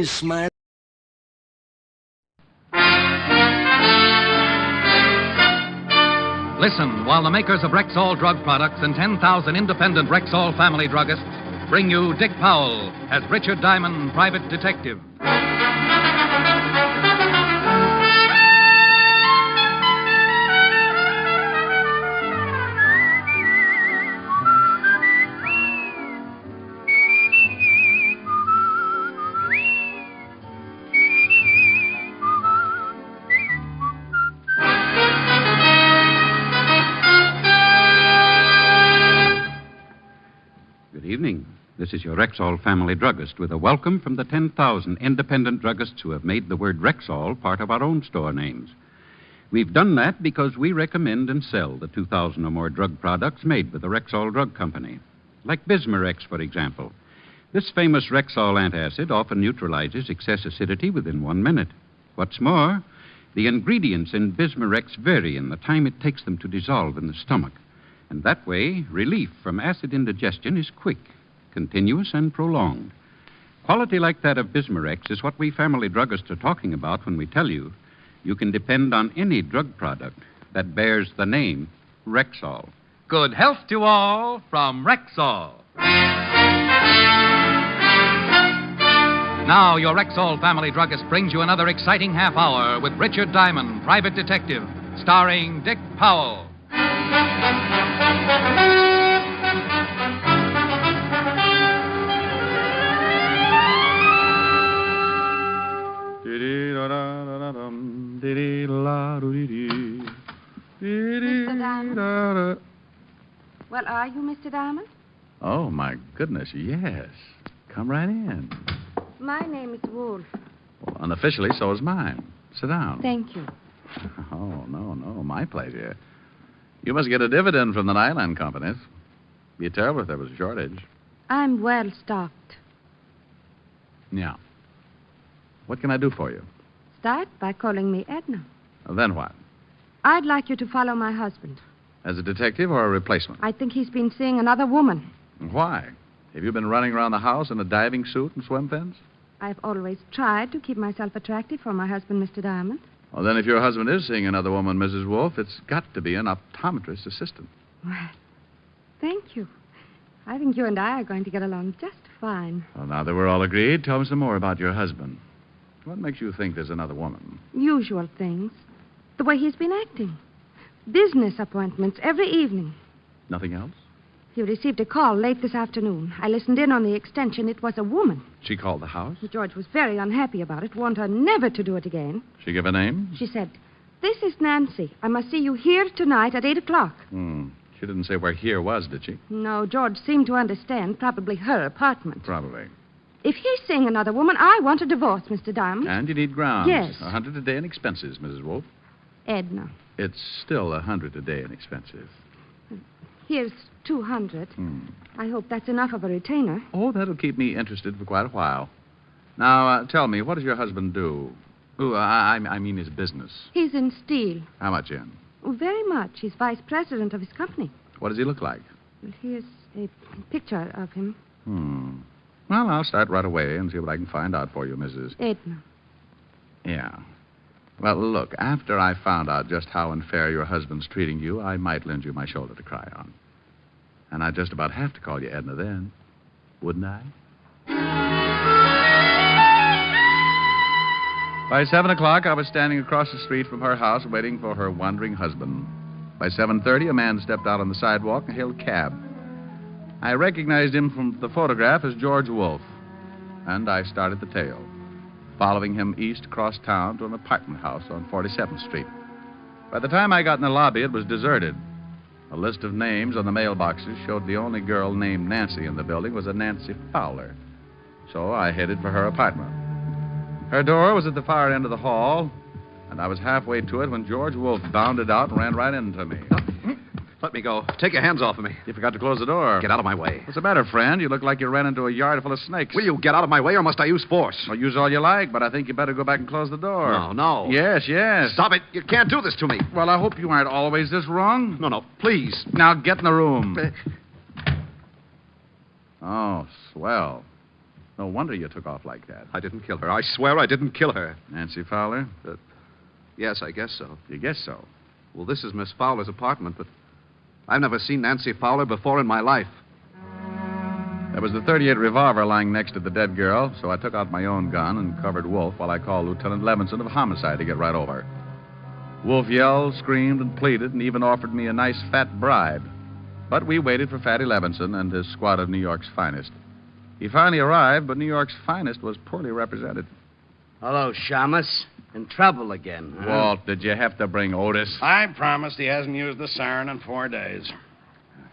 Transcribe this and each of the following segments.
always smile. Listen while the makers of Rexall drug products and 10,000 independent Rexall family druggists bring you Dick Powell as Richard Diamond, private detective. Good evening. This is your Rexall family druggist with a welcome from the 10,000 independent druggists who have made the word Rexall part of our own store names. We've done that because we recommend and sell the 2,000 or more drug products made by the Rexall Drug Company. Like Bismarex, for example. This famous Rexall antacid often neutralizes excess acidity within 1 minute. What's more, the ingredients in Bismarex vary in the time it takes them to dissolve in the stomach. And that way, relief from acid indigestion is quick, continuous, and prolonged. Quality like that of Bismarex is what we family druggists are talking about when we tell you you can depend on any drug product that bears the name Rexall. Good health to all from Rexall. Now, your Rexall family druggist brings you another exciting half hour with Richard Diamond, private detective, starring Dick Powell. Mr. Diamond? Well, are you Mr. Diamond? Oh, my goodness, yes. Come right in. My name is Wolf. Well, unofficially, so is mine. Sit down. Thank you. Oh, no, my pleasure. You must get a dividend from the nylon companies. Be terrible if there was a shortage. I'm well stocked. Yeah. What can I do for you? Start by calling me Edna. Then what? I'd like you to follow my husband. As a detective or a replacement? I think he's been seeing another woman. Why? Have you been running around the house in a diving suit and swim fins? I've always tried to keep myself attractive for my husband, Mr. Diamond. Well, then if your husband is seeing another woman, Mrs. Wolf, it's got to be an optometrist assistant. Well, thank you. I think you and I are going to get along just fine. Well, now that we're all agreed, tell me some more about your husband. What makes you think there's another woman? Usual things. The way he's been acting. Business appointments every evening. Nothing else? He received a call late this afternoon. I listened in on the extension. It was a woman. She called the house? George was very unhappy about it, warned her never to do it again. She give a name? She said, "This is Nancy. I must see you here tonight at 8 o'clock. She didn't say where here was, did she? No, George seemed to understand. Probably her apartment. Probably. If he's seeing another woman, I want a divorce, Mr. Diamond. And you need grounds. Yes. 100 a day in expenses, Mrs. Wolf. Edna. It's still 100 a day in expenses. Here's 200. I hope that's enough of a retainer. Oh, that'll keep me interested for quite a while. Now, tell me, what does your husband do? I mean his business. He's in steel. How much in? Oh, very much. He's vice president of his company. What does he look like? Well, here's a picture of him. Well, I'll start right away and see what I can find out for you, Mrs. Edna. Yeah. Well, look, after I found out just how unfair your husband's treating you, I might lend you my shoulder to cry on. And I'd just about have to call you Edna then, wouldn't I? By 7 o'clock, I was standing across the street from her house waiting for her wandering husband. By 7:30, a man stepped out on the sidewalk and hailed a cab. I recognized him from the photograph as George Wolf, and I started the tale, following him east across town to an apartment house on 47th Street. By the time I got in the lobby, it was deserted. A list of names on the mailboxes showed the only girl named Nancy in the building was a Nancy Fowler. So I headed for her apartment. Her door was at the far end of the hall, and I was halfway to it when George Wolf bounded out and ran right into me. Let me go. Take your hands off of me. You forgot to close the door. Get out of my way. What's the matter, friend? You look like you ran into a yard full of snakes. Will you get out of my way, or must I use force? Well, use all you like, but I think you better go back and close the door. No. Yes. Stop it. You can't do this to me. Well, I hope you aren't always this wrong. No, please. Now get in the room. Oh, swell. No wonder you took off like that. I didn't kill her. I swear I didn't kill her. Nancy Fowler? Yes, I guess so. You guess so. Well, this is Miss Fowler's apartment, but I've never seen Nancy Fowler before in my life. There was the .38 revolver lying next to the dead girl, so I took out my own gun and covered Wolf while I called Lieutenant Levinson of homicide to get right over. Wolf yelled, screamed, and pleaded, and even offered me a nice fat bribe. But we waited for Fatty Levinson and his squad of New York's finest. He finally arrived, but New York's finest was poorly represented. Hello, Shamus. In trouble again, huh? Walt, did you have to bring Otis? I promised he hasn't used the siren in 4 days.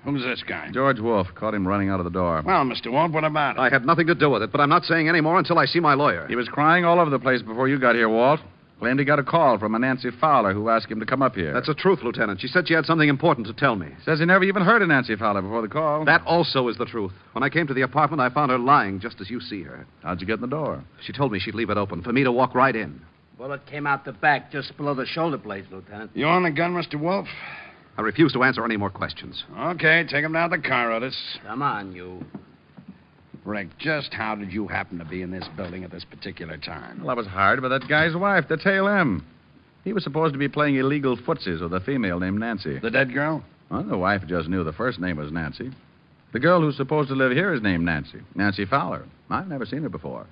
Who's this guy? George Wolf caught him running out of the door. Well, Mr. Wolf, what about it? I had nothing to do with it, but I'm not saying any more until I see my lawyer. He was crying all over the place before you got here, Walt. Claimed he got a call from a Nancy Fowler who asked him to come up here. That's the truth, Lieutenant. She said she had something important to tell me. Says he never even heard of Nancy Fowler before the call. That also is the truth. When I came to the apartment, I found her lying just as you see her. How'd you get in the door? She told me she'd leave it open for me to walk right in. Bullet came out the back just below the shoulder blades, Lieutenant. You on the gun, Mr. Wolf? I refuse to answer any more questions. Okay, take him down to the car, Otis. Come on, you. Rick, just how did you happen to be in this building at this particular time? Well, I was hired by that guy's wife to tail him. He was supposed to be playing illegal footsies with a female named Nancy. The dead girl? Well, the wife just knew the first name was Nancy. The girl who's supposed to live here is named Nancy. Nancy Fowler. I've never seen her before.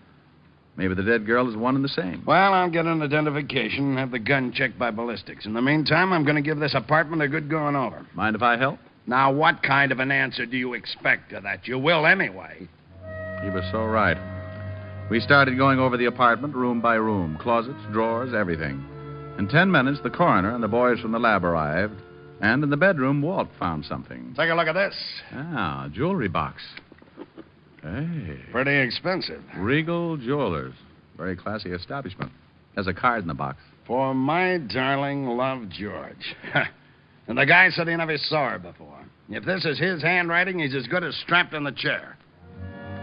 Maybe the dead girl is one and the same. Well, I'll get an identification and have the gun checked by ballistics. In the meantime, I'm going to give this apartment a good going over. Mind if I help? Now, what kind of an answer do you expect to that? You will anyway. He was so right. We started going over the apartment room by room, closets, drawers, everything. In 10 minutes, the coroner and the boys from the lab arrived, and in the bedroom, Walt found something. Take a look at this. Ah, a jewelry box. Hey. Pretty expensive. Regal Jewelers. Very classy establishment. There's a card in the box. For my darling love, George. And the guy said he never saw her before. If this is his handwriting, he's as good as strapped in the chair.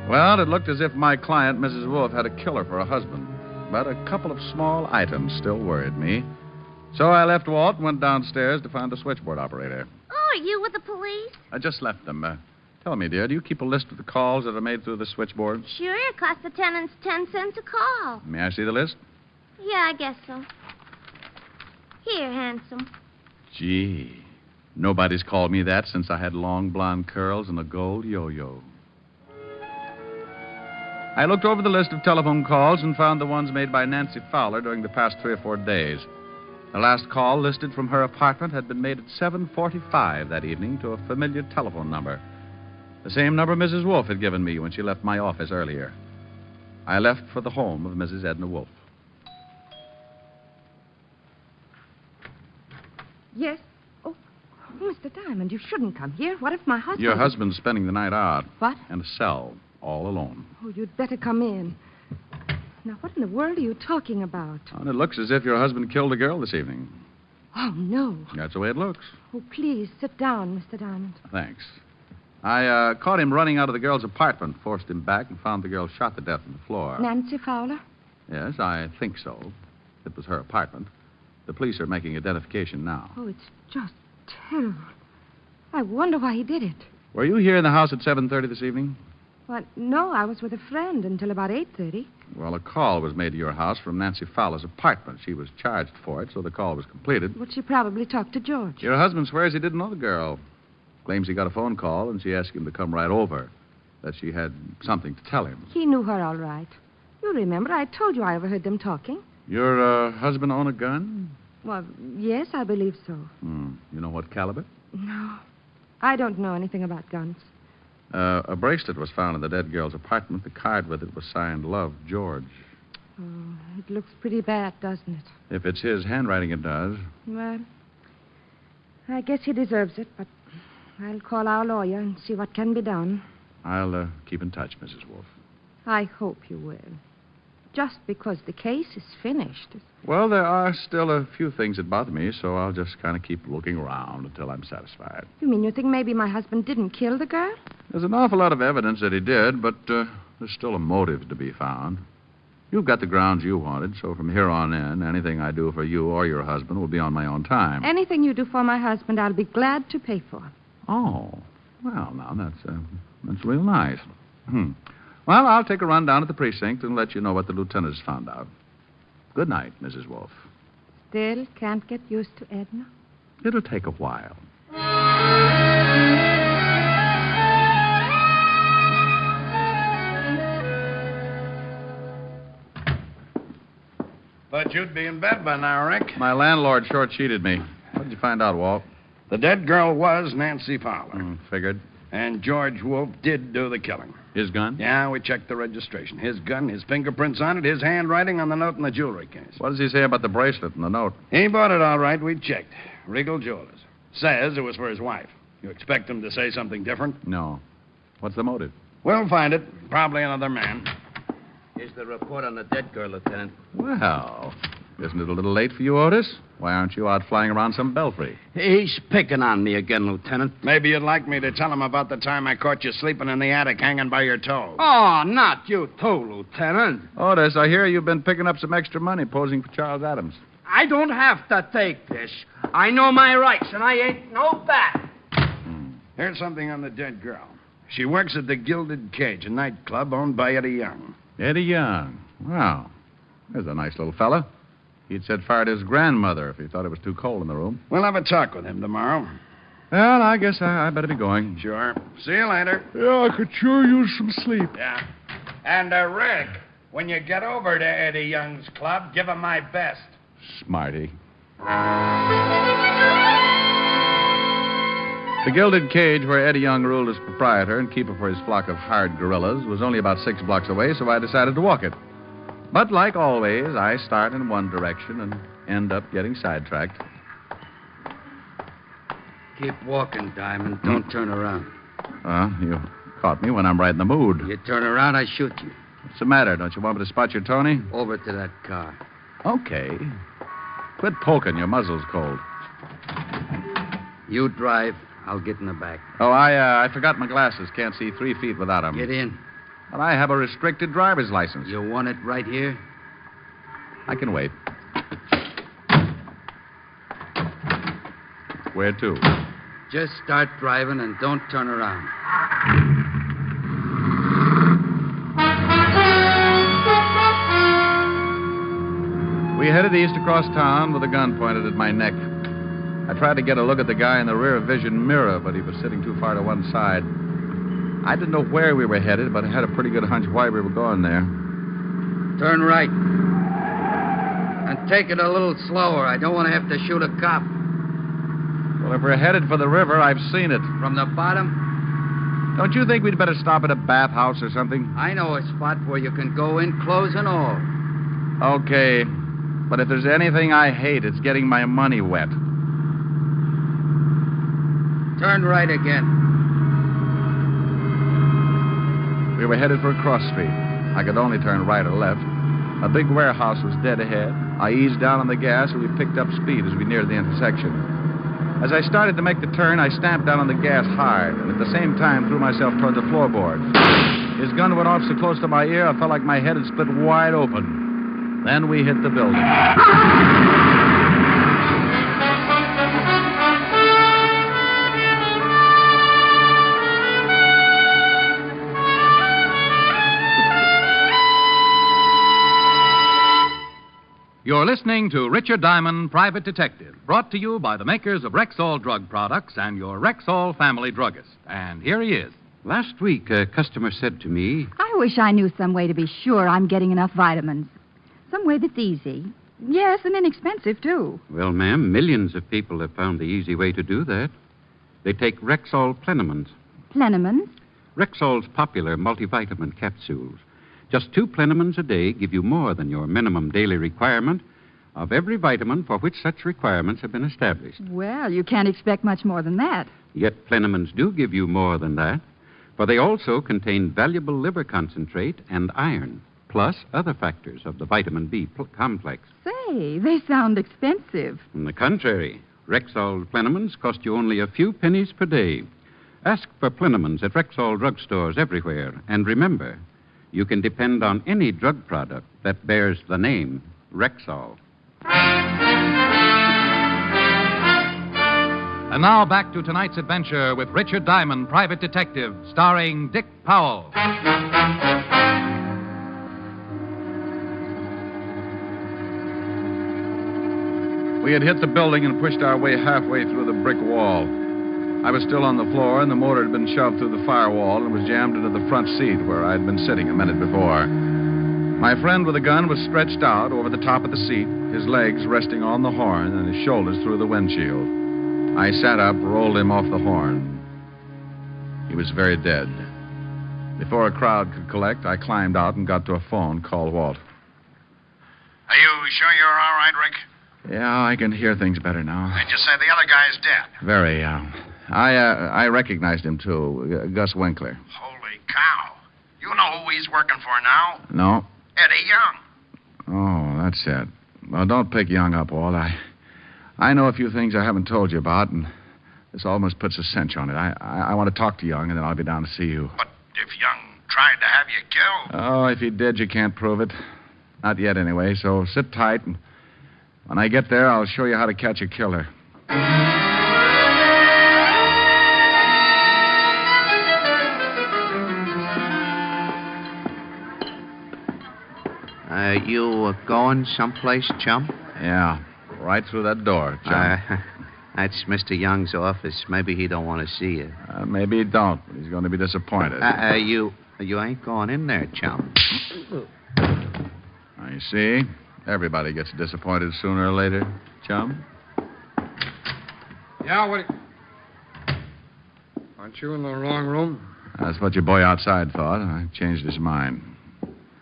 Well, it looked as if my client, Mrs. Wolf, had a killer for a husband. But a couple of small items still worried me. So I left Walt and went downstairs to find the switchboard operator. Oh, are you with the police? I just left them. Tell me, dear, do you keep a list of the calls that are made through the switchboard? Sure, it costs the tenants 10 cents a call. May I see the list? Yeah, I guess so. Here, handsome. Gee, nobody's called me that since I had long blonde curls and a gold yo-yo. I looked over the list of telephone calls and found the ones made by Nancy Fowler during the past 3 or 4 days. The last call listed from her apartment had been made at 7:45 that evening to a familiar telephone number. The same number Mrs. Wolf had given me when she left my office earlier. I left for the home of Mrs. Edna Wolf. Yes? Oh, Mr. Diamond, you shouldn't come here. What if my husband... Your husband's spending the night out. What? In a cell, all alone. Oh, you'd better come in. Now, what in the world are you talking about? And it looks as if your husband killed a girl this evening. Oh, no. That's the way it looks. Oh, please, sit down, Mr. Diamond. Thanks. I caught him running out of the girl's apartment, forced him back, and found the girl shot to death on the floor. Nancy Fowler? Yes, I think so. It was her apartment. The police are making identification now. Oh, it's just terrible. I wonder why he did it. Were you here in the house at 7:30 this evening? Well, no, I was with a friend until about 8:30. Well, a call was made to your house from Nancy Fowler's apartment. She was charged for it, so the call was completed. Well, she probably talked to George. Your husband swears he didn't know the girl. Claims he got a phone call, and she asked him to come right over. That she had something to tell him. He knew her all right. You remember, I told you I overheard them talking. Your husband own a gun? Well, yes, I believe so. You know what caliber? No, I don't know anything about guns. A bracelet was found in the dead girl's apartment. The card with it was signed Love, George. Oh, it looks pretty bad, doesn't it? If it's his handwriting, it does. Well, I guess he deserves it, but I'll call our lawyer and see what can be done. I'll keep in touch, Mrs. Wolf. I hope you will. Just because the case is finished. Well, there are still a few things that bother me, so I'll just kind of keep looking around until I'm satisfied. You mean you think maybe my husband didn't kill the girl? There's an awful lot of evidence that he did, but there's still a motive to be found. You've got the grounds you wanted, so from here on in, anything I do for you or your husband will be on my own time. Anything you do for my husband, I'll be glad to pay for. Oh, well, now, that's real nice. Well, I'll take a run down at the precinct and let you know what the lieutenant's found out. Good night, Mrs. Wolf. Still can't get used to Edna? It'll take a while. Thought you'd be in bed by now, Rick. My landlord short-sheeted me. What did you find out, Walt? The dead girl was Nancy Fowler. Figured. And George Wolf did do the killing. His gun? Yeah, we checked the registration. His gun, his fingerprints on it, his handwriting on the note in the jewelry case. What does he say about the bracelet and the note? He bought it all right. We checked. Regal Jewelers. Says it was for his wife. You expect him to say something different? No. What's the motive? We'll find it. Probably another man. Here's the report on the dead girl, Lieutenant. Well, isn't it a little late for you, Otis? Why aren't you out flying around some belfry? He's picking on me again, Lieutenant. Maybe you'd like me to tell him about the time I caught you sleeping in the attic hanging by your toe. Oh, not you too, Lieutenant. Otis, I hear you've been picking up some extra money posing for Charles Adams. I don't have to take this. I know my rights, and I ain't no bat. Here's something on the dead girl. She works at the Gilded Cage, a nightclub owned by Eddie Young. Eddie Young. Wow. There's a nice little fella. He'd set fire to his grandmother if he thought it was too cold in the room. We'll have a talk with him tomorrow. Well, I guess I better be going. Sure. See you later. Yeah, I could sure use some sleep. Yeah. And, Rick, when you get over to Eddie Young's club, give him my best. Smarty. The Gilded Cage, where Eddie Young ruled as proprietor and keeper for his flock of hired gorillas, was only about 6 blocks away, so I decided to walk it. But like always, I start in one direction and end up getting sidetracked. Keep walking, Diamond. Don't turn around. You caught me when I'm right in the mood. You turn around, I shoot you. What's the matter? Don't you want me to spot your Tony? Over to that car. Okay. Quit poking. Your muzzle's cold. You drive. I'll get in the back. Oh, I forgot my glasses. Can't see 3 feet without them. Get in. But I have a restricted driver's license. You want it right here? I can wait. Where to? Just start driving and don't turn around. We headed east across town with a gun pointed at my neck. I tried to get a look at the guy in the rear vision mirror, but he was sitting too far to one side. I didn't know where we were headed, but I had a pretty good hunch why we were going there. Turn right. And take it a little slower. I don't want to have to shoot a cop. Well, if we're headed for the river, I've seen it. From the bottom? Don't you think we'd better stop at a bathhouse or something? I know a spot where you can go in, clothes and all. Okay. But if there's anything I hate, it's getting my money wet. Turn right again. We were headed for a cross street. I could only turn right or left. A big warehouse was dead ahead. I eased down on the gas, and we picked up speed as we neared the intersection. As I started to make the turn, I stamped down on the gas hard, and at the same time threw myself toward the floorboard. His gun went off so close to my ear, I felt like my head had split wide open. Then we hit the building. You're listening to Richard Diamond, Private Detective, brought to you by the makers of Rexall Drug Products and your Rexall family druggist. And here he is. Last week, a customer said to me, I wish I knew some way to be sure I'm getting enough vitamins. Some way that's easy. Yes, and inexpensive, too. well, ma'am, millions of people have found the easy way to do that. They take Rexall Plenamins. Plenamins? Rexall's popular multivitamin capsules. Just 2 Plenamins a day give you more than your minimum daily requirement of every vitamin for which such requirements have been established. Well, you can't expect much more than that. Yet Plenamins do give you more than that, for they also contain valuable liver concentrate and iron, plus other factors of the vitamin B complex. Say, they sound expensive. On the contrary, Rexall Plenamins cost you only a few pennies per day. Ask for Plenamins at Rexall drugstores everywhere, and remember, you can depend on any drug product that bears the name And now back to tonight's adventure with Richard Diamond, Private Detective, starring Dick Powell. We had hit the building and pushed our way halfway through the brick wall. I was still on the floor, and the motor had been shoved through the firewall and was jammed into the front seat where I had been sitting a minute before. My friend with the gun was stretched out over the top of the seat, his legs resting on the horn and his shoulders through the windshield. I sat up, rolled him off the horn. He was very dead. Before a crowd could collect, I climbed out and got to a phone, called Walt. Are you sure you're all right, Rick? Yeah, I can hear things better now. They just said the other guy's dead. Very. I recognized him, too. Gus Winkler. Holy cow. You know who he's working for now? No. Eddie Young. Oh, that's it. Well, don't pick Young up, Walt. I know a few things I haven't told you about, and this almost puts a cinch on it. I want to talk to Young, and then I'll be down to see you. But if Young tried to have you killed... Oh, if he did, you can't prove it. Not yet, anyway, so sit tight, and when I get there, I'll show you how to catch a killer. You going someplace, chum? Yeah, right through that door, chum. That's Mr. Young's office. Maybe he don't want to see you. Maybe he don't, but he's going to be disappointed. You ain't going in there, chum. You see? Everybody gets disappointed sooner or later, chum. Yeah, what... Aren't you in the wrong room? That's what your boy outside thought. I changed his mind.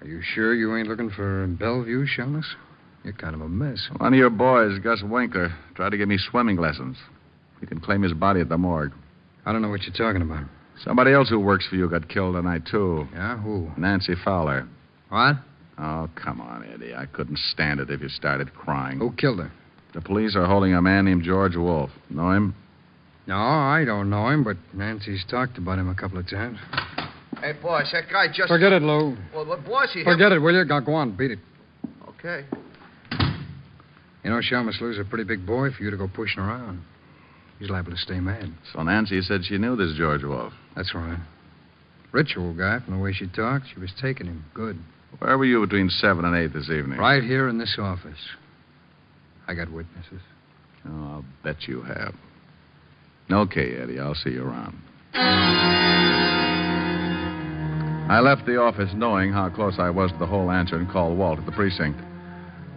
Are you sure you ain't looking for Bellevue, Shamus? You're kind of a mess. One of your boys, Gus Winkler, tried to give me swimming lessons. He can claim his body at the morgue. I don't know what you're talking about. Somebody else who works for you got killed tonight, too. Yeah, who? Nancy Fowler. What? Oh, come on, Eddie. I couldn't stand it if you started crying. Who killed her? The police are holding a man named George Wolfe. Know him? No, I don't know him, but Nancy's talked about him a couple of times. Hey, boss, that guy just... Forget it, Lou. Well, boss, he... Forget it, will you? Go on, beat it. Okay. You know, Shamus Lou's a pretty big boy for you to go pushing around. He's liable to stay mad. So Nancy said she knew this George Wolfe. That's right. Ritual guy, from the way she talked, she was taking him good. Where were you between 7 and 8 this evening? Right here in this office. I got witnesses. Oh, I'll bet you have. Okay, Eddie, I'll see you around. I left the office knowing how close I was to the whole answer and called Walt at the precinct.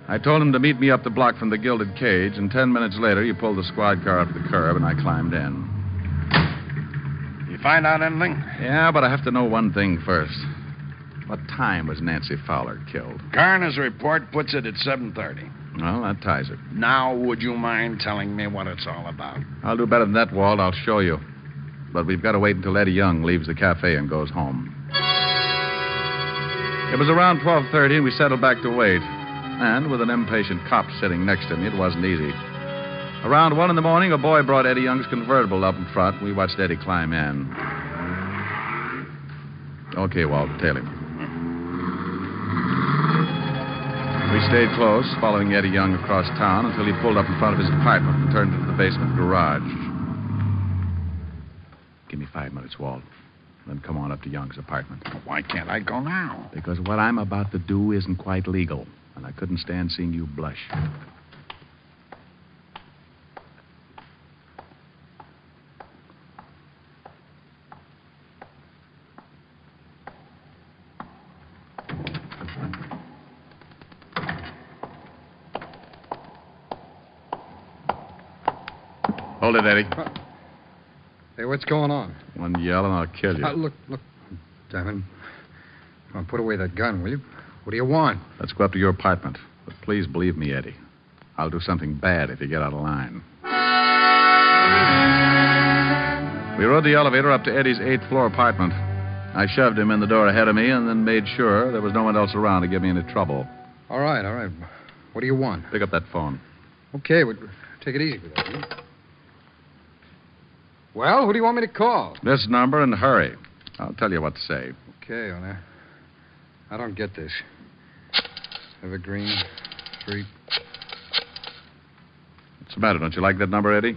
I told him to meet me up the block from the Gilded Cage, and 10 minutes later, he pulled the squad car up to the curb, and I climbed in. You find out anything? Yeah, but I have to know one thing first. What time was Nancy Fowler killed? Coroner's report puts it at 7:30. Well, that ties it. Now, would you mind telling me what it's all about? I'll do better than that, Walt. I'll show you. But we've got to wait until Eddie Young leaves the cafe and goes home. It was around 12:30, and we settled back to wait. And with an impatient cop sitting next to me, it wasn't easy. Around 1 in the morning, a boy brought Eddie Young's convertible up in front. We watched Eddie climb in. Okay, Walt, tail him. We stayed close, following Eddie Young across town until he pulled up in front of his apartment and turned into the basement garage. Give me 5 minutes, Walt. Then come on up to Young's apartment. Why can't I go now? Because what I'm about to do isn't quite legal, and I couldn't stand seeing you blush. Hold it, Eddie. Hey, what's going on? One yell and I'll kill you. Look. Diamond. Come on, put away that gun, will you? What do you want? Let's go up to your apartment. But please believe me, Eddie. I'll do something bad if you get out of line. We rode the elevator up to Eddie's 8th floor apartment. I shoved him in the door ahead of me and then made sure there was no one else around to give me any trouble. All right. What do you want? Pick up that phone. Okay, but take it easy with that, will you? Well, who do you want me to call? This number and hurry. I'll tell you what to say. Okay, well, now, I don't get this. Evergreen Street. What's the matter? Don't you like that number, Eddie?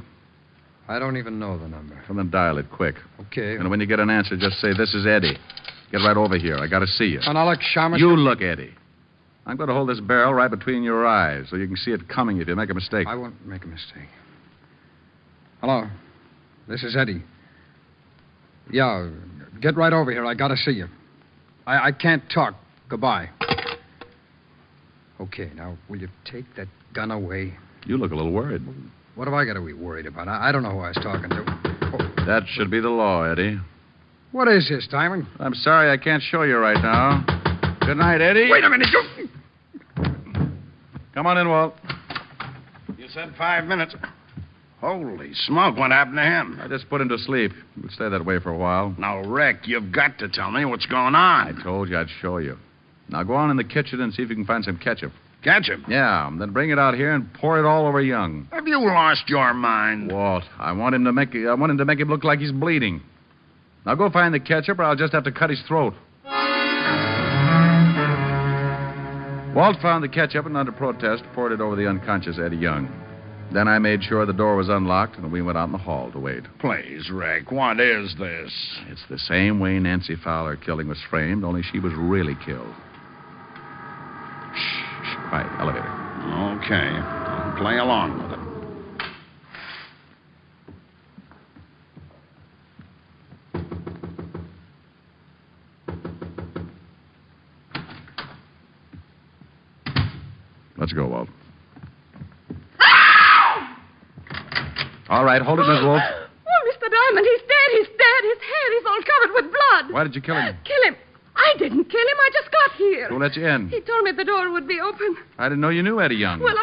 I don't even know the number. Well, then dial it quick. Okay. And when you get an answer, just say, "This is Eddie. Get right over here. I got to see you." And I'll look Shamus. You look, Eddie. I'm going to hold this barrel right between your eyes so you can see it coming if you make a mistake. I won't make a mistake. Hello. This is Eddie. Yeah, get right over here. I got to see you. I can't talk. Goodbye. Okay, now, will you take that gun away? You look a little worried. What have I got to be worried about? I don't know who I was talking to. Oh. That should be the law, Eddie. What is this, Diamond? I'm sorry I can't show you right now. Good night, Eddie. Wait a minute. Come on in, Walt. You said 5 minutes. Holy smoke, what happened to him? I just put him to sleep. He'll stay that way for a while. Now, Rick, you've got to tell me what's going on. I told you I'd show you. Now go on in the kitchen and see if you can find some ketchup. Ketchup? Yeah, then bring it out here and pour it all over Young. Have you lost your mind? Walt, I want him to make him look like he's bleeding. Now go find the ketchup or I'll just have to cut his throat. Walt found the ketchup and under protest poured it over the unconscious Eddie Young. Then I made sure the door was unlocked and we went out in the hall to wait. Please, Rick, what is this? It's the same way Nancy Fowler killing was framed, only she was really killed. Shh. Quiet. Elevator. Okay. I'll play along with it. Let's go, Walt. All right, hold it, Miss Wolf. Oh, Mr. Diamond, he's dead. He's dead. His hair is all covered with blood. Why did you kill him? Kill him? I didn't kill him. I just got here. Who let you in? He told me the door would be open. I didn't know you knew Eddie Young. Well,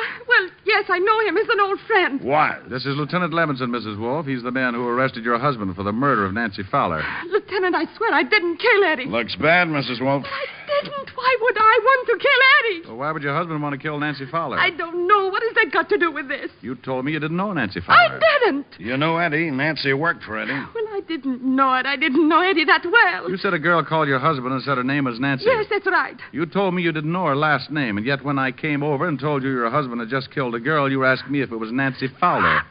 yes, I know him. He's an old friend. What? This is Lieutenant Levinson, Mrs. Wolf. He's the man who arrested your husband for the murder of Nancy Fowler. Lieutenant, I swear I didn't kill Eddie. Looks bad, Mrs. Wolf. I didn't. Why would I want to kill Eddie? Well, why would your husband want to kill Nancy Fowler? I don't know. What has that got to do with this? You told me you didn't know Nancy Fowler. I didn't. You know Eddie. Nancy worked for Eddie. Well, I didn't know it. I didn't know Eddie that well. You said a girl called your husband and said her name was Nancy. Yes, that's right. You told me you didn't know her last name, and yet when I came over and told you your husband had just killed a girl, you asked me if it was Nancy Fowler.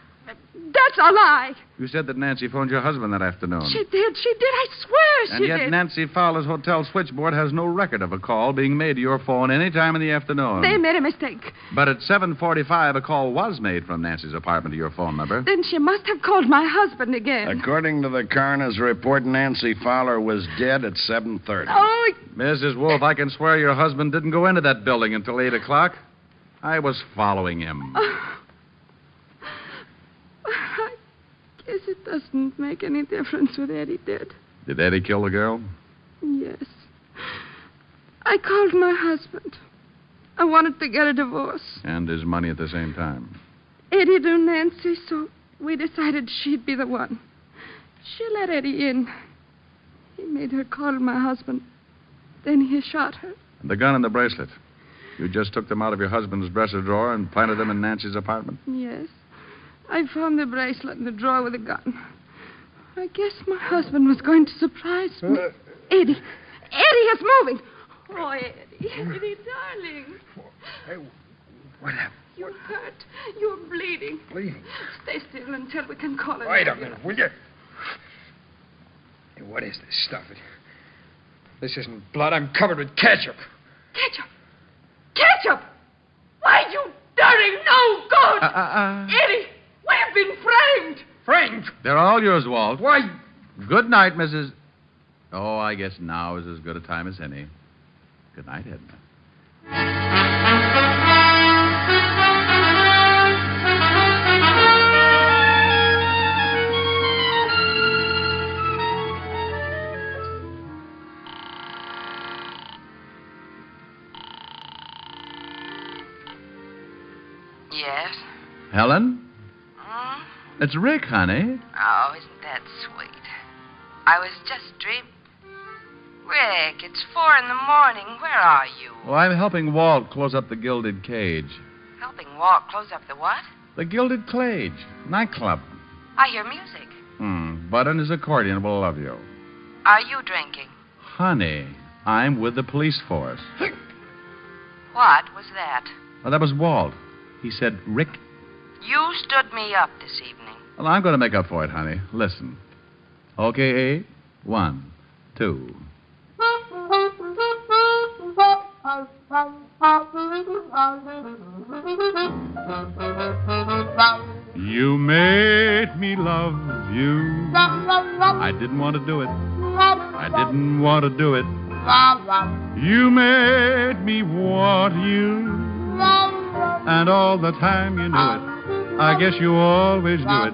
That's a lie. You said that Nancy phoned your husband that afternoon. She did. I swear And she yet did. Nancy Fowler's hotel switchboard has no record of a call being made to your phone any time in the afternoon. They made a mistake. But at 7:45, a call was made from Nancy's apartment to your phone number. Then she must have called my husband again. According to the coroner's report, Nancy Fowler was dead at 7:30. Oh, Mrs. Wolf, I can swear your husband didn't go into that building until 8 o'clock. I was following him. I guess it doesn't make any difference what Eddie did. Did Eddie kill the girl? Yes. I called my husband. I wanted to get a divorce. And his money at the same time. Eddie knew Nancy, so we decided she'd be the one. She let Eddie in. He made her call my husband. Then he shot her. And the gun and the bracelet. You just took them out of your husband's dresser drawer and planted them in Nancy's apartment? Yes. I found the bracelet in the drawer with the gun. I guess my husband was going to surprise me. Eddie! Eddie is moving! Oh, Eddie, Eddie, darling. Hey, what happened? You're hurt. You're bleeding. Bleeding? Stay still until we can call it. Wait a minute, will you? Hey, what is this stuff? This isn't blood. I'm covered with ketchup. Ketchup! Ketchup! Why, you dirty no good! Eddie, we've been framed! Framed? They're all yours, Walt. Why? Good night, Mrs. Oh, I guess now is as good a time as any. Good night, Edna. Yes? Helen? It's Rick, honey. Oh, isn't that sweet? I was just dreaming. Rick, it's 4 a.m. Where are you? Well, I'm helping Walt close up the Gilded Cage. Helping Walt close up the what? The Gilded Cage. Nightclub. I hear music. Bud and his accordion will love you. Are you drinking? Honey, I'm with the police force. What was that? Well, that was Walt. He said, Rick. You stood me up this evening. Well, I'm going to make up for it, honey. Listen. Okay, Abe? 1, 2. You made me love you. I didn't want to do it. I didn't want to do it. You made me want you. And all the time you knew it. I guess you always knew it.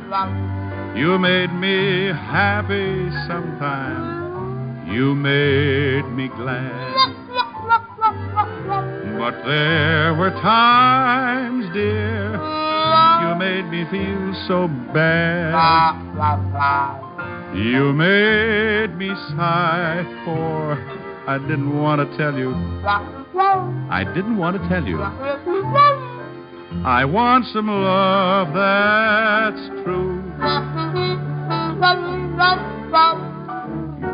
You made me happy sometime. You made me glad. But there were times, dear, you made me feel so bad. You made me sigh, for I didn't want to tell you. I didn't want to tell you. I want some love that's true.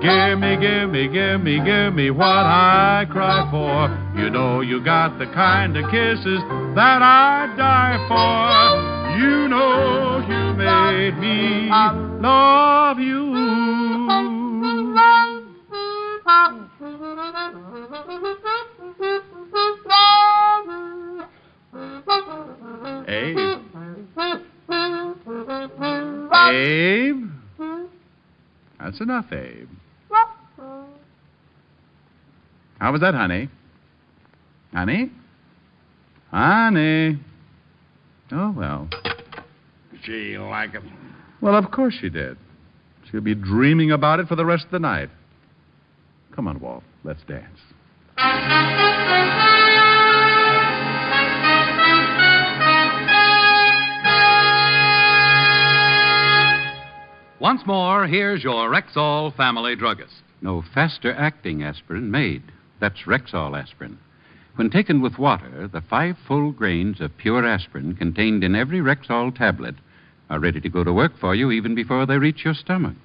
Give me what I cry for. You know you got the kind of kisses that I'd die for. You know you made me love you. Abe? Abe? That's enough, Abe. How was that, honey? Honey? Honey? Oh, well. She like it? Well, of course she did. She'll be dreaming about it for the rest of the night. Come on, Walt. Let's dance. Once more, here's your Rexall family druggist. No faster-acting aspirin made. That's Rexall aspirin. When taken with water, the 5 full grains of pure aspirin contained in every Rexall tablet are ready to go to work for you even before they reach your stomach.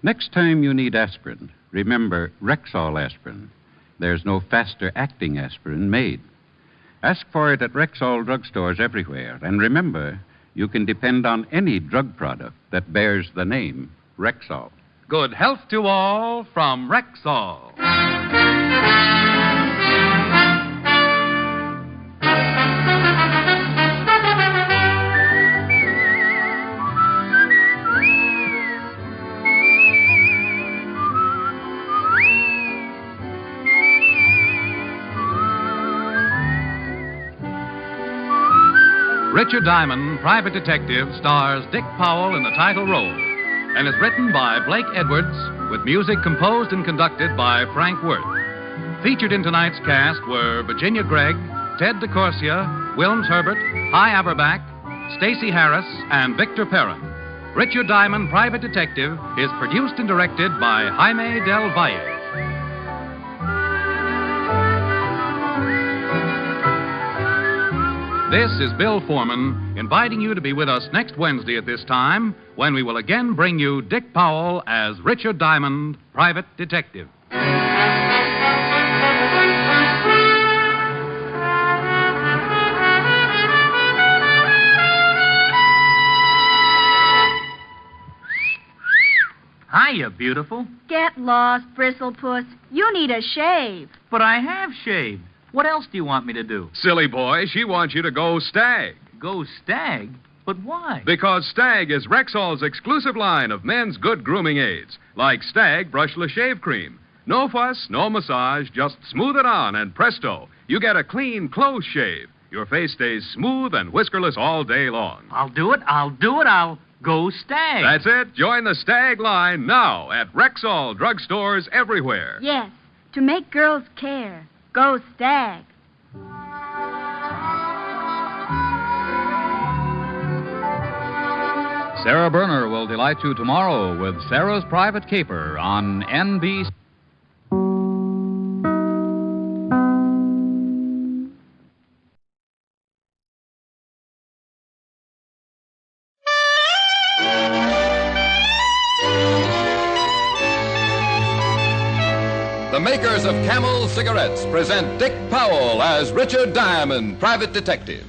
Next time you need aspirin, remember Rexall aspirin. There's no faster-acting aspirin made. Ask for it at Rexall drugstores everywhere. And remember, you can depend on any drug product that bears the name Rexall. Good health to all from Rexall. Richard Diamond, Private Detective, stars Dick Powell in the title role and is written by Blake Edwards with music composed and conducted by Frank Worth. Featured in tonight's cast were Virginia Gregg, Ted DeCorsia, Wilms Herbert, Hy Averback, Stacey Harris, and Victor Perrin. Richard Diamond, Private Detective is produced and directed by Jaime Del Valle. This is Bill Foreman inviting you to be with us next Wednesday at this time when we will again bring you Dick Powell as Richard Diamond, Private Detective. Hiya, beautiful. Get lost, Bristlepuss. You need a shave. But I have shaved. What else do you want me to do? Silly boy, she wants you to go Stag. Go Stag? But why? Because Stag is Rexall's exclusive line of men's good grooming aids, like Stag Brushless Shave Cream. No fuss, no massage, just smooth it on, and presto, you get a clean, close shave. Your face stays smooth and whiskerless all day long. I'll do it. I'll go Stag. That's it. Join the Stag line now at Rexall drugstores everywhere. Yes, to make girls care. Go Stag. Sarah Berner will delight you tomorrow with Sarah's Private Caper on NBC. The makers of Camel cigarettes present Dick Powell as Richard Diamond, Private Detective.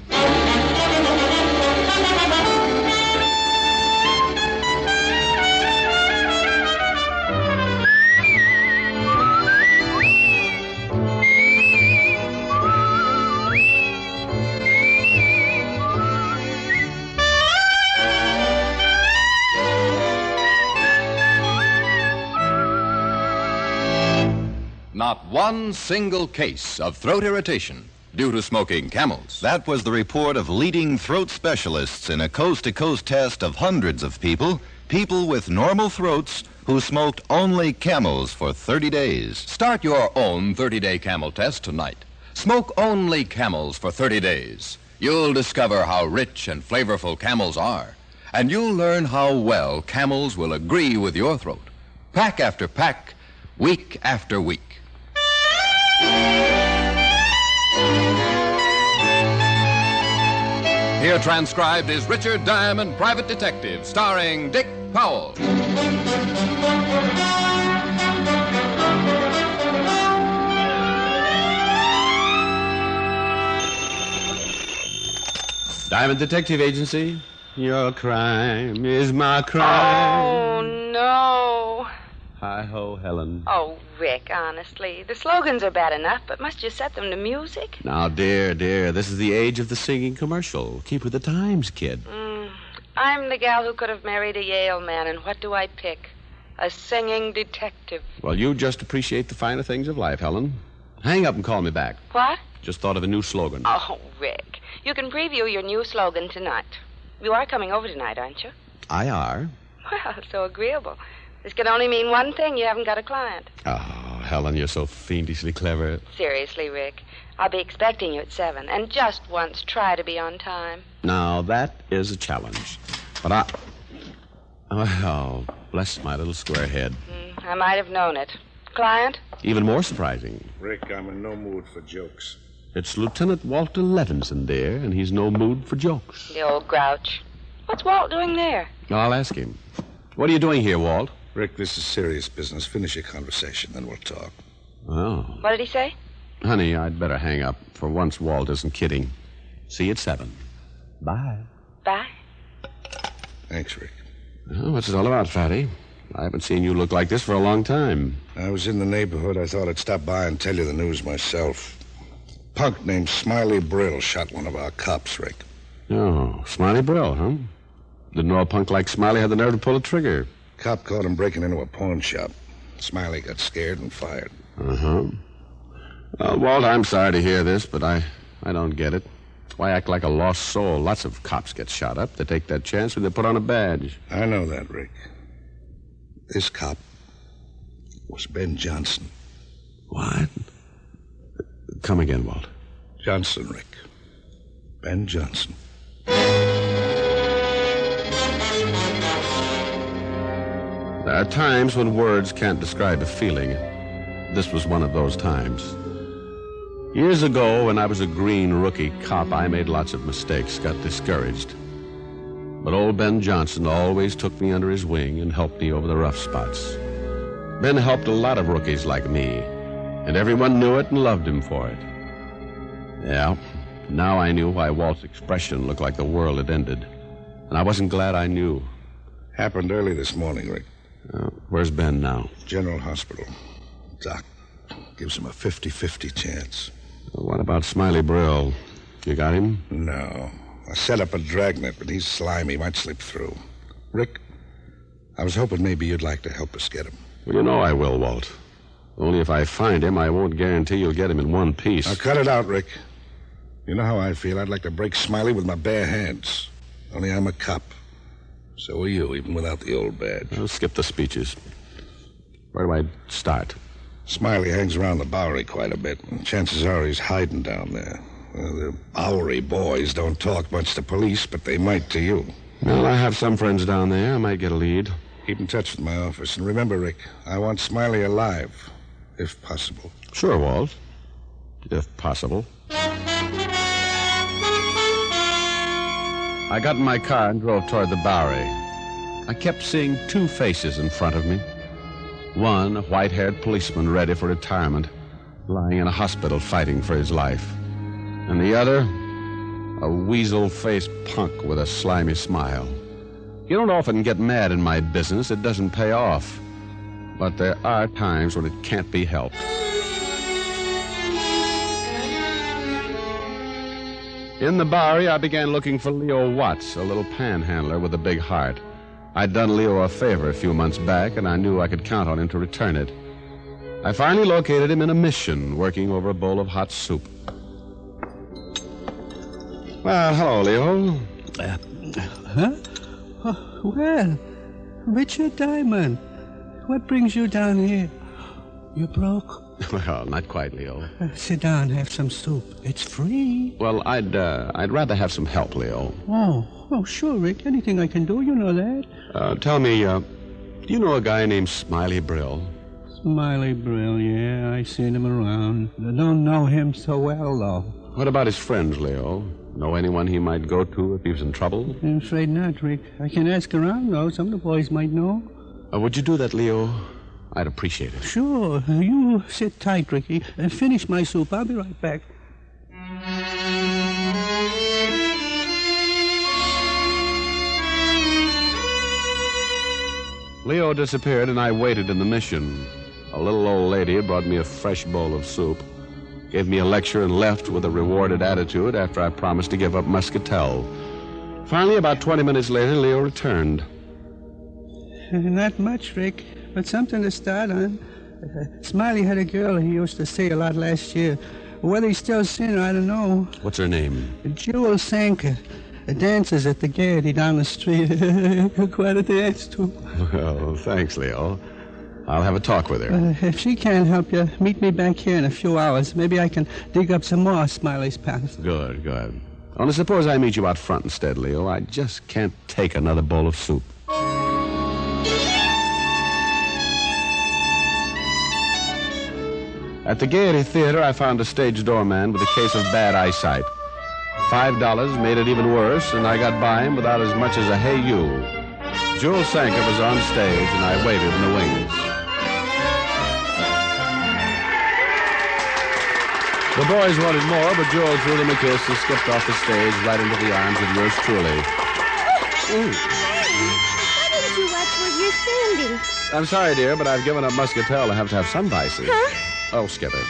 not one single case of throat irritation due to smoking Camels. That was the report of leading throat specialists in a coast-to-coast test of hundreds of people with normal throats who smoked only Camels for 30 days. Start your own 30-day Camel test tonight. Smoke only Camels for 30 days. You'll discover how rich and flavorful Camels are, and you'll learn how well Camels will agree with your throat. Pack after pack, week after week. Here transcribed is Richard Diamond, Private Detective, starring Dick Powell. Diamond Detective Agency. Your crime is my crime. Oh, no. Hi-ho, Helen. Oh, Rick, honestly. The slogans are bad enough, but must you set them to music? Now, dear, this is the age of the singing commercial. Keep with the times, kid. I'm the gal who could have married a Yale man, and what do I pick? A singing detective. Well, you just appreciate the finer things of life, Helen. Hang up and call me back. What? Just thought of a new slogan. Oh, Rick, you can preview your new slogan tonight. You are coming over tonight, aren't you? I are. Well, so agreeable. This can only mean one thing. You haven't got a client. Oh, Helen, you're so fiendishly clever. Seriously, Rick. I'll be expecting you at 7. And just once, try to be on time. Now, that is a challenge. But Oh, bless my little square head. I might have known it. Client? Even more surprising. Rick, I'm in no mood for jokes. It's Lieutenant Walter Levinson, dear, and he's no mood for jokes. The old grouch. What's Walt doing there? I'll ask him. What are you doing here, Walt? Rick, this is serious business. Finish your conversation, then we'll talk. Oh. What did he say? Honey, I'd better hang up. For once, Walt isn't kidding. See you at 7. Bye. Bye. Thanks, Rick. Oh, what's it all about, Fatty? I haven't seen you look like this for a long time. I was in the neighborhood. I thought I'd stop by and tell you the news myself. Punk named Smiley Brill shot one of our cops, Rick. Oh, Smiley Brill, huh? Didn't know a punk like Smiley had the nerve to pull a trigger. Cop caught him breaking into a pawn shop. Smiley got scared and fired. Uh-huh. Well, Walt, I'm sorry to hear this, but I don't get it. Why act like a lost soul? Lots of cops get shot up. They take that chance when they put on a badge. I know that, Rick. This cop was Ben Johnson. What? Come again, Walt. Johnson, Rick. Ben Johnson. There are times when words can't describe a feeling. This was one of those times. Years ago, when I was a green rookie cop, I made lots of mistakes, got discouraged. But old Ben Johnson always took me under his wing and helped me over the rough spots. Ben helped a lot of rookies like me, and everyone knew it and loved him for it. Yeah, now I knew why Walt's expression looked like the world had ended. And I wasn't glad I knew. Happened early this morning, Rick. Where's Ben now? General Hospital. Doc gives him a 50-50 chance. What about Smiley Brill? You got him? No. I set up a dragnet, but he's slimy. Might slip through. Rick, I was hoping maybe you'd like to help us get him. Well, you know I will, Walt. Only if I find him, I won't guarantee you'll get him in one piece. Now, cut it out, Rick. You know how I feel. I'd like to break Smiley with my bare hands. Only I'm a cop. So are you, even without the old badge. I'll skip the speeches. Where do I start? Smiley hangs around the Bowery quite a bit, and chances are he's hiding down there. The Bowery boys don't talk much to police, but they might to you. Well, I have some friends down there. I might get a lead. Keep in touch with my office. And remember, Rick, I want Smiley alive, if possible. Sure, Walt. If possible. I got in my car and drove toward the Bowery. I kept seeing two faces in front of me. One, a white-haired policeman ready for retirement, lying in a hospital fighting for his life. And the other, a weasel-faced punk with a slimy smile. You don't often get mad in my business. It doesn't pay off. But there are times when it can't be helped. In the Bowery, I began looking for Leo Watts, a little panhandler with a big heart. I'd done Leo a favor a few months back, and I knew I could count on him to return it. I finally located him in a mission, working over a bowl of hot soup. Well, hello, Leo. Huh? Oh, well, Richard Diamond, what brings you down here? You broke? Well, not quite, Leo. Sit down, have some soup. It's free. Well, I'd rather have some help, Leo. Oh, sure, Rick. Anything I can do, you know that. Tell me, do you know a guy named Smiley Brill? Smiley Brill, yeah, I seen him around. I don't know him so well, though. What about his friends, Leo? Know anyone he might go to if he was in trouble? I'm afraid not, Rick. I can ask around, though. Some of the boys might know. Would you do that, Leo? I'd appreciate it. Sure. You sit tight, Ricky. Finish my soup. I'll be right back. Leo disappeared, and I waited in the mission. A little old lady brought me a fresh bowl of soup, gave me a lecture, and left with a rewarded attitude after I promised to give up Muscatel. Finally, about 20 minutes later, Leo returned. Not much, Rick, but something to start on. Smiley had a girl he used to see a lot last year. Whether he's still seeing her, I don't know. What's her name? Jewel Sanker. Dances at the Gaiety down the street. Quite a dance, too. Well, thanks, Leo. I'll have a talk with her. If she can't help you, meet me back here in a few hours. Maybe I can dig up some more Smiley's pals. Good. Only suppose I meet you out front instead, Leo. I just can't take another bowl of soup. At the Gaiety Theater, I found a stage doorman with a case of bad eyesight. $5 made it even worse, and I got by him without as much as a hey you. Jewel Sanker was on stage, and I waited in the wings. The boys wanted more, but Jewel threw them a kiss and skipped off the stage right into the arms of yours truly. Why didn't you watch where you're standing? I'm sorry, dear, but I've given up Muscatel. I have to have some vices. Huh? Oh, skip it.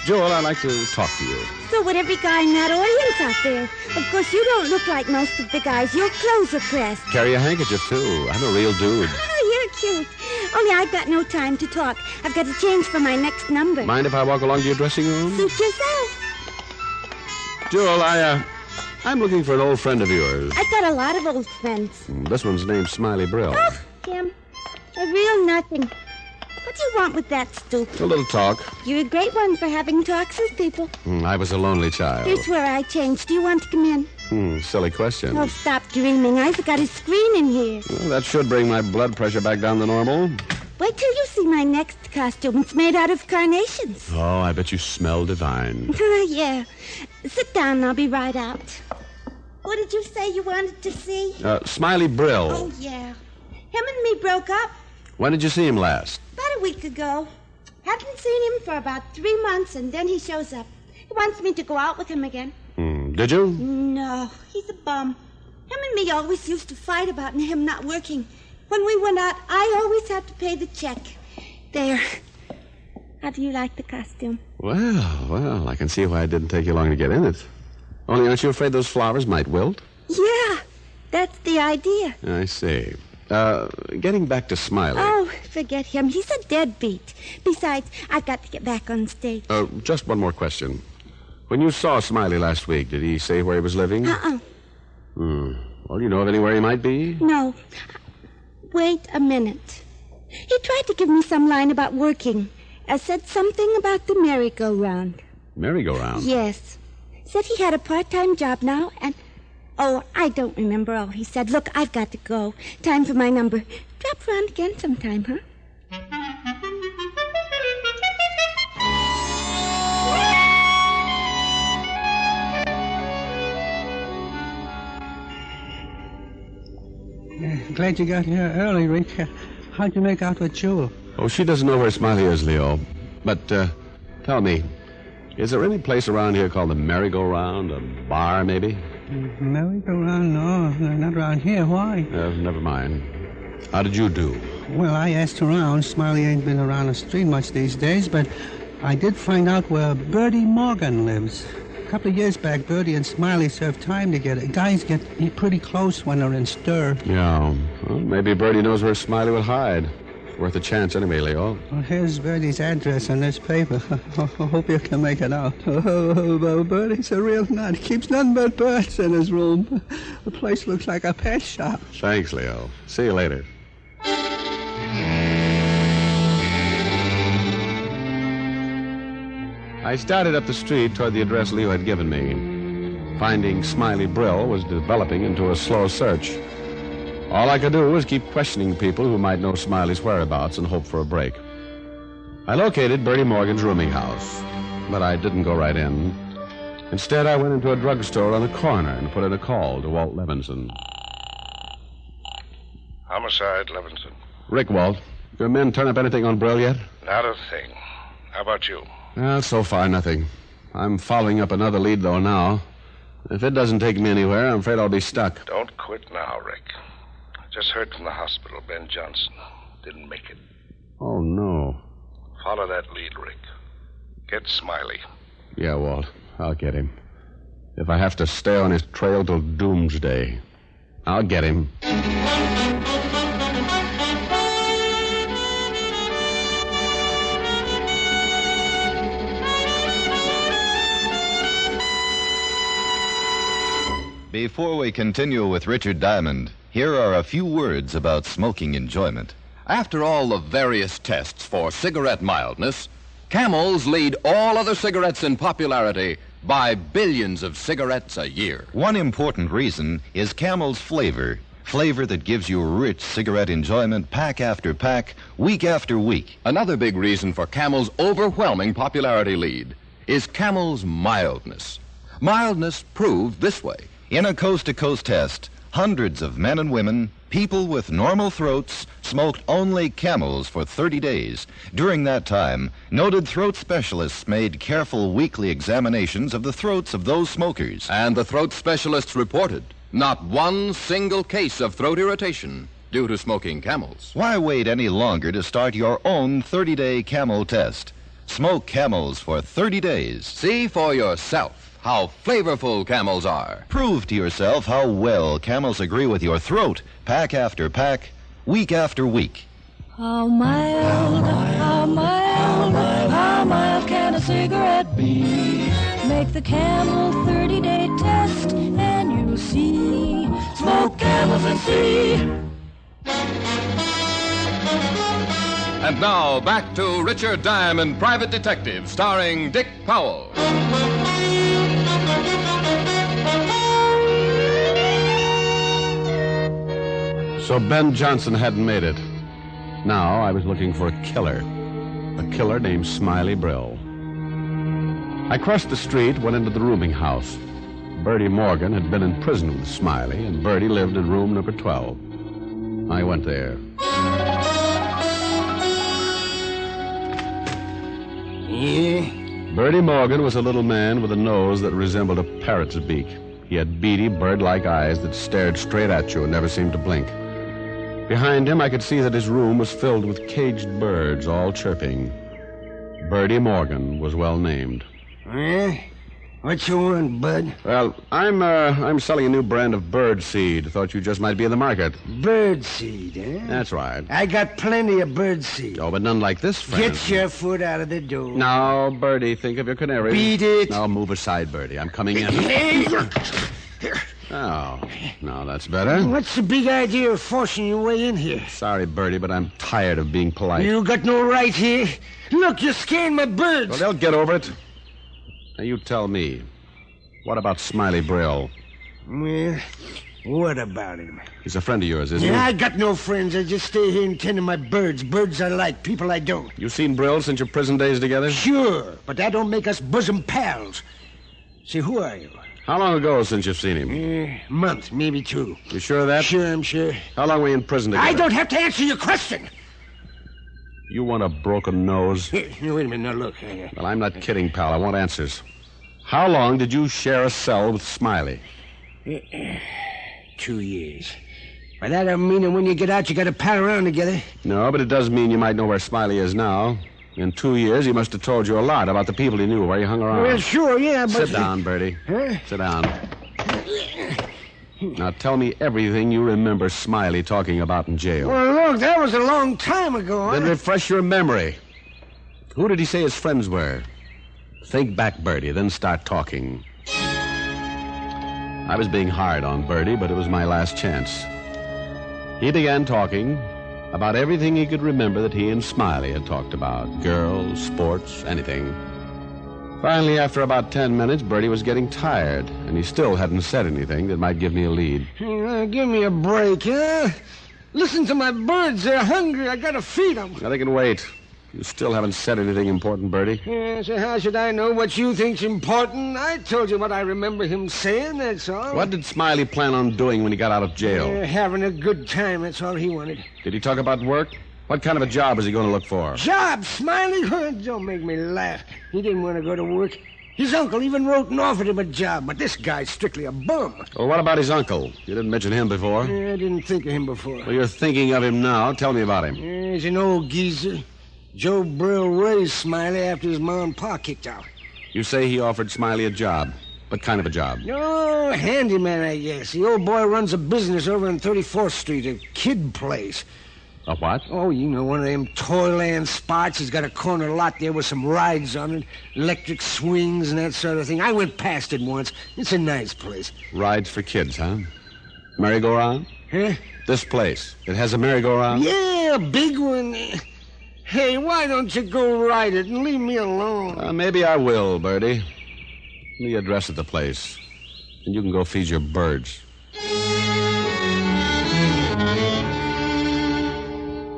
Jewel, I'd like to talk to you. So would every guy in that audience out there. Of course, you don't look like most of the guys. Your clothes are pressed. Carry a handkerchief, too. I'm a real dude. Oh, you're cute. Only I've got no time to talk. I've got to change for my next number. Mind if I walk along to your dressing room? Suit yourself. Jewel, I'm looking for an old friend of yours. I've got a lot of old friends. This one's named Smiley Brill. Oh, Tim. A real nothing. What do you want with that stoop? A little talk. You're a great one for having talks with people. I was a lonely child. Here's where I changed. Do you want to come in? Silly question. Oh, stop dreaming. I forgot a screen in here. Well, that should bring my blood pressure back down to normal. Wait till you see my next costume. It's made out of carnations. Oh, I bet you smell divine. Yeah. Sit down and I'll be right out. What did you say you wanted to see? Smiley Brill. Oh, yeah. Him and me broke up. When did you see him last? About a week ago. Haven't seen him for about 3 months, and then he shows up. He wants me to go out with him again. Did you? No, he's a bum. Him and me always used to fight about him not working. When we went out, I always had to pay the check. There. How do you like the costume? Well, I can see why it didn't take you long to get in it. Only aren't you afraid those flowers might wilt? Yeah, that's the idea. I see. Getting back to Smiley. Oh, forget him. He's a deadbeat. Besides, I've got to get back on stage. Just one more question. When you saw Smiley last week, did he say where he was living? Uh-uh. Well, you know of anywhere he might be? No. Wait a minute. He tried to give me some line about working. Said something about the merry-go-round. Merry-go-round? Yes. Said he had a part-time job now, and... Oh, I don't remember all he said. Look, I've got to go. Time for my number. Drop around again sometime, huh? Glad you got here early, Rick. How'd you make out with Jewel? Oh, she doesn't know where Smiley is, Leo. But, tell me, is there any place around here called the Merry-Go-Round? A bar, maybe? Merry-go-round? No, not around here. Why? Never mind. How did you do? Well, I asked around. Smiley ain't been around the street much these days, but I did find out where Bertie Morgan lives. A couple of years back, Bertie and Smiley served time together. Guys get pretty close when they're in stir. Yeah. Well, maybe Bertie knows where Smiley would hide. Worth a chance anyway, Leo. Well, here's Bertie's address on this paper. I hope you can make it out. Oh, Bertie's a real nut. He keeps nothing but birds in his room. The place looks like a pet shop. Thanks, Leo. See you later. I started up the street toward the address Leo had given me. Finding Smiley Brill was developing into a slow search. All I could do was keep questioning people who might know Smiley's whereabouts and hope for a break. I located Bertie Morgan's rooming house, but I didn't go right in. Instead, I went into a drugstore on the corner and put in a call to Walt Levinson. Homicide, Levinson. Rick, Walt. Your men turn up anything on Brill yet? Not a thing. How about you? Well, so far, nothing. I'm following up another lead, though, now. If it doesn't take me anywhere, I'm afraid I'll be stuck. Don't quit now, Rick. I just heard from the hospital. Ben Johnson didn't make it. Oh, no. Follow that lead, Rick. Get Smiley. Yeah, Walt. I'll get him. If I have to stay on his trail till doomsday, I'll get him. Before we continue with Richard Diamond, here are a few words about smoking enjoyment. After all the various tests for cigarette mildness, Camels lead all other cigarettes in popularity by billions of cigarettes a year. One important reason is Camel's flavor. Flavor that gives you rich cigarette enjoyment pack after pack, week after week. Another big reason for Camel's overwhelming popularity lead is Camel's mildness. Mildness proved this way. In a coast-to-coast test, hundreds of men and women, people with normal throats, smoked only Camels for 30 days. During that time, noted throat specialists made careful weekly examinations of the throats of those smokers. And the throat specialists reported not one single case of throat irritation due to smoking Camels. Why wait any longer to start your own 30-day Camel test? Smoke Camels for 30 days. See for yourself how flavorful Camels are. Prove to yourself how well Camels agree with your throat, pack after pack, week after week. How mild, how mild, how mild can a cigarette be? Make the Camel 30-day test and you'll see. Smoke Camels and see. And now, back to Richard Diamond, Private Detective, starring Dick Powell. So Ben Johnson hadn't made it. Now I was looking for a killer named Smiley Brill. I crossed the street, went into the rooming house. Bertie Morgan had been in prison with Smiley, and Bertie lived in room number 12. I went there. Yeah? Bertie Morgan was a little man with a nose that resembled a parrot's beak. He had beady, bird-like eyes that stared straight at you and never seemed to blink. Behind him, I could see that his room was filled with caged birds, all chirping. Bertie Morgan was well named. Eh? What you want, bud? Well, I'm selling a new brand of bird seed. Thought you just might be in the market. Bird seed, eh? That's right. I got plenty of bird seed. Oh, but none like this, friend. Get your foot out of the door. Now, Bertie, think of your canary. Beat it. Now, move aside, Bertie. I'm coming in. Oh, now that's better. What's the big idea of forcing your way in here? Sorry, Bertie, but I'm tired of being polite. You got no right here. Look, you're scaring my birds. Well, they'll get over it. Now, you tell me. What about Smiley Brill? Well, what about him? He's a friend of yours, isn't Yeah, he? I got no friends. I just stay here and tend to my birds. Birds I like, people I don't. You seen Brill since your prison days together? Sure, but that don't make us bosom pals. Say, who are you? How long ago since you've seen him? A month, maybe 2. You sure of that? Sure, I'm sure. How long were you in prison together? I don't have to answer your question. You want a broken nose? Here, wait a minute. Now, look. Well, I'm not kidding, pal. I want answers. How long did you share a cell with Smiley? 2 years. By that I mean that when you get out, you got to pal around together. No, but it does mean you might know where Smiley is now. In 2 years, he must have told you a lot about the people he knew, where he hung around. Well, sure, yeah, but... Sit down, Bertie. Huh? Sit down. Now, tell me everything you remember Smiley talking about in jail. Well, Look, that was a long time ago. Then refresh your memory. Who did he say his friends were? Think back, Bertie, then start talking. I was being hard on Bertie, but it was my last chance. He began talking about everything he could remember that he and Smiley had talked about. Girls, sports, anything. Finally, after about 10 minutes, Bertie was getting tired, and he still hadn't said anything that might give me a lead. Give me a break, huh? Listen to my birds. They're hungry. I gotta feed them. Now, they can wait. You still haven't said anything important, Bertie. So how should I know what you think's important? I told you what I remember him saying, that's all. What did Smiley plan on doing when he got out of jail? Having a good time, that's all he wanted. Did he talk about work? What kind of a job was he going to look for? Job, Smiley? Don't make me laugh. He didn't want to go to work. His uncle even wrote and offered him a job, but this guy's strictly a bum. Well, what about his uncle? You didn't mention him before. I didn't think of him before. Well, you're thinking of him now. Tell me about him. He's an old geezer. Joe Brill raised Smiley after his mom and pa kicked out. You say he offered Smiley a job. What kind of a job? No, handyman, I guess. The old boy runs a business over on 34th Street, a kid place. A what? Oh, you know, one of them toyland spots. He's got a corner lot there with some rides on it, electric swings and that sort of thing. I went past it once. It's a nice place. Rides for kids, huh? Merry-go-round? Huh? This place. It has a merry-go-round? Yeah, a big one. Hey, why don't you go ride it and leave me alone? Maybe I will, Bertie. Give me the address of the place, and you can go feed your birds.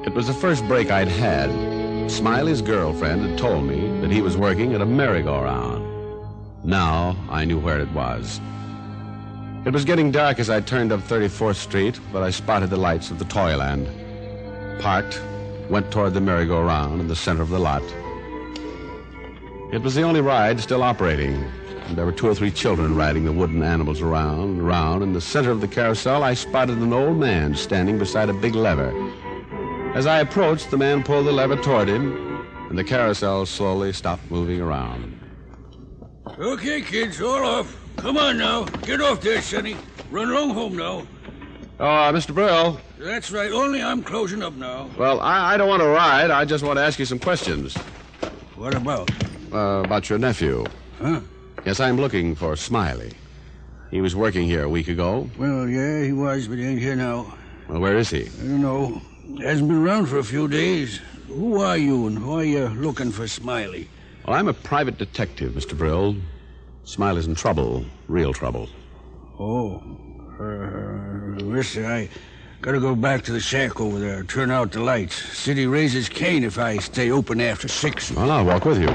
It was the first break I'd had. Smiley's girlfriend had told me that he was working at a merry-go-round. Now I knew where it was. It was getting dark as I turned up 34th Street, but I spotted the lights of the Toyland. Parked, went toward the merry-go-round in the center of the lot. It was the only ride still operating, and there were 2 or 3 children riding the wooden animals around and around. In the center of the carousel, I spotted an old man standing beside a big lever. As I approached, the man pulled the lever toward him, and the carousel slowly stopped moving around. Okay, kids, all off. Come on now. Get off there, Sonny. Run along home now. Oh, Mr. Brill. That's right. Only I'm closing up now. Well, I don't want to ride. I just want to ask you some questions. What about? About your nephew. Huh? Yes, I'm looking for Smiley. He was working here a week ago. Well, yeah, he was, but he ain't here now. Well, where is he? I don't know. Hasn't been around for a few days. Who are you, and why are you looking for Smiley? Well, I'm a private detective, Mr. Brill. Smiley's in trouble. Real trouble. Oh. Listen, I gotta go back to the shack over there. Turn out the lights. City raises Cain if I stay open after 6. Well, I'll walk with you.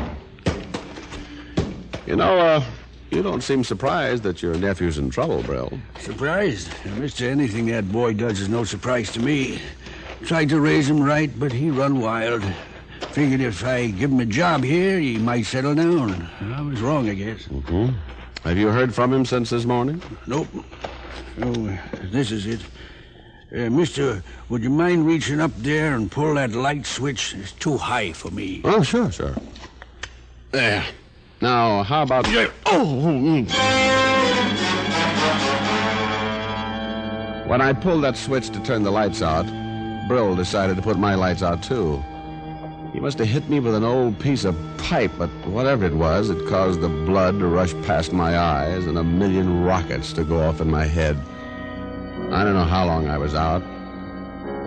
You know, you don't seem surprised that your nephew's in trouble, Brill. Surprised? Mister, anything that boy does is no surprise to me. Tried to raise him right, but he run wild. Figured if I give him a job here, he might settle down. I was wrong, I guess. Mm-hmm. Have you heard from him since this morning? Nope. Oh, this is it. Mister, would you mind reaching up there and pull that light switch? It's too high for me. Oh, sure. There. Now, how about... When I pulled that switch to turn the lights out, Brill decided to put my lights out, too. He must have hit me with an old piece of pipe, but whatever it was, it caused the blood to rush past my eyes and a million rockets to go off in my head. I don't know how long I was out,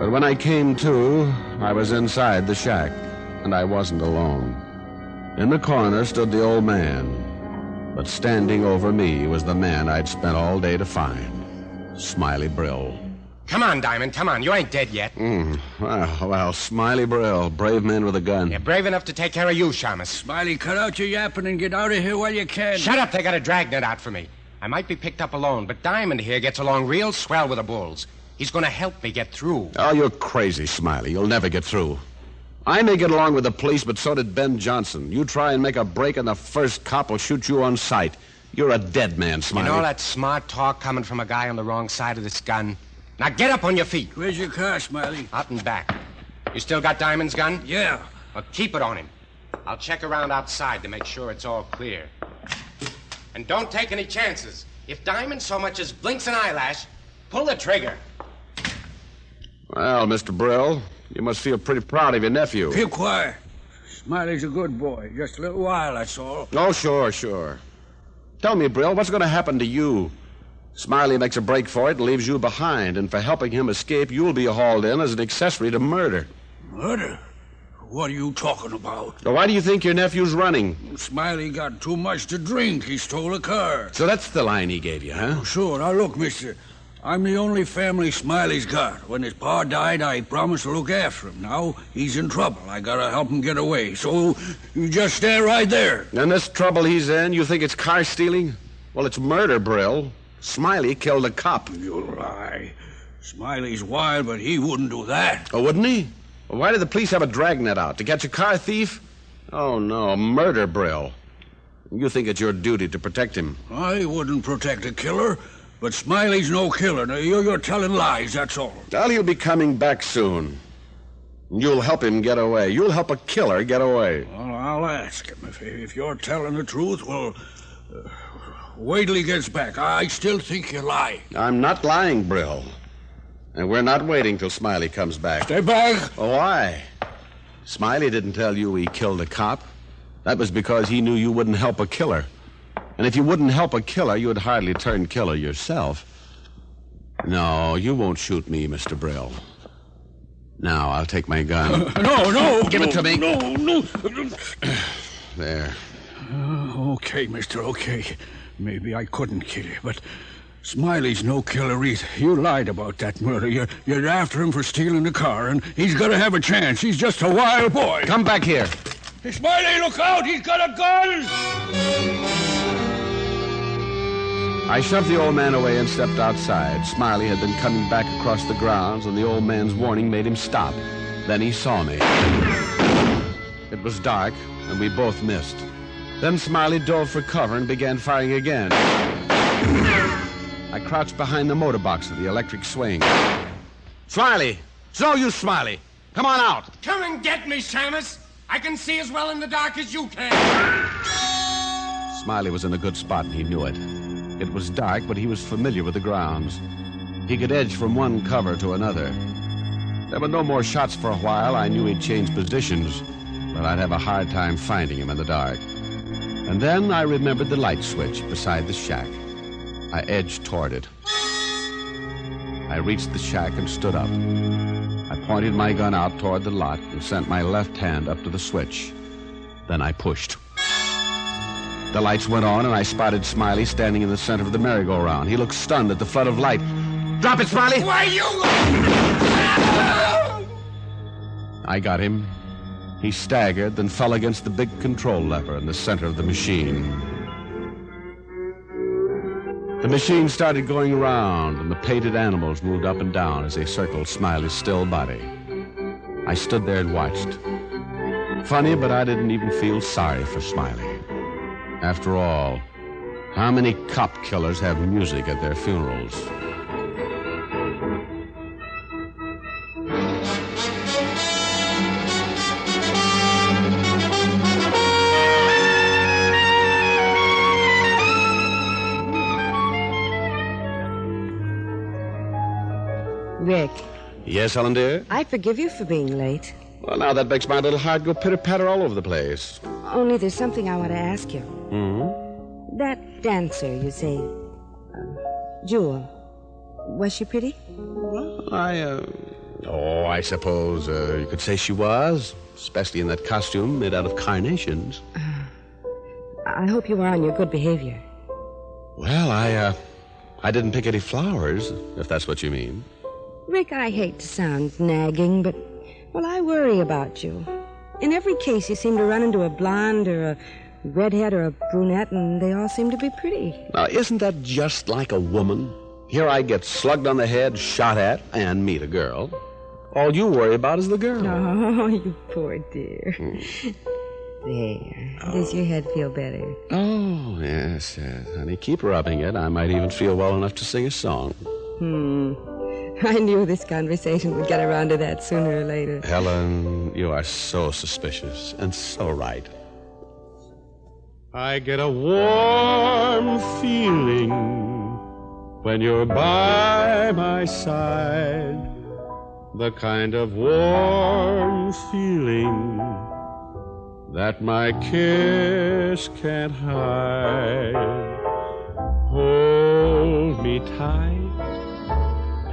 but when I came to, I was inside the shack, and I wasn't alone. In the corner stood the old man, but standing over me was the man I'd spent all day to find, Smiley Brill. Come on, Diamond, come on. You ain't dead yet. Well, Smiley Brill, brave man with a gun. You're brave enough to take care of you, Shamus. Smiley, cut out your yapping and get out of here while you can. Shut up, they got a dragnet out for me. I might be picked up alone, but Diamond here gets along real swell with the bulls. He's going to help me get through. Oh, you're crazy, Smiley. You'll never get through. I may get along with the police, but so did Ben Johnson. You try and make a break, and the first cop will shoot you on sight. You're a dead man, Smiley. You know that smart talk coming from a guy on the wrong side of this gun? Now get up on your feet. Where's your car, Smiley? Out and back. You still got Diamond's gun? Yeah. Well, keep it on him. I'll check around outside to make sure it's all clear. And don't take any chances. If Diamond so much as blinks an eyelash, pull the trigger. Well, Mr. Brill, you must feel pretty proud of your nephew. Keep quiet. Smiley's a good boy. Just a little while, that's all. Oh, sure. Tell me, Brill, what's going to happen to you? Smiley makes a break for it and leaves you behind, and for helping him escape, you'll be hauled in as an accessory to murder. Murder? What are you talking about? Now, why do you think your nephew's running? Smiley got too much to drink. He stole a car. So that's the line he gave you, huh? Oh, sure. Now, look, mister. I'm the only family Smiley's got. When his pa died, I promised to look after him. Now, he's in trouble. I gotta help him get away. So, you just stay right there. And this trouble he's in, you think it's car stealing? Well, it's murder, Brill. Smiley killed a cop. You lie. Smiley's wild, but he wouldn't do that. Oh, wouldn't he? Well, why did the police have a dragnet out? To catch a car thief? Oh, no. Murder, Brill. You think it's your duty to protect him. I wouldn't protect a killer, but Smiley's no killer. Now, you're telling lies, that's all. Well, he'll be coming back soon. You'll help him get away. You'll help a killer get away. Well, I'll ask him. If you're telling the truth, well, wait till he gets back. I still think you're lying. I'm not lying, Brill. And we're not waiting till Smiley comes back. Stay back. Oh, why? Smiley didn't tell you he killed a cop. That was because he knew you wouldn't help a killer. And if you wouldn't help a killer, you'd hardly turn killer yourself. No, you won't shoot me, Mr. Brill. Now, I'll take my gun. No. Give it to me. No. There. Okay, mister, okay. Maybe I couldn't kill you, but Smiley's no killer either. You lied about that murder. You're after him for stealing the car, and he's got to have a chance. He's just a wild boy. Come back here. Hey, Smiley, look out! He's got a gun! I shoved the old man away and stepped outside. Smiley had been coming back across the grounds, and the old man's warning made him stop. Then he saw me. It was dark, and we both missed. Then Smiley dove for cover and began firing again. I crouched behind the motor box of the electric swing. Smiley! It's no use, Smiley! Come on out! Come and get me, Shamus! I can see as well in the dark as you can! Smiley was in a good spot, and he knew it. It was dark, but he was familiar with the grounds. He could edge from one cover to another. There were no more shots for a while. I knew he'd change positions, but I'd have a hard time finding him in the dark. And then I remembered the light switch beside the shack. I edged toward it. I reached the shack and stood up. I pointed my gun out toward the lot and sent my left hand up to the switch. Then I pushed. The lights went on, and I spotted Smiley standing in the center of the merry-go-round. He looked stunned at the flood of light. Drop it, Smiley! Why, you... I got him. He staggered, then fell against the big control lever in the center of the machine. The machine started going around, and the painted animals moved up and down as they circled Smiley's still body. I stood there and watched. Funny, but I didn't even feel sorry for Smiley. After all, how many cop killers have music at their funerals? Rick. Yes, Ellen, dear? I forgive you for being late. Well, now that makes my little heart go pitter-patter all over the place. Only there's something I want to ask you. Hmm? That dancer, you say, Jewel, was she pretty? Well, I suppose you could say she was, especially in that costume made out of carnations. I hope you were on your good behavior. Well, I didn't pick any flowers, if that's what you mean. Rick, I hate to sound nagging, but, well, I worry about you. In every case, you seem to run into a blonde or a redhead or a brunette, and they all seem to be pretty. Now, isn't that just like a woman? Here I get slugged on the head, shot at, and meet a girl. All you worry about is the girl. Oh, you poor dear. There. Does your head feel better? Oh, yes, honey. Keep rubbing it. I might even feel well enough to sing a song. I knew this conversation would get around to that sooner or later. Helen, you are so suspicious and so right. I get a warm feeling when you're by my side. the kind of warm feeling that my kiss can't hide. Hold me tight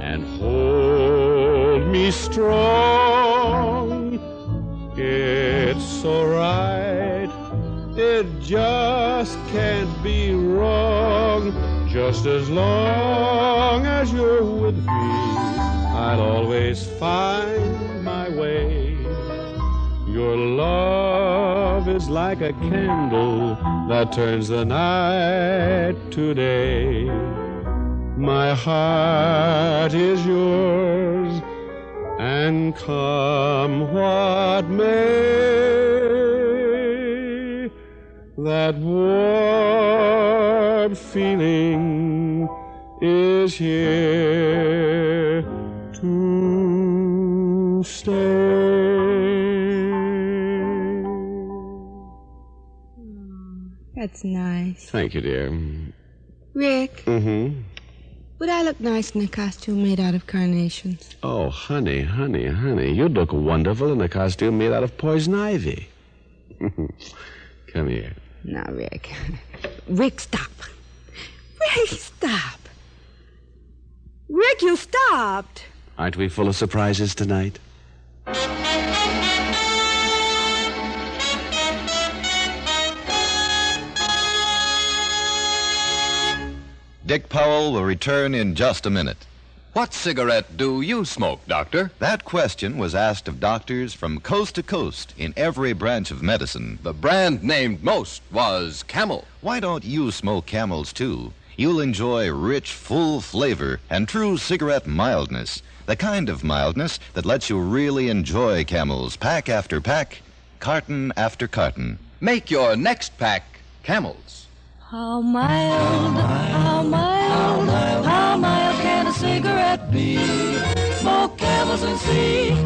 and hold me strong. It's so right, it just can't be wrong. Just as long as you're with me, I'll always find my way. Your love is like a candle that turns the night to day. My heart is yours, and come what may, that warm feeling is here to stay. That's nice. Thank you, dear. Rick, Mm-hmm. would I look nice in a costume made out of carnations? Oh, honey, you'd look wonderful in a costume made out of poison ivy. Come here. Now, Rick. Rick, stop. Rick, stop. Rick, you stopped. Aren't we full of surprises tonight? Dick Powell will return in just a minute. What cigarette do you smoke, Doctor? That question was asked of doctors from coast to coast in every branch of medicine. The brand named most was Camel. Why don't you smoke Camels, too? You'll enjoy rich, full flavor and true cigarette mildness. The kind of mildness that lets you really enjoy Camels, pack after pack, carton after carton. Make your next pack Camels. How mild, how mild, how mild can a cigarette be? Smoke Camels and see.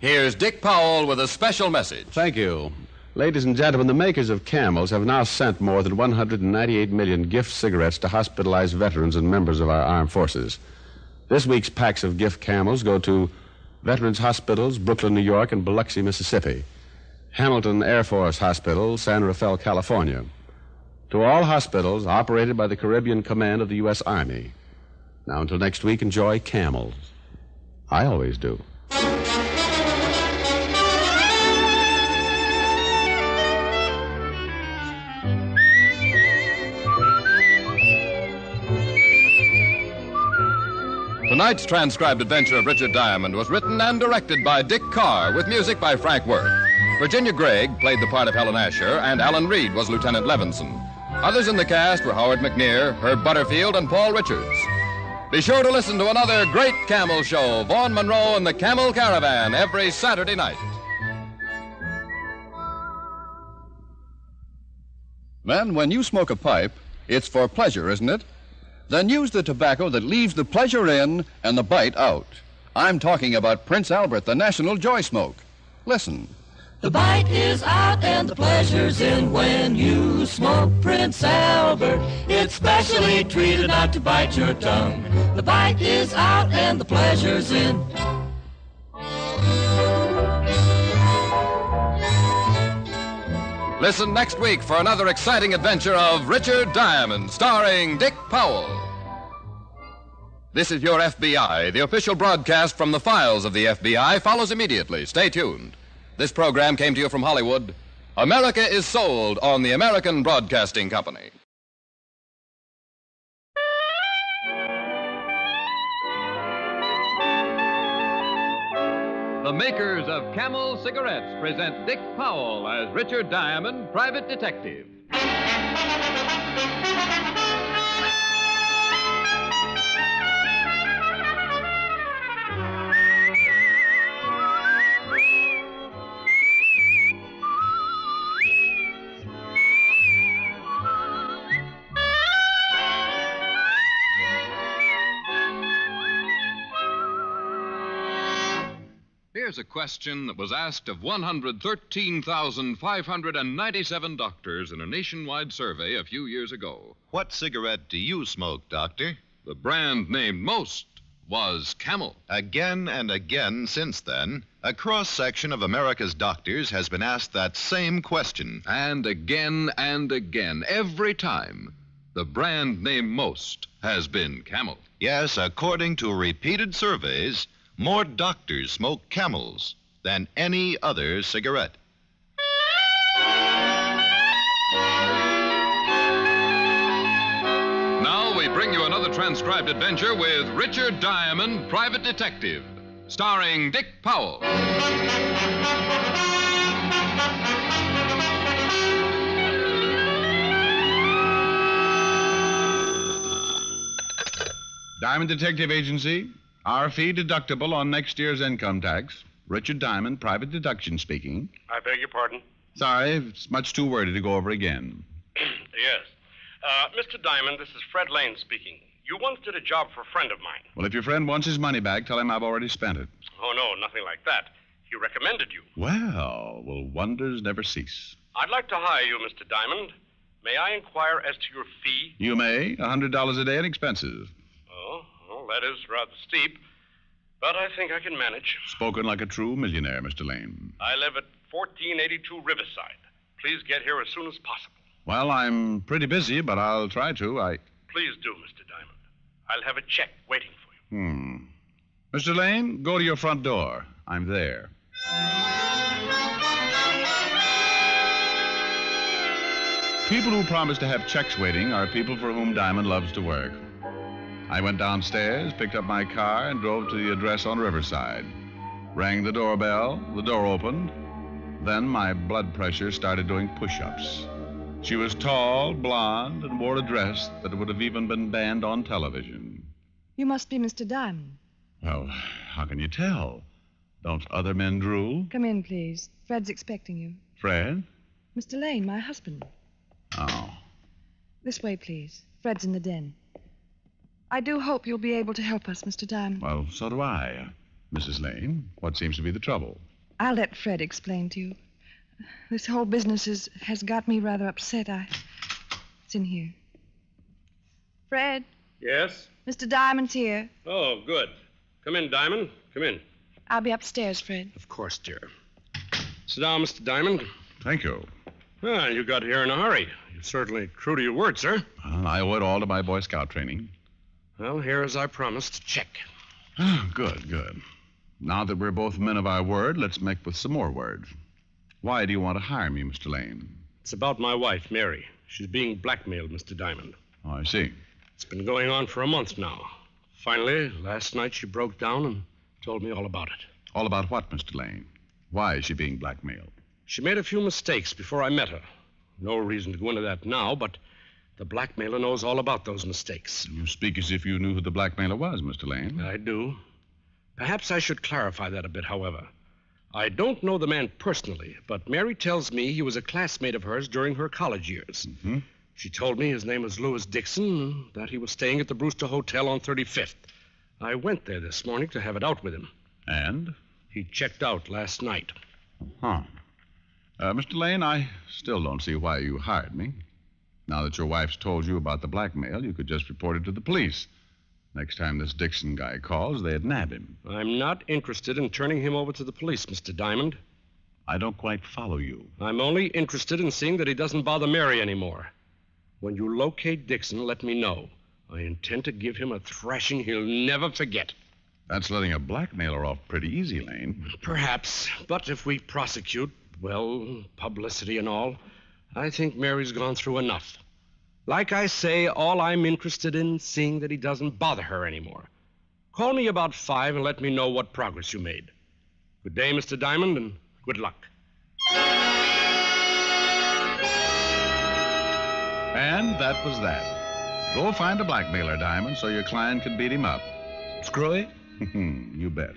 Here's Dick Powell with a special message. Thank you. Ladies and gentlemen, the makers of Camels have now sent more than 198 million gift cigarettes to hospitalized veterans and members of our armed forces. This week's packs of gift Camels go to Veterans Hospitals, Brooklyn, New York, and Biloxi, Mississippi. Hamilton Air Force Hospital, San Rafael, California. To all hospitals operated by the Caribbean Command of the U.S. Army. Now, until next week, enjoy Camels. I always do. Tonight's transcribed adventure of Richard Diamond was written and directed by Dick Carr, with music by Frank Worth. Virginia Gregg played the part of Helen Asher, and Alan Reed was Lieutenant Levinson. Others in the cast were Howard McNear, Herb Butterfield, and Paul Richards. Be sure to listen to another great Camel show, Vaughn Monroe and the Camel Caravan, every Saturday night. Men, when you smoke a pipe, it's for pleasure, isn't it? Then use the tobacco that leaves the pleasure in and the bite out. I'm talking about Prince Albert, the National Joy Smoke. Listen. The bite is out and the pleasure's in when you smoke Prince Albert. It's specially treated not to bite your tongue. The bite is out and the pleasure's in. Listen next week for another exciting adventure of Richard Diamond, starring Dick Powell. This is your FBI. The official broadcast from the files of the FBI follows immediately. Stay tuned. This program came to you from Hollywood. America is sold on the American Broadcasting Company. The makers of Camel cigarettes present Dick Powell as Richard Diamond, private detective. Here's a question that was asked of 113,597 doctors in a nationwide survey a few years ago. What cigarette do you smoke, Doctor? The brand named most was camel. Again and again since then, a cross-section of America's doctors has been asked that same question. And again, every time, the brand name most has been Camel. Yes, according to repeated surveys, more doctors smoke Camels than any other cigarette. Now we bring you another transcribed adventure with Richard Diamond, Private Detective, starring Dick Powell. Diamond Detective Agency, our fee deductible on next year's income tax. Richard Diamond, Private Deduction speaking. I beg your pardon? Sorry, it's much too wordy to go over again. Yes. Mr. Diamond, this is Fred Lane speaking. You once did a job for a friend of mine. Well, if your friend wants his money back, tell him I've already spent it. Oh, no, nothing like that. He recommended you. Well, wonders never cease. I'd like to hire you, Mr. Diamond. May I inquire as to your fee? You may. $100 a day in expenses. Oh, well, that is rather steep. But I think I can manage. Spoken like a true millionaire, Mr. Lane. I live at 1482 Riverside. Please get here as soon as possible. Well, I'm pretty busy, but I'll try to. Please do, Mr. Diamond. I'll have a check waiting for you. Mr. Lane, go to your front door. I'm there. People who promise to have checks waiting are people for whom Diamond loves to work. I went downstairs, picked up my car, and drove to the address on Riverside. Rang the doorbell, the door opened. Then my blood pressure started doing push-ups. She was tall, blonde, and wore a dress that would have even been banned on television. You must be Mr. Diamond. Well, how can you tell? Don't other men drool? Come in, please. Fred's expecting you. Fred? Mr. Lane, my husband. Oh. This way, please. Fred's in the den. I do hope you'll be able to help us, Mr. Diamond. Well, so do I. Mrs. Lane, what seems to be the trouble? I'll let Fred explain to you. This whole business has got me rather upset. It's in here. Fred? Yes? Mr. Diamond's here. Oh, good. Come in, Diamond. Come in. I'll be upstairs, Fred. Of course, dear. Sit down, Mr. Diamond. Thank you. Well, you got here in a hurry. You're certainly true to your word, sir. Well, I owe it all to my Boy Scout training. Well, here, as I promised, check. Good. Now that we're both men of our word, let's make with some more words. Why do you want to hire me, Mr. Lane? It's about my wife, Mary. She's being blackmailed, Mr. Diamond. Oh, I see. It's been going on for a month now. Finally, last night she broke down and told me all about it. All about what, Mr. Lane? Why is she being blackmailed? She made a few mistakes before I met her. No reason to go into that now, but the blackmailer knows all about those mistakes. You speak as if you knew who the blackmailer was, Mr. Lane. I do. Perhaps I should clarify that a bit, however. I don't know the man personally, but Mary tells me he was a classmate of hers during her college years. Mm-hmm. She told me his name was Louis Dixon and that he was staying at the Brewster Hotel on 35th. I went there this morning to have it out with him. And? He checked out last night. Huh. Mr. Lane, I still don't see why you hired me. Now that your wife's told you about the blackmail, you could just report it to the police. Next time this Dixon guy calls, they'd nab him. I'm not interested in turning him over to the police, Mr. Diamond. I don't quite follow you. I'm only interested in seeing that he doesn't bother Mary anymore. When you locate Dixon, let me know. I intend to give him a thrashing he'll never forget. That's letting a blackmailer off pretty easy, Lane. Perhaps, but if we prosecute, well, publicity and all, I think Mary's gone through enough. Like I say, all I'm interested in is seeing that he doesn't bother her anymore. Call me about 5 and let me know what progress you made. Good day, Mr. Diamond, and good luck. And that was that. Go find a blackmailer, Diamond, so your client can beat him up. Screwy? You bet.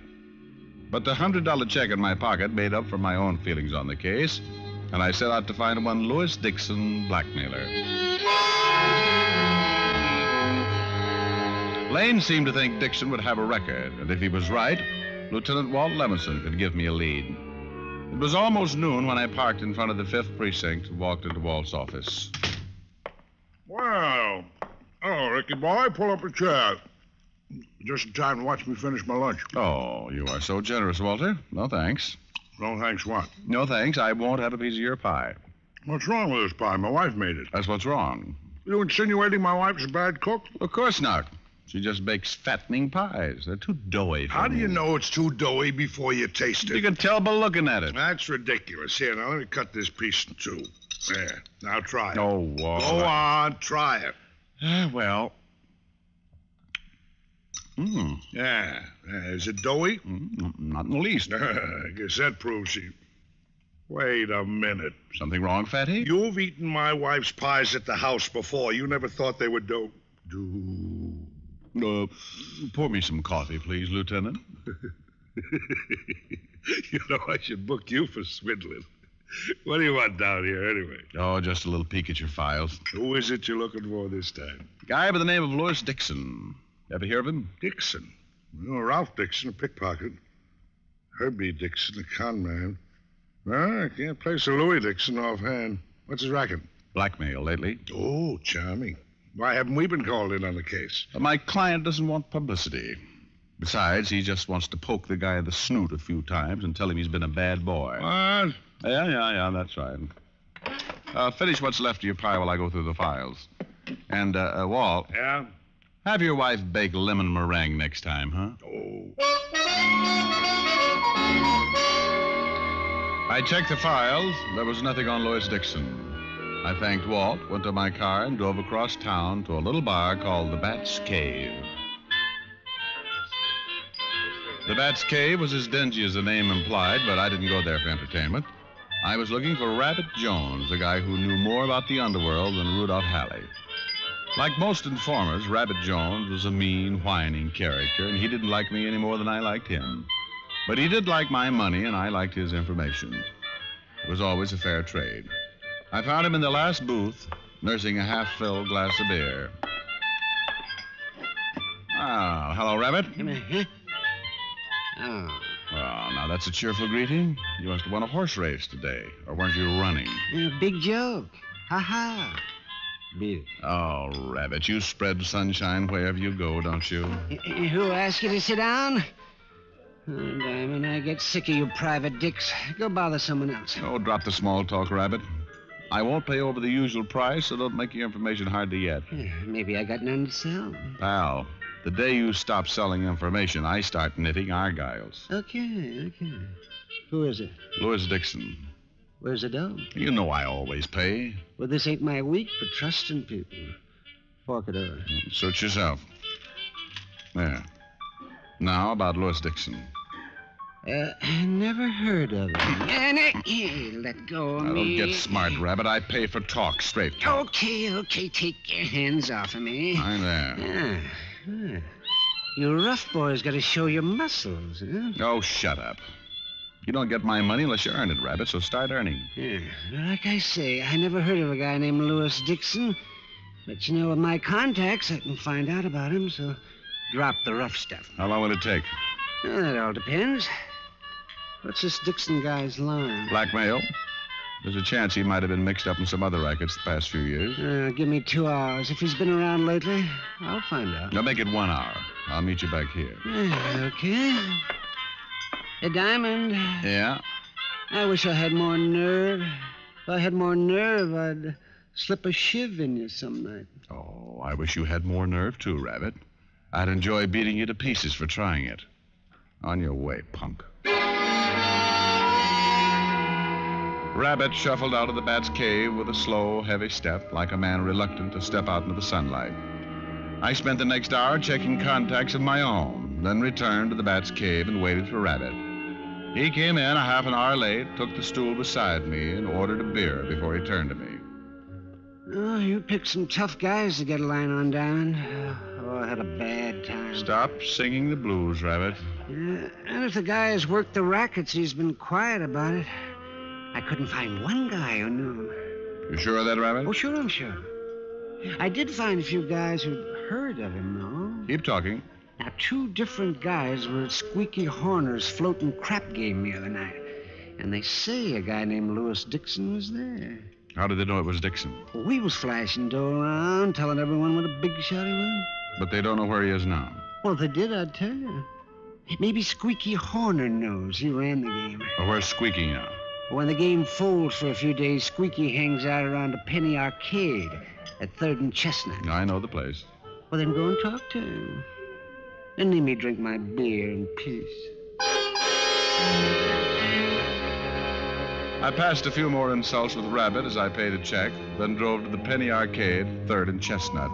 But the $100 check in my pocket made up for my own feelings on the case, and I set out to find one Louis Dixon blackmailer. Lane seemed to think Dixon would have a record, and if he was right, Lieutenant Walt Levinson could give me a lead. It was almost noon when I parked in front of the 5th Precinct and walked into Walt's office. Well, oh, Ricky boy, pull up a chair. Just in time to watch me finish my lunch. Oh, you are so generous, Walter. No thanks. No thanks what? No thanks. I won't have a piece of your pie. What's wrong with this pie? My wife made it. That's what's wrong. You insinuating my wife's a bad cook? Of course not. She just bakes fattening pies. They're too doughy for How do me. you know it's too doughy before you taste it? You can tell by looking at it. That's ridiculous. Here, now let me cut this piece in two. There. Now try it. Oh, Walt. Go on, try it. Well. Yeah. Is it doughy? Not in the least. I guess that proves she... Wait a minute. Something wrong, Fatty? You've eaten my wife's pies at the house before. You never thought they were Pour me some coffee, please, Lieutenant. You know, I should book you for swindling. What do you want down here, anyway? Oh, just a little peek at your files. Who is it you're looking for this time? Guy by the name of Louis Dixon. Ever hear of him? Dixon? Well, Ralph Dixon, a pickpocket. Herbie Dixon, a con man. Well, I can't place a Louis Dixon offhand. What's his racket? Blackmail lately. Oh, charming. Why haven't we been called in on the case? My client doesn't want publicity. Besides, he just wants to poke the guy in the snoot a few times and tell him he's been a bad boy. What? Yeah, that's right. Finish what's left of your pie while I go through the files. And, Walt. Yeah? Have your wife bake lemon meringue next time, huh? Oh. I checked the files. There was nothing on Louis Dixon. I thanked Walt, went to my car, and drove across town to a little bar called the Bat's Cave. The Bat's Cave was as dingy as the name implied, but I didn't go there for entertainment. I was looking for Rabbit Jones, the guy who knew more about the underworld than Rudolph Halley. Like most informers, Rabbit Jones was a mean, whining character, and he didn't like me any more than I liked him. But he did like my money, and I liked his information. It was always a fair trade. I found him in the last booth, nursing a half-filled glass of beer. Ah, hello, Rabbit. Oh. Well, now that's a cheerful greeting. You must have won a horse race today, or weren't you running? Big joke. Ha-ha. Beer. Oh, Rabbit, you spread sunshine wherever you go, don't you? Who asked you to sit down? Oh, Diamond, I get sick of you private dicks. Go bother someone else. Oh, drop the small talk, Rabbit. I won't pay over the usual price, so don't make your information hard to get. Maybe I got none to sell. Pal, the day you stop selling information, I start knitting argyles. Okay. Who is it? Louis Dixon. Where's the dough? You know I always pay. Well, this ain't my week for trusting people. Fork it over. Suit yourself. There. Now about Louis Dixon. Never heard of him. Let go of Now, me. don't get smart, Rabbit. I pay for talk, straight talk. Okay. Take your hands off of me. I'm there. You rough boys got to show your muscles, huh? Oh, shut up. You don't get my money unless you earn it, Rabbit, so start earning. Like I say, I never heard of a guy named Louis Dixon. But, you know, with my contacts, I can find out about him, so drop the rough stuff. How long will it take? That all depends. What's this Dixon guy's line? Blackmail. There's a chance he might have been mixed up in some other rackets the past few years. Give me 2 hours. If he's been around lately, I'll find out. Now make it 1 hour. I'll meet you back here. Okay. Hey, Diamond. Yeah? I wish I had more nerve. If I had more nerve, I'd slip a shiv in you some night. Oh, I wish you had more nerve, too, Rabbit. I'd enjoy beating you to pieces for trying it. On your way, punk. Rabbit shuffled out of the Bat's Cave with a slow, heavy step, like a man reluctant to step out into the sunlight. I spent the next hour checking contacts of my own, then returned to the Bat's Cave and waited for Rabbit. He came in a half an hour late, took the stool beside me, and ordered a beer before he turned to me. Oh, you picked some tough guys to get a line on, Diamond. Oh, I had a bad time. Stop singing the blues, Rabbit. Yeah, and if the guy has worked the rackets, he's been quiet about it. I couldn't find one guy who knew him. You sure of that, Rabbit? Oh, sure, I'm sure. I did find a few guys who'd heard of him, though. Keep talking. Now, 2 different guys were at Squeaky Horner's floating crap game the other night. And they say a guy named Louis Dixon was there. How did they know it was Dixon? We was flashing dough around, telling everyone what a big shot he was. But they don't know where he is now. Well, if they did, I'd tell you. Maybe Squeaky Horner knows. He ran the game. Well, where's Squeaky now? When the game folds for a few days, Squeaky hangs out around a penny arcade at 3rd and Chestnut. I know the place. Well, then go and talk to him. And let me drink my beer in peace. I passed a few more insults with Rabbit as I paid a check, then drove to the penny arcade, 3rd and Chestnut.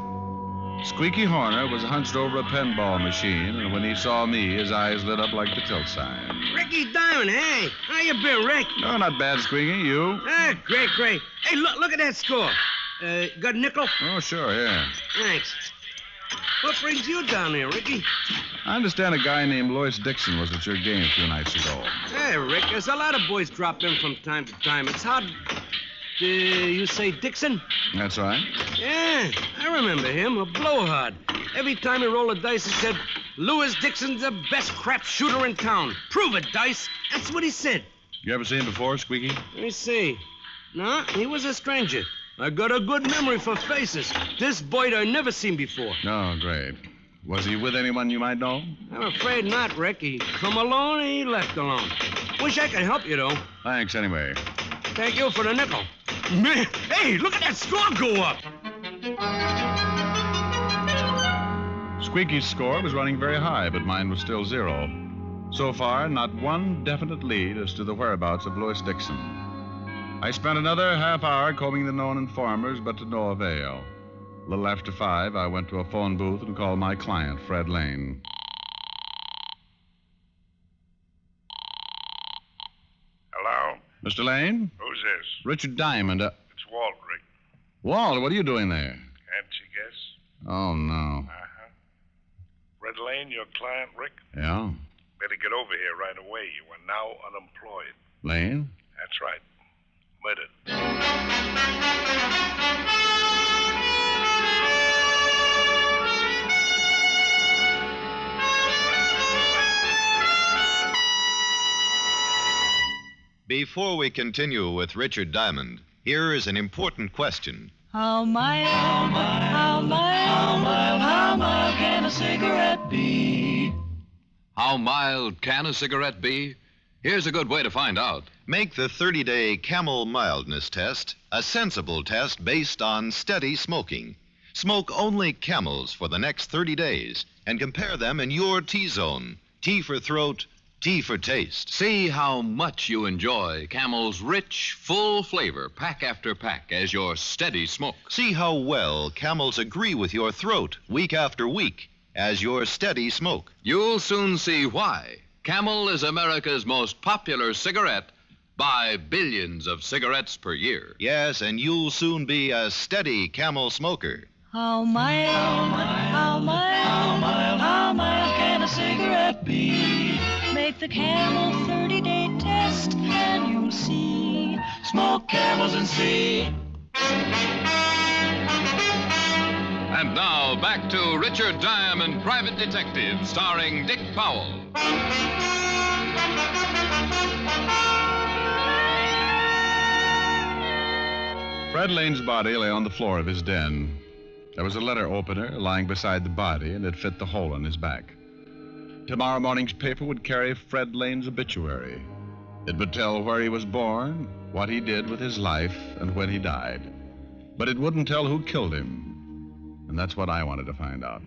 Squeaky Horner was hunched over a pinball machine, and when he saw me, his eyes lit up like the tilt sign. Ricky Diamond, hey. How you been, Rick? No, not bad, Squeaky. You? Ah, great. Hey, look at that score. Got a nickel? Oh, sure, yeah. Thanks. What brings you down here, Ricky? I understand a guy named Louis Dixon was at your game a few nights ago. Hey, Rick, there's a lot of boys drop in from time to time. It's hard. You say Dixon? That's right. Yeah, I remember him, a blowhard. Every time he rolled a dice, he said, Louis Dixon's the best crap shooter in town. Prove it, Dice. That's what he said. You ever seen him before, Squeaky? Let me see. No, he was a stranger. I got a good memory for faces. This boy I never seen before. Oh, great. Was he with anyone you might know? I'm afraid not, Rick. He come alone and he left alone. Wish I could help you, though. Thanks, anyway. Thank you for the nickel. Man, hey, look at that score go up. Squeaky's score was running very high, but mine was still 0. So far, not one definite lead as to the whereabouts of Louis Dixon. I spent another half hour combing the known informers, but to no avail. A little after 5, I went to a phone booth and called my client, Fred Lane. Hello? Mr. Lane? Who's this? Richard Diamond. It's Walt, Rick. Walt, what are you doing there? Can't you guess? Oh, no. Uh-huh. Red Lane, your client, Rick? Yeah? Better get over here right away. You are now unemployed. Lane? That's right. Murdered. Before we continue with Richard Diamond, here is an important question. How mild can a cigarette be? How mild can a cigarette be? Here's a good way to find out. Make the 30-day Camel Mildness Test a sensible test based on steady smoking. Smoke only Camels for the next 30 days and compare them in your T-zone. T for throat, T for taste. See how much you enjoy Camel's rich, full flavor, pack after pack, as your steady smoke. See how well Camels agree with your throat week after week as your steady smoke. You'll soon see why. Camel is America's most popular cigarette by billions of cigarettes per year. Yes, and you'll soon be a steady Camel smoker. How mild can a cigarette be? Make the Camel 30-day test and you'll see. Smoke Camels and see. And now, back to Richard Diamond, Private Detective, starring Dick Powell. Fred Lane's body lay on the floor of his den. There was a letter opener lying beside the body, and it fit the hole in his back. Tomorrow morning's paper would carry Fred Lane's obituary. It would tell where he was born, what he did with his life, and when he died. But it wouldn't tell who killed him. And that's what I wanted to find out.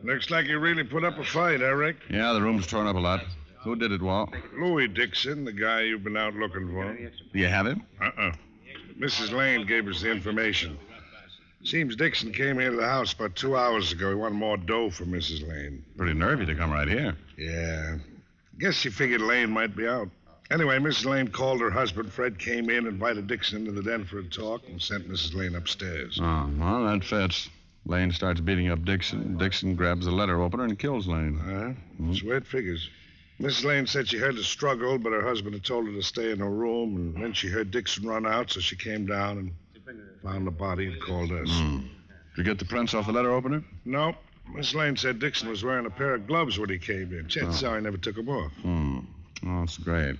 Looks like you really put up a fight, Rick? Yeah, the room's torn up a lot. Who did it, Walt? Louis Dixon, the guy you've been out looking for. Do you have him? Mrs. Lane gave us the information. Seems Dixon came here to the house about 2 hours ago. He wanted more dough for Mrs. Lane. Pretty nervy to come right here. Yeah. Guess she figured Lane might be out. Anyway, Mrs. Lane called her husband. Fred came in, invited Dixon into the den for a talk, and sent Mrs. Lane upstairs. Oh, well, that fits. Lane starts beating up Dixon. Dixon grabs the letter opener and kills Lane. That's the way it figures. Mrs. Lane said she heard the struggle, but her husband had told her to stay in her room, and then she heard Dixon run out, so she came down and found the body and called us. Did you get the prints off the letter opener? No. Miss Lane said Dixon was wearing a pair of gloves when he came in. Chances Oh. are he never took them off. Oh, that's great.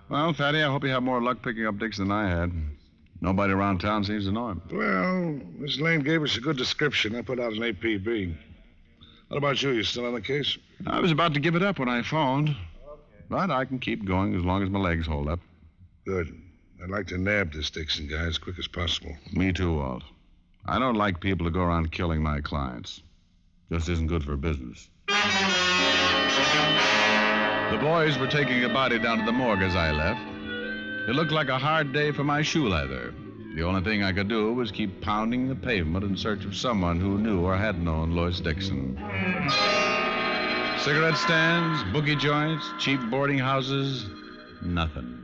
Well, Fatty, I hope you have more luck picking up Dixon than I had. Nobody around town seems to know him. Well, Miss Lane gave us a good description. I put out an APB. What about you? You still on the case? I was about to give it up when I phoned. Okay. But I can keep going as long as my legs hold up. Good. I'd like to nab this Dixon guy as quick as possible. Me too, Walt. I don't like people to go around killing my clients. Just isn't good for business. The boys were taking a body down to the morgue as I left. It looked like a hard day for my shoe leather. The only thing I could do was keep pounding the pavement in search of someone who knew or had known Lois Dixon. Cigarette stands, bookie joints, cheap boarding houses, nothing.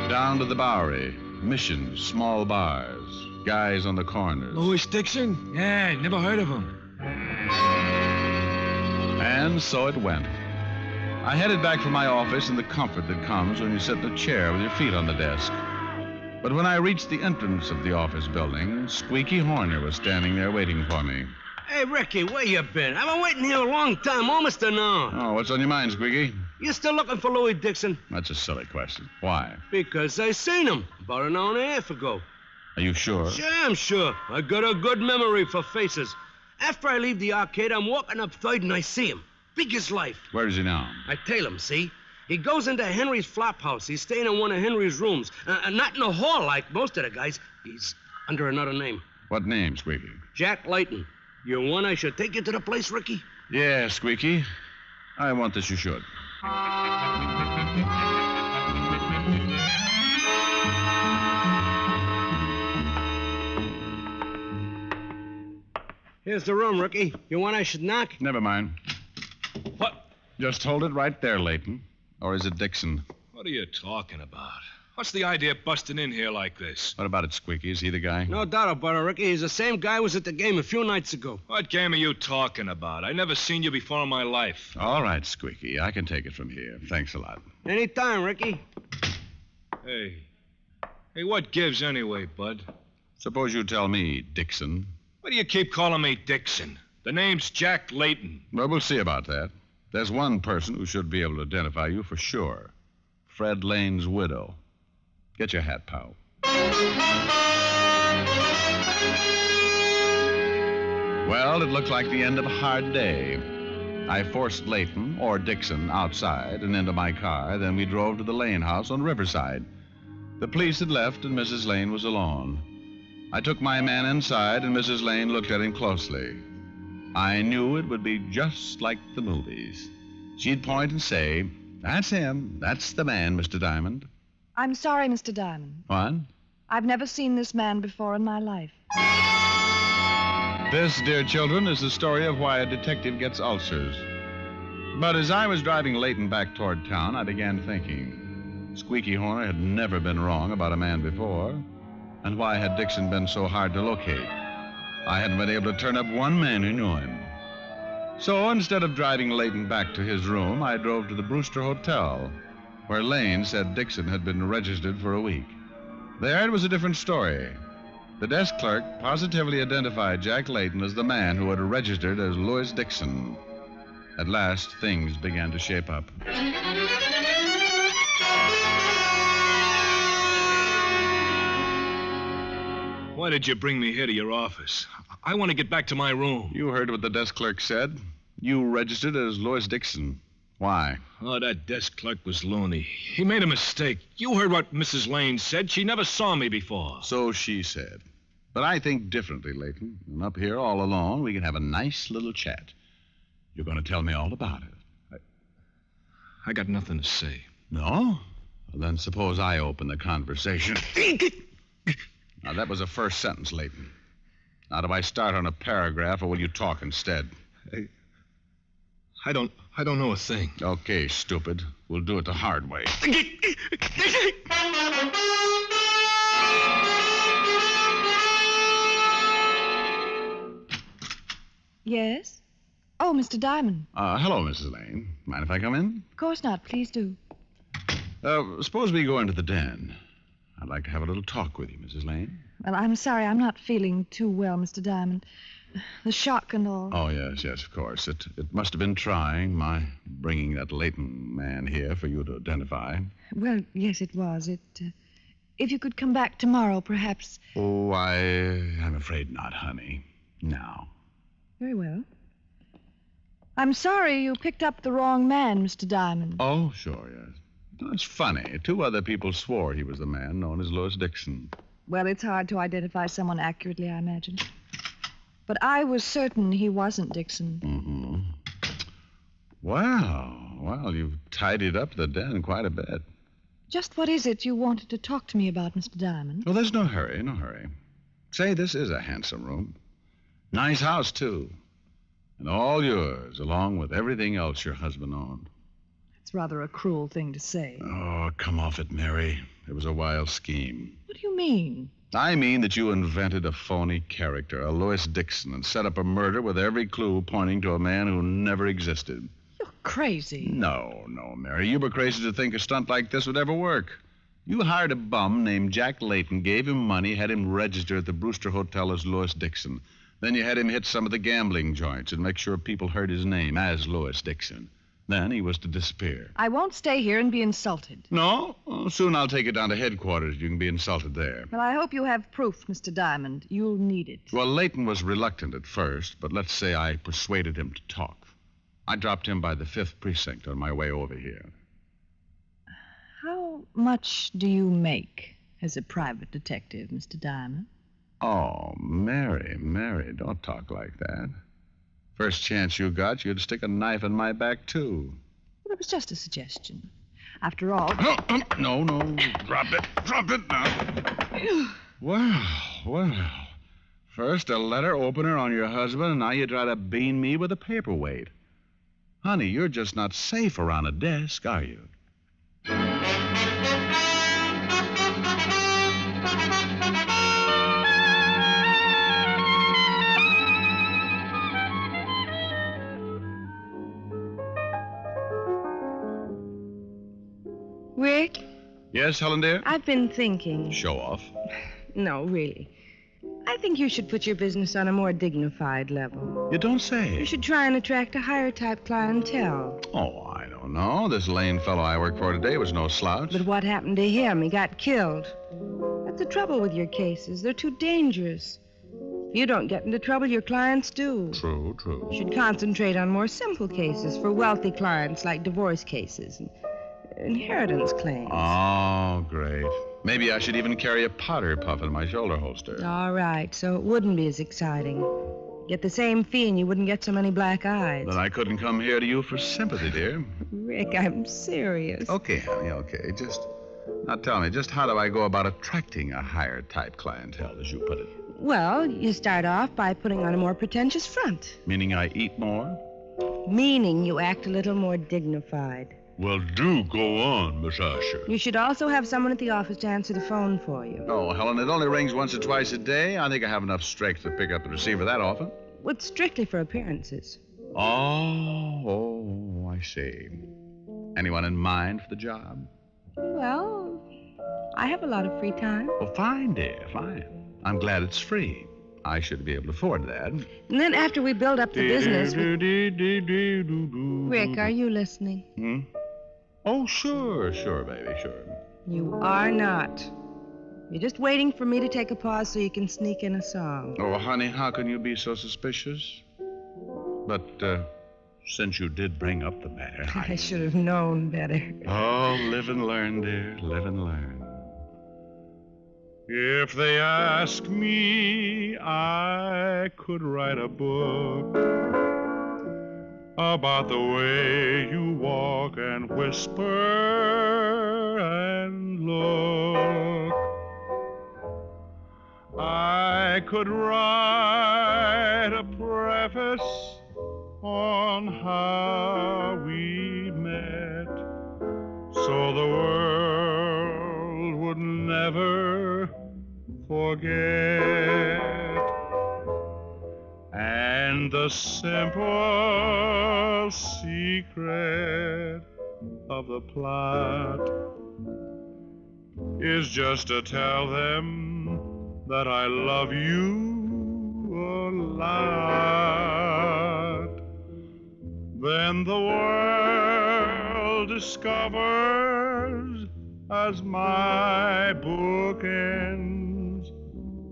Down to the Bowery, missions, small bars, guys on the corners. Lois Dixon? Yeah, never heard of him. And so it went. I headed back for my office in the comfort that comes when you sit in a chair with your feet on the desk. But when I reached the entrance of the office building, Squeaky Horner was standing there waiting for me. Hey, Ricky, where you been? I've been waiting here a long time, almost an hour. Oh, what's on your mind, Squeaky? You still looking for Louis Dixon? That's a silly question. Why? Because I seen him about an hour and a half ago. Are you sure? Sure, I'm sure. I got a good memory for faces. After I leave the arcade, I'm walking up 3rd and I see him. Big as life. Where is he now? I tail him, see? He goes into Henry's flop house. He's staying in one of Henry's rooms. Not in a hall like most of the guys. He's under another name. What name, Squeaky? Jack Layton. You want I should take you to the place, Ricky? Yeah, Squeaky. I want that you should. Here's the room, Ricky. You want I should knock? Never mind. What? Just hold it right there, Layton. Or is it Dixon? What are you talking about? What's the idea of busting in here like this? What about it, Squeaky? Is he the guy? No doubt about it, Ricky. He's the same guy who was at the game a few nights ago. What game are you talking about? I never seen you before in my life. All right, Squeaky. I can take it from here. Thanks a lot. Anytime, Ricky. Hey, what gives anyway, Bud? Suppose you tell me, Dixon. Why do you keep calling me Dixon? The name's Jack Layton. Well, we'll see about that. There's one person who should be able to identify you for sure. Fred Lane's widow. Get your hat, Powell. Well, it looked like the end of a hard day. I forced Layton, or Dixon, outside and into my car. Then we drove to the Lane house on Riverside. The police had left and Mrs. Lane was alone. I took my man inside and Mrs. Lane looked at him closely. I knew it would be just like the movies. She'd point and say, "That's him. That's the man, Mr. Diamond." I'm sorry, Mr. Diamond. What? I've never seen this man before in my life. This, dear children, is the story of why a detective gets ulcers. But as I was driving Layton back toward town, I began thinking. Squeaky Horner had never been wrong about a man before. And why had Dixon been so hard to locate? I hadn't been able to turn up one man who knew him. So instead of driving Layton back to his room, I drove to the Brewster Hotel, where Lane said Dixon had been registered for a week. There it was a different story. The desk clerk positively identified Jack Layton as the man who had registered as Louis Dixon. At last, things began to shape up. Why did you bring me here to your office? I want to get back to my room. You heard what the desk clerk said. You registered as Louis Dixon. Why? Oh, that desk clerk was loony. He made a mistake. You heard what Mrs. Lane said. She never saw me before. So she said. But I think differently, Layton. And up here all alone, we can have a nice little chat. You're going to tell me all about it. I got nothing to say. No? Well, then suppose I open the conversation. Now, that was a first sentence, Layton. Now, do I start on a paragraph, or will you talk instead? I don't know a thing. Okay, stupid. We'll do it the hard way. Yes? Oh, Mr. Diamond. Hello, Mrs. Lane. Mind if I come in? Of course not. Please do. Suppose we go into the den. I'd like to have a little talk with you, Mrs. Lane. Well, I'm sorry. I'm not feeling too well, Mr. Diamond. The shock and all. Oh, yes, of course. It must have been trying, my bringing that Layton man here for you to identify. Well, yes, it was. If you could come back tomorrow, perhaps. Oh, I'm afraid not, honey. Now. Very well. I'm sorry you picked up the wrong man, Mr. Diamond. Oh, sure, yes. That's funny. 2 other people swore he was the man known as Louis Dixon. Well, it's hard to identify someone accurately, I imagine. But I was certain he wasn't Dixon. Mm-hmm. Well, you've tidied up the den quite a bit. Just what is it you wanted to talk to me about, Mr. Diamond? Well, there's no hurry, no hurry. Say, this is a handsome room. Nice house, too. And all yours, along with everything else your husband owned. It's rather a cruel thing to say. Oh, come off it, Mary. It was a wild scheme. What do you mean? I mean that you invented a phony character, a Louis Dixon, and set up a murder with every clue pointing to a man who never existed. You're crazy. No, Mary. You were crazy to think a stunt like this would ever work. You hired a bum named Jack Layton, gave him money, had him register at the Brewster Hotel as Louis Dixon. Then you had him hit some of the gambling joints and make sure people heard his name as Louis Dixon. Then he was to disappear. I won't stay here and be insulted. No? Oh, soon I'll take it down to headquarters. You can be insulted there. Well, I hope you have proof, Mr. Diamond. You'll need it. Well, Layton was reluctant at first, but let's say I persuaded him to talk. I dropped him by the 5th precinct on my way over here. How much do you make as a private detective, Mr. Diamond? Oh, Mary, don't talk like that. First chance you got, you'd stick a knife in my back, too. Well, it was just a suggestion. After all... No, drop it now. Well. First a letter opener on your husband, and now you try to bean me with a paperweight. Honey, you're just not safe around a desk, are you? Rick? Yes, Helen, dear? I've been thinking. Show off. No, really. I think you should put your business on a more dignified level. You don't say. You should try and attract a higher type clientele. Oh, I don't know. This Lane fellow I work for today was no slouch. But what happened to him? He got killed. That's the trouble with your cases. They're too dangerous. If you don't get into trouble, your clients do. True. You should concentrate on more simple cases for wealthy clients, like divorce cases and inheritance claims. Oh, great. Maybe I should even carry a powder puff in my shoulder holster. All right, so it wouldn't be as exciting. Get the same fee and you wouldn't get so many black eyes. Then I couldn't come here to you for sympathy, dear. Rick, I'm serious. Okay, honey, okay. Now tell me, just how do I go about attracting a higher type clientele, as you put it? Well, you start off by putting on a more pretentious front. Meaning I eat more? Meaning you act a little more dignified. Well, do go on, Miss Asher. You should also have someone at the office to answer the phone for you. Oh, Helen, it only rings once or twice a day. I think I have enough strength to pick up the receiver that often. Well, it's strictly for appearances. Oh, I see. Anyone in mind for the job? Well, I have a lot of free time. Well, fine, dear, fine. I'm glad it's free. I should be able to afford that. And then after we build up the business... Rick, are you listening? Oh, sure, baby, sure. You are not. You're just waiting for me to take a pause so you can sneak in a song. Oh, honey, how can you be so suspicious? But, since you did bring up the matter... I should have known better. Oh, live and learn, dear, live and learn. If they ask me, I could write a book about the way you walk and whisper and look. I could write a preface on how we met, so the world would never forget. And the simple secret of the plot is just to tell them that I love you a lot. Then the world discovers, as my book ends,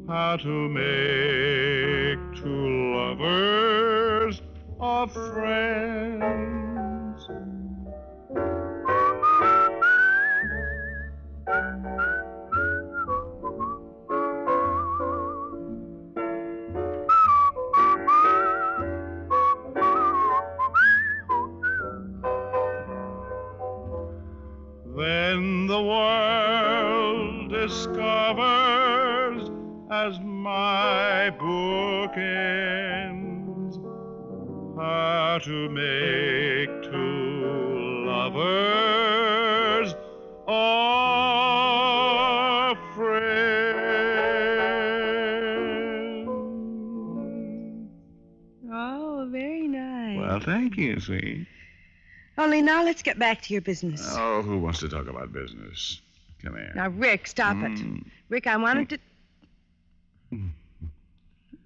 how to make two lovers of friends. Then the world discovers, as my book ends, how to make two lovers or friends. Oh, very nice. Well, thank you, sweet. Only now let's get back to your business. Oh, who wants to talk about business? Come here. Now, Rick, stop it. Rick, I wanted to...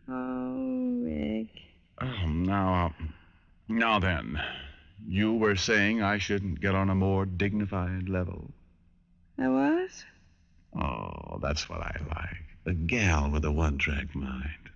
Oh, Rick. Oh, now then. You were saying I shouldn't get on a more dignified level. I was? Oh, that's what I like. A gal with a one-track mind.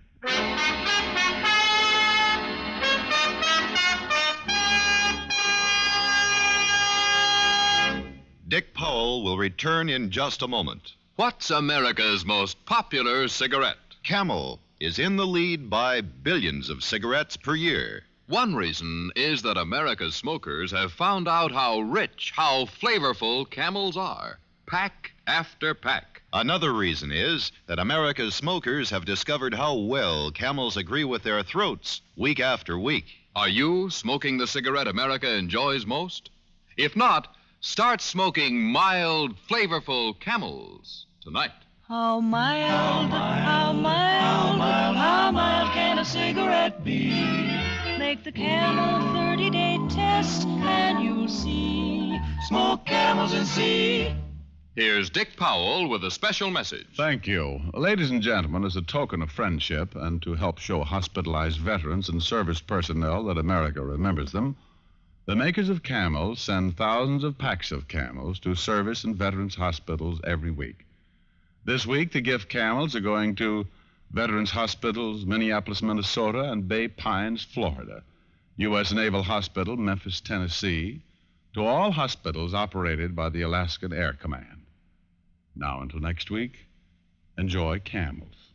Dick Powell will return in just a moment. What's America's most popular cigarette? Camel is in the lead by billions of cigarettes per year. One reason is that America's smokers have found out how rich, how flavorful Camels are, pack after pack. Another reason is that America's smokers have discovered how well Camels agree with their throats week after week. Are you smoking the cigarette America enjoys most? If not, start smoking mild, flavorful Camels tonight. How mild, how mild, how mild can a cigarette be? Make the Camel 30-day test and you'll see. Smoke Camels and see. Here's Dick Powell with a special message. Thank you. Ladies and gentlemen, as a token of friendship and to help show hospitalized veterans and service personnel that America remembers them, the makers of Camels send thousands of packs of Camels to service and veterans hospitals every week. This week, the gift Camels are going to Veterans Hospitals, Minneapolis, Minnesota, and Bay Pines, Florida, U.S. Naval Hospital, Memphis, Tennessee, to all hospitals operated by the Alaskan Air Command. Now, until next week, enjoy Camels.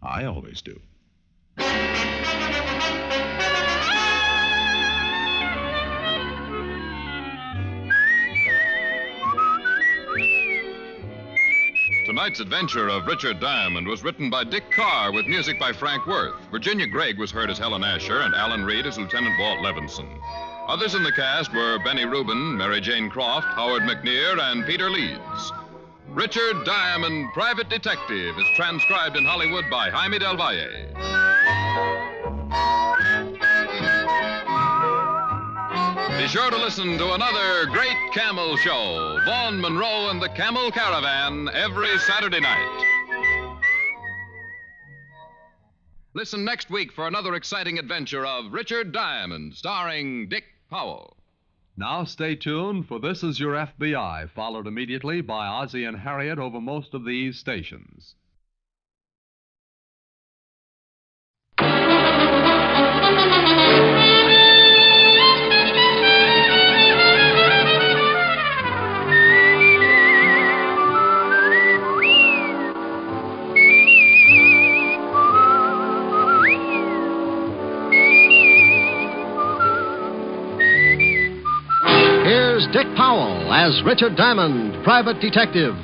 I always do. Tonight's adventure of Richard Diamond was written by Dick Carr with music by Frank Worth. Virginia Gregg was heard as Helen Asher and Alan Reed as Lieutenant Walt Levinson. Others in the cast were Benny Rubin, Mary Jane Croft, Howard McNear, and Peter Leeds. Richard Diamond, Private Detective, is transcribed in Hollywood by Jaime Del Valle. Be sure to listen to another great Camel show, Vaughn Monroe and the Camel Caravan, every Saturday night. Listen next week for another exciting adventure of Richard Diamond, starring Dick Powell. Now stay tuned, for This Is Your FBI, followed immediately by Ozzie and Harriet over most of these stations. Here's Dick Powell as Richard Diamond, Private Detective.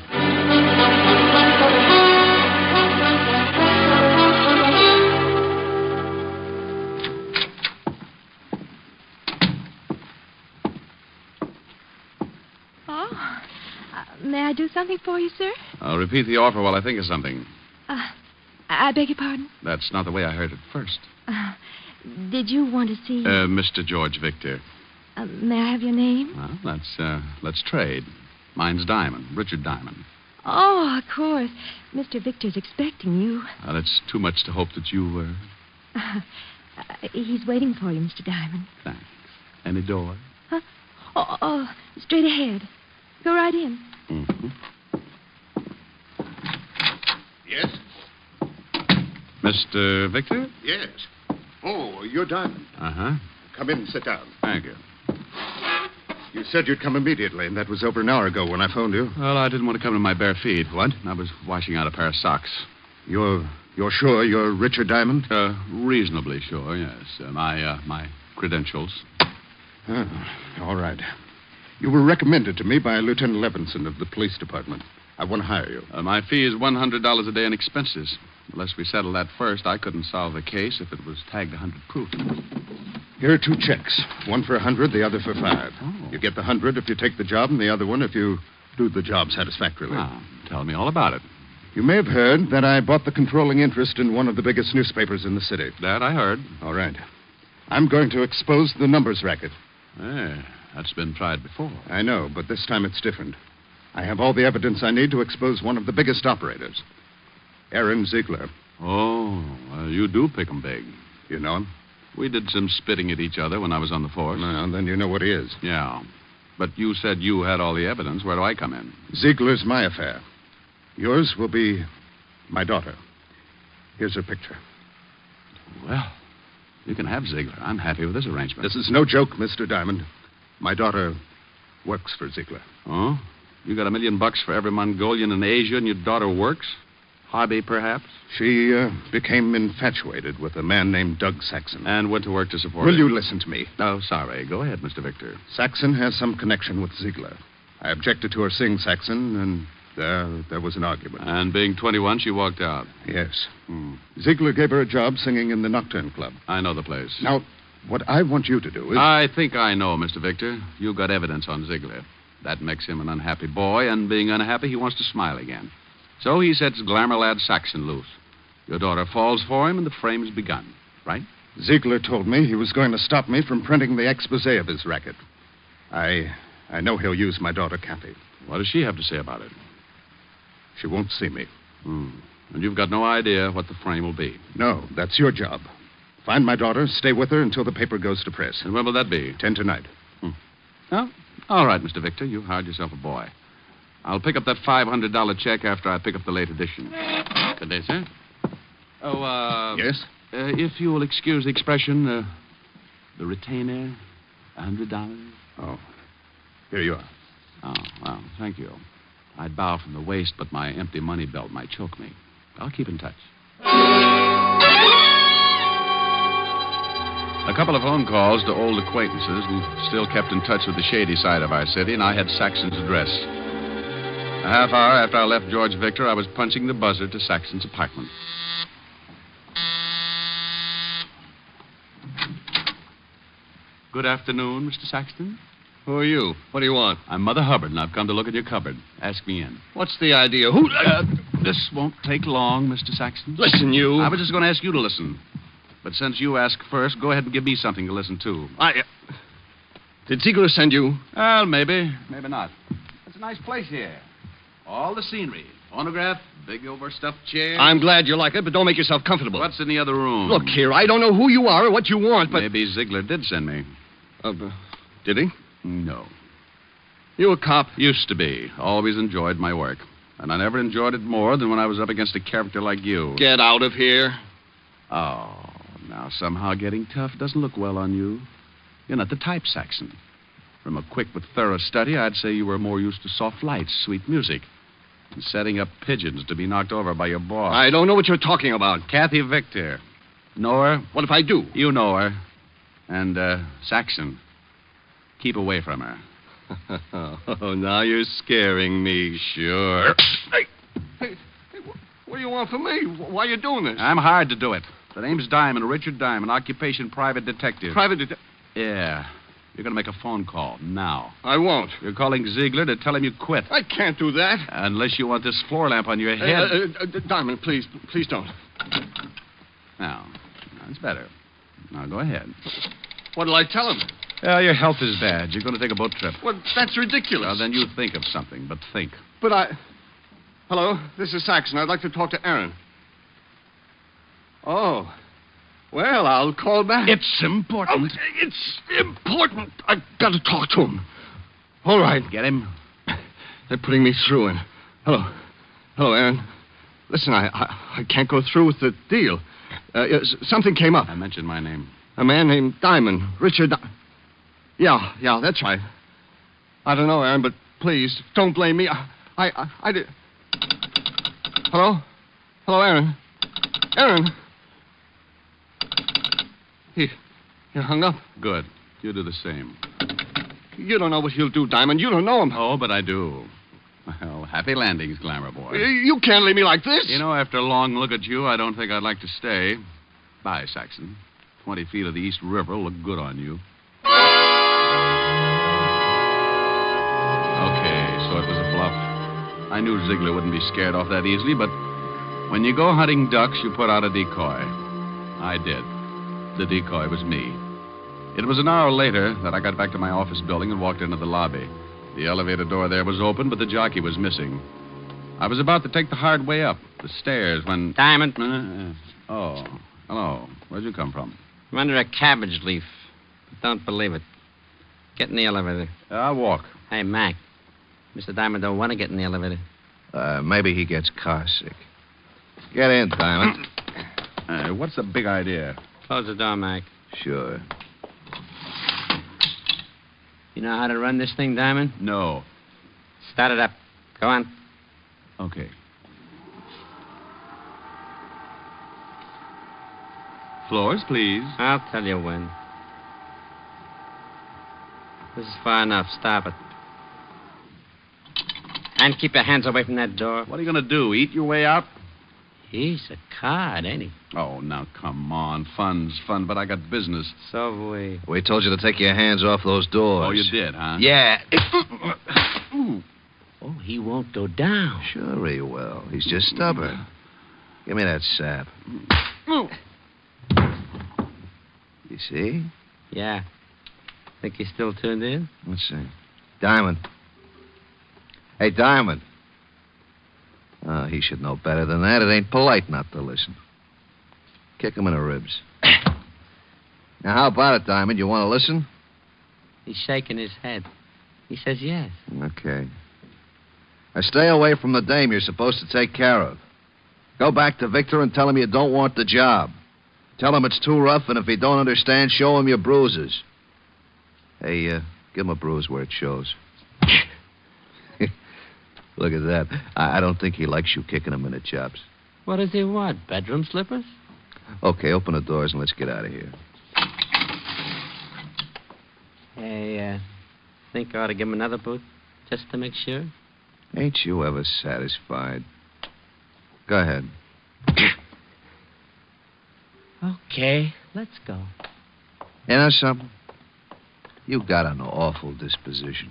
May I do something for you, sir? I'll repeat the offer while I think of something. I beg your pardon? That's not the way I heard it first. Did you want to see... Mr. George Victor. May I have your name? Well, let's trade. Mine's Diamond, Richard Diamond. Oh, of course. Mr. Victor's expecting you. Well, it's too much to hope that you, He's waiting for you, Mr. Diamond. Thanks. Any door? Huh? Oh, straight ahead. Go right in. Mm-hmm. Yes? Mr. Victor? Yes. Oh, you're Diamond. Uh-huh. Come in and sit down. Thank you. You said you'd come immediately, and that was over an hour ago when I phoned you. Well, I didn't want to come in my bare feet. What? I was washing out a pair of socks. You're sure you're Richard Diamond? Reasonably sure, yes. My credentials. All right. You were recommended to me by Lieutenant Levinson of the police department. I want to hire you. My fee is $100 a day in expenses. Unless we settle that first, I couldn't solve the case if it was tagged 100 proof. Here are 2 checks. One for 100, the other for 5. Oh. You get the 100 if you take the job, and the other one if you do the job satisfactorily. Tell me all about it. You may have heard that I bought the controlling interest in one of the biggest newspapers in the city. That I heard. All right. I'm going to expose the numbers racket. That's been tried before. I know, but this time it's different. I have all the evidence I need to expose one of the biggest operators, Aaron Ziegler. Oh, well, you do pick 'em big. You know him? We did some spitting at each other when I was on the force. Well, then you know what he is. Yeah. But you said you had all the evidence. Where do I come in? Ziegler's my affair. Yours will be my daughter. Here's her picture. Well, you can have Ziegler. I'm happy with this arrangement. This is no joke, Mr. Diamond. My daughter works for Ziegler. Oh? You got $1 million for every Mongolian in Asia, and your daughter works? Hobby, perhaps? She became infatuated with a man named Doug Saxon. And went to work to support Will him. you listen to me? Oh, sorry. Go ahead, Mr. Victor. Saxon has some connection with Ziegler. I objected to her seeing Saxon, and there was an argument. And being 21, she walked out. Yes. Ziegler gave her a job singing in the Nocturne Club. I know the place. Now, what I want you to do is... I think I know, Mr. Victor. You got evidence on Ziegler. That makes him an unhappy boy, and being unhappy, he wants to smile again. So he sets glamour lad Saxon loose. Your daughter falls for him, and the frame's begun, right? Ziegler told me he was going to stop me from printing the expose of his racket. I know he'll use my daughter, Kathy. What does she have to say about it? She won't see me. And you've got no idea what the frame will be? No, that's your job. Find my daughter, stay with her until the paper goes to press. And when will that be? 10 tonight. Oh, all right, Mr. Victor. You hired yourself a boy. I'll pick up that $500 check after I pick up the late edition. Good day, sir. Oh, Yes? If you will excuse the expression, the retainer, $100. Oh, here you are. Oh, well, thank you. I'd bow from the waist, but my empty money belt might choke me. I'll keep in touch. A couple of phone calls to old acquaintances who still kept in touch with the shady side of our city, and I had Saxon's address. A half hour after I left George Victor, I was punching the buzzer to Saxon's apartment. Good afternoon, Mr. Saxton. Who are you? What do you want? I'm Mother Hubbard, and I've come to look at your cupboard. Ask me in. What's the idea? Who... This won't take long, Mr. Saxton. Listen, you... I was just going to ask you to listen. But since you asked first, go ahead and give me something to listen to. Did Ziegler send you? Well, maybe. Maybe not. It's a nice place here. All the scenery. Phonograph, big overstuffed chairs. I'm glad you like it, but don't make yourself comfortable. What's in the other room? Look here, I don't know who you are or what you want, but... Maybe Ziegler did send me. Did he? No. You a cop? Used to be. Always enjoyed my work. And I never enjoyed it more than when I was up against a character like you. Get out of here. Oh, now somehow getting tough doesn't look well on you. You're not the type, Saxon. From a quick but thorough study, I'd say you were more used to soft lights, sweet music, and setting up pigeons to be knocked over by your boss. I don't know what you're talking about. Kathy Victor. Know her? What if I do? You know her. And, Saxon, keep away from her. Oh, now you're scaring me. Sure. Hey, what do you want from me? Why are you doing this? I'm hired to do it. The name's Diamond, Richard Diamond, occupation private detective. Private detective? Yeah. You're going to make a phone call now. I won't. You're calling Ziegler to tell him you quit. I can't do that. Unless you want this floor lamp on your head. Diamond, please don't. Now, that's better. Now, go ahead. What'll I tell him? Your health is bad. You're going to take a boat trip. Well, that's ridiculous. Well, then you think of something, but think. But Hello, this is Saxon. I'd like to talk to Aaron. Oh. Well, I'll call back. It's important. Oh, it's important. I've got to talk to him. All right. Get him? They're putting me through in. Hello, Aaron. Listen, I can't go through with the deal. Something came up. I mentioned my name. A man named Diamond. Richard Yeah, that's right. I don't know, Aaron, but please, don't blame me. I did... Hello? Hello, Aaron? Aaron? He hung up. Good. You do the same. You don't know what he'll do, Diamond. You don't know him. Oh, but I do. Well, happy landings, Glamour Boy. You can't leave me like this. You know, after a long look at you, I don't think I'd like to stay. Bye, Saxon. 20 feet of the East River will look good on you. Okay, so it was a bluff. I knew Ziegler wouldn't be scared off that easily, but when you go hunting ducks, you put out a decoy. I did. The decoy was me. It was an hour later that I got back to my office building and walked into the lobby. The elevator door there was open, but the jockey was missing. I was about to take the hard way up, the stairs, when... Diamond. Oh, hello. Where'd you come from? I'm under a cabbage leaf. Don't believe it. Get in the elevator. I'll walk. Hey, Mac. Mr. Diamond don't want to get in the elevator. Maybe he gets car sick. Get in, Diamond. What's the big idea? Close the door, Mac. Sure. You know how to run this thing, Diamond? No. Start it up. Go on. Okay. Floors, please. I'll tell you when. This is far enough. Stop it. And keep your hands away from that door. What are you going to do? Eat your way out? He's a card, ain't he? Oh, now, come on. Fun's fun, but I got business. So have we. We told you to take your hands off those doors. Oh, you did, huh? Yeah. Oh, he won't go down. Sure he will. He's just stubborn. Give me that sap. You see? Yeah. Think he's still tuned in? Let's see. Diamond. Hey, Diamond. Oh, he should know better than that. It ain't polite not to listen. Kick him in the ribs. Now, how about it, Diamond? You want to listen? He's shaking his head. He says yes. Okay. Now, stay away from the dame you're supposed to take care of. Go back to Victor and tell him you don't want the job. Tell him it's too rough, and if he don't understand, show him your bruises. Hey, give him a bruise where it shows. Look at that. I don't think he likes you kicking him in the chops. What does he want? Bedroom slippers? Okay, open the doors and let's get out of here. Hey, think I ought to give him another boot, just to make sure? Ain't you ever satisfied? Go ahead. Okay, let's go. You know something? You got an awful disposition.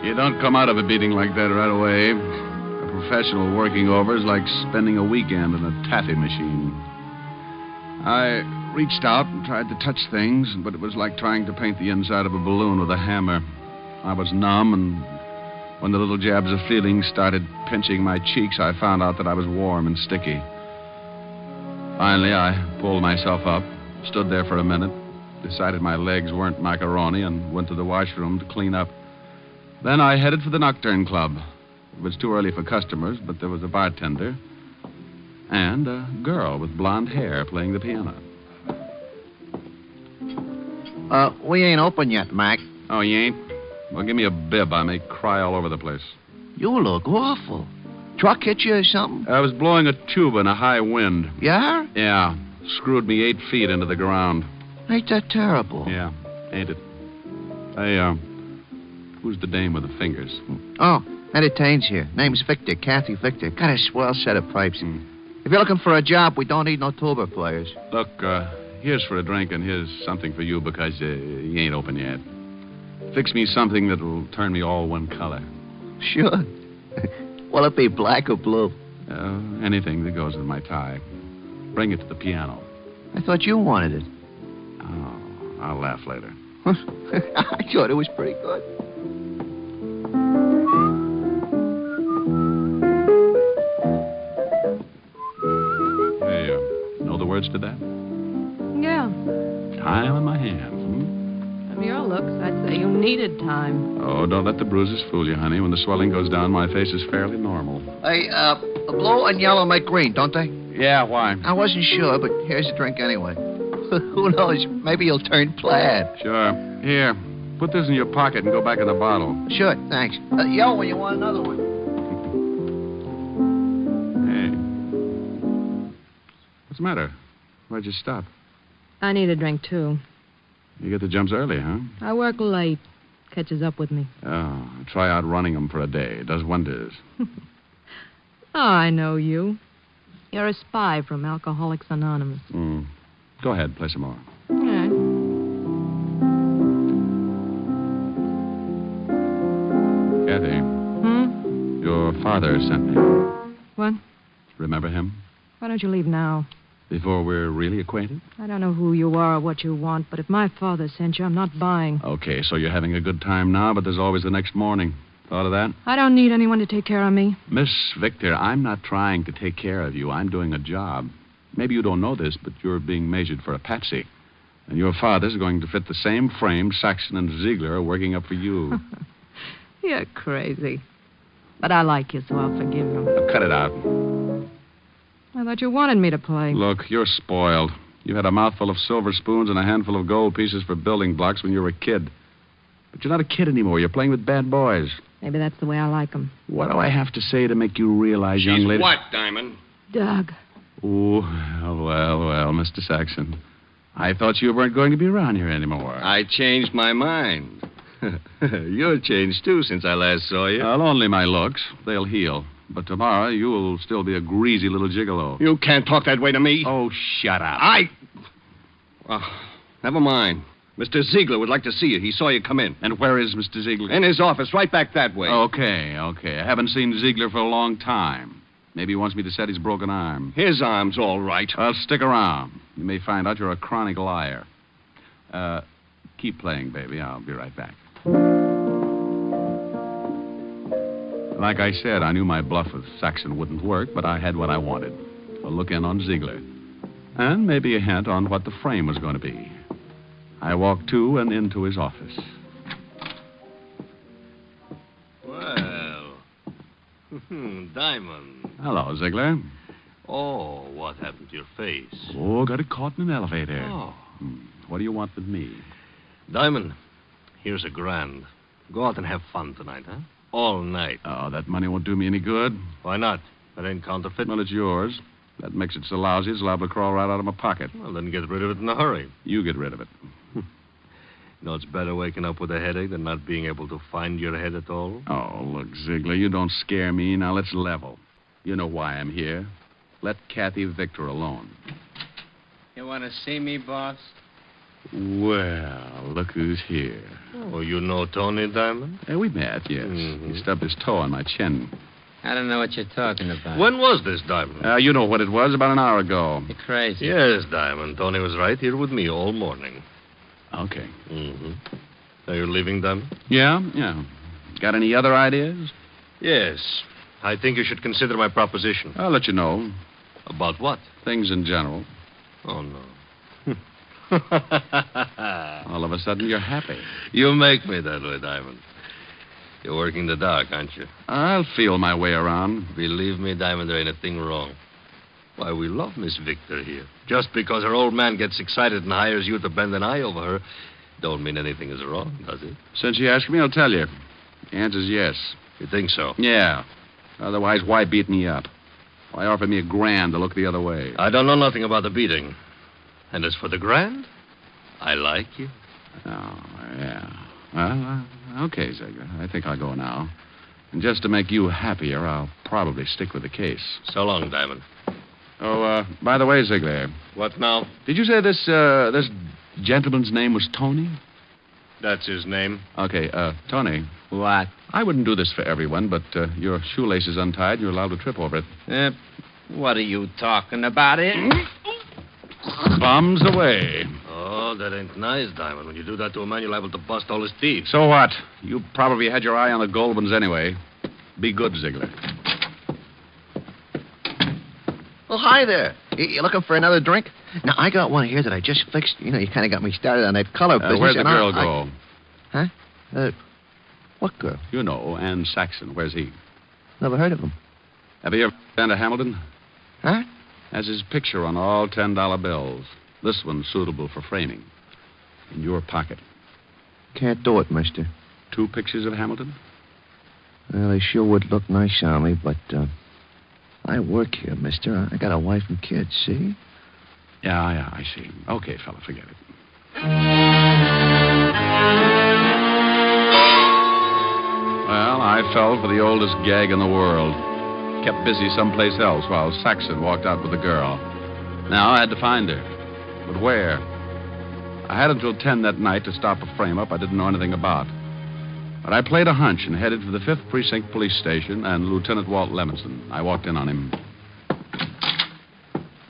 You don't come out of a beating like that right away. A professional working over is like spending a weekend in a taffy machine. I reached out and tried to touch things, but it was like trying to paint the inside of a balloon with a hammer. I was numb, and when the little jabs of feeling started pinching my cheeks, I found out that I was warm and sticky. Finally, I pulled myself up, stood there for a minute, decided my legs weren't macaroni, and went to the washroom to clean up. Then I headed for the Nocturne Club. It was too early for customers, but there was a bartender and a girl with blonde hair playing the piano. We ain't open yet, Mac. Oh, you ain't? Well, give me a bib. I may cry all over the place. You look awful. Truck hit you or something? I was blowing a tuba in a high wind. Yeah? Yeah. Screwed me 8 feet into the ground. Ain't that terrible? Yeah, ain't it? Hey, who's the dame with the fingers? Oh, Eddie Taines here. Name's Victor, Kathy Victor. Got a swell set of pipes. If you're looking for a job, we don't need no tuba players. Look, here's for a drink and here's something for you because you ain't open yet. Fix me something that'll turn me all one color. Sure. Will it be black or blue? Anything that goes with my tie. Bring it to the piano. I thought you wanted it. Oh, I'll laugh later. I thought it was pretty good. Hey, know the words to that? Yeah. Time in my hand. From your looks, I'd say you needed time. Oh, don't let the bruises fool you, honey. When the swelling goes down, my face is fairly normal. Hey, blue and yellow make green, don't they? Yeah, why? I wasn't sure, but here's a drink anyway. Who knows? Maybe you'll turn plaid. Sure. Here, put this in your pocket and go back in the bottle. Sure, thanks. Yo, when you want another one. Hey. What's the matter? Why'd you stop? I need a drink, too. You get the jumps early, huh? I work late. Catches up with me. Oh, try out running them for a day. It does wonders. Oh, I know you. You're a spy from Alcoholics Anonymous. Go ahead, play some more. All right. Kathy. Your father sent me. What? Remember him? Why don't you leave now? Before we're really acquainted? I don't know who you are or what you want, but if my father sent you, I'm not buying. Okay, so you're having a good time now, but there's always the next morning. Thought of that? I don't need anyone to take care of me. Miss Victor, I'm not trying to take care of you. I'm doing a job. Maybe you don't know this, but you're being measured for a patsy. And your father's going to fit the same frame Saxon and Ziegler are working up for you. You're crazy. But I like you, so I'll forgive you. Now, cut it out. I thought you wanted me to play. Look, you're spoiled. You had a mouthful of silver spoons and a handful of gold pieces for building blocks when you were a kid. But you're not a kid anymore. You're playing with bad boys. Maybe that's the way I like them. What do I have to say to make you realize, young lady? What, Diamond? Doug. Oh, well, Mr. Saxon. I thought you weren't going to be around here anymore. I changed my mind. You're changed, too, since I last saw you. Well, only my looks. They'll heal. But tomorrow, you'll still be a greasy little gigolo. You can't talk that way to me. Oh, shut up. Well, never mind. Mr. Ziegler would like to see you. He saw you come in. And where is Mr. Ziegler? In his office, right back that way. Okay. I haven't seen Ziegler for a long time. Maybe he wants me to set his broken arm. His arm's all right. Well, stick around. You may find out you're a chronic liar. Keep playing, baby. I'll be right back. Like I said, I knew my bluff with Saxon wouldn't work, but I had what I wanted. A look in on Ziegler. And maybe a hint on what the frame was going to be. I walked to and into his office. Well, Diamond. Hello, Ziegler. Oh, what happened to your face? Oh, got it caught in an elevator. Oh. What do you want with me? Diamond, here's $1,000. Go out and have fun tonight, huh? All night. Oh, that money won't do me any good. Why not? That ain't counterfeit. Well, it's yours. That makes it so lousy it's liable to crawl right out of my pocket. Well, then get rid of it in a hurry. You get rid of it. You know, it's better waking up with a headache than not being able to find your head at all. Oh, look, Ziegler, you don't scare me. Now, let's level. You know why I'm here. Let Kathy Victor alone. You want to see me, boss? Well, look who's here. Oh, you know Tony Diamond? We met, yes. Mm-hmm. He stubbed his toe on my chin. I don't know what you're talking about. When was this, Diamond? You know what it was, about an hour ago. You're crazy. Yes, Diamond. Tony was right here with me all morning. Okay. Mm-hmm. Are you leaving, Diamond? Yeah. Got any other ideas? Yes. I think you should consider my proposition. I'll let you know. About what? Things in general. Oh, no. All of a sudden, you're happy. You make me that way, Diamond. You're working the dark, aren't you? I'll feel my way around. Believe me, Diamond, there ain't a thing wrong. Why, we love Miss Victor here. Just because her old man gets excited and hires you to bend an eye over her, don't mean anything is wrong, does it? Since you asked me, I'll tell you. The answer's yes. You think so? Yeah. Otherwise, why beat me up? Why offer me $1,000 to look the other way? I don't know nothing about the beating. And as for the $1,000, I like you. Oh, yeah. Well, okay, Ziegler. I think I'll go now. And just to make you happier, I'll probably stick with the case. So long, Diamond. Oh, by the way, Ziegler. What now? Did you say this gentleman's name was Tony? That's his name. Okay, Tony. What? I wouldn't do this for everyone, but your shoelace is untied and you're allowed to trip over it. What are you talking about, Bums away. Oh, that ain't nice, Diamond. When you do that to a man, you're liable to bust all his teeth. So what? You probably had your eye on the gold ones anyway. Be good, Ziegler. Well, hi there. You looking for another drink? Now, I got one here that I just fixed. You know, you kind of got me started on that color business. Where'd the girl go? Huh? What girl? You know, Ann Saxon. Where's he? Never heard of him. Have you ever been to Hamilton? Huh? Has his picture on all $10 bills. This one's suitable for framing. In your pocket. Can't do it, mister. 2 pictures of Hamilton? Well, they sure would look nice on me, but I work here, mister. I got a wife and kids, see? Yeah, I see. Okay, fella, forget it. Well, I fell for the oldest gag in the world. Kept busy someplace else while Saxon walked out with the girl. Now I had to find her. But where? I had until 10 that night to stop a frame-up I didn't know anything about. But I played a hunch and headed for the 5th Precinct Police Station and Lieutenant Walt Levinson. I walked in on him.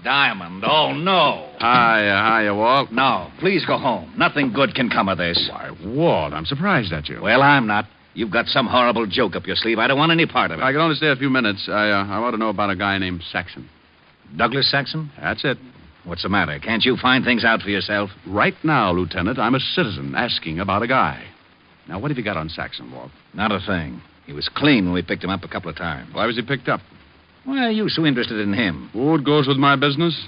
Diamond, oh, no. Hiya, Walt. No, please go home. Nothing good can come of this. Why, Walt, I'm surprised at you. Well, I'm not. You've got some horrible joke up your sleeve. I don't want any part of it. I can only stay a few minutes. I want to know about a guy named Saxon. Douglas Saxon? That's it. What's the matter? Can't you find things out for yourself? Right now, Lieutenant, I'm a citizen asking about a guy. Now, what have you got on Saxon, Walt? Not a thing. He was clean when we picked him up a couple of times. Why was he picked up? Why are you so interested in him? Oh, it goes with my business.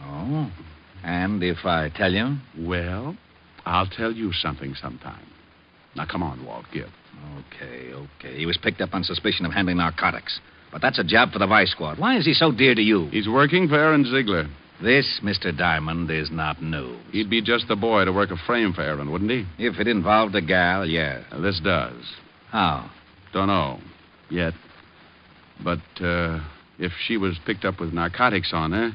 Oh. And if I tell you? Well, I'll tell you something sometime. Now, come on, Walt, give. Okay. He was picked up on suspicion of handling narcotics. But that's a job for the Vice Squad. Why is he so dear to you? He's working for Aaron Ziegler. This, Mr. Diamond, is not news. He'd be just the boy to work a frame for Aaron, wouldn't he? If it involved a gal, yeah. This does. How? Don't know. Yet. But, if she was picked up with narcotics on her,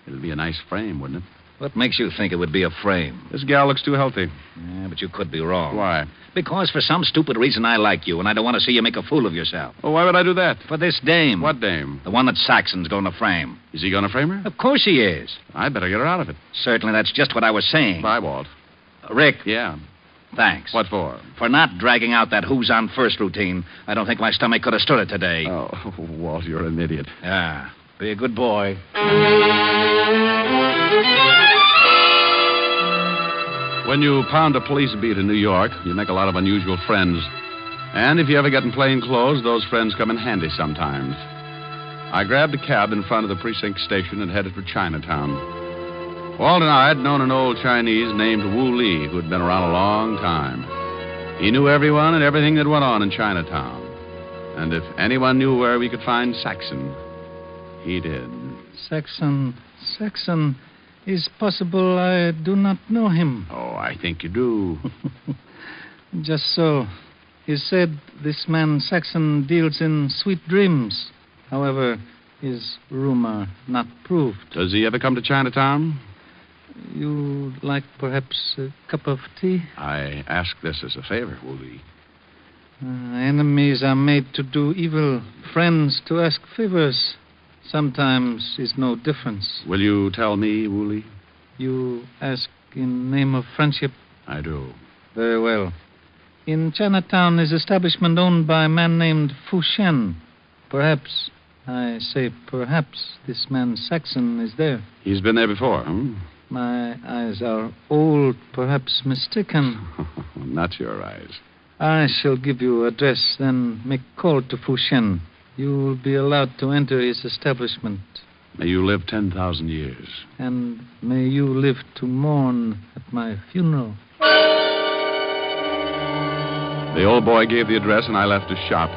it'd be a nice frame, wouldn't it? What makes you think it would be a frame? This gal looks too healthy. Yeah, but you could be wrong. Why? Because for some stupid reason I like you, and I don't want to see you make a fool of yourself. Well, why would I do that? For this dame. What dame? The one that Saxon's going to frame. Is he going to frame her? Of course he is. I'd better get her out of it. Certainly, that's just what I was saying. Bye, Walt. Rick. Yeah? Thanks. What for? For not dragging out that who's on first routine. I don't think my stomach could have stood it today. Oh, Walt, you're an idiot. Yeah. Be a good boy. When you pound a police beat in New York, you make a lot of unusual friends. And if you ever get in plain clothes, those friends come in handy sometimes. I grabbed a cab in front of the precinct station and headed for Chinatown. Walt and I had known an old Chinese named Wu Li who had been around a long time. He knew everyone and everything that went on in Chinatown. And if anyone knew where we could find Saxon, he did. Saxon. Is possible I do not know him. Oh, I think you do. Just so. He said this man Saxon deals in sweet dreams. However, is rumor not proved. Does he ever come to Chinatown? You like perhaps a cup of tea? I ask this as a favor, Wu Li. Enemies are made to do evil. Friends to ask favors. Sometimes is no difference. Will you tell me, Wu Li? You ask in name of friendship? I do. Very well. In Chinatown is establishment owned by a man named Fu Shen. Perhaps, I say perhaps, this man Saxon is there. He's been there before, hmm? My eyes are old, perhaps mistaken. Not your eyes. I shall give you address, then make call to Fu Shen. You will be allowed to enter his establishment. May you live 10,000 years. And may you live to mourn at my funeral. The old boy gave the address, and I left his shop.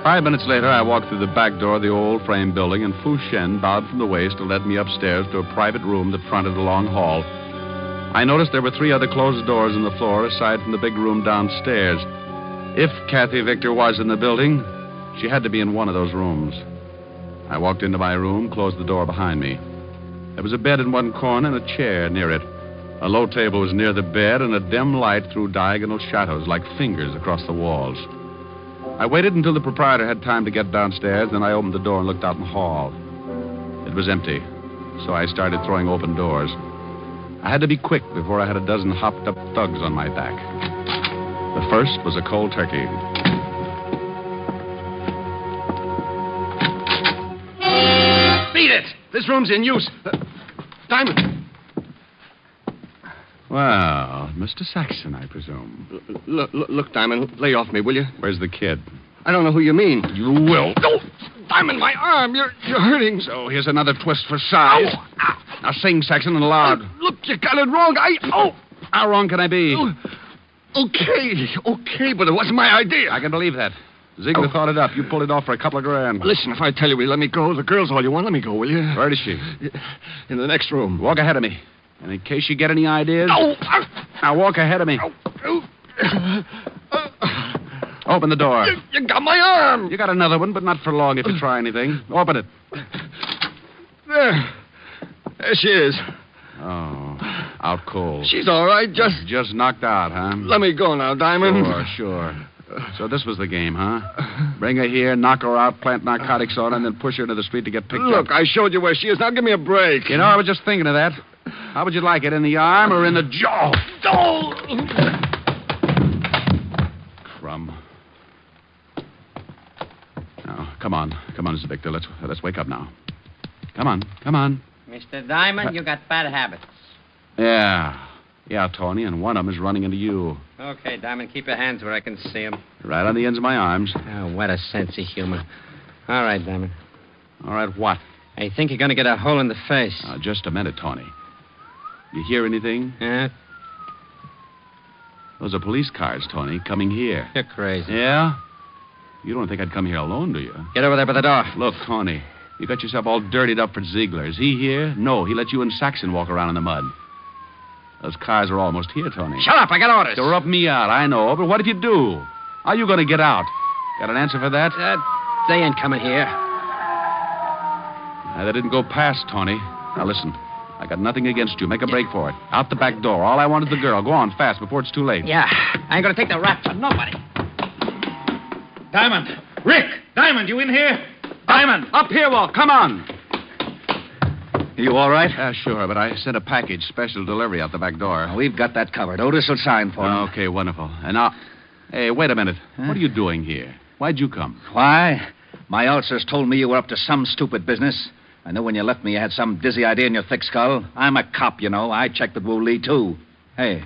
5 minutes later, I walked through the back door of the old frame building, and Fu Shen bowed from the waist to lead me upstairs to a private room that fronted a long hall. I noticed there were 3 other closed doors in the floor, aside from the big room downstairs. If Kathy Victor was in the building, she had to be in one of those rooms. I walked into my room, closed the door behind me. There was a bed in one corner and a chair near it. A low table was near the bed, and a dim light threw diagonal shadows like fingers across the walls. I waited until the proprietor had time to get downstairs, then I opened the door and looked out in the hall. It was empty, so I started throwing open doors. I had to be quick before I had a dozen hopped-up thugs on my back. The first was a cold turkey. Beat it! This room's in use. Diamond! Well, Mr. Saxon, I presume. Look, Diamond, lay off me, will you? Where's the kid? I don't know who you mean. You will. Oh, Diamond, my arm. You're hurting. So here's another twist for size. Now sing, Saxon, and loud. Look, you got it wrong. How wrong can I be? Okay, but it wasn't my idea. I can believe that. Ziegler thought it up. You pulled it off for a couple of grand. Listen, if I tell you we let me go, the girl's all you want, let me go, will you? Where is she? In the next room. Walk ahead of me. And in case you get any ideas... No! Now walk ahead of me. Open the door. You got my arm. You got another one, but not for long if you try anything. Open it. There she is. Oh, out cold. She's all right, Just knocked out, huh? Let me go now, Diamond. Sure. So this was the game, huh? Bring her here, knock her out, plant narcotics on her, and then push her into the street to get picked up. Look, I showed you where she is. Now give me a break. You know, I was just thinking of that. How would you like it, in the arm or in the jaw? Oh! Crumb. Now, come on, Mr. Victor. Let's wake up now. Come on. Mr. Diamond, you got bad habits. Yeah, Tony, and one of them is running into you. Okay, Diamond, keep your hands where I can see them. Right on the ends of my arms. Oh, what a sense of humor. All right, Diamond. All right, what? I think you're going to get a hole in the face. Just a minute, Tony. You hear anything? Yeah? Those are police cars, Tony, coming here. You're crazy. Yeah? You don't think I'd come here alone, do you? Get over there by the door. Look, Tony, you got yourself all dirtied up for Ziegler. Is he here? No, he let you and Saxon walk around in the mud. Those cars are almost here, Tony. Shut up, I got orders. They'll rub me out, I know, but what if you do? How are you going to get out? Got an answer for that? They ain't coming here. They didn't go past, Tony. Now listen, I got nothing against you. Make a break for it. Out the back door. All I want is the girl. Go on, fast, before it's too late. Yeah, I ain't going to take the rap for nobody. Diamond! Rick! Diamond, you in here? Diamond! Up here, Walt. Come on. You all right? Sure, but I sent a package, special delivery out the back door. We've got that covered. Otis will sign for him. Okay, wonderful. And now, hey, wait a minute. What are you doing here? Why'd you come? Why? My ulcers told me you were up to some stupid business. I knew when you left me you had some dizzy idea in your thick skull. I'm a cop, you know. I checked with Wu Lee, too. Hey,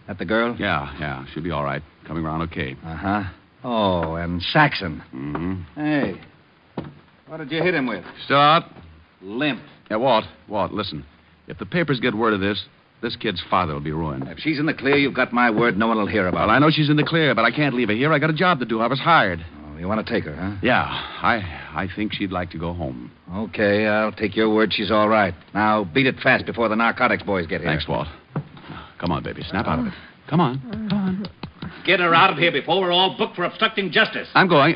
that the girl? Yeah. She'll be all right. Coming around okay. Uh-huh. Oh, and Saxon. Mm-hmm. Hey, what did you hit him with? Still out? Limp. Yeah, Walt, listen. If the papers get word of this kid's father will be ruined. If she's in the clear, you've got my word. No one will hear about it. Well, I know she's in the clear, but I can't leave her here. I got a job to do. I was hired. Oh, you want to take her, huh? Yeah, I think she'd like to go home. Okay, I'll take your word she's all right. Now, beat it fast before the narcotics boys get here. Thanks, Walt. Come on, baby. Snap out of it. Come on. Get her out of here before we're all booked for obstructing justice. I'm going.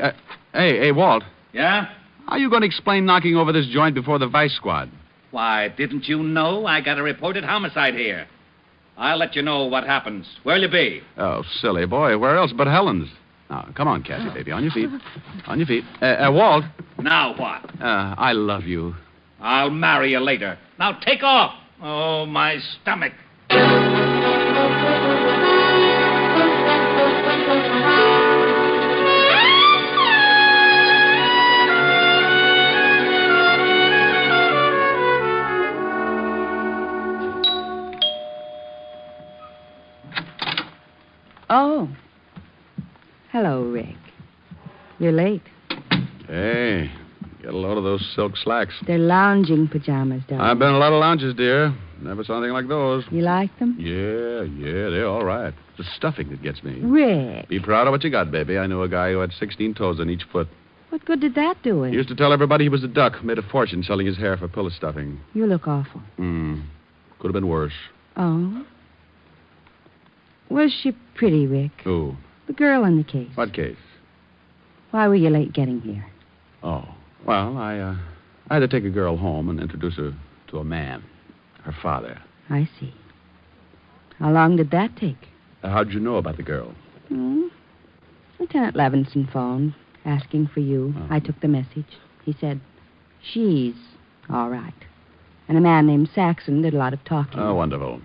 Hey, Walt. Yeah? How are you going to explain knocking over this joint before the vice squad? Why, didn't you know I got a reported homicide here? I'll let you know what happens. Where'll you be? Oh, silly boy. Where else but Helen's? Now, come on, Cassie, baby. On your feet. On your feet. Walt. Now what? I love you. I'll marry you later. Now take off. Oh, my stomach. Oh. Hello, Rick. You're late. Hey, get a load of those silk slacks. They're lounging pajamas, darling. I've been in a lot of lounges, dear. Never saw anything like those. You like them? Yeah, they're all right. It's the stuffing that gets me. Rick. Be proud of what you got, baby. I knew a guy who had 16 toes on each foot. What good did that do him? He used to tell everybody he was a duck, made a fortune selling his hair for pillow stuffing. You look awful. Could have been worse. Oh? Was she pretty, Rick? Who? The girl in the case. What case? Why were you late getting here? Oh, well, I had to take a girl home and introduce her to a man, her father. I see. How long did that take? How'd you know about the girl? Lieutenant Levinson phoned, asking for you. I took the message. He said, she's all right. And a man named Saxon did a lot of talking. Oh, wonderful.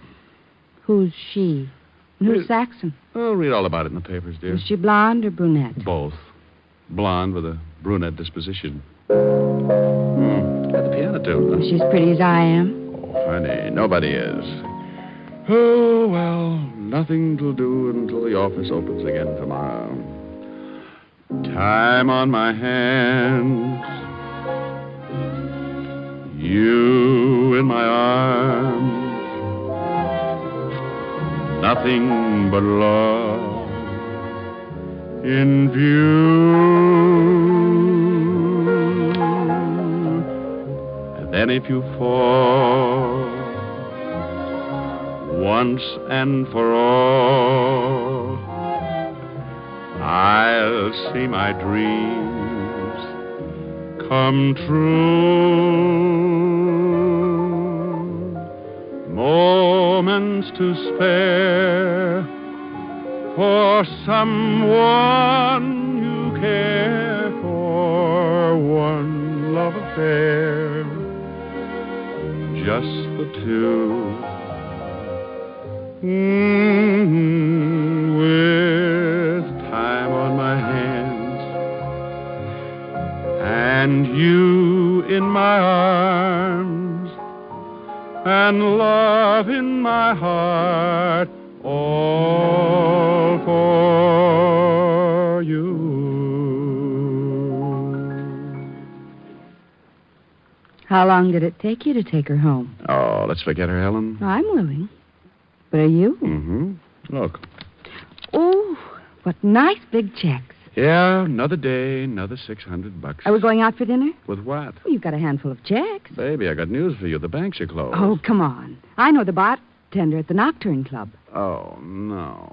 Who's she? And who's Saxon? Oh, read all about it in the papers, dear. Is she blonde or brunette? Both. Blonde with a brunette disposition. Got the piano too. Huh? Is she as pretty as I am? Oh, honey, nobody is. Oh, well, nothing to do until the office opens again tomorrow. Time on my hands, you in my arms, nothing but love in view. And then if you fall once and for all, I'll see my dreams come true. Moments to spare for someone you care for. One love affair, just the two. With time on my hands and you in my arms and love in my heart, all for you. How long did it take you to take her home? Oh, let's forget her, Helen. I'm willing. But are you? Mm-hmm. Look. Oh, what nice big checks. Yeah, another day, another $600. Are we going out for dinner? With what? Well, you've got a handful of checks. Baby, I got news for you. The banks are closed. Oh, come on. I know the bartender at the Nocturne Club. Oh, no.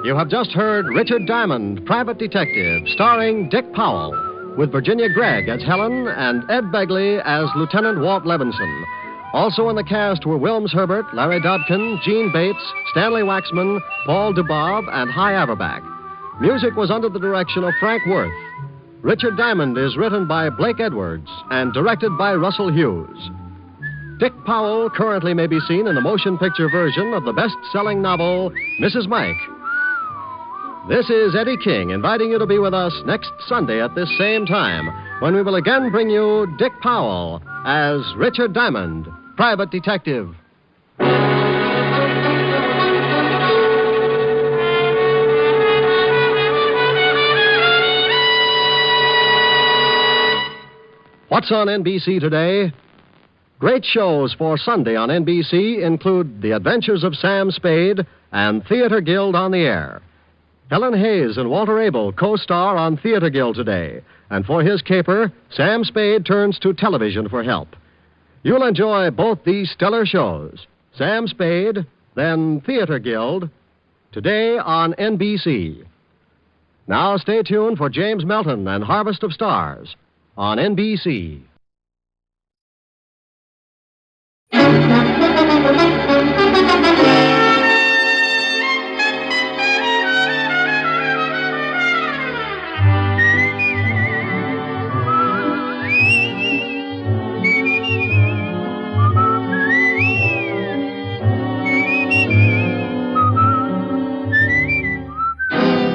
You have just heard Richard Diamond, Private Detective, starring Dick Powell, with Virginia Gregg as Helen and Ed Begley as Lieutenant Walt Levinson. Also in the cast were Wilms Herbert, Larry Dobkin, Gene Bates, Stanley Waxman, Paul DeBob, and Hy Averback. Music was under the direction of Frank Worth. Richard Diamond is written by Blake Edwards and directed by Russell Hughes. Dick Powell currently may be seen in the motion picture version of the best-selling novel, Mrs. Mike. This is Eddie King inviting you to be with us next Sunday at this same time when we will again bring you Dick Powell as Richard Diamond, Private Detective. What's on NBC today? Great shows for Sunday on NBC include The Adventures of Sam Spade and Theater Guild on the Air. Helen Hayes and Walter Abel co-star on Theater Guild today, and for his caper, Sam Spade turns to television for help. You'll enjoy both these stellar shows, Sam Spade, then Theater Guild, today on NBC. Now stay tuned for James Melton and Harvest of Stars on NBC.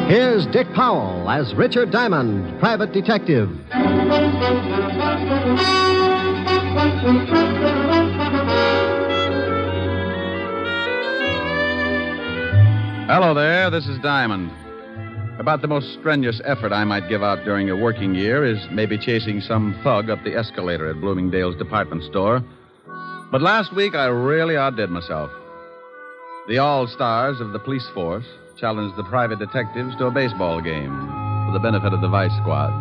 Here's Dick Powell as Richard Diamond, Private Detective. Hello there, this is Diamond. About the most strenuous effort I might give out during a working year is maybe chasing some thug up the escalator at Bloomingdale's department store. But last week I really outdid myself. The all-stars of the police force challenged the private detectives to a baseball game for the benefit of the vice squad.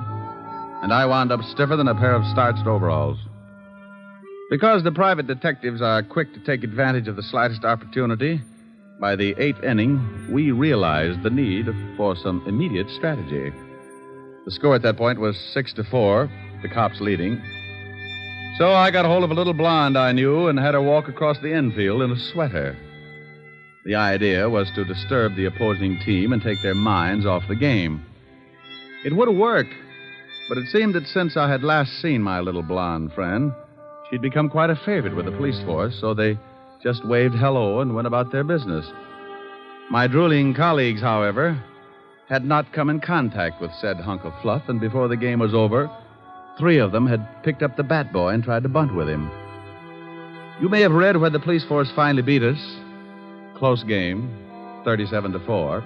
And I wound up stiffer than a pair of starched overalls. Because the private detectives are quick to take advantage of the slightest opportunity, by the 8th inning, we realized the need for some immediate strategy. The score at that point was 6-4, the cops leading. So I got hold of a little blonde I knew and had her walk across the infield in a sweater. The idea was to disturb the opposing team and take their minds off the game. It would have worked, but it seemed that since I had last seen my little blonde friend, she'd become quite a favorite with the police force, so they just waved hello and went about their business. My drooling colleagues, however, had not come in contact with said hunk of fluff, and before the game was over, 3 of them had picked up the bat boy and tried to bunt with him. You may have read where the police force finally beat us. Close game, 37-4.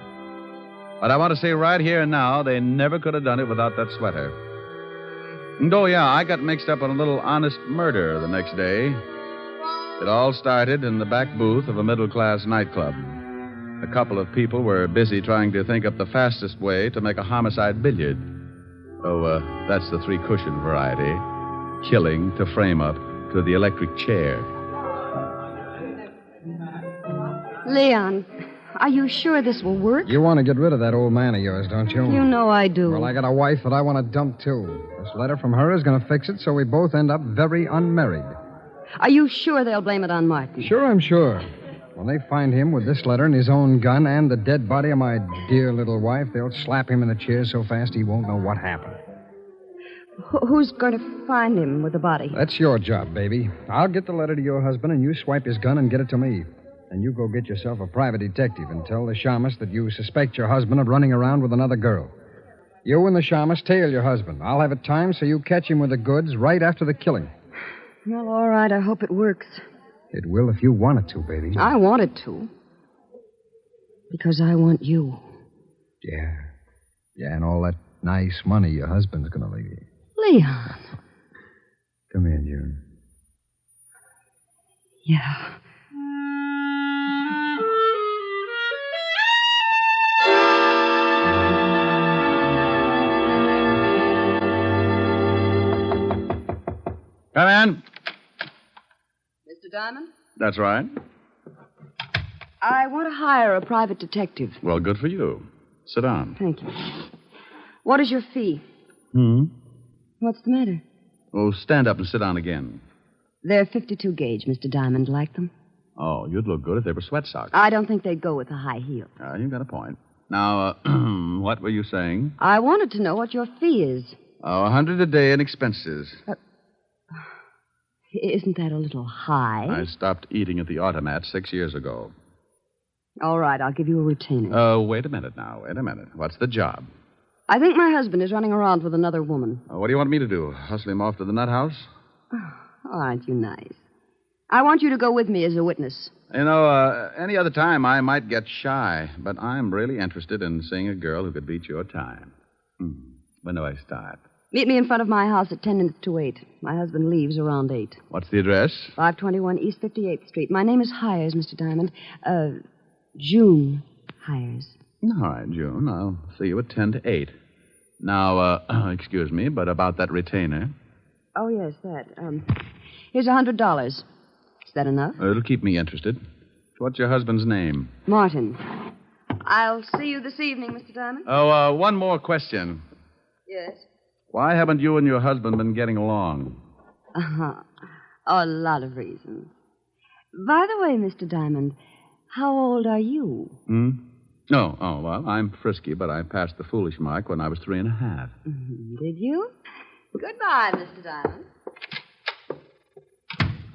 But I want to say right here and now, they never could have done it without that sweater. And oh, yeah, I got mixed up in a little honest murder the next day. It all started in the back booth of a middle-class nightclub. A couple of people were busy trying to think up the fastest way to make a homicide billiard. Oh, that's the 3-cushion variety. Killing to frame up to the electric chair. Leon, are you sure this will work? You want to get rid of that old man of yours, don't you? You know I do. Well, I got a wife that I want to dump, too. This letter from her is going to fix it so we both end up very unmarried. Are you sure they'll blame it on Martin? Sure, I'm sure. When they find him with this letter and his own gun and the dead body of my dear little wife, they'll slap him in the chair so fast he won't know what happened. Who's going to find him with the body? That's your job, baby. I'll get the letter to your husband, and you swipe his gun and get it to me. And you go get yourself a private detective and tell the shamus that you suspect your husband of running around with another girl. You and the shamus tail your husband. I'll have it timed so you catch him with the goods right after the killing. Well, all right. I hope it works. It will if you want it to, baby. I want it to. Because I want you. Yeah. Yeah, and all that nice money your husband's going to leave you. Leon. Come here, June. Yeah. Come in. Mr. Diamond? That's right. I want to hire a private detective. Well, good for you. Sit down. Thank you. What is your fee? What's the matter? Oh, stand up and sit down again. They're 52 gauge, Mr. Diamond. Like them? Oh, you'd look good if they were sweat socks. I don't think they'd go with a high heel. You've got a point. Now, what were you saying? I wanted to know what your fee is. Oh, $100 a day in expenses. Isn't that a little high? I stopped eating at the automat 6 years ago. All right, I'll give you a retainer. Oh, wait a minute now. Wait a minute. What's the job? I think my husband is running around with another woman. What do you want me to do? Hustle him off to the nut house? Oh, aren't you nice? I want you to go with me as a witness. You know, any other time I might get shy, but I'm really interested in seeing a girl who could beat your time. When do I start? Meet me in front of my house at 10 minutes to 8. My husband leaves around 8. What's the address? 521 East 58th Street. My name is Hires, Mr. Diamond. June Hires. All right, June. I'll see you at 10 to 8. Now, excuse me, but about that retainer. Oh, yes, that. Here's $100. Is that enough? It'll keep me interested. What's your husband's name? Martin. I'll see you this evening, Mr. Diamond. Oh, one more question. Yes? Why haven't you and your husband been getting along? Oh, a lot of reasons. By the way, Mr. Diamond, how old are you? No. Oh, well, I'm frisky, but I passed the foolish mark when I was 3.5. Did you? Goodbye, Mr. Diamond.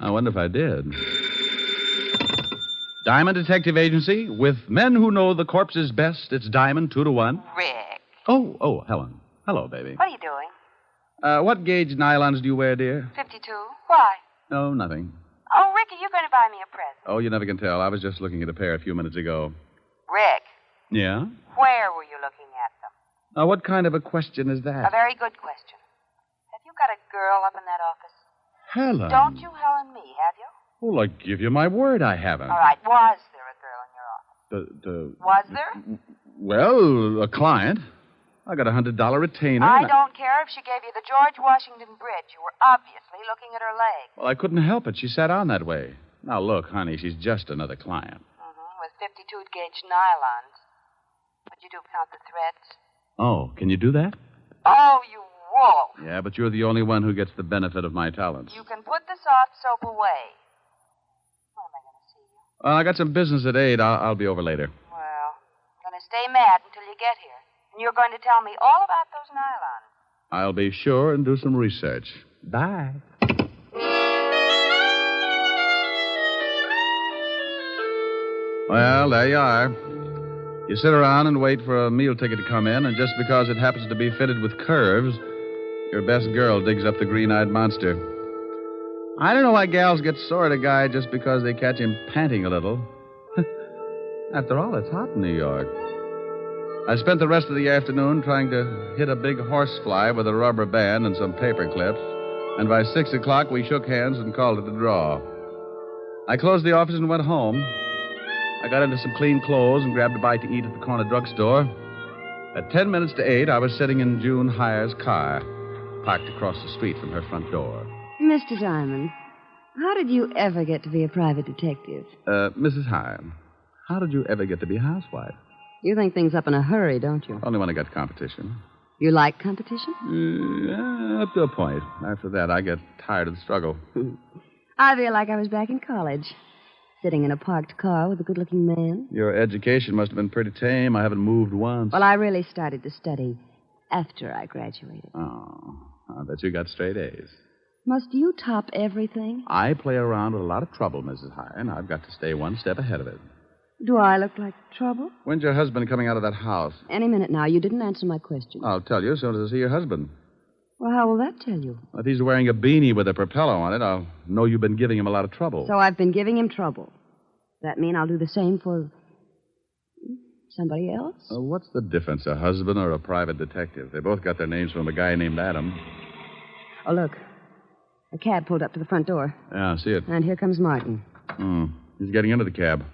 I wonder if I did. Diamond Detective Agency. With men who know the corpses best, it's Diamond 2 to 1. Rick. Oh, Helen. Hello, baby. What are you doing? What gauge nylons do you wear, dear? 52. Why? No, nothing. Oh, Rick, are you going to buy me a present? Oh, you never can tell. I was just looking at a pair a few minutes ago. Rick, Yeah? where were you looking at them? What kind of a question is that? A very good question. Have you got a girl up in that office? Helen. Don't you Helen me, have you? Well, I give you my word I haven't. All right, was there a girl in your office? Was there? Well, a client. I got a $100 retainer. I don't care if she gave you the George Washington Bridge. You were obviously looking at her leg. Well, I couldn't help it. She sat on that way. Now, look, honey, she's just another client. With 52-gauge nylons. Would you count the threads? Oh, can you do that? Oh, you wolf. Yeah, but you're the only one who gets the benefit of my talents. You can put the soft soap away. When am I going to see you? I got some business at 8. I'll be over later. Well, I'm going to stay mad until you get here. And you're going to tell me all about those nylons. I'll be sure and do some research. Bye. Well, there you are. You sit around and wait for a meal ticket to come in, and just because it happens to be fitted with curves, Your best girl digs up the green-eyed monster. I don't know why gals get sore at a guy just because they catch him panting a little. After all, it's hot in New York. I spent the rest of the afternoon trying to hit a big horsefly with a rubber band and some paper clips, and by 6 o'clock we shook hands and called it a draw. I closed the office and went home. I got into some clean clothes and grabbed a bite to eat at the corner drugstore. At 10 minutes to 8, I was sitting in June Heyer's car, parked across the street from her front door. Mr. Diamond, how did you ever get to be a private detective? Mrs. Heyer, how did you ever get to be a housewife? You think things up in a hurry, don't you? Only when I got competition. You like competition? Up to a point. After that, I get tired of the struggle. I feel like I was back in college, sitting in a parked car with a good-looking man. Your education must have been pretty tame. I haven't moved once. Well, I really started to study after I graduated. Oh, I bet you got straight A's. Must you top everything? I play around with a lot of trouble, Mrs. Heyer, and I've got to stay one step ahead of it. Do I look like trouble? When's your husband coming out of that house? Any minute now. You didn't answer my question. I'll tell you as soon as I see your husband. Well, how will that tell you? If he's wearing a beanie with a propeller on it, I'll know you've been giving him a lot of trouble. So I've been giving him trouble. That mean I'll do the same for somebody else? What's the difference, a husband or a private detective? They both got their names from a guy named Adam. Oh, look. A cab pulled up to the front door. Yeah, I see it. And here comes Martin. He's getting into the cab.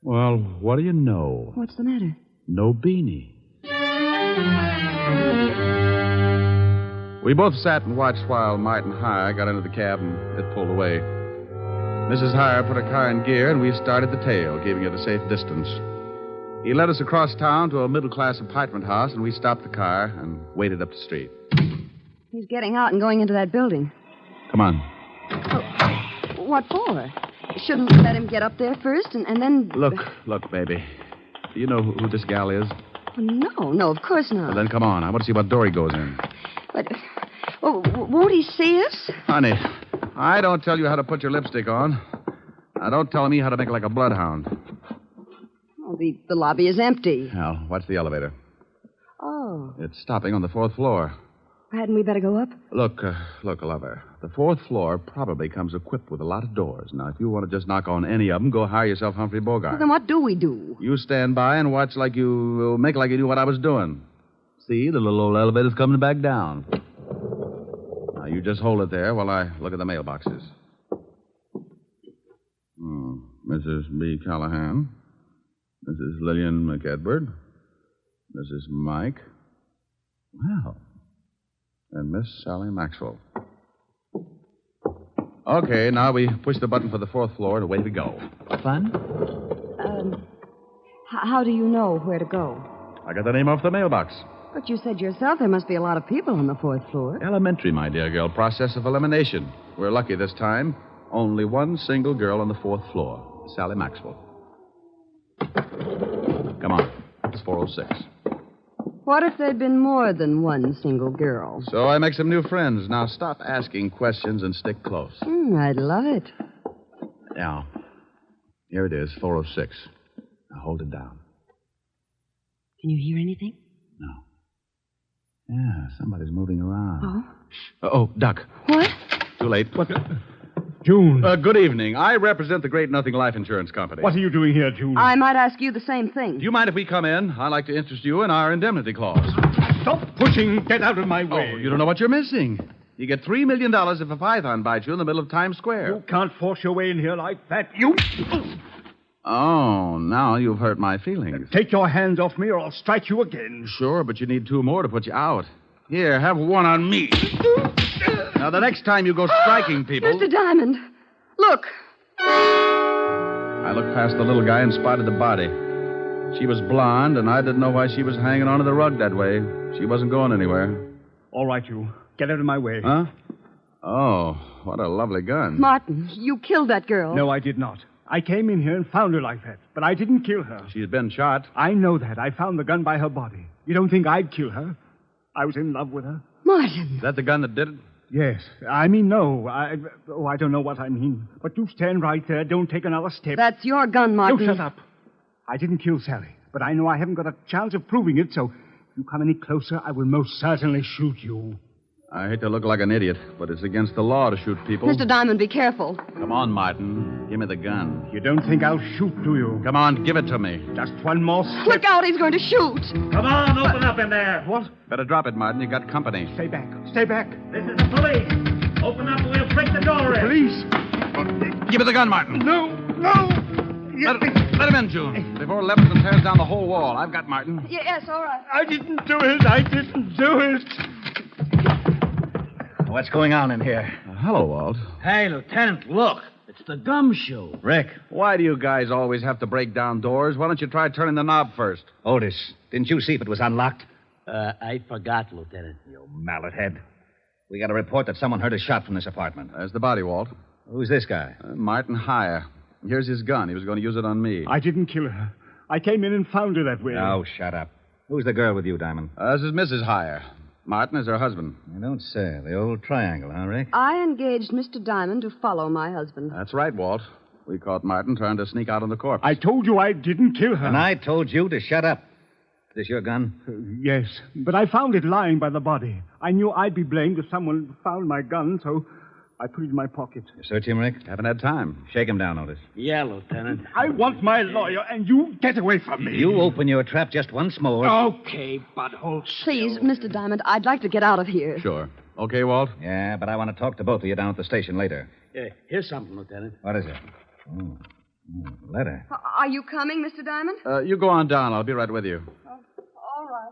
Well, what do you know? What's the matter? No beanie. We both sat and watched while Martin Heyer got into the cab and it pulled away. Mrs. Heyer put her car in gear and we started the tail, keeping it a safe distance. He led us across town to a middle-class apartment house and we stopped the car and waited up the street. He's getting out and going into that building. Come on. Oh, what for? Shouldn't we let him get up there first and then... Look, baby. Do you know who this gal is? No, of course not. Well, then come on. I want to see what door he goes in. But, won't he see us? Honey, I don't tell you how to put your lipstick on. Now, don't tell me how to make it like a bloodhound. Oh, the lobby is empty. Now, watch the elevator. Oh. It's stopping on the 4th floor. Hadn't we better go up? Look, lover. The 4th floor probably comes equipped with a lot of doors. Now, if you want to just knock on any of them, go hire yourself Humphrey Bogart. Well, then what do we do? You stand by and watch like you... make like you knew what I was doing. See, the little old elevator's coming back down. Now, you just hold it there while I look at the mailboxes. Mrs. B. Callahan. Mrs. Lillian McEdward. Mrs. Mike. Well... and Miss Sally Maxwell. Okay, now we push the button for the 4th floor and away we go. Fun? How do you know where to go? I got the name off the mailbox. But you said yourself there must be a lot of people on the 4th floor. Elementary, my dear girl. Process of elimination. We're lucky this time. Only one single girl on the 4th floor. Sally Maxwell. Come on. It's 406. What if there'd been more than one single girl? So I make some new friends. Now stop asking questions and stick close. I'd love it. Now, here it is, 406. Now hold it down. Can you hear anything? No. Yeah, somebody's moving around. Oh? Duck. What? Too late. What? June. Good evening. I represent the Great Nothing Life Insurance Company. What are you doing here, June? I might ask you the same thing. Do you mind if we come in? I'd like to interest you in our indemnity clause. Stop pushing. Get out of my way. Oh, you don't know what you're missing. You get $3 million if a python bites you in the middle of Times Square. You can't force your way in here like that. You... Oh, now you've hurt my feelings. Take your hands off me or I'll strike you again. Sure, but you need 2 more to put you out. Here, have one on me. Now, the next time you go striking people... Mr. Diamond, look. I looked past the little guy and spotted the body. She was blonde, and I didn't know why she was hanging onto the rug that way. She wasn't going anywhere. All right, you. Get out of my way. Huh? Oh, what a lovely gun. Martin, you killed that girl. No, I did not. I came in here and found her like that, but I didn't kill her. She's been shot. I know that. I found the gun by her body. You don't think I'd kill her? I was in love with her. Martin. Is that the gun that did it? Yes. I mean, no. I don't know what I mean. But you stand right there. Don't take another step. That's your gun, Martin. You shut up. I didn't kill Sally, but I know I haven't got a chance of proving it, so if you come any closer, I will most certainly shoot you. I hate to look like an idiot, but it's against the law to shoot people. Mr. Diamond, be careful. Come on, Martin. Give me the gun. You don't think I'll shoot, do you? Come on, give it to me. Just one more step. Look out, he's going to shoot. Come on, open up in there. What? Better drop it, Martin. You got company. Stay back. Stay back. This is the police. Open up or we'll break the door in. Police. Give me the gun, Martin. No. Let him in, June. Before Levinson tears down the whole wall. I've got Martin. Yes, all right. I didn't do it. I didn't do it. What's going on in here? Hello, Walt. Hey, Lieutenant, look. It's the gumshoe. Rick, why do you guys always have to break down doors? Why don't you try turning the knob first? Otis, didn't you see if it was unlocked? I forgot, Lieutenant. You mallet head. We got a report that someone heard a shot from this apartment. There's the body, Walt. Who's this guy? Martin Heyer. Here's his gun. He was going to use it on me. I didn't kill her. I came in and found her that way. Oh, shut up. Who's the girl with you, Diamond? This is Mrs. Heyer. Martin is her husband. You don't say. The old triangle, huh, Rick? I engaged Mr. Diamond to follow my husband. That's right, Walt. We caught Martin trying to sneak out on the corpse. I told you I didn't kill her. And I told you to shut up. Is this your gun? Yes, but I found it lying by the body. I knew I'd be blamed if someone found my gun, so I put it in my pocket. You search him, Rick? Haven't had time. Shake him down, Otis. Yeah, Lieutenant. I want my lawyer, and you get away from me. You open your trap just once more. Okay, but hold Please, Mr. Diamond, I'd like to get out of here. Sure. Okay, Walt? Yeah, but I want to talk to both of you down at the station later. Here's something, Lieutenant. What is it? Letter. Are you coming, Mr. Diamond? You go on down. I'll be right with you. All right.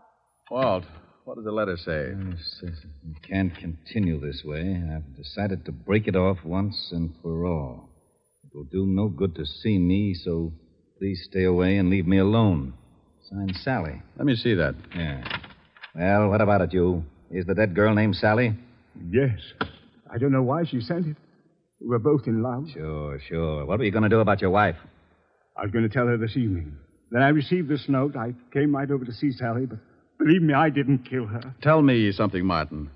Walt, what does the letter say? It says we can't continue this way. I've decided to break it off once and for all. It will do no good to see me, so please stay away and leave me alone. Signed, Sally. Let me see that. Yeah. Well, what about it, you? Is the dead girl named Sally? Yes. I don't know why she sent it. We're both in love. Sure. What were you going to do about your wife? I was going to tell her this evening. Then I received this note. I came right over to see Sally, but believe me, I didn't kill her. Tell me something, Martin.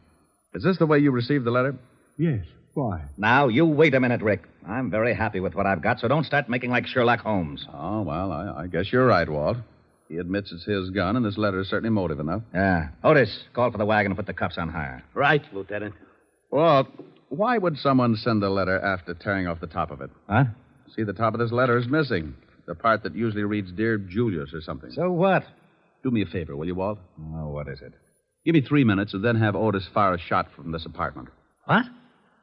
Is this the way you received the letter? Yes. Why? Now, you wait a minute, Rick. I'm very happy with what I've got, so don't start making like Sherlock Holmes. Oh, well, I guess you're right, Walt. He admits it's his gun, and this letter is certainly motive enough. Yeah. Otis, call for the wagon and put the cuffs on higher. Right, Lieutenant. Walt, why would someone send a letter after tearing off the top of it? Huh? See, the top of this letter is missing. The part that usually reads, Dear Julius or something. So what? Do me a favor, will you, Walt? Oh, what is it? Give me 3 minutes and then have Otis fire a shot from this apartment. What?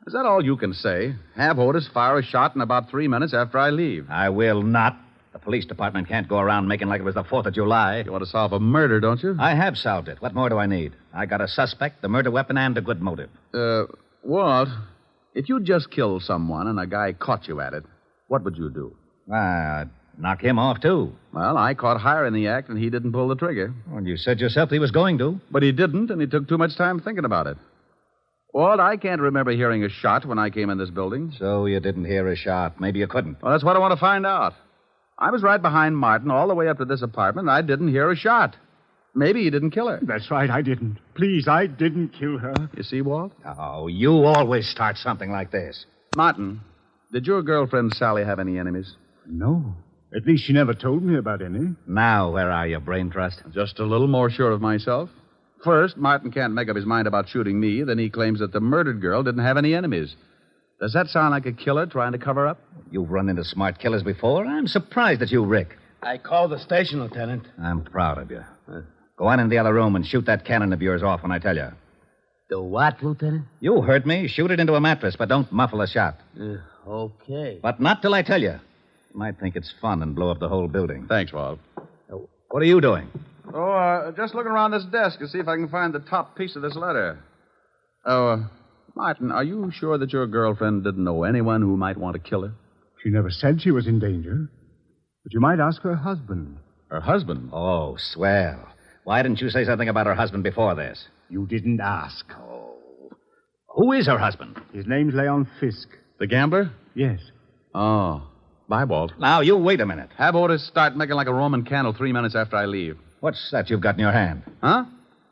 Is that all you can say? Have Otis fire a shot in about 3 minutes after I leave. I will not. The police department can't go around making like it was the 4th of July. You want to solve a murder, don't you? I have solved it. What more do I need? I got a suspect, the murder weapon, and a good motive. Walt, if you just killed someone and a guy caught you at it, what would you do? I'd knock him off, too. Well, I caught Heyer in the act, and he didn't pull the trigger. Well, you said yourself he was going to. But he didn't, and he took too much time thinking about it. Walt, I can't remember hearing a shot when I came in this building. So you didn't hear a shot. Maybe you couldn't. Well, that's what I want to find out. I was right behind Martin all the way up to this apartment, and I didn't hear a shot. Maybe he didn't kill her. That's right, I didn't. Please, I didn't kill her. You see, Walt? Oh, you always start something like this. Martin, did your girlfriend Sally have any enemies? No. At least she never told me about any. Now, where are you, Brain Trust? Just a little more sure of myself. First, Martin can't make up his mind about shooting me. Then he claims that the murdered girl didn't have any enemies. Does that sound like a killer trying to cover up? You've run into smart killers before. I'm surprised at you, Rick. I called the station, Lieutenant. I'm proud of you. Go on in the other room and shoot that cannon of yours off when I tell you. The what, Lieutenant? You heard me. Shoot it into a mattress, but don't muffle a shot. Okay. But not till I tell you. You might think it's fun and blow up the whole building. Thanks, Walt. What are you doing? Oh, just looking around this desk to see if I can find the top piece of this letter. Martin, are you sure that your girlfriend didn't know anyone who might want to kill her? She never said she was in danger. But you might ask her husband. Her husband? Oh, swell. Why didn't you say something about her husband before this? You didn't ask. Oh. Who is her husband? His name's Leon Fisk. The gambler? Yes. Oh. Bye, Walt. Now, you wait a minute. Have Otis start making like a Roman candle 3 minutes after I leave. What's that you've got in your hand? Huh?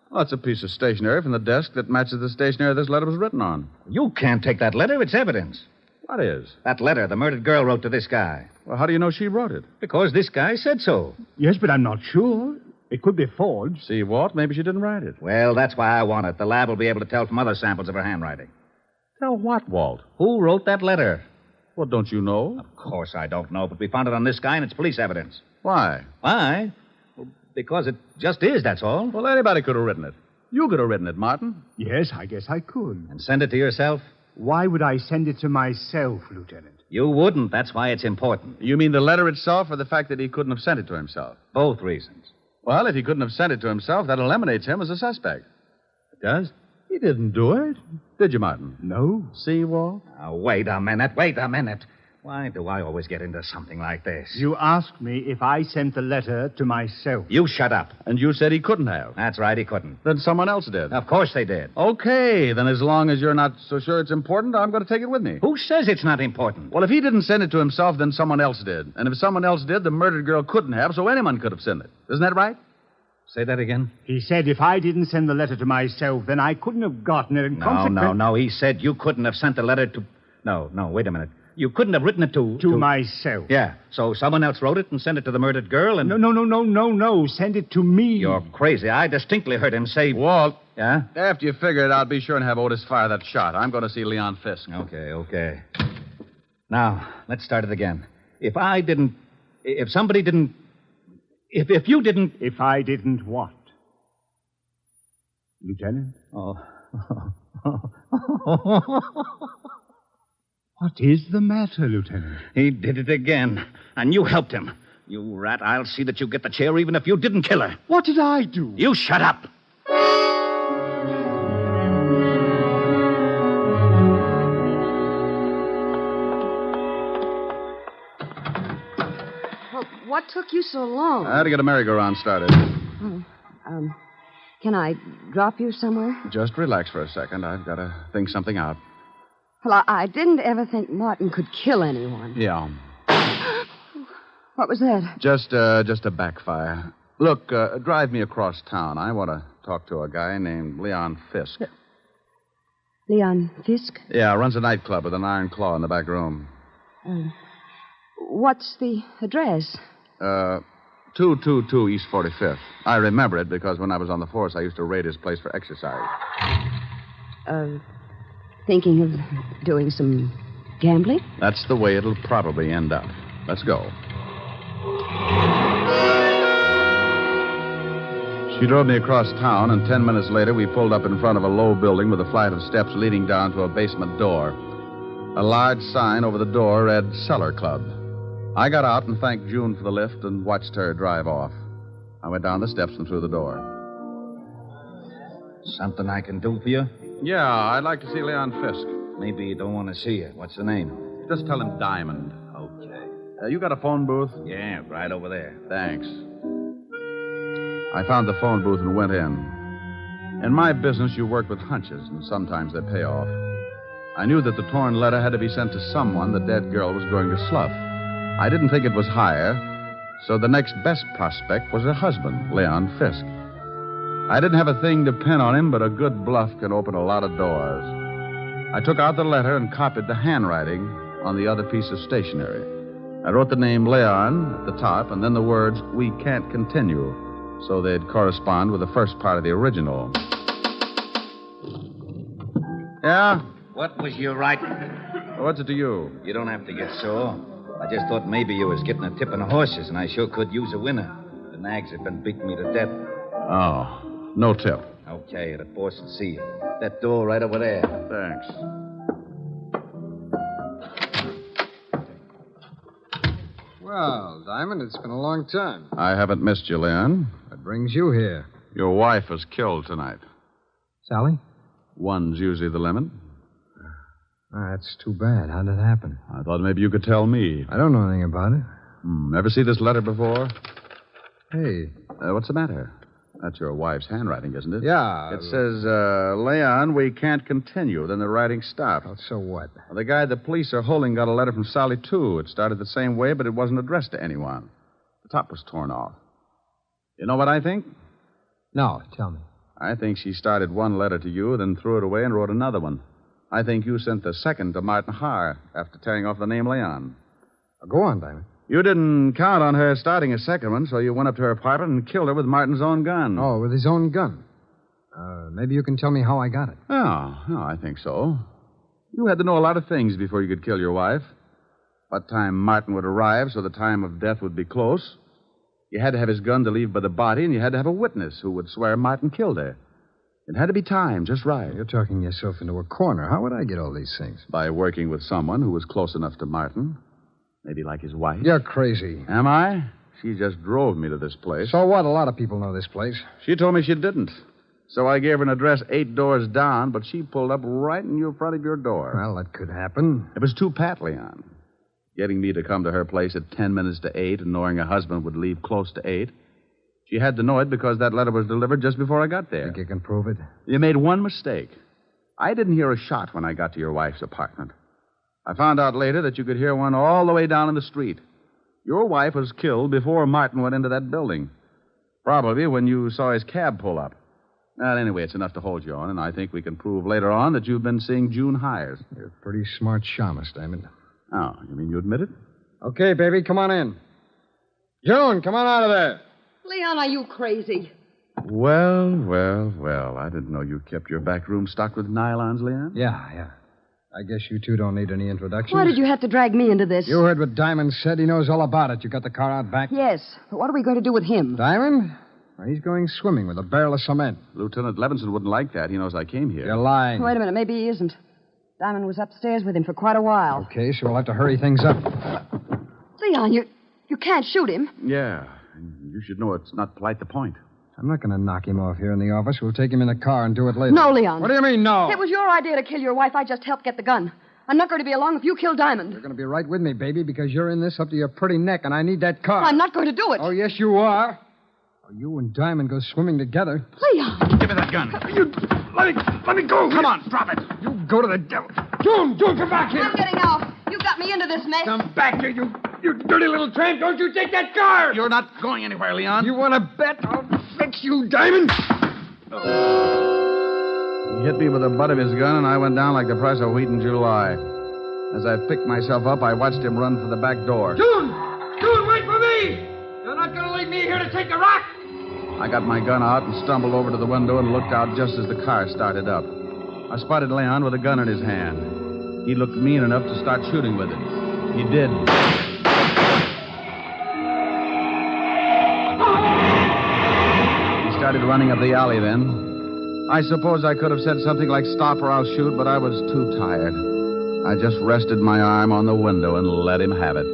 Well, it's a piece of stationery from the desk that matches the stationery this letter was written on. You can't take that letter. It's evidence. What is? That letter the murdered girl wrote to this guy. Well, how do you know she wrote it? Because this guy said so. Yes, but I'm not sure. It could be forged. See, Walt, maybe she didn't write it. Well, that's why I want it. The lab will be able to tell from other samples of her handwriting. Tell what, Walt? Who wrote that letter? Well, don't you know? Of course I don't know, but we found it on this guy, and it's police evidence. Why? Why? Well, because it just is, that's all. Well, anybody could have written it. You could have written it, Martin. Yes, I guess I could. And send it to yourself? Why would I send it to myself, Lieutenant? You wouldn't. That's why it's important. You mean the letter itself or the fact that he couldn't have sent it to himself? Both reasons. Well, if he couldn't have sent it to himself, that eliminates him as a suspect. It does? He didn't do it. Did you, Martin? No. See, Walt? Now, wait a minute. Why do I always get into something like this? You asked me if I sent the letter to myself. You shut up. And you said he couldn't have. That's right, he couldn't. Then someone else did. Of course they did. Okay, then as long as you're not so sure it's important, I'm going to take it with me. Who says it's not important? Well, if he didn't send it to himself, then someone else did. And if someone else did, the murdered girl couldn't have, so anyone could have sent it. Isn't that right? Say that again. He said if I didn't send the letter to myself, then I couldn't have gotten it. And No. He said you couldn't have sent the letter to... No, wait a minute. You couldn't have written it to... To myself. Yeah, so someone else wrote it and sent it to the murdered girl and... No. Send it to me. You're crazy. I distinctly heard him say... Walt. Yeah? After you figure it out, be sure and have Otis fire that shot. I'm going to see Leon Fisk. Okay. Now, let's start it again. If I didn't... If somebody didn't... If you didn't... If I didn't what? Lieutenant? Oh. What is the matter, Lieutenant? He did it again. And you helped him. You rat, I'll see that you get the chair even if you didn't kill her. What did I do? You shut up. Well, what took you so long? I had to get a merry-go-round started. Can I drop you somewhere? Just relax for a second. I've got to think something out. Well, I didn't ever think Martin could kill anyone. Yeah. What was that? Just a backfire. Look, drive me across town. I want to talk to a guy named Leon Fisk. Leon Fisk? Yeah, runs a nightclub with an iron claw in the back room. What's the address? 222 East 45th. I remember it because when I was on the force, I used to raid his place for exercise. Thinking of doing some gambling? That's the way it'll probably end up. Let's go. She drove me across town, and 10 minutes later, we pulled up in front of a low building with a flight of steps leading down to a basement door. A large sign over the door read Cellar Club. I got out and thanked June for the lift and watched her drive off. I went down the steps and through the door. Something I can do for you? Yeah, I'd like to see Leon Fisk. Maybe you don't want to see you. What's the name? Just tell him Diamond. Okay. You got a phone booth? Yeah, right over there. Thanks. I found the phone booth and went in. In my business, you work with hunches, and sometimes they pay off. I knew that the torn letter had to be sent to someone the dead girl was going to slough. I didn't think it was higher, so the next best prospect was her husband, Leon Fisk. I didn't have a thing to pin on him, but a good bluff can open a lot of doors. I took out the letter and copied the handwriting on the other piece of stationery. I wrote the name Leon at the top and then the words, "We can't continue," so they'd correspond with the first part of the original. Yeah? What was you writing? What's it to you? You don't have to get sore. I just thought maybe you was getting a tip on the horses, and I sure could use a winner. The nags have been beating me to death. Oh, no tip. Okay, the boss will see you. That door right over there. Thanks. Well, Diamond, it's been a long time. I haven't missed you, Leon. What brings you here? Your wife was killed tonight. Sally? One's usually the limit. That's too bad. How did it happen? I thought maybe you could tell me. I don't know anything about it. Ever see this letter before? Hey. What's the matter? That's your wife's handwriting, isn't it? Yeah. It says, Leon, we can't continue. Then the writing stopped. Oh, so what? Well, the guy the police are holding got a letter from Sally, too. It started the same way, but it wasn't addressed to anyone. The top was torn off. You know what I think? No, tell me. I think she started one letter to you, then threw it away and wrote another one. I think you sent the second to Martin Haar after tearing off the name Leon. Go on, Diamond. You didn't count on her starting a second one, so you went up to her apartment and killed her with Martin's own gun. Oh, with his own gun. Maybe you can tell me how I got it. Oh, I think so. You had to know a lot of things before you could kill your wife. What time Martin would arrive so the time of death would be close. You had to have his gun to leave by the body, and you had to have a witness who would swear Martin killed her. It had to be timed just right. You're talking yourself into a corner. How would I get all these things? By working with someone who was close enough to Martin. Maybe like his wife. You're crazy. Am I? She just drove me to this place. So what? A lot of people know this place. She told me she didn't. So I gave her an address 8 doors down, but she pulled up right in your front of your door. Well, that could happen. It was too pat, Leon. Getting me to come to her place at 10 minutes to 8 and knowing her husband would leave close to 8. She had to know it because that letter was delivered just before I got there. Think you can prove it? You made one mistake. I didn't hear a shot when I got to your wife's apartment. I found out later that you could hear one all the way down in the street. Your wife was killed before Martin went into that building. Probably when you saw his cab pull up. Well, anyway, it's enough to hold you on, and I think we can prove later on that you've been seeing June Hires. You're a pretty smart shamus, Diamond. Oh, you mean you admit it? Okay, baby, come on in. June, come on out of there. Leon, are you crazy? Well. I didn't know you kept your back room stocked with nylons, Leon. Yeah. I guess you two don't need any introductions. Why did you have to drag me into this? You heard what Diamond said. He knows all about it. You got the car out back? Yes, but what are we going to do with him? Diamond? Well, he's going swimming with a barrel of cement. Lieutenant Levinson wouldn't like that. He knows I came here. You're lying. Wait a minute, maybe he isn't. Diamond was upstairs with him for quite a while. Okay, so we'll have to hurry things up. Leon, you can't shoot him. Yeah, you should know it's not polite to point. I'm not going to knock him off here in the office. We'll take him in the car and do it later. No, Leon. What do you mean, no? It was your idea to kill your wife. I just helped get the gun. I'm not going to be along if you kill Diamond. You're going to be right with me, baby, because you're in this up to your pretty neck, and I need that car. I'm not going to do it. Oh, yes, you are. Oh, you and Diamond go swimming together. Leon! Give me that gun. Let me go. Come on, drop it. You go to the devil. June, come back here. I'm getting out. You got me into this mess. Come back here, you dirty little tramp. Don't you take that car. You're not going anywhere, Leon. You want to bet? I'll fix you, Diamond. He hit me with the butt of his gun, and I went down like the price of wheat in July. As I picked myself up, I watched him run for the back door. June, wait for me. You're not going to leave me here to take the rock. I got my gun out and stumbled over to the window and looked out just as the car started up. I spotted Leon with a gun in his hand. He looked mean enough to start shooting with it. He did. He started running up the alley then. I suppose I could have said something like, "Stop or I'll shoot," but I was too tired. I just rested my arm on the window and let him have it.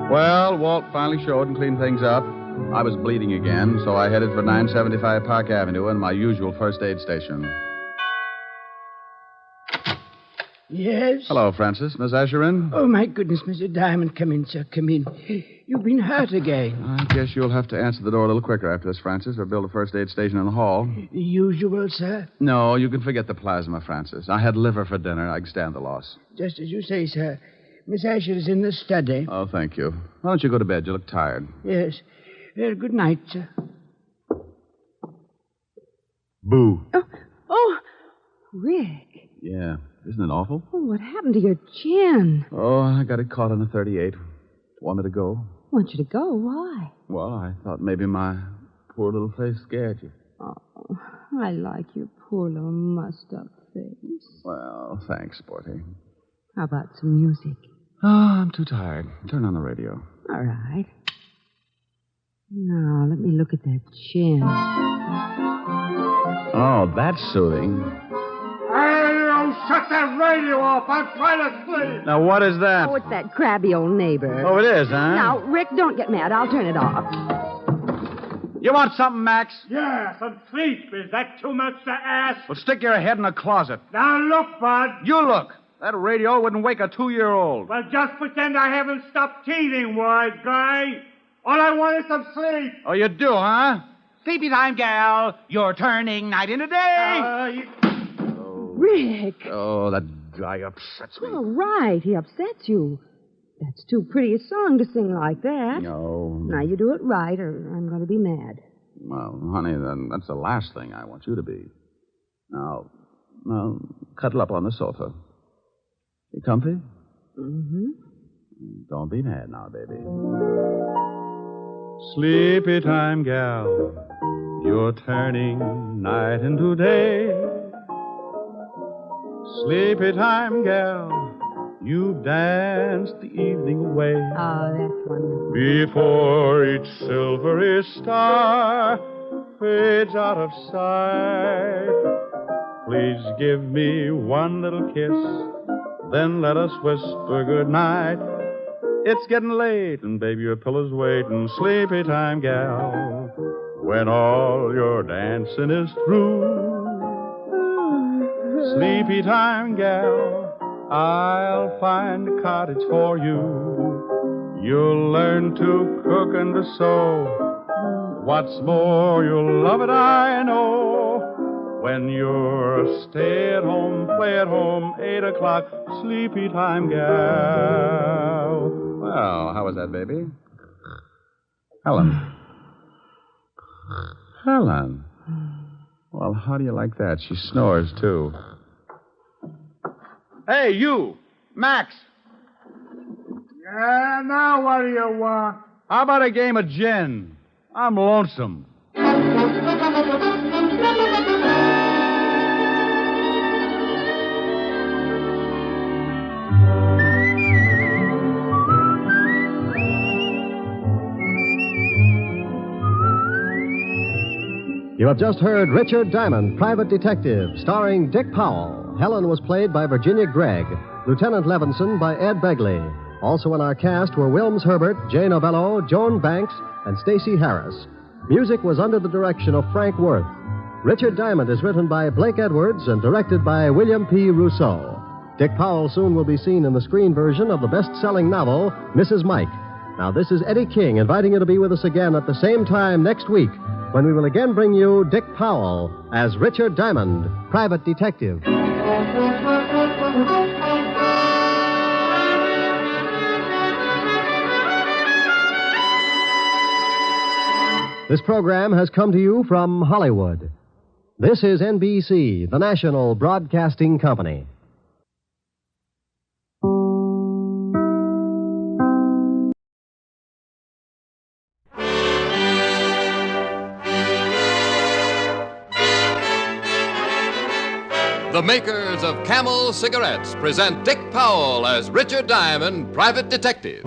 Well, Walt finally showed and cleaned things up. I was bleeding again, so I headed for 975 Park Avenue and my usual first aid station. Yes? Hello, Francis. Miss Asher in? Oh, my goodness, Mr. Diamond. Come in, sir. Come in. You've been hurt again. I guess you'll have to answer the door a little quicker after this, Francis, or build a first aid station in the hall. The usual, sir? No, you can forget the plasma, Francis. I had liver for dinner. I can stand the loss. Just as you say, sir. Miss Asher is in the study. Oh, thank you. Why don't you go to bed? You look tired. Yes. Good night, sir. Boo. Oh, Rick. Yeah. Isn't it awful? Oh, what happened to your chin? Oh, I got it caught on a 38. Want me to go? Want you to go? Why? Well, I thought maybe my poor little face scared you. Oh, I like your poor little mussed-up face. Well, thanks, Sporty. How about some music? Oh, I'm too tired. Turn on the radio. All right. Now, let me look at that chin. Oh, that's soothing. Hey, shut that radio off. I'm trying to sleep. Now, what is that? Oh, it's that crabby old neighbor. Oh, it is, huh? Now, Rick, don't get mad. I'll turn it off. You want something, Max? Yeah, some sleep. Is that too much to ask? Well, stick your head in a closet. Now, look, Bud. You look. That radio wouldn't wake a 2-year-old. Well, just pretend I haven't stopped teething, wise guy. All I want is some sleep. Oh, you do, huh? Sleepy time, gal. You're turning night into day. Rick. Oh, that guy upsets me. All right, he upsets you. That's too pretty a song to sing like that. No. Now, you do it right, or I'm going to be mad. Well, honey, then that's the last thing I want you to be. Now, cuddle up on the sofa. You comfy? Mm-hmm. Don't be mad now, baby. Sleepy time, gal, you're turning night into day. Sleepy time, gal, you've danced the evening away. Oh, that's wonderful. Before each silvery star fades out of sight, please give me one little kiss, then let us whisper goodnight. It's getting late, and baby, your pillow's waiting. Sleepy time, gal, when all your dancing is through. Sleepy time, gal, I'll find a cottage for you. You'll learn to cook and to sew. What's more, you'll love it, I know. When you're a stay-at-home, play-at-home, 8 o'clock, sleepy time, gal. Well, how was that, baby? Helen. Helen. Well, how do you like that? She snores, too. Hey, you, Max. Yeah, now what do you want? How about a game of gin? I'm lonesome. You have just heard Richard Diamond, Private Detective, starring Dick Powell. Helen was played by Virginia Gregg, Lieutenant Levinson by Ed Begley. Also in our cast were Wilms Herbert, Jay Novello, Joan Banks, and Stacey Harris. Music was under the direction of Frank Worth. Richard Diamond is written by Blake Edwards and directed by William P. Rousseau. Dick Powell soon will be seen in the screen version of the best-selling novel, Mrs. Mike. Now, this is Eddie King inviting you to be with us again at the same time next week, when we will again bring you Dick Powell as Richard Diamond, Private Detective. This program has come to you from Hollywood. This is NBC, the national broadcasting company. The makers of Camel cigarettes present Dick Powell as Richard Diamond, Private Detective.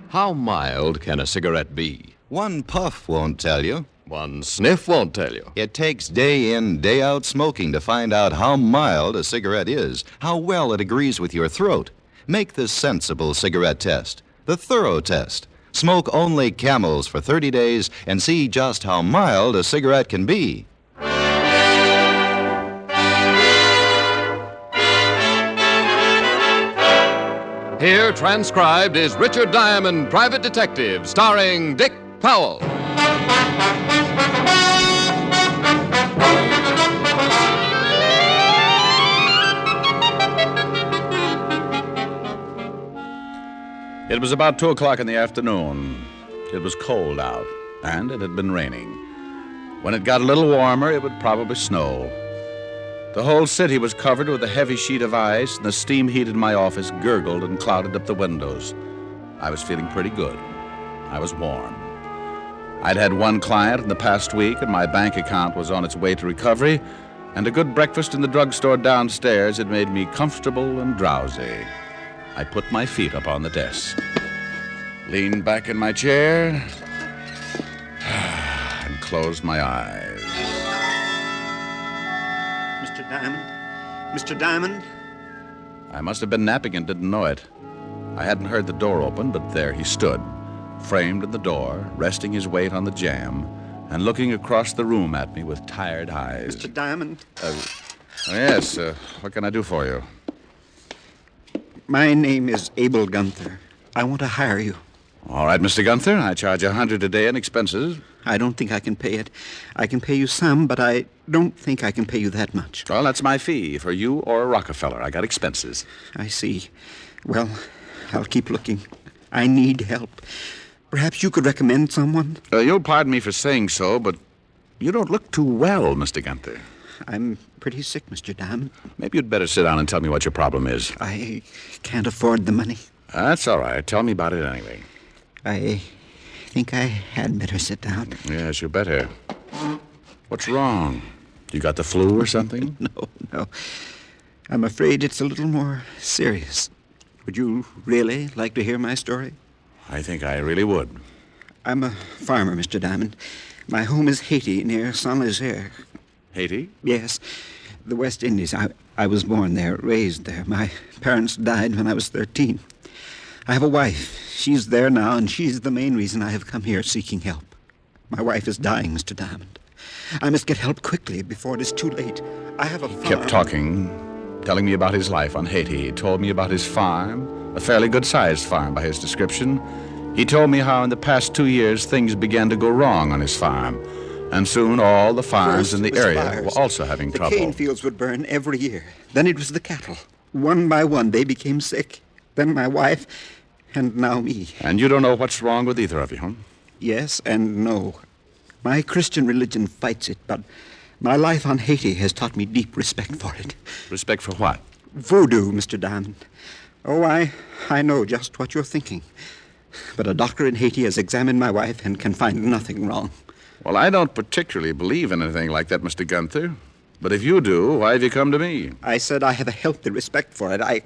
How mild can a cigarette be? One puff won't tell you. One sniff won't tell you. It takes day in, day out smoking to find out how mild a cigarette is, how well it agrees with your throat. Make the sensible cigarette test, the thorough test. Smoke only Camels for 30 days and see just how mild a cigarette can be. Here, transcribed, is Richard Diamond, Private Detective, starring Dick Powell. It was about 2 o'clock in the afternoon. It was cold out, and it had been raining. When it got a little warmer, it would probably snow. The whole city was covered with a heavy sheet of ice, and the steam heat in my office gurgled and clouded up the windows. I was feeling pretty good. I was warm. I'd had one client in the past week, and my bank account was on its way to recovery, and a good breakfast in the drugstore downstairs had made me comfortable and drowsy. I put my feet up on the desk, leaned back in my chair, and closed my eyes. Mr. Diamond? Mr. Diamond? I must have been napping and didn't know it. I hadn't heard the door open, but there he stood, framed in the door, resting his weight on the jamb, and looking across the room at me with tired eyes. Mr. Diamond? Yes, what can I do for you? My name is Abel Gunther. I want to hire you. All right, Mr. Gunther. I charge $100 a day in expenses. I don't think I can pay it. I can pay you some, but I don't think I can pay you that much. Well, that's my fee for you or a Rockefeller. I got expenses. I see. Well, I'll keep looking. I need help. Perhaps you could recommend someone? You'll pardon me for saying so, but you don't look too well, Mr. Gunther. I'm pretty sick, Mr. Diamond. Maybe you'd better sit down and tell me what your problem is. I can't afford the money. That's all right. Tell me about it anyway. I think I had better sit down. Yes, you better. What's wrong? You got the flu or something? No. I'm afraid it's a little more serious. Would you really like to hear my story? I think I really would. I'm a farmer, Mr. Diamond. My home is Haiti, near Saint-Léger. Haiti? Yes, the West Indies. I was born there, raised there. My parents died when I was 13. I have a wife. She's there now, and she's the main reason I have come here seeking help. My wife is dying, Mr. Diamond. I must get help quickly before it is too late. I have a farm. He kept talking, telling me about his life on Haiti. He told me about his farm, a fairly good-sized farm by his description. He told me how in the past 2 years things began to go wrong on his farm. And soon all the farms in the area were also having trouble. The cane fields would burn every year. Then it was the cattle. One by one, they became sick. Then my wife, and now me. And you don't know what's wrong with either of you, huh? Yes and no. My Christian religion fights it, but my life on Haiti has taught me deep respect for it. Respect for what? Voodoo, Mr. Diamond. Oh, I know just what you're thinking. But a doctor in Haiti has examined my wife and can find nothing wrong. Well, I don't particularly believe in anything like that, Mr. Gunther. But if you do, why have you come to me? I said I have a healthy respect for it. I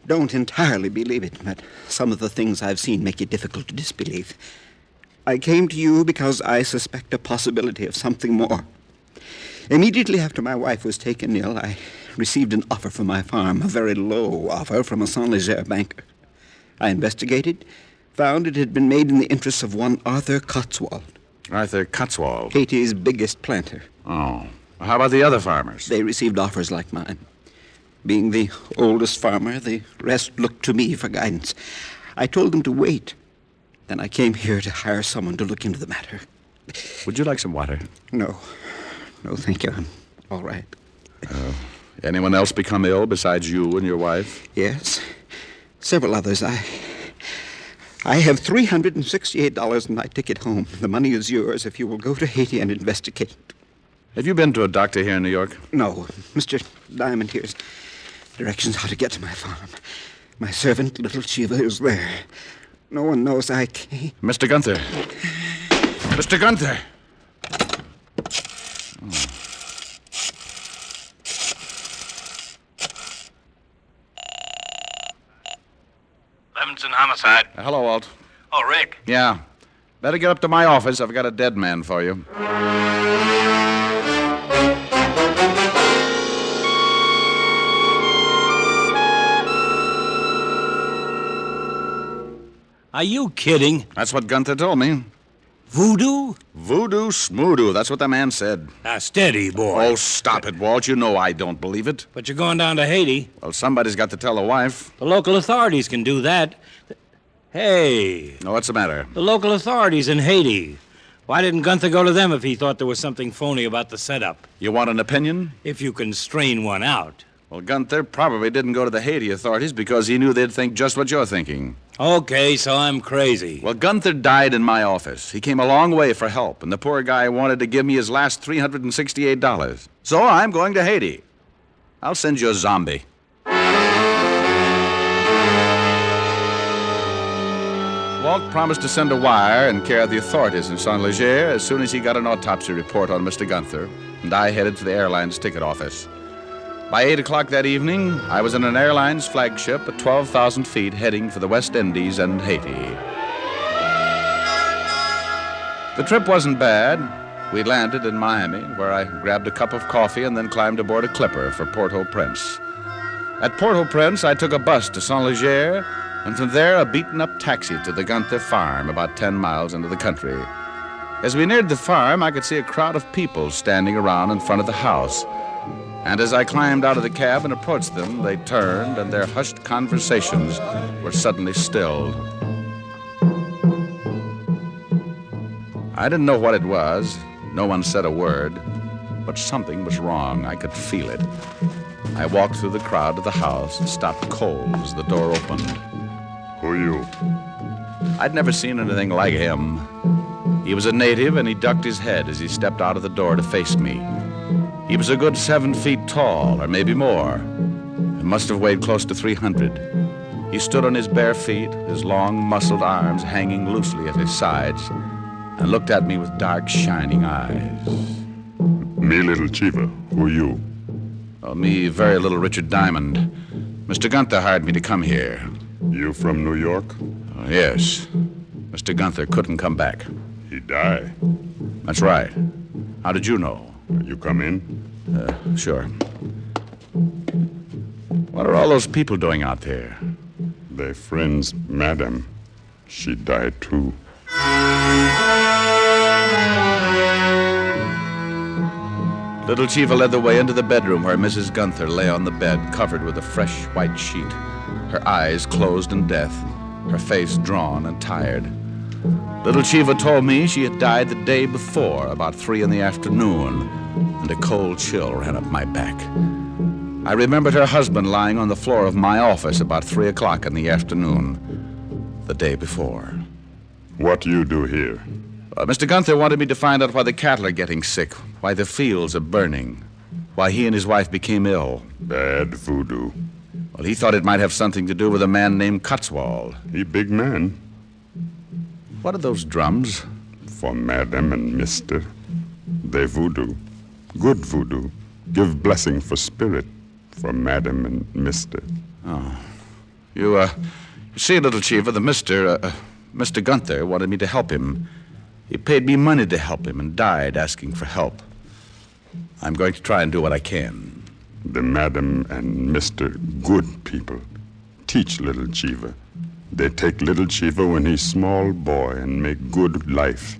don't entirely believe it, but some of the things I've seen make it difficult to disbelieve. I came to you because I suspect a possibility of something more. Immediately after my wife was taken ill, I received an offer for my farm, a very low offer from a Saint-Léger banker. I investigated, found it had been made in the interests of one Arthur Cotswold. Arthur Cotswold? Haiti's biggest planter. Oh. How about the other farmers? They received offers like mine. Being the oldest farmer, the rest looked to me for guidance. I told them to wait. Then I came here to hire someone to look into the matter. Would you like some water? No, thank you. I'm all right. Anyone else become ill besides you and your wife? Yes, several others. I have $368 in my ticket home. The money is yours if you will go to Haiti and investigate. Have you been to a doctor here in New York? No. Mr. Diamond, here's directions how to get to my farm. My servant, little Shiva, is there. No one knows I came. Mr. Gunther. Mr. Gunther! Levinson Homicide. Hello, Walt. Oh, Rick. Yeah. Better get up to my office. I've got a dead man for you. Are you kidding? That's what Gunther told me. Voodoo? Voodoo smoodoo. That's what the man said. Now, steady, boy. Oh, stop it, Walt. You know I don't believe it. But you're going down to Haiti. Well, somebody's got to tell the wife. The local authorities can do that. Hey. No, what's the matter? The local authorities in Haiti. Why didn't Gunther go to them if he thought there was something phony about the setup? You want an opinion? If you can strain one out. Well, Gunther probably didn't go to the Haiti authorities because he knew they'd think just what you're thinking. Okay, so I'm crazy. Well, Gunther died in my office. He came a long way for help, and the poor guy wanted to give me his last $368. So I'm going to Haiti. I'll send you a zombie. Walt promised to send a wire and care of the authorities in Saint-Léger as soon as he got an autopsy report on Mr. Gunther, and I headed to the airline's ticket office. By 8 o'clock that evening, I was in an airline's flagship at 12,000 feet heading for the West Indies and Haiti. The trip wasn't bad. We landed in Miami, where I grabbed a cup of coffee and then climbed aboard a clipper for Port-au-Prince. At Port-au-Prince, I took a bus to Saint-Léger and from there a beaten-up taxi to the Gunther farm about 10 miles into the country. As we neared the farm, I could see a crowd of people standing around in front of the house. And as I climbed out of the cab and approached them, they turned, and their hushed conversations were suddenly stilled. I didn't know what it was. No one said a word. But something was wrong. I could feel it. I walked through the crowd to the house and stopped cold as the door opened. Who are you? I'd never seen anything like him. He was a native, and he ducked his head as he stepped out of the door to face me. He was a good 7 feet tall, or maybe more, and must have weighed close to 300. He stood on his bare feet, his long, muscled arms hanging loosely at his sides, and looked at me with dark, shining eyes. Me, Little Chiva. Who are you? Oh, me, very little Richard Diamond. Mr. Gunther hired me to come here. You from New York? Oh, yes. Mr. Gunther couldn't come back. He died? That's right. How did you know? You come in? Sure. What are all those people doing out there? Their friend's madam. She died, too. Little Chiva led the way into the bedroom where Mrs. Gunther lay on the bed, covered with a fresh white sheet, her eyes closed in death, her face drawn and tired. Little Chiva told me she had died the day before, about 3 in the afternoon, and a cold chill ran up my back. I remembered her husband lying on the floor of my office about 3 o'clock in the afternoon, the day before. What do you do here? Mr. Gunther wanted me to find out why the cattle are getting sick, why the fields are burning, why he and his wife became ill. Bad voodoo. Well, he thought it might have something to do with a man named Cotswold. He big man. What are those drums? For Madam and Mister. They voodoo. Good voodoo. Give blessing for spirit. For Madam and Mister. Oh. You see, Little Chiva, the Mr. Gunther wanted me to help him. He paid me money to help him and died asking for help. I'm going to try and do what I can. The Madam and Mr. Good people teach Little Chiva. They take Little Chiva when he's small boy and make good life.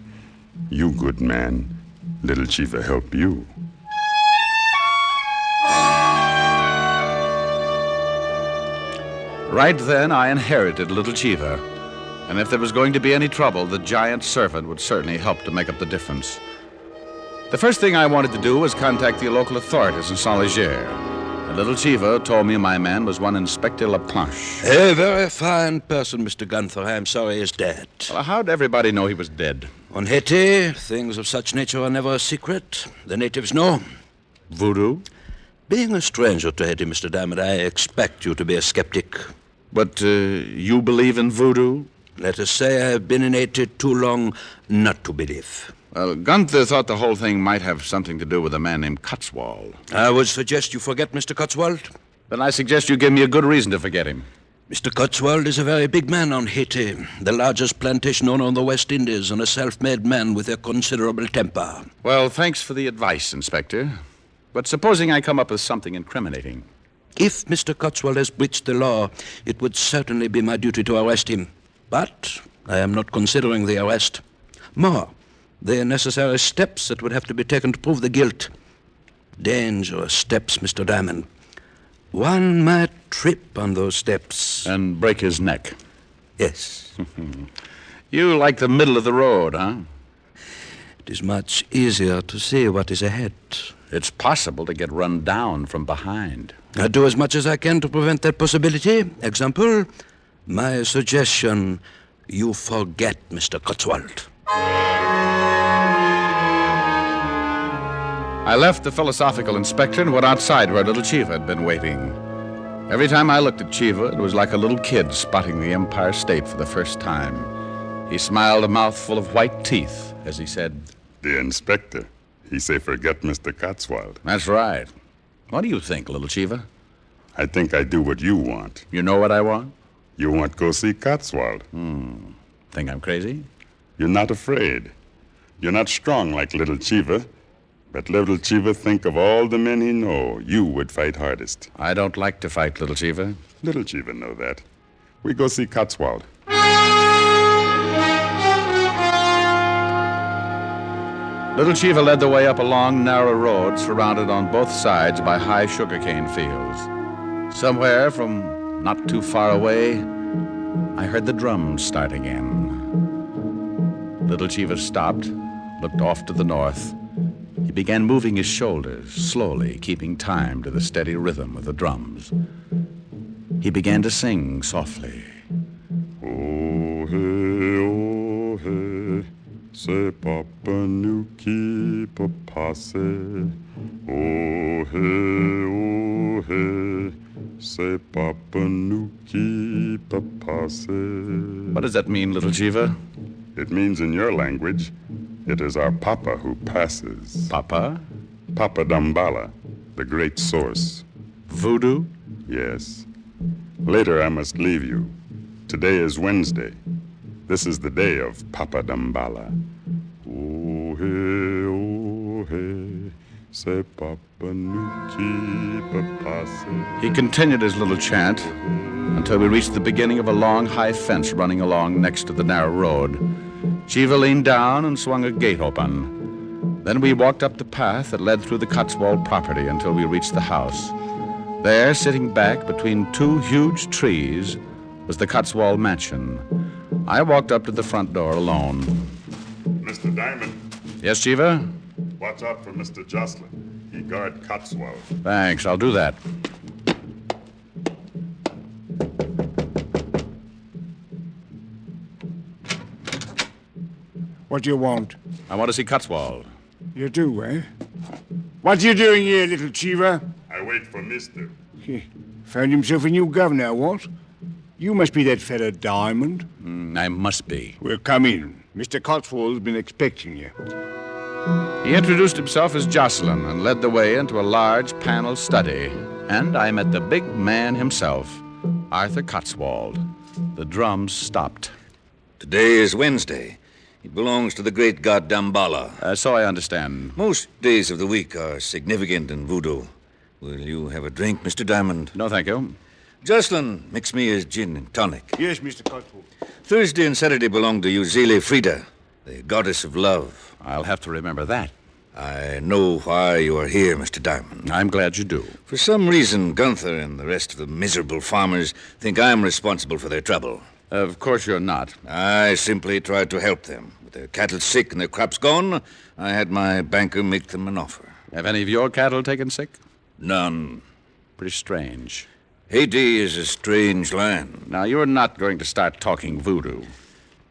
You good man, Little Chiva help you. Right then, I inherited Little Chiva. And if there was going to be any trouble, the giant servant would certainly help to make up the difference. The first thing I wanted to do was contact the local authorities in Saint-Léger. And Little Chiva told me my man was one Inspector Laplanche. A very fine person, Mr. Gunther. I'm sorry he's dead. Well, how'd everybody know he was dead? On Haiti, things of such nature are never a secret. The natives know. Voodoo? Being a stranger to Haiti, Mr. Diamond, I expect you to be a skeptic. But you believe in voodoo? Let us say I've been in Haiti too long not to believe. Well, Gunther thought the whole thing might have something to do with a man named Cotswold. I would suggest you forget Mr. Cotswold. Then I suggest you give me a good reason to forget him. Mr. Cotswold is a very big man on Haiti, the largest plantation owner on the West Indies, and a self-made man with a considerable temper. Well, thanks for the advice, Inspector. But supposing I come up with something incriminating. If Mr. Cotswold has breached the law, it would certainly be my duty to arrest him. But I am not considering the arrest. More, the necessary steps that would have to be taken to prove the guilt. Dangerous steps, Mr. Diamond. One might trip on those steps. And break his neck. Yes. You like the middle of the road, huh? It is much easier to see what is ahead. It's possible to get run down from behind. I do as much as I can to prevent that possibility. Example, my suggestion, you forget Mr. Cotswold. I left the philosophical inspector and went outside where Little Chiva had been waiting. Every time I looked at Chiva, it was like a little kid spotting the Empire State for the first time. He smiled a mouthful of white teeth as he said, The inspector. He say forget Mr. Cotswold. That's right. What do you think, Little Chiva? I think I do what you want. You know what I want? You want to go see Cotswold. Think I'm crazy? You're not afraid. You're not strong like Little Chiva. But Little Chiva think of all the men he know, you would fight hardest. I don't like to fight, Little Chiva. Little Chiva know that. We go see Cotswold. Little Chiva led the way up a long, narrow road surrounded on both sides by high sugarcane fields. Somewhere from not too far away, I heard the drums start again. Little Chiva stopped, looked off to the north. He began moving his shoulders, slowly, keeping time to the steady rhythm of the drums. He began to sing softly. Oh, hey, say Papa Nuki Papase. Oh, hey, say Papa Nuki Papase. What does that mean, Little Chiva? It means in your language, it is our Papa who passes. Papa? Papa Dambala, the great source. Voodoo? Yes. Later I must leave you. Today is Wednesday. This is the day of Papa Dambala. Oh, hey, say Papa Nuki Papase. He continued his little chant until we reached the beginning of a long, high fence running along next to the narrow road. Chiva leaned down and swung a gate open. Then we walked up the path that led through the Cotswold property until we reached the house. There, sitting back between two huge trees, was the Cotswold mansion. I walked up to the front door alone. Mr. Diamond. Yes, Chiva? Watch out for Mr. Jocelyn. He guard Cotswold. Thanks, I'll do that. What do you want? I want to see Cotswold. You do, eh? What are you doing here, little Chiva? I wait for Mister. Found himself a new governor, what? You must be that fella Diamond. I must be. Well, come in. Mr. Cotswold's been expecting you. He introduced himself as Jocelyn and led the way into a large paneled study. And I met the big man himself, Arthur Cotswold. The drums stopped. Today is Wednesday. It belongs to the great god Dambala. So I understand. Most days of the week are significant in voodoo. Will you have a drink, Mr. Diamond? No, thank you. Jocelyn, mix me a gin and tonic. Yes, Mr. Cotswold. Thursday and Saturday belong to Uzile Frida, the goddess of love. I'll have to remember that. I know why you are here, Mr. Diamond. I'm glad you do. For some reason, Gunther and the rest of the miserable farmers think I'm responsible for their trouble. Of course you're not. I simply tried to help them. With their cattle sick and their crops gone, I had my banker make them an offer. Have any of your cattle taken sick? None. Pretty strange. Haiti is a strange land. Now, you're not going to start talking voodoo.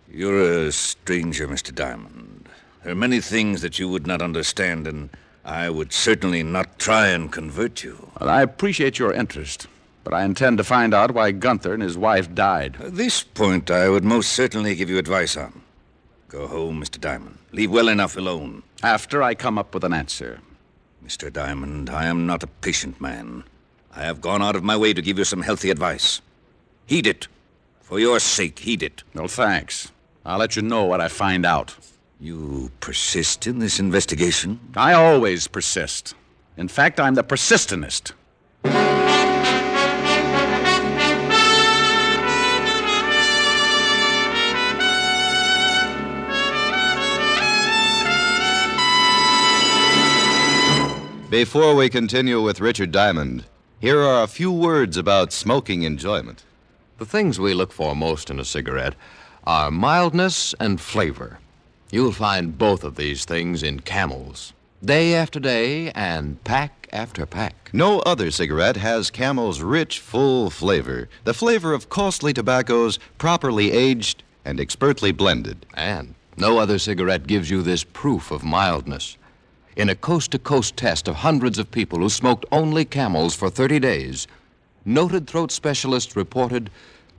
You're a stranger, Mr. Diamond. There are many things that you would not understand, and I would certainly not try and convert you. Well, I appreciate your interest, but I intend to find out why Gunther and his wife died. This point I would most certainly give you advice on. Go home, Mr. Diamond. Leave well enough alone. After I come up with an answer. Mr. Diamond, I am not a patient man. I have gone out of my way to give you some healthy advice. Heed it. For your sake, heed it. No, thanks. I'll let you know what I find out. You persist in this investigation? I always persist. In fact, I'm the persistentist. Before we continue with Richard Diamond, here are a few words about smoking enjoyment. The things we look for most in a cigarette are mildness and flavor. You'll find both of these things in Camels, day after day and pack after pack. No other cigarette has Camel's rich, full flavor, the flavor of costly tobaccos properly aged and expertly blended. And no other cigarette gives you this proof of mildness. In a coast-to-coast test of hundreds of people who smoked only Camels for 30 days, noted throat specialists reported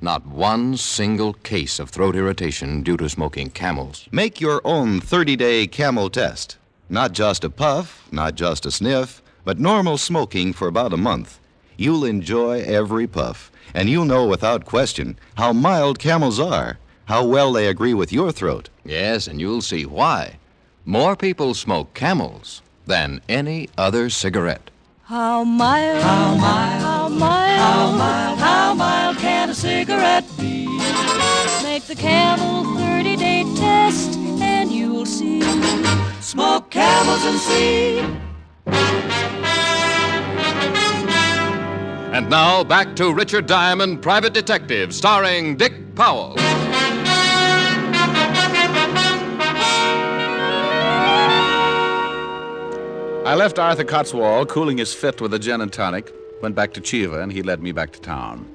not one single case of throat irritation due to smoking Camels. Make your own 30-day Camel test. Not just a puff, not just a sniff, but normal smoking for about a month. You'll enjoy every puff, and you'll know without question how mild Camels are, how well they agree with your throat. Yes, and you'll see why. More people smoke Camels than any other cigarette. How mild, how mild, how mild, how mild, how mild can a cigarette be? Make the Camel 30-day test and you'll see. Smoke Camels and see. And now back to Richard Diamond, Private Detective, starring Dick Powell. I left Arthur Cotswold cooling his fit with a gin and tonic, went back to Chiva, and he led me back to town.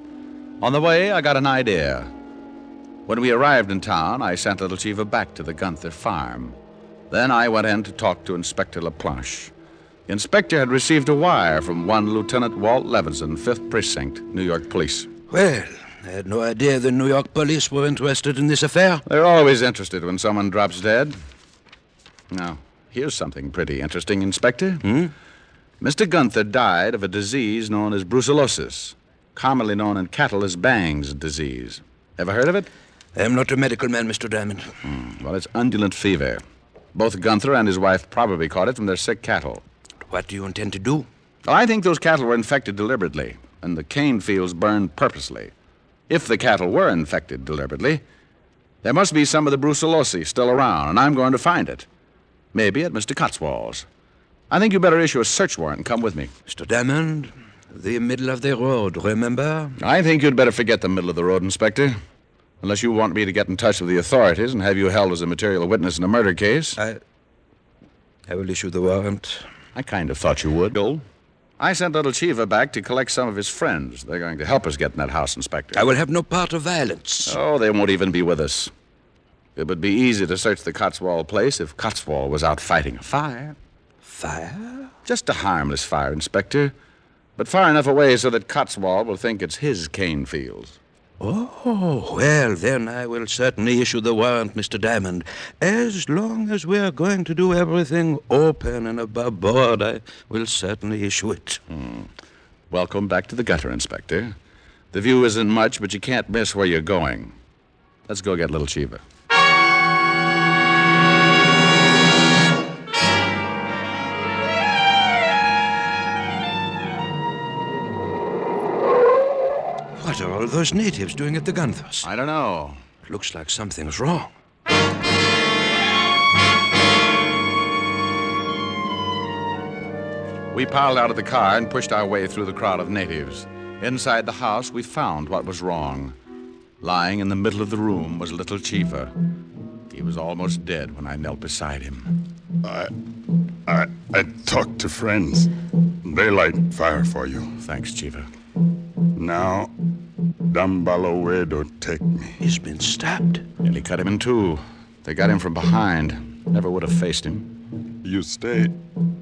On the way, I got an idea. When we arrived in town, I sent little Chiva back to the Gunther farm. Then I went in to talk to Inspector LaPlanche. The inspector had received a wire from one Lieutenant Walt Levinson, 5th Precinct, New York Police. Well, I had no idea the New York police were interested in this affair. They're always interested when someone drops dead. Now, here's something pretty interesting, Inspector. Mr. Gunther died of a disease known as brucellosis, commonly known in cattle as Bang's disease. Ever heard of it? I am not a medical man, Mr. Diamond. Well, it's undulant fever. Both Gunther and his wife probably caught it from their sick cattle. What do you intend to do? Well, I think those cattle were infected deliberately, and the cane fields burned purposely. If the cattle were infected deliberately, there must be some of the brucellosis still around, and I'm going to find it. Maybe at Mr. Cotswold's. I think you better issue a search warrant and come with me. Mr. Diamond, the middle of the road, remember? I think you'd better forget the middle of the road, Inspector. Unless you want me to get in touch with the authorities and have you held as a material witness in a murder case. I will issue the warrant. I kind of thought you would. Go. I sent little Chiva back to collect some of his friends. They're going to help us get in that house, Inspector. I will have no part of violence. Oh, they won't even be with us. It would be easy to search the Cotswold place if Cotswold was out fighting a fire. Fire? Just a harmless fire, Inspector. But far enough away so that Cotswold will think it's his cane fields. Oh, well, then I will certainly issue the warrant, Mr. Diamond. As long as we are going to do everything open and above board, I will certainly issue it. Welcome back to the gutter, Inspector. The view isn't much, but you can't miss where you're going. Let's go get little Chiva. What are all those natives doing at the Gunthers? I don't know. Looks like something's wrong. We piled out of the car and pushed our way through the crowd of natives. Inside the house, we found what was wrong. Lying in the middle of the room was little Chiva. He was almost dead when I knelt beside him. I talked to friends. They light fire for you. Thanks, Chiva. Now, Dambalawedo take me. He's been stabbed. Nearly cut him in two. They got him from behind. Never would have faced him. You stay.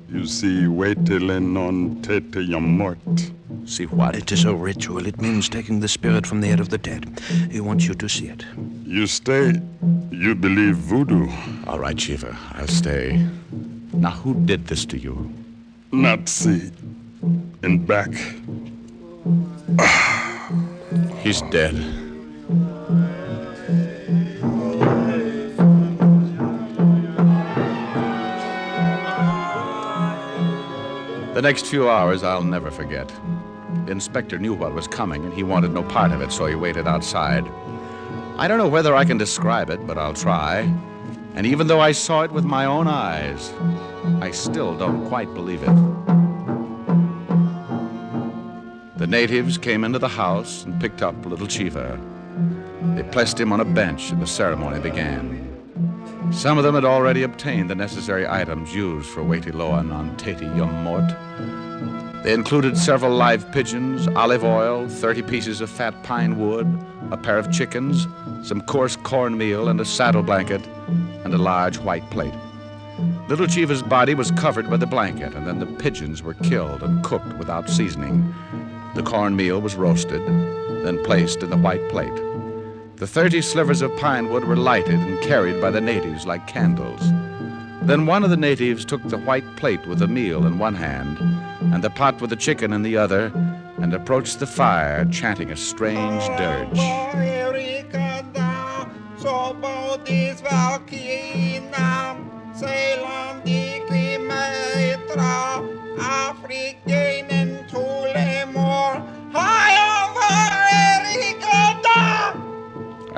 You see, waitelen on tete yamort. See what? It is a ritual. It means taking the spirit from the head of the dead. He wants you to see it. You stay. You believe voodoo. All right, Chiva. I'll stay. Now, who did this to you? Nazi. In back. He's dead. The next few hours I'll never forget. The inspector knew what was coming, and he wanted no part of it, so he waited outside. I don't know whether I can describe it, but I'll try. And even though I saw it with my own eyes, I still don't quite believe it. The natives came into the house and picked up little Chiva. They placed him on a bench, and the ceremony began. Some of them had already obtained the necessary items used for Waitiloan on Tete Yum Mort. They included several live pigeons, olive oil, 30 pieces of fat pine wood, a pair of chickens, some coarse cornmeal, and a saddle blanket, and a large white plate. Little Chiva's body was covered by the blanket, and then the pigeons were killed and cooked without seasoning. The cornmeal was roasted, then placed in the white plate. The 30 slivers of pine wood were lighted and carried by the natives like candles. Then one of the natives took the white plate with the meal in one hand and the pot with the chicken in the other and approached the fire, chanting a strange dirge.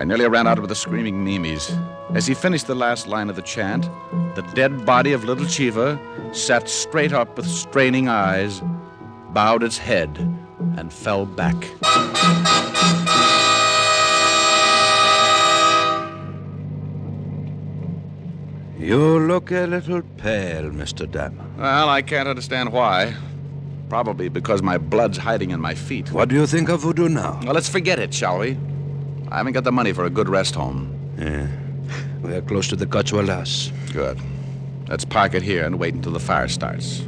I nearly ran out with the screaming Mimis. As he finished the last line of the chant, the dead body of little Chiva sat straight up with straining eyes, bowed its head, and fell back. You look a little pale, Mr. Diamond. Well, I can't understand why. Probably because my blood's hiding in my feet. What do you think of voodoo now? Well, let's forget it, shall we? I haven't got the money for a good rest home. Yeah. We are close to the Cotswolds. Good. Let's park it here and wait until the fire starts.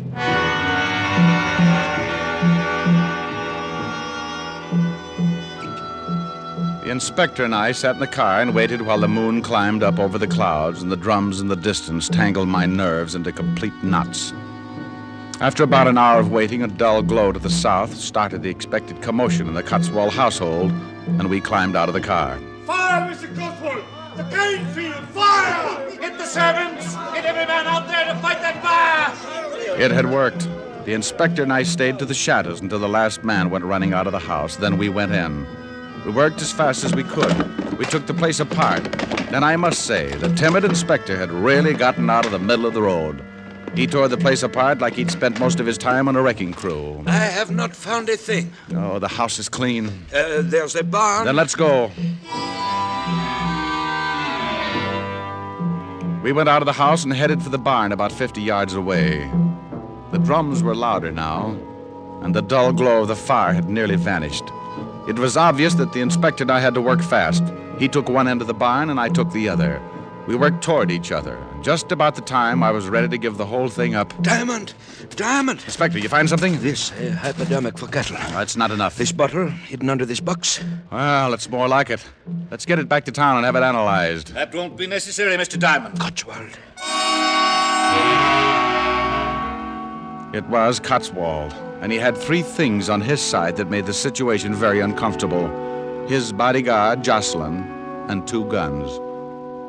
The inspector and I sat in the car and waited while the moon climbed up over the clouds and the drums in the distance tangled my nerves into complete knots. After about an hour of waiting, a dull glow to the south started the expected commotion in the Cotswold household, and we climbed out of the car. Fire, Mr. Cotswold! The grain field! Fire! Get the servants! Get every man out there to fight that fire! It had worked. The inspector and I stayed to the shadows until the last man went running out of the house. Then we went in. We worked as fast as we could. We took the place apart. Then I must say, the timid inspector had really gotten out of the middle of the road. He tore the place apart like he'd spent most of his time on a wrecking crew. I have not found a thing. Oh, the house is clean. There's a barn. Then let's go. We went out of the house and headed for the barn about 50 yards away. The drums were louder now, and the dull glow of the fire had nearly vanished. It was obvious that the inspector and I had to work fast. He took one end of the barn, and I took the other. We worked toward each other. Just about the time I was ready to give the whole thing up. Diamond! Diamond! Inspector, you find something? This hypodermic for cattle. That's not enough. This bottle hidden under this box? Well, it's more like it. Let's get it back to town and have it analyzed. That won't be necessary, Mr. Diamond. Cotswold. It was Cotswold, and he had three things on his side that made the situation very uncomfortable. His bodyguard, Jocelyn, and two guns.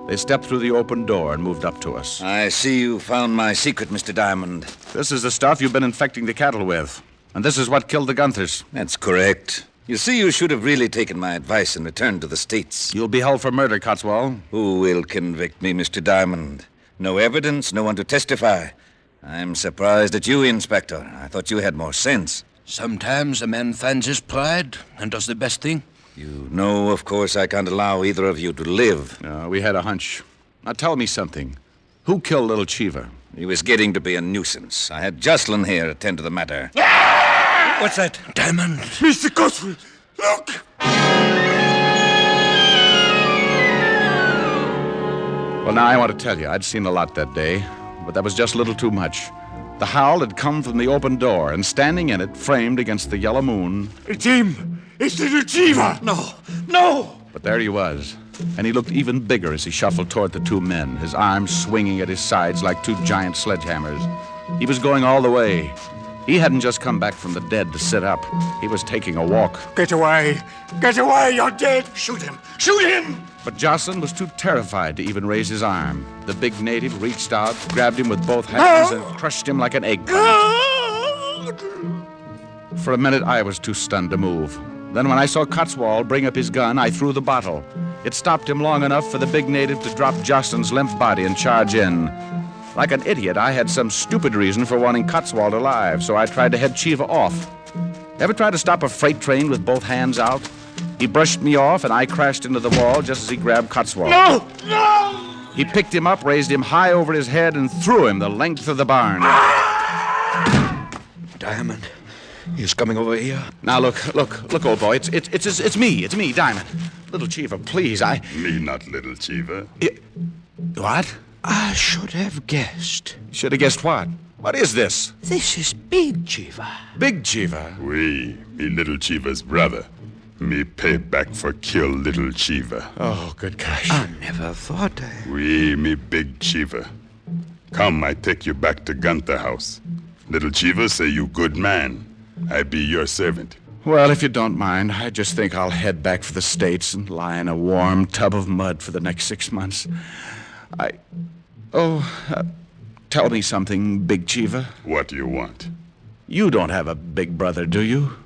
They stepped through the open door and moved up to us. I see you found my secret, Mr. Diamond. This is the stuff you've been infecting the cattle with. And this is what killed the Gunthers. That's correct. You see, you should have really taken my advice and returned to the States. You'll be held for murder, Cotswold. Who will convict me, Mr. Diamond? No evidence, no one to testify. I'm surprised at you, Inspector. I thought you had more sense. Sometimes a man finds his pride and does the best thing. You know, of course, I can't allow either of you to live. No, we had a hunch. Now tell me something. Who killed little Chiva? He was getting to be a nuisance. I had Jocelyn here attend to the matter. What's that? Diamond. Mr. Cotswold, look! Well, now I want to tell you, I'd seen a lot that day, but that was just a little too much. The howl had come from the open door, and standing in it, framed against the yellow moon... It's him! It's little Chiva! No! But there he was, and he looked even bigger as he shuffled toward the two men, his arms swinging at his sides like two giant sledgehammers. He was going all the way. He hadn't just come back from the dead to sit up. He was taking a walk. Get away! Get away! You're dead! Shoot him! Shoot him! But Jocelyn was too terrified to even raise his arm. The big native reached out, grabbed him with both hands, and crushed him like an egg plant. For a minute, I was too stunned to move. Then when I saw Cotswold bring up his gun, I threw the bottle. It stopped him long enough for the big native to drop Jocelyn's limp body and charge in. Like an idiot, I had some stupid reason for wanting Cotswold alive, so I tried to head Chiva off. Ever tried to stop a freight train with both hands out? He brushed me off, and I crashed into the wall just as he grabbed Cotswold. No! No! He picked him up, raised him high over his head, and threw him the length of the barn. Diamond, he's coming over here. Now, look, old boy. It's me, Diamond. Little Chiva, please, Me, not little Chiva. What? I should have guessed. Should have guessed what? What is this? This is Big Chiva. Big Chiva? Me little Chiva's brother. Me pay back for kill little Chiva. Oh, good gosh. I never thought me big Chiva. Come, I take you back to Gunther house. Little Chiva say you good man. I be your servant. Well, if you don't mind, I just think I'll head back for the States and lie in a warm tub of mud for the next 6 months. Tell me something, Big Chiva. What do you want? You don't have a big brother, do you?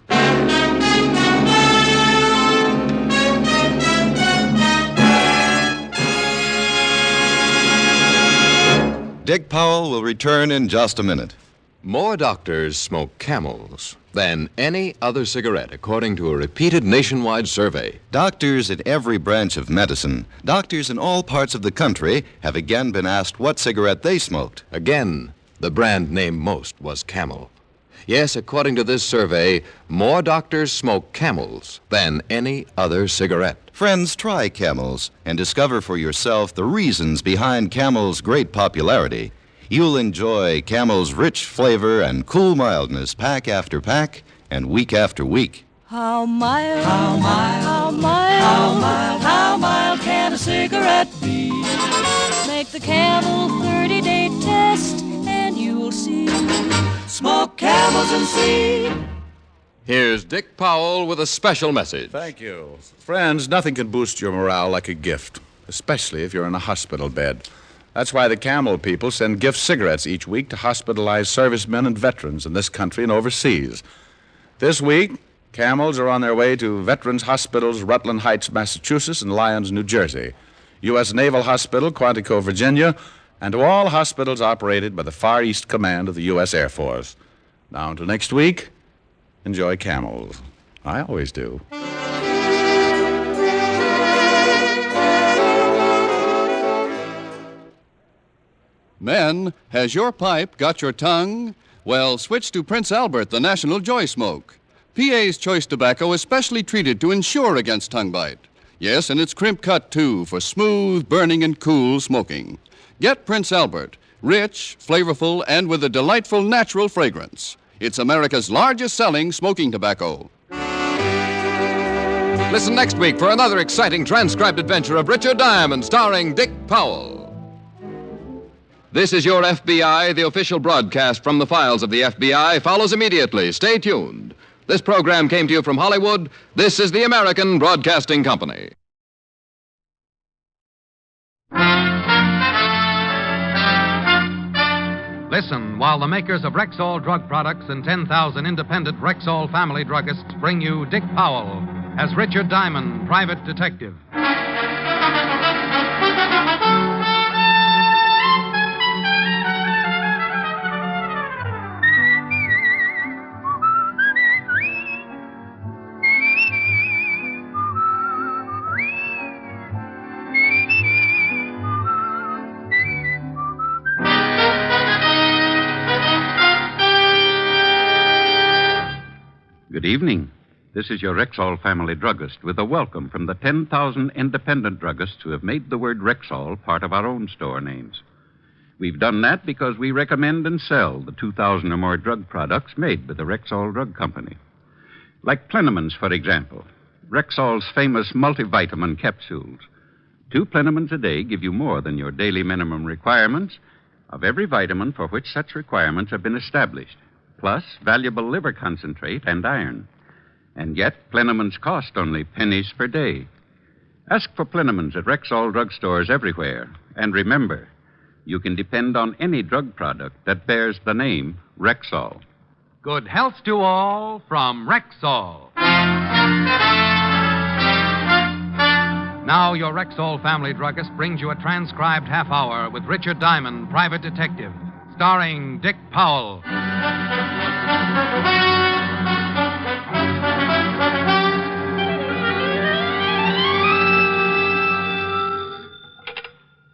Dick Powell will return in just a minute. More doctors smoke Camels than any other cigarette, according to a repeated nationwide survey. Doctors in every branch of medicine, doctors in all parts of the country, have again been asked what cigarette they smoked. Again, the brand named most was Camel. Yes, according to this survey, more doctors smoke Camels than any other cigarette. Friends, try Camels and discover for yourself the reasons behind Camel's great popularity. You'll enjoy Camel's rich flavor and cool mildness pack after pack and week after week. How mild, how mild, how mild, how mild, how mild can a cigarette be? Make the Camel 30-day test and you'll see. Smoke Camels and see. Here's Dick Powell with a special message. Thank you. Friends, nothing can boost your morale like a gift, especially if you're in a hospital bed. That's why the Camel people send gift cigarettes each week to hospitalized servicemen and veterans in this country and overseas. This week, Camels are on their way to Veterans Hospitals, Rutland Heights, Massachusetts, and Lyons, New Jersey, U.S. Naval Hospital, Quantico, Virginia, and to all hospitals operated by the Far East Command of the U.S. Air Force. Now, until next week, enjoy Camels. I always do. Men, has your pipe got your tongue? Well, switch to Prince Albert, the National Joy Smoke. PA's Choice Tobacco is specially treated to ensure against tongue bite. Yes, and it's crimp cut, too, for smooth, burning, and cool smoking. Get Prince Albert, rich, flavorful, and with a delightful natural fragrance. It's America's largest selling smoking tobacco. Listen next week for another exciting transcribed adventure of Richard Diamond, starring Dick Powell. This is Your FBI. The official broadcast from the files of the FBI follows immediately. Stay tuned. This program came to you from Hollywood. This is the American Broadcasting Company. Listen while the makers of Rexall drug products and 10,000 independent Rexall family druggists bring you Dick Powell as Richard Diamond, private detective. Good evening. This is your Rexall family druggist with a welcome from the 10,000 independent druggists who have made the word Rexall part of our own store names. We've done that because we recommend and sell the 2,000 or more drug products made by the Rexall Drug Company. Like Plenamins, for example. Rexall's famous multivitamin capsules. 2 Plenamins a day give you more than your daily minimum requirements of every vitamin for which such requirements have been established, plus valuable liver concentrate and iron. And yet, Plenamins cost only pennies per day. Ask for Plenamins at Rexall drugstores everywhere. And remember, you can depend on any drug product that bears the name Rexall. Good health to all from Rexall. Now, your Rexall family druggist brings you a transcribed half hour with Richard Diamond, private detective, starring Dick Powell.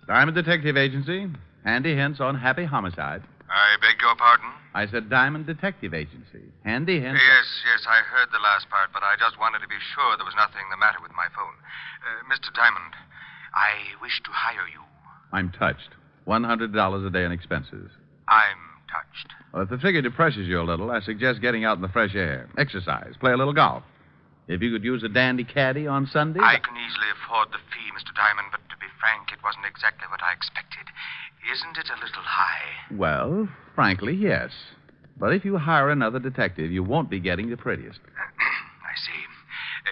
Diamond Detective Agency. Handy hints on happy homicide. I beg your pardon? I said Diamond Detective Agency. Handy hints. Yes, I heard the last part, but I just wanted to be sure there was nothing the matter with my phone. Mr. Diamond, I wish to hire you. I'm touched. $100 a day in expenses. I'm touched. Well, if the figure depresses you a little, I suggest getting out in the fresh air. Exercise. Play a little golf. If you could use a dandy caddy on Sunday. I can easily afford the fee, Mr. Diamond, but to be frank, it wasn't exactly what I expected. Isn't it a little high? Well, frankly, yes. But if you hire another detective, you won't be getting the prettiest. I see.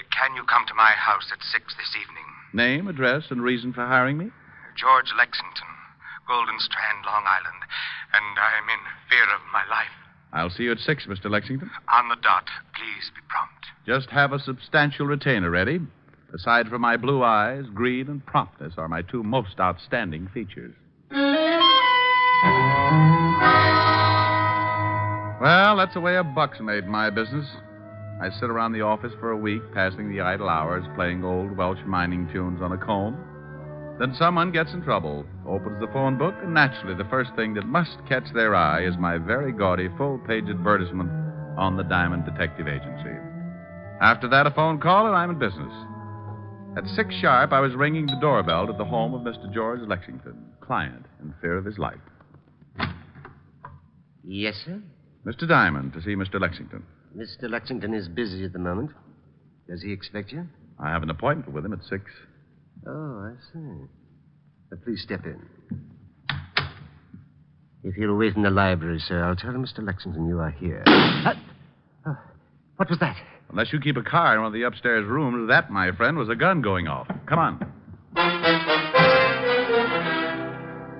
Can you come to my house at 6 this evening? Name, address, and reason for hiring me? George Lexington, Golden Strand, Long Island. And I'm in fear of my life. I'll see you at 6, Mr. Lexington. On the dot. Please be prompt. Just have a substantial retainer ready. Aside from my blue eyes, greed and promptness are my 2 most outstanding features. Well, that's the way a buck's made in my business. I sit around the office for a week, passing the idle hours, playing old Welsh mining tunes on a comb. Then someone gets in trouble, opens the phone book, and naturally the first thing that must catch their eye is my very gaudy full-page advertisement on the Diamond Detective Agency. After that, a phone call, and I'm in business. At 6 sharp, I was ringing the doorbell to the home of Mr. George Lexington, client in fear of his life. Yes, sir? Mr. Diamond, to see Mr. Lexington. Mr. Lexington is busy at the moment. Does he expect you? I have an appointment with him at 6. Oh, I see. Please step in. If you'll wait in the library, sir, I'll tell Mr. Lexington you are here. What was that? Unless you keep a car in one of the upstairs rooms, that, my friend, was a gun going off. Come on.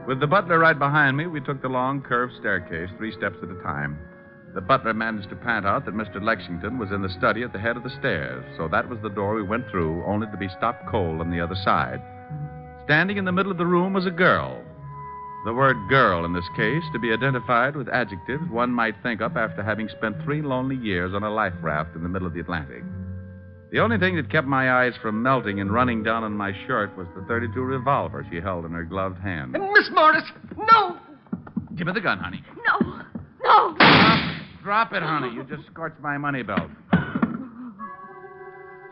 With the butler right behind me, we took the long, curved staircase 3 steps at a time. The butler managed to pant out that Mr. Lexington was in the study at the head of the stairs, so that was the door we went through, only to be stopped cold on the other side. Standing in the middle of the room was a girl. The word girl, in this case, to be identified with adjectives one might think up after having spent 3 lonely years on a life raft in the middle of the Atlantic. The only thing that kept my eyes from melting and running down on my shirt was the .32 revolver she held in her gloved hand. Miss Morris, no! Give me the gun, honey. No! No! Drop it, honey. You just scorched my money belt.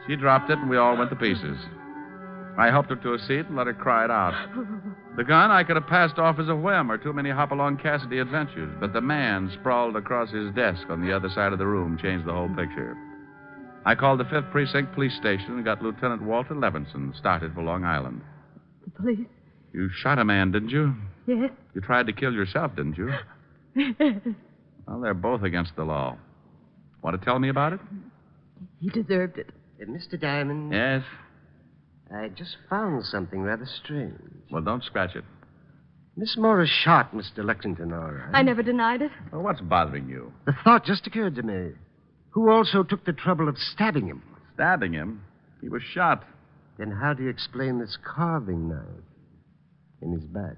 She dropped it, and we all went to pieces. I helped her to a seat and let her cry it out. The gun I could have passed off as a whim or too many Hop-Along Cassidy adventures, but the man sprawled across his desk on the other side of the room changed the whole picture. I called the 5th Precinct Police Station and got Lieutenant Walter Levinson started for Long Island. The police? You shot a man, didn't you? Yes. You tried to kill yourself, didn't you? Well, they're both against the law. Want to tell me about it? He deserved it. Mr. Diamond? Yes? I just found something rather strange. Well, don't scratch it. Miss Morris shot Mr. Lexington, all right. I never denied it. Well, what's bothering you? The thought just occurred to me. Who also took the trouble of stabbing him? Stabbing him? He was shot. Then how do you explain this carving knife in his back?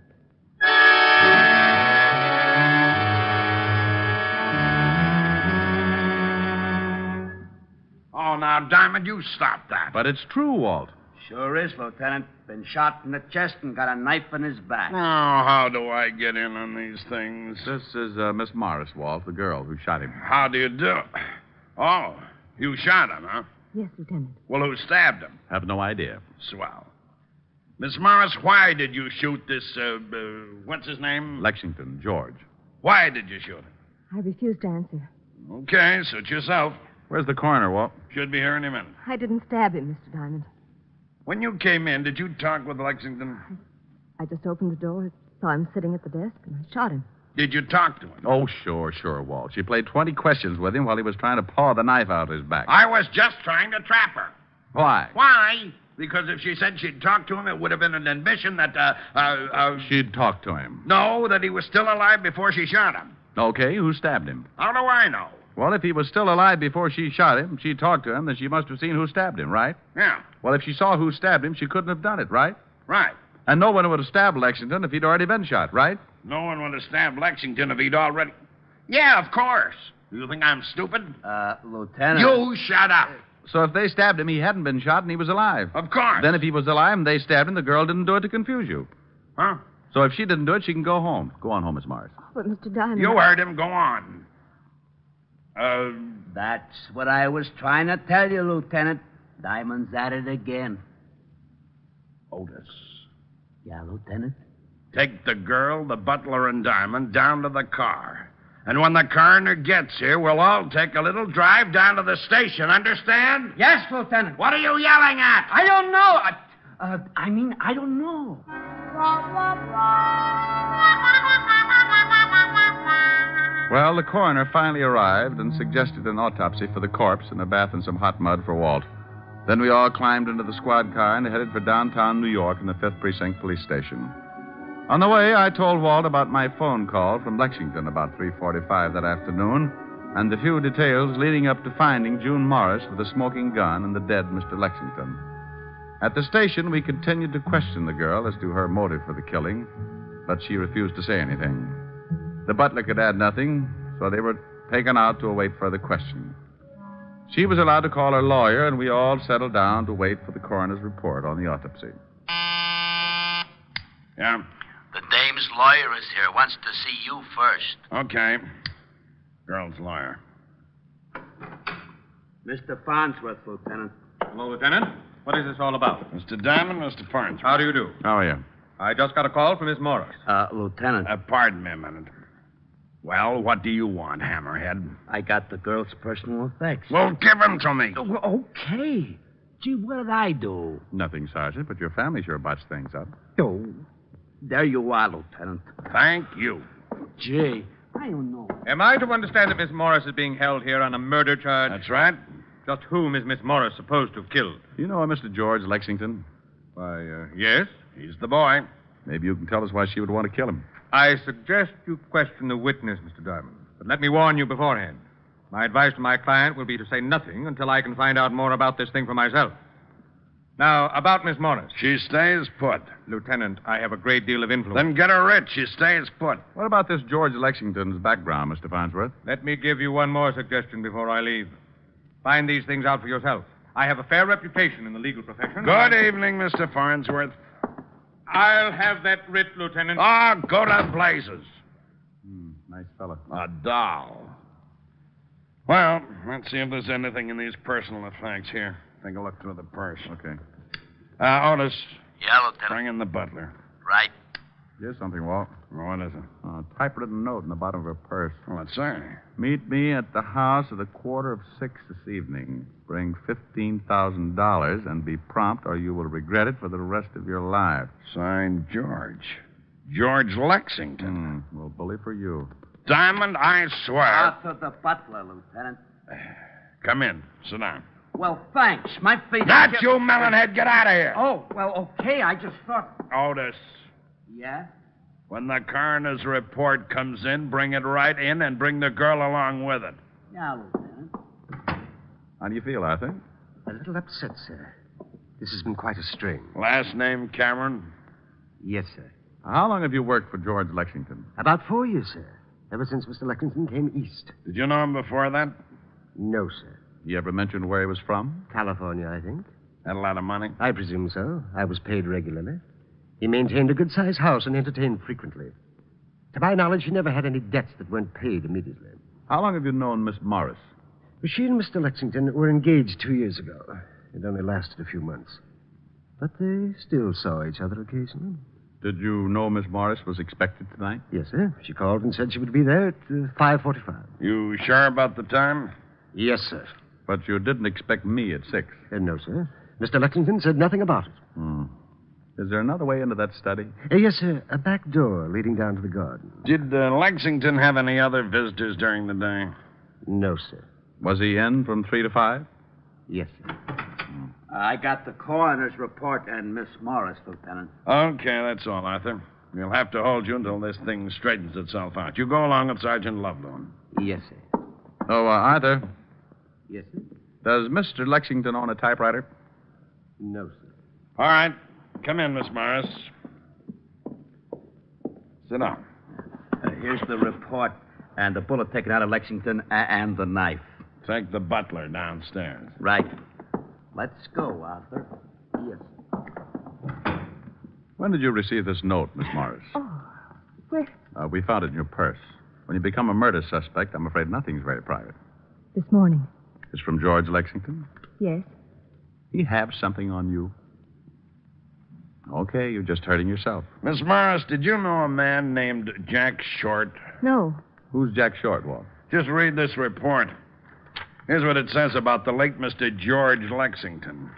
Oh, now, Diamond, you stop that. But it's true, Walt. Sure is, Lieutenant. Been shot in the chest and got a knife in his back. Oh, how do I get in on these things? This is Miss Morris, Walt, the girl who shot him. How do you do? Oh, you shot him, huh? Yes, Lieutenant. Well, who stabbed him? Have no idea. Swell. Miss Morris, why did you shoot this, what's his name? Lexington, George. Why did you shoot him? I refused to answer. Okay, suit yourself. Where's the coroner, Walt? Should be here any minute. I didn't stab him, Mr. Diamond. When you came in, did you talk with Lexington? I just opened the door, saw him sitting at the desk, and I shot him. Did you talk to him? Oh, sure, Walt. She played 20 questions with him while he was trying to paw the knife out of his back. I was just trying to trap her. Why? Why? Because if she said she'd talk to him, it would have been an admission that, She'd talk to him. No, that he was still alive before she shot him. Okay, who stabbed him? How do I know? Well, if he was still alive before she shot him, she talked to him, then she must have seen who stabbed him, right? Yeah. Well, if she saw who stabbed him, she couldn't have done it, right? Right. And no one would have stabbed Lexington if he'd already been shot, right? No one would have stabbed Lexington if he'd already... Yeah, of course. You think I'm stupid? Lieutenant. You shut up. So if they stabbed him, he hadn't been shot and he was alive. Of course. Then if he was alive and they stabbed him, the girl didn't do it to confuse you. Huh? So if she didn't do it, she can go home. Go on home, Miss Morris. But, Mr. Diamond... You heard him. Go on. That's what I was trying to tell you, Lieutenant. Diamond's at it again. Otis. Yeah, Lieutenant? Take the girl, the butler, and Diamond down to the car. And when the coroner gets here, we'll all take a little drive down to the station. Understand? Yes, Lieutenant. What are you yelling at? I don't know. I don't know. Well, the coroner finally arrived and suggested an autopsy for the corpse and a bath in some hot mud for Walt. Then we all climbed into the squad car and headed for downtown New York and the 5th Precinct Police Station. On the way, I told Walt about my phone call from Lexington about 3:45 that afternoon and the few details leading up to finding June Morris with a smoking gun and the dead Mr. Lexington. At the station, we continued to question the girl as to her motive for the killing, but she refused to say anything. The butler could add nothing, so they were taken out to await further questioning. She was allowed to call her lawyer, and we all settled down to wait for the coroner's report on the autopsy. Yeah? The dame's lawyer is here. Wants to see you first. Okay. Girl's lawyer. Mr. Farnsworth, Lieutenant. Hello, Lieutenant. What is this all about? Mr. Diamond, Mr. Farnsworth. How do you do? How are you? I just got a call from Miss Morris. Lieutenant. Pardon me a minute. Well, what do you want, Hammerhead? I got the girl's personal effects. Well, give them to me. Okay. Gee, what did I do? Nothing, Sergeant, but your family sure botched things up. Oh, there you are, Lieutenant. Thank you. Gee, I don't know. Am I to understand that Miss Morris is being held here on a murder charge? That's right. Just whom is Miss Morris supposed to have killed? You know a Mr. George Lexington? Why, yes. He's the boy. Maybe you can tell us why she would want to kill him. I suggest you question the witness, Mr. Diamond. But let me warn you beforehand. My advice to my client will be to say nothing until I can find out more about this thing for myself. Now, about Miss Morris. She stays put. Lieutenant, I have a great deal of influence. Then get her rich. She stays put. What about this George Lexington's background, Mr. Farnsworth? Let me give you one more suggestion before I leave. Find these things out for yourself. I have a fair reputation in the legal profession. Good evening, Mr. Farnsworth. I'll have that writ, Lieutenant. Ah, go to blazes. Nice fella. A doll. Well, let's see if there's anything in these personal effects here. Take a look through the purse. Okay. Otis. Yeah, Lieutenant. Bring in the butler. Right. Here's something, Walt. What is it? A typewritten note in the bottom of her purse. Well, let's say. Meet me at the house at 5:15 this evening. Bring $15,000 and be prompt, or you will regret it for the rest of your life. Signed, George. George Lexington. Well, bully for you. Diamond, I swear. Out to the butler, Lieutenant. Come in. Sit down. Well, thanks. My feet... Not you, melonhead. Get out of here. Oh, well, okay. I just thought... Otis. Yeah? When the coroner's report comes in, bring it right in and bring the girl along with it. Yeah, Lieutenant. How do you feel, Arthur? A little upset, sir. This has been quite a strain. Last name Cameron? Yes, sir. How long have you worked for George Lexington? About 4 years, sir. Ever since Mr. Lexington came east. Did you know him before that? No, sir. You ever mentioned where he was from? California, I think. Had a lot of money? I presume so. I was paid regularly. He maintained a good-sized house and entertained frequently. To my knowledge, he never had any debts that weren't paid immediately. How long have you known Miss Morris? She and Mr. Lexington were engaged 2 years ago. It only lasted a few months. But they still saw each other occasionally. Did you know Miss Morris was expected tonight? Yes, sir. She called and said she would be there at 5:45. You sure about the time? Yes, sir. But you didn't expect me at 6. No, sir. Mr. Lexington said nothing about it. Is there another way into that study? Yes, sir. A back door leading down to the garden. Did Lexington have any other visitors during the day? No, sir. Was he in from 3 to 5? Yes, sir. I got the coroner's report and Miss Morris, Lieutenant. Okay, that's all, Arthur. We'll have to hold you until this thing straightens itself out. You go along with Sergeant Loveloon. Yes, sir. Oh, Arthur. Yes, sir. Does Mr. Lexington own a typewriter? No, sir. All right. Come in, Miss Morris. Sit down. Here's the report and the bullet taken out of Lexington and the knife. Take the butler downstairs. Right. Let's go, Arthur. Yes. When did you receive this note, Miss Morris? Where? We found it in your purse. When you become a murder suspect, I'm afraid nothing's very private. This morning. It's from George Lexington? Yes. He have something on you? Okay, you're just hurting yourself. Miss Morris, did you know a man named Jack Short? No. Who's Jack Short, Walt? Just read this report. Here's what it says about the late Mr. George Lexington.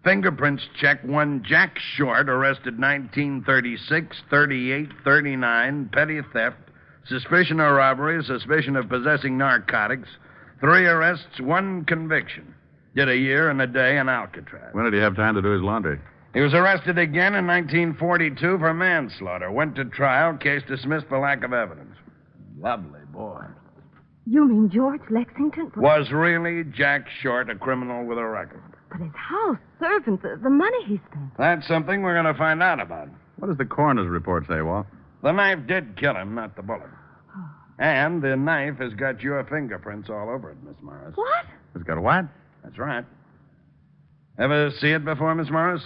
Fingerprints check one Jack Short, arrested 1936, 38, 39, petty theft, suspicion of robbery, suspicion of possessing narcotics, 3 arrests, 1 conviction. Did a year and a day in Alcatraz. When did he have time to do his laundry? He was arrested again in 1942 for manslaughter. Went to trial, case dismissed for lack of evidence. Lovely boy. You mean George Lexington? Was really Jack Short a criminal with a record? But his house, servants, the money he spent. That's something we're going to find out about. What does the coroner's report say, Walt? The knife did kill him, not the bullet. And the knife has got your fingerprints all over it, Miss Morris. What? It's got a what? That's right. Ever see it before, Miss Morris?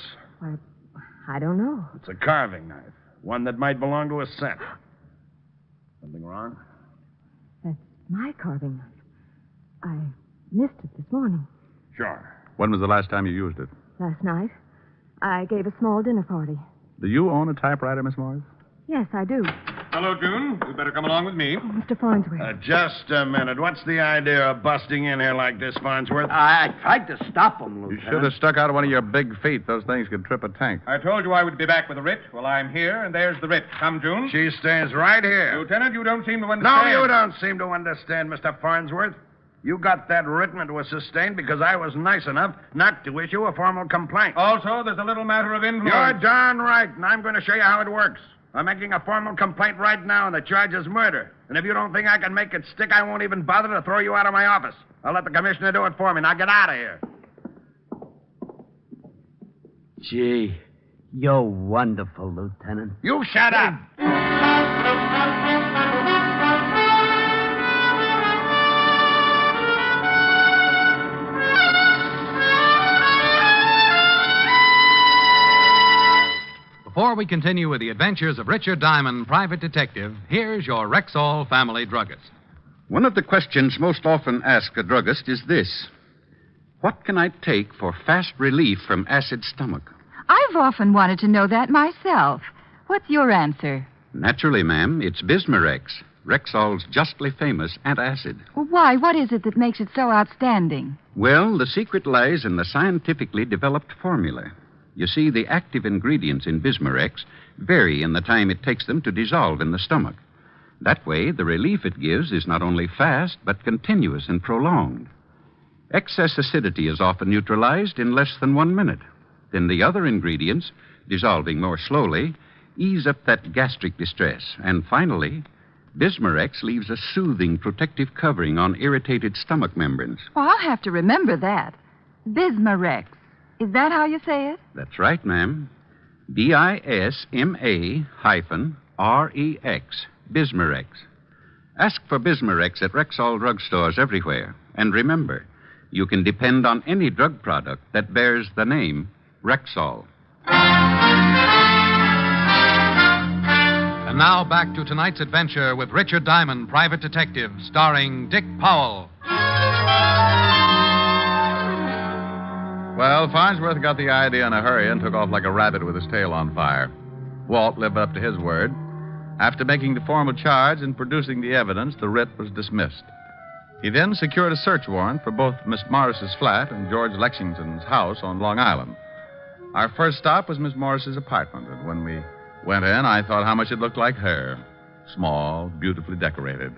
I don't know. It's a carving knife. One that might belong to a set. Something wrong? That's my carving knife. I missed it this morning. Sure. When was the last time you used it? Last night, I gave a small dinner party. Do you own a typewriter, Miss Morris? Yes, I do. Hello, June. You'd better come along with me. Mr. Farnsworth. Just a minute. What's the idea of busting in here like this, Farnsworth? I tried to stop him, You Lieutenant. should have stuck out one of your big feet. Those things could trip a tank. I told you I would be back with a writ. Well, I'm here, and there's the writ. Come, June. She stays right here. Lieutenant, you don't seem to No, understand. you don't seem to understand, Mr. Farnsworth. You got that written and it was sustained because I was nice enough not to issue a formal complaint. Also, there's a little matter of influence. You're darn right, and I'm going to show you how it works. I'm making a formal complaint right now, and the charge is murder. And if you don't think I can make it stick, I won't even bother to throw you out of my office. I'll let the commissioner do it for me. Now get out of here. Gee, you're wonderful, Lieutenant. You shut up. Before we continue with the adventures of Richard Diamond, private detective, here's your Rexall family druggist. One of the questions most often asked a druggist is this: what can I take for fast relief from acid stomach? I've often wanted to know that myself. What's your answer? Naturally, ma'am, it's Bismarex, Rexall's justly famous antacid. Why? What is it that makes it so outstanding? Well, the secret lies in the scientifically developed formula. You see, the active ingredients in Bismarex vary in the time it takes them to dissolve in the stomach. That way, the relief it gives is not only fast, but continuous and prolonged. Excess acidity is often neutralized in less than 1 minute. Then the other ingredients, dissolving more slowly, ease up that gastric distress. And finally, Bismarex leaves a soothing protective covering on irritated stomach membranes. Well, I'll have to remember that. Bismarex. Is that how you say it? That's right, ma'am. Bisma-Rex, Bismarex. Ask for Bismarex at Rexall drugstores everywhere. And remember, you can depend on any drug product that bears the name Rexall. And now back to tonight's adventure with Richard Diamond, private detective, starring Dick Powell. Well, Farnsworth got the idea in a hurry and took off like a rabbit with his tail on fire. Walt lived up to his word. After making the formal charge and producing the evidence, the writ was dismissed. He then secured a search warrant for both Miss Morris's flat and George Lexington's house on Long Island. Our first stop was Miss Morris's apartment, and when we went in, I thought how much it looked like her. Small, beautifully decorated.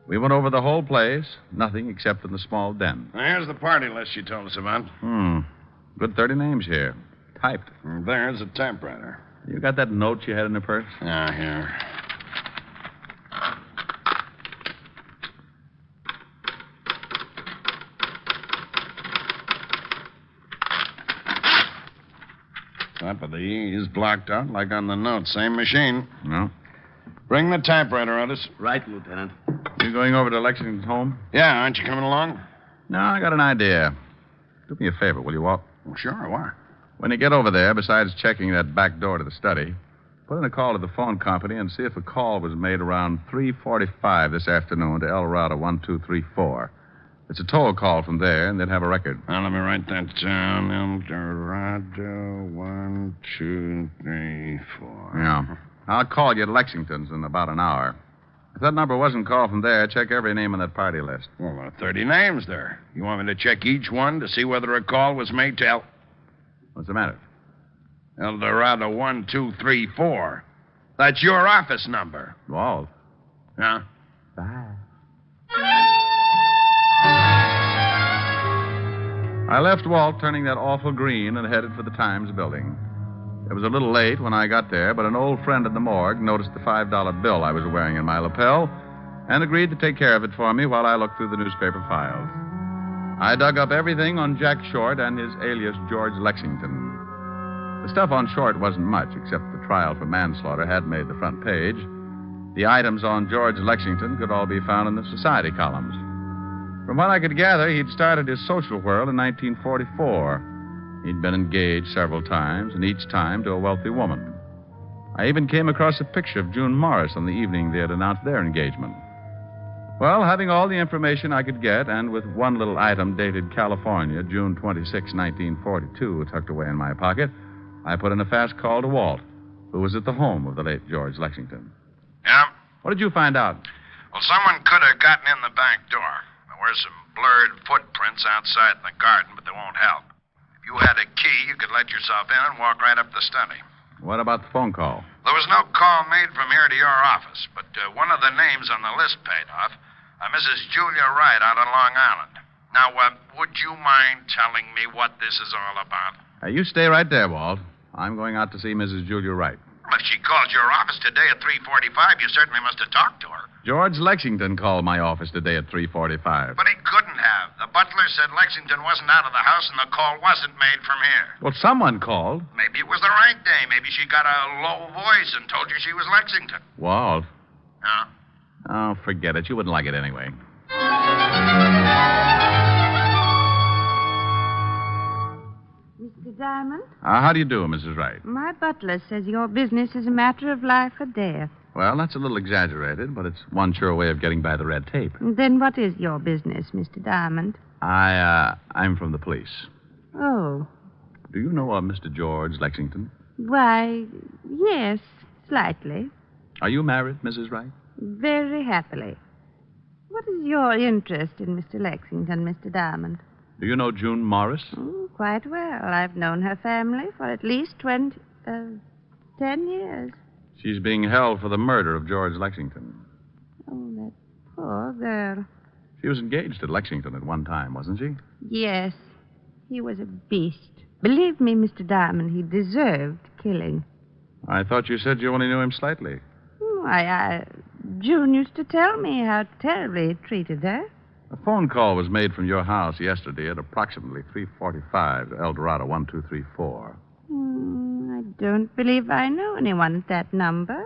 We went over the whole place, nothing except in the small den. Here's the party list she told us about. Good 30 names here. Typed. There's a typewriter. You got that note you had in the purse? Yeah, here. Top of the E is blocked out like on the note. Same machine. No. Bring the typewriter, Otis. Right, Lieutenant. You going over to Lexington's home? Yeah, aren't you coming along? No, I got an idea. Do me a favor, will you, Walt? Well, sure, why? When you get over there, besides checking that back door to the study, put in a call to the phone company and see if a call was made around 3:45 this afternoon to El Dorado 1234. It's a toll call from there, and they'd have a record. Now, let me write that down. El Dorado 1234. Yeah. I'll call you at Lexington's in about an hour. If that number wasn't called from there, check every name on that party list. Well, there are 30 names there. You want me to check each one to see whether a call was made to El... What's the matter? El Dorado 1234. That's your office number. Walt. Yeah? Bye. I left Walt turning that awful green and headed for the Times building. It was a little late when I got there, but an old friend at the morgue noticed the $5 bill I was wearing in my lapel and agreed to take care of it for me while I looked through the newspaper files. I dug up everything on Jack Short and his alias George Lexington. The stuff on Short wasn't much, except the trial for manslaughter had made the front page. The items on George Lexington could all be found in the society columns. From what I could gather, he'd started his social whirl in 1944. He'd been engaged several times, and each time to a wealthy woman. I even came across a picture of June Morris on the evening they had announced their engagement. Well, having all the information I could get, and with one little item dated California, June 26, 1942, tucked away in my pocket, I put in a fast call to Walt, who was at the home of the late George Lexington. Yeah? What did you find out? Well, someone could have gotten in the back door. There were some blurred footprints outside in the garden, but they won't help. If you had a key, you could let yourself in and walk right up the study. What about the phone call? There was no call made from here to your office, but one of the names on the list paid off. Mrs. Julia Wright out on Long Island. Now, would you mind telling me what this is all about? You stay right there, Walt. I'm going out to see Mrs. Julia Wright. If she called your office today at 3:45, you certainly must have talked to her. George Lexington called my office today at 3:45. But he couldn't have. The butler said Lexington wasn't out of the house and the call wasn't made from here. Well, someone called. Maybe it was the right day. Maybe she got a low voice and told you she was Lexington. Walt. Huh? Oh, forget it. You wouldn't like it anyway. Mr. Diamond? How do you do, Mrs. Wright? My butler says your business is a matter of life or death. Well, that's a little exaggerated, but it's one sure way of getting by the red tape. Then what is your business, Mr. Diamond? I'm from the police. Oh. Do you know Mr. George Lexington? Why, yes, slightly. Are you married, Mrs. Wright? Very happily. What is your interest in Mr. Lexington, Mr. Diamond? Do you know June Morris? Quite well. I've known her family for at least 10 years. She's being held for the murder of George Lexington. Oh, that poor girl. She was engaged to Lexington at one time, wasn't she? Yes. He was a beast. Believe me, Mr. Diamond, he deserved killing. I thought you said you only knew him slightly. June used to tell me how terribly he treated her. A phone call was made from your house yesterday at approximately 3:45 to El Dorado 1234. I don't believe I know anyone at that number.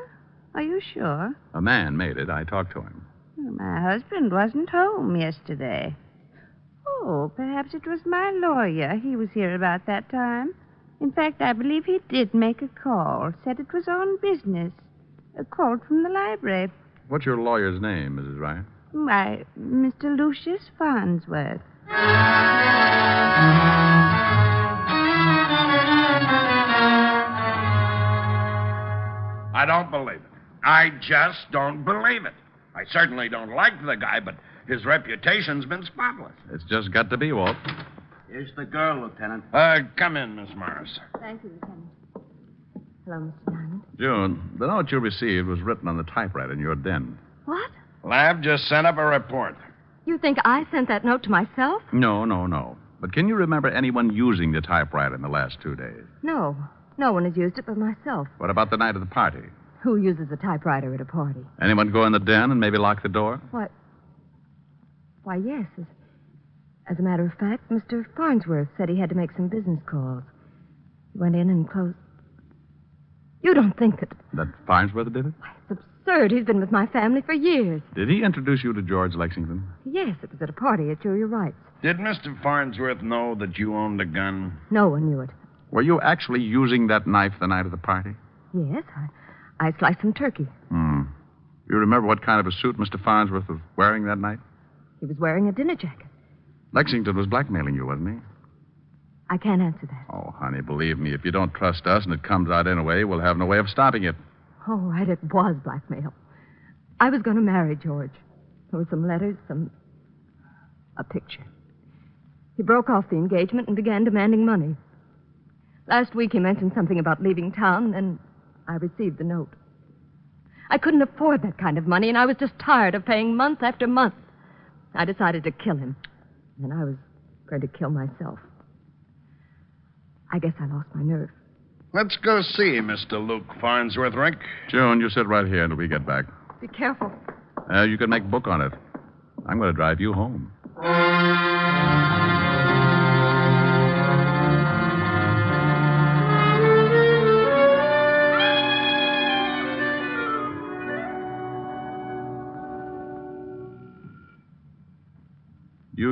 Are you sure? A man made it. I talked to him. My husband wasn't home yesterday. Oh, perhaps it was my lawyer. He was here about that time. In fact, I believe he did make a call. Said it was on business. A call from the library. What's your lawyer's name, Mrs. Wright? Why, Mr. Lucius Farnsworth. I don't believe it. I just don't believe it. I certainly don't like the guy, but his reputation's been spotless. It's just got to be, Walt. Here's the girl, Lieutenant. Come in, Miss Morris. Thank you, Lieutenant. Hello, Mr. Diamond. June, the note you received was written on the typewriter in your den. What? Lab just sent up a report. You think I sent that note to myself? No. But can you remember anyone using the typewriter in the last 2 days? No. No one has used it but myself. What about the night of the party? Who uses a typewriter at a party? Anyone go in the den and maybe lock the door? What? Why, yes. As a matter of fact, Mr. Farnsworth said he had to make some business calls. He went in and closed. You don't think that... That Farnsworth did it? It's absurd. He's been with my family for years. Did he introduce you to George Lexington? Yes, it was at a party at Julia Wright's. Did Mr. Farnsworth know that you owned a gun? No one knew it. Were you actually using that knife the night of the party? Yes, I sliced some turkey. You remember what kind of a suit Mr. Farnsworth was wearing that night? He was wearing a dinner jacket. Lexington was blackmailing you, wasn't he? I can't answer that. Oh, honey, believe me, if you don't trust us and it comes out anyway, we'll have no way of stopping it. Oh, right, it was blackmail. I was going to marry George. There were some letters, a picture. He broke off the engagement and began demanding money. Last week he mentioned something about leaving town, and I received the note. I couldn't afford that kind of money, and I was just tired of paying month after month. I decided to kill him, and I was going to kill myself. I guess I lost my nerve. Let's go see Mr. Luke Farnsworth, Rick. June, you sit right here until we get back. Be careful. You can make a book on it. I'm going to drive you home.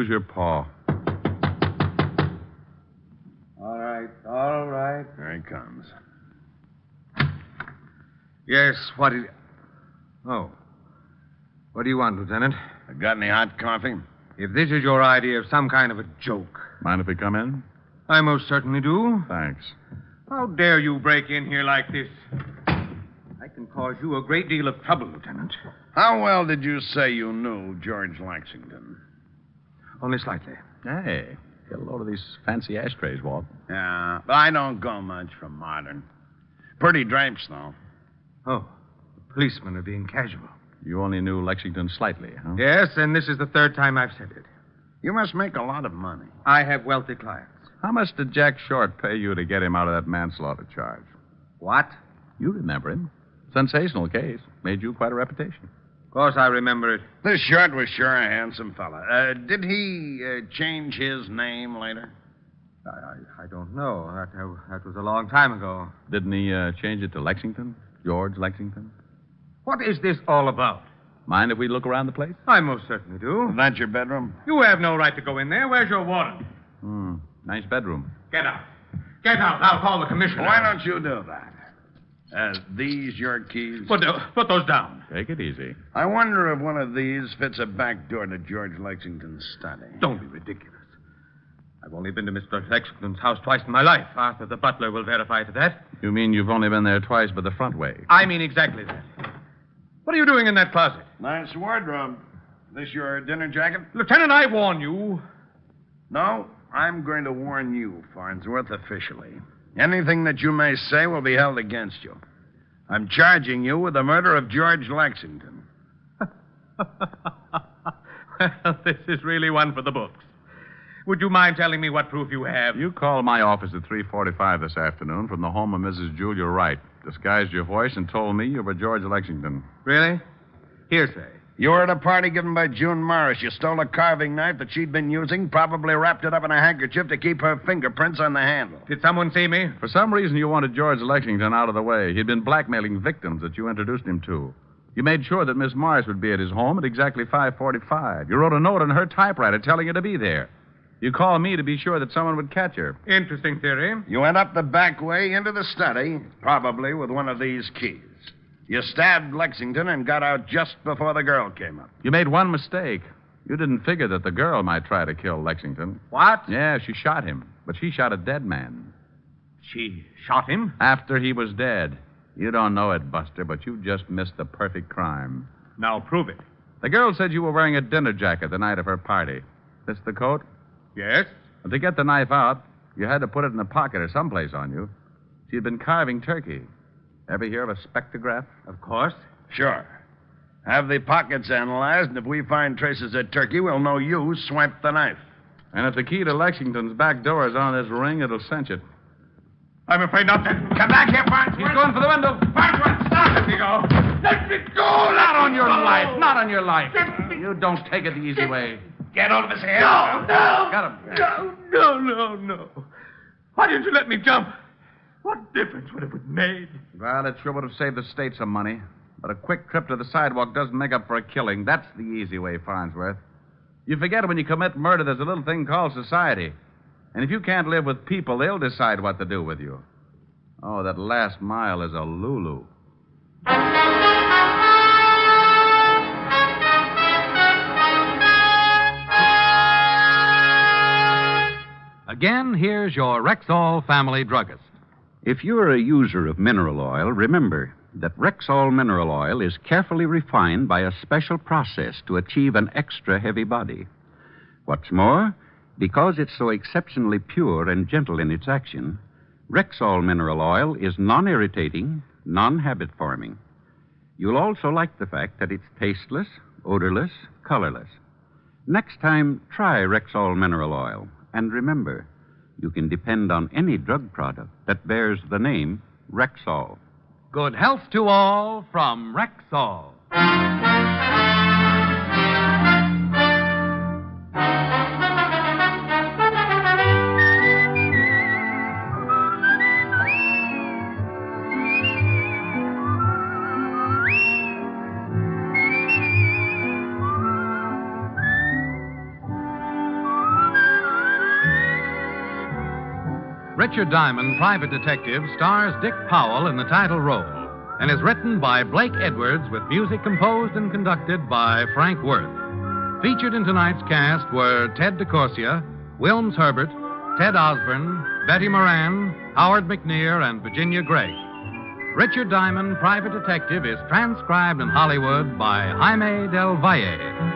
your paw. All right. There he comes. Yes, what is... Oh. What do you want, Lieutenant? Got any hot coffee? If this is your idea of some kind of a joke... Mind if we come in? I most certainly do. Thanks. How dare you break in here like this? I can cause you a great deal of trouble, Lieutenant. How well did you say you knew George Lexington? Only slightly. Hey, get a load of these fancy ashtrays, Walt. Yeah, but I don't go much from modern. Pretty drapes, though. Oh, the policemen are being casual. You only knew Lexington slightly, huh? Yes, and this is the third time I've said it. You must make a lot of money. I have wealthy clients. How much did Jack Short pay you to get him out of that manslaughter charge? What? You remember him. Sensational case. Made you quite a reputation. Of course I remember it. This Short was sure a handsome fella. Did he change his name later? I don't know. That was a long time ago. Didn't he change it to Lexington? George Lexington? What is this all about? Mind if we look around the place? I most certainly do. Is that your bedroom? You have no right to go in there. Where's your warrant? Nice bedroom. Get out. Get out. I'll call the commissioner. Why don't you do that? These your keys? Put those down. Take it easy. I wonder if one of these fits a back door to George Lexington's study. Don't be ridiculous. I've only been to Mr. Lexington's house twice in my life. Arthur, the butler, will verify to that. You mean you've only been there twice, but the front way? I mean exactly that. What are you doing in that closet? Nice wardrobe. This your dinner jacket? Lieutenant, I warn you. No, I'm going to warn you, Farnsworth, officially. Anything that you may say will be held against you. I'm charging you with the murder of George Lexington. Well, this is really one for the books. Would you mind telling me what proof you have? You called my office at 3:45 this afternoon from the home of Mrs. Julia Wright, disguised your voice, and told me you were George Lexington. Really? Hearsay. You were at a party given by June Morris. You stole a carving knife that she'd been using, probably wrapped it up in a handkerchief to keep her fingerprints on the handle. Did someone see me? For some reason, you wanted George Lexington out of the way. He'd been blackmailing victims that you introduced him to. You made sure that Miss Morris would be at his home at exactly 5:45. You wrote a note on her typewriter telling her to be there. You called me to be sure that someone would catch her. Interesting theory. You went up the back way into the study, probably with one of these keys. You stabbed Lexington and got out just before the girl came up. You made one mistake. You didn't figure that the girl might try to kill Lexington. What? Yeah, she shot him, but she shot a dead man. She shot him? After he was dead. You don't know it, Buster, but you just missed the perfect crime. Now prove it. The girl said you were wearing a dinner jacket the night of her party. This the coat? Yes. But to get the knife out, you had to put it in a pocket or someplace on you. She had been carving turkey. Ever hear of a spectrograph? Of course. Sure. Have the pockets analyzed, and if we find traces of turkey, we'll know you swiped the knife. And if the key to Lexington's back door is on this ring, it'll cinch it. I'm afraid not to. Come back here, Farnsworth. He's going for the window. Farnsworth, stop! Let me go. Let me go! Not on your life. Not on your life. You don't take it the easy way. Get hold of his hand. No! Got him. No. Why didn't you let me jump? What difference would it have made? Well, it sure would have saved the state some money. But a quick trip to the sidewalk doesn't make up for a killing. That's the easy way, Farnsworth. You forget when you commit murder, there's a little thing called society. And if you can't live with people, they'll decide what to do with you. Oh, that last mile is a Lulu. Again, here's your Rexall family druggist. If you're a user of mineral oil, remember that Rexall mineral oil is carefully refined by a special process to achieve an extra heavy body. What's more, because it's so exceptionally pure and gentle in its action, Rexall mineral oil is non-irritating, non-habit forming. You'll also like the fact that it's tasteless, odorless, colorless. Next time, try Rexall mineral oil. And remember, you can depend on any drug product that bears the name Rexall. Good health to all from Rexall. Richard Diamond, Private Detective, stars Dick Powell in the title role and is written by Blake Edwards with music composed and conducted by Frank Worth. Featured in tonight's cast were Ted DeCorsia, Wilms Herbert, Ted Osborne, Betty Moran, Howard McNear, and Virginia Gregg. Richard Diamond, Private Detective, is transcribed in Hollywood by Jaime Del Valle.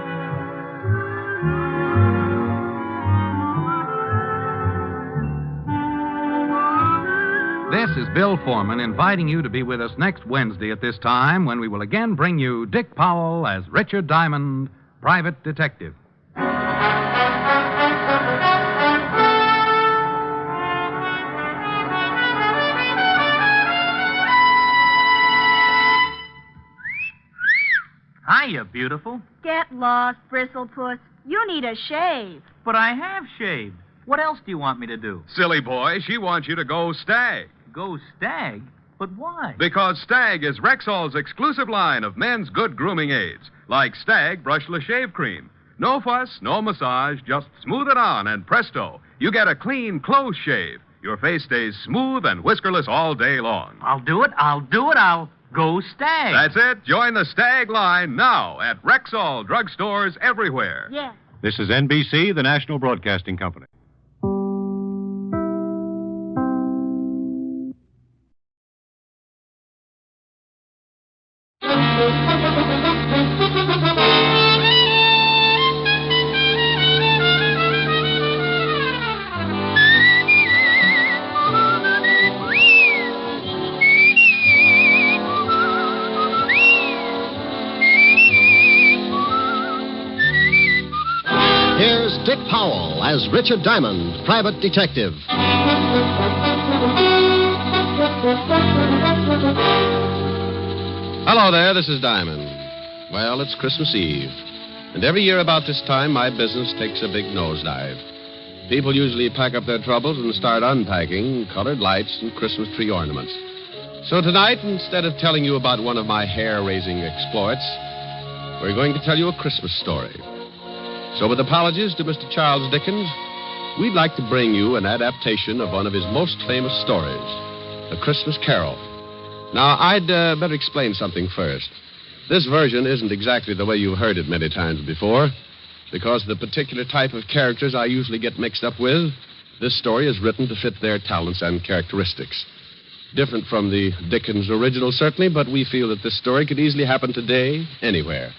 This is Bill Foreman inviting you to be with us next Wednesday at this time when we will again bring you Dick Powell as Richard Diamond, Private Detective. Hiya, beautiful. Get lost, Bristlepuss. You need a shave. But I have shaved. What else do you want me to do? Silly boy, she wants you to go Stag. Go Stag? But why? Because Stag is Rexall's exclusive line of men's good grooming aids, like Stag Brushless Shave Cream. No fuss, no massage, just smooth it on, and presto, you get a clean, close shave. Your face stays smooth and whiskerless all day long. I'll do it. I'll go Stag. That's it. Join the Stag line now at Rexall drugstores everywhere. Yes. This is NBC, the National Broadcasting Company. Here's Dick Powell as Richard Diamond, Private Detective. Hello there, this is Diamond. Well, it's Christmas Eve. And every year about this time, my business takes a big nosedive. People usually pack up their troubles and start unpacking colored lights and Christmas tree ornaments. So tonight, instead of telling you about one of my hair-raising exploits, we're going to tell you a Christmas story. So with apologies to Mr. Charles Dickens, we'd like to bring you an adaptation of one of his most famous stories, A Christmas Carol. Now, I'd better explain something first. This version isn't exactly the way you've heard it many times before. Because of the particular type of characters I usually get mixed up with, this story is written to fit their talents and characteristics. Different from the Dickens original, certainly, but we feel that this story could easily happen today, anywhere.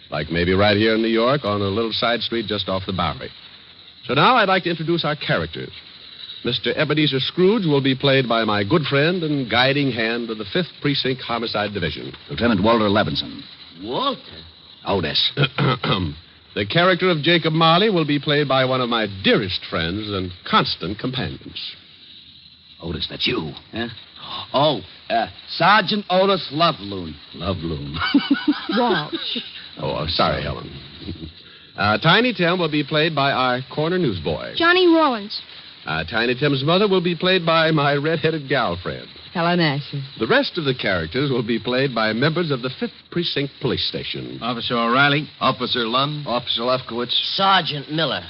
Like maybe right here in New York on a little side street just off the Bowery. So now I'd like to introduce our characters. Mr. Ebenezer Scrooge will be played by my good friend and guiding hand of the 5th Precinct Homicide Division, Lieutenant Walter Levinson. Walter? Otis. The character of Jacob Marley will be played by one of my dearest friends and constant companions. Otis, that's you. Huh? Oh, Sergeant Otis Loveloon. Loveloon. Walsh. Oh, sorry, Helen. Tiny Tim will be played by our corner newsboy. Johnny Rawlins. Tiny Tim's mother will be played by my red-headed gal friend. Helen Asher. The rest of the characters will be played by members of the 5th Precinct Police Station. Officer O'Reilly. Officer Lund. Officer Lefkowitz. Sergeant Miller.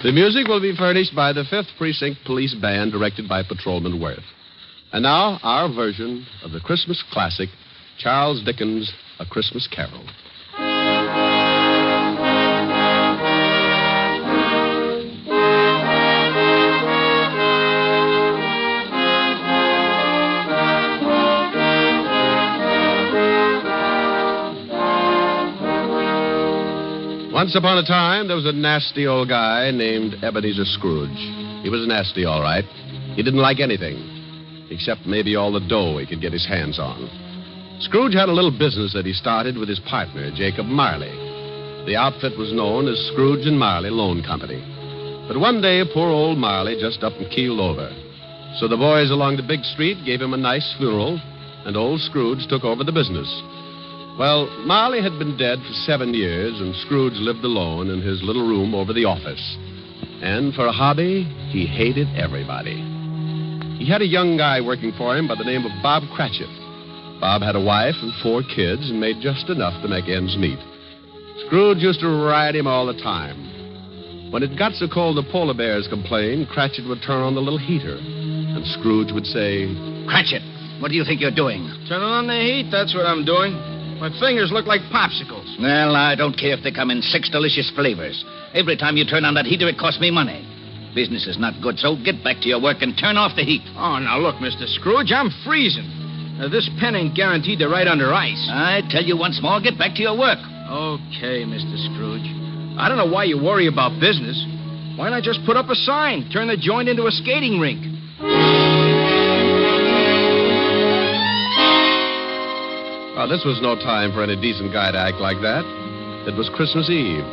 The music will be furnished by the 5th Precinct Police Band, directed by Patrolman Worth. And now, our version of the Christmas classic, Charles Dickens' A Christmas Carol. Once upon a time, there was a nasty old guy named Ebenezer Scrooge. He was nasty, all right. He didn't like anything, except maybe all the dough he could get his hands on. Scrooge had a little business that he started with his partner, Jacob Marley. The outfit was known as Scrooge and Marley Loan Company. But one day, poor old Marley just up and keeled over. So the boys along the big street gave him a nice funeral, and old Scrooge took over the business. Well, Marley had been dead for 7 years, and Scrooge lived alone in his little room over the office. And for a hobby, he hated everybody. He had a young guy working for him by the name of Bob Cratchit. Bob had a wife and 4 kids and made just enough to make ends meet. Scrooge used to ride him all the time. When it got so cold the polar bears complained, Cratchit would turn on the little heater. And Scrooge would say, Cratchit, what do you think you're doing? Turning on the heat, that's what I'm doing. My fingers look like popsicles. Well, I don't care if they come in 6 delicious flavors. Every time you turn on that heater, it costs me money. Business is not good, so get back to your work and turn off the heat. Oh, now look, Mr. Scrooge, I'm freezing. This pen ain't guaranteed to ride under ice. I tell you once more, get back to your work. Okay, Mr. Scrooge. I don't know why you worry about business. Why not just put up a sign? Turn the joint into a skating rink. Well, this was no time for any decent guy to act like that. It was Christmas Eve.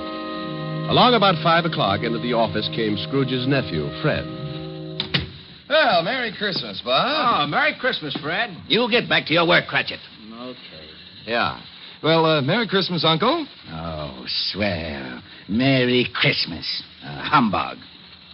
Along about 5 o'clock, into the office came Scrooge's nephew, Fred. Well, Merry Christmas, Bob. Oh, Merry Christmas, Fred. You get back to your work, Cratchit. Okay. Yeah. Well, Merry Christmas, Uncle. Oh, swell. Merry Christmas. Humbug.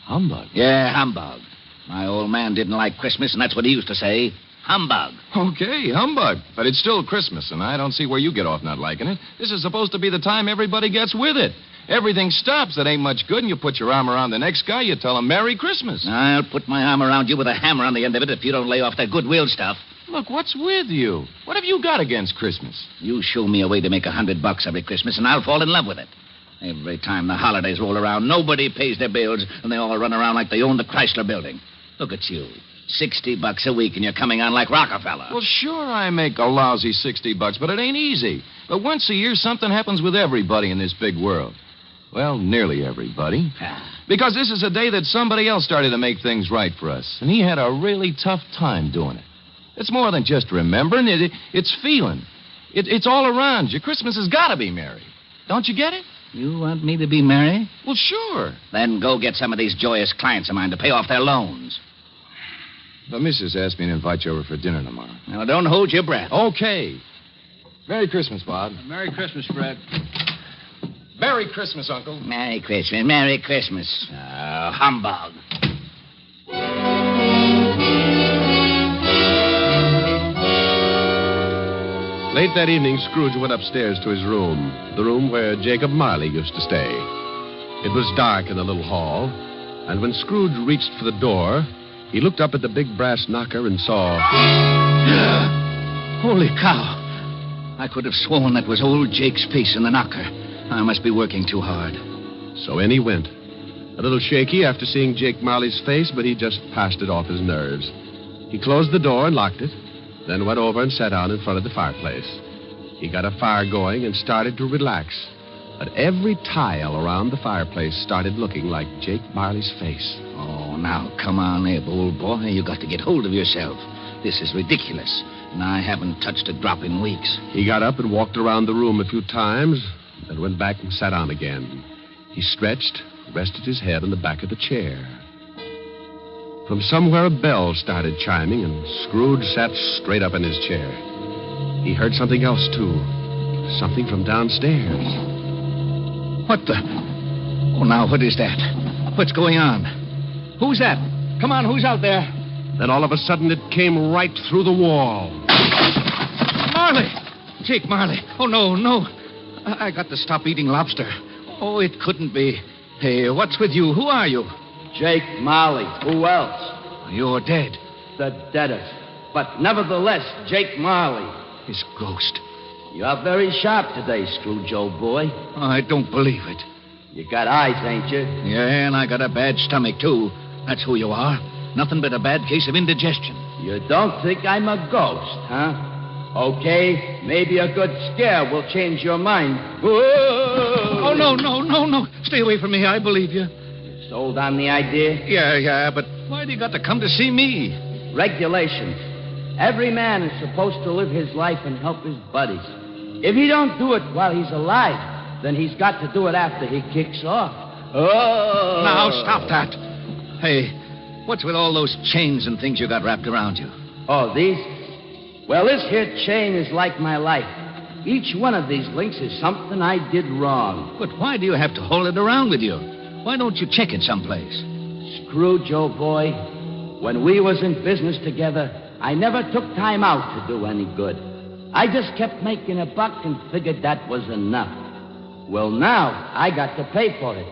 Humbug? Yeah, humbug. My old man didn't like Christmas, and that's what he used to say. Humbug. Okay, humbug. But it's still Christmas, and I don't see where you get off not liking it. This is supposed to be the time everybody gets with it. Everything stops that ain't much good, and you put your arm around the next guy, you tell him Merry Christmas. I'll put my arm around you with a hammer on the end of it if you don't lay off that goodwill stuff. Look, what's with you? What have you got against Christmas? You show me a way to make $100 every Christmas, and I'll fall in love with it. Every time the holidays roll around, nobody pays their bills, and they all run around like they own the Chrysler Building. Look at you. $60 a week, and you're coming on like Rockefeller. Well, sure, I make a lousy $60, but it ain't easy. But once a year, something happens with everybody in this big world. Well, nearly everybody. Because this is a day that somebody else started to make things right for us, and he had a really tough time doing it. It's more than just remembering. It's feeling. It's all around you. Christmas has got to be merry. Don't you get it? You want me to be merry? Well, sure. Then go get some of these joyous clients of mine to pay off their loans. The missus asked me to invite you over for dinner tomorrow. Now, don't hold your breath. Okay. Merry Christmas, Bob. Merry Christmas, Fred. Merry Christmas, Uncle. Merry Christmas. Merry Christmas. Humbug. Late that evening, Scrooge went upstairs to his room, the room where Jacob Marley used to stay. It was dark in the little hall, and when Scrooge reached for the door, he looked up at the big brass knocker and saw... Holy cow. I could have sworn that was old Jake's face in the knocker. I must be working too hard. So in he went. A little shaky after seeing Jake Marley's face, but he just passed it off his nerves. He closed the door and locked it, then went over and sat down in front of the fireplace. He got a fire going and started to relax. But every tile around the fireplace started looking like Jake Marley's face. Oh, now, come on, Abe, old boy. You got to get hold of yourself. This is ridiculous, and I haven't touched a drop in weeks. He got up and walked around the room a few times, then went back and sat down again. He stretched, rested his head on the back of the chair. From somewhere, a bell started chiming, and Scrooge sat straight up in his chair. He heard something else, too. Something from downstairs. What the... Oh, now, what is that? What's going on? Who's that? Come on, who's out there? Then all of a sudden, it came right through the wall. Marley! Jake Marley. Oh, no. I got to stop eating lobster. Oh, it couldn't be. Hey, what's with you? Who are you? Jake Marley. Who else? You're dead. The deadest. But nevertheless, Jake Marley. His ghost. You're very sharp today, Scrooge, old boy. I don't believe it. You got eyes, ain't you? Yeah, and I got a bad stomach, too. That's who you are. Nothing but a bad case of indigestion. You don't think I'm a ghost, huh? Okay, maybe a good scare will change your mind. Whoa! Oh, no. Stay away from me. I believe you. Sold on the idea? Yeah, but why do you got to come to see me? Regulations. Every man is supposed to live his life and help his buddies. If he don't do it while he's alive, then he's got to do it after he kicks off. Oh! Now, stop that. Hey, what's with all those chains and things you got wrapped around you? Oh, these? Well, this here chain is like my life. Each one of these links is something I did wrong. But why do you have to hold it around with you? Why don't you check it someplace? Scrooge, old boy, when we was in business together, I never took time out to do any good. I just kept making a buck and figured that was enough. Well, now I got to pay for it.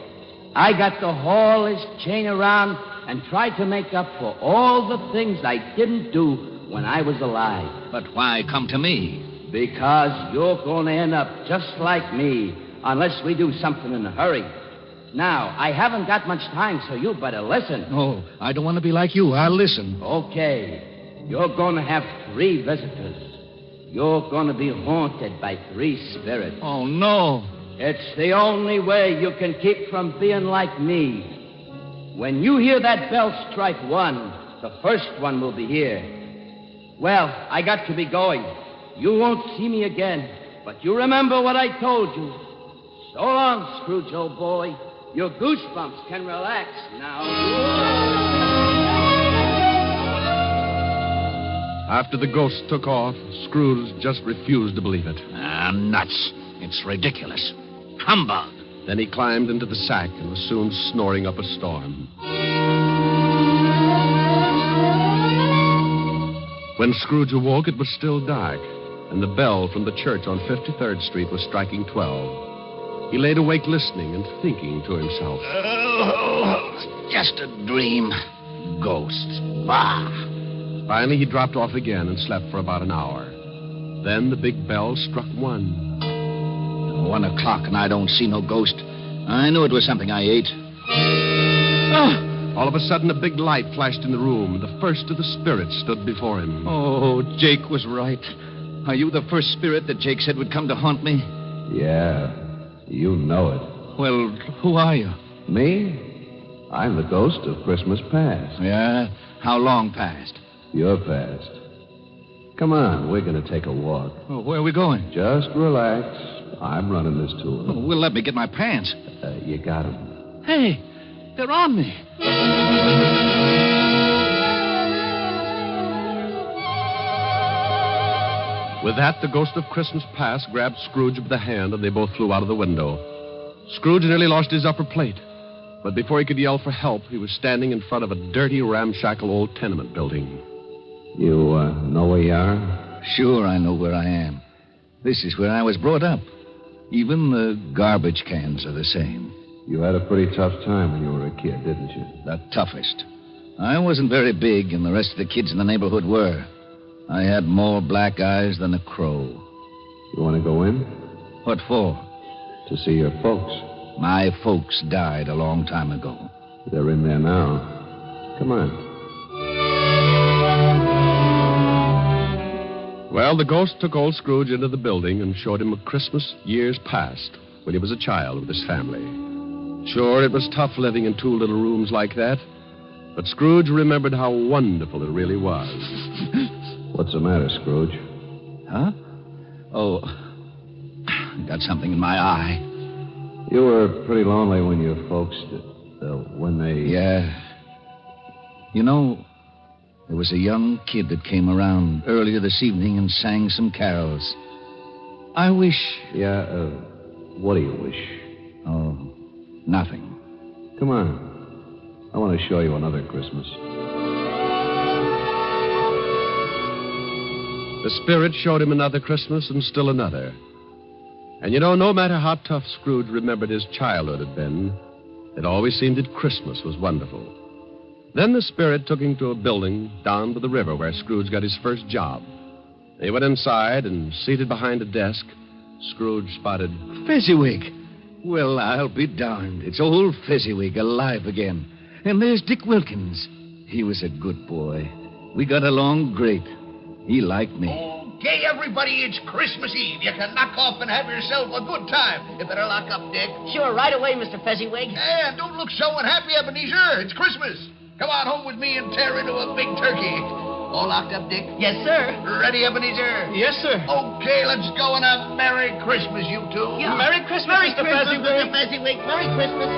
I got to haul his chain around and try to make up for all the things I didn't do when I was alive. But why come to me? Because you're going to end up just like me unless we do something in a hurry. Now, I haven't got much time, so you better listen. Oh, I don't want to be like you. I'll listen. Okay. You're going to have 3 visitors. You're going to be haunted by 3 spirits. Oh, no. It's the only way you can keep from being like me. When you hear that bell strike 1, the first one will be here. Well, I got to be going. You won't see me again, but you remember what I told you. So long, Scrooge, old boy. Your goosebumps can relax now. After the ghost took off, Scrooge just refused to believe it. Nuts. It's ridiculous. Humbug. Then he climbed into the sack and was soon snoring up a storm. When Scrooge awoke, it was still dark, and the bell from the church on 53rd Street was striking 12. He laid awake listening and thinking to himself. Oh, just a dream. Ghosts. Bah. Finally, he dropped off again and slept for about an hour. Then the big bell struck 1. 1 o'clock and I don't see no ghost. I knew it was something I ate. All of a sudden, a big light flashed in the room. The first of the spirits stood before him. Oh, Jake was right. Are you the first spirit that Jake said would come to haunt me? Yeah, you know it. Well, who are you? Me? I'm the ghost of Christmas past. Yeah? How long past? Your past. Come on, we're going to take a walk. Oh, where are we going? Just relax. I'm running this tour. Oh, well, let me get my pants. You got 'em. Hey, they're on me. With that, the ghost of Christmas past grabbed Scrooge by the hand, and they both flew out of the window. Scrooge nearly lost his upper plate. But before he could yell for help, he was standing in front of a dirty, ramshackle old tenement building. You know where you are? Sure, I know where I am. This is where I was brought up. Even the garbage cans are the same. You had a pretty tough time when you were a kid, didn't you? The toughest. I wasn't very big, and the rest of the kids in the neighborhood were. I had more black eyes than a crow. You want to go in? What for? To see your folks. My folks died a long time ago. They're in there now. Come on. Well, the ghost took old Scrooge into the building and showed him a Christmas years past when he was a child with his family. Sure, it was tough living in 2 little rooms like that, but Scrooge remembered how wonderful it really was. What's the matter, Scrooge? Huh? Oh, got something in my eye. You were pretty lonely when your folks, when they... Yeah. You know, there was a young kid that came around earlier this evening and sang some carols. I wish... Yeah, what do you wish? Oh, nothing. Come on. I want to show you another Christmas. The spirit showed him another Christmas and still another. And you know, no matter how tough Scrooge remembered his childhood had been, it always seemed that Christmas was wonderful. Then the spirit took him to a building down by the river where Scrooge got his first job. They went inside, and seated behind a desk, Scrooge spotted... Fezziwig! Well, I'll be darned. It's old Fezziwig alive again. And there's Dick Wilkins. He was a good boy. We got along great. He liked me. Okay, everybody, it's Christmas Eve. You can knock off and have yourself a good time. You better lock up, Dick. Sure, right away, Mr. Fezziwig. Yeah, don't look so unhappy, Ebenezer. It's Christmas. Come on home with me and tear into a big turkey. All locked up, Dick? Yes, sir. Ready, Ebenezer? Yes, sir. Okay, let's go and have Merry Christmas, you two. Yeah. Merry Christmas, Merry Mr. Christmas, Fezziwig. Mr. Fezziwig. Merry Christmas.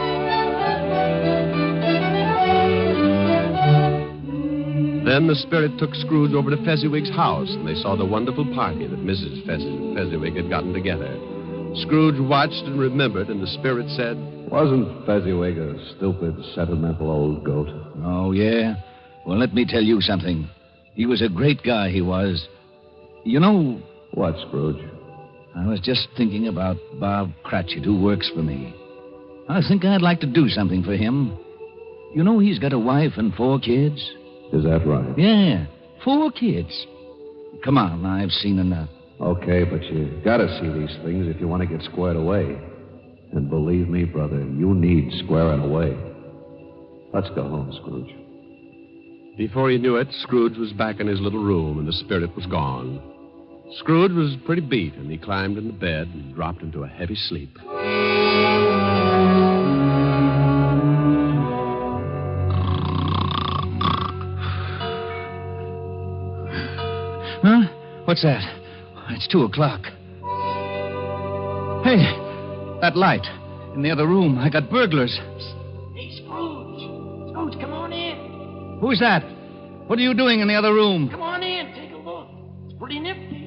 Then the spirit took Scrooge over to Fezziwig's house, and they saw the wonderful party that Mrs. Fezziwig had gotten together. Scrooge watched and remembered, and the spirit said... Wasn't Fezziwig a stupid, sentimental old goat? Oh, yeah? Well, let me tell you something. He was a great guy, he was. You know... What, Scrooge? I was just thinking about Bob Cratchit, who works for me. I think I'd like to do something for him. You know he's got a wife and 4 kids? Is that right? Yeah, 4 kids. Come on, I've seen enough. Okay, but you gotta see these things if you want to get squared away. And believe me, brother, you need squaring away. Let's go home, Scrooge. Before he knew it, Scrooge was back in his little room, and the spirit was gone. Scrooge was pretty beat, and he climbed into bed and dropped into a heavy sleep. Huh? What's that? It's 2:00. Hey, that light in the other room. I got burglars. Hey, Scrooge. Scrooge, come on in. Who's that? What are you doing in the other room? Come on in. Take a look. It's pretty nifty.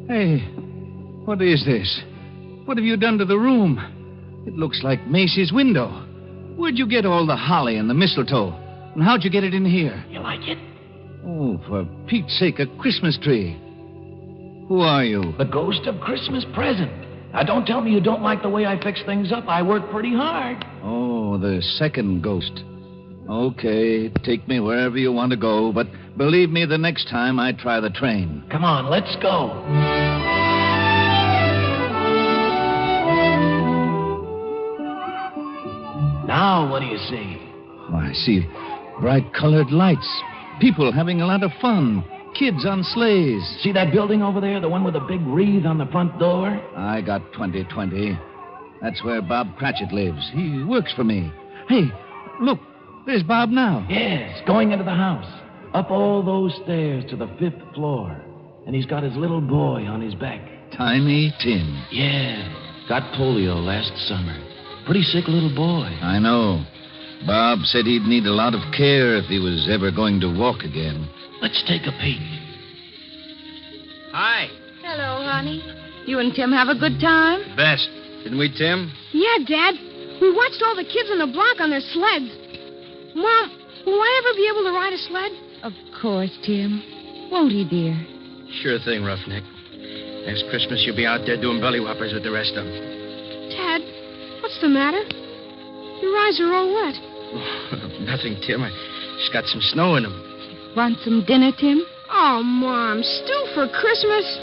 Hey, what is this? What have you done to the room? It looks like Macy's window. Where'd you get all the holly and the mistletoe? And how'd you get it in here? You like it? Oh, for Pete's sake, a Christmas tree. Who are you? The ghost of Christmas present. Now, don't tell me you don't like the way I fix things up. I work pretty hard. Oh, the second ghost. Okay, take me wherever you want to go, but believe me, the next time I try the train. Come on, let's go. Now, what do you see? Oh, I see bright colored lights. People having a lot of fun. Kids on sleighs. See that building over there? The one with the big wreath on the front door? I got 2020. That's where Bob Cratchit lives. He works for me. Hey, look. There's Bob now. Yes, going into the house. Up all those stairs to the 5th floor. And he's got his little boy on his back. Tiny Tim. Yeah, got polio last summer. Pretty sick little boy. I know. Bob said he'd need a lot of care if he was ever going to walk again. Let's take a peek. Hi. Hello, honey. You and Tim have a good time? Best. Didn't we, Tim? Yeah, Dad. We watched all the kids on the block on their sleds. Mom, will I ever be able to ride a sled? Of course, Tim. Won't he, dear? Sure thing, Roughneck. Next Christmas, you'll be out there doing belly whoppers with the rest of them. Dad, what's the matter? Your eyes are all wet. Nothing, Tim. I just got some snow in them. Want some dinner, Tim? Oh, Mom, stew for Christmas?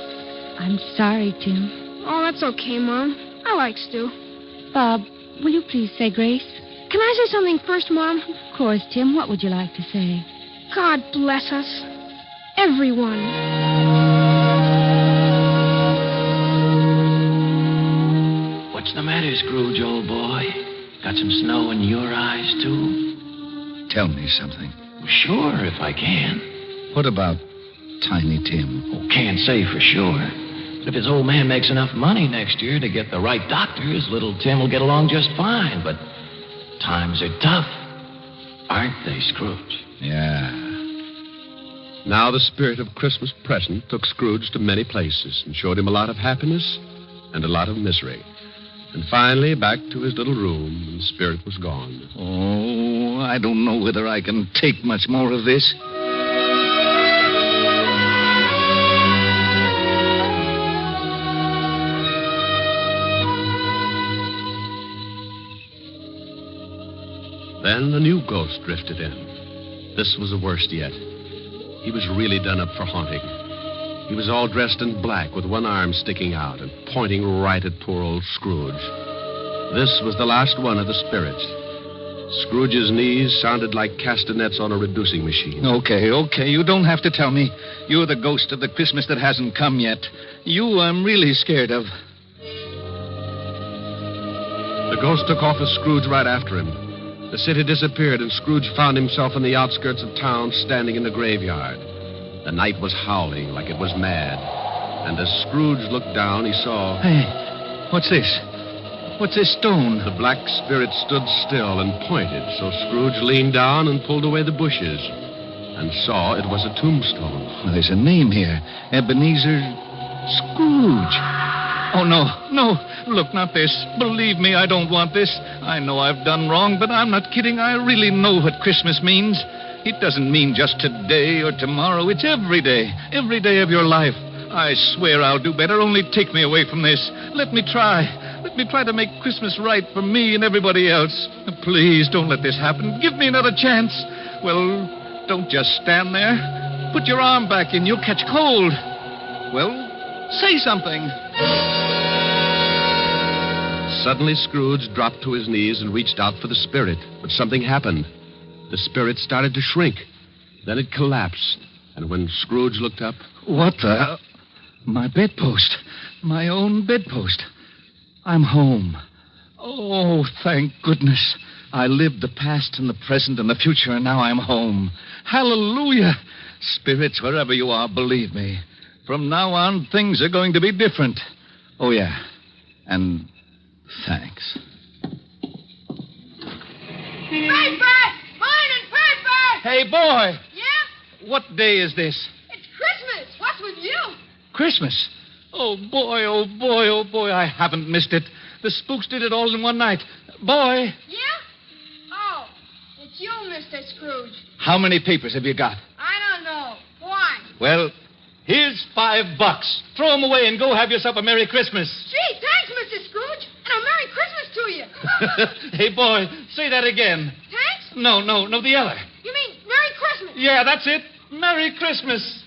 I'm sorry, Tim. Oh, that's okay, Mom. I like stew. Bob, will you please say grace? Can I say something first, Mom? Of course, Tim. What would you like to say? God bless us. Everyone. What's the matter, Scrooge, old boy? Got some snow in your eyes, too? Tell me something. Sure, if I can. What about Tiny Tim? Oh, can't say for sure. But if his old man makes enough money next year to get the right doctors, little Tim will get along just fine. But times are tough, aren't they, Scrooge? Yeah. Now the spirit of Christmas present took Scrooge to many places and showed him a lot of happiness and a lot of misery. And finally, back to his little room, and the spirit was gone. Oh, I don't know whether I can take much more of this. Then a new ghost drifted in. This was the worst yet. He was really done up for haunting. He was all dressed in black with one arm sticking out and pointing right at poor old Scrooge. This was the last one of the spirits. Scrooge's knees sounded like castanets on a reducing machine. Okay. You don't have to tell me. You're the ghost of the Christmas that hasn't come yet. You I'm really scared of. The ghost took off with Scrooge right after him. The city disappeared, and Scrooge found himself in the outskirts of town, standing in the graveyard. The night was howling like it was mad. And as Scrooge looked down, he saw... Hey, what's this? What's this stone? The black spirit stood still and pointed, so Scrooge leaned down and pulled away the bushes and saw it was a tombstone. Well, there's a name here. Ebenezer Scrooge. Oh, no. Look, not this. Believe me, I don't want this. I know I've done wrong, but I'm not kidding. I really know what Christmas means. It doesn't mean just today or tomorrow. It's every day of your life. I swear I'll do better. Only take me away from this. Let me try. Let me try to make Christmas right for me and everybody else. Please don't let this happen. Give me another chance. Well, don't just stand there. Put your arm back in. You'll catch cold. Well, say something. Suddenly, Scrooge dropped to his knees and reached out for the spirit. But something happened. The spirit started to shrink. Then it collapsed. And when Scrooge looked up... What the... My bedpost. My own bedpost. I'm home. Oh, thank goodness. I lived the past and the present and the future, and now I'm home. Hallelujah. Spirits, wherever you are, believe me. From now on, things are going to be different. Oh, yeah. And thanks. Fredbird! Morning, Fredbird! Hey, boy. Yeah? What day is this? It's Christmas. What's with you? Christmas. Oh, boy, oh, boy, oh, boy. I haven't missed it. The spooks did it all in one night. Boy. Yeah? Oh, it's you, Mr. Scrooge. How many papers have you got? I don't know. Why? Well, here's $5. Throw them away and go have yourself a Merry Christmas. Gee, thanks, Mr. Scrooge. And a Merry Christmas to you. Hey, boy, say that again. Thanks? No, the other. You mean Merry Christmas? Yeah, that's it. Merry Christmas.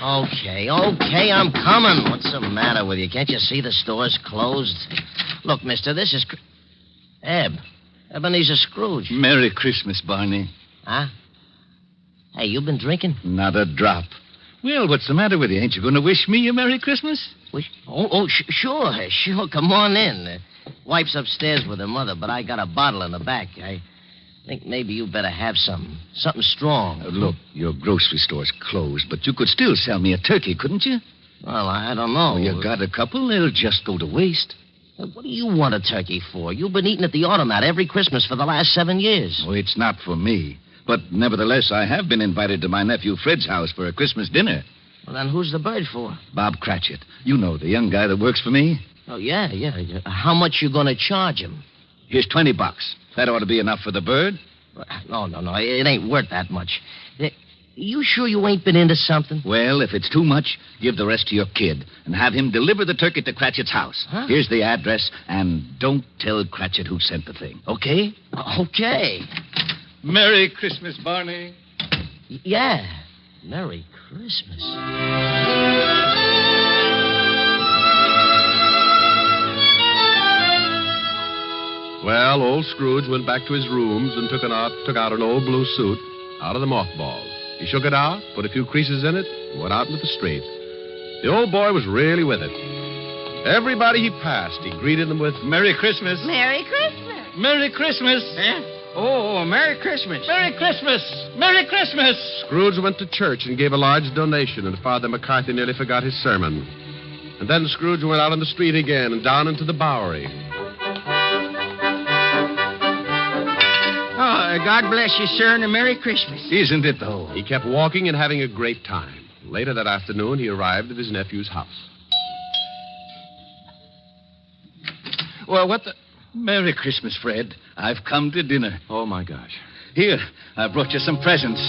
Okay, I'm coming. What's the matter with you? Can't you see the store's closed? Look, mister, this is... Ebenezer Scrooge. Merry Christmas, Barney. Huh? Hey, you been drinking? Not a drop. Well, what's the matter with you? Ain't you going to wish me a Merry Christmas? Wish? Sure. Come on in. Wife's upstairs with her mother, but I got a bottle in the back. I think maybe you better have something strong. Look, your grocery store's closed, but you could still sell me a turkey, couldn't you? Well, I don't know. Oh, you got a couple? They'll just go to waste. What do you want a turkey for? You've been eating at the automat every Christmas for the last 7 years. Oh, it's not for me. But nevertheless, I have been invited to my nephew Fred's house for a Christmas dinner. Well, then who's the bird for? Bob Cratchit. You know, the young guy that works for me. Oh, yeah. How much you going to charge him? Here's $20. That ought to be enough for the bird. No. It ain't worth that much. You sure you ain't been into something? Well, if it's too much, give the rest to your kid and have him deliver the turkey to Cratchit's house. Huh? Here's the address, and don't tell Cratchit who sent the thing, okay? Okay. Merry Christmas, Barney. Yeah. Merry Christmas. Well, old Scrooge went back to his rooms and took out an old blue suit out of the mothballs. He shook it out, put a few creases in it, and went out into the street. The old boy was really with it. Everybody he passed, he greeted them with, Merry Christmas. Merry Christmas. Merry Christmas. Oh, Merry Christmas. Merry Christmas. Merry Christmas. Scrooge went to church and gave a large donation, and Father McCarthy nearly forgot his sermon. And then Scrooge went out on the street again and down into the Bowery. Oh, God bless you, sir, and a Merry Christmas. Isn't it, though? He kept walking and having a great time. Later that afternoon, he arrived at his nephew's house. Well, what the... Merry Christmas, Fred. I've come to dinner. Oh, my gosh. Here, I brought you some presents.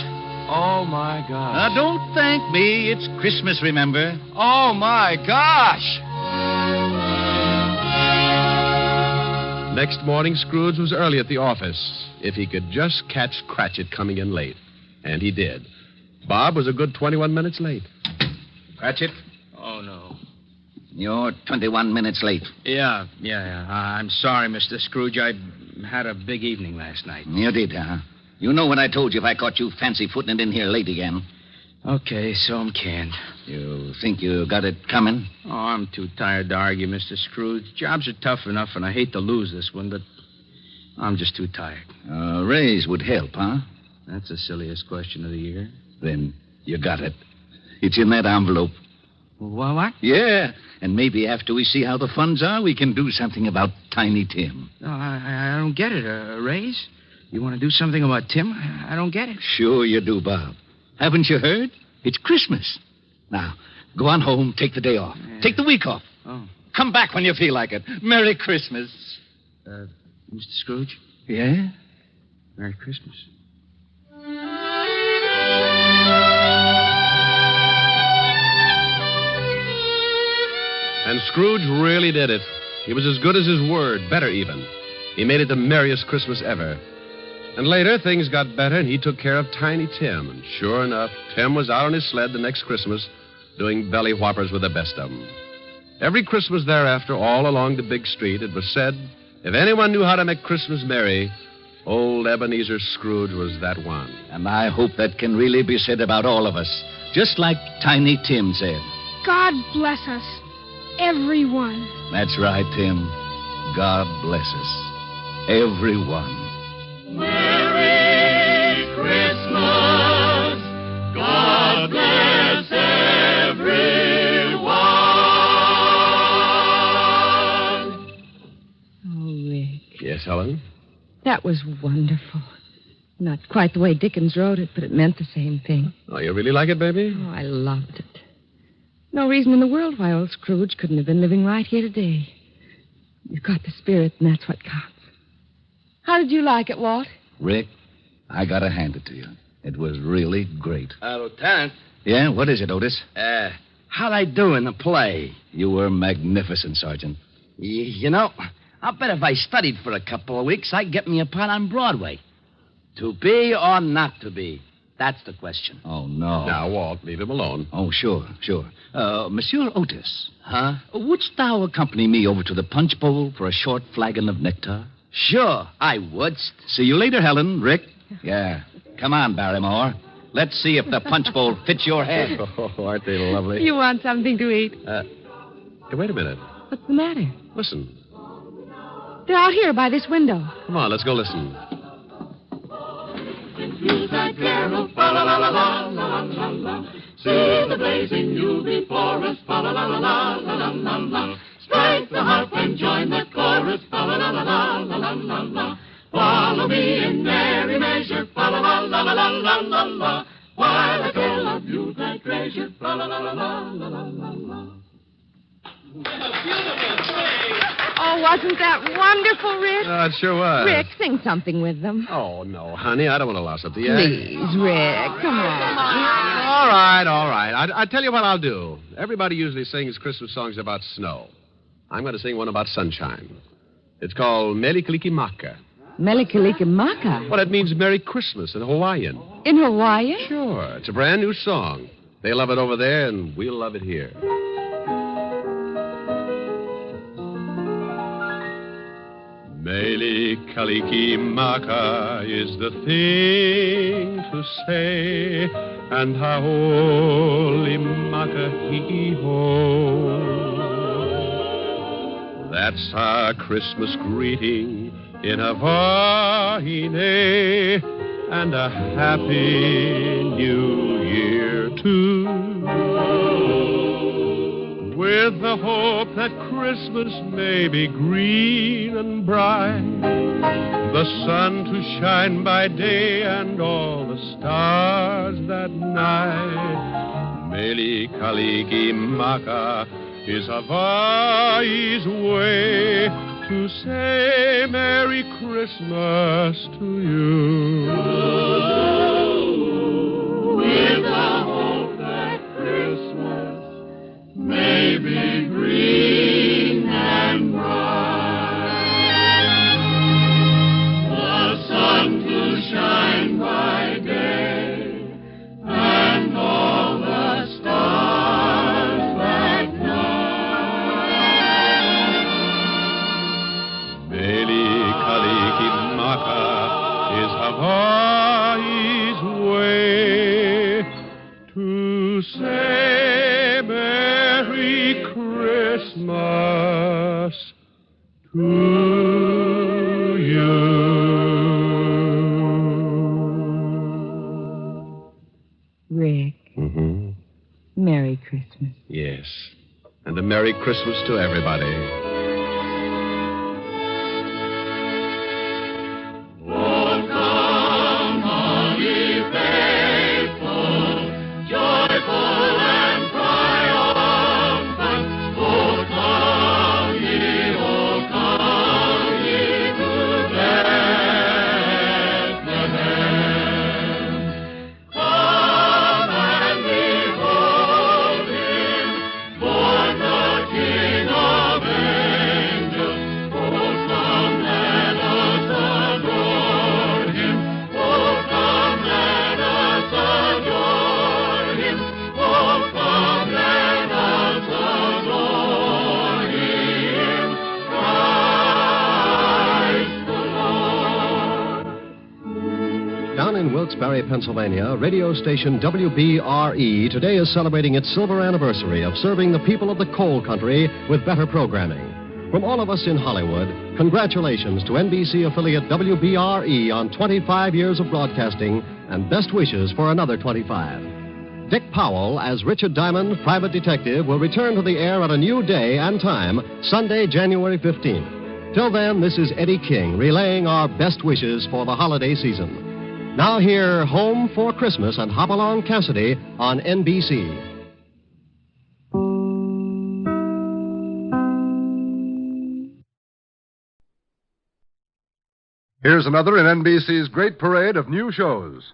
Oh, my gosh. Now, don't thank me. It's Christmas, remember? Oh, my gosh. Next morning, Scrooge was early at the office. If he could just catch Cratchit coming in late. And he did. Bob was a good 21 minutes late. Cratchit? Oh, no. You're 21 minutes late. Yeah. I'm sorry, Mr. Scrooge. I had a big evening last night. You did, huh? You know what I told you if I caught you fancy-footing it in here late again. Okay, so I'm canned. You think you got it coming? Oh, I'm too tired to argue, Mr. Scrooge. Jobs are tough enough, and I hate to lose this one, but I'm just too tired. A raise would help, huh? That's the silliest question of the year. Then you got it. It's in that envelope. Well, what? Yeah, and maybe after we see how the funds are, we can do something about Tiny Tim. No, I don't get it. A raise? You want to do something about Tim? I don't get it. Sure you do, Bob. Haven't you heard? It's Christmas. Now, go on home, take the day off. Yeah. Take the week off. Oh. Come back when you feel like it. Merry Christmas. Mr. Scrooge? Yeah? Merry Christmas. And Scrooge really did it. He was as good as his word, better even. He made it the merriest Christmas ever. And later, things got better, and he took care of Tiny Tim. And sure enough, Tim was out on his sled the next Christmas doing belly whoppers with the best of them. Every Christmas thereafter, all along the big street, it was said, if anyone knew how to make Christmas merry, old Ebenezer Scrooge was that one. And I hope that can really be said about all of us, just like Tiny Tim said. God bless us. Everyone. That's right, Tim. God bless us. Everyone. Merry Christmas. God bless everyone. Oh, Rick. Yes, Helen? That was wonderful. Not quite the way Dickens wrote it, but it meant the same thing. Oh, you really like it, baby? Oh, I loved it. No reason in the world why old Scrooge couldn't have been living right here today. You've got the spirit, and that's what counts. How did you like it, Walt? Rick, I gotta hand it to you. It was really great. Lieutenant. Yeah, what is it, Otis? How'd I do in the play? You were magnificent, Sergeant. You know, I'll bet if I studied for a couple of weeks, I'd get me a part on Broadway. To be or not to be? That's the question. Oh, no. Now, Walt, leave him alone. Oh, sure. Monsieur Otis. Huh? Wouldst thou accompany me over to the punch bowl for a short flagon of nectar? Sure, I would. See you later, Helen. Rick? Yeah. Come on, Barrymore. Let's see if the punch bowl fits your head. Oh, aren't they lovely? You want something to eat? Hey, wait a minute. What's the matter? Listen. They're out here by this window. Come on, let's go listen. Yuletide carol, fa la la la la la la la. See the blazing Yule before us, fa la la la la la la la. Strike the harp and join the chorus, fa la la la la la la la. Follow me in merry measure, fa la la la la la la la. While I tell of Yuletide treasure, fa la la la la la la la. Oh, wasn't that wonderful, Rick? It sure was. Rick, sing something with them. Oh, no, honey, I don't want to louse up the act. Please, Rick, come on. All right. I tell you what I'll do. Everybody usually sings Christmas songs about snow. I'm going to sing one about sunshine. It's called Melikalikimaka. Melikalikimaka? Well, it means Merry Christmas in Hawaiian. In Hawaiian? Sure. It's a brand new song. They love it over there, and we'll love it here. Melikalikimaka is the thing to say, and Haolimaka hee-ho. That's our Christmas greeting in Hawaii, and a happy new year, too. With the hope that Christmas may be green and bright, the sun to shine by day and all the stars that night. Melikalikimaka is Hawaii's way to say Merry Christmas to you. With the hope that Christmas may be green and bright, the sun to shine by day, and all the stars that night. Melikalikimaka is Hawaii's way to say Merry Christmas to you. Rick. Mm-hmm. Merry Christmas. Yes. And a Merry Christmas to everybody. Oh, come, all ye faithful, joyful and triumphant. Oh, come ye to Bethlehem. Come Born in Wilkes-Barre, Pennsylvania, radio station WBRE today is celebrating its silver anniversary of serving the people of the coal country with better programming. From all of us in Hollywood, congratulations to NBC affiliate WBRE on 25 years of broadcasting and best wishes for another 25. Dick Powell, as Richard Diamond, private detective, will return to the air at a new day and time, Sunday, January 15th. Till then, this is Eddie King relaying our best wishes for the holiday season. Now hear Home for Christmas and Hopalong Cassidy on NBC. Here's another in NBC's great parade of new shows.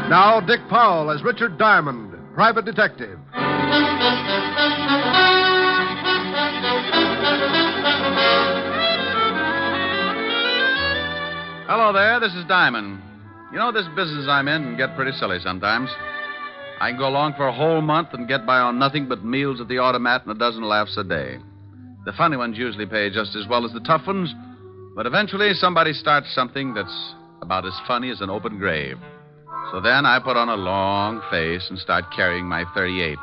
Now, Dick Powell as Richard Diamond, private detective. Hello there, this is Diamond. You know, this business I'm in can get pretty silly sometimes. I can go along for a whole month and get by on nothing but meals at the automat and a dozen laughs a day. The funny ones usually pay just as well as the tough ones, but eventually somebody starts something that's about as funny as an open grave. So then I put on a long face and start carrying my .38.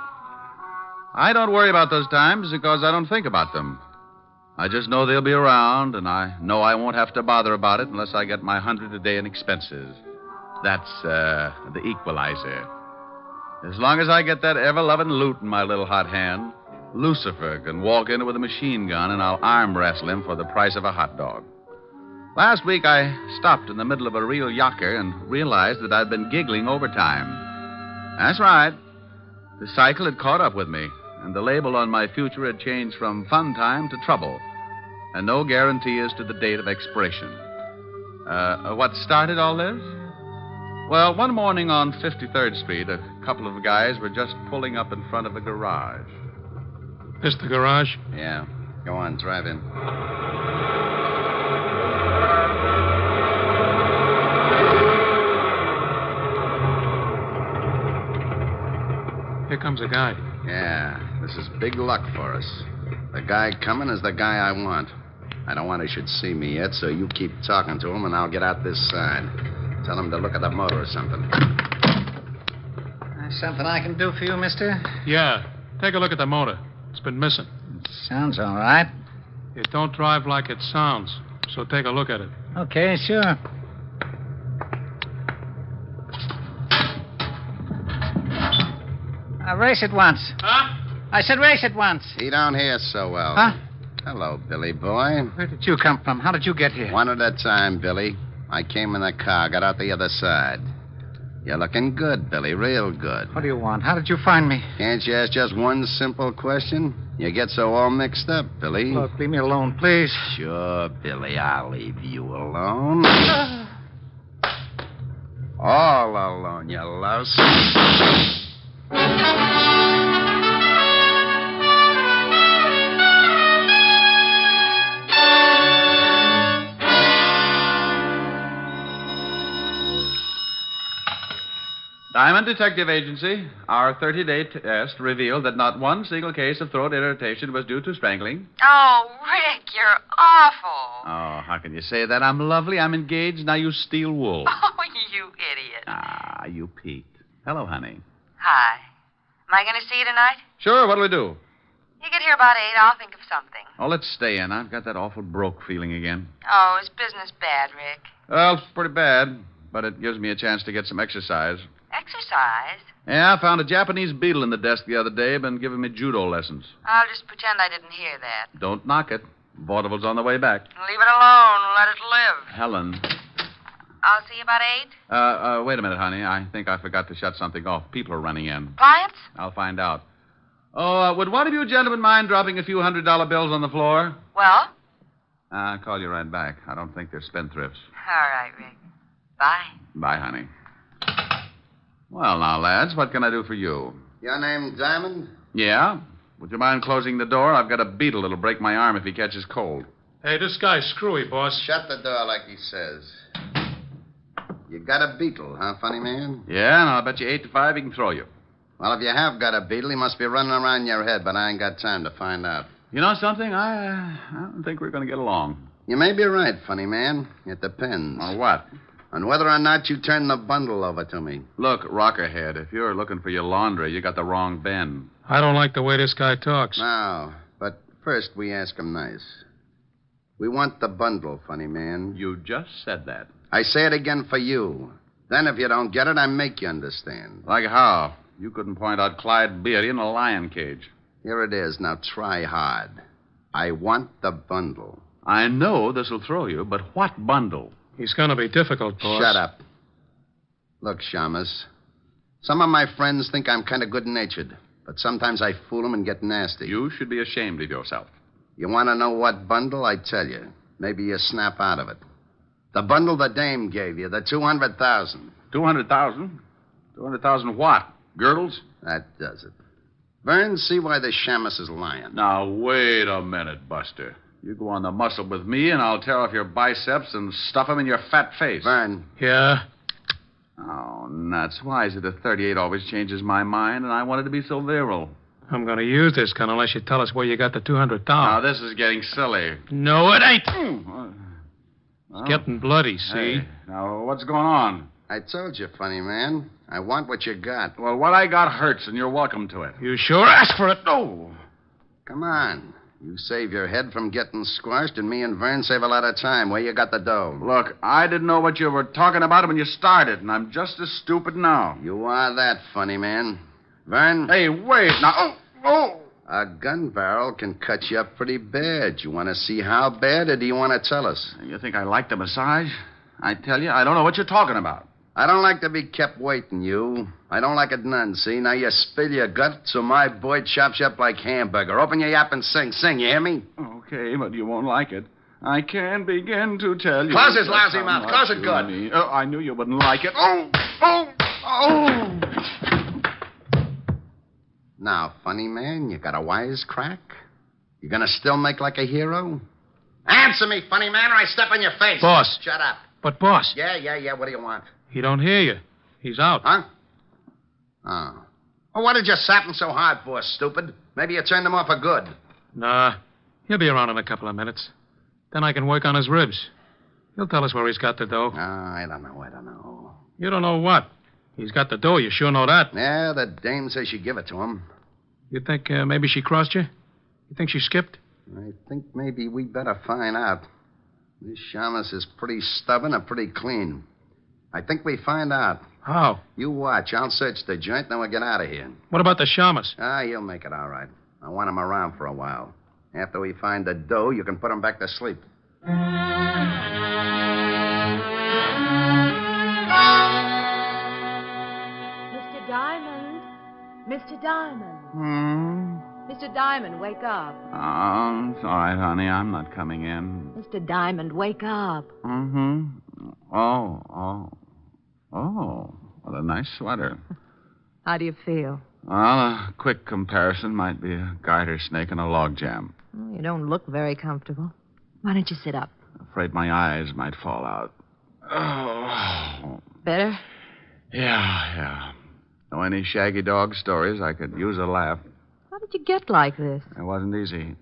I don't worry about those times because I don't think about them. I just know they'll be around, and I know I won't have to bother about it unless I get my 100 a day in expenses. That's the equalizer. As long as I get that ever-loving loot in my little hot hand, Lucifer can walk in with a machine gun and I'll arm wrestle him for the price of a hot dog. Last week I stopped in the middle of a real yocker and realized that I'd been giggling overtime. That's right. The cycle had caught up with me, and the label on my future had changed from fun time to trouble, and no guarantee as to the date of expiration. What started all this? Well, one morning on 53rd Street, a couple of guys were just pulling up in front of a garage. This the garage? Yeah. Go on, drive in. Here comes a guy. Yeah, this is big luck for us. The guy coming is the guy I want. I don't want he should see me yet, so you keep talking to him, and I'll get out this side. Tell him to look at the motor or something. Something I can do for you, mister? Yeah. Take a look at the motor. It's been missing. Sounds all right. It don't drive like it sounds, so take a look at it. Okay, sure. Race it once. Huh? I said race it once. He don't hear so well. Huh? Hello, Billy boy. Where did you come from? How did you get here? One at a time, Billy. I came in the car, got out the other side. You're looking good, Billy, real good. What do you want? How did you find me? Can't you ask just one simple question? You get so all mixed up, Billy. Look, leave me alone, please. Sure, Billy, I'll leave you alone. All alone, you louse. Diamond Detective Agency, our 30-day test revealed that not one single case of throat irritation was due to strangling. Oh, Rick, you're awful. Oh, how can you say that? I'm lovely, I'm engaged, now you steal wool. Oh, you idiot. Ah, you peaked. Hello, honey. Hi. Am I going to see you tonight? Sure, what'll we do? You get here about 8, I'll think of something. Oh, let's stay in. I've got that awful broke feeling again. Oh, is business bad, Rick? Well, it's pretty bad, but it gives me a chance to get some exercise. Exercise? Yeah, I found a Japanese beetle in the desk the other day, been giving me judo lessons. I'll just pretend I didn't hear that. Don't knock it. Vaudeville's on the way back. Leave it alone. Let it live. Helen. I'll see you about 8. Wait a minute, honey. I think I forgot to shut something off. People are running in. Clients? I'll find out. Oh, would one of you gentlemen mind dropping a few $100 bills on the floor? Well? I'll call you right back. I don't think they're spendthrifts. All right, Rick. Bye. Bye, honey. Well, now, lads, what can I do for you? Your name Diamond? Yeah. Would you mind closing the door? I've got a beetle that'll break my arm if he catches cold. Hey, this guy's screwy, boss. Shut the door like he says. You got a beetle, huh, funny man? Yeah, and I'll bet you 8 to 5 he can throw you. Well, if you have got a beetle, he must be running around your head, but I ain't got time to find out. You know something? I don't think we're going to get along. You may be right, funny man. It depends. On what? On whether or not you turn the bundle over to me. Look, Rockerhead, if you're looking for your laundry, you got the wrong Ben. I don't like the way this guy talks. No, but first we ask him nice. We want the bundle, funny man. You just said that. I say it again for you. Then if you don't get it, I make you understand. Like how? You couldn't point out Clyde Beatty in a lion cage. Here it is. Now try hard. I want the bundle. I know this'll throw you, but what bundle? He's going to be difficult, boss. Shut up. Look, Shamus, some of my friends think I'm kind of good-natured, but sometimes I fool them and get nasty. You should be ashamed of yourself. You want to know what bundle? I tell you. Maybe you snap out of it. The bundle the dame gave you, the 200,000. 200,000? 200,000 what? Girdles? That does it. Vern, see why the Shamus is lying. Now, wait a minute, Buster. You go on the muscle with me, and I'll tear off your biceps and stuff them in your fat face. Vern. Yeah? Oh, nuts. Why is it a 38 always changes my mind, and I wanted to be so virile? I'm going to use this gun unless you tell us where you got the 200,000. Now, this is getting silly. No, it ain't. It's getting bloody, see? Hey, now, what's going on? I told you, funny man. I want what you got. Well, what I got hurts, and you're welcome to it. You sure ask for it. No. Come on. You save your head from getting squashed, and me and Vern save a lot of time. Where you got the dough? Look, I didn't know what you were talking about when you started, and I'm just as stupid now. You are that, funny man. Vern? Hey, wait. Now, oh! A gun barrel can cut you up pretty bad. You want to see how bad, or do you want to tell us? You think I like the massage? I tell you, I don't know what you're talking about. I don't like to be kept waiting, you. I don't like it none, see? Now you spill your gut so my boy chops you up like hamburger. Open your yap and sing. Sing, you hear me? Okay, but you won't like it. I can't begin to tell you. Close his lousy mouth. Close it good. Oh, I knew you wouldn't like it. Oh! Now, funny man, you got a wisecrack? You gonna still make like a hero? Answer me, funny man, or I step on your face. Boss. Shut up. But, boss. Yeah. What do you want? He don't hear you. He's out. Huh? Oh. Well, what did you sap him so hard for, stupid? Maybe you turned him off for good. Nah. He'll be around in a couple of minutes. Then I can work on his ribs. He'll tell us where he's got the dough. I don't know. You don't know what? He's got the dough, you sure know that. Yeah, the dame says she give it to him. You think maybe she crossed you? You think she skipped? I think maybe we better find out. This Shamus is pretty stubborn or pretty clean. I think we find out. How? You watch. I'll search the joint, then we'll get out of here. What about the Shamus? He'll make it all right. I want him around for a while. After we find the dough, you can put him back to sleep. Mr. Diamond. Mr. Diamond. Hmm? Mr. Diamond, wake up. Oh, it's all right, honey. I'm not coming in. Mr. Diamond, wake up. Mm-hmm. Oh. What a nice sweater. How do you feel? Well, a quick comparison might be a garter snake and a log jam. You don't look very comfortable. Why don't you sit up? Afraid my eyes might fall out. Oh. Better? Yeah. Know any shaggy dog stories? I could use a laugh. How did you get like this? It wasn't easy.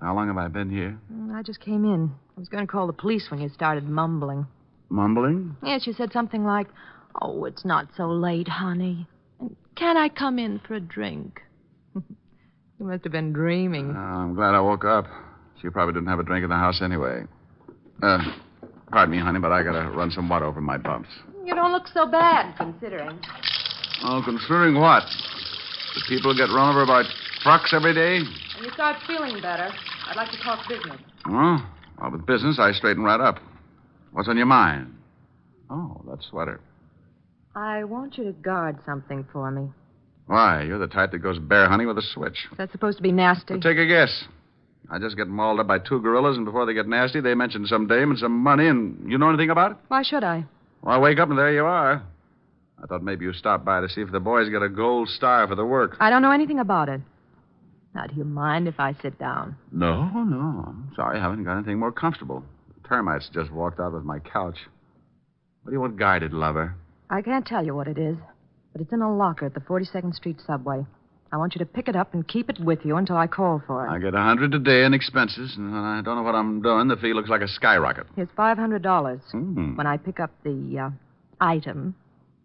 How long have I been here? I just came in. I was going to call the police when you started mumbling. Mumbling? Yes, you said something like, "Oh, it's not so late, honey. And can I come in for a drink?" You must have been dreaming. I'm glad I woke up. She probably didn't have a drink in the house anyway. Pardon me, honey, but I gotta run some water over my bumps. You don't look so bad, considering. Oh, considering what? Do people get run over by trucks every day? When you start feeling better, I'd like to talk business. Well, with business, I straighten right up. What's on your mind? Oh, that sweater. I want you to guard something for me. Why? You're the type that goes bear hunting with a switch. Is that supposed to be nasty? Well, take a guess. I just get mauled up by two gorillas, and before they get nasty, they mention some dame and some money, and you know anything about it? Why should I? Well, I wake up, and there you are. I thought maybe you stopped by to see if the boys get a gold star for the work. I don't know anything about it. Now, do you mind if I sit down? No. I'm sorry. I haven't got anything more comfortable. The termites just walked out with my couch. What do you want guided, lover? I can't tell you what it is, but it's in a locker at the 42nd Street subway. I want you to pick it up and keep it with you until I call for it. I get $100 a day in expenses, and I don't know what I'm doing. The fee looks like a skyrocket. Here's $500. Mm-hmm. When I pick up the item,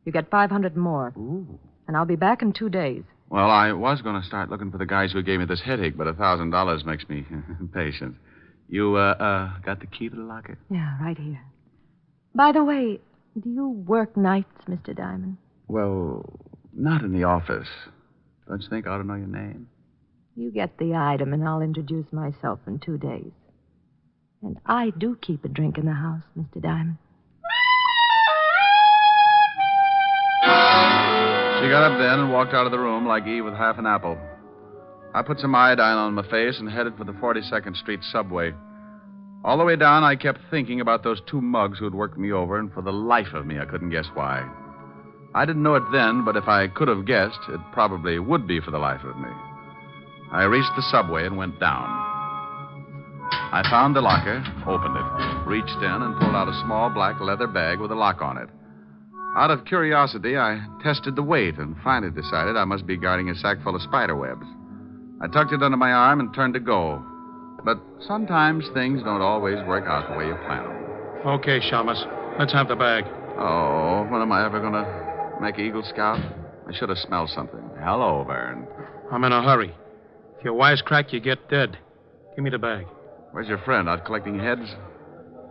you get $500 more. Ooh. And I'll be back in 2 days. Well, I was going to start looking for the guys who gave me this headache, but $1,000 makes me impatient. You, got the key to the locker? Yeah, right here. By the way, do you work nights, Mr. Diamond? Well, not in the office. Don't you think I ought to know your name? You get the item, and I'll introduce myself in 2 days. And I do keep a drink in the house, Mr. Diamond. She got up then and walked out of the room like Eve with half an apple. I put some iodine on my face and headed for the 42nd Street subway. All the way down, I kept thinking about those 2 mugs who had worked me over, and for the life of me, I couldn't guess why. I didn't know it then, but if I could have guessed, it probably would be for the life of me. I reached the subway and went down. I found the locker, opened it, reached in, and pulled out a small black leather bag with a lock on it. Out of curiosity, I tested the weight and finally decided I must be guarding a sack full of spider webs. I tucked it under my arm and turned to go. But sometimes things don't always work out the way you plan them. Okay, Shamus. Let's have the bag. Oh, when am I ever going to make Eagle Scout? I should have smelled something. Hello, Vern. I'm in a hurry. If you wisecrack, you get dead. Give me the bag. Where's your friend? Out collecting heads?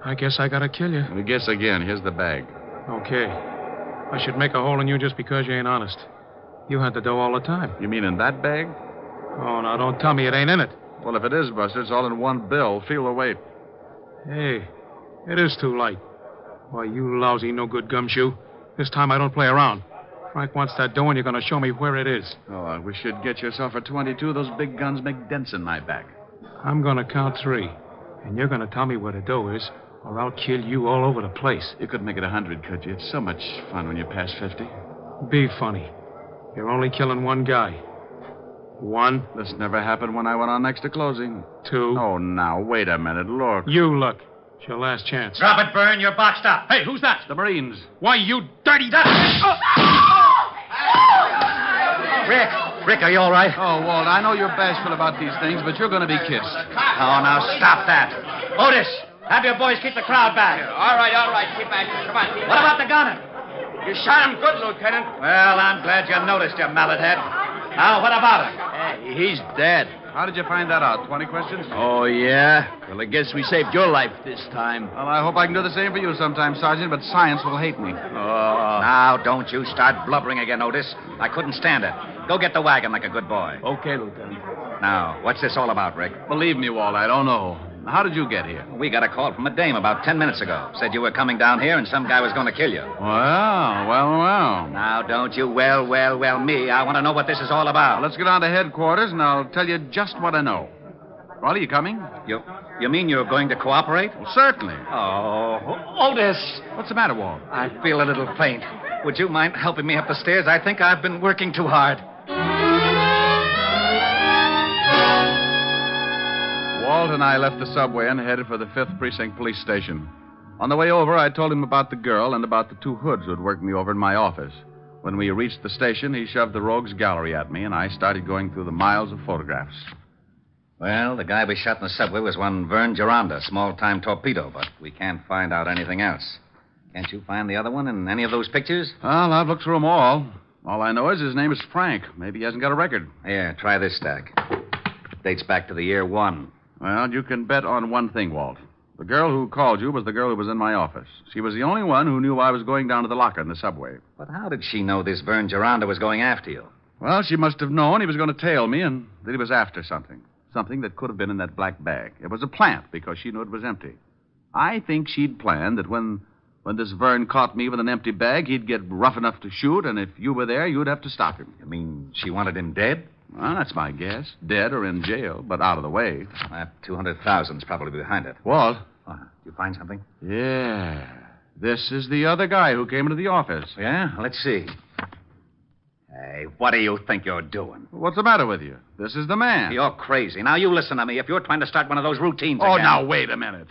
I guess I gotta kill you. We guess again. Here's the bag. Okay. I should make a hole in you just because you ain't honest. You had the dough all the time. You mean in that bag? Oh, now don't tell me it ain't in it. Well, if it is, Buster, it's all in one bill. Feel the weight. Hey, it is too light. Why, you lousy, no-good gumshoe. This time I don't play around. Frank wants that dough, and you're going to show me where it is. Oh, I wish you'd get yourself a 22. Those big guns make dents in my back. I'm going to count 3, and you're going to tell me where the dough is, or I'll kill you all over the place. You could make it 100, could you? It's so much fun when you pass 50. Be funny. You're only killing one guy. 1. This never happened when I went on next to closing. 2. Oh, now, wait a minute. Look. You look. It's your last chance. Drop it, Byrne. You're boxed up. Hey, who's that? The Marines. Why, you dirty... Rick, are you all right? Oh, Walt, I know you're bashful about these things, but you're going to be kissed. Oh, now stop that. Otis, have your boys keep the crowd back. All right. Keep back. Come on. What about the gunner? You shot him good, Lieutenant. Well, I'm glad you noticed, you mallet head. Now, what about him? Hey, he's dead. How did you find that out? 20 questions? Oh, yeah? Well, I guess we saved your life this time. Well, I hope I can do the same for you sometime, Sergeant, but science will hate me. Oh. Now, don't you start blubbering again, Otis. I couldn't stand it. Go get the wagon like a good boy. Okay, Lieutenant. Now, what's this all about, Rick? Believe me, Walt, I don't know. How did you get here? We got a call from a dame about 10 minutes ago. Said you were coming down here and some guy was going to kill you. Well. Now, don't you well me. I want to know what this is all about. Let's get on to headquarters, and I'll tell you just what I know. Well, are you coming? You mean you're going to cooperate? Well, certainly. Oh, Otis. What's the matter, Walt? I feel a little faint. Would you mind helping me up the stairs? I think I've been working too hard. Walt and I left the subway and headed for the 5th Precinct Police Station. On the way over, I told him about the girl and about the 2 hoods who had worked me over in my office. When we reached the station, he shoved the rogues gallery at me, and I started going through the miles of photographs. Well, the guy we shot in the subway was one Vern Geronda, small-time torpedo, but we can't find out anything else. Can't you find the other one in any of those pictures? Well, I've looked through them all. All I know is his name is Frank. Maybe he hasn't got a record. Here, try this stack. Dates back to the year 1. Well, you can bet on one thing, Walt. The girl who called you was the girl who was in my office. She was the only one who knew I was going down to the locker in the subway. But how did she know this Vern Geronda was going after you? Well, she must have known he was going to tail me and that he was after something. Something that could have been in that black bag. It was a plant because she knew it was empty. I think she'd planned that when this Vern caught me with an empty bag, he'd get rough enough to shoot, and if you were there, you'd have to stop him. You mean she wanted him dead? Well, that's my guess. Dead or in jail, but out of the way. That 200,000's probably behind it. Walt? Did you find something? Yeah. This is the other guy who came into the office. Yeah? Let's see. Hey, what do you think you're doing? What's the matter with you? This is the man. You're crazy. Now, you listen to me. If you're trying to start one of those routines Oh, again... now, wait a minute.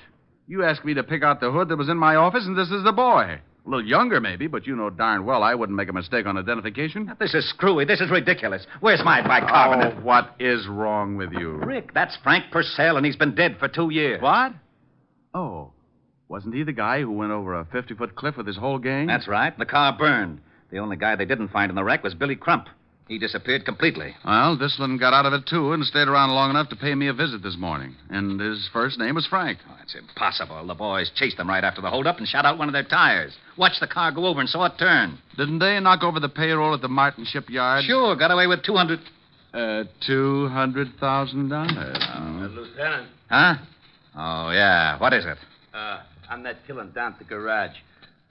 You asked me to pick out the hood that was in my office, and this is the boy. A little younger, maybe, but you know darn well I wouldn't make a mistake on identification. This is screwy. This is ridiculous. Where's my bicarbonate? Oh, what is wrong with you? Rick, that's Frank Purcell, and he's been dead for 2 years. What? Oh, wasn't he the guy who went over a 50-foot cliff with his whole gang? That's right. The car burned. The only guy they didn't find in the wreck was Billy Crump. He disappeared completely. Well, this one got out of it, too, and stayed around long enough to pay me a visit this morning. And his first name was Frank. Oh, that's impossible. The boys chased them right after the holdup and shot out one of their tires. Watched the car go over and saw it turn. Didn't they knock over the payroll at the Martin shipyard? Sure, got away with $200,000. $200,000. Lieutenant. Huh? Oh, yeah. What is it? On that killing down at the garage.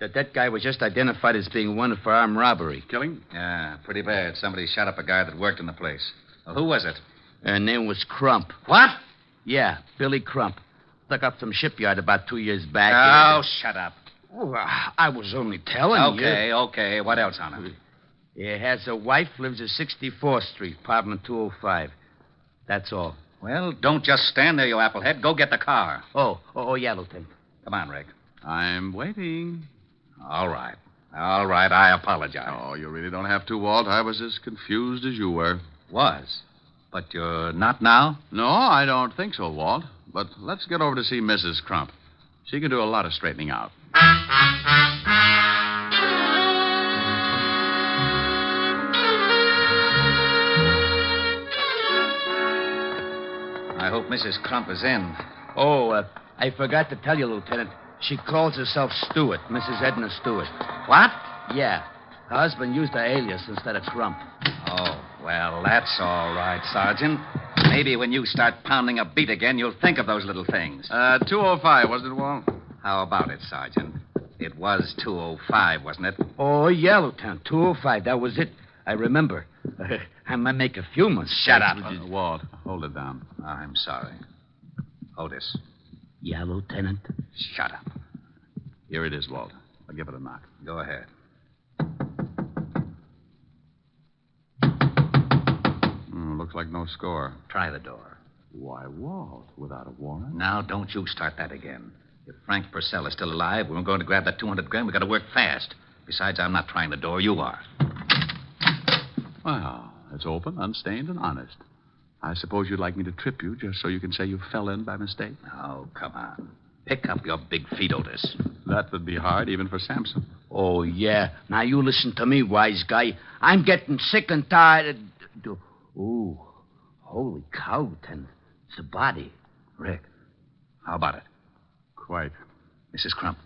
That guy was just identified as being wanted for armed robbery. Killing? Yeah, pretty bad. Somebody shot up a guy that worked in the place. Well, who was it? Her name was Crump. What? Yeah, Billy Crump. Stuck up some shipyard about 2 years back. Oh, shut up. Oh, I was only telling you. Okay. What else on him? He has a wife, lives at 64th Street, apartment 205. That's all. Well, don't just stand there, you applehead. Go get the car. Oh, yeah, Lieutenant. Come on, Rick. I'm waiting. All right. I apologize. Oh, you really don't have to, Walt. I was as confused as you were. Was? But you're not now? No, I don't think so, Walt. But let's get over to see Mrs. Crump. She can do a lot of straightening out. I hope Mrs. Crump is in. Oh, I forgot to tell you, Lieutenant. She calls herself Stewart, Mrs. Edna Stewart. What? Yeah. Her husband used her alias instead of Crump. Oh, well, that's all right, Sergeant. Maybe when you start pounding a beat again, you'll think of those little things. 205, wasn't it, Walt? How about it, Sergeant? It was 205, wasn't it? Oh, yeah, Lieutenant. 205, that was it. I remember. I might make a few mistakes. Shut up. Walt, hold it down. I'm sorry. Otis. Yeah, Lieutenant? Shut up. Here it is, Walt. I'll give it a knock. Go ahead. Looks like no score. Try the door. Why, Walt, without a warrant? Now, don't you start that again. If Frank Purcell is still alive, we're going to grab that $200,000. We've got to work fast. Besides, I'm not trying the door. You are. Well, it's open, unstained, and honest. I suppose you'd like me to trip you just so you can say you fell in by mistake? Oh, come on. Pick up your big feet, Otis. That would be hard, even for Samson. Oh, yeah. Now, you listen to me, wise guy. I'm getting sick and tired of... Ooh, holy cow, Lieutenant. It's a body. Rick, how about it? Quite. Mrs. Crump.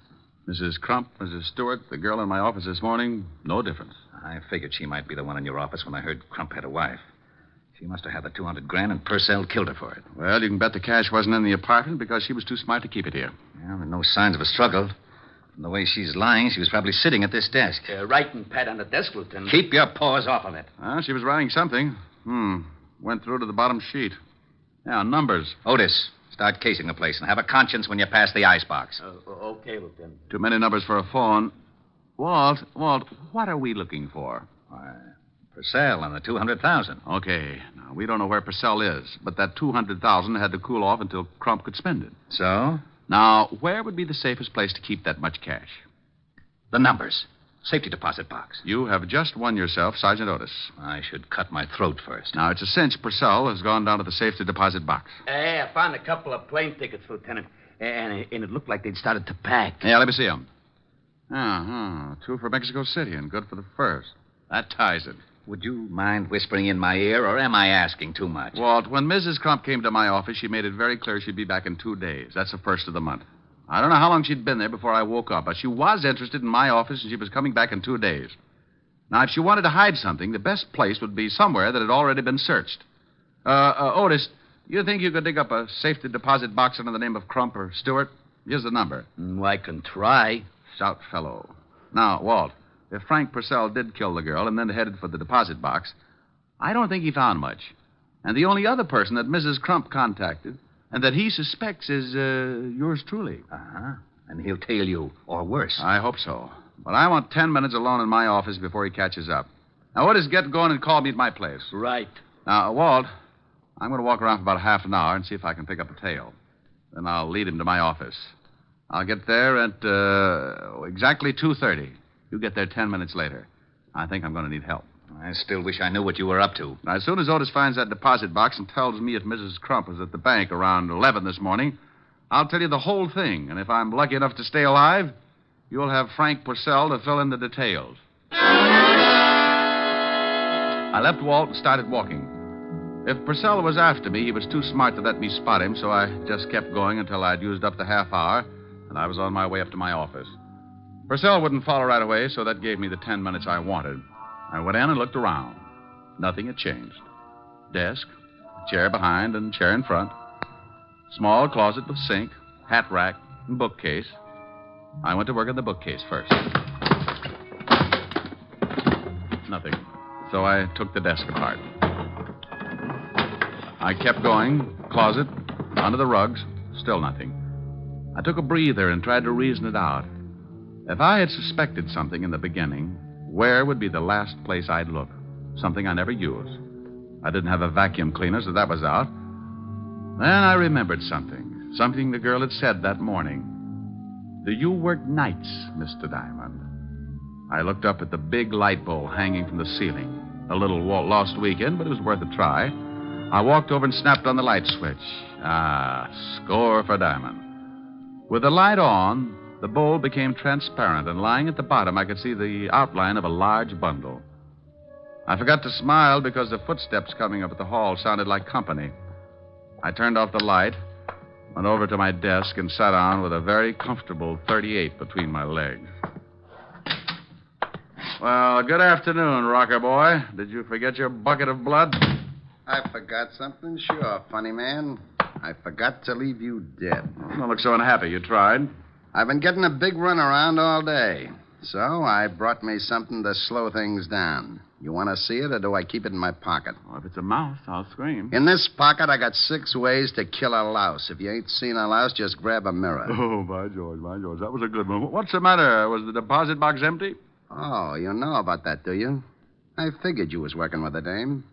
Mrs. Crump, Mrs. Stewart, the girl in my office this morning, no difference. I figured she might be the one in your office when I heard Crump had a wife. She must have had the $200,000, and Purcell killed her for it. Well, you can bet the cash wasn't in the apartment because she was too smart to keep it here. Well, there are no signs of a struggle. From the way she's lying, she was probably sitting at this desk. Writing pad on the desk, Lieutenant. Keep your paws off of it. She was writing something. Went through to the bottom sheet. Yeah, numbers. Otis, start casing the place and have a conscience when you pass the icebox. Okay, Lieutenant. Too many numbers for a phone. Walt, what are we looking for? Purcell and the $200,000. Okay. Now, we don't know where Purcell is, but that $200,000 had to cool off until Crump could spend it. So? Now, where would be the safest place to keep that much cash? The numbers. Safety deposit box. You have just won yourself Sergeant Otis. I should cut my throat first. Now, it's a cinch Purcell has gone down to the safety deposit box. Hey, I found a couple of plane tickets, Lieutenant. And it looked like they'd started to pack. Yeah, let me see them. Two for Mexico City and good for the first. That ties it. Would you mind whispering in my ear, or am I asking too much? Walt, when Mrs. Crump came to my office, she made it very clear she'd be back in 2 days. That's the first of the month. I don't know how long she'd been there before I woke up, but she was interested in my office, and she was coming back in 2 days. Now, if she wanted to hide something, the best place would be somewhere that had already been searched. Otis, you think you could dig up a safety deposit box under the name of Crump or Stewart? Here's the number. I can try. Stout fellow. Now, Walt, if Frank Purcell did kill the girl and then headed for the deposit box, I don't think he found much. And the only other person that Mrs. Crump contacted and that he suspects is yours truly. Uh-huh. And he'll tail you, or worse. I hope so. But I want 10 minutes alone in my office before he catches up. Now, what is get going and call me at my place? Right. Now, Walt, I'm going to walk around for about half an hour and see if I can pick up a tail. Then I'll lead him to my office. I'll get there at exactly 2:30. You get there 10 minutes later. I think I'm going to need help. I still wish I knew what you were up to. Now, as soon as Otis finds that deposit box and tells me if Mrs. Crump was at the bank around 11 this morning, I'll tell you the whole thing. And if I'm lucky enough to stay alive, you'll have Frank Purcell to fill in the details. I left Walt and started walking. If Purcell was after me, he was too smart to let me spot him, so I just kept going until I'd used up the half hour, and I was on my way up to my office. Purcell wouldn't follow right away, so that gave me the 10 minutes I wanted. I went in and looked around. Nothing had changed. Desk, chair behind and chair in front. Small closet with sink, hat rack, and bookcase. I went to work on the bookcase first. Nothing. So I took the desk apart. I kept going, closet, under the rugs, still nothing. I took a breather and tried to reason it out. If I had suspected something in the beginning, where would be the last place I'd look? Something I never used. I didn't have a vacuum cleaner, so that was out. Then I remembered something. Something the girl had said that morning. Do you work nights, Mr. Diamond? I looked up at the big light bowl hanging from the ceiling. A little lost weekend, but it was worth a try. I walked over and snapped on the light switch. Score for Diamond. With the light on, the bowl became transparent, and lying at the bottom, I could see the outline of a large bundle. I forgot to smile because the footsteps coming up at the hall sounded like company. I turned off the light, went over to my desk, and sat down with a very comfortable 38 between my legs. Well, good afternoon, rocker boy. Did you forget your bucket of blood? I forgot something? Sure, funny man. I forgot to leave you dead. Don't look so unhappy. You tried. I've been getting a big run around all day. So I brought me something to slow things down. You want to see it, or do I keep it in my pocket? Well, if it's a mouse, I'll scream. In this pocket, I got 6 ways to kill a louse. If you ain't seen a louse, just grab a mirror. Oh, by George. That was a good one. What's the matter? Was the deposit box empty? Oh, you know about that, do you? I figured you was working with a dame.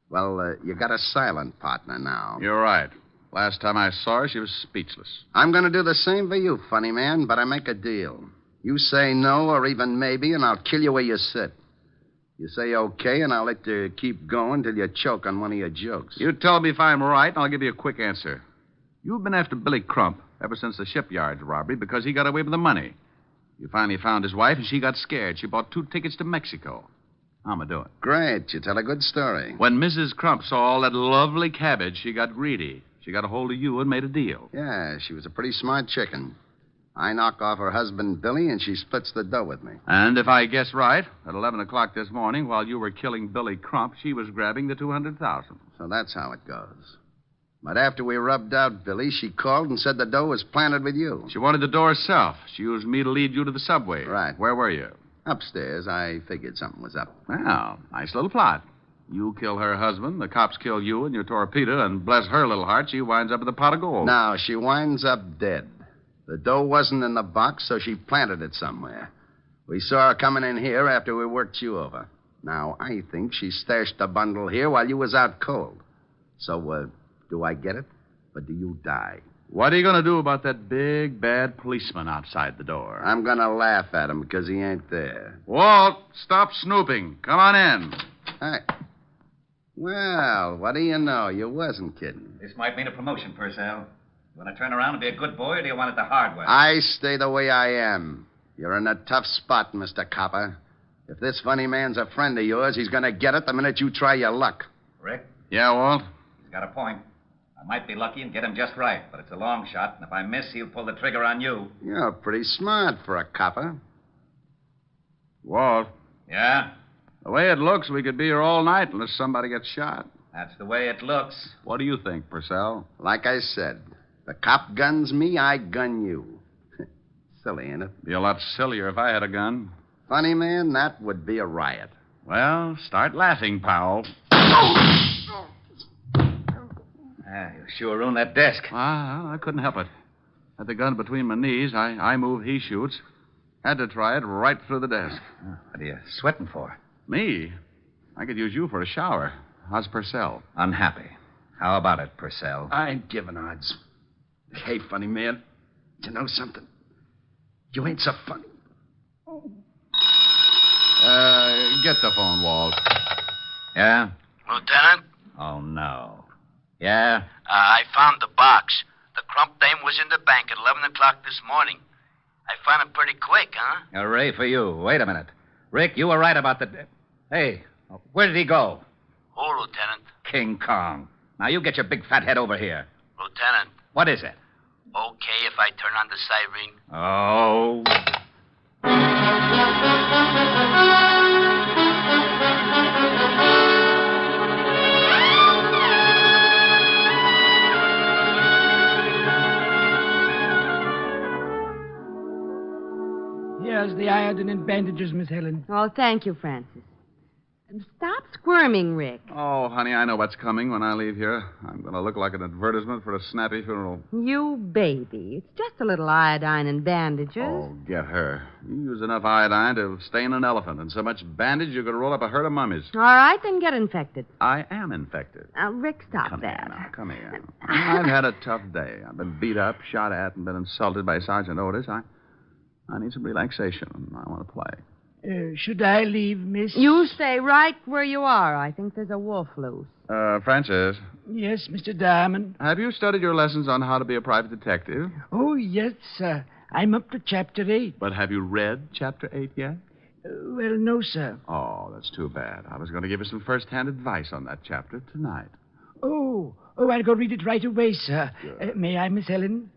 Well, you got a silent partner now. You're right. Last time I saw her, she was speechless. I'm going to do the same for you, funny man, but I make a deal. You say no or even maybe, and I'll kill you where you sit. You say okay, and I'll let you keep going till you choke on one of your jokes. You tell me if I'm right, and I'll give you a quick answer. You've been after Billy Crump ever since the shipyard robbery because he got away with the money. You finally found his wife, and she got scared. She bought 2 tickets to Mexico. How'm I doing? Great. You tell a good story. When Mrs. Crump saw all that lovely cabbage, she got greedy. She got a hold of you and made a deal. Yeah, she was a pretty smart chicken. I knock off her husband, Billy, and she splits the dough with me. And if I guess right, at 11 o'clock this morning, while you were killing Billy Crump, she was grabbing the $200,000. So that's how it goes. But after we rubbed out Billy, she called and said the dough was planted with you. She wanted the dough herself. She used me to lead you to the subway. Right. Where were you? Upstairs. I figured something was up. Well, nice little plot. You kill her husband, the cops kill you and your torpedo, and bless her little heart, she winds up with a pot of gold. No, she winds up dead. The dough wasn't in the box, so she planted it somewhere. We saw her coming in here after we worked you over. Now, I think she stashed the bundle here while you was out cold. So, do I get it, or do you die? What are you going to do about that big, bad policeman outside the door? I'm going to laugh at him because he ain't there. Walt, stop snooping. Come on in. Hi. Well, what do you know? You wasn't kidding. This might mean a promotion, Purcell. You want to turn around and be a good boy, or do you want it the hard way? I stay the way I am. You're in a tough spot, Mr. Copper. If this funny man's a friend of yours, he's going to get it the minute you try your luck. Rick? Yeah, Walt? He's got a point. I might be lucky and get him just right, but it's a long shot, and if I miss, he'll pull the trigger on you. You're pretty smart for a copper. Walt? Yeah? The way it looks, we could be here all night unless somebody gets shot. That's the way it looks. What do you think, Purcell? Like I said, the cop guns me, I gun you. Silly, ain't it? Be a lot sillier if I had a gun. Funny, man, that would be a riot. Well, start laughing, Powell. You sure ruined that desk. I couldn't help it. Had the gun between my knees. I move, he shoots. Had to try it right through the desk. What are you sweating for? Me? I could use you for a shower. How's Purcell? Unhappy. How about it, Purcell? I ain't giving odds. Hey, funny man. You know something? You ain't so funny. Get the phone, Walt. Yeah? Lieutenant? Oh, no. Yeah? I found the box. The crump dame was in the bank at 11 o'clock this morning. I found it pretty quick, huh? Hooray for you. Wait a minute. Rick, you were right about the... Hey, where did he go? Who, Lieutenant? King Kong. Now, you get your big fat head over here. Lieutenant. What is it? Okay if I turn on the siren? Oh. Here's the iodine and bandages, Miss Helen. Oh, thank you, Francis. Stop squirming, Rick. Oh, honey, I know what's coming when I leave here. I'm going to look like an advertisement for a snappy funeral. You baby. It's just a little iodine and bandages. Oh, get her. You use enough iodine to stain an elephant, and so much bandage you could roll up a herd of mummies. All right, then get infected. I am infected. Rick, stop Come that. Here now. Come here. I've had a tough day. I've been beat up, shot at, and been insulted by Sergeant Otis. I need some relaxation. I want to play. Should I leave, miss? You stay right where you are. I think there's a wolf loose. Francis. Yes, Mr. Diamond. Have you studied your lessons on how to be a private detective? Oh, yes, sir. I'm up to Chapter 8. But have you read Chapter 8 yet? Well, no, sir. Oh, that's too bad. I was going to give you some first-hand advice on that chapter tonight. Oh, I'll go read it right away, sir. May I, Miss Helen?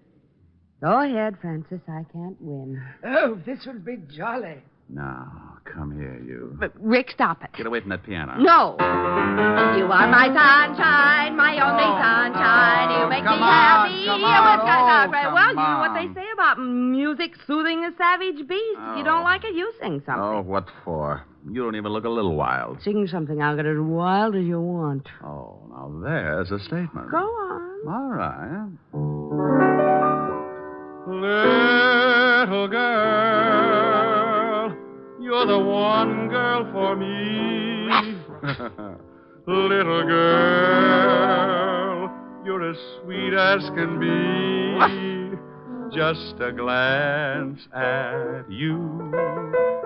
Go ahead, Francis. I can't win. Oh, this will be jolly. Now, come here, you. But, Rick, stop it. Get away from that piano. No. You are my sunshine, my only sunshine. You make me happy. Come on. Well, you know what they say about music soothing a savage beast. If you don't like it, you sing something. Oh, what for? You don't even look a little wild. Sing something. I'll get as wild as you want. Oh, now there's a statement. Go on. All right. Little girl, you're the one girl for me. Little girl, you're as sweet as can be. Just a glance at you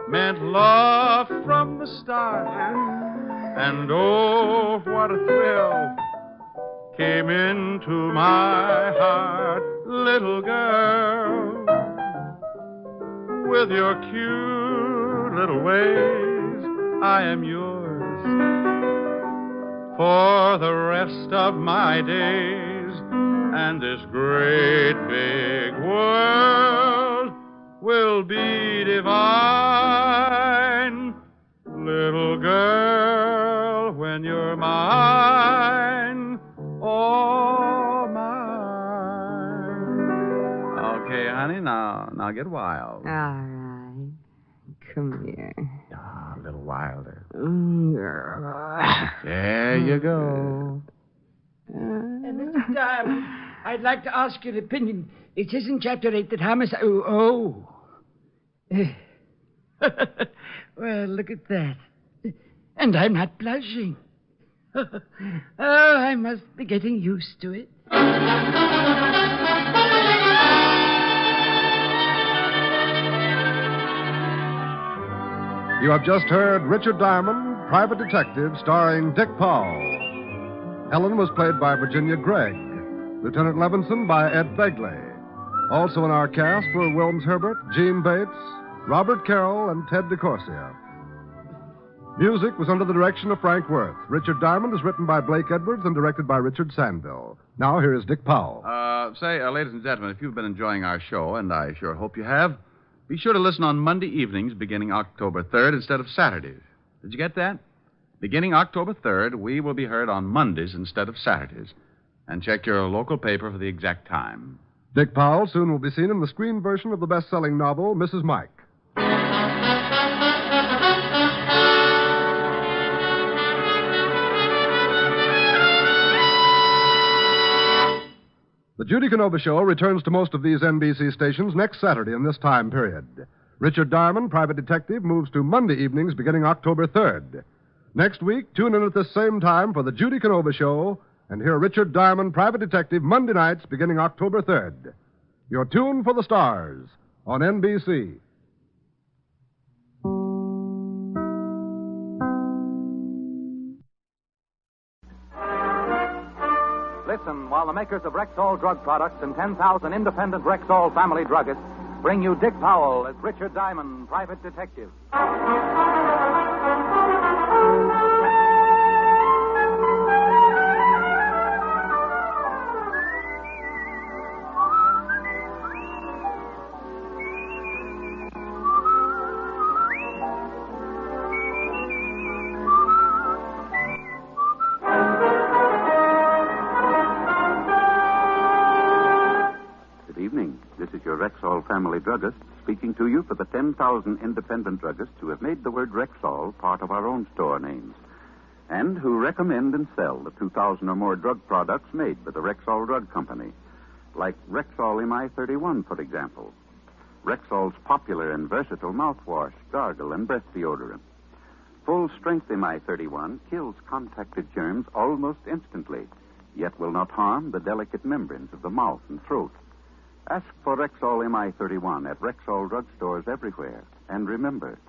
meant love from the start. And oh, what a thrill came into my heart. Little girl, with your cute little ways, I am yours for the rest of my days. And this great big world will be divine. Little girl, when you're mine, oh, mine. Okay, honey, now get wild. All right. Come here. A little wilder. Yeah. There you go. Mr. Diamond, I'd like to ask your opinion. It says in Chapter 8 that homicide... Oh. Well, look at that. And I'm not blushing. Oh, I must be getting used to it. You have just heard Richard Diamond, Private Detective, starring Dick Powell. Helen was played by Virginia Gregg. Lieutenant Levinson by Ed Begley. Also in our cast were Wilms Herbert, Gene Bates, Robert Carroll, and Ted DeCorsia. Music was under the direction of Frank Worth. Richard Diamond is written by Blake Edwards and directed by Richard Sandville. Now, here is Dick Powell. Ladies and gentlemen, if you've been enjoying our show, and I sure hope you have, be sure to listen on Monday evenings beginning October 3rd instead of Saturdays. Did you get that? Beginning October 3rd, we will be heard on Mondays instead of Saturdays. And check your local paper for the exact time. Dick Powell soon will be seen in the screen version of the best-selling novel, Mrs. Mike. The Judy Canova Show returns to most of these NBC stations next Saturday in this time period. Richard Diamond, Private Detective, moves to Monday evenings beginning October 3rd. Next week, tune in at the same time for the Judy Canova Show and hear Richard Diamond, Private Detective, Monday nights beginning October 3rd. You're tuned for the stars on NBC. Listen while the makers of Rexall drug products and 10,000 independent Rexall family druggists bring you Dick Powell as Richard Diamond, Private Detective. This is your Rexall family druggist speaking to you for the 10,000 independent druggists who have made the word Rexall part of our own store names and who recommend and sell the 2,000 or more drug products made by the Rexall Drug Company, like Rexall MI-31, for example, Rexall's popular and versatile mouthwash, gargle, and breath deodorant. Full-strength MI-31 kills contacted germs almost instantly, yet will not harm the delicate membranes of the mouth and throat. Ask for Rexall MI-31 at Rexall drugstores everywhere. And remember,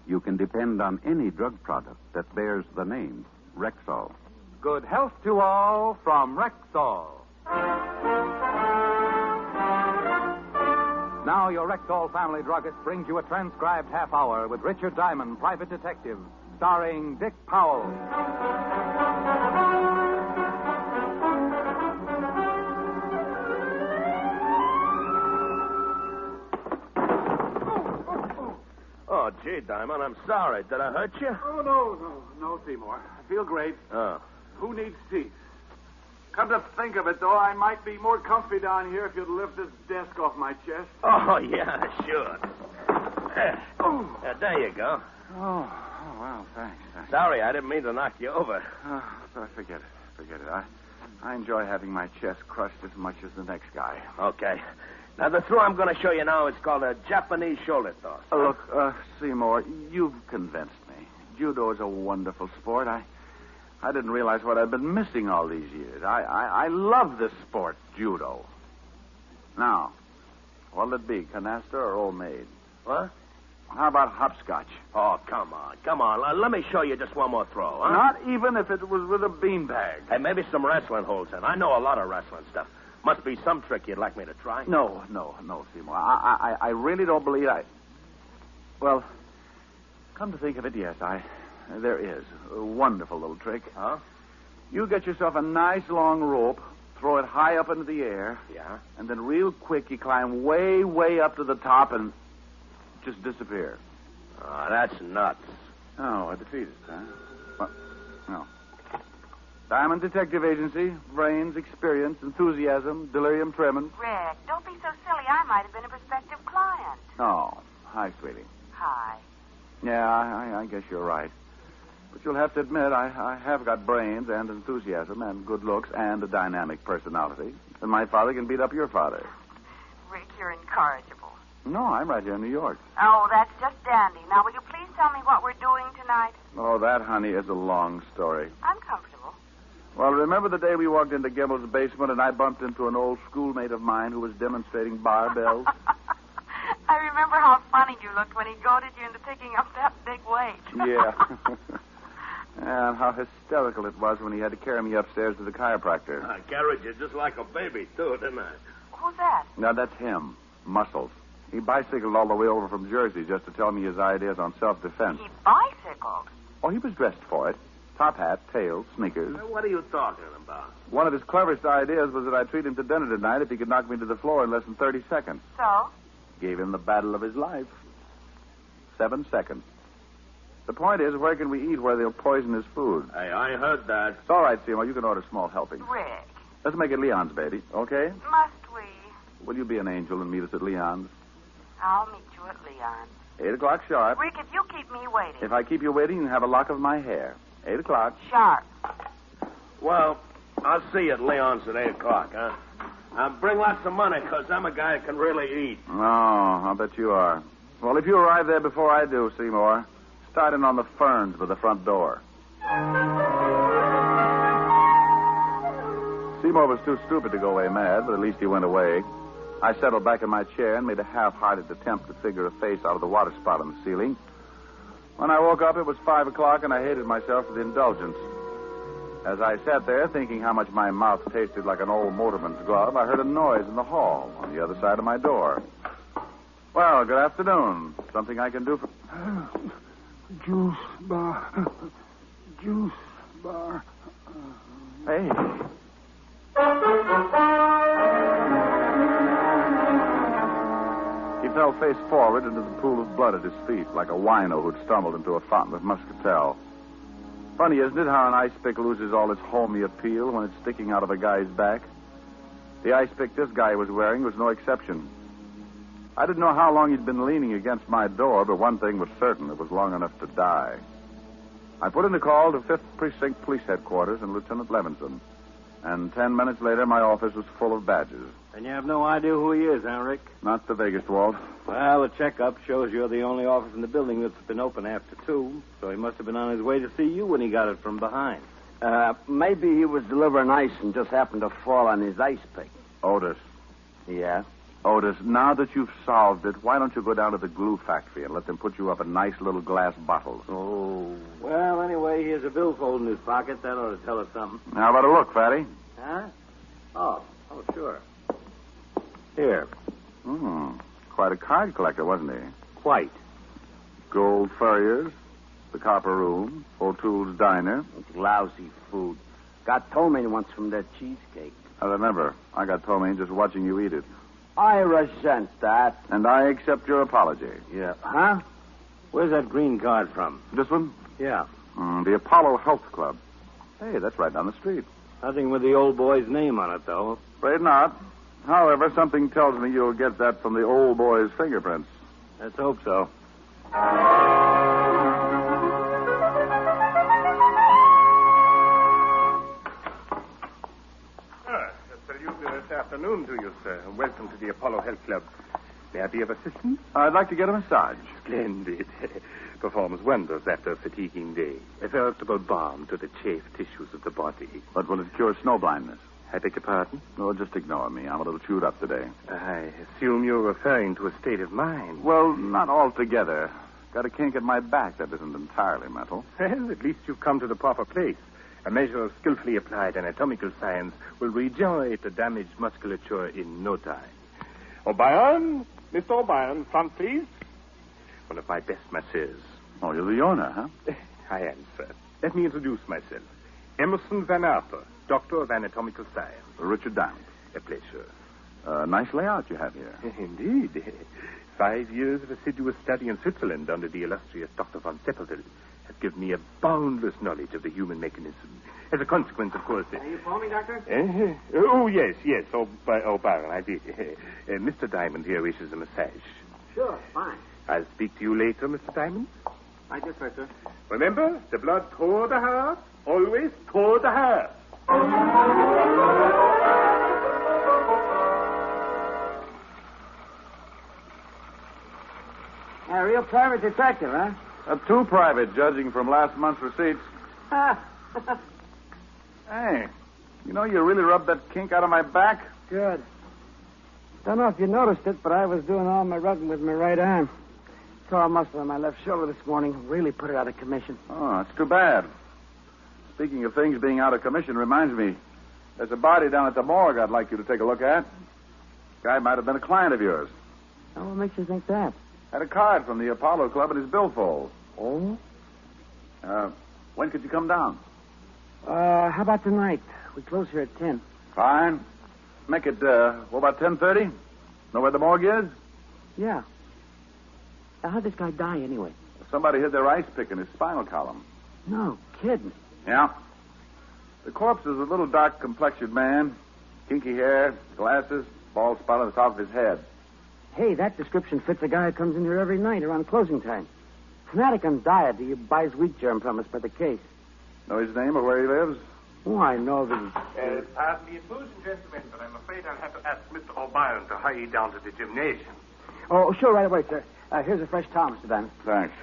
you can depend on any drug product that bears the name Rexall. Good health to all from Rexall. Now your Rexall family druggist brings you a transcribed half hour with Richard Diamond, Private Detective, starring Dick Powell. Oh, gee, Diamond, I'm sorry. Did I hurt you? Oh, no, Seymour. I feel great. Oh. Who needs seats? Come to think of it, though, I might be more comfy down here if you'd lift this desk off my chest. Oh, yeah, sure. There you go. Oh, well, thanks. Sorry, I didn't mean to knock you over. Oh, forget it. I enjoy having my chest crushed as much as the next guy. Okay. Now, the throw I'm going to show you now is called a Japanese shoulder toss. Look, Seymour, you've convinced me. Judo is a wonderful sport. I didn't realize what I'd been missing all these years. I love this sport, judo. Now, what'll it be, canasta or old maid? What? How about hopscotch? Oh, come on. Let me show you just one more throw, huh? Not even if it was with a beanbag. Hey, maybe some wrestling holds in. I know a lot of wrestling stuff. Must be some trick you'd like me to try. No, Seymour. I really don't believe Well, come to think of it, yes, there is. A wonderful little trick. Huh? You get yourself a nice long rope, throw it high up into the air. Yeah? And then real quick you climb way, way up to the top and just disappear. Oh, that's nuts. Oh, a defeatist, huh? What? No. Diamond Detective Agency, brains, experience, enthusiasm, delirium tremens. Rick, don't be so silly. I might have been a prospective client. Oh, hi, sweetie. Hi. Yeah, I guess you're right. But you'll have to admit, I have got brains and enthusiasm and good looks and a dynamic personality. And my father can beat up your father. Rick, you're incorrigible. No, I'm right here in New York. Oh, that's just dandy. Now, will you please tell me what we're doing tonight? Oh, that, honey, is a long story. I'm comfortable. Well, remember the day we walked into Gimbel's basement and I bumped into an old schoolmate of mine who was demonstrating barbells? I remember how funny you looked when he goaded you into picking up that big weight. Yeah. And how hysterical it was when he had to carry me upstairs to the chiropractor. I carried you just like a baby, too, didn't I? Who's that? Now, that's him. Muscles. He bicycled all the way over from Jersey just to tell me his ideas on self-defense. He bicycled? Oh, he was dressed for it. Top hat, tails, sneakers. What are you talking about? One of his cleverest ideas was that I'd treat him to dinner tonight if he could knock me to the floor in less than 30 seconds. So? Gave him the battle of his life. 7 seconds. The point is, where can we eat where they'll poison his food? Hey, I heard that. It's all right, Seymour. You can order small helpings. Rick. Let's make it Leon's, baby, okay? Must we? Will you be an angel and meet us at Leon's? I'll meet you at Leon's. 8 o'clock sharp. Rick, if you keep me waiting. If I keep you waiting, you can have a lock of my hair. 8 o'clock. Sharp. Well, I'll see you at Leon's at 8 o'clock, huh? Bring lots of money, because I'm a guy who can really eat. Oh, I'll bet you are. Well, if you arrive there before I do, Seymour, start in on the ferns by the front door. Seymour was too stupid to go away mad, but at least he went away. I settled back in my chair and made a half-hearted attempt to figure a face out of the water spout on the ceiling. When I woke up, it was 5 o'clock, and I hated myself for the indulgence. As I sat there, thinking how much my mouth tasted like an old motorman's glove, I heard a noise in the hall on the other side of my door. Well, good afternoon. Something I can do for... Juice bar. Juice bar. Hey. He fell face forward into the pool of blood at his feet, like a wino who'd stumbled into a fountain of muscatel. Funny, isn't it, how an ice pick loses all its homey appeal when it's sticking out of a guy's back? The ice pick this guy was wearing was no exception. I didn't know how long he'd been leaning against my door, but one thing was certain: it was long enough to die. I put in a call to 5th Precinct Police Headquarters and Lieutenant Levinson. And 10 minutes later, my office was full of badges. And you have no idea who he is, huh, Rick? Not the vaguest, Walt. Well, the checkup shows you're the only office in the building that's been open after 2, so he must have been on his way to see you when he got it from behind. Maybe he was delivering ice and just happened to fall on his ice pick. Otis. Yeah? Otis, now that you've solved it, why don't you go down to the glue factory and let them put you up in nice little glass bottles? Oh. Well, anyway, he has a billfold in his pocket. That ought to tell us something. How about a look, Fatty? Huh? Oh, sure. Here. Quite a card collector, wasn't he? Quite. Gold Furriers, the Copper Room, O'Toole's Diner. It's lousy food. Got ptomaine once from that cheesecake. I remember. I got ptomaine just watching you eat it. I resent that. And I accept your apology. Yeah. Huh? Where's that green card from? This one? Yeah. The Apollo Health Club. Hey, that's right down the street. Nothing with the old boy's name on it, though. Afraid not. However, something tells me you'll get that from the old boy's fingerprints. Let's hope so. This afternoon to you, sir. Welcome to the Apollo Health Club. May I be of assistance? I'd like to get a massage. Splendid. Performs wonders after a fatiguing day. A veritable balm to the chafed tissues of the body. But will it cure snow blindness? I beg your pardon? No, just ignore me. I'm a little chewed up today. I assume you're referring to a state of mind. Well, not altogether. Got a kink in my back that isn't entirely mental. Well, at least you've come to the proper place. A measure of skillfully applied anatomical science will regenerate the damaged musculature in no time. O'Brien, Mr. O'Brien, front, please. One of my best masseurs. Oh, you're the owner, huh? I am, sir. Let me introduce myself. Emerson Van Arthur, Doctor of Anatomical Science. Richard Diamond. A pleasure. Nice layout you have here. Indeed. 5 years of assiduous study in Switzerland under the illustrious Dr. von Seppelville has given me a boundless knowledge of the human mechanism. As a consequence, of course... Are you calling me, Doctor? Oh, yes. O'Brien, I did. Mr. Diamond here wishes a massage. Sure, fine. I'll speak to you later, Mr. Diamond. I just heard, sir. Remember, the blood toward the heart, always toward the heart. A real private detective, huh? Too private, judging from last month's receipts. Hey, you know, you really rubbed that kink out of my back. Good. Don't know if you noticed it, but I was doing all my rubbing with my right arm. Tore a muscle on my left shoulder this morning. Really put it out of commission. Oh, that's too bad. Speaking of things being out of commission reminds me, there's a body down at the morgue I'd like you to take a look at. Guy might have been a client of yours. Oh, what makes you think that? Had a card from the Apollo Club in his billfold. Oh? When could you come down? How about tonight? We close here at 10. Fine. Make it, what about 10:30? Know where the morgue is? Yeah. How'd this guy die, anyway? Somebody hid their ice pick in his spinal column. No kidding. Yeah. The corpse is a little dark-complexioned man. Kinky hair, glasses, bald spot on the top of his head. Hey, that description fits a guy who comes in here every night around closing time. Fanatic on diet. He buys wheat germ from us by the case. Know his name or where he lives? Oh, I know that Pardon the intrusion, gentlemen, but I'm afraid I'll have to ask Mr. O'Brien to hurry down to the gymnasium. Oh, sure, right away, sir. Here's a fresh towel, Mr. Diamond. Thanks.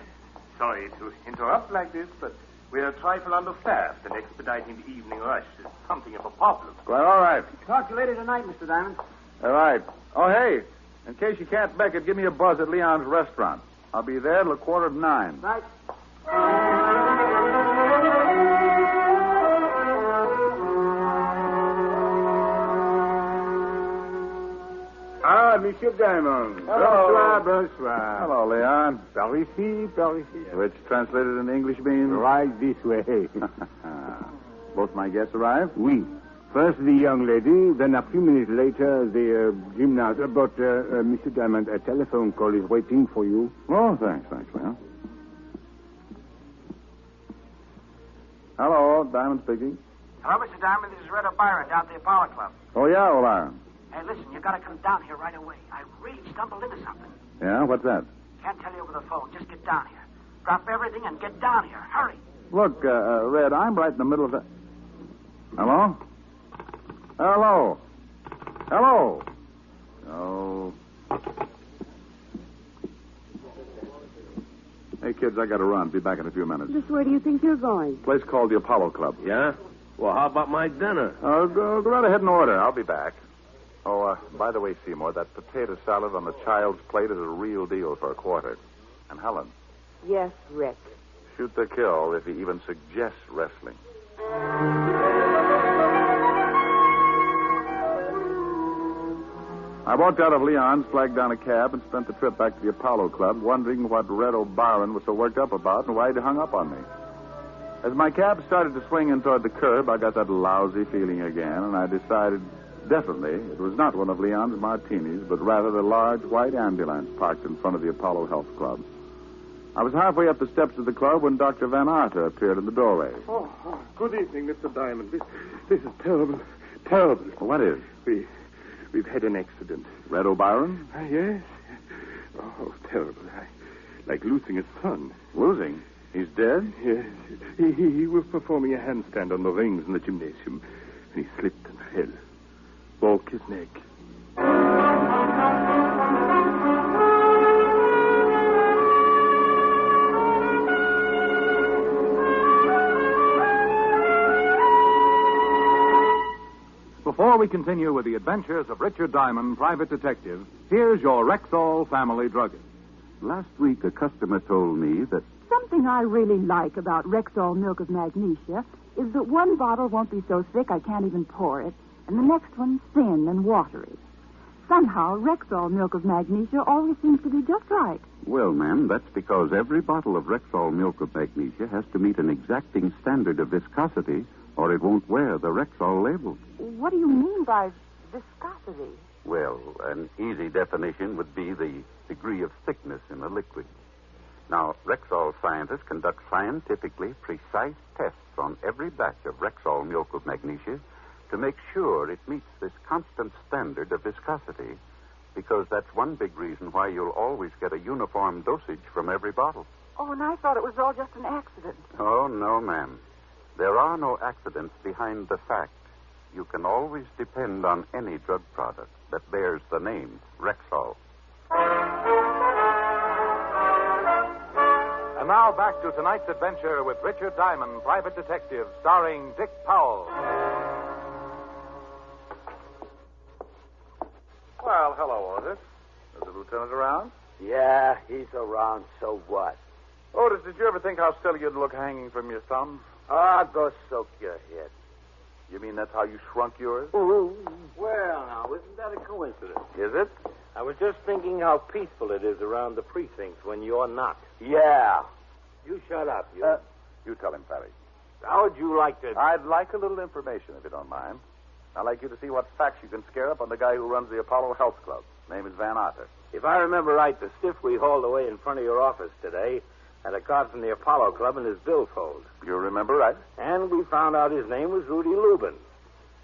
Sorry to interrupt like this, but we're a trifle understaffed, and expediting the evening rush is something of a problem. Well, all right. Talk to you later tonight, Mr. Diamond. All right. Oh, hey, in case you can't make it, give me a buzz at Leon's restaurant. I'll be there till 9:15. Right. Ah, Monsieur Diamond. Hello. Bonsoir. Hello, Leon. Par ici, par ici. Which translated into English means? Right this way. Both my guests arrived? Oui. First the young lady, then a few minutes later the gymnast. But, Mr. Diamond, a telephone call is waiting for you. Oh, thanks, Leon. Hello, Diamond speaking. Hello, Mr. Diamond. This is Red O'Byron down at the Apollo Club. Oh, yeah, old Iron. Hey, listen, you got to come down here right away. I really stumbled into something. Yeah, what's that? Can't tell you over the phone. Just get down here. Drop everything and get down here. Hurry. Look, Red, I'm right in the middle of the... Hello? Hello? Hello? Oh. Hey, kids, I got to run. Be back in a few minutes. Just where do you think you're going? Place called the Apollo Club. Yeah? Well, how about my dinner? Go right ahead and order. I'll be back. Oh, by the way, Seymour, that potato salad on the child's plate is a real deal for a quarter. And Helen, Yes, Rick. shoot the kill if he even suggests wrestling. I walked out of Leon's, flagged down a cab, and spent the trip back to the Apollo Club, wondering what Red O'Byron was so worked up about and why he'd hung up on me. As my cab started to swing in toward the curb, I got that lousy feeling again, and I decided definitely it was not one of Leon's martinis, but rather the large white ambulance parked in front of the Apollo Health Club. I was halfway up the steps of the club when Dr. Van Arter appeared in the doorway. Oh, good evening, Mr. Diamond. This is terrible. Terrible. What is? We've had an accident. Red O'Byron? Yes. Oh, terrible. Like losing a son. Losing? He's dead? Yes. He was performing a handstand on the rings in the gymnasium, and he slipped and fell. Broke his neck. Before we continue with the adventures of Richard Diamond, private detective, here's your Rexall family druggist. Last week, a customer told me that Something I really like about Rexall Milk of Magnesia is that one bottle won't be so thick I can't even pour it, and the next one thin and watery. Somehow, Rexall Milk of Magnesia always seems to be just right. Well, ma'am, that's because every bottle of Rexall Milk of Magnesia has to meet an exacting standard of viscosity, or it won't wear the Rexall label. What do you mean by viscosity? Well, an easy definition would be the degree of thickness in a liquid. Now, Rexall scientists conduct scientifically precise tests on every batch of Rexall Milk of Magnesia to make sure it meets this constant standard of viscosity, because that's one big reason why you'll always get a uniform dosage from every bottle. Oh, and I thought it was all just an accident. Oh, no, ma'am. There are no accidents behind the fact. You can always depend on any drug product that bears the name Rexall. And now back to tonight's adventure with Richard Diamond, private detective, starring Dick Powell. Well, hello, Otis. Is the lieutenant around? Yeah, he's around, so what? Otis, did you ever think how silly you'd look hanging from your thumbs? Ah, go soak your head. You mean that's how you shrunk yours? Well, now, isn't that a coincidence? Is it? I was just thinking how peaceful it is around the precincts when you're not. Yeah. You shut up, you. You tell him, Patty. How would you like to... I'd like a little information, if you don't mind. I'd like you to see what facts you can scare up on the guy who runs the Apollo Health Club. Name is Van Arter. If I remember right, the stiff we hauled away in front of your office today had a card from the Apollo Club in his billfold. You remember right. And we found out his name was Rudy Lubin.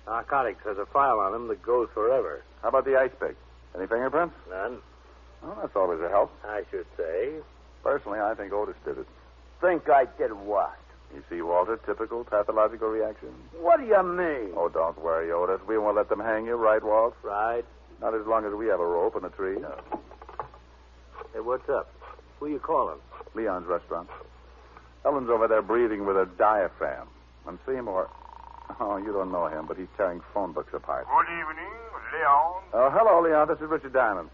Narcotics has a file on him that goes forever. How about the ice pick? Any fingerprints? None. Well, that's always a help. I should say. Personally, I think Otis did it. Think I did what? You see, Walter, typical pathological reaction. What do you mean? Oh, don't worry, Otis. We won't let them hang you, right, Walt? Right. Not as long as we have a rope and a tree. No. Hey, what's up? Who you calling? Leon's restaurant. Ellen's over there breathing with a diaphragm. And Seymour... Oh, you don't know him, but he's tearing phone books apart. Good evening, Leon. Oh, hello, Leon. This is Richard Diamond.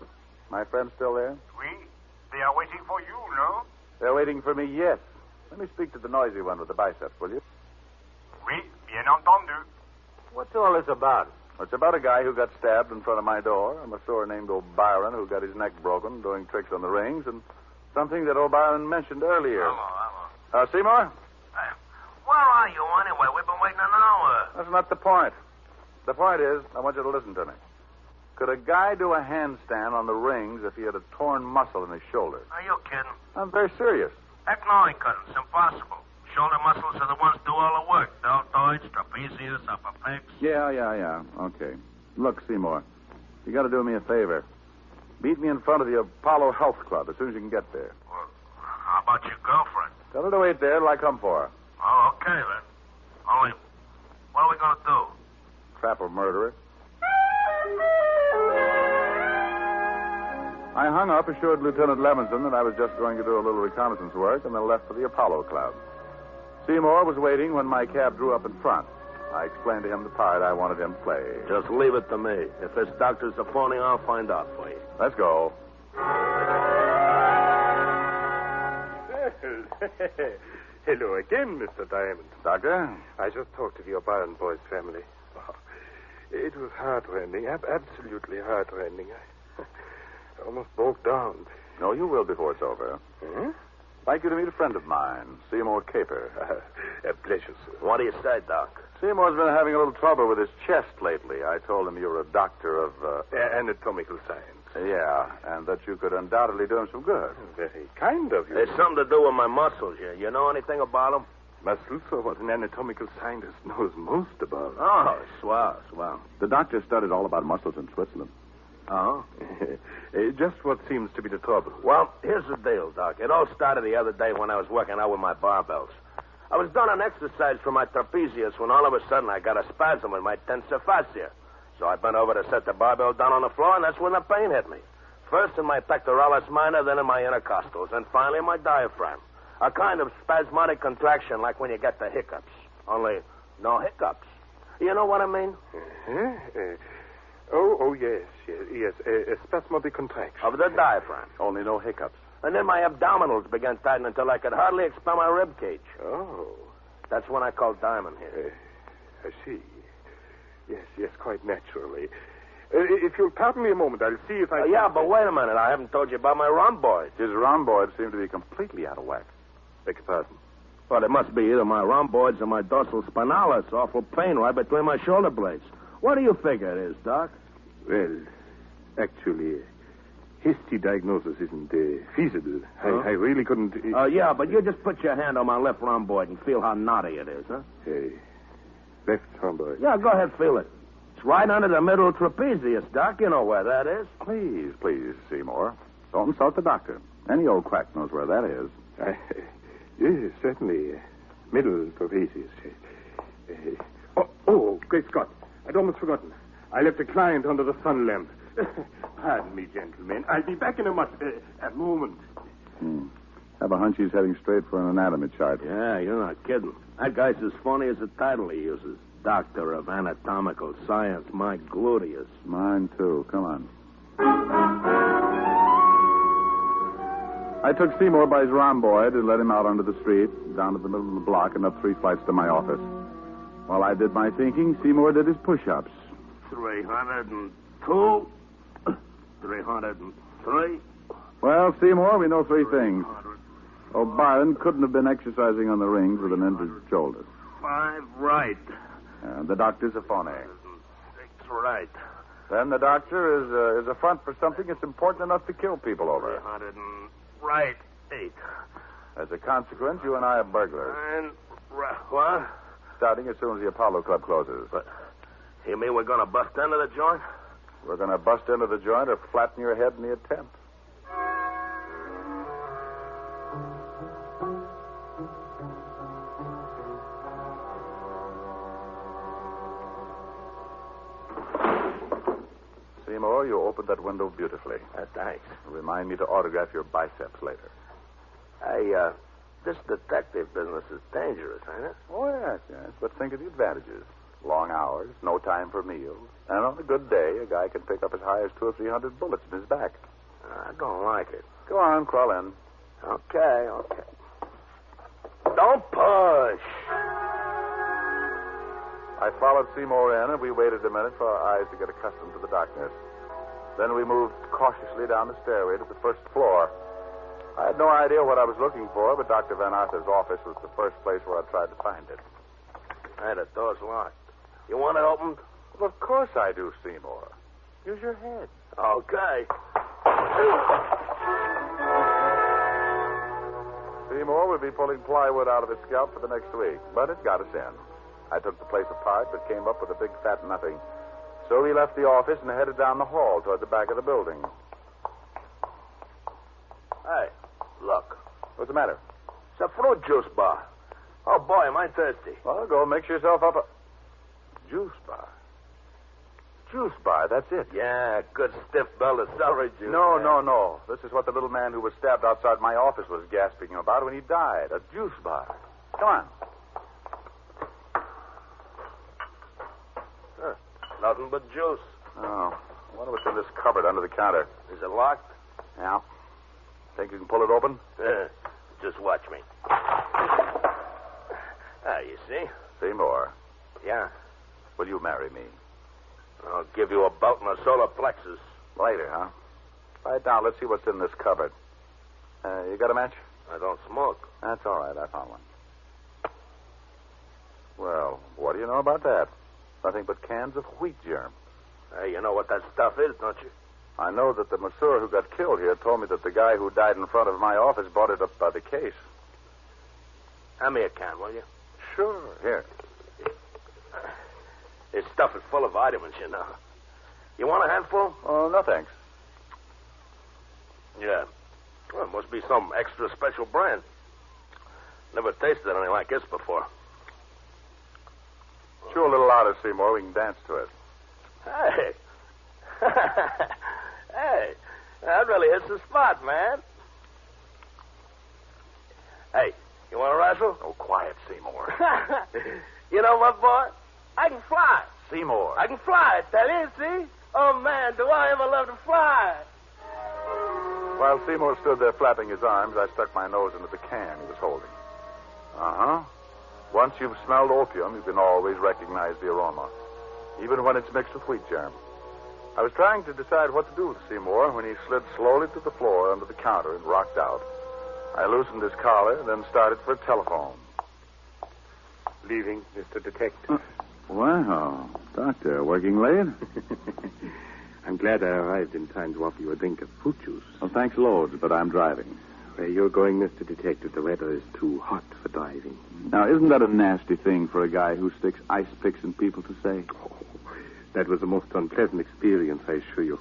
My friend still there? Oui. They are waiting for you, no? They're waiting for me, yes. Let me speak to the noisy one with the biceps, will you? Oui, bien entendu. What's all this about? It's about a guy who got stabbed in front of my door, a masseur named O'Byron who got his neck broken doing tricks on the rings, and something that O'Byron mentioned earlier. Hello. Seymour? Where are you anyway? We've been waiting an hour. That's not the point. The point is, I want you to listen to me. Could a guy do a handstand on the rings if he had a torn muscle in his shoulder? Are you kidding? I'm very serious. Heck no, he couldn't. It's impossible. Shoulder muscles are the ones do all the work. Deltoids, trapezius, upper pecs. Yeah. Okay. Look, Seymour, you got to do me a favor. Meet me in front of the Apollo Health Club as soon as you can get there. Well, how about your girlfriend? Tell her to wait there till I come for her. Oh, okay, then. Only, what are we going to do? Trap a murderer. I hung up, assured Lieutenant Levinson that I was just going to do a little reconnaissance work, and then left for the Apollo Club. Seymour was waiting when my cab drew up in front. I explained to him the part I wanted him to play. Just leave it to me. If this doctor's a phony, I'll find out for you. Let's go. Hello again, Mr. Diamond. Doctor? I just talked to the O'Brien boys' family. Oh, it was heart-rending, absolutely heart-rending. I almost broke down. No, you will before it's over. Hmm? Like you to meet a friend of mine, Seymour Caper. A pleasure, sir. What do you say, Doc? Seymour's been having a little trouble with his chest lately. I told him you're a doctor of... anatomical science. Yeah, and that you could undoubtedly do him some good. Very kind of you. It's something to do with my muscles. You know anything about them? Muscles are what an anatomical scientist knows most about. Oh, swell. The doctor studied all about muscles in Switzerland. Oh? Just what seems to be the trouble. Well, here's the deal, Doc. It all started the other day when I was working out with my barbells. I was doing an exercise for my trapezius when all of a sudden I got a spasm in my tensor fascia. So I bent over to set the barbell down on the floor, and that's when the pain hit me. First in my pectoralis minor, then in my intercostals, and finally in my diaphragm. A kind of spasmodic contraction like when you get the hiccups. Only no hiccups. You know what I mean? Oh, yes. A spasmodic contraction. Of the diaphragm. Only no hiccups. And then my abdominals began tightening until I could hardly expel my rib cage. Oh. That's when I called Diamond here. I see. Yes, quite naturally. If you'll pardon me a moment, I'll see if I... Yeah, but wait a minute. I haven't told you about my rhomboids. His rhomboids seem to be completely out of whack. Beg your pardon. Well, it must be either my rhomboids or my dorsal spinalis. Awful pain right between my shoulder blades. What do you figure it is, Doc? Well, actually, hasty diagnosis isn't feasible. Huh? I really couldn't... Yeah, but you just put your hand on my left rhomboid and feel how knotty it is, huh? Hey, left rhomboid. Yeah, go ahead, feel it. It's right under the middle trapezius, Doc. You know where that is. Please, Seymour. Don't insult the doctor. Any old quack knows where that is. Yes, certainly. Middle trapezius. Great Scott. I'd almost forgotten. I left a client under the sun lamp. Pardon me, gentlemen. I'll be back in a moment. Have a hunch he's heading straight for an anatomy chart. Yeah, you're not kidding. That guy's as funny as the title he uses. Doctor of Anatomical Science. My gluteus. Mine, too. Come on. I took Seymour by his rhomboid and led him out onto the street, down to the middle of the block, and up 3 flights to my office. While I did my thinking, Seymour did his push-ups. 302. 303. Well, Seymour, we know 3 things. O'Brien couldn't have been exercising on the rings with an injured shoulder. 5 right. And the doctor's a phony. 6 right. Then the doctor is a front for something that's important enough to kill people over. 300 and right. 8. As a consequence, you and I are burglars. And what? Starting as soon as the Apollo Club closes. But you mean we're going to bust into the joint? We're going to bust into the joint or flatten your head in the attempt. Seymour, you opened that window beautifully. Thanks. Remind me to autograph your biceps later. Hey, this detective business is dangerous, ain't it? Oh, yes. But think of the advantages. Long hours, no time for meals. And on a good day, a guy can pick up as high as 200 or 300 bullets in his back. I don't like it. Go on, crawl in. Okay. Don't push. I followed Seymour in, and we waited a minute for our eyes to get accustomed to the darkness. Then we moved cautiously down the stairway to the first floor. I had no idea what I was looking for, but Dr. Van Arthur's office was the first place where I tried to find it. Hey, the door's locked. You want it opened? Well, of course I do, Seymour. Use your head. Okay. Seymour would be pulling plywood out of his scalp for the next week, but it got us in. I took the place apart, but came up with a big fat nothing. So we left the office and headed down the hall toward the back of the building. Hey, look. What's the matter? It's a fruit juice bar. Oh, boy, am I thirsty. Well, go mix yourself up a juice bar. Juice bar, that's it. Yeah, good stiff belt of celery juice. No. This is what the little man who was stabbed outside my office was gasping about when he died. A juice bar. Come on. Nothing but juice. Oh, I wonder what's in this cupboard under the counter. Is it locked? Yeah. Think you can pull it open? Just watch me. You see? Seymour. Yeah. Will you marry me? I'll give you a belt and a solar plexus. Later, huh? Right now, let's see what's in this cupboard. You got a match? I don't smoke. That's all right. I found one. Well, what do you know about that? Nothing but cans of wheat germ. Hey, you know what that stuff is, don't you? I know that the masseur who got killed here told me that the guy who died in front of my office brought it up by the case. Hand me a can, will you? Sure. Here. This stuff is full of vitamins, you know. You want a handful? Oh, no, thanks. Yeah. Well, it must be some extra special brand. Never tasted anything like this before. Chew a little louder, Seymour. We can dance to it. Hey. Hey. That really hits the spot, man. Hey, you want to wrestle? Oh, quiet, Seymour. You know what, boy? I can fly. Seymour. I can fly, I tell you, see? Oh, man, do I ever love to fly. While Seymour stood there flapping his arms, I stuck my nose into the can he was holding. Uh-huh. Once you've smelled opium, you can always recognize the aroma, even when it's mixed with wheat germ. I was trying to decide what to do with Seymour when he slid slowly to the floor under the counter and rocked out. I loosened his collar, then started for a telephone. Leaving, Mr. Detective. Wow. Doctor, working late? I'm glad I arrived in time to offer you a drink of fruit juice. Well, thanks loads, but I'm driving. Where you're going, Mr. Detective, the weather is too hot for driving. Now, isn't that a nasty thing for a guy who sticks ice picks in people to say? Oh, that was the most unpleasant experience, I assure you.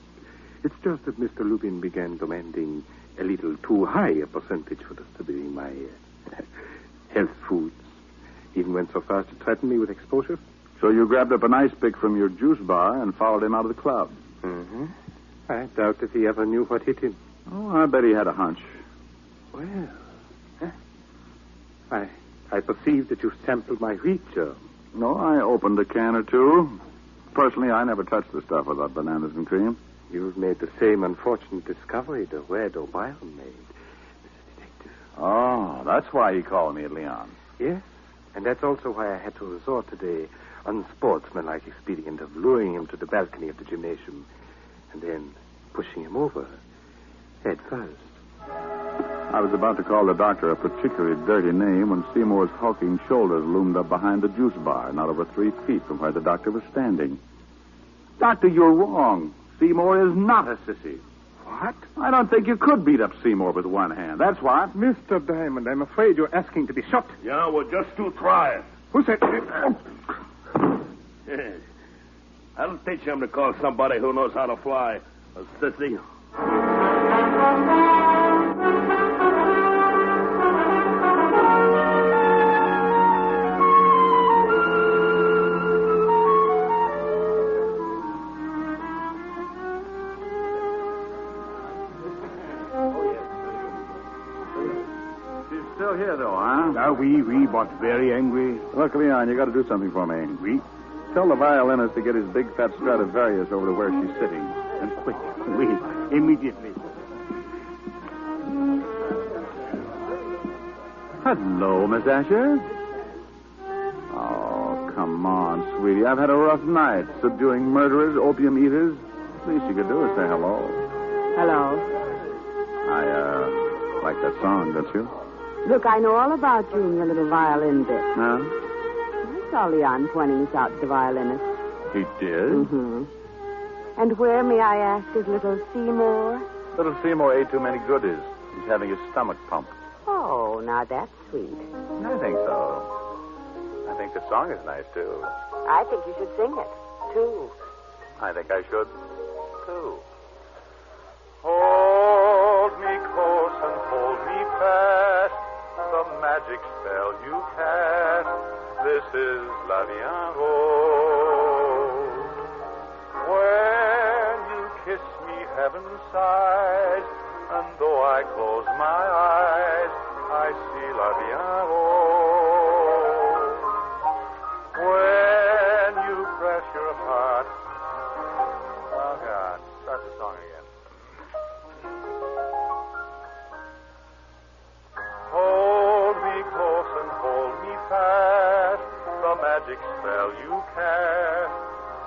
It's just that Mr. Lubin began demanding a little too high a percentage for distributing my health foods. Even went so far as to threaten me with exposure. So you grabbed up an ice pick from your juice bar and followed him out of the club? Mm-hmm. I doubt if he ever knew what hit him. Oh, I bet he had a hunch. Well, I perceive that you sampled my wheat germ. No, I opened a can or two. Personally, I never touched the stuff without bananas and cream. You've made the same unfortunate discovery that Wed O'Brien made, Mr. Detective. Oh, that's why he called me at Leon. Yes, and that's also why I had to resort to the unsportsmanlike expedient of luring him to the balcony of the gymnasium and then pushing him over head first. I was about to call the doctor a particularly dirty name when Seymour's hulking shoulders loomed up behind the juice bar, not over 3 feet from where the doctor was standing. Doctor, you're wrong. Seymour is not a sissy. What? I don't think you could beat up Seymour with one hand. That's what. Mr. Diamond, I'm afraid you're asking to be shot. Yeah, well, just to try it. Who said... Yes. I'll teach him to call somebody who knows how to fly a sissy. Oui, but very angry. Look, Leon, you got to do something for me. Oui? Tell the violinist to get his big fat Stradivarius over to where she's sitting. And quick. Oui, immediately. Hello, Miss Asher. Oh, come on, sweetie. I've had a rough night subduing murderers, opium eaters. Least you could do is say hello. Hello. I like that song, don't you? Look, I know all about you and your little violin bit. Huh? I saw Leon pointing us out to the violinist. He did? Mm-hmm. And where, may I ask, is little Seymour? Little Seymour ate too many goodies. He's having his stomach pumped. Oh, now that's sweet. I think so. I think the song is nice, too. I think you should sing it, too. I think I should, too. Hold me close and hold me fast, the magic spell you cast. This is La Vie en Rose. When you kiss me, heaven sighs, and though I close my eyes, I see La Vie en Rose. When you press your heart. Oh, God. Start the song again. Hold me close and hold me fast, the magic spell you cast.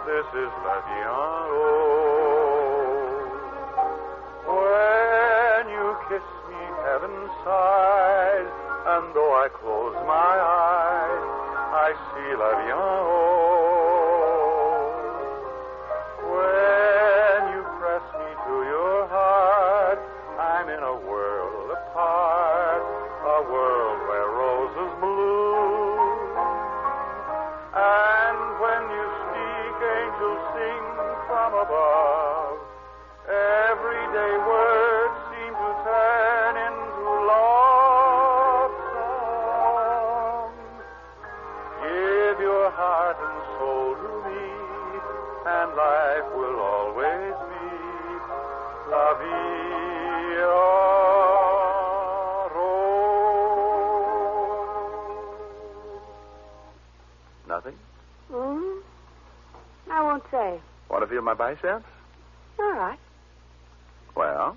This is La Vie en Rose. When you kiss me, heaven sighs, and though I close my eyes, I see La Vie en Rose. When you press me to your heart, I'm in a world apart, a world where roses bloom. And when you speak, angels sing from above. Everyday words seem to turn into love songs. Give your heart and soul to me, and life will always be La Vie en Rose. Nothing? I won't say. Want to feel my biceps? All right. Well?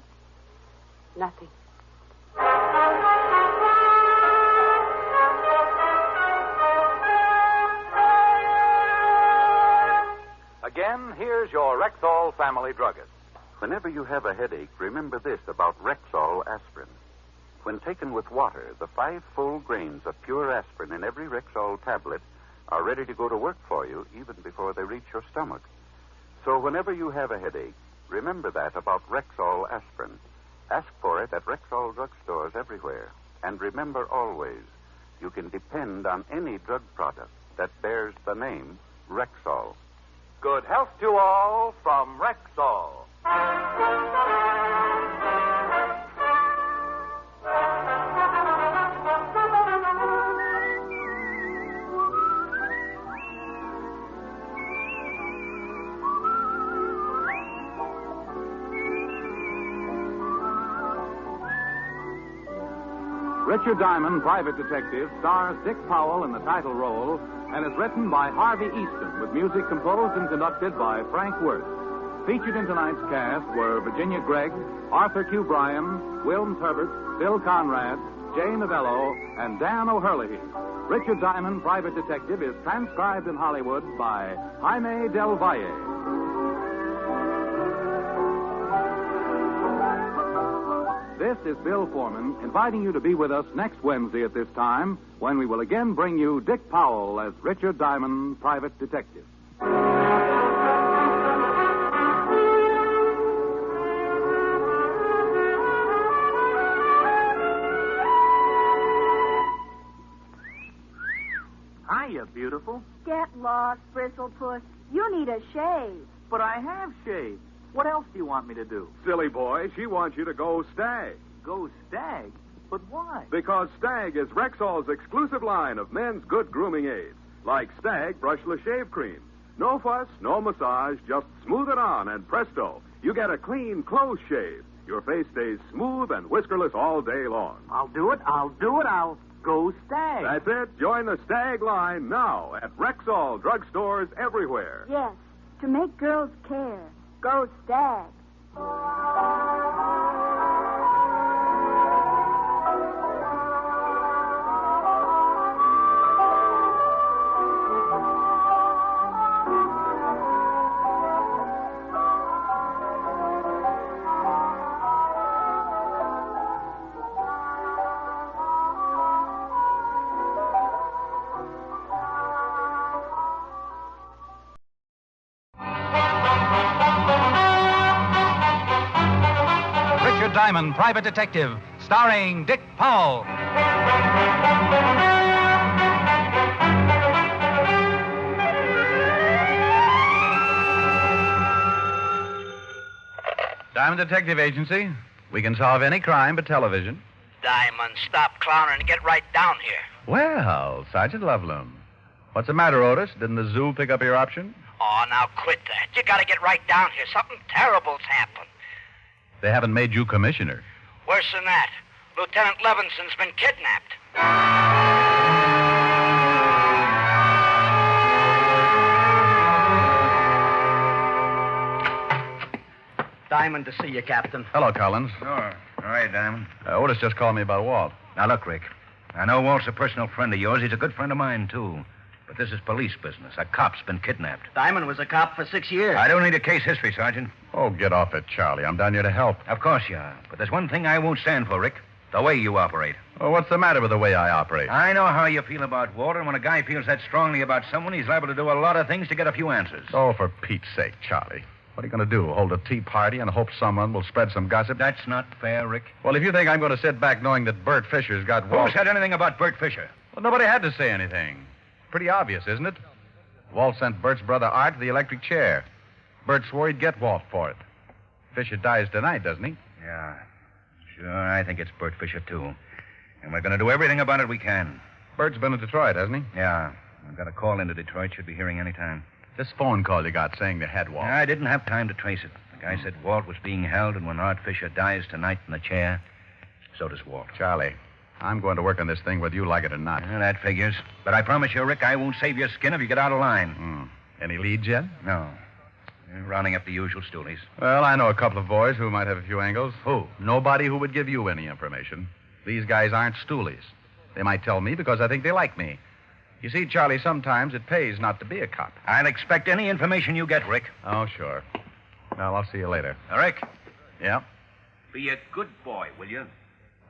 Nothing. Again, here's your Rexall family druggist. Whenever you have a headache, remember this about Rexall aspirin. When taken with water, the 5 full grains of pure aspirin in every Rexall tablet are ready to go to work for you even before they reach your stomach. So whenever you have a headache, remember that about Rexall aspirin. Ask for it at Rexall drugstores everywhere. And remember always, you can depend on any drug product that bears the name Rexall. Good health to all from Rexall. Richard Diamond, Private Detective, stars Dick Powell in the title role and is written by Harvey Easton with music composed and conducted by Frank Worth. Featured in tonight's cast were Virginia Gregg, Arthur Q. Bryan, Wilms Herbert, Bill Conrad, Jay Novello, and Dan O'Herlihy. Richard Diamond, Private Detective, is transcribed in Hollywood by Jaime Del Valle. This is Bill Foreman inviting you to be with us next Wednesday at this time when we will again bring you Dick Powell as Richard Diamond, Private Detective. Hiya, beautiful. Get lost, Bristlepuss. You need a shave. But I have shaved. What else do you want me to do? Silly boy, she wants you to go Stag. Go Stag? But why? Because Stag is Rexall's exclusive line of men's good grooming aids, like Stag Brushless Shave Cream. No fuss, no massage, just smooth it on, and presto, you get a clean, close shave. Your face stays smooth and whiskerless all day long. I'll do it. Go Stag. That's it. Join the Stag line now at Rexall drugstores everywhere. Yes, to make girls care. Go Stag. Diamond, Private Detective, starring Dick Powell. Diamond Detective Agency. We can solve any crime but television. Diamond, stop clowning and get right down here. Well, Sergeant Loveloom. What's the matter, Otis? Didn't the zoo pick up your option? Oh, now quit that. You gotta get right down here. Something terrible's happened. They haven't made you commissioner. Worse than that. Lieutenant Levinson's been kidnapped. Diamond to see you, Captain. Hello, Collins. Sure. All right, Diamond. Otis just called me about Walt. Now, look, Rick. I know Walt's a personal friend of yours. He's a good friend of mine, too. But this is police business. A cop's been kidnapped. Diamond was a cop for 6 years. I don't need a case history, Sergeant. Oh, get off it, Charlie. I'm down here to help. Of course you are. But there's one thing I won't stand for, Rick. The way you operate. Oh, what's the matter with the way I operate? I know how you feel about Walter, and when a guy feels that strongly about someone, he's liable to do a lot of things to get a few answers. Oh, for Pete's sake, Charlie. What are you going to do? Hold a tea party and hope someone will spread some gossip? That's not fair, Rick. Well, if you think I'm going to sit back knowing that Bert Fisher's got Walt... Who said anything about Bert Fisher? Well, nobody had to say anything. Pretty obvious, isn't it? Walt sent Bert's brother Art to the electric chair. Bert swore he'd get Walt for it. Fisher dies tonight, doesn't he? Yeah. Sure, I think it's Bert Fisher, too. And we're going to do everything about it we can. Bert's been in Detroit, hasn't he? Yeah. I've got a call into Detroit. Should be hearing any time. This phone call you got saying they had Walt. I didn't have time to trace it. The guy said Walt was being held, and when Art Fisher dies tonight in the chair, so does Walt. Charlie, I'm going to work on this thing whether you like it or not. Yeah, that figures. But I promise you, Rick, I won't save your skin if you get out of line. Any leads yet? No. Rounding up the usual stoolies. Well, I know a couple of boys who might have a few angles. Who? Nobody who would give you any information. These guys aren't stoolies. They might tell me because I think they like me. You see, Charlie, sometimes it pays not to be a cop. I'll expect any information you get, Rick. Oh, sure. Well, I'll see you later. Rick? Yeah? Be a good boy, will you?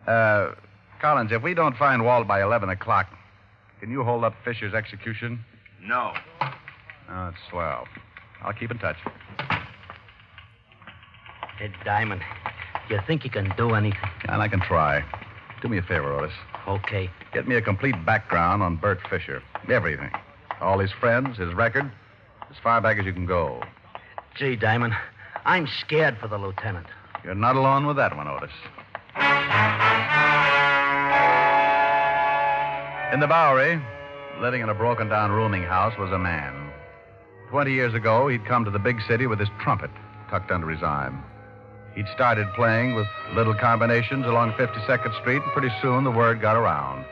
Collins, if we don't find Walt by 11 o'clock, can you hold up Fisher's execution? No. Oh, that's swell. I'll keep in touch. Hey, Diamond, you think you can do anything? And I can try. Do me a favor, Otis. Okay. Get me a complete background on Bert Fisher. Everything. All his friends, his record, as far back as you can go. Gee, Diamond, I'm scared for the lieutenant. You're not alone with that one, Otis. In the Bowery, living in a broken-down rooming house, was a man. 20 years ago, he'd come to the big city with his trumpet tucked under his arm. He'd started playing with little combinations along 52nd Street, and pretty soon the word got around.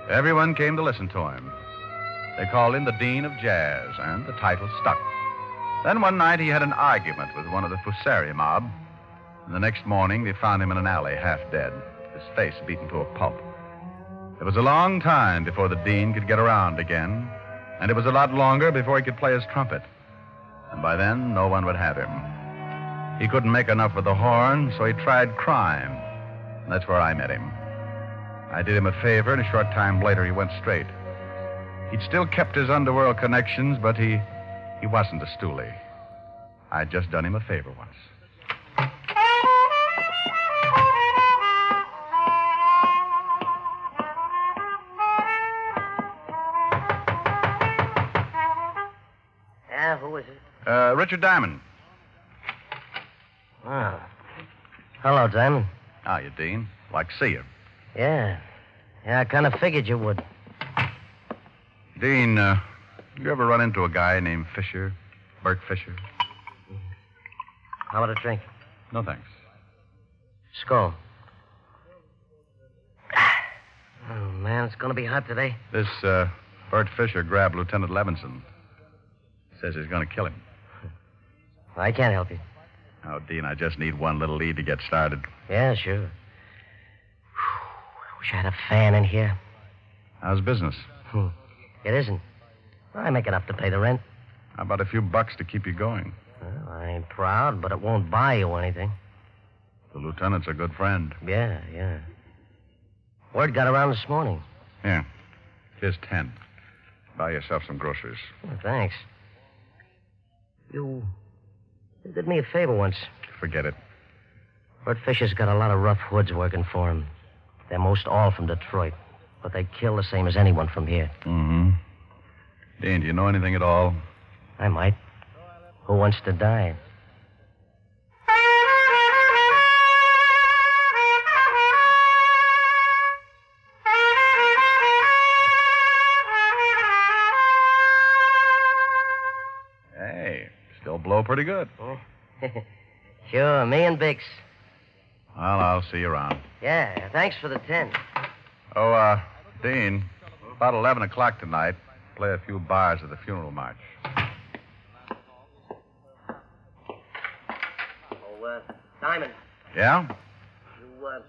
Everyone came to listen to him. They called him the Dean of Jazz, and the title stuck. Then one night he had an argument with one of the Fusari mob, and the next morning they found him in an alley, half dead, his face beaten to a pulp. It was a long time before the Dean could get around again, and it was a lot longer before he could play his trumpet. And by then, no one would have him. He couldn't make enough with the horn, so he tried crime. And that's where I met him. I did him a favor, and a short time later he went straight. He'd still kept his underworld connections, but he wasn't a stoolie. I'd just done him a favor once. Yeah, who is it? Richard Diamond. Oh. Hello, Diamond. How you, Dean? Like to see you. Yeah. Yeah, I kind of figured you would. Dean, you ever run into a guy named Fisher? Bert Fisher? How about a drink? No, thanks. Skull. Oh, man, it's going to be hot today. This, Bert Fisher grabbed Lieutenant Levinson. Says he's going to kill him. I can't help you. Oh, Dean, I just need one little lead to get started. Yeah, sure. Wish I had a fan in here. How's business? It isn't. I make enough to pay the rent. How about a few bucks to keep you going? Well, I ain't proud, but it won't buy you anything. The lieutenant's a good friend. Yeah. Word got around this morning. Yeah. Here's 10. Buy yourself some groceries. Well, thanks. You did me a favor once. Forget it. Bert Fisher's got a lot of rough hoods working for him. They're most all from Detroit, but they kill the same as anyone from here. Mm-hmm. Dean, do you know anything at all? I might. Who wants to die? Hey, still blow pretty good. Sure, me and Bix. Well, I'll see you around. Yeah, thanks for the 10. Oh, Dean, about 11 o'clock tonight, play a few bars at the funeral march. Oh, Diamond. Yeah? You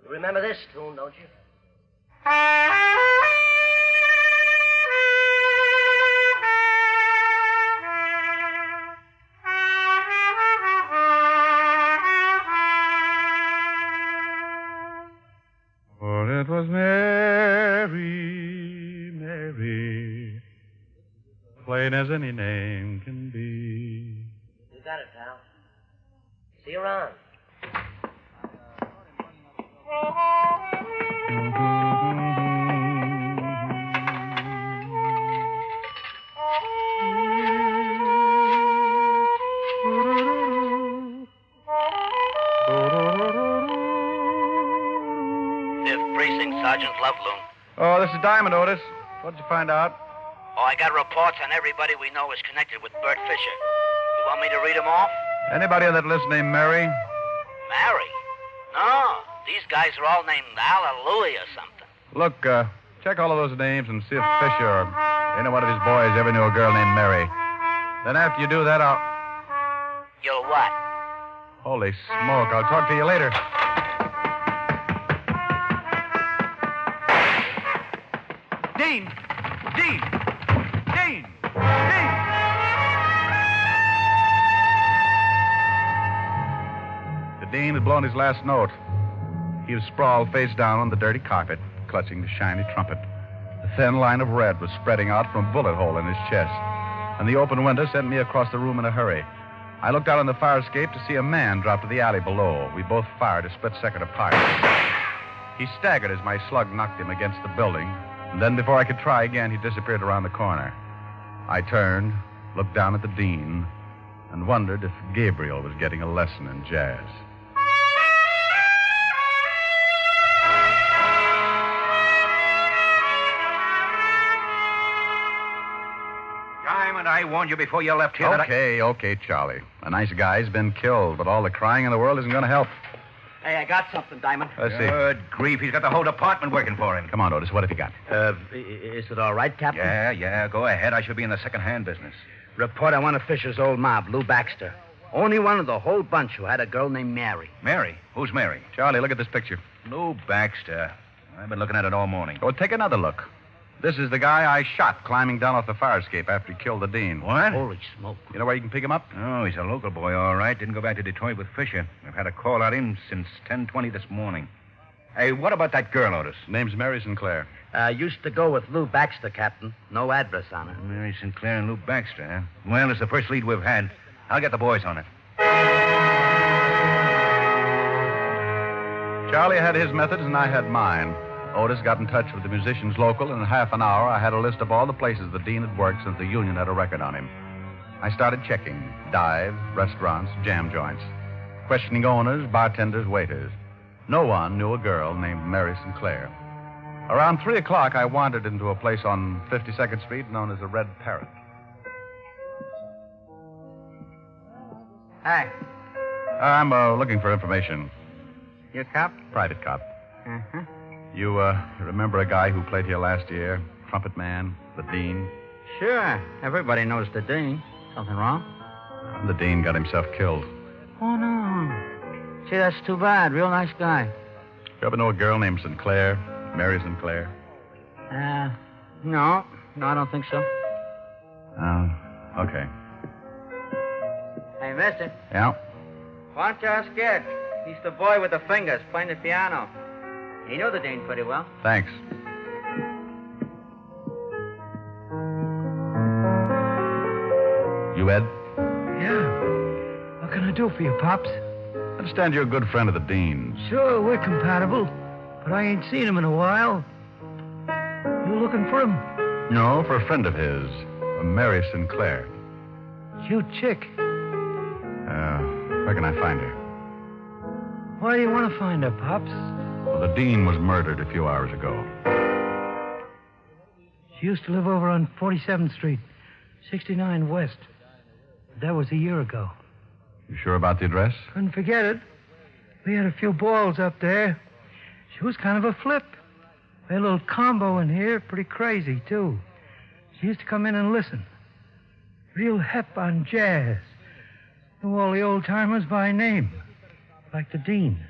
remember this tune, don't you? For it was Mary, Mary, plain as any name can be. You got it, pal. See you around. Sergeant Loveloon. Oh, this is Diamond, Otis. What'd you find out? Oh, I got reports on everybody we know is connected with Bert Fisher. You want me to read them off? Anybody on that list named Mary? Mary? No, these guys are all named Hallelujah or something. Look, check all of those names and see if Fisher or any one of his boys ever knew a girl named Mary. Then after you do that, You'll what? Holy smoke, I'll talk to you later. Dean! The Dean had blown his last note. He was sprawled face down on the dirty carpet, clutching the shiny trumpet. The thin line of red was spreading out from a bullet hole in his chest, and the open window sent me across the room in a hurry. I looked out on the fire escape to see a man drop to the alley below. We both fired a split second apart. He staggered as my slug knocked him against the building, and then before I could try again, he disappeared around the corner. I turned, looked down at the Dean, and wondered if Gabriel was getting a lesson in jazz. Diamond, I warned you before you left here Okay, Charlie. A nice guy's been killed, but all the crying in the world isn't going to help. Hey, I got something, Diamond. Let's see. Good grief, he's got the whole department working for him. Come on, Otis, what have you got? Is it all right, Captain? Yeah, go ahead. I should be in the second-hand business. Report on one of Fisher's old mob, Lou Baxter. Only one of the whole bunch who had a girl named Mary. Mary? Who's Mary? Charlie, look at this picture. Lou Baxter. I've been looking at it all morning. Oh, take another look. This is the guy I shot climbing down off the fire escape after he killed the Dean. What? Holy smoke. You know where you can pick him up? Oh, he's a local boy, all right. Didn't go back to Detroit with Fisher. I've had a call on him since 10:20 this morning. Hey, what about that girl, Otis? Name's Mary Sinclair. Used to go with Lou Baxter, Captain. No address on her. Mary Sinclair and Lou Baxter, huh? Well, it's the first lead we've had. I'll get the boys on it. Charlie had his methods and I had mine. Otis got in touch with the musicians local, and in half an hour I had a list of all the places the Dean had worked since the union had a record on him. I started checking dives, restaurants, jam joints, questioning owners, bartenders, waiters. No one knew a girl named Mary Sinclair. Around 3 o'clock, I wandered into a place on 52nd Street known as the Red Parrot. Hi. I'm looking for information. You a cop? Private cop. Uh-huh. You remember a guy who played here last year? Trumpet man, the Dean? Sure. Everybody knows the Dean. Something wrong? The Dean got himself killed. Oh, no. See, that's too bad. Real nice guy. You ever know a girl named Sinclair? Mary Sinclair? No. No, I don't think so. Okay. Hey, mister. Yeah? Why don't you ask Ed? He's the boy with the fingers playing the piano. He knew the Dean pretty well. Thanks. You, Ed? Yeah. What can I do for you, Pops? I understand you're a good friend of the Dean's. Sure, we're compatible, but I ain't seen him in a while. You looking for him? No, for a friend of his, a Mary Sinclair. Cute chick. Where can I find her? Why do you want to find her, Pops? Well, the Dean was murdered a few hours ago. She used to live over on 47th Street, 69 West. That was a year ago. You sure about the address? Couldn't forget it. We had a few balls up there. She was kind of a flip. We had a little combo in here, pretty crazy, too. She used to come in and listen. Real hep on jazz. Knew all the old-timers by name, like the Dean.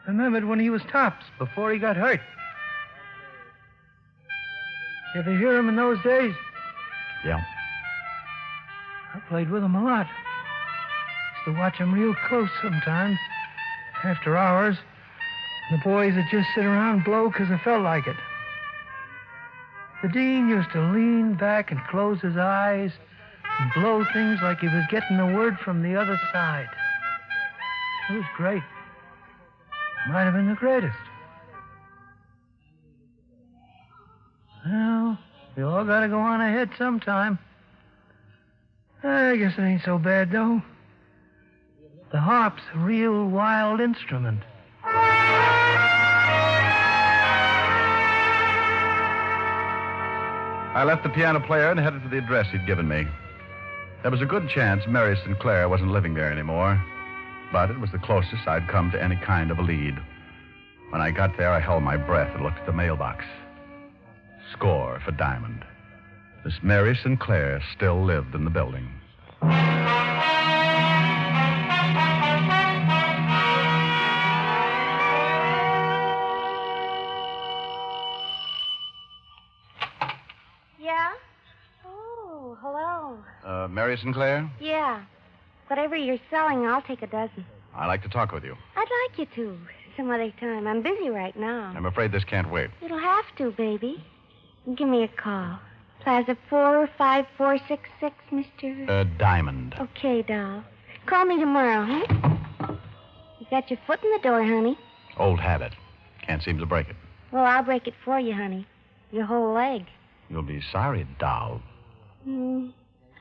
Remembered when he was tops, before he got hurt. You ever hear him in those days? Yeah. I played with him a lot. Used to watch him real close sometimes, after hours. The boys would just sit around and blow because I felt like it. The Dean used to lean back and close his eyes and blow things like he was getting a word from the other side. It was great. Might have been the greatest. Well, we all got to go on ahead sometime. I guess it ain't so bad, though. The harp's a real wild instrument. I left the piano player and headed for the address he'd given me. There was a good chance Mary Sinclair wasn't living there anymore, but it was the closest I'd come to any kind of a lead. When I got there, I held my breath and looked at the mailbox. Score for Diamond. Miss Mary Sinclair still lived in the building. Yeah? Oh, hello. Mary Sinclair? Yeah. Whatever you're selling, I'll take a dozen. I'd like to talk with you. I'd like you to. Some other time. I'm busy right now. I'm afraid this can't wait. It'll have to, baby. Give me a call. Plaza 45466, Mr. Diamond. Okay, doll. Call me tomorrow, huh? You got your foot in the door, honey. Old habit. Can't seem to break it. Well, I'll break it for you, honey. Your whole leg. You'll be sorry, doll. All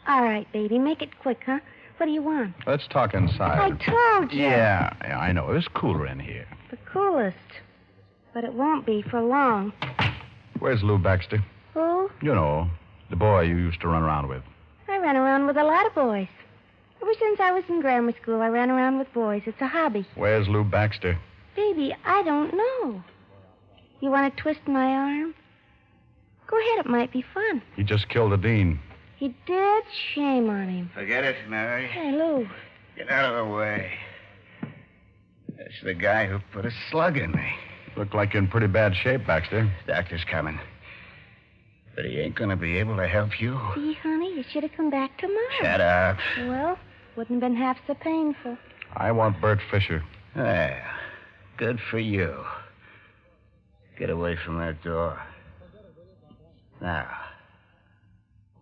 right, baby. Make it quick, huh? What do you want? Let's talk inside. I told you. Yeah, I know. It's cooler in here. The coolest. But it won't be for long. Where's Lou Baxter? Who? You know, the boy you used to run around with. I run around with a lot of boys. Ever since I was in grammar school, I ran around with boys. It's a hobby. Where's Lou Baxter? Baby, I don't know. You want to twist my arm? Go ahead, it might be fun. He just killed a Dean. He did? Shame on him. Forget it, Mary. Hey, Lou. Get out of the way. That's the guy who put a slug in me. Look like you're in pretty bad shape, Baxter. Doctor's coming. But he ain't going to be able to help you. See, honey, you should have come back tomorrow. Shut up. Well, wouldn't have been half so painful. I want Bert Fisher. Well, good for you. Get away from that door. Now,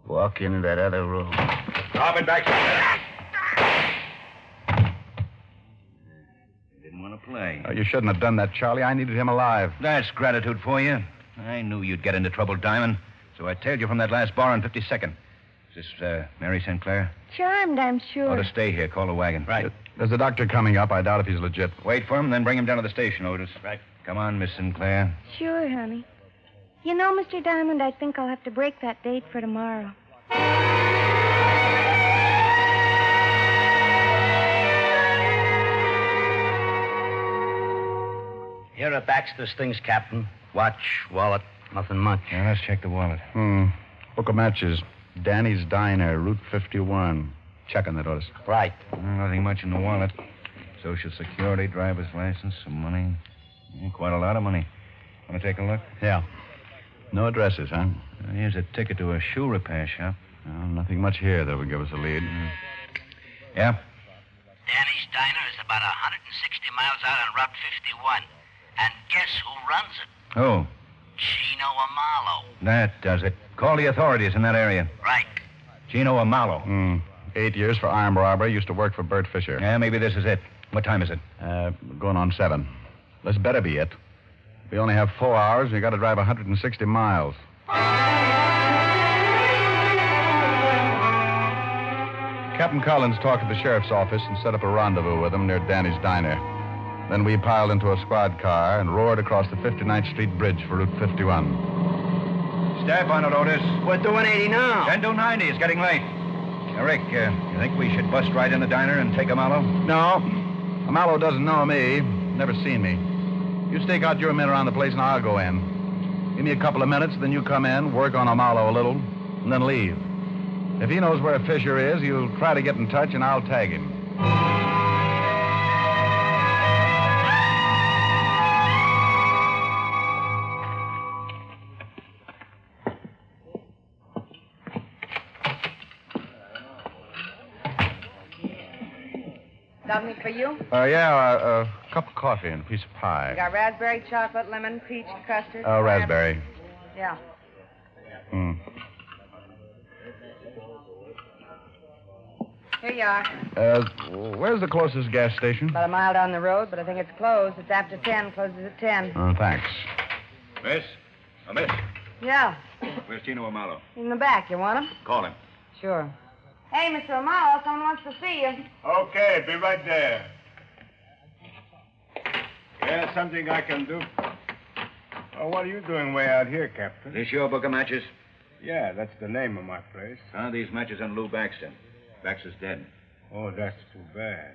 walk into that other room. Drop it back. Didn't want to play. You shouldn't have done that, Charlie. I needed him alive. That's gratitude for you. I knew you'd get into trouble, Diamond. So I tailed you from that last bar on 52nd. Is this Mary Sinclair? Charmed, I'm sure. Ought to stay here. Call the wagon. Right. There's a doctor coming up. I doubt if he's legit. Wait for him, then bring him down to the station, Otis. Right. Come on, Miss Sinclair. Sure, honey. You know, Mr. Diamond, I think I'll have to break that date for tomorrow. Here are Baxter's things, Captain. Watch, wallet, nothing much. Yeah, let's check the wallet. Book of matches. Danny's Diner, Route 51. Checking that, Otis. Right. Nothing much in the wallet. Social Security, driver's license, some money. Quite a lot of money. Want to take a look? Yeah. No addresses, huh? Here's a ticket to a shoe repair shop. Well, nothing much here that would give us a lead. Yeah? Danny's Diner is about 160 miles out on Route 51. And guess who runs it? Who? Chino Amalo. That does it. Call the authorities in that area. Right. Chino Amalo. 8 years for armed robbery. Used to work for Bert Fisher. Yeah, maybe this is it. What time is it? Going on 7. This better be it. We only have 4 hours, and you got to drive 160 miles. Captain Collins talked to the sheriff's office and set up a rendezvous with him near Danny's Diner. Then we piled into a squad car and roared across the 59th Street Bridge for Route 51. Step on it, Otis. We're doing 80 now. 10 to 90. It's getting late. Rick, you think we should bust right in the diner and take Amalo? No. Amalo doesn't know me. Never seen me. You stake out your men around the place and I'll go in. Give me a couple of minutes, then you come in, work on Amalo a little, and then leave. If he knows where Fisher is, you'll try to get in touch and I'll tag him. Something for you? A cup of coffee and a piece of pie. You got raspberry, chocolate, lemon, peach, custard? Raspberry. Yeah. Here you are. Where's the closest gas station? About a mile down the road, but I think it's closed. It's after 10. Closes at 10. Thanks. Miss? Miss? Yeah. Where's Chino Amalo? In the back. You want him? Call him. Sure. Hey, Mr. Amalo, someone wants to see you. Okay, be right there. Yeah, something I can do. Oh, what are you doing way out here, Captain? This your book of matches? Yeah, that's the name of my place. These matches on Lou Baxter. Baxter's dead. Oh, that's too bad.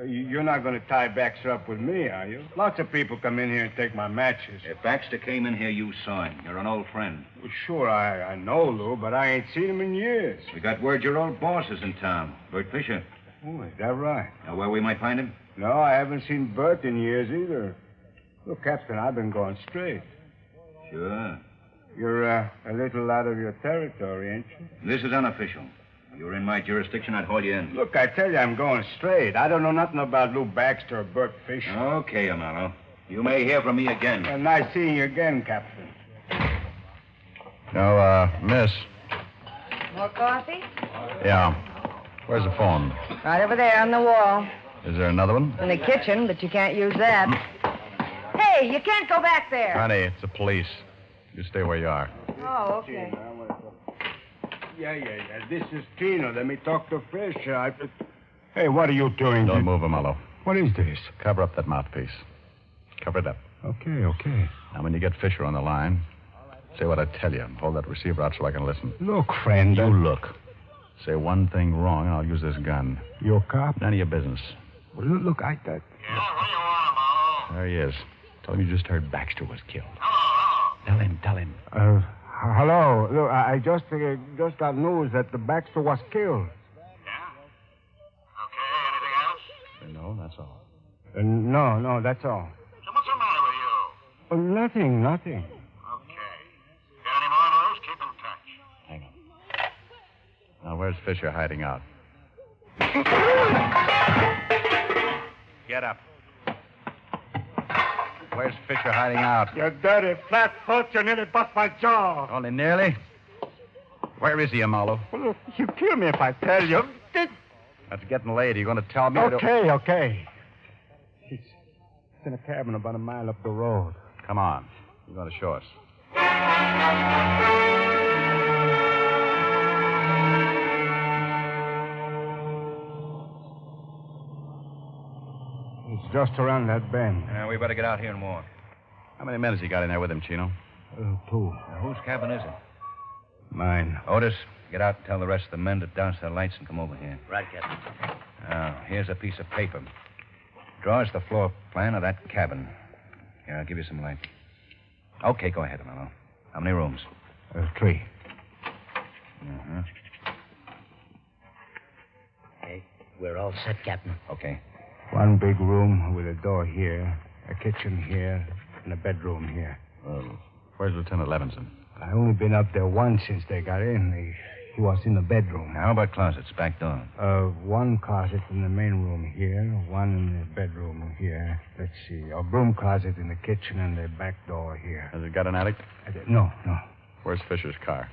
You're not going to tie Baxter up with me, are you? Lots of people come in here and take my matches. If Baxter came in here, you saw him. You're an old friend. Well, sure, I know Lou, but I ain't seen him in years. We got word your old boss is in town, Bert Fisher. Oh, is that right? Know where we might find him? No, I haven't seen Bert in years either. Look, Captain, I've been going straight. Sure. You're a little out of your territory, ain't you? This is unofficial. If you were in my jurisdiction, I'd haul you in. Look, I tell you, I'm going straight. I don't know nothing about Lou Baxter or Bert Fisher. Okay, Amalo. You may hear from me again. Nice seeing you again, Captain. No, miss. More coffee? Yeah. Where's the phone? Right over there on the wall. Is there another one? In the kitchen, but you can't use that. Hey, you can't go back there. Honey, it's the police. You stay where you are. Oh, okay. Yeah. This is Chino. Let me talk to Fisher. Hey, what are you doing? Don't move, Amalo. What is this? Cover up that mouthpiece. Cover it up. Okay. Now, when you get Fisher on the line, say what I tell you. Hold that receiver out so I can listen. Look, friend. You look. Say one thing wrong, and I'll use this gun. You a cop? None of your business. Well, look, I thought... Yeah, what do you want, Amalo? There he is. Tell him you just heard Baxter was killed. Tell him. Hello. Look, I just got news that the Baxter was killed. Yeah? Okay, anything else? No, that's all. No, that's all. So what's the matter with you? Nothing. Okay. Got any more of those? Keep in touch. Hang on. Now, where's Fisher hiding out? Get up. Where's Fisher hiding out? You dirty flat foot, you nearly bust my jaw. Only nearly? Where is he, Amalo? Well, look, you kill me if I tell you. That's getting late. Are you going to tell me? Okay. It's in a cabin about a mile up the road. Come on. You're going to show us. It's just around that bend. We better get out here and walk. How many men has he got in there with him, Chino? 2. Whose cabin is it? Mine. Otis, get out and tell the rest of the men to douse their lights and come over here. Right, Captain. Now, here's a piece of paper. Draws the floor plan of that cabin. Here, I'll give you some light. Okay, go ahead, Amello. How many rooms? 3. Uh-huh. Hey, we're all set, Captain. Okay. One big room with a door here, a kitchen here, and a bedroom here. Where's Lieutenant Levinson? I only been up there once since they got in. He was in the bedroom. How about closets, back door? One closet in the main room here, one in the bedroom here. Let's see, a broom closet in the kitchen and the back door here. Has it got an attic? No. Where's Fisher's car?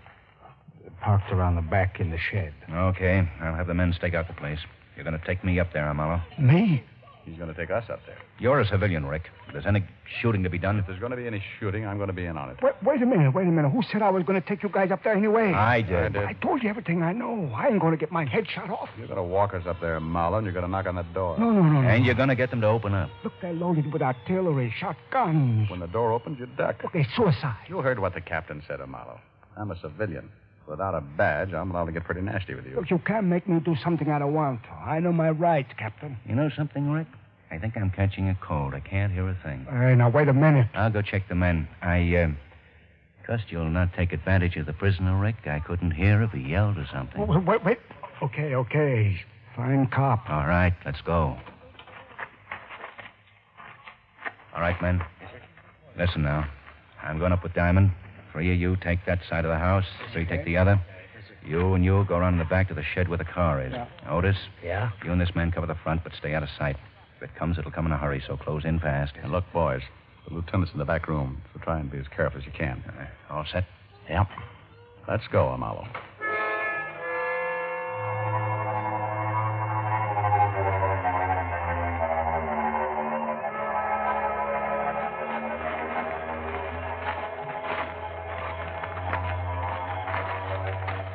Parked around the back in the shed. Okay, I'll have the men stake out the place. You're going to take me up there, Amello. Me? He's going to take us up there. You're a civilian, Rick. If there's any shooting to be done... If there's going to be any shooting, I'm going to be in on it. Wait a minute. Who said I was going to take you guys up there anyway? I did. I told you everything I know. I ain't going to get my head shot off. You're going to walk us up there, Marlowe, and you're going to knock on that door. No. And you're going to get them to open up. Look, they're loaded with artillery, shotguns. When the door opens, you duck. Okay, suicide. You heard what the captain said, Marlowe. I'm a civilian. Without a badge, I'm allowed to get pretty nasty with you. Look, you can't make me do something I don't want to. I know my rights, Captain. You know something, Rick? I think I'm catching a cold. I can't hear a thing. Hey, now, wait a minute. I'll go check the men. I trust you'll not take advantage of the prisoner, Rick. I couldn't hear if he yelled or something. Wait. Okay. Fine cop. All right, let's go. All right, men. Listen now. I'm going up with Diamond. 3 of you take that side of the house. 3 take the other. You and you go around in the back to the shed where the car is. Yeah. Otis? Yeah? You and this man cover the front, but stay out of sight. If it comes, it'll come in a hurry, so close in fast. And look, boys, the lieutenant's in the back room, so try and be as careful as you can. All set? Yep. Let's go, Amello.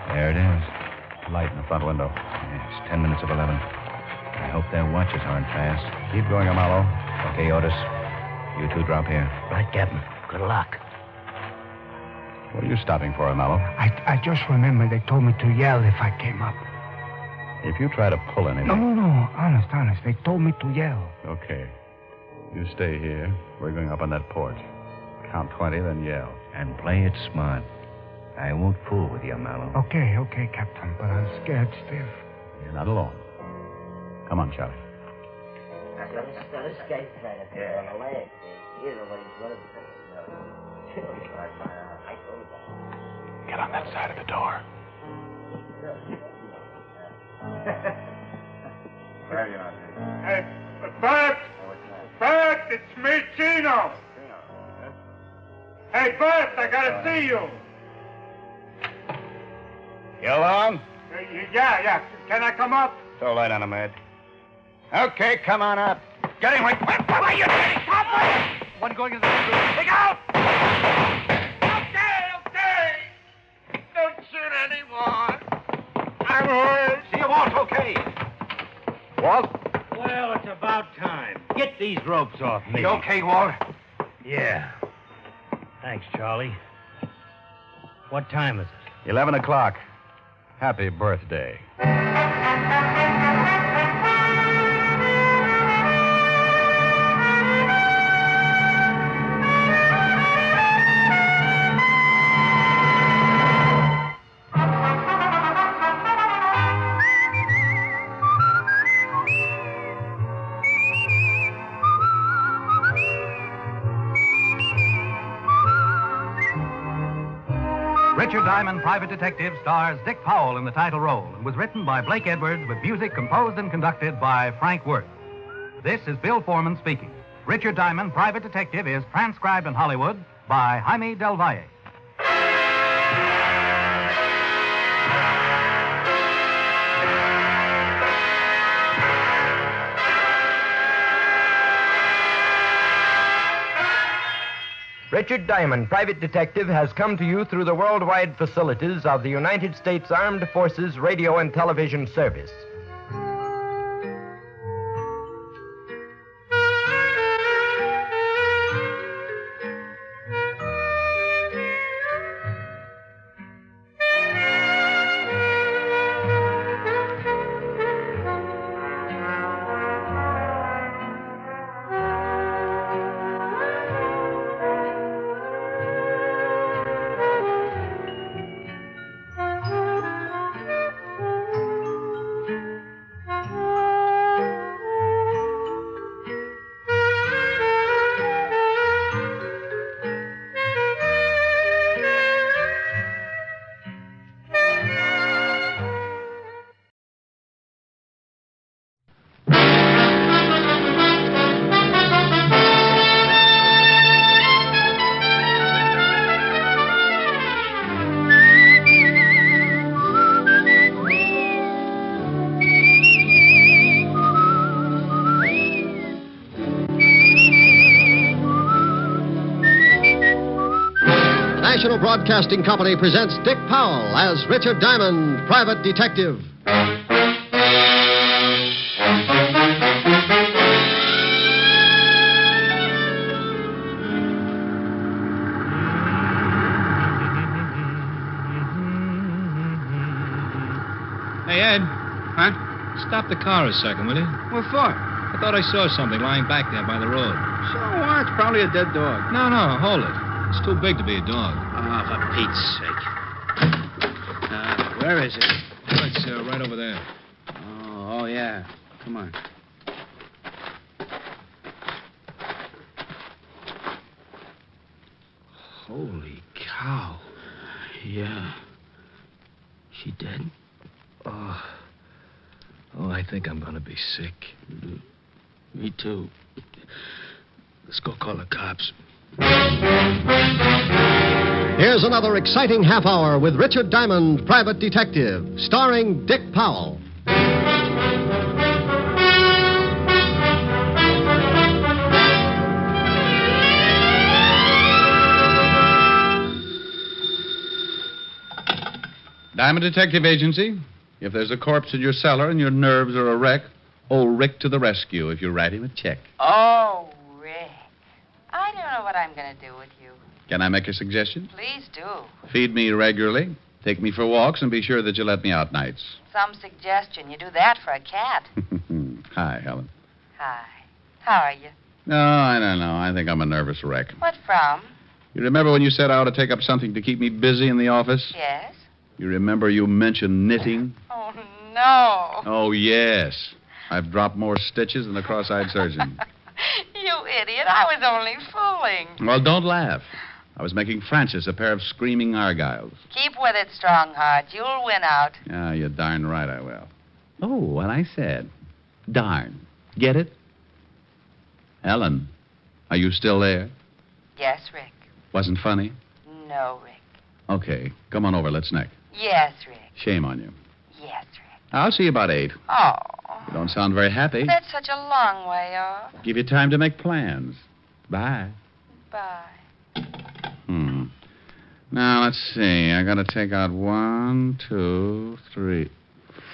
There it is. Light in the front window. Yeah, it's 10 minutes of 11. I hope their watches aren't fast. Keep going, Amello. Okay, Otis. You 2 drop here. Right, Captain. Good luck. What are you stopping for, Amello? I just remember they told me to yell if I came up. If you try to pull anything... No. Honest. They told me to yell. Okay. You stay here. We're going up on that porch. Count 20, then yell. And play it smart. I won't fool with you, Mallow. Okay, Captain, but I'm scared stiff. You're not alone. Come on, Charlie. This guy's trying to put on the leg. Here's what he's running. Get on that side of the door. Hey, Bert! Bert, it's me, Chino! Hey, Bert, I gotta see you! You alone? Yeah. Can I come up? So light on him, Ed. Okay, come on up. Get him, Rick. What are you doing? Stop it! One going in the bedroom. Look out! Okay. Don't shoot anyone. I'm hurt. See you, Walt, okay. Walt? Well, it's about time. Get these ropes off me. You okay, Walt? Yeah. Thanks, Charlie. What time is it? 11 o'clock. Happy birthday. Richard Diamond, Private Detective, stars Dick Powell in the title role and was written by Blake Edwards with music composed and conducted by Frank Worth. This is Bill Foreman speaking. Richard Diamond, Private Detective is transcribed in Hollywood by Jaime Del Valle. Richard Diamond, Private Detective, has come to you through the worldwide facilities of the United States Armed Forces Radio and Television Service. Broadcasting Company presents Dick Powell as Richard Diamond, Private Detective. Hey, Ed. Huh? Stop the car a second, will you? What for? I thought I saw something lying back there by the road. So what? It's probably a dead dog. No, hold it. It's too big to be a dog. Oh, for Pete's sake. Where is it? Oh, it's right over there. Oh, yeah. Come on. Holy cow. Yeah. She dead? Oh, I think I'm going to be sick. Me too. Let's go call the cops. Here's another exciting half hour with Richard Diamond, Private Detective, starring Dick Powell. Diamond Detective Agency. If there's a corpse in your cellar and your nerves are a wreck, old Rick to the rescue if you write him a check. Oh, Rick. I don't know what I'm going to do with you. Can I make a suggestion? Please do. Feed me regularly, take me for walks, and be sure that you let me out nights. Some suggestion. You do that for a cat. Hi, Helen. Hi. How are you? No, I don't know. I think I'm a nervous wreck. What from? You remember when you said I ought to take up something to keep me busy in the office? Yes. You remember you mentioned knitting? Oh, no. Oh, yes. I've dropped more stitches than a cross-eyed surgeon. You idiot. I was only fooling. Well, don't laugh. I was making Francis a pair of screaming argyles. Keep with it, Strongheart. You'll win out. Yeah, you're darn right I will. Oh, what I said. Darn. Get it? Ellen, are you still there? Yes, Rick. Wasn't funny? No, Rick. Okay, come on over. Let's neck. Yes, Rick. Shame on you. Yes, Rick. I'll see you about 8. Oh. You don't sound very happy. That's such a long way off. Give you time to make plans. Bye. Bye. Now, let's see. I gotta take out 1, 2, 3,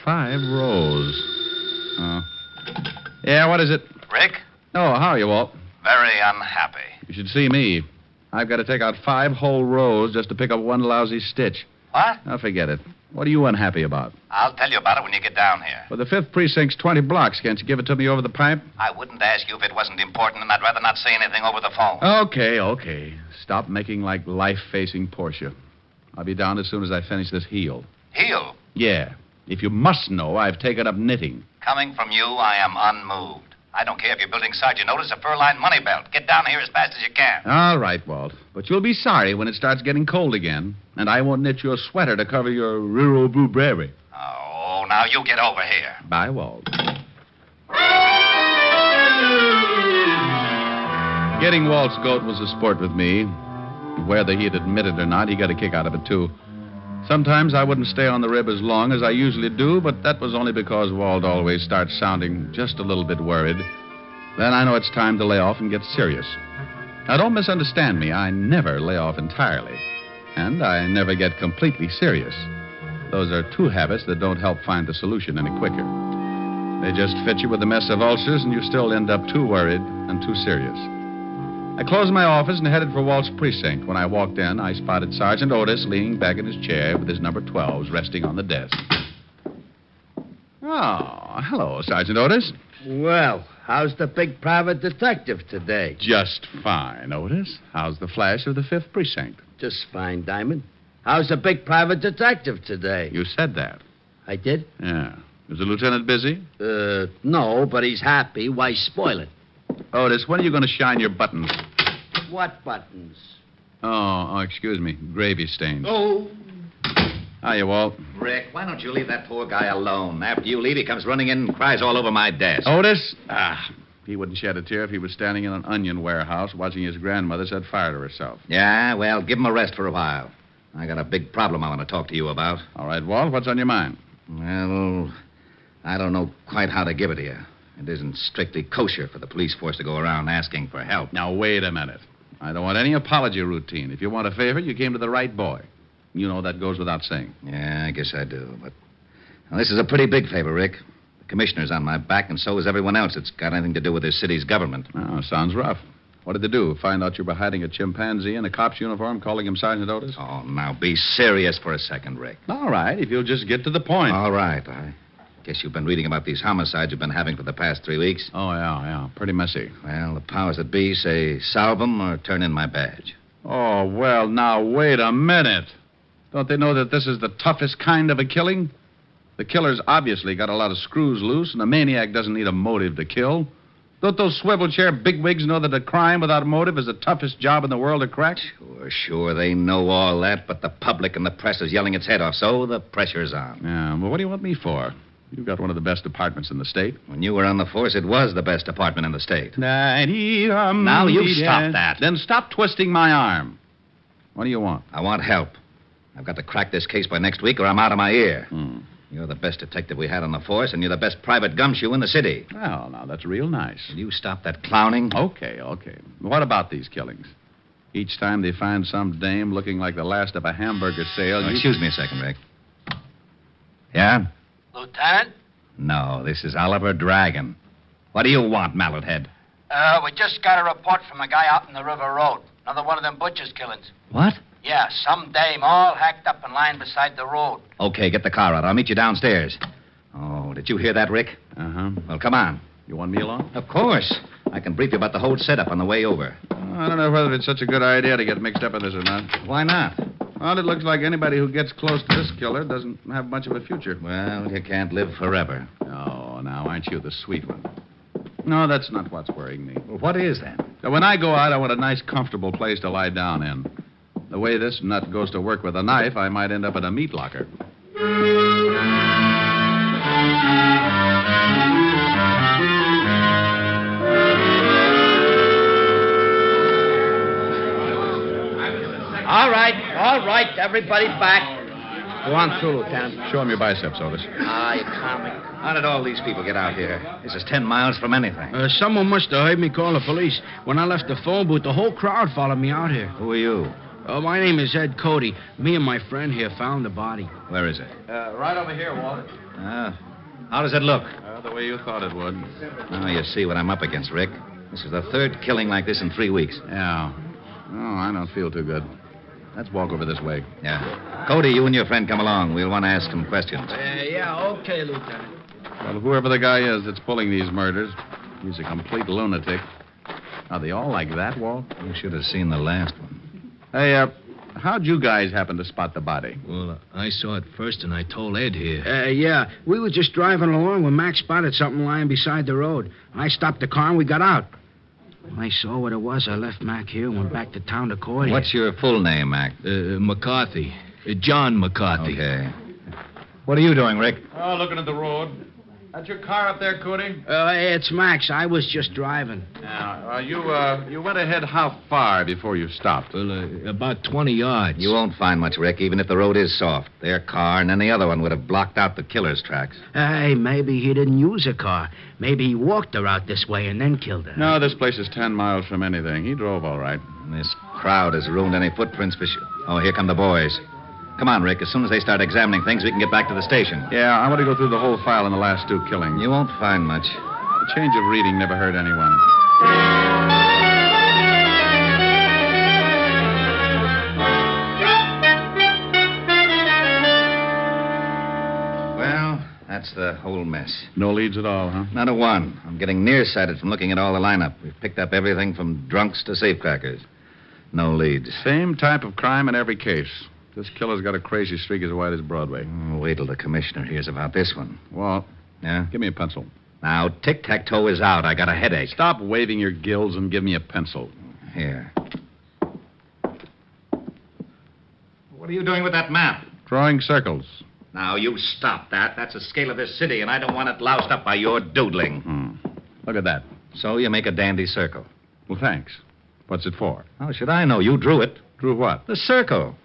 5 rows. Yeah, what is it? Rick? Oh, how are you, Walt? Very unhappy. You should see me. I've got to take out 5 whole rows just to pick up one lousy stitch. What? Now, forget it. What are you unhappy about? I'll tell you about it when you get down here. Well, the 5th precinct's 20 blocks. Can't you give it to me over the pipe? I wouldn't ask you if it wasn't important, and I'd rather not say anything over the phone. Okay. Stop making like life-facing Portia. I'll be down as soon as I finish this heel. Heel? Yeah. If you must know, I've taken up knitting. Coming from you, I am unmoved. I don't care if you're building sergeant notice a fur-lined money belt. Get down here as fast as you can. All right, Walt. But you'll be sorry when it starts getting cold again, and I won't knit you a sweater to cover your rural blueberry. Oh, now you get over here. Bye, Walt. Getting Walt's goat was a sport with me. Whether he'd admit it or not, he got a kick out of it, too. Sometimes I wouldn't stay on the rib as long as I usually do, but that was only because Walt always starts sounding just a little bit worried. Then I know it's time to lay off and get serious. Now, don't misunderstand me. I never lay off entirely. And I never get completely serious. Those are 2 habits that don't help find the solution any quicker. They just fit you with a mess of ulcers, and you still end up too worried and too serious. I closed my office and headed for Walt's precinct. When I walked in, I spotted Sergeant Otis leaning back in his chair with his number 12s resting on the desk. Oh, hello, Sergeant Otis. Well, how's the big private detective today? Just fine, Otis. How's the flash of the 5th precinct? Just fine, Diamond. How's the big private detective today? You said that. I did? Yeah. Is the lieutenant busy? No, but he's happy. Why spoil it? Otis, when are you going to shine your buttons? What buttons? Oh, excuse me. Gravy stains. Oh. Hiya, Walt. Rick, why don't you leave that poor guy alone? After you leave, he comes running in and cries all over my desk. Otis? He wouldn't shed a tear if he was standing in an onion warehouse watching his grandmother set fire to herself. Yeah, well, give him a rest for a while. I got a big problem I want to talk to you about. All right, Walt, what's on your mind? Well, I don't know quite how to give it to you. It isn't strictly kosher for the police force to go around asking for help. Now, wait a minute. I don't want any apology routine. If you want a favor, you came to the right boy. You know that goes without saying. Yeah, I guess I do. But this is a pretty big favor, Rick. The commissioner's on my back, and so is everyone else that's got anything to do with this city's government. Oh, sounds rough. What did they do? Find out you were hiding a chimpanzee in a cop's uniform, calling him Sergeant Otis? Oh, now be serious for a second, Rick. All right, if you'll just get to the point. All right. I guess you've been reading about these homicides you've been having for the past 3 weeks. Oh, yeah. Pretty messy. Well, the powers that be say salve them or turn in my badge. Oh, well, now, wait a minute. Don't they know that this is the toughest kind of a killing? The killer's obviously got a lot of screws loose, and a maniac doesn't need a motive to kill. Don't those swivel chair bigwigs know that a crime without a motive is the toughest job in the world to crack? Sure, they know all that, but the public and the press is yelling its head off, so the pressure's on. Yeah, well, what do you want me for? You've got one of the best departments in the state. When you were on the force, it was the best department in the state. Now, you stop that. Then stop twisting my arm. What do you want? I want help. I've got to crack this case by next week, or I'm out of my ear. You're the best detective we had on the force, and you're the best private gumshoe in the city. Well, now, that's real nice. Will you stop that clowning? Okay. What about these killings? Each time they find some dame looking like the last of a hamburger sale... Excuse me a second, Rick. Yeah? Lieutenant? No, this is Oliver Dragon. What do you want, mallet head? We just got a report from a guy out in the River Road. Another one of them butcher's killings. What? Yeah, some dame all hacked up and lying beside the road. Okay, get the car out. I'll meet you downstairs. Oh, did you hear that, Rick? Uh-huh. Well, come on. You want me along? Of course. I can brief you about the whole setup on the way over. I don't know whether it's such a good idea to get mixed up in this or not. Why not? Well, it looks like anybody who gets close to this killer doesn't have much of a future. Well, you can't live forever. Oh, now, aren't you the sweet one? No, that's not what's worrying me. Well, what is then? Now, when I go out, I want a nice, comfortable place to lie down in. The way this nut goes to work with a knife, I might end up in a meat locker. All right, everybody back. Go on through, Lieutenant. Show him your biceps, Otis. You're comic. How did all these people get out here? This is 10 miles from anything. Someone must have heard me call the police. When I left the phone booth, the whole crowd followed me out here. Who are you? My name is Ed Cody. Me and my friend here found the body. Where is it? Right over here, Walter. How does it look? The way you thought it would. Now you see what I'm up against, Rick. This is the third killing like this in 3 weeks. Yeah. Oh, I don't feel too good. Let's walk over this way. Yeah. Cody, you and your friend come along. We'll want to ask some questions. Okay, Lieutenant. Well, whoever the guy is that's pulling these murders, he's a complete lunatic. Are they all like that, Walt? You should have seen the last one. Hey, how'd you guys happen to spot the body? Well, I saw it first, and I told Ed here. We were just driving along when Mac spotted something lying beside the road. I stopped the car, and we got out. When I saw what it was, I left Mac here and went back to town to call you. What's your full name, Mac? McCarthy. John McCarthy. Okay. What are you doing, Rick? Oh, looking at the road. That's your car up there, Cody? It's Max. I was just driving. Now, you went ahead how far before you stopped? Well, about 20 yards. You won't find much, Rick, even if the road is soft. Their car and any other one would have blocked out the killer's tracks. Hey, maybe he didn't use a car. Maybe he walked her out this way and then killed her. No, this place is 10 miles from anything. He drove all right. This crowd has ruined any footprints for sure. Oh, here come the boys. Come on, Rick. As soon as they start examining things, we can get back to the station. Yeah, I want to go through the whole file in the last 2 killings. You won't find much. A change of reading never hurt anyone. Well, that's the whole mess. No leads at all, huh? Not a one. I'm getting nearsighted from looking at all the lineup. We've picked up everything from drunks to safecrackers. No leads. Same type of crime in every case. This killer's got a crazy streak as wide as Broadway. Wait till the commissioner hears about this one. Walt. Yeah? Give me a pencil. Now, tic-tac-toe is out. I got a headache. Stop waving your gills and give me a pencil. Here. What are you doing with that map? Drawing circles. Now, you stop that. That's the scale of this city, and I don't want it loused up by your doodling. Look at that. So you make a dandy circle. Well, thanks. What's it for? How should I know? You drew it. Drew what? The circle.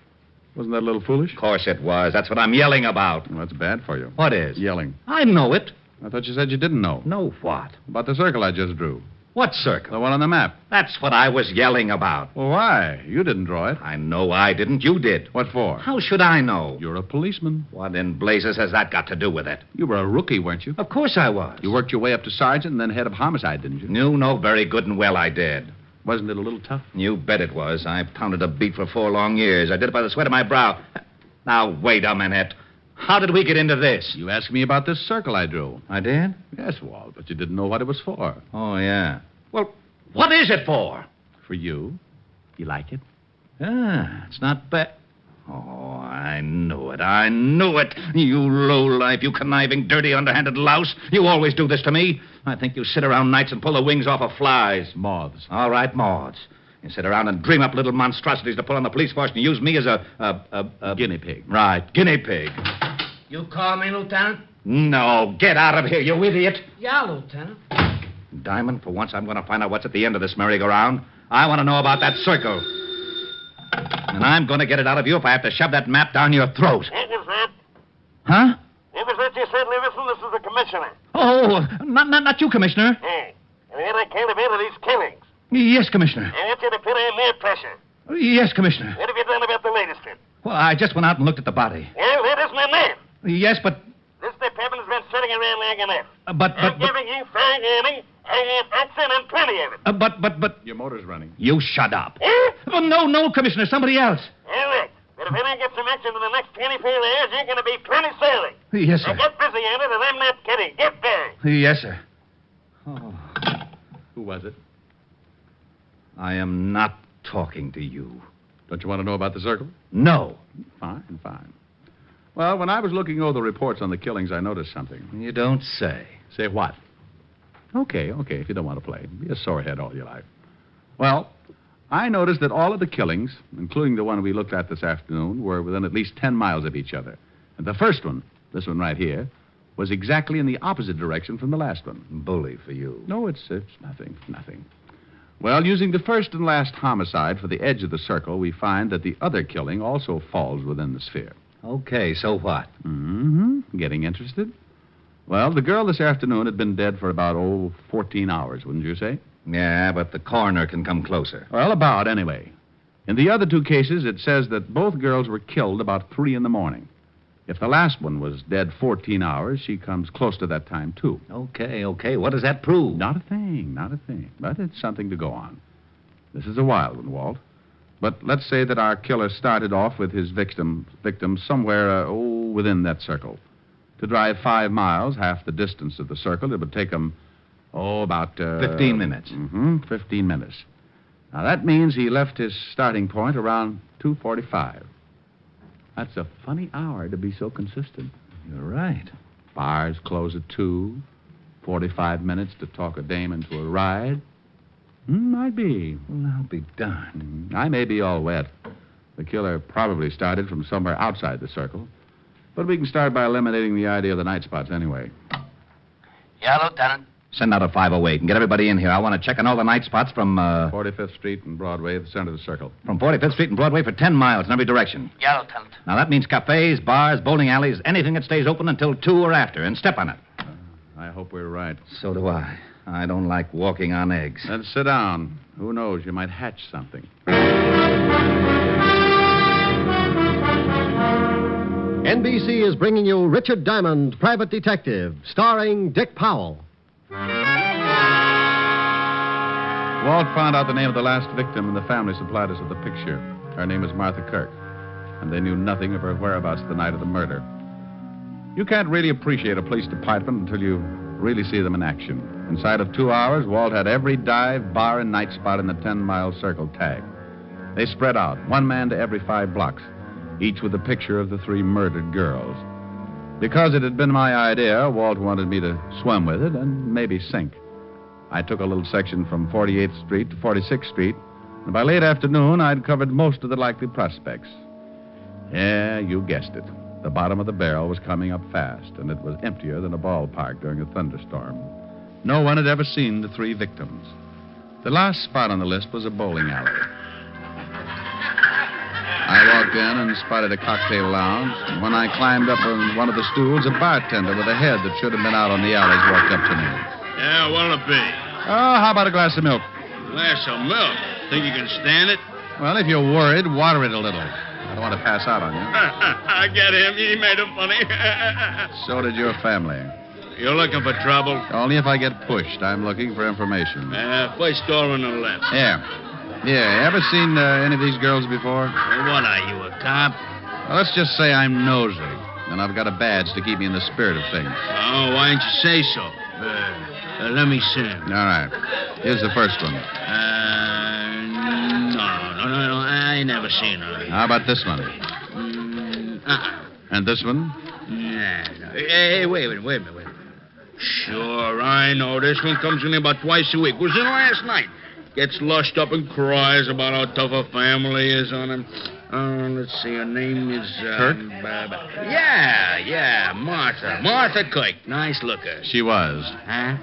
Wasn't that a little foolish? Of course it was. That's what I'm yelling about. Well, that's bad for you. What is? Yelling. I know it. I thought you said you didn't know. Know what? About the circle I just drew. What circle? The one on the map. That's what I was yelling about. Well, why? You didn't draw it. I know I didn't. You did. What for? How should I know? You're a policeman. What in blazes has that got to do with it? You were a rookie, weren't you? Of course I was. You worked your way up to sergeant and then head of homicide, didn't you? You know very good and well I did. Wasn't it a little tough? You bet it was. I pounded a beat for 4 long years. I did it by the sweat of my brow. Now, wait a minute. How did we get into this? You asked me about this circle I drew. I did? Yes, Walt, but you didn't know what it was for. Oh, yeah. Well, what is it for? For you. You like it? Ah, it's not bad. Oh, I knew it. I knew it. You lowlife, you conniving, dirty, underhanded louse. You always do this to me. I think you sit around nights and pull the wings off of flies. Moths. All right, moths. You sit around and dream up little monstrosities to put on the police force and use me as a guinea pig. Right, guinea pig. You call me, Lieutenant? No, get out of here, you idiot. Yeah, Lieutenant. Diamond, for once I'm going to find out what's at the end of this merry-go-round. I want to know about that circle. And I'm going to get it out of you if I have to shove that map down your throat. It was that. Huh? It was that you said, listen, this is the commissioner. Oh, not you, Commissioner. Hey, and then I can't have any of these killings. Yes, Commissioner. I want you to put on their pressure. Yes, Commissioner. What have you done about the latest one? Well, I just went out and looked at the body. Well, that isn't a man. Yes, but... This department's been sitting around long enough. But I'm giving you 5 Annie. I have oxen and plenty of it. But... Your motor's running. You shut up. Eh? Oh, no, Commissioner, somebody else. All right. But if I don't get some action in the next 24 hours, you're going to be plenty sailing. Yes, sir. Now get busy on it, and I'm not kidding. Get back. Yes, sir. Oh. Who was it? I am not talking to you. Don't you want to know about the circle? No. Fine. Well, when I was looking over the reports on the killings, I noticed something. You don't say. Say what? Okay, if you don't want to play. Be a sorehead all your life. Well, I noticed that all of the killings, including the one we looked at this afternoon, were within at least 10 miles of each other. And the first one, this one right here, was exactly in the opposite direction from the last one. Bully for you. No, it's nothing. Well, using the first and last homicide for the edge of the circle, we find that the other killing also falls within the sphere. Okay, so what? Getting interested? Well, the girl this afternoon had been dead for about, 14 hours, wouldn't you say? Yeah, but the coroner can come closer. Well, about, anyway. In the other 2 cases, it says that both girls were killed about 3 in the morning. If the last one was dead 14 hours, she comes close to that time, too. Okay. What does that prove? Not a thing. But it's something to go on. This is a wild one, Walt. But let's say that our killer started off with his victim somewhere, within that circle. To drive 5 miles, half the distance of the circle, it would take him, about... 15 minutes. 15 minutes. Now, that means he left his starting point around 2:45. That's a funny hour to be so consistent. You're right. Bars close at 2. 45 minutes to talk a dame into a ride. Might be. Well, I'll be darned. I may be all wet. The killer probably started from somewhere outside the circle. But we can start by eliminating the idea of the night spots anyway. Yeah, Lieutenant. Send out a 508 and get everybody in here. I want to check on all the night spots from... 45th Street and Broadway at the center of the circle. From 45th Street and Broadway for 10 miles in every direction. Yeah, Lieutenant. Now, that means cafes, bars, bowling alleys, anything that stays open until 2 or after, and step on it. I hope we're right. So do I. I don't like walking on eggs. Then sit down. Who knows? You might hatch something. NBC is bringing you Richard Diamond, Private Detective, starring Dick Powell. Walt found out the name of the last victim, and the family supplied us with a picture. Her name is Martha Kirk, and they knew nothing of her whereabouts the night of the murder. You can't really appreciate a police department until you really see them in action. Inside of 2 hours, Walt had every dive, bar, and night spot in the 10-mile circle tagged. They spread out, 1 man to every 5 blocks, each with a picture of the 3 murdered girls. Because it had been my idea, Walt wanted me to swim with it and maybe sink. I took a little section from 48th Street to 46th Street, and by late afternoon, I'd covered most of the likely prospects. Yeah, you guessed it. The bottom of the barrel was coming up fast, and it was emptier than a ballpark during a thunderstorm. No one had ever seen the 3 victims. The last spot on the list was a bowling alley. I walked in and spotted a cocktail lounge, and when I climbed up on one of the stools, a bartender with a head that should have been out on the alleys walked up to me. Yeah, what'll it be? Oh, how about a glass of milk? Glass of milk? Think you can stand it? Well, if you're worried, water it a little. I don't want to pass out on you. I get him. He made it funny. So did your family. You're looking for trouble? Only if I get pushed. I'm looking for information. First door on the left. Yeah. Yeah, ever seen any of these girls before? What are you, a cop? Well, let's just say I'm nosy, and I've got a badge to keep me in the spirit of things. Oh, why didn't you say so? Let me see him. All right. Here's the first one. No. I ain't never seen her. How about this one? And this one? No. Hey, wait a minute. Sure, I know. This one comes in here about twice a week. Was in last night. Gets lushed up and cries about how tough her family is on him. Let's see, her name is... Kirk? Yeah, Martha. Martha Kirk. Nice looker. She was. Huh?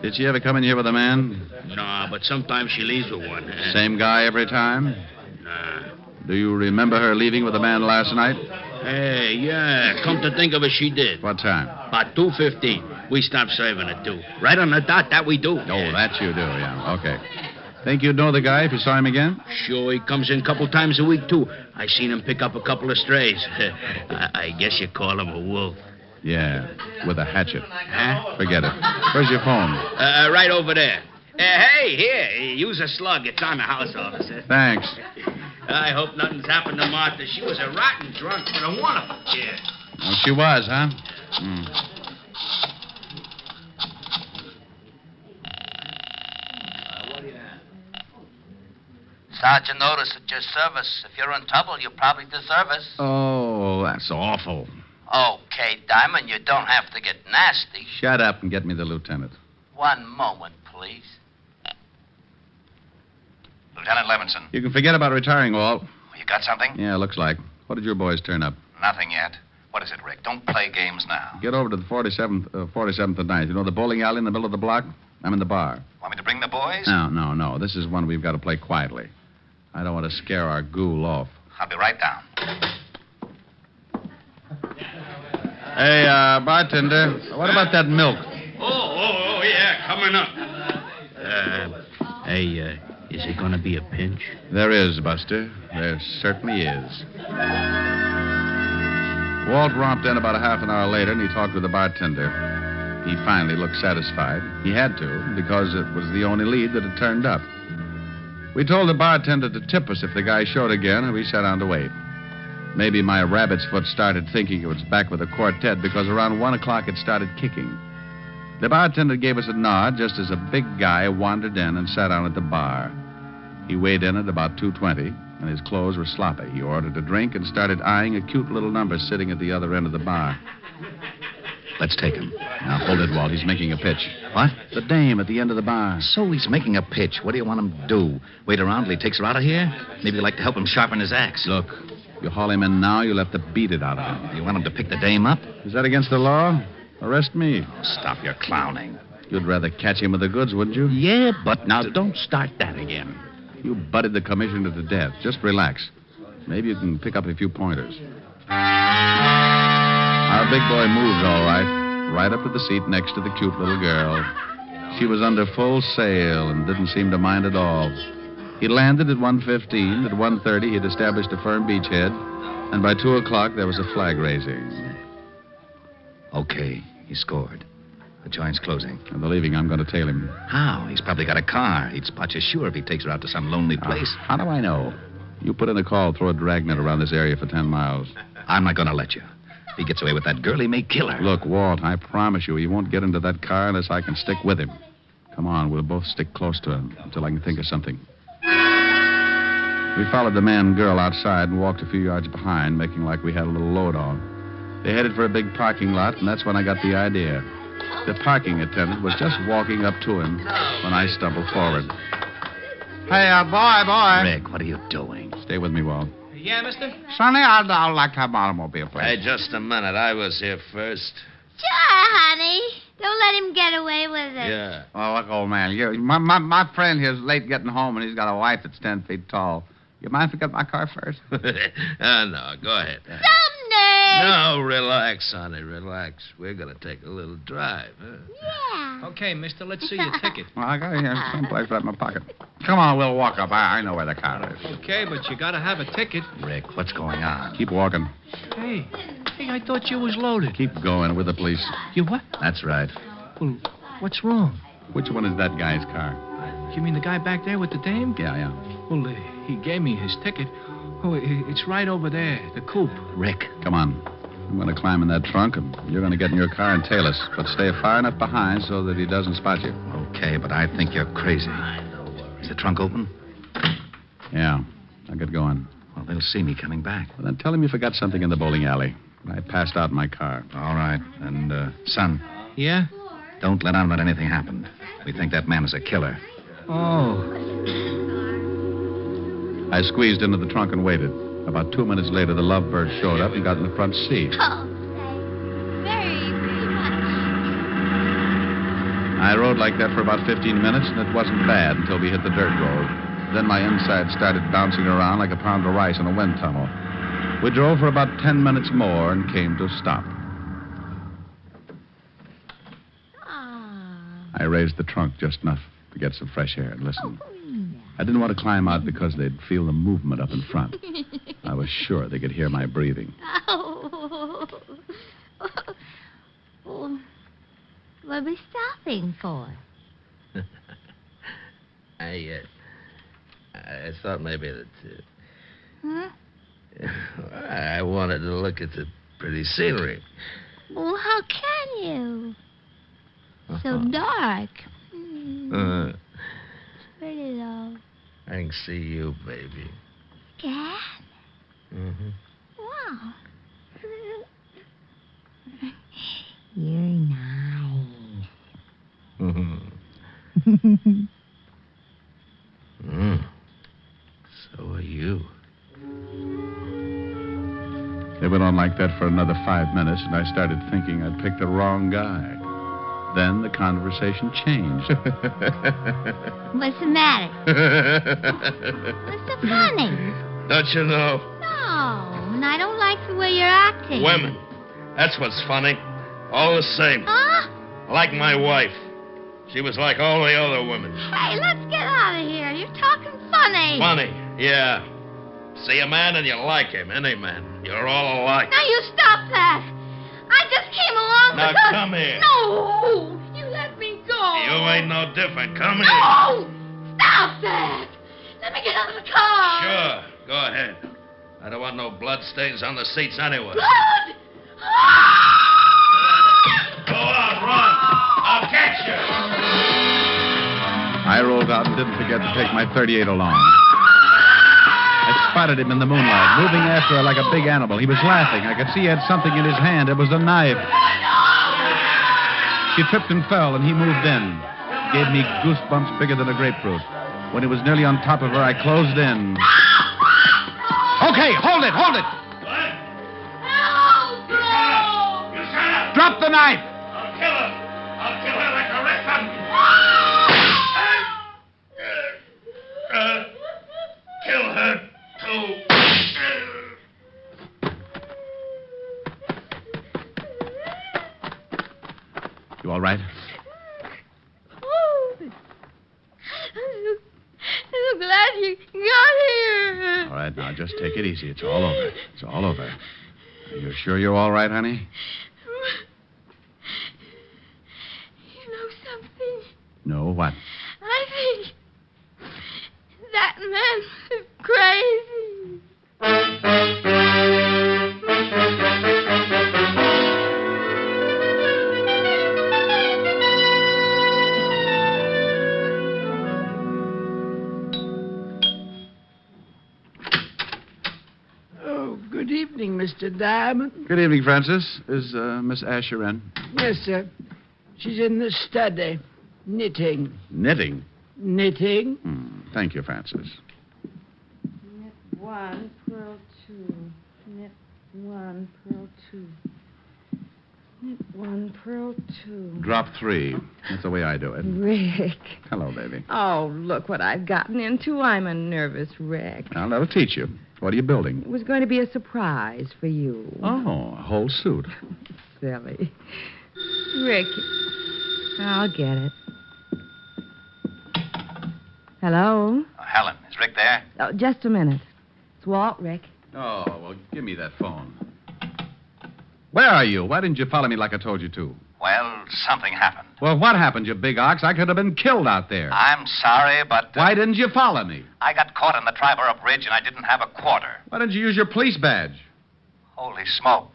Did she ever come in here with a man? No, but sometimes she leaves with one. Same guy every time? Nah. Do you remember her leaving with a man last night? Hey, yeah. Come to think of it, she did. What time? About 2:15. We stopped serving at 2. Right on the dot, that we do. Oh, that you do, yeah. Okay. Think you'd know the guy if you saw him again? Sure, he comes in a couple times a week, too. I seen him pick up a couple of strays. I guess you call him a wolf. Yeah, with a hatchet. Huh? Forget it. Where's your phone? Right over there. Hey, here, use a slug. It's on the house officer. Thanks. I hope nothing's happened to Martha. She was a rotten drunk, but a wonderful kid. Oh, she was, huh? Sergeant noticed at your service. If you're in trouble, you probably deserve us. Oh, that's awful. Okay, Diamond, you don't have to get nasty. Shut up and get me the lieutenant. One moment, please. Lieutenant Levinson. You can forget about retiring, Walt. You got something? Yeah, looks like. What did your boys turn up? Nothing yet. What is it, Rick? Don't play games now. Get over to the 47th and 9th. You know the bowling alley in the middle of the block? I'm in the bar. Want me to bring the boys? No. This is one we've got to play quietly. I don't want to scare our ghoul off. I'll be right down. Hey, bartender, what about that milk? Oh, yeah, coming up. Is it going to be a pinch? There is, Buster. There certainly is. Walt romped in about a half an hour later, and he talked with the bartender. He finally looked satisfied. He had to, because it was the only lead that had turned up. We told the bartender to tip us if the guy showed again, and we sat down to wait. Maybe my rabbit's foot started thinking it was back with the quartet, because around 1 o'clock it started kicking. The bartender gave us a nod just as a big guy wandered in and sat down at the bar. He weighed in at about 220, and his clothes were sloppy. He ordered a drink and started eyeing a cute little number sitting at the other end of the bar. Let's take him. Now, hold it, Walt. He's making a pitch. What? The dame at the end of the bar. So he's making a pitch. What do you want him to do? Wait around till he takes her out of here? Maybe you'd like to help him sharpen his axe. Look, you haul him in now, you'll have to beat it out of him. You want him to pick the dame up? Is that against the law? Arrest me. Stop your clowning. You'd rather catch him with the goods, wouldn't you? Yeah, but... Now, don't start that again. You butted the commissioner to death. Just relax. Maybe you can pick up a few pointers. Our big boy moved all right up to the seat next to the cute little girl. She was under full sail and didn't seem to mind at all. He landed at 1:15. At 1:30, he'd established a firm beachhead, and by 2 o'clock, there was a flag raising. Okay, he scored. The joint's closing. And believing I'm going to tail him. How? He's probably got a car. He'd spot you sure if he takes her out to some lonely place. How do I know? You put in a call, throw a dragnet around this area for 10 miles. I'm not going to let you. If he gets away with that girl, he may kill her. Look, Walt, I promise you he won't get into that car unless I can stick with him. Come on, we'll both stick close to him until I can think of something. We followed the man and girl outside and walked a few yards behind, making like we had a little load on. They headed for a big parking lot, and that's when I got the idea. The parking attendant was just walking up to him when I stumbled forward. Hey, boy. Rick, what are you doing? Stay with me, Walt. Yeah, mister? Sonny, I'd like to have an automobile, please. Hey, just a minute. I was here first. Sure, honey. Don't let him get away with it. Yeah. Oh, look, old man. My friend here's late getting home, and he's got a wife that's 10 feet tall. You mind if I get my car first? No, go ahead. Someday. No, relax. Relax, Sonny, relax. We're going to take a little drive, huh? Yeah. Okay, mister, let's see your ticket. Well, I got here someplace right in my pocket. Come on, we'll walk up. I know where the car is. Okay, but you got to have a ticket. Rick, what's going on? Keep walking. Hey, I thought you was loaded. Keep going with the police. You what? That's right. Well, what's wrong? Which one is that guy's car? You mean the guy back there with the dame? Yeah. Well, he gave me his ticket. Oh, it's right over there, the coupe. Rick, come on. I'm going to climb in that trunk, and you're going to get in your car and tail us. But stay far enough behind so that he doesn't spot you. Okay, but I think you're crazy. Is the trunk open? Yeah. I'll get going. Well, they'll see me coming back. Well, then tell him you forgot something in the bowling alley. I passed out in my car. All right. And, son. Yeah? Don't let on that anything happened. We think that man is a killer. Oh. I squeezed into the trunk and waited. About 2 minutes later, the lovebird showed up and got in the front seat. Oh, very much. I rode like that for about 15 minutes, and it wasn't bad until we hit the dirt road. Then my inside started bouncing around like a pound of rice in a wind tunnel. We drove for about 10 minutes more and came to a stop. I raised the trunk just enough to get some fresh air and listen. I didn't want to climb out because they'd feel the movement up in front. I was sure they could hear my breathing. Oh. What are we stopping for? I thought maybe that... Huh? I wanted to look at the pretty scenery. Well, how can you? So dark. It's pretty low. I can see you, baby. Dad? Mm-hmm. Wow. You're nice. So are you. They went on like that for another 5 minutes, and I started thinking I'd picked the wrong guy. Then the conversation changed. What's the matter? What's so funny? Don't you know? No, and I don't like the way you're acting. Women. That's what's funny. All the same. Huh? Like my wife. She was like all the other women. Hey, let's get out of here. You're talking funny. Funny, yeah. See a man and you like him, any man. You're all alike. Now you stop that. I just came along Now because... come here. No, you let me go. You ain't no different. Come here. No, stop that. Let me get out of the car. Sure, go ahead. I don't want no blood stains on the seats anyway. Blood! Go on, run. I'll catch you. I rolled out and didn't forget to take my .38 along. I spotted him in the moonlight, moving after her like a big animal. He was laughing. I could see he had something in his hand. It was a knife. She tripped and fell, and he moved in. Gave me goosebumps bigger than a grapefruit. When he was nearly on top of her, I closed in. Okay, hold it. You shut up. Drop the knife. I'll kill her. I'll kill her like a raccoon. Kill her, too. You all right? Oh, I'm glad you got here. All right, now just take it easy. It's all over. It's all over. Are you sure you're all right, honey? You know something? No, what? I think that man is crazy. Oh, good evening, Mr. Diamond. Good evening, Francis. Is Miss Asher in? Yes, sir. She's in the study, knitting. Knitting? Knitting? Thank you, Francis. Knit 1, purl 2. Knit 1, purl 2. Knit 1, purl 2. Drop 3. That's the way I do it. Rick. Hello, baby. Oh, look what I've gotten into. I'm a nervous wreck. Now, that'll teach you. What are you building? It was going to be a surprise for you. Oh, a whole suit. silly. Ricky. I'll get it. Hello? Helen, is Rick there? Oh, just a minute. It's Walt, Rick. Oh, well, give me that phone. Where are you? Why didn't you follow me like I told you to? Well, something happened. Well, what happened, you big ox? I could have been killed out there. I'm sorry, but... Why didn't you follow me? I got caught on the Triborough Bridge, and I didn't have a quarter. Why didn't you use your police badge? Holy smoke.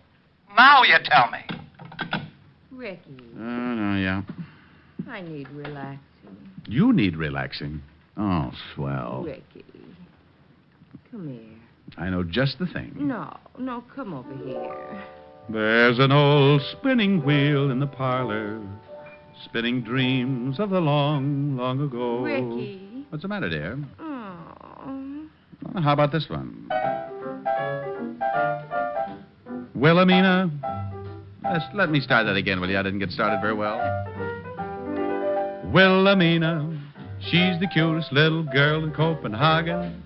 Now you tell me. Ricky, No, yeah. I need relaxing. You need relaxing. Oh, swell. Ricky, come here. I know just the thing. No, come over here. There's an old spinning wheel in the parlor, spinning dreams of the long, long ago. Ricky. What's the matter, dear? Oh. Well, how about this one? Wilhelmina. Let me start that again, will you? I didn't get started very well. Wilhelmina, she's the cutest little girl in Copenhagen.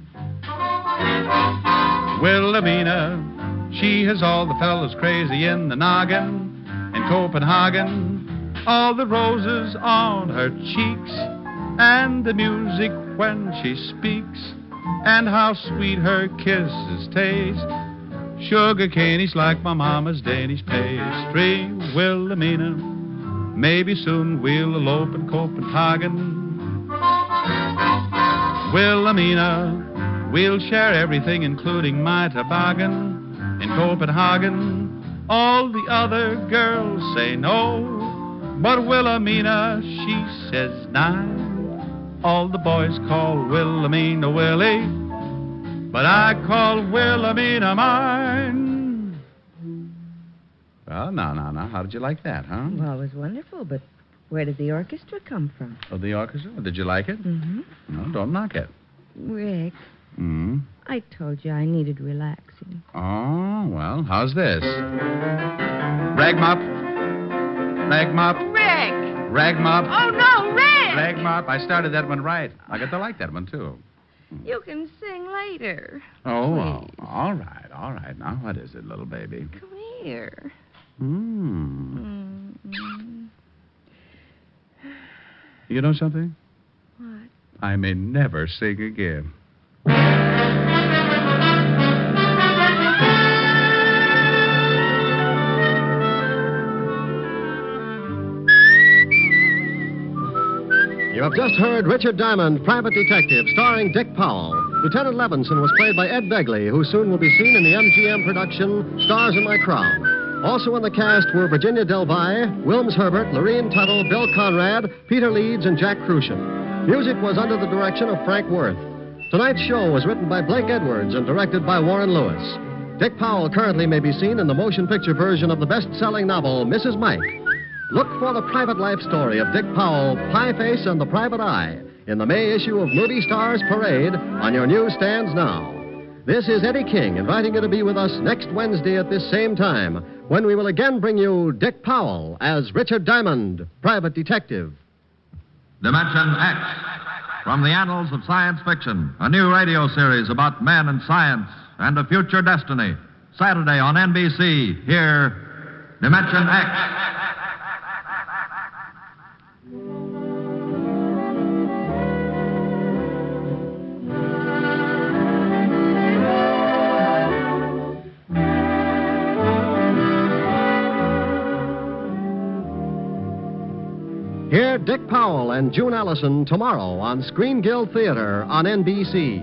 Wilhelmina, she has all the fellas crazy in the noggin. In Copenhagen, all the roses on her cheeks, and the music when she speaks, and how sweet her kisses taste. Sugar canies like my mama's Danish pastry. Wilhelmina, maybe soon we'll elope in Copenhagen. Wilhelmina, we'll share everything, including my toboggan. In Copenhagen, all the other girls say no, but Wilhelmina, she says nine. All the boys call Wilhelmina Willie, but I call Wilhelmina mine. Well, now, how did you like that, huh? Well, it was wonderful, but where did the orchestra come from? Oh, the orchestra? Did you like it? Mm-hmm. No, don't knock it. Rick, Hmm? I told you I needed relaxing. Oh, well, how's this? Rag mop. Rag mop. Rick! Rag mop. Oh, no, Rick! Rag mop. I started that one right. I got to like that one, too. You can sing later. Oh, all right. Now, what is it, little baby? Come here. You know something? What? I may never sing again. You have just heard Richard Diamond, Private Detective, starring Dick Powell. Lieutenant Levinson was played by Ed Begley, who soon will be seen in the MGM production Stars in My Crown. Also in the cast were Virginia Delvey, Wilms Herbert, Lorene Tuttle, Bill Conrad, Peter Leeds, and Jack Crucian. Music was under the direction of Frank Worth. Tonight's show was written by Blake Edwards and directed by Warren Lewis. Dick Powell currently may be seen in the motion picture version of the best-selling novel, Mrs. Mike. Look for the private life story of Dick Powell, Pie Face, and the Private Eye in the May issue of Movie Stars Parade on your newsstands now. This is Eddie King inviting you to be with us next Wednesday at this same time when we will again bring you Dick Powell as Richard Diamond, Private Detective. Dimension X, from the annals of science fiction, a new radio series about men and science and a future destiny. Saturday on NBC, here, Dimension X. Hear Dick Powell and June Allison tomorrow on Screen Guild Theater on NBC.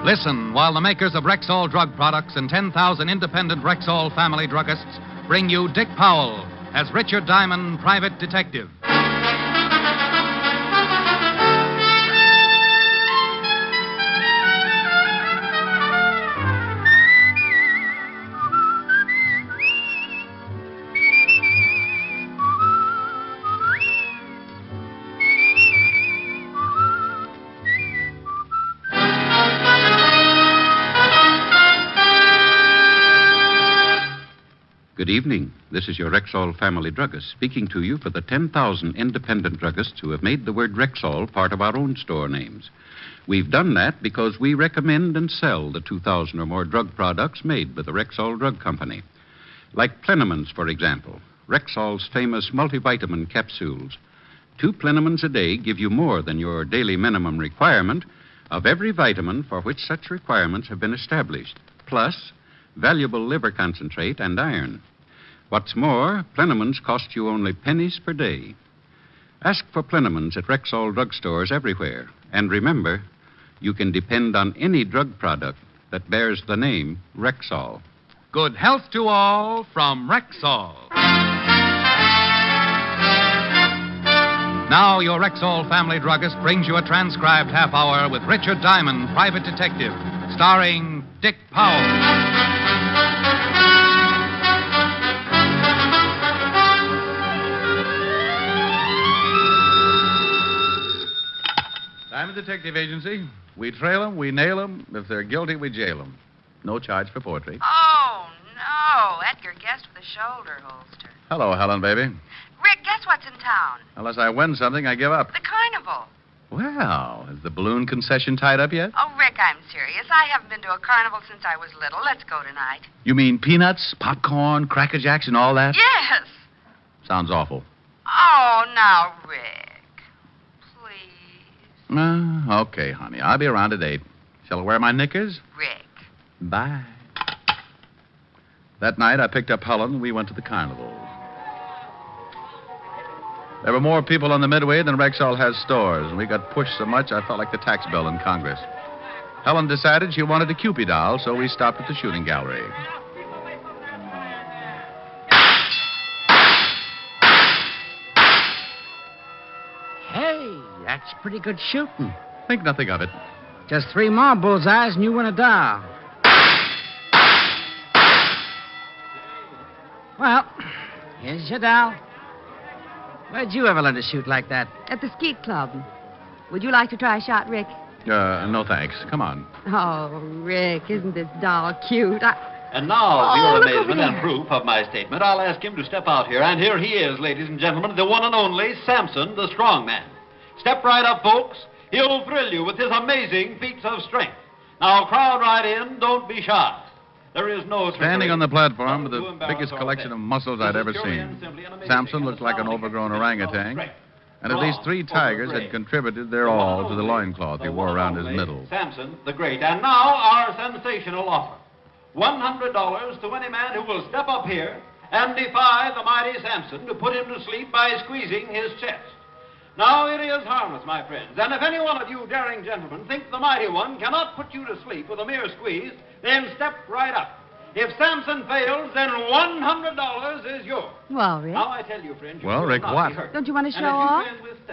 Listen while the makers of Rexall drug products and 10,000 independent Rexall family druggists bring you Dick Powell as Richard Diamond, Private Detective. Good Good evening. This is your Rexall family druggist speaking to you for the 10,000 independent druggists who have made the word Rexall part of our own store names. We've done that because we recommend and sell the 2,000 or more drug products made by the Rexall Drug Company. Like Plenamins, for example, Rexall's famous multivitamin capsules. 2 Plenamins a day give you more than your daily minimum requirement of every vitamin for which such requirements have been established, plus valuable liver concentrate and iron. What's more, Plenamins cost you only pennies per day. Ask for Plenamins at Rexall drugstores everywhere. And remember, you can depend on any drug product that bears the name Rexall. Good health to all from Rexall. Now, your Rexall family druggist brings you a transcribed half hour with Richard Diamond, private detective, starring Dick Powell. Diamond Detective Agency. We trail 'em, we nail 'em. If they're guilty, we jail 'em. No charge for poetry. Oh, no. Edgar guessed with a shoulder holster. Hello, Helen, baby. Rick, guess what's in town? Unless I win something, I give up. The carnival. Well, is the balloon concession tied up yet? Oh, Rick, I'm serious. I haven't been to a carnival since I was little. Let's go tonight. You mean peanuts, popcorn, Cracker Jacks, and all that? Yes. Sounds awful. Oh, now, Rick. Okay, honey. I'll be around at 8. Shall I wear my knickers? Rick. Bye. That night, I picked up Helen and we went to the carnival. There were more people on the Midway than Rexall has stores, and we got pushed so much I felt like the tax bill in Congress. Helen decided she wanted a Cupid doll, so we stopped at the shooting gallery. Hey, that's pretty good shooting. Think nothing of it. Just 3 more bullseyes and you win a doll. Well, here's your doll. Where'd you ever learn to shoot like that? At the skeet club. Would you like to try a shot, Rick? No thanks. Come on. Oh, Rick, isn't this doll cute? And now, for your look amazement over and there. proof of my statement, I'll ask him to step out here. And here he is, ladies and gentlemen, the one and only Samson, the strong man. Step right up, folks. He'll thrill you with his amazing feats of strength. Now, crowd right in. Don't be shy. There is no Standing on the platform with the biggest collection of muscles I'd ever seen, Samson looked like an overgrown orangutan, and at least 3 tigers had contributed their all to the loincloth he wore around his middle. Samson, the great. And now, our sensational offer. $100 to any man who will step up here and defy the mighty Samson to put him to sleep by squeezing his chest. Now, it is harmless, my friends, and if any one of you daring gentlemen think the mighty one cannot put you to sleep with a mere squeeze, then step right up. If Samson fails, then $100 is yours. Well, Rick. Now, I tell you, friends, Well, Rick, what? Don't you want to show off?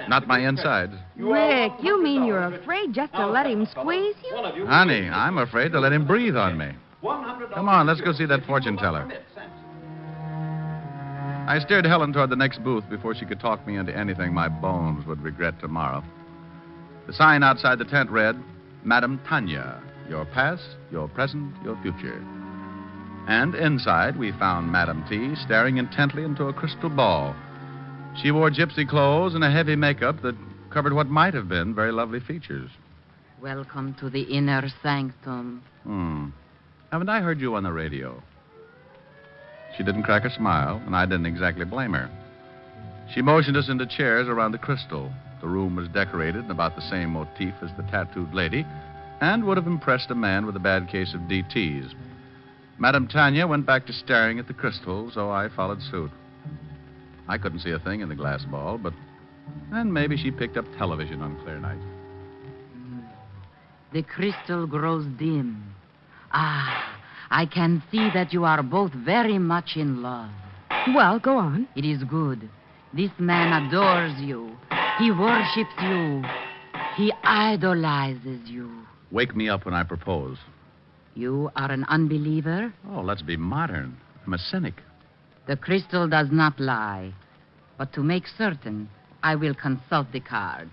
Not my insides. Rick, you mean you're afraid just to let him squeeze you? Honey, I'm afraid to let him breathe on me. Come on, let's go see that fortune teller. I steered Helen toward the next booth before she could talk me into anything my bones would regret tomorrow. The sign outside the tent read, Madame Tanya, your past, your present, your future. And inside, we found Madame T staring intently into a crystal ball. She wore gypsy clothes and a heavy makeup that covered what might have been very lovely features. Welcome to the inner sanctum. Haven't I heard you on the radio? She didn't crack a smile, and I didn't exactly blame her. She motioned us into chairs around the crystal. The room was decorated in about the same motif as the tattooed lady, and would have impressed a man with a bad case of DTs. Madame Tanya went back to staring at the crystal, so I followed suit. I couldn't see a thing in the glass ball, but then maybe she picked up television on clear night. The crystal grows dim. I can see that you are both very much in love. Well, go on. It is good. This man adores you. He worships you. He idolizes you. Wake me up when I propose. You are an unbeliever? Oh, let's be modern. I'm a cynic. The crystal does not lie. But to make certain, I will consult the cards.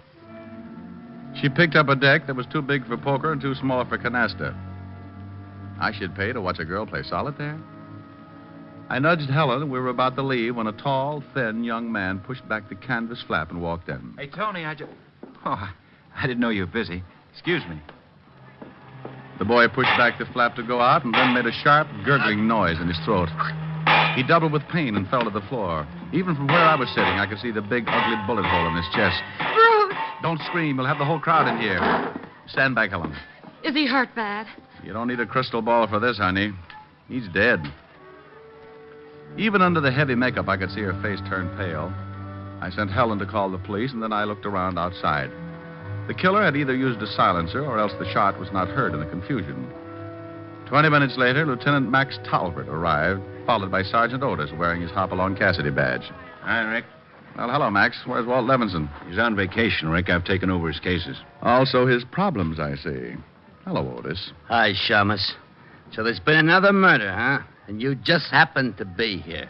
She picked up a deck that was too big for poker and too small for canasta. I should pay to watch a girl play solitaire? I nudged Helen, and we were about to leave when a tall, thin young man pushed back the canvas flap and walked in. Hey, Tony, Oh, I didn't know you were busy. Excuse me. The boy pushed back the flap to go out and then made a sharp, gurgling noise in his throat. He doubled with pain and fell to the floor. Even from where I was sitting, I could see the big, ugly bullet hole in his chest. Bruce! Don't scream. We'll have the whole crowd in here. Stand back, Helen. Is he hurt bad? You don't need a crystal ball for this, honey. He's dead. Even under the heavy makeup, I could see her face turn pale. I sent Helen to call the police, and then I looked around outside. The killer had either used a silencer or else the shot was not heard in the confusion. 20 minutes later, Lieutenant Max Talbot arrived, followed by Sergeant Otis wearing his Hopalong Cassidy badge. Hi, Rick. Well, hello, Max. Where's Walt Levinson? He's on vacation, Rick. I've taken over his cases. Also his problems, I see. Hello, Otis. Hi, Shamus. So there's been another murder, huh? And you just happened to be here.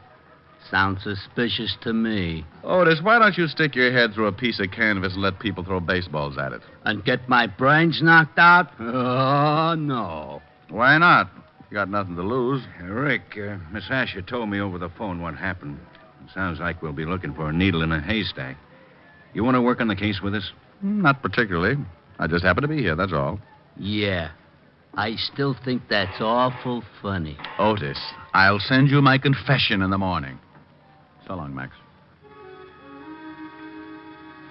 Sounds suspicious to me. Otis, why don't you stick your head through a piece of canvas and let people throw baseballs at it? And get my brains knocked out? Oh, no. Why not? You got nothing to lose. Rick, Miss Asher told me over the phone what happened. It sounds like we'll be looking for a needle in a haystack. You want to work on the case with us? Not particularly. I just happen to be here, that's all. Yeah. I still think that's awful funny. Otis, I'll send you my confession in the morning. So long, Max.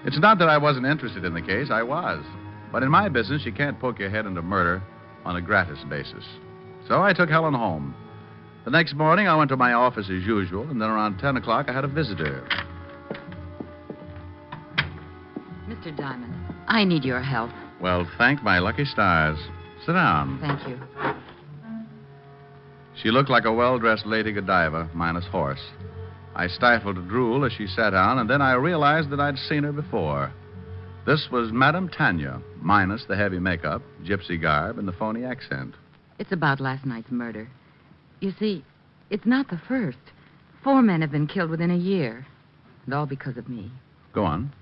It's not that I wasn't interested in the case. I was. But in my business, you can't poke your head into murder on a gratis basis. So I took Helen home. The next morning, I went to my office as usual, and then around 10 o'clock, I had a visitor. Mr. Diamond, I need your help. Well, thank my lucky stars. Sit down. Thank you. She looked like a well-dressed Lady Godiva, minus horse. I stifled a drool as she sat down, and then I realized that I'd seen her before. This was Madame Tanya, minus the heavy makeup, gypsy garb, and the phony accent. It's about last night's murder. You see, it's not the first. 4 men have been killed within a year. And all because of me. Go on.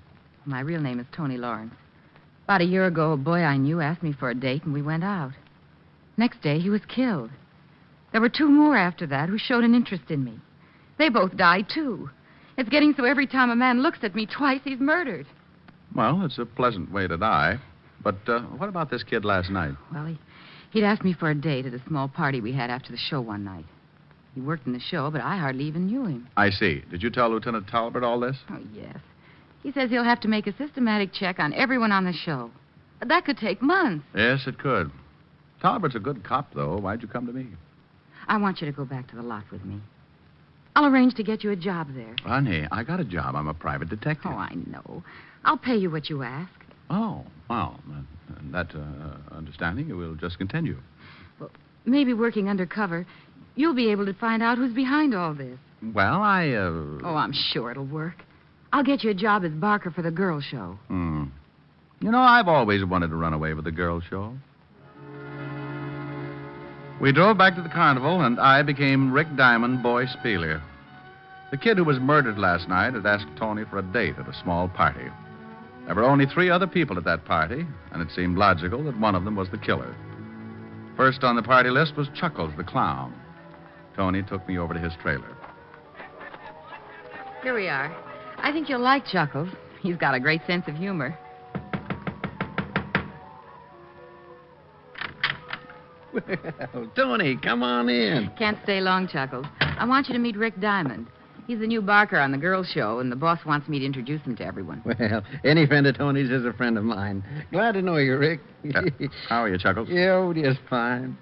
My real name is Tony Lawrence. About a year ago, a boy I knew asked me for a date, and we went out. Next day, he was killed. There were 2 more after that who showed an interest in me. They both died, too. It's getting so every time a man looks at me twice, he's murdered. Well, it's a pleasant way to die. But what about this kid last night? Well, he'd asked me for a date at a small party we had after the show one night. He worked in the show, but I hardly even knew him. I see. Did you tell Lieutenant Talbot all this? Oh, yes. He says he'll have to make a systematic check on everyone on the show. That could take months. Yes, it could. Talbot's a good cop, though. Why'd you come to me? I want you to go back to the lot with me. I'll arrange to get you a job there. Honey, I got a job. I'm a private detective. Oh, I know. I'll pay you what you ask. Oh, well, that understanding will just continue. Well, maybe working undercover, you'll be able to find out who's behind all this. Well, Oh, I'm sure it'll work. I'll get you a job as barker for the girl show. You know, I've always wanted to run away with the girl show. We drove back to the carnival, and I became Rick Diamond, boy Spieler. The kid who was murdered last night had asked Tony for a date at a small party. There were only 3 other people at that party, and it seemed logical that one of them was the killer. First on the party list was Chuckles, the clown. Tony took me over to his trailer. Here we are. I think you'll like Chuckles. He's got a great sense of humor. Well, Tony, come on in. Can't stay long, Chuckles. I want you to meet Rick Diamond. He's the new barker on the girls' show, and the boss wants me to introduce him to everyone. Well, any friend of Tony's is a friend of mine. Glad to know you, Rick. How are you, Chuckles? Yeah, oh, just fine.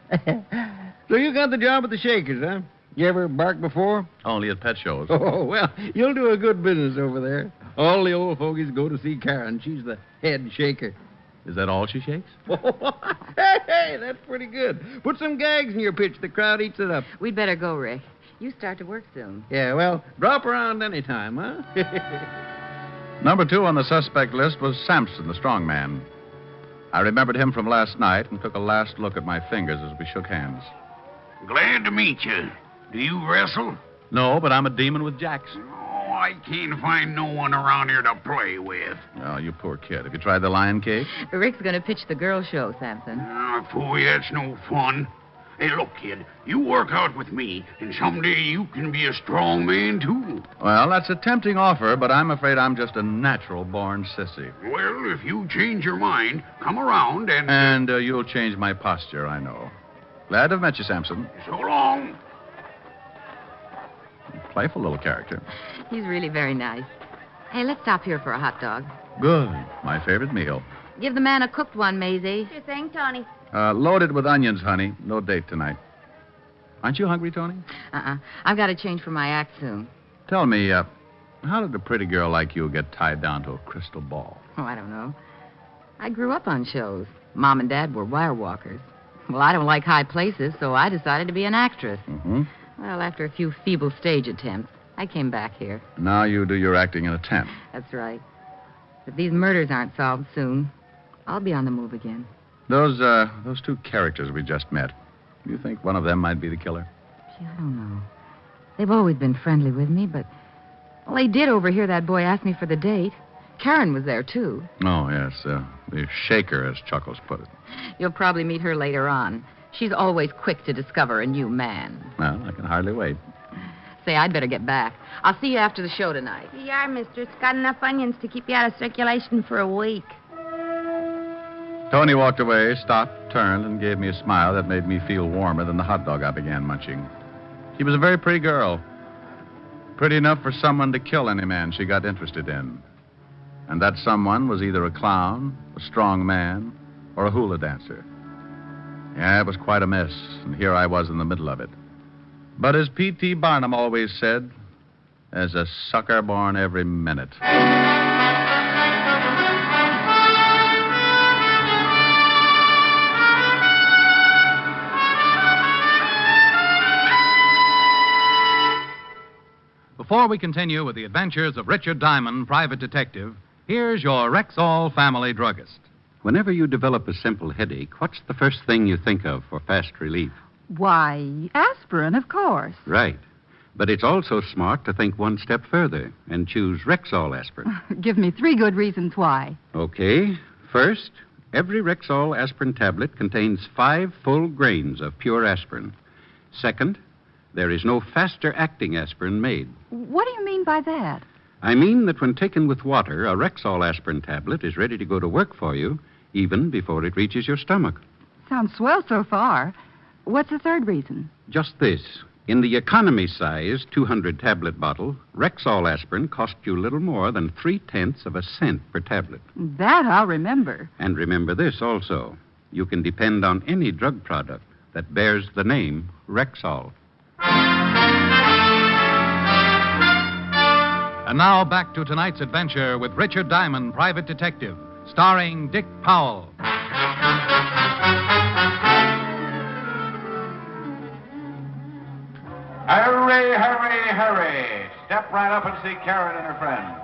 So you got the job at the Shakers, huh? You ever barked before? Only at pet shows. Oh, well, you'll do a good business over there. All the old fogies go to see Karen. She's the head shaker. Is that all she shakes? Hey, that's pretty good. Put some gags in your pitch. The crowd eats it up. We'd better go, Rick. You start to work soon. Yeah, well, drop around any time, huh? Number 2 on the suspect list was Samson, the strong man. I remembered him from last night and took a last look at my fingers as we shook hands. Glad to meet you. Do you wrestle? No, but I'm a demon with jacks. Oh, I can't find no one around here to play with. Oh, you poor kid. Have you tried the lion cake? Rick's going to pitch the girl show, Samson. Phooey, that's no fun. Hey, look, kid, you work out with me, and someday you can be a strong man, too. Well, that's a tempting offer, but I'm afraid I'm just a natural-born sissy. Well, if you change your mind, come around and... And you'll change my posture, I know. Glad to have met you, Sampson. So long. Playful little character. He's really very nice. Hey, let's stop here for a hot dog. Good. My favorite meal. Give the man a cooked one, Maisie. Sure thing, Tony. Loaded with onions, honey. No date tonight. Aren't you hungry, Tony? I've got to change for my act soon. Tell me, how did a pretty girl like you get tied down to a crystal ball? Oh, I don't know. I grew up on shows. Mom and Dad were wire walkers. Well, I don't like high places, so I decided to be an actress. Mm-hmm. Well, after a few feeble stage attempts, I came back here. Now you do your acting in a tent. That's right. If these murders aren't solved soon, I'll be on the move again. Those two characters we just met, you think one of them might be the killer? Gee, I don't know. They've always been friendly with me, but... Well, they did overhear that boy ask me for the date. Karen was there, too. Oh, yes. The shaker, as Chuckles put it. You'll probably meet her later on. She's always quick to discover a new man. Well, I can hardly wait. Say, I'd better get back. I'll see you after the show tonight. You are, mister. It's got enough onions to keep you out of circulation for a week. Tony walked away, stopped, turned, and gave me a smile that made me feel warmer than the hot dog I began munching. She was a very pretty girl. Pretty enough for someone to kill any man she got interested in. And that someone was either a clown, a strong man, or a hula dancer. Yeah, it was quite a mess, and here I was in the middle of it. But as P.T. Barnum always said, there's a sucker born every minute. Before we continue with the adventures of Richard Diamond, private detective, here's your Rexall family druggist. Whenever you develop a simple headache, what's the first thing you think of for fast relief? Why, aspirin, of course. Right. But it's also smart to think one step further and choose Rexall aspirin. Give me 3 good reasons why. Okay. First, every Rexall aspirin tablet contains 5 full grains of pure aspirin. Second, there is no faster-acting aspirin made. What do you mean by that? I mean that when taken with water, a Rexall aspirin tablet is ready to go to work for you even before it reaches your stomach. Sounds swell so far. What's the third reason? Just this. In the economy size 200-tablet bottle, Rexall aspirin cost you little more than 0.3 of a cent per tablet. That I'll remember. And remember this also. You can depend on any drug product that bears the name Rexall. And now back to tonight's adventure with Richard Diamond, private detective, starring Dick Powell. Hurry, hurry, hurry. Step right up and see Karen and her friend.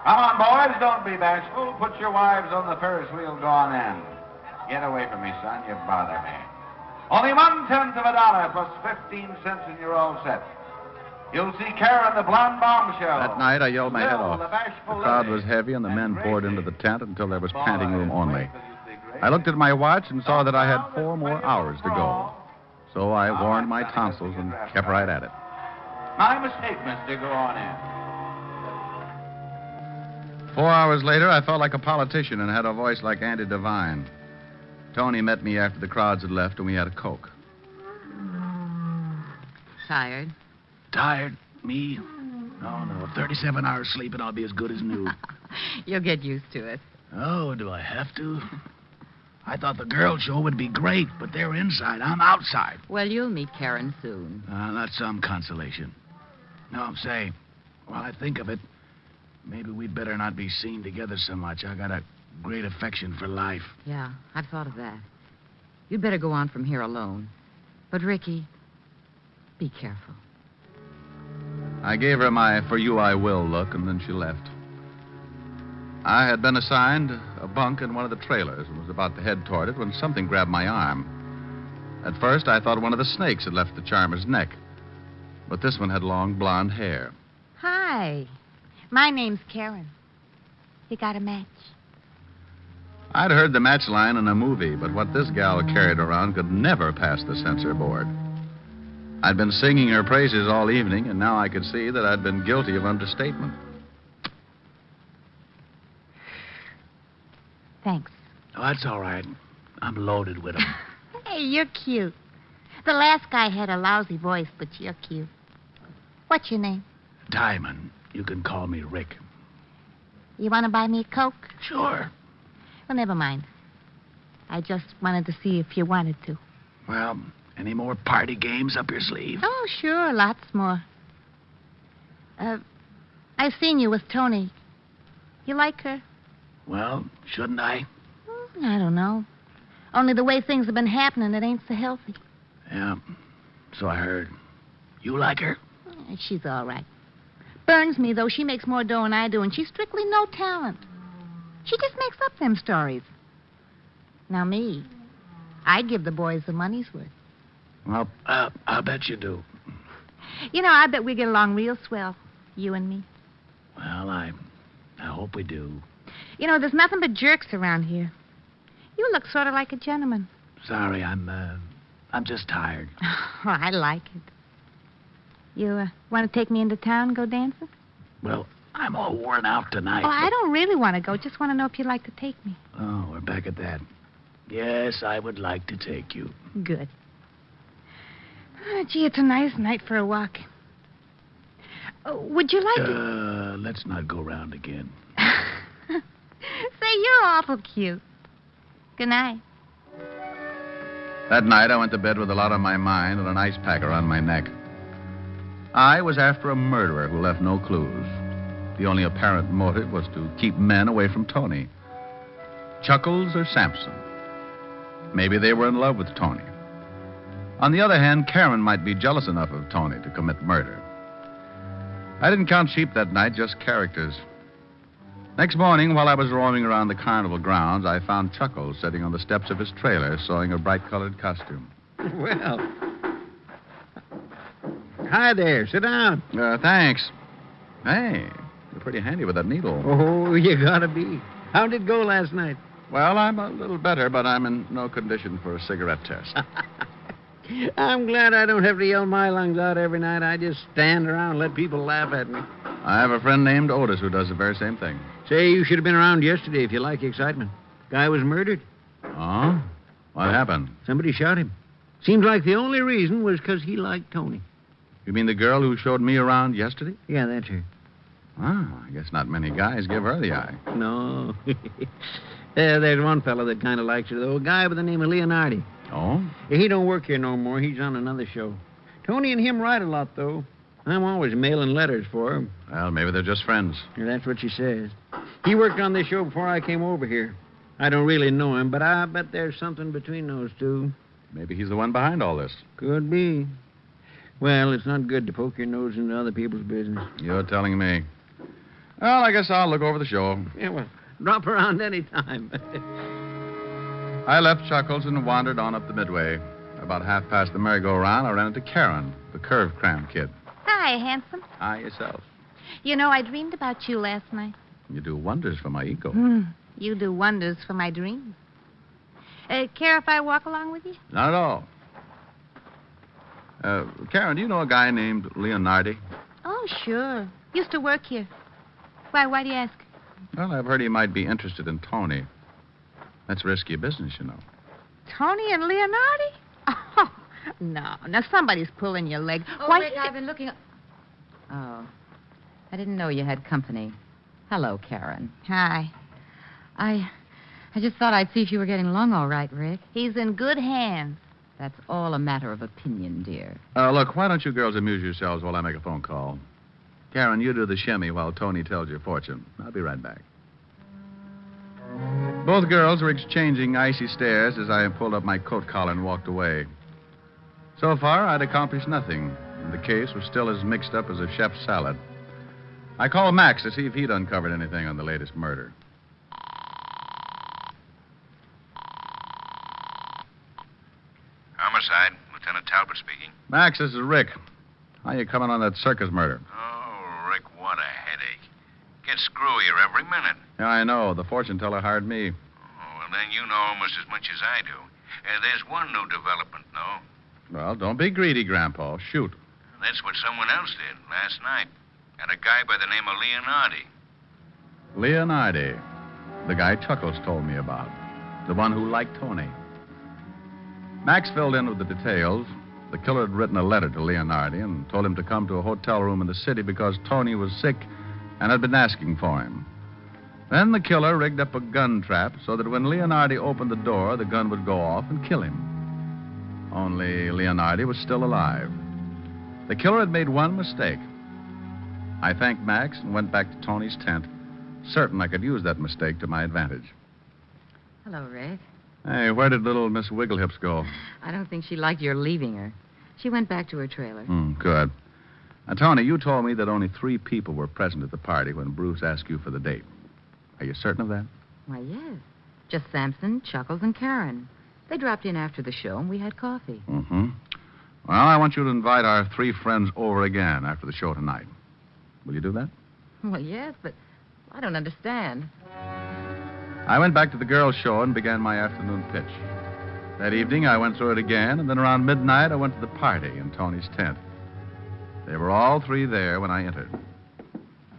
Come on, boys, don't be bashful. Put your wives on the Ferris wheel, go on in. Get away from me, son, you bother me. Only 1/10 of a dollar plus 15 cents and you're all set. You'll see Karen, the blonde bombshell. That night, I yelled my head off. The bashful The crowd lady. was heavy, and the men poured into the tent until there was panting room only. I looked at my watch and saw that I had 4 more hours to go. So I warned my tonsils and kept right at it. My mistake, mister. Go on in. 4 hours later, I felt like a politician and had a voice like Andy Devine. Tony met me after the crowds had left, and we had a Coke. Tired? Tired? Me? No. 37 hours sleep and I'll be as good as new. You'll get used to it. Oh, do I have to? I thought the girl show would be great, but they're inside. I'm outside. Well, you'll meet Karen soon. That's some consolation. No, say, while I think of it, maybe we'd better not be seen together so much. I got a great affection for life. Yeah, I've thought of that. You'd better go on from here alone. But, Ricky, be careful. I gave her my for you I will look, and then she left. I had been assigned a bunk in one of the trailers and was about to head toward it when something grabbed my arm. At first, I thought one of the snakes had left the charmer's neck. But this one had long blonde hair. Hi. My name's Karen. You got a match? I'd heard the match line in a movie, but what this gal carried around could never pass the censor board. I'd been singing her praises all evening, and now I could see that I'd been guilty of understatement. Thanks. Oh, that's all right. I'm loaded with them. Hey, you're cute. The last guy had a lousy voice, but you're cute. What's your name? Diamond. You can call me Rick. You want to buy me a Coke? Sure. Well, never mind. I just wanted to see if you wanted to. Well, any more party games up your sleeve? Oh, sure, lots more. I've seen you with Tony. You like her? Well, shouldn't I? I don't know. Only the way things have been happening, it ain't so healthy. Yeah, so I heard. You like her? She's all right. Burns me, though. She makes more dough than I do, and she's strictly no talent. She just makes up them stories. Now, me, I'd give the boys the money's worth. Well, I'll bet you do. You know, I bet we get along real swell, you and me. Well, I hope we do. You know, there's nothing but jerks around here. You look sort of like a gentleman. Sorry, I'm just tired. Oh, I like it. You want to take me into town and go dancing? Well, I'm all worn out tonight. Oh, I don't really want to go. Just want to know if you'd like to take me. Oh, we're back at that. Yes, I would like to take you. Good. Oh, gee, it's a nice night for a walk. Would you like to... Let's not go round again. Say, you're awful cute. Good night. That night, I went to bed with a lot on my mind and an ice pack around my neck. I was after a murderer who left no clues. The only apparent motive was to keep men away from Tony. Chuckles or Sampson? Maybe they were in love with Tony. On the other hand, Karen might be jealous enough of Tony to commit murder. I didn't count sheep that night, just characters. Next morning, while I was roaming around the carnival grounds, I found Chuckles sitting on the steps of his trailer sewing a bright-colored costume. Well. Hi there. Sit down. Thanks. Hey, you're pretty handy with that needle. Oh, you gotta be. How'd it go last night? Well, I'm a little better, but I'm in no condition for a cigarette test. I'm glad I don't have to yell my lungs out every night. I just stand around and let people laugh at me. I have a friend named Otis who does the very same thing. Say, you should have been around yesterday if you like excitement. Guy was murdered. Oh? What happened? Somebody shot him. Seems like the only reason was because he liked Tony. You mean the girl who showed me around yesterday? Yeah, that's her. Oh, I guess not many guys give her the eye. No. There's one fellow that kind of likes her, though. A guy by the name of Leonardi. Oh? He don't work here no more. He's on another show. Tony and him write a lot, though. I'm always mailing letters for him. Well, maybe they're just friends. Yeah, that's what she says. He worked on this show before I came over here. I don't really know him, but I bet there's something between those two. Maybe he's the one behind all this. Could be. Well, it's not good to poke your nose into other people's business. You're telling me. Well, I guess I'll look over the show. Yeah, well, drop around any time. I left Chuckles and wandered on up the Midway. About half past the merry-go-round, I ran into Karen, the curve cram kid. Hi, handsome. Hi, yourself. You know, I dreamed about you last night. You do wonders for my ego. You do wonders for my dreams. Care if I walk along with you? Not at all. Karen, do you know a guy named Leonardi? Oh, sure. Used to work here. Why do you ask? Well, I've heard he might be interested in Tony. That's risky business, you know. Tony and Leonardi? Oh, no. Now, somebody's pulling your leg. Oh, Why, Rick, I've been looking... Oh, I didn't know you had company. Hello, Karen. Hi. I just thought I'd see if you were getting along all right, Rick. He's in good hands. That's all a matter of opinion, dear. Look, why don't you girls amuse yourselves while I make a phone call? Karen, you do the shimmy while Tony tells your fortune. I'll be right back. Both girls were exchanging icy stares as I pulled up my coat collar and walked away. So far, I'd accomplished nothing, and the case was still as mixed up as a chef's salad. I called Max to see if he'd uncovered anything on the latest murder. Homicide, Lieutenant Talbot speaking. Max, this is Rick. How you coming on that circus murder? Oh, Rick, what a headache. Gets screwier every minute. Yeah, I know. The fortune teller hired me. Oh, well, then you know almost as much as I do. There's one new development, no? Well, don't be greedy, Grandpa. Shoot. That's what someone else did last night. And a guy by the name of Leonardi. Leonardi. The guy Chuckles told me about. The one who liked Tony. Max filled in with the details. The killer had written a letter to Leonardi and told him to come to a hotel room in the city because Tony was sick and had been asking for him. Then the killer rigged up a gun trap so that when Leonardi opened the door, the gun would go off and kill him. Only Leonardi was still alive. The killer had made one mistake. I thanked Max and went back to Tony's tent, certain I could use that mistake to my advantage. Hello, Rick. Hey, where did little Miss Wigglehips go? I don't think she liked your leaving her. She went back to her trailer. Good. Now, Tony, you told me that only 3 people were present at the party when Bruce asked you for the date. Are you certain of that? Why, yes. Just Sampson, Chuckles, and Karen. They dropped in after the show, and we had coffee. Mm-hmm. Well, I want you to invite our 3 friends over again after the show tonight. Will you do that? Well, yes, but I don't understand. I went back to the girls' show and began my afternoon pitch. That evening, I went through it again, and then around midnight, I went to the party in Tony's tent. They were all 3 there when I entered.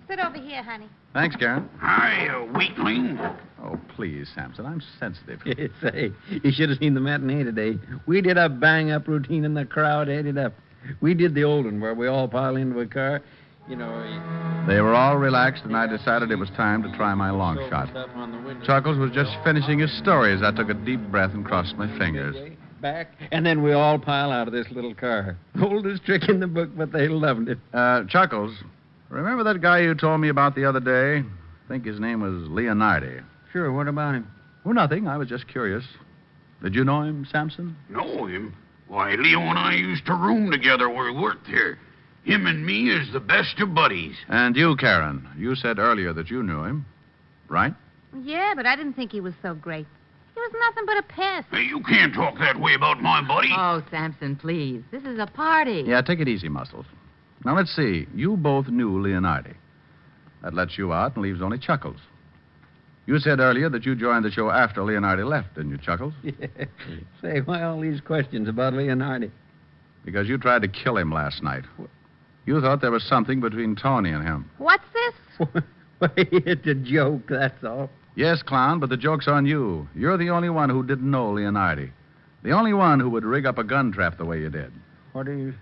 Sit over here, honey. Thanks, Karen. Hi, weakling. Oh, please, Sampson, I'm sensitive. Say, you should have seen the matinee today. We did a bang-up routine, and the crowd ate it up. We did the old one where we all pile into a car. You know... They were all relaxed, and I decided it was time to try my long shot. Chuckles was just finishing his story as I took a deep breath and crossed my fingers. Back, and then we all pile out of this little car. Oldest trick in the book, but they loved it. Chuckles, remember that guy you told me about the other day? I think his name was Leonardi. Sure, what about him? Oh, nothing. I was just curious. Did you know him, Sampson? Know him? Why, Leo and I used to room together where he worked here. Him and me is the best of buddies. And you, Karen, you said earlier that you knew him, right? Yeah, but I didn't think he was so great. He was nothing but a pest. Hey, you can't talk that way about my buddy. Oh, Sampson, please. This is a party. Yeah, take it easy, Muscles. Now, let's see. You both knew Leonardi. That lets you out and leaves only Chuckles. You said earlier that you joined the show after Leonardi left, didn't you, Chuckles? Yeah. Say, why all these questions about Leonardi? Because you tried to kill him last night. You thought there was something between Tony and him. What's this? It's a joke, that's all. Yes, clown, but the joke's on you. You're the only one who didn't know Leonardi. The only one who would rig up a gun trap the way you did. What are you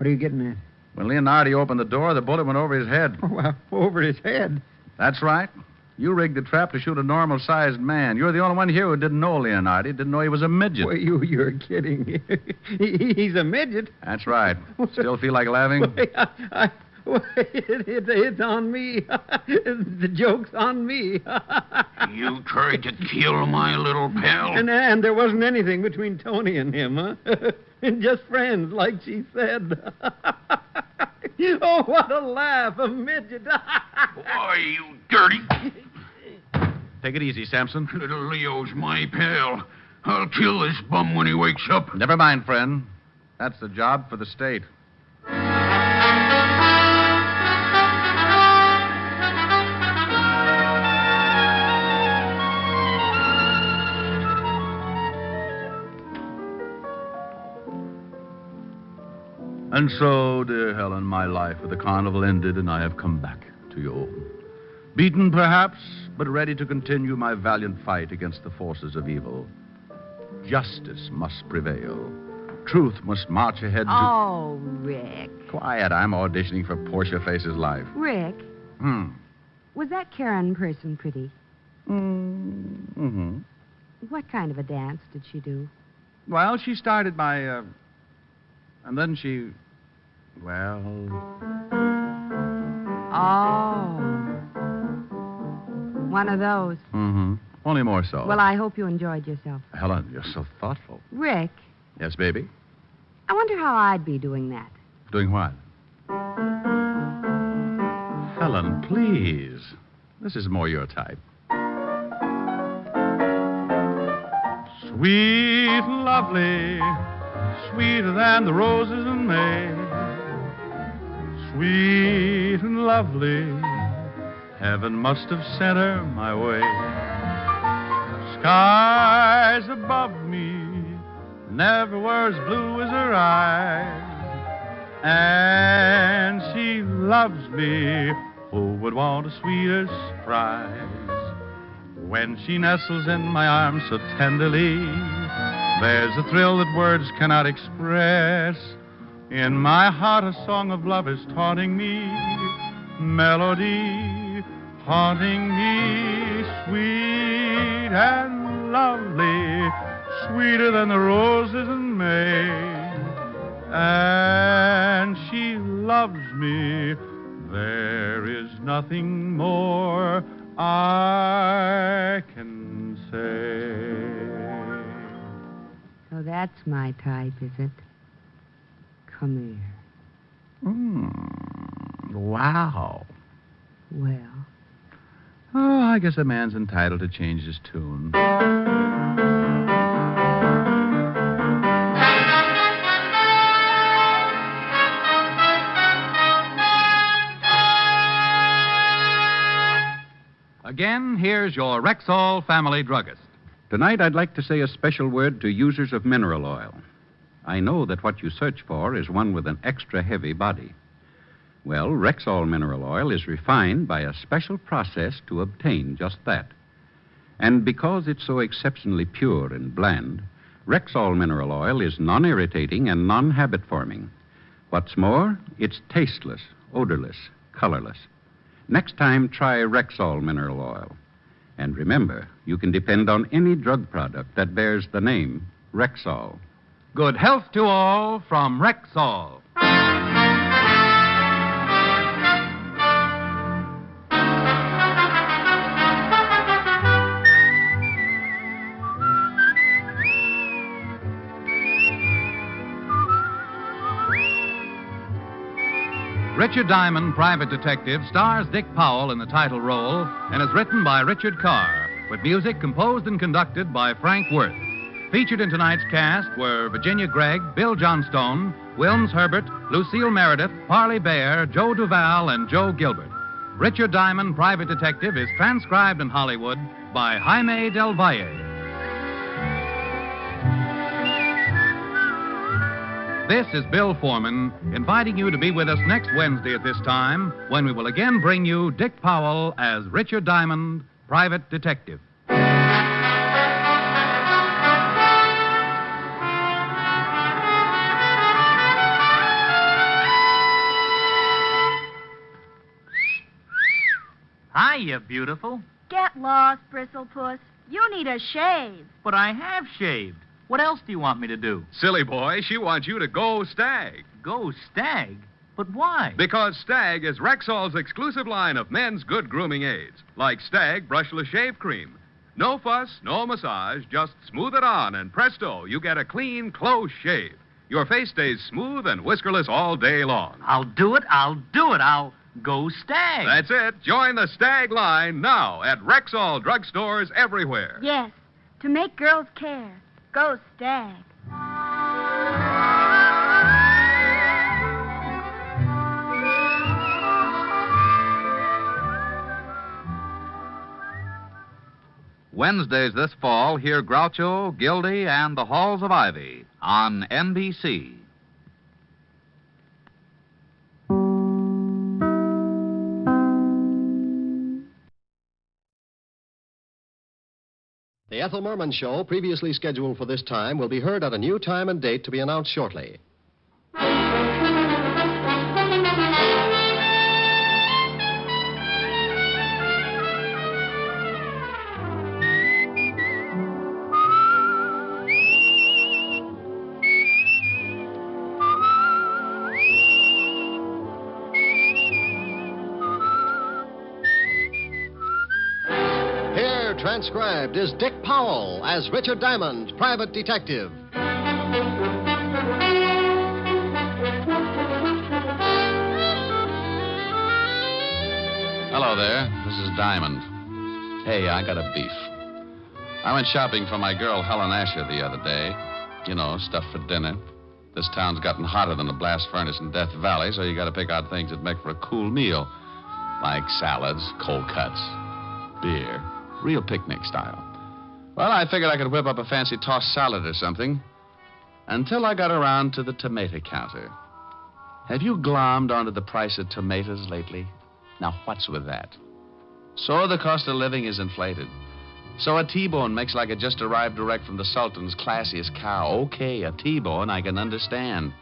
getting at? When Leonardi opened the door, the bullet went over his head. Oh, well, over his head? That's right. You rigged the trap to shoot a normal-sized man. You're the only one here who didn't know Leonardi, didn't know he was a midget. Well, you're kidding. He's a midget. That's right. Still feel like laughing? It's on me. The joke's on me. You tried to kill my little pal? And there wasn't anything between Tony and him, huh? Just friends, like she said. Oh, what a laugh, a midget. Why, you dirty... Take it easy, Sampson. Little Leo's my pal. I'll kill this bum when he wakes up. Never mind, friend. That's the job for the state. And so, dear Helen, my life at the carnival ended, and I have come back to you. Beaten, perhaps, but ready to continue my valiant fight against the forces of evil. Justice must prevail. Truth must march ahead to... Oh, Rick. Quiet, I'm auditioning for Portia Face's life. Rick, Hmm. was that Karen person pretty? Mm-hmm. What kind of a dance did she do? Well, she started by, and then she... Well... Oh. One of those. Mm-hmm. Only more so. Well, I hope you enjoyed yourself. Helen, you're so thoughtful. Rick, Yes, baby? I wonder how I'd be doing that. Doing what? Helen, please. This is more your type. Sweet, lovely, sweeter than the roses in May. Sweet and lovely, heaven must have sent her my way. skies above me never were as blue as her eyes. And she loves me, who would want a sweeter surprise? When she nestles in my arms so tenderly, there's a thrill that words cannot express. In my heart a song of love is taunting me, melody haunting me, sweet and lovely, sweeter than the roses in May. And she loves me, there is nothing more I can say. So that's my type, is it? Come here. Wow. Well, Oh, I guess a man's entitled to change his tune. Again, here's your Rexall family druggist. Tonight, I'd like to say a special word to users of mineral oil. I know that what you search for is one with an extra heavy body. Well, Rexall mineral oil is refined by a special process to obtain just that. And because it's so exceptionally pure and bland, Rexall mineral oil is non-irritating and non-habit-forming. What's more, it's tasteless, odorless, colorless. Next time, try Rexall mineral oil. And remember, you can depend on any drug product that bears the name Rexall. Good health to all from Rexall. Richard Diamond, Private Detective, stars Dick Powell in the title role and is written by Richard Carr, with music composed and conducted by Frank Worth. Featured in tonight's cast were Virginia Gregg, Bill Johnstone, Wilms Herbert, Lucille Meredith, Parley Bear, Joe Duval, and Joe Gilbert. Richard Diamond, Private Detective, is transcribed in Hollywood by Jaime Del Valle. This is Bill Foreman, inviting you to be with us next Wednesday at this time, when we will again bring you Dick Powell as Richard Diamond, Private Detective. Hiya, beautiful. Get lost, Bristlepuss. You need a shave. But I have shaved. What else do you want me to do? Silly boy, she wants you to go Stag. Go Stag? But why? Because Stag is Rexall's exclusive line of men's good grooming aids, like Stag Brushless Shave Cream. No fuss, no massage, just smooth it on, and presto, you get a clean, close shave. Your face stays smooth and whiskerless all day long. I'll do it. I'll go Stag. That's it. Join the Stag line now at Rexall drugstores everywhere. Yes, to make girls care. Go Stag. Wednesdays this fall, hear Groucho, Gildy, and the Halls of Ivy on NBC. The Ethel Merman Show, previously scheduled for this time, will be heard at a new time and date to be announced shortly. Transcribed is Dick Powell as Richard Diamond, Private Detective. Hello there. This is Diamond. Hey, I got a beef. I went shopping for my girl Helen Asher the other day. You know, stuff for dinner. This town's gotten hotter than a blast furnace in Death Valley, so you got to pick out things that make for a cool meal, like salads, cold cuts, beer. Real picnic style. Well, I figured I could whip up a fancy tossed salad or something. Until I got around to the tomato counter. Have you glommed onto the price of tomatoes lately? Now, what's with that? So the cost of living is inflated. So a T-bone makes like it just arrived direct from the Sultan's classiest cow. Okay, a T-bone I can understand.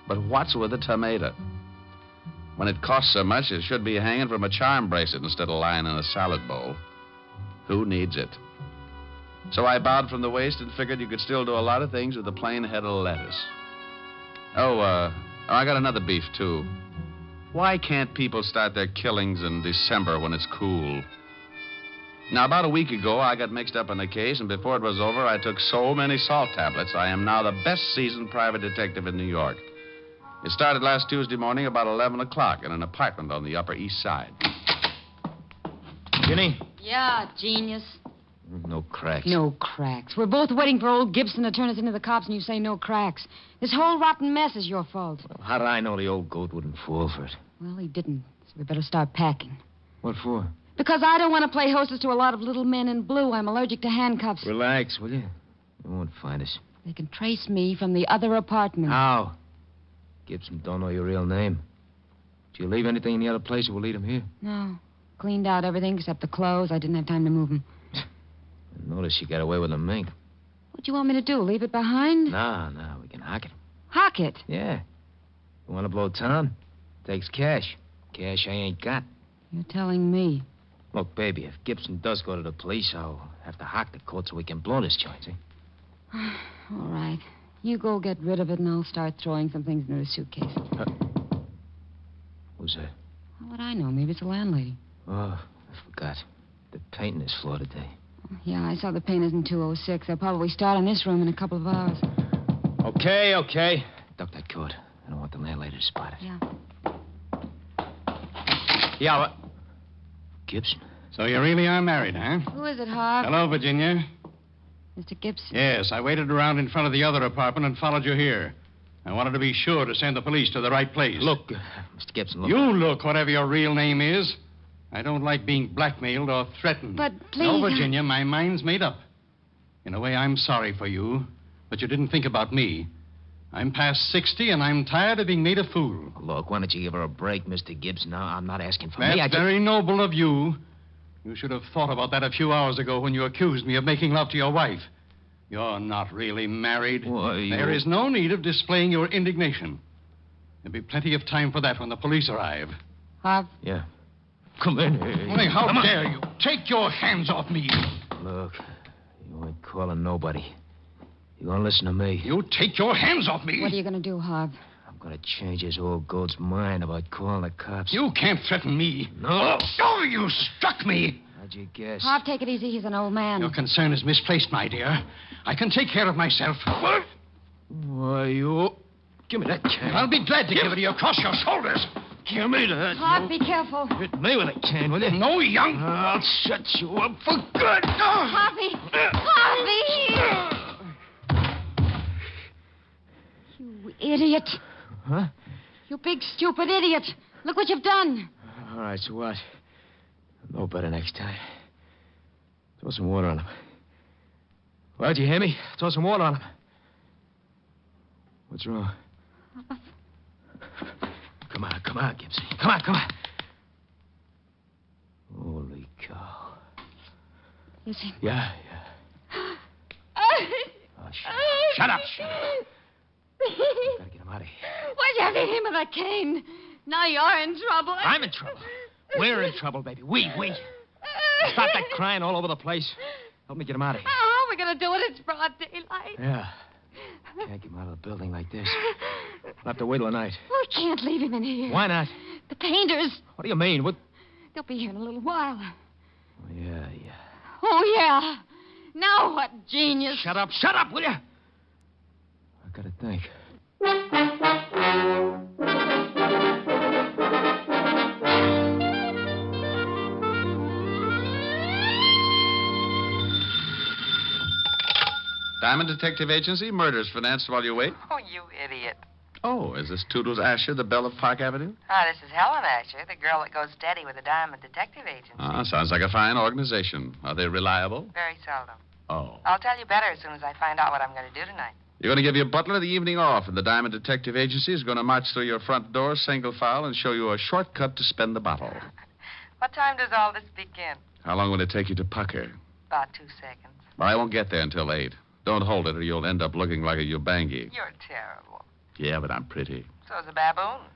But what's with a tomato? When it costs so much, it should be hanging from a charm bracelet instead of lying in a salad bowl. Who needs it? So I bowed from the waist and figured you could still do a lot of things with a plain head of lettuce. I got another beef, too. Why can't people start their killings in December when it's cool? Now, about a week ago, I got mixed up in a case, and before it was over, I took so many salt tablets, I am now the best seasoned private detective in New York. It started last Tuesday morning about 11 o'clock in an apartment on the Upper East Side. Ginny? Yeah, genius. No cracks. No cracks. We're both waiting for old Gibson to turn us into the cops, and you say no cracks. This whole rotten mess is your fault. Well, how did I know the old goat wouldn't fall for it? Well, he didn't, so we better start packing. What for? Because I don't want to play hostess to a lot of little men in blue. I'm allergic to handcuffs. Relax, will you? They won't find us. They can trace me from the other apartment. How? Gibson don't know your real name. Did you leave anything in the other place that will lead him here? No. Cleaned out everything except the clothes. I didn't have time to move them. Notice you got away with the mink. What do you want me to do? Leave it behind? No, we can hock it. Hock it? Yeah. You want to blow town? Takes cash. Cash I ain't got. You're telling me. Look, baby, if Gibson does go to the police, I'll have to hock the court so we can blow this joint, see? All right. You go get rid of it, and I'll start throwing some things into the suitcase. Who's that? How would I know? Maybe it's the landlady. Oh, I forgot. They're painting this floor today. Yeah, I saw the painters in 206. They'll probably start on this room in a couple of hours. Okay. Duck that coat. I don't want the landlady to spot it. Yeah. Yeah, what? Gibson. So you really are married, huh? Who is it, Harv? Hello, Virginia. Mr. Gibson? Yes, I waited around in front of the other apartment and followed you here. I wanted to be sure to send the police to the right place. Look, Mr. Gibson, look. You look, whatever your real name is. I don't like being blackmailed or threatened. But please... No, Virginia, my mind's made up. In a way, I'm sorry for you, but you didn't think about me. I'm past 60, and I'm tired of being made a fool. Look, why don't you give her a break, Mr. Gibson? Now, I'm not asking for That's me. very noble of you. You should have thought about that a few hours ago when you accused me of making love to your wife. You're not really married. Why, There is no need of displaying your indignation. There'll be plenty of time for that when the police arrive. Harv? Yeah. Come in here. Hey, how dare you? Take your hands off me. Look, you ain't calling nobody. You gonna listen to me? You take your hands off me. What are you going to do, Harv? I'm gonna change his old goat's mind about calling the cops. You can't threaten me. No. Oh, you struck me. How'd you guess? Harv, take it easy. He's an old man. Your concern is misplaced, my dear. I can take care of myself. What? Why, you... Give me that can. I'll be glad to give it to you across your shoulders. Give me that. Harv, be careful. Hit me with a can, will you? No, young. I'll shut you up for good. Harvey! Harvey! You idiot. Huh? You big, stupid idiot. Look what you've done. All right, so what? No better next time. Throw some water on him. Well, did you hear me? Throw some water on him. What's wrong? Come on, Gibson. Come on. Holy cow. Listen. Yeah. Shut up. Gotta get him out of here. Why'd you hit him with a cane? Now you're in trouble. I'm in trouble. We're in trouble, baby. We. Stop that crying all over the place. Help me get him out of here. How are we going to do it? It's broad daylight. Yeah. Can't get him out of the building like this. We'll have to wait till the night. We can't leave him in here. Why not? The painters. What do you mean? What? They'll be here in a little while. Oh, yeah. Oh, yeah. Now what, genius? Shut up, will you? I gotta think. Diamond Detective Agency, murders financed while you wait. Oh, you idiot. Oh, is this Toodles Asher, the belle of Park Avenue? This is Helen Asher, the girl that goes steady with the Diamond Detective Agency. Sounds like a fine organization. Are they reliable? Very seldom. Oh. I'll tell you better as soon as I find out what I'm going to do tonight. You're going to give your butler the evening off, and the Diamond Detective Agency is going to march through your front door, single file, and show you a shortcut to spend the bottle. What time does all this begin? How long will it take you to pucker? About 2 seconds. Well, I won't get there until 8. Don't hold it, or you'll end up looking like a Ubangi. You're terrible. Yeah, but I'm pretty. So's a baboon.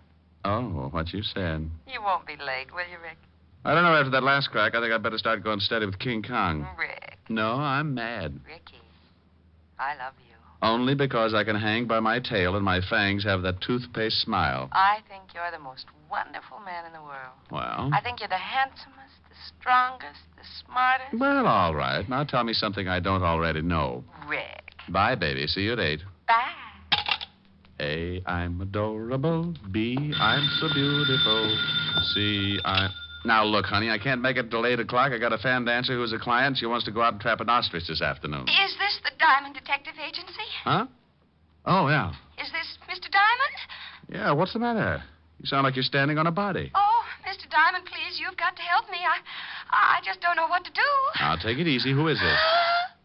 Oh, what you said. You won't be late, will you, Rick? I don't know, after that last crack, I think I'd better start going steady with King Kong. Rick. No, I'm mad. Ricky, I love you. Only because I can hang by my tail and my fangs have that toothpaste smile. I think you're the most wonderful man in the world. Well? I think you're the handsomest, the strongest, the smartest. Well, all right. Now tell me something I don't already know. Rick. Bye, baby. See you at 8. Bye. A, I'm adorable. B, I'm so beautiful. C, I'm... Now, look, honey, I can't make it till 8 o'clock. I got a fan dancer who's a client. She wants to go out and trap an ostrich this afternoon. Is this the Diamond Detective Agency? Huh? Oh, yeah. Is this Mr. Diamond? Yeah, what's the matter? You sound like you're standing on a body. Oh, Mr. Diamond, please, you've got to help me. I just don't know what to do. Now, take it easy. Who is this?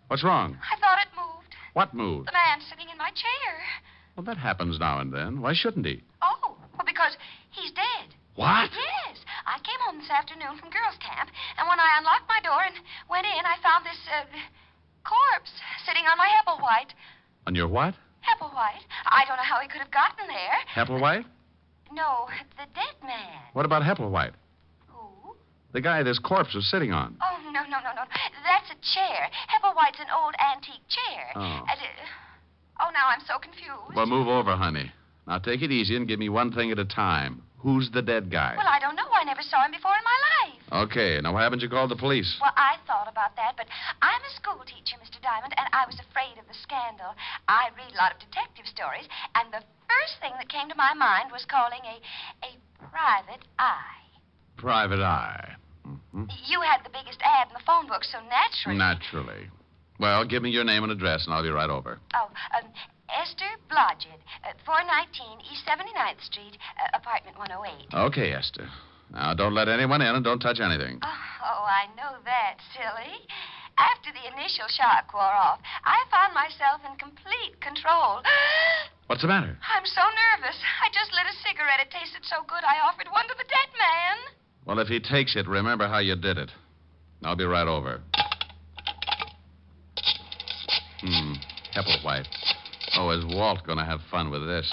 What's wrong? I thought it moved. What moved? The man sitting in my chair. Well, that happens now and then. Why shouldn't he? Oh, well, because he's dead. What? Yes. I came home this afternoon from girls' camp, and when I unlocked my door and went in, I found this, corpse sitting on my Hepplewhite. On your what? Hepplewhite? I don't know how he could have gotten there. Hepplewhite? No, the dead man. What about Hepplewhite? Who? The guy this corpse was sitting on. Oh, no. That's a chair. Hepplewhite's an old antique chair. Oh. Now I'm so confused. Well, move over, honey. Now, take it easy and give me one thing at a time. Who's the dead guy? Well, I don't know. I never saw him before in my life. Okay, now why haven't you called the police? Well, I thought about that, but I'm a school teacher, Mr. Diamond, and I was afraid of the scandal. I read a lot of detective stories, and the first thing that came to my mind was calling a private eye. Private eye. Mm-hmm. You had the biggest ad in the phone book, so naturally... Naturally. Well, give me your name and address, and I'll be right over. Esther Blodgett, 419 East 79th Street, apartment 108. Okay, Esther. Now, don't let anyone in and don't touch anything. Oh, I know that, silly. After the initial shock wore off, I found myself in complete control. What's the matter? I'm so nervous. I just lit a cigarette. It tasted so good, I offered one to the dead man. Well, if he takes it, remember how you did it. I'll be right over. Hepplewhite. Oh, is Walt going to have fun with this?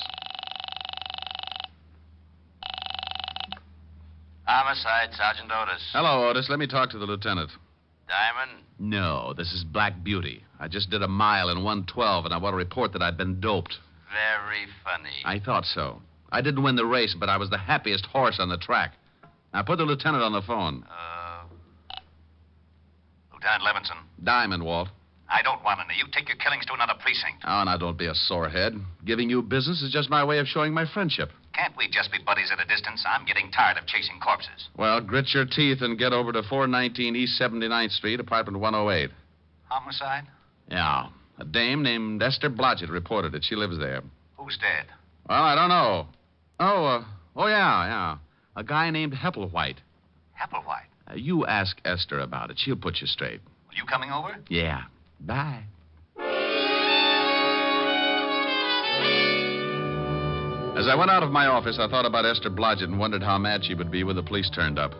Homicide, Sergeant Otis. Hello, Otis. Let me talk to the lieutenant. Diamond? No, this is Black Beauty. I just did a mile in 1:12, and I want to report that I've been doped. Very funny. I thought so. I didn't win the race, but I was the happiest horse on the track. Now, put the lieutenant on the phone. Lieutenant Levinson. Diamond, Walt. I don't want any. You take your killings to another precinct. Oh, now don't be a sorehead. Giving you business is just my way of showing my friendship. Can't we just be buddies at a distance? I'm getting tired of chasing corpses. Well, grit your teeth and get over to 419 East 79th Street, apartment 108. Homicide? Yeah. A dame named Esther Blodgett reported it. She lives there. Who's dead? Well, I don't know. Yeah. A guy named Hepplewhite. Hepplewhite? You ask Esther about it. She'll put you straight. Are you coming over? Yeah. Bye. As I went out of my office, I thought about Esther Blodgett and wondered how mad she would be when the police turned up.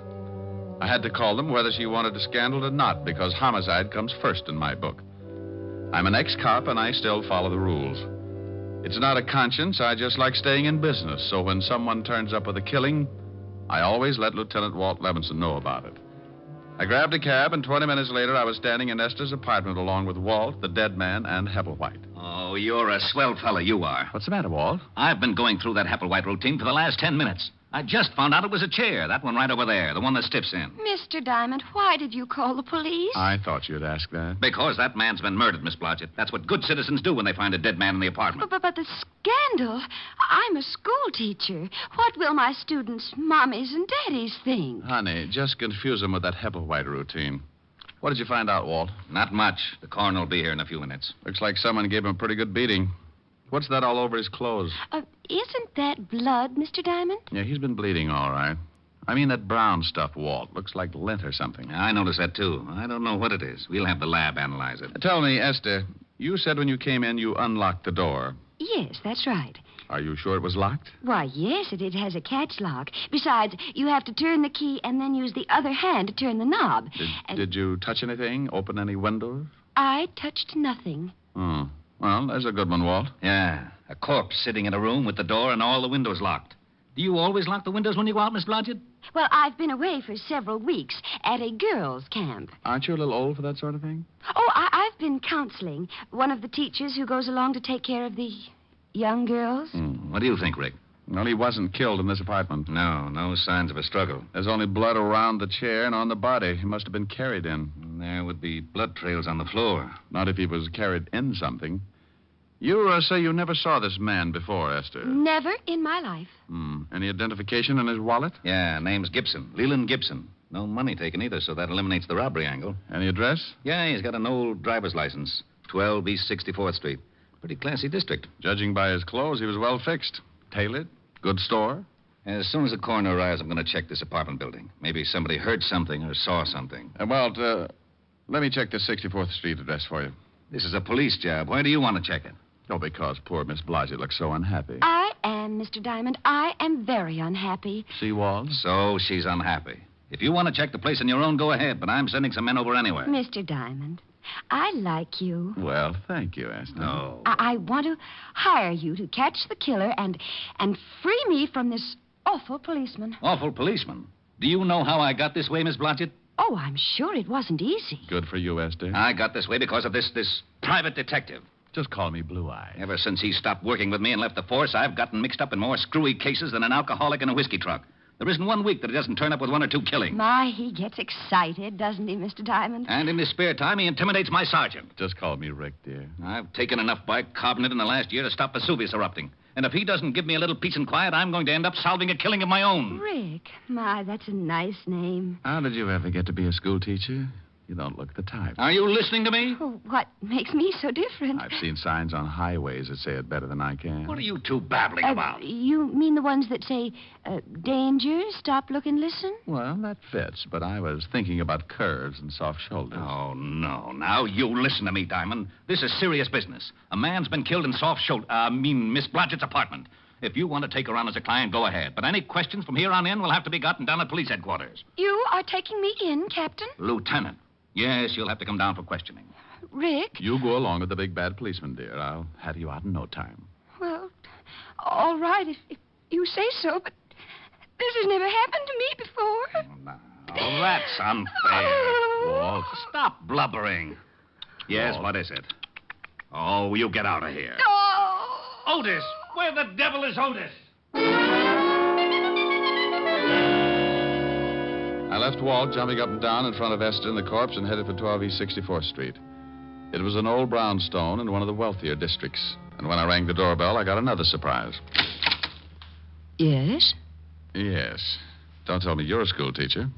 I had to call them whether she wanted a scandal or not, because homicide comes first in my book. I'm an ex-cop, and I still follow the rules. It's not a conscience. I just like staying in business, so when someone turns up with a killing, I always let Lieutenant Walt Levinson know about it. I grabbed a cab, and 20 minutes later, I was standing in Esther's apartment along with Walt, the dead man, and Hepplewhite. Oh, you're a swell fella, you are. What's the matter, Walt? I've been going through that Hepplewhite routine for the last 10 minutes. I just found out it was a chair, that one right over there, the one that stiffs in. Mr. Diamond, why did you call the police? I thought you'd ask that. Because that man's been murdered, Miss Blodgett. That's what good citizens do when they find a dead man in the apartment. But the scandal? I'm a school teacher. What will my students' mommies and daddies think? Honey, just confuse them with that Hepplewhite routine. What did you find out, Walt? Not much. The coroner will be here in a few minutes. Looks like someone gave him a pretty good beating. What's that all over his clothes? Isn't that blood, Mr. Diamond? Yeah, he's been bleeding all right. I mean that brown stuff, Walt. Looks like lint or something. I noticed that, too. I don't know what it is. We'll have the lab analyze it. Tell me, Esther, you said when you came in you unlocked the door. Yes, that's right. Are you sure it was locked? Why, yes, it has a catch lock. Besides, you have to turn the key and then use the other hand to turn the knob. Did you touch anything? Open any windows? I touched nothing. Oh. Well, there's a good one, Walt. Yeah, a corpse sitting in a room with the door and all the windows locked. Do you always lock the windows when you go out, Miss Blodgett? Well, I've been away for several weeks at a girls' camp. Aren't you a little old for that sort of thing? Oh, I've been counseling. One of the teachers who goes along to take care of the young girls. What do you think, Rick? Well, he wasn't killed in this apartment. No signs of a struggle. There's only blood around the chair and on the body. He must have been carried in. There would be blood trails on the floor. Not if he was carried in something. You say you never saw this man before, Esther. Never in my life. Any identification in his wallet? Yeah, name's Gibson. Leland Gibson. No money taken either, so that eliminates the robbery angle. Any address? Yeah, he's got an old driver's license. 12 East 64th Street. Pretty classy district. Judging by his clothes, he was well fixed. Tailored. Good store. As soon as the coroner arrives, I'm going to check this apartment building. Maybe somebody heard something or saw something. Walt, let me check the 64th Street address for you. This is a police job. Why do you want to check it? Oh, because poor Miss Blodgett looks so unhappy. I am, Mr. Diamond. I am very unhappy. See, Walt? So she's unhappy. If you want to check the place on your own, go ahead, but I'm sending some men over anyway. Mr. Diamond, I like you. Well, thank you, Esther. No. I want to hire you to catch the killer and free me from this awful policeman. Awful policeman? Do you know how I got this way, Miss Blodgett? Oh, I'm sure it wasn't easy. Good for you, Esther. I got this way because of this private detective. Just call me Blue Eye. Ever since he stopped working with me and left the force, I've gotten mixed up in more screwy cases than an alcoholic in a whiskey truck. There isn't 1 week that he doesn't turn up with 1 or 2 killings. My, he gets excited, doesn't he, Mr. Diamond? And in his spare time, he intimidates my sergeant. Just call me Rick, dear. I've taken enough bicarbonate in the last year to stop Vesuvius erupting. And if he doesn't give me a little peace and quiet, I'm going to end up solving a killing of my own. Rick, my, that's a nice name. How did you ever get to be a school teacher? You don't look the type. Are you listening to me? Oh, what makes me so different? I've seen signs on highways that say it better than I can. What are you two babbling about? You mean the ones that say, danger, stop, look, and listen? Well, that fits, but I was thinking about curves and soft shoulders. Oh, no. Now, you listen to me, Diamond. This is serious business. A man's been killed in Miss Blodgett's apartment. If you want to take her on as a client, go ahead. But any questions from here on in will have to be gotten down at police headquarters. You are taking me in, Captain? Lieutenant. Yes, you'll have to come down for questioning. Rick? You go along with the big bad policeman, dear. I'll have you out in no time. Well, all right, if you say so, but this has never happened to me before. Oh, that's unfair. Walt. Stop blubbering. Yes, Walt. What is it? Oh, you get out of here. Oh! Otis! Where the devil is Otis? I left Walt jumping up and down in front of Esther and the corpse and headed for 12 East 64th Street. It was an old brownstone in one of the wealthier districts. And when I rang the doorbell, I got another surprise. Yes? Yes. Don't tell me you're a school teacher.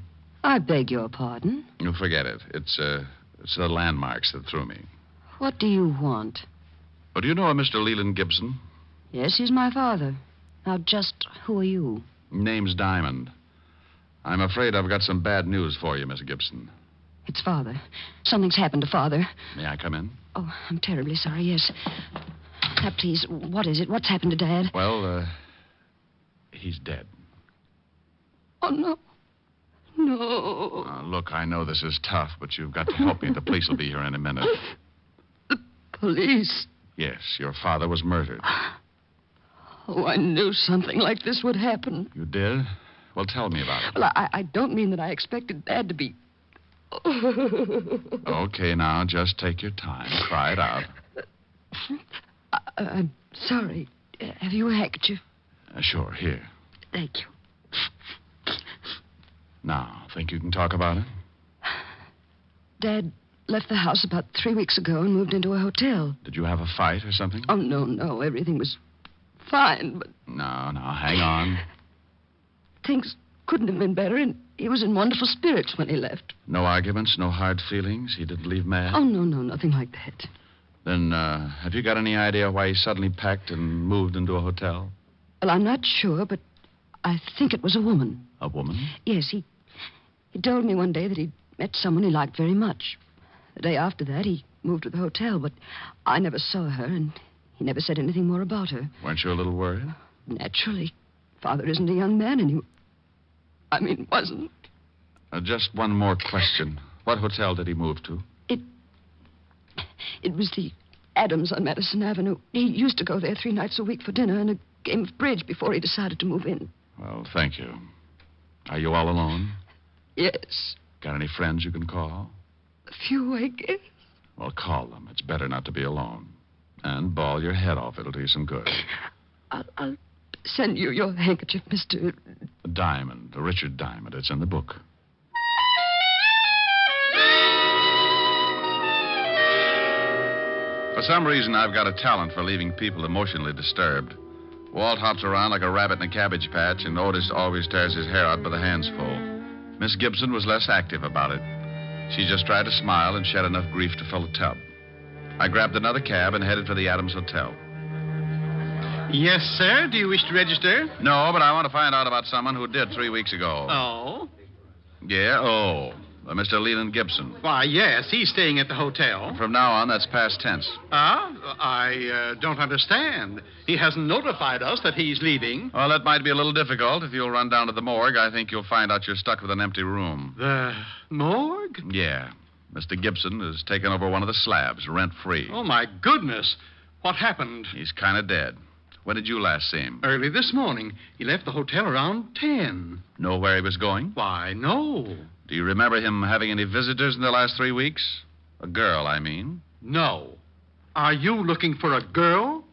I beg your pardon. You forget it. It's the landmarks that threw me. What do you want? Oh, do you know a Mr. Leland Gibson? Yes, he's my father. Now, just who are you? Name's Diamond. I'm afraid I've got some bad news for you, Miss Gibson. It's Father. Something's happened to Father. May I come in? Oh, I'm terribly sorry, yes. Now, please, what is it? What's happened to Dad? Well, he's dead. Oh, no. No. Look, I know this is tough, but you've got to help me. The police will be here in a minute. The police? Yes, your father was murdered. Oh, I knew something like this would happen. You did? Well, tell me about it. Well, I don't mean that I expected Dad to be... Okay, now, just take your time. Cry it out. I'm sorry. Have you a handkerchief? Sure, here. Thank you. Now, think you can talk about it? Dad left the house about 3 weeks ago and moved into a hotel. Did you have a fight or something? Oh, no. Everything was fine, but... No, hang on. Things couldn't have been better, and he was in wonderful spirits when he left. No arguments, no hard feelings? He didn't leave mad? Oh, no, nothing like that. Then, have you got any idea why he suddenly packed and moved into a hotel? Well, I'm not sure, but I think it was a woman. A woman? Yes, he told me one day that he'd met someone he liked very much. The day after that, he moved to the hotel, but I never saw her, and he never said anything more about her. Weren't you a little worried? Naturally. Father isn't a young man, and he wasn't. Just one more question. What hotel did he move to? It was the Adams on Madison Avenue. He used to go there 3 nights a week for dinner and a game of bridge before he decided to move in. Well, thank you. Are you all alone? Yes. Got any friends you can call? A few, I guess. Well, call them. It's better not to be alone. And bawl your head off. It'll do you some good. I'll send you your handkerchief, Mr. Diamond, Richard Diamond. It's in the book. For some reason, I've got a talent for leaving people emotionally disturbed. Walt hops around like a rabbit in a cabbage patch, and Otis always tears his hair out by the handsful. Miss Gibson was less active about it. She just tried to smile and shed enough grief to fill a tub. I grabbed another cab and headed for the Adams Hotel. Yes, sir. Do you wish to register? No, but I want to find out about someone who did 3 weeks ago. Oh? Yeah, Mr. Leland Gibson. Why, yes, he's staying at the hotel. From now on, that's past tense. I don't understand. He hasn't notified us that he's leaving. Well, that might be a little difficult. If you'll run down to the morgue, I think you'll find out you're stuck with an empty room. The morgue? Yeah. Mr. Gibson has taken over one of the slabs, rent-free. Oh, my goodness. What happened? He's kind of dead. When did you last see him? Early this morning. He left the hotel around 10. Know where he was going? Why, no. Do you remember him having any visitors in the last 3 weeks? A girl, I mean. No. Are you looking for a girl?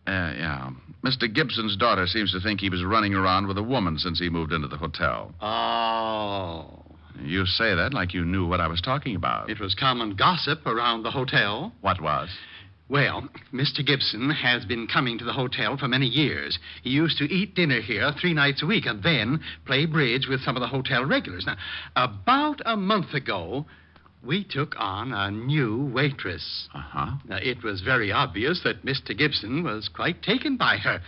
Yeah. Mr. Gibson's daughter seems to think he was running around with a woman since he moved into the hotel. Oh. You say that like you knew what I was talking about. It was common gossip around the hotel. What was? Well, Mr. Gibson has been coming to the hotel for many years. He used to eat dinner here 3 nights a week and then play bridge with some of the hotel regulars. Now, about a month ago, we took on a new waitress. Uh-huh. Now, it was very obvious that Mr. Gibson was quite taken by her.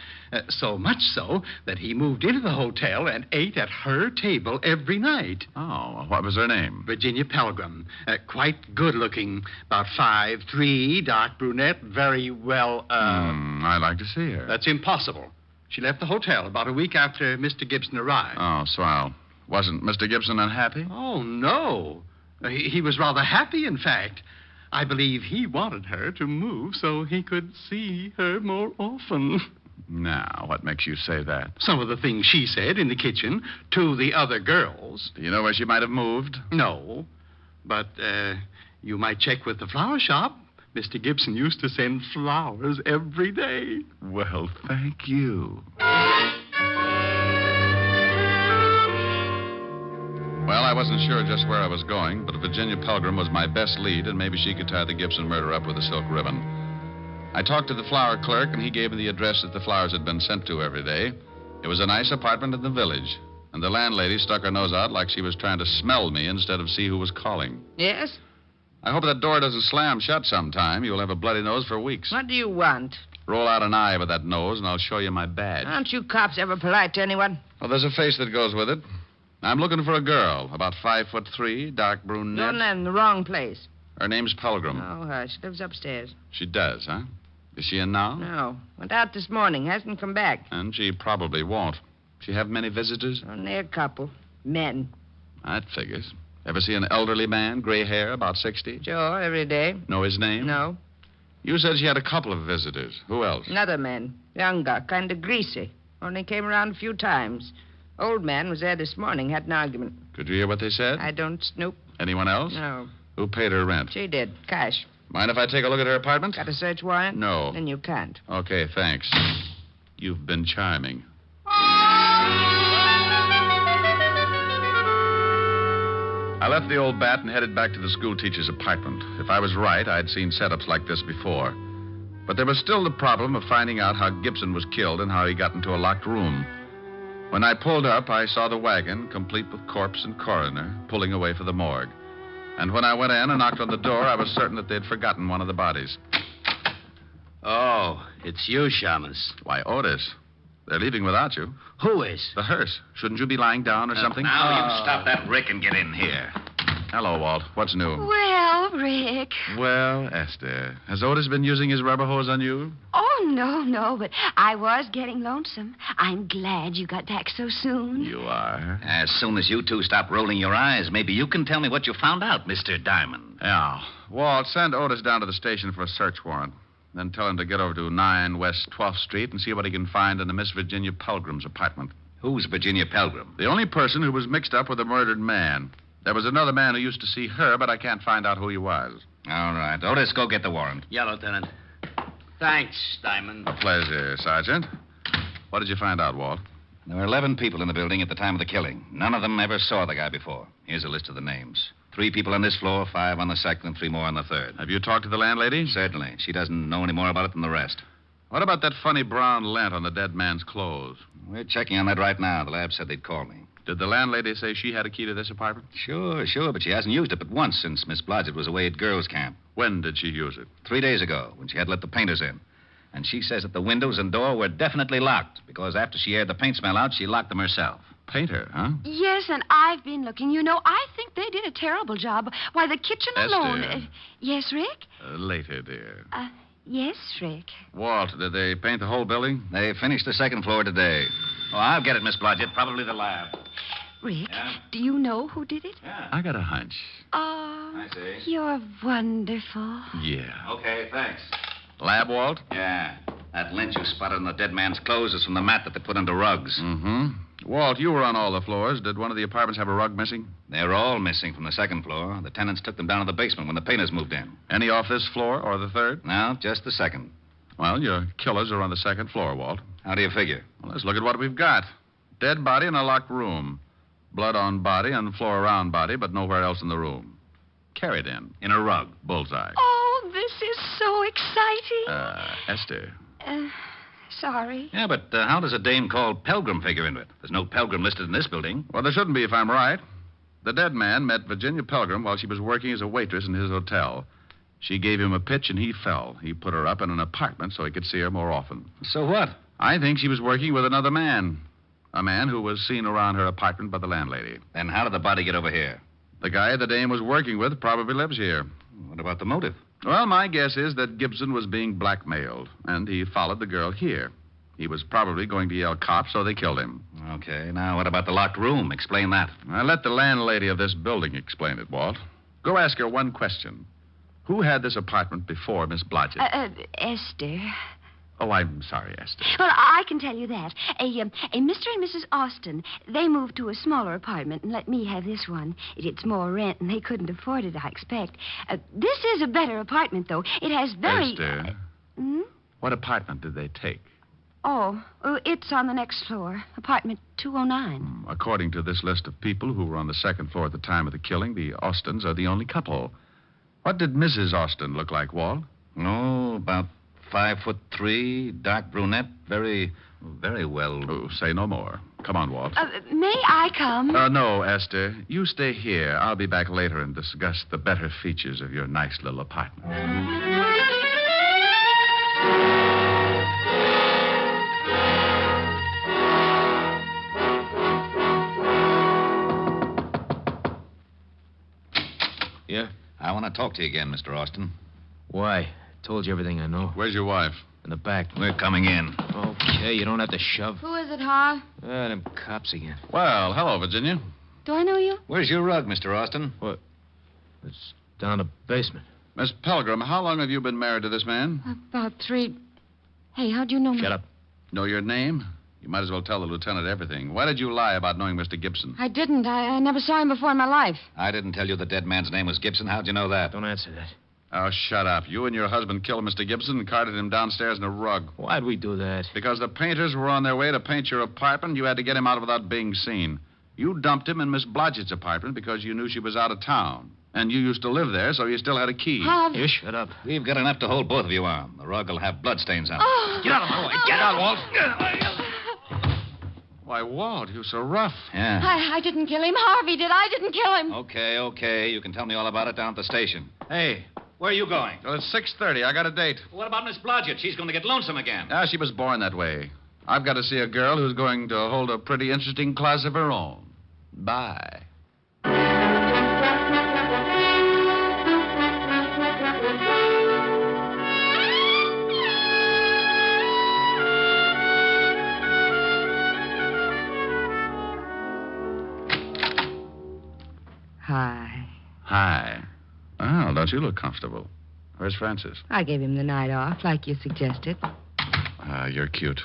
So much so that he moved into the hotel and ate at her table every night. Oh, what was her name? Virginia Pelgrim. Quite good-looking. About 5'3", dark brunette, very well, I'd like to see her. That's impossible. She left the hotel about a week after Mr. Gibson arrived. Oh, swell. Wasn't Mr. Gibson unhappy? Oh, no. He was rather happy, in fact. I believe he wanted her to move so he could see her more often. Now, what makes you say that? Some of the things she said in the kitchen to the other girls. Do you know where she might have moved? No. But, you might check with the flower shop. Mr. Gibson used to send flowers every day. Well, thank you. Well, I wasn't sure just where I was going, but Virginia Pelgrim was my best lead, and maybe she could tie the Gibson murder up with a silk ribbon. I talked to the flower clerk, and he gave me the address that the flowers had been sent to every day. It was a nice apartment in the village, and the landlady stuck her nose out like she was trying to smell me instead of see who was calling. Yes? I hope that door doesn't slam shut sometime. You'll have a bloody nose for weeks. What do you want? Roll out an eye with that nose, and I'll show you my badge. Aren't you cops ever polite to anyone? Well, there's a face that goes with it. I'm looking for a girl, about 5'3", dark brunette. You're in the wrong place. Her name's Pelgrim. Oh, hush. Lives upstairs. She does, huh? Is she in now? No. Went out this morning. Hasn't come back. And she probably won't. She have many visitors? Only a couple. Men. That figures. Ever see an elderly man, gray hair, about 60? Sure, every day. Know his name? No. You said she had a couple of visitors. Who else? Another man. Younger, kind of greasy. Only came around a few times. Old man was there this morning, had an argument. Could you hear what they said? I don't snoop. Anyone else? No. Who paid her rent? She did. Cash. Mind if I take a look at her apartment? Got a search warrant? No. Then you can't. Okay, thanks. You've been charming. I left the old bat and headed back to the schoolteacher's apartment. If I was right, I'd seen setups like this before. But there was still the problem of finding out how Gibson was killed and how he got into a locked room. When I pulled up, I saw the wagon, complete with corpse and coroner, pulling away for the morgue. And when I went in and knocked on the door, I was certain that they'd forgotten one of the bodies. Oh, it's you, Shamus. Why, Otis. They're leaving without you. Who is? The hearse. Shouldn't you be lying down or something? Now you stop that Rick and get in here. Hello, Walt. What's new? Well, Rick. Well, Esther, has Otis been using his rubber hose on you? Oh, no, but I was getting lonesome. I'm glad you got back so soon. You are. As soon as you two stop rolling your eyes, maybe you can tell me what you found out, Mr. Diamond. Yeah. Walt, send Otis down to the station for a search warrant. Then tell him to get over to 9 West 12th Street and see what he can find in the Miss Virginia Pelgrim's apartment. Who's Virginia Pelgrim? The only person who was mixed up with the murdered man. There was another man who used to see her, but I can't find out who he was. All right. Otis, go get the warrant. Yeah, Lieutenant. Thanks, Diamond. A pleasure, Sergeant. What did you find out, Walt? There were 11 people in the building at the time of the killing. None of them ever saw the guy before. Here's a list of the names. 3 people on this floor, 5 on the second, and 3 more on the third. Have you talked to the landlady? Certainly. She doesn't know any more about it than the rest. What about that funny brown lint on the dead man's clothes? We're checking on that right now. The lab said they'd call me. Did the landlady say she had a key to this apartment? Sure, but she hasn't used it but once since Miss Blodgett was away at girls' camp. When did she use it? 3 days ago, when she had let the painters in. And she says that the windows and door were definitely locked, because after she aired the paint smell out, she locked them herself. Painter, huh? Yes, and I've been looking. You know, I think they did a terrible job. Why, the kitchen alone... Esther. Yes, Rick? Later, dear. Yes, Rick. Walt, did they paint the whole building? They finished the second floor today. Oh, I'll get it, Miss Blodgett. Probably the lab. Rick, Yeah? do you know who did it? Yeah. I got a hunch. Oh, I see. you're wonderful. Yeah. Okay, thanks. Lab, Walt? Yeah. That lint you spotted on the dead man's clothes is from the mat that they put under rugs. Mm-hmm. Walt, you were on all the floors. Did one of the apartments have a rug missing? They're all missing from the second floor. The tenants took them down to the basement when the painters moved in. Any off this floor or the third? No, just the second. Well, your killers are on the second floor, Walt. How do you figure? Well, let's look at what we've got. Dead body in a locked room. Blood on body and floor around body, but nowhere else in the room. Carried in a rug. Bullseye. Oh, this is so exciting. Esther. Sorry. Yeah, but how does a dame called Pelgrim figure into it? There's no Pelgrim listed in this building. Well, there shouldn't be if I'm right. The dead man met Virginia Pelgrim while she was working as a waitress in his hotel. She gave him a pitch and he fell. He put her up in an apartment so he could see her more often. So what? I think she was working with another man. A man who was seen around her apartment by the landlady. Then how did the body get over here? The guy the dame was working with probably lives here. What about the motive? Well, my guess is that Gibson was being blackmailed, and he followed the girl here. He was probably going to yell cops, so they killed him. Okay, now what about the locked room? Explain that. I'll let the landlady of this building explain it, Walt. Go ask her one question. Who had this apartment before Miss Blodgett? Esther. Oh, I'm sorry, Esther. Well, I can tell you that. A Mr. and Mrs. Austin, they moved to a smaller apartment and let me have this one. It's more rent, and they couldn't afford it, I expect. This is a better apartment, though. It has very... Esther, what apartment did they take? Oh, it's on the next floor, apartment 209. According to this list of people who were on the second floor at the time of the killing, the Austins are the only couple. What did Mrs. Austin look like, Walt? Oh, about 5'3", dark brunette, very well. Oh, say no more. Come on, Walt. May I come? No, Esther. You stay here. I'll be back later and discuss the better features of your nice little apartment. Yeah? I want to talk to you again, Mr. Austin. Why? Told you everything I know. Where's your wife? In the back. We're coming in. Okay, you don't have to shove. Who is it, Ha? Them cops again. Well, hello, Virginia. Do I know you? Where's your rug, Mr. Austin? What? It's down the basement. Miss Pelgrim, how long have you been married to this man? About 3... Hey, how'd you know me? Shut up. Know your name? You might as well tell the lieutenant everything. Why did you lie about knowing Mr. Gibson? I didn't. I never saw him before in my life. I didn't tell you the dead man's name was Gibson. How'd you know that? Don't answer that. Oh, shut up. You and your husband killed Mr. Gibson and carted him downstairs in a rug. Why'd we do that? Because the painters were on their way to paint your apartment. You had to get him out without being seen. You dumped him in Miss Blodgett's apartment because you knew she was out of town. And you used to live there, so you still had a key. You shut up. We've got enough to hold both of you on. The rug will have bloodstains on it. Oh. Get out of the way. Get out, Walt. Why, Walt, you're so rough. Yeah. I didn't kill him. Harvey did. I didn't kill him. Okay. You can tell me all about it down at the station. Hey, where are you going? Well, it's 6:30. I got a date. What about Miss Blodgett? She's going to get lonesome again. Ah, she was born that way. I've got to see a girl who's going to hold a pretty interesting class of her own. Bye. Hi. Hi. Well, don't you look comfortable? Where's Francis? I gave him the night off, like you suggested. You're cute.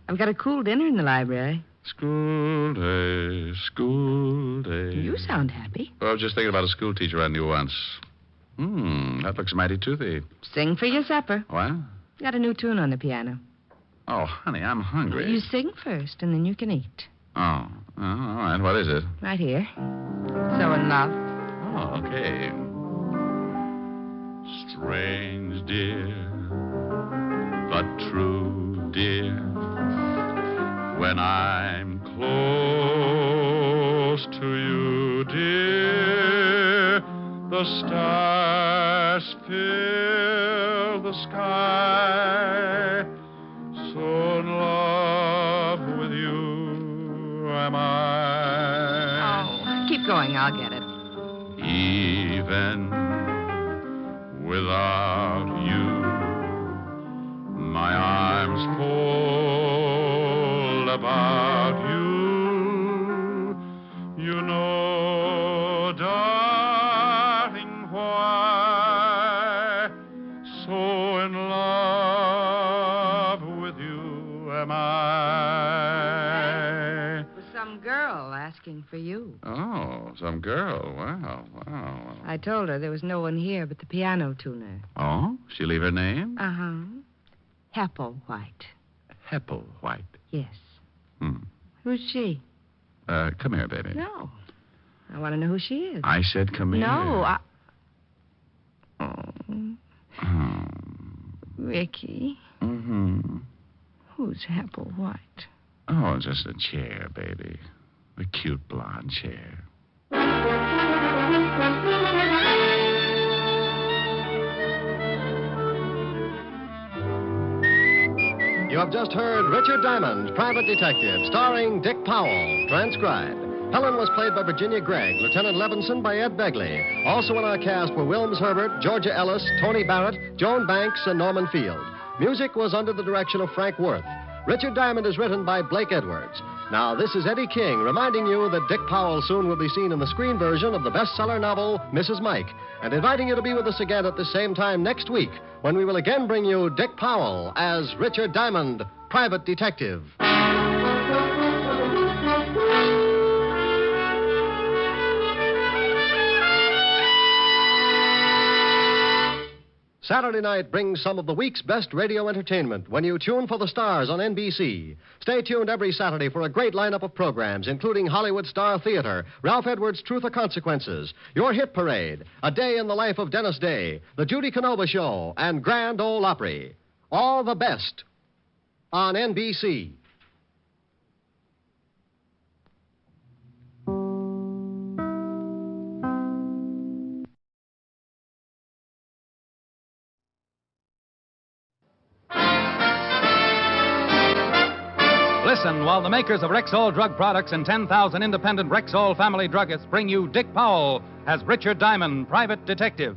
I've got a cool dinner in the library. School day, school day. You sound happy. Well, I was just thinking about a school teacher I knew once. That looks mighty toothy. Sing for your supper. What? Got a new tune on the piano. Oh, honey, I'm hungry. You sing first, and then you can eat. Oh, all right. What is it? Right here. So in love. Oh, okay. Strange, dear, but true, dear. When I'm close to you, dear, the stars fill the sky. So in love with you am I. Oh, keep going. I'll get it. Even without you, my arms fold about you. You know, darling, why so in love with you am I. It was some girl asking for you. Oh, some girl. Wow. I told her there was no one here but the piano tuner. Oh? She leave her name? Uh-huh. Hepplewhite. Hepplewhite. Yes. Who's she? Come here, baby. No. I want to know who she is. I said come here. No, Ricky. Mm-hmm. Who's Hepplewhite? Oh, just a chair, baby. A cute blonde chair. You have just heard Richard Diamond, Private Detective, starring Dick Powell, transcribed. Helen was played by Virginia Gregg, Lieutenant Levinson by Ed Begley. Also in our cast were Wilms Herbert, Georgia Ellis, Tony Barrett, Joan Banks, and Norman Field. Music was under the direction of Frank Worth. Richard Diamond is written by Blake Edwards. Now, this is Eddie King reminding you that Dick Powell soon will be seen in the screen version of the bestseller novel, Mrs. Mike, and inviting you to be with us again at the same time next week when we will again bring you Dick Powell as Richard Diamond, Private Detective. Saturday night brings some of the week's best radio entertainment when you tune for the stars on NBC. Stay tuned every Saturday for a great lineup of programs, including Hollywood Star Theater, Ralph Edwards' Truth or Consequences, Your Hit Parade, A Day in the Life of Dennis Day, The Judy Canova Show, and Grand Ole Opry. All the best on NBC. Listen while the makers of Rexall drug products and 10,000 independent Rexall family druggists bring you Dick Powell as Richard Diamond, Private Detective.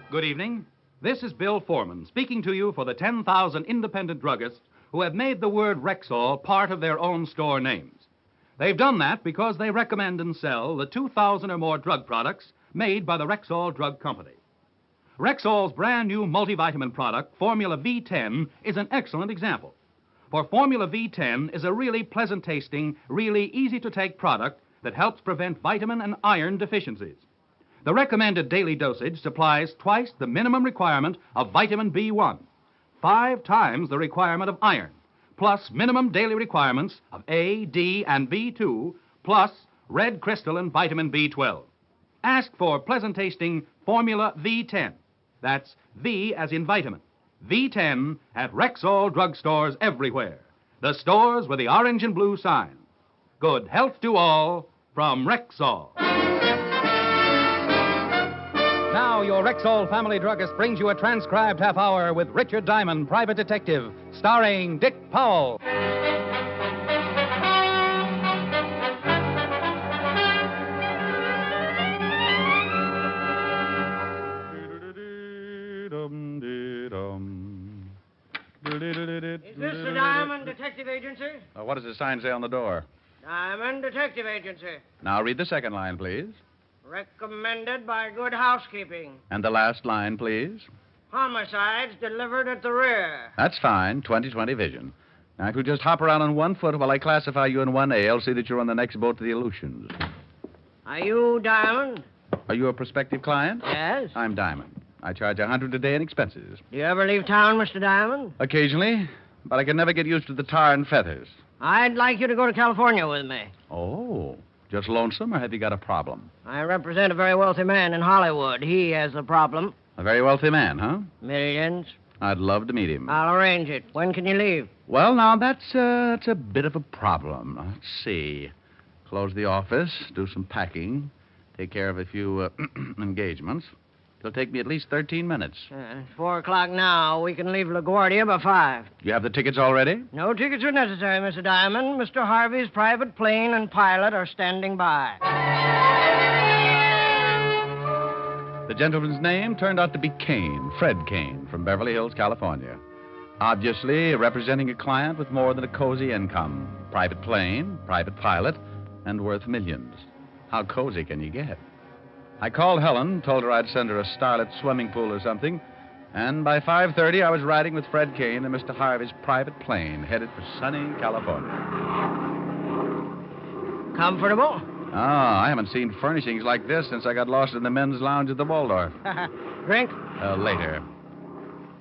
Good evening. This is Bill Foreman speaking to you for the 10,000 independent druggists who have made the word Rexall part of their own store names. They've done that because they recommend and sell the 2,000 or more drug products made by the Rexall Drug Company. Rexall's brand new multivitamin product, Formula V10, is an excellent example. For Formula V10 is a really pleasant tasting, really easy to take product that helps prevent vitamin and iron deficiencies. The recommended daily dosage supplies twice the minimum requirement of vitamin B1, 5 times the requirement of iron, plus minimum daily requirements of A, D, and B2, plus red crystal and vitamin B12. ask for pleasant-tasting Formula V10. That's V as in vitamin. V10 at Rexall drugstores everywhere. The stores with the orange and blue sign. Good health to all from Rexall. Now, your Rexall family druggist brings you a transcribed half hour with Richard Diamond, Private Detective, starring Dick Powell. Is this the Diamond Detective Agency? What does the sign say on the door? Diamond Detective Agency. Now, read the second line, please. Recommended by good housekeeping. And the last line, please. Homicides delivered at the rear. That's fine. 20/20 vision. Now, if you just hop around on 1 foot while I classify you in 1A, I'll see that you're on the next boat to the Aleutians. Are you Diamond? Are you a prospective client? Yes. I'm Diamond. I charge $100 a day in expenses. Do you ever leave town, Mr. Diamond? Occasionally, but I can never get used to the tar and feathers. I'd like you to go to California with me. Oh, just lonesome, or have you got a problem? I represent a very wealthy man in Hollywood. He has a problem. A very wealthy man, huh? Millions. I'd love to meet him. I'll arrange it. When can you leave? Well, now, that's a bit of a problem. Let's see. Close the office, do some packing, take care of a few engagements. It'll take me at least 13 minutes. It's 4 o'clock now. We can leave LaGuardia by 5. You have the tickets already? No tickets are necessary, Mr. Diamond. Mr. Harvey's private plane and pilot are standing by. The gentleman's name turned out to be Kane, Fred Kane, from Beverly Hills, California. Obviously representing a client with more than a cozy income. Private plane, private pilot, and worth millions. How cozy can you get? I called Helen, told her I'd send her a starlit swimming pool or something, and by 5:30 I was riding with Fred Kane in Mr. Harvey's private plane, headed for sunny California. Comfortable? Oh, I haven't seen furnishings like this since I got lost in the men's lounge at the Waldorf. Drink? Later.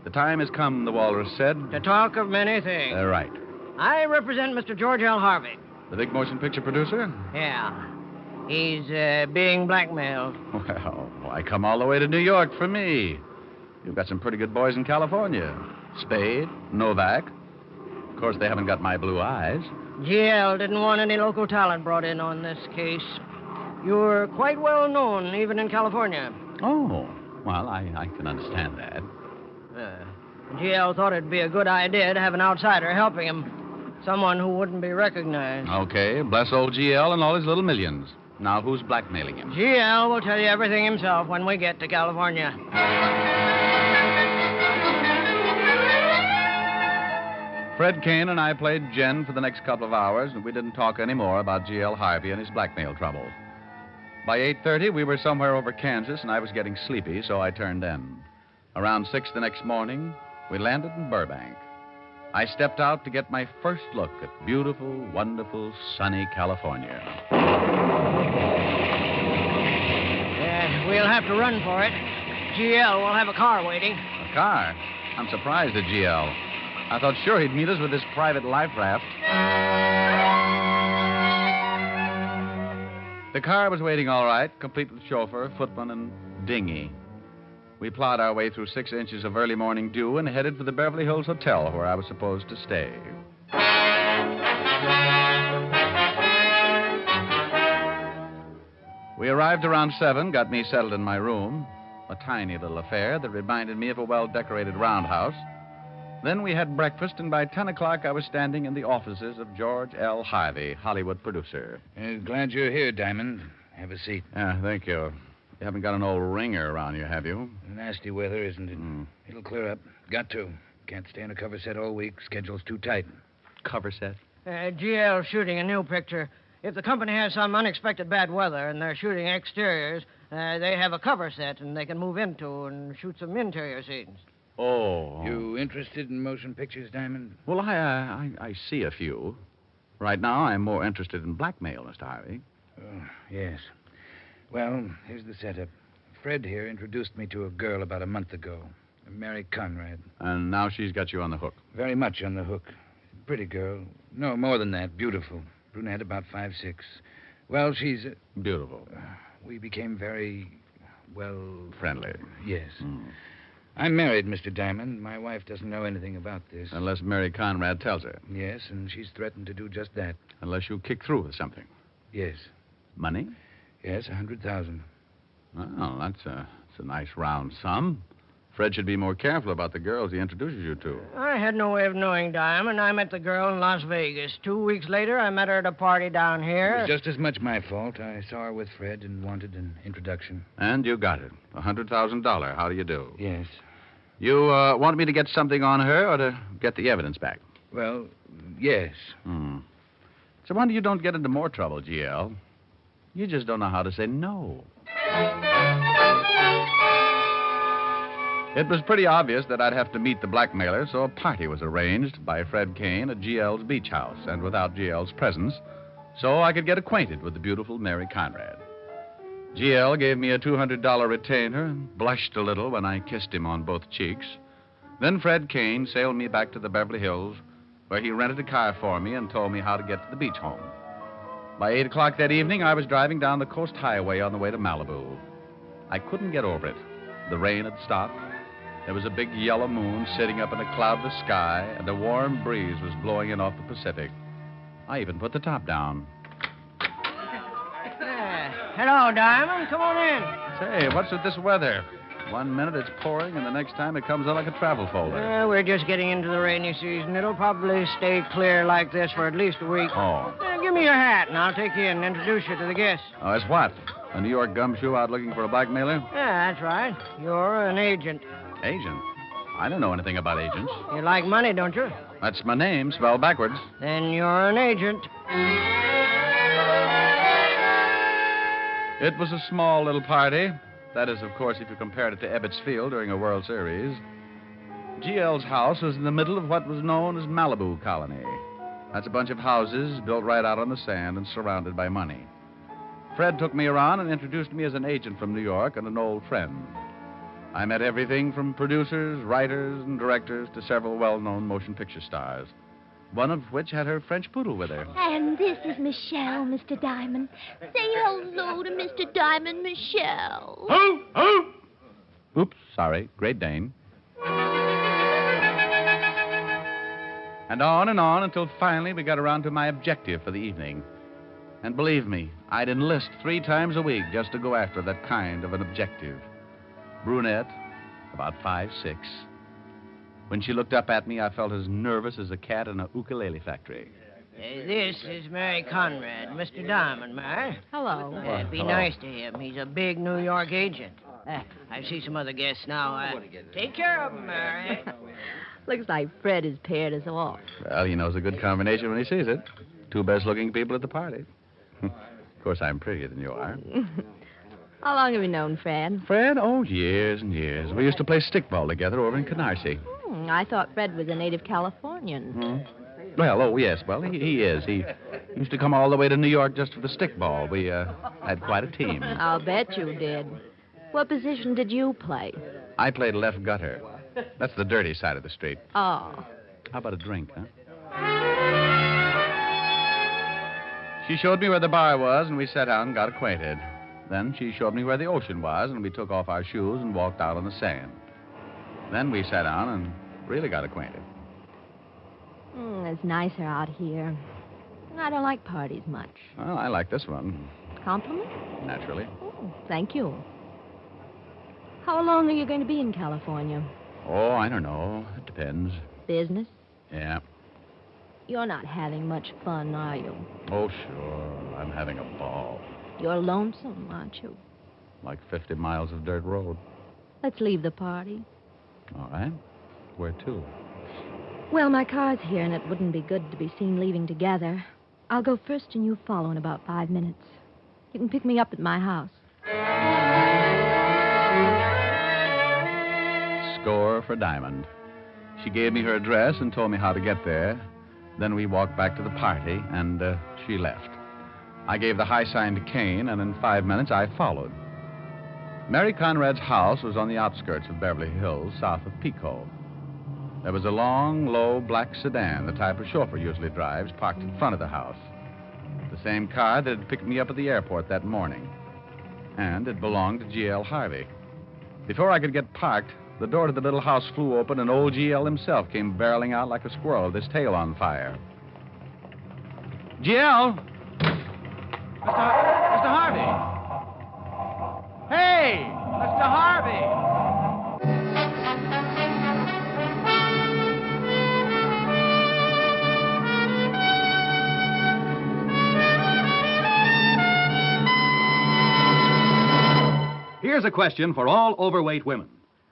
The time has come, the walrus said. To talk of many things. Right. I represent Mr. George L. Harvey. The big motion picture producer? Yeah. He's being blackmailed. Well, I come all the way to New York for me. You've got some pretty good boys in California. Spade, Novak. Of course, they haven't got my blue eyes. GL didn't want any local talent brought in on this case. You're quite well known, even in California. Oh, well, I can understand that. GL thought it'd be a good idea to have an outsider helping him. Someone who wouldn't be recognized. Okay, bless old GL and all his little millions. Now, who's blackmailing him? GL will tell you everything himself when we get to California. Fred Kane and I played Jen for the next couple of hours, and we didn't talk any more about G.L. Harvey and his blackmail trouble. By 8:30, we were somewhere over Kansas, and I was getting sleepy, so I turned in. Around 6 the next morning, we landed in Burbank. I stepped out to get my first look at beautiful, wonderful, sunny California. We'll have to run for it. GL will have a car waiting. A car? I'm surprised at GL. I thought sure he'd meet us with his private life raft. The car was waiting all right, complete with chauffeur, footman, and dinghy. We plowed our way through 6 inches of early morning dew and headed for the Beverly Hills Hotel where I was supposed to stay. We arrived around 7, got me settled in my room, a tiny little affair that reminded me of a well-decorated roundhouse. Then we had breakfast, and by 10 o'clock I was standing in the offices of George L. Harvey, Hollywood producer. Glad you're here, Diamond. Have a seat. Yeah, thank you. You haven't got an old ringer around you, have you? Nasty weather, isn't it? It'll clear up. Got to. Can't stay in a cover set all week. Schedule's too tight. Cover set? GL shooting a new picture. If the company has some unexpected bad weather and they're shooting exteriors, they have a cover set and they can move into and shoot some interior scenes. Oh. You interested in motion pictures, Diamond? Well, I see a few. Right now, I'm more interested in blackmail, Mr. Harvey. Oh, yes. Well, here's the setup. Fred here introduced me to a girl about a month ago, Mary Conrad. And now she's got you on the hook. Very much on the hook. Pretty girl. No, more than that. Beautiful. Brunette, about 5'6". Well, she's... Beautiful. We became very, well... Friendly. Yes. I'm married, Mr. Diamond. My wife doesn't know anything about this. Unless Mary Conrad tells her. Yes, and she's threatened to do just that. Unless you kick through with something. Yes. Money? Yes, 100,000. Well, that's a nice round sum. Fred should be more careful about the girls he introduces you to. I had no way of knowing, Diamond. I met the girl in Las Vegas. 2 weeks later, I met her at a party down here. It was just as much my fault. I saw her with Fred and wanted an introduction. And you got it. $100,000. How do you do? Yes. You want me to get something on her or to get the evidence back? Well, yes. It's a wonder you don't get into more trouble, GL. You just don't know how to say no. It was pretty obvious that I'd have to meet the blackmailer, so a party was arranged by Fred Kane at GL's beach house, and without GL's presence, so I could get acquainted with the beautiful Mary Conrad. GL gave me a $200 retainer and blushed a little when I kissed him on both cheeks. Then Fred Kane sailed me back to the Beverly Hills, where he rented a car for me and told me how to get to the beach home. By 8 o'clock that evening, I was driving down the coast highway on the way to Malibu. I couldn't get over it. The rain had stopped. There was a big yellow moon sitting up in a cloudless sky, and a warm breeze was blowing in off the Pacific. I even put the top down. Hello, Diamond. Come on in. Say, what's with this weather? 1 minute it's pouring, and the next time it comes out like a travel folder. We're just getting into the rainy season. It'll probably stay clear like this for at least a week. Oh. Give me your hat, and I'll take you in and introduce you to the guests. Oh, it's what? A New York gumshoe out looking for a blackmailer? Yeah, that's right. You're an agent. Agent? I don't know anything about agents. You like money, don't you? That's my name, spelled backwards. Then you're an agent. It was a small little party. That is, of course, if you compared it to Ebbets Field during a World Series. GL's house was in the middle of what was known as Malibu Colony. That's a bunch of houses built right out on the sand and surrounded by money. Fred took me around and introduced me as an agent from New York and an old friend. I met everything from producers, writers, and directors to several well-known motion picture stars, one of which had her French poodle with her. And this is Michelle, Mr. Diamond. Say hello to Mr. Diamond, Michelle. Ho, ho! Oops, sorry. Great Dane. And on until finally we got around to my objective for the evening. And believe me, I'd enlist 3 times a week just to go after that kind of an objective. Brunette, about 5'6". When she looked up at me, I felt as nervous as a cat in a ukulele factory. This is Mary Conrad, Mr. Diamond, Mary. Hello. Be Hello. nice to him. He's a big New York agent. I see some other guests now. Take care of them, Mary. Looks like Fred has paired us off. Well, he knows a good combination when he sees it. 2 best-looking people at the party. Of course, I'm prettier than you are. How long have you known Fred? Fred? Oh, years and years. We used to play stickball together over in Canarsie. I thought Fred was a native Californian. Well, oh, yes. Well, he is. He used to come all the way to New York just for the stickball. We had quite a team. I'll bet you did. What position did you play? I played left gutter. That's the dirty side of the street. Oh. How about a drink, huh? She showed me where the bar was, and we sat down and got acquainted. Then she showed me where the ocean was, and we took off our shoes and walked out on the sand. Then we sat down and really got acquainted. It's nicer out here. I don't like parties much. Well, I like this one. Compliment? Naturally. Thank you. How long are you going to be in California? Oh, I don't know. It depends. Business? Yeah. You're not having much fun, are you? Oh, sure. I'm having a ball. You're lonesome, aren't you? Like 50 miles of dirt road. Let's leave the party. All right. Where to? Well, my car's here, and it wouldn't be good to be seen leaving together. I'll go first, and you follow in about 5 minutes. You can pick me up at my house. Score for Diamond. She gave me her address and told me how to get there. Then we walked back to the party, and she left. I gave the high sign to Kane, and in 5 minutes I followed. Mary Conrad's house was on the outskirts of Beverly Hills, south of Pico. There was a long, low, black sedan, the type a chauffeur usually drives, parked in front of the house. The same car that had picked me up at the airport that morning. And it belonged to G.L. Harvey. Before I could get parked, the door to the little house flew open, and old G.L. himself came barreling out like a squirrel with his tail on fire. G.L.! Mr. Harvey! Hey! Mr. Harvey! Here's a question for all overweight women.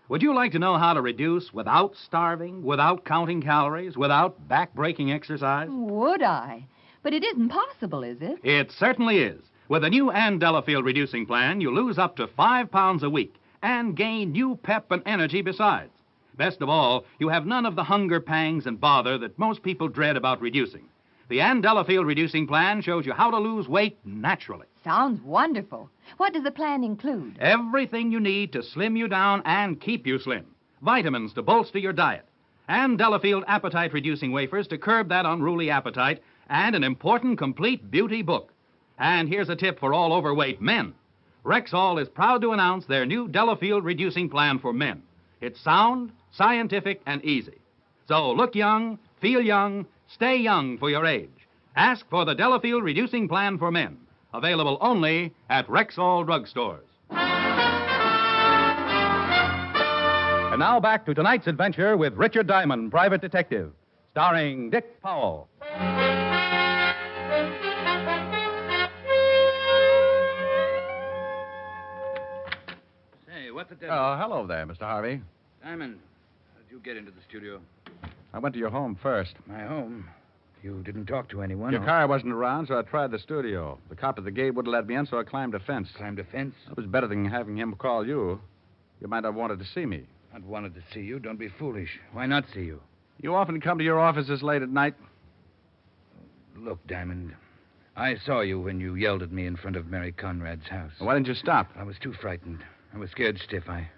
Would you like to know how to reduce without starving, without counting calories, without back-breaking exercise? Would I? But it isn't possible, is it? It certainly is. With the new Ann Delafield reducing plan, you lose up to 5 pounds a week and gain new pep and energy besides. Best of all, you have none of the hunger pangs and bother that most people dread about reducing. The Ann Delafield reducing plan shows you how to lose weight naturally. Sounds wonderful. What does the plan include? Everything you need to slim you down and keep you slim. Vitamins to bolster your diet. Ann Delafield appetite-reducing wafers to curb that unruly appetite. And an important complete beauty book. And here's a tip for all overweight men. Rexall is proud to announce their new Delafield reducing plan for men. It's sound, scientific, and easy. So look young, feel young, stay young for your age. Ask for the Delafield reducing plan for men. Available only at Rexall drugstores. And now back to tonight's adventure with Richard Diamond, Private Detective, starring Dick Powell. Say, what the devil? Oh, hello there, Mr. Harvey. Diamond, how did you get into the studio? I went to your home first. My home? You didn't talk to anyone? Your or- car wasn't around, so I tried the studio. The cop at the gate wouldn't let me in, so I climbed a fence. Climbed a fence? It was better than having him call you. You might have wanted to see me. I'd wanted to see you. Don't be foolish. Why not see you? You often come to your offices late at night? Look, Diamond, I saw you when you yelled at me in front of Mary Conrad's house. Why didn't you stop? I was too frightened. I was scared stiff. I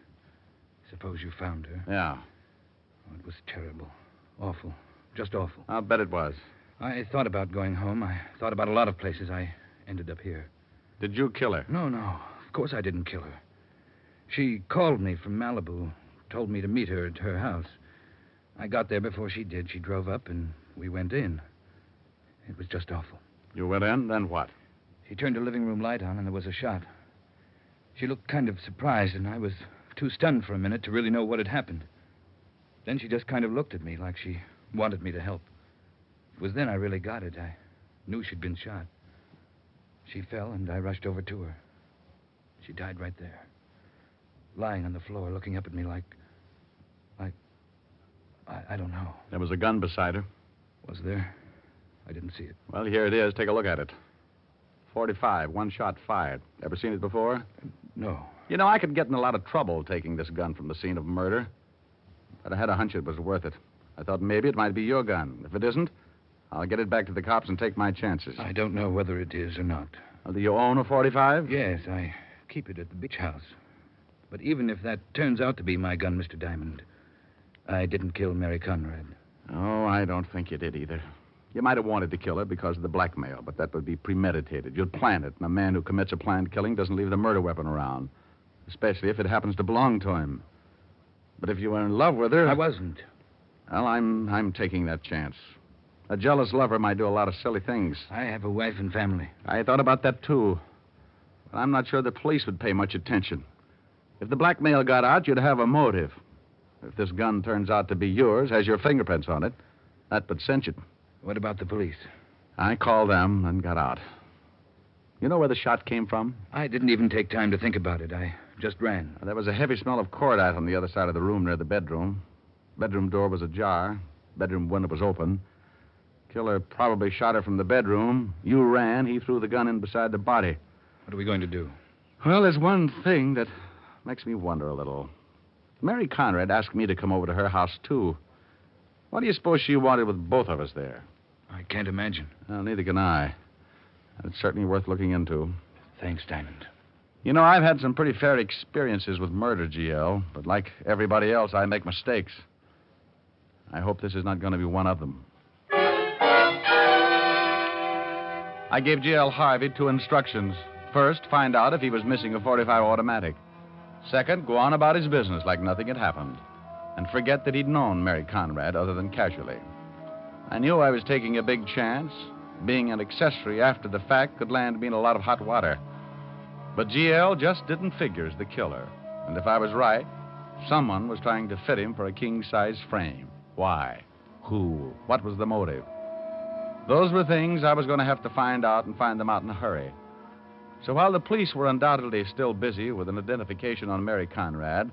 suppose you found her. Yeah. Oh, it was terrible. Awful. Just awful. I'll bet it was. I thought about going home. I thought about a lot of places. I ended up here. Did you kill her? No. Of course I didn't kill her. She called me from Malibu, told me to meet her at her house. I got there before she did. She drove up, and we went in. It was just awful. You went in, then what? She turned the living room light on, and there was a shot. She looked kind of surprised, and I was too stunned for a minute to really know what had happened. Then she just kind of looked at me like she wanted me to help. It was then I really got it. I knew she'd been shot. She fell, and I rushed over to her. She died right there, lying on the floor, looking up at me like... I don't know. There was a gun beside her. Was there? I didn't see it. Well, here it is. Take a look at it. 45, one shot fired. Ever seen it before? No. You know, I could get in a lot of trouble taking this gun from the scene of murder. But I had a hunch it was worth it. I thought maybe it might be your gun. If it isn't, I'll get it back to the cops and take my chances. I don't know whether it is or not. Well, do you own a 45? Yes, I keep it at the beach house. But even if that turns out to be my gun, Mr. Diamond, I didn't kill Mary Conrad. Oh, I don't think you did either. You might have wanted to kill her because of the blackmail, but that would be premeditated. You'd plan it, and a man who commits a planned killing doesn't leave the murder weapon around, especially if it happens to belong to him. But if you were in love with her... I wasn't. Well, I'm taking that chance. A jealous lover might do a lot of silly things. I have a wife and family. I thought about that, too. But I'm not sure the police would pay much attention. If the blackmail got out, you'd have a motive. If this gun turns out to be yours, has your fingerprints on it, that would cinch it. What about the police? I called them and got out. You know where the shot came from? I didn't even take time to think about it. I just ran. There was a heavy smell of cordite on the other side of the room near the bedroom. Bedroom door was ajar. Bedroom window was open. Killer probably shot her from the bedroom. You ran. He threw the gun in beside the body. What are we going to do? Well, there's one thing that makes me wonder a little. Mary Conrad asked me to come over to her house, too. What do you suppose she wanted with both of us there? I can't imagine. Well, neither can I. It's certainly worth looking into. Thanks, Diamond. You know, I've had some pretty fair experiences with murder, GL, but like everybody else, I make mistakes. I hope this is not going to be one of them. I gave G.L. Harvey 2 instructions. First, find out if he was missing a .45 automatic. Second, go on about his business like nothing had happened. And forget that he'd known Mary Conrad other than casually. I knew I was taking a big chance. Being an accessory after the fact could land me in a lot of hot water. But GL just didn't figure as the killer. And if I was right, someone was trying to fit him for a king-size frame. Why? Who? What was the motive? Those were things I was going to have to find out and find them out in a hurry. So while the police were undoubtedly still busy with an identification on Mary Conrad,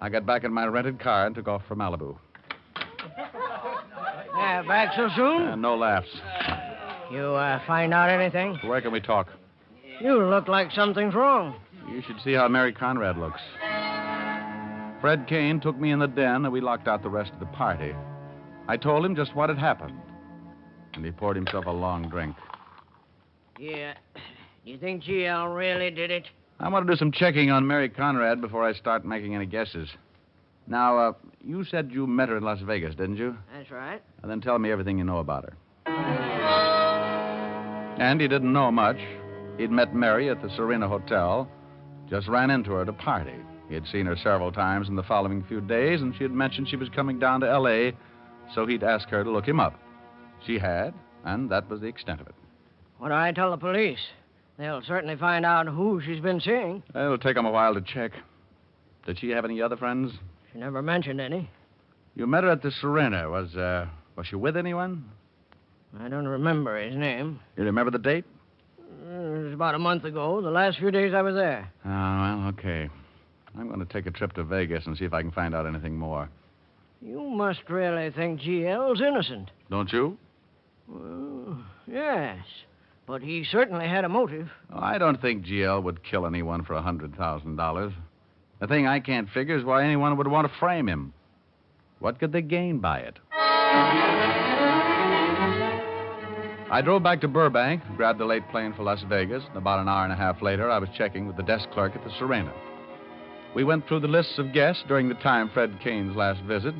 I got back in my rented car and took off for Malibu. Back so soon? No laughs. You find out anything? Where can we talk? You look like something's wrong. You should see how Mary Conrad looks. Fred Kane took me in the den and we locked out the rest of the party. I told him just what had happened. And he poured himself a long drink. Yeah. You think GL really did it? I want to do some checking on Mary Conrad before I start making any guesses. Now, you said you met her in Las Vegas, didn't you? That's right. And then tell me everything you know about her. And he didn't know much. He'd met Mary at the Serena Hotel, just ran into her at a party. He had seen her several times in the following few days, and she had mentioned she was coming down to L.A., so he'd asked her to look him up. She had, and that was the extent of it. What do I tell the police? They'll certainly find out who she's been seeing. It'll take them a while to check. Did she have any other friends? She never mentioned any. You met her at the Serena. Was she with anyone? I don't remember his name. You remember the date? It was about a month ago, the last few days I was there. Oh, well, okay. I'm going to take a trip to Vegas and see if I can find out anything more. You must really think GL's innocent. Don't you? Well, yes. But he certainly had a motive. Oh, I don't think GL would kill anyone for $100,000. The thing I can't figure is why anyone would want to frame him. What could they gain by it? I drove back to Burbank, grabbed the late plane for Las Vegas, and about an hour and a half later, I was checking with the desk clerk at the Serena. We went through the lists of guests during the time Fred Kane's last visit.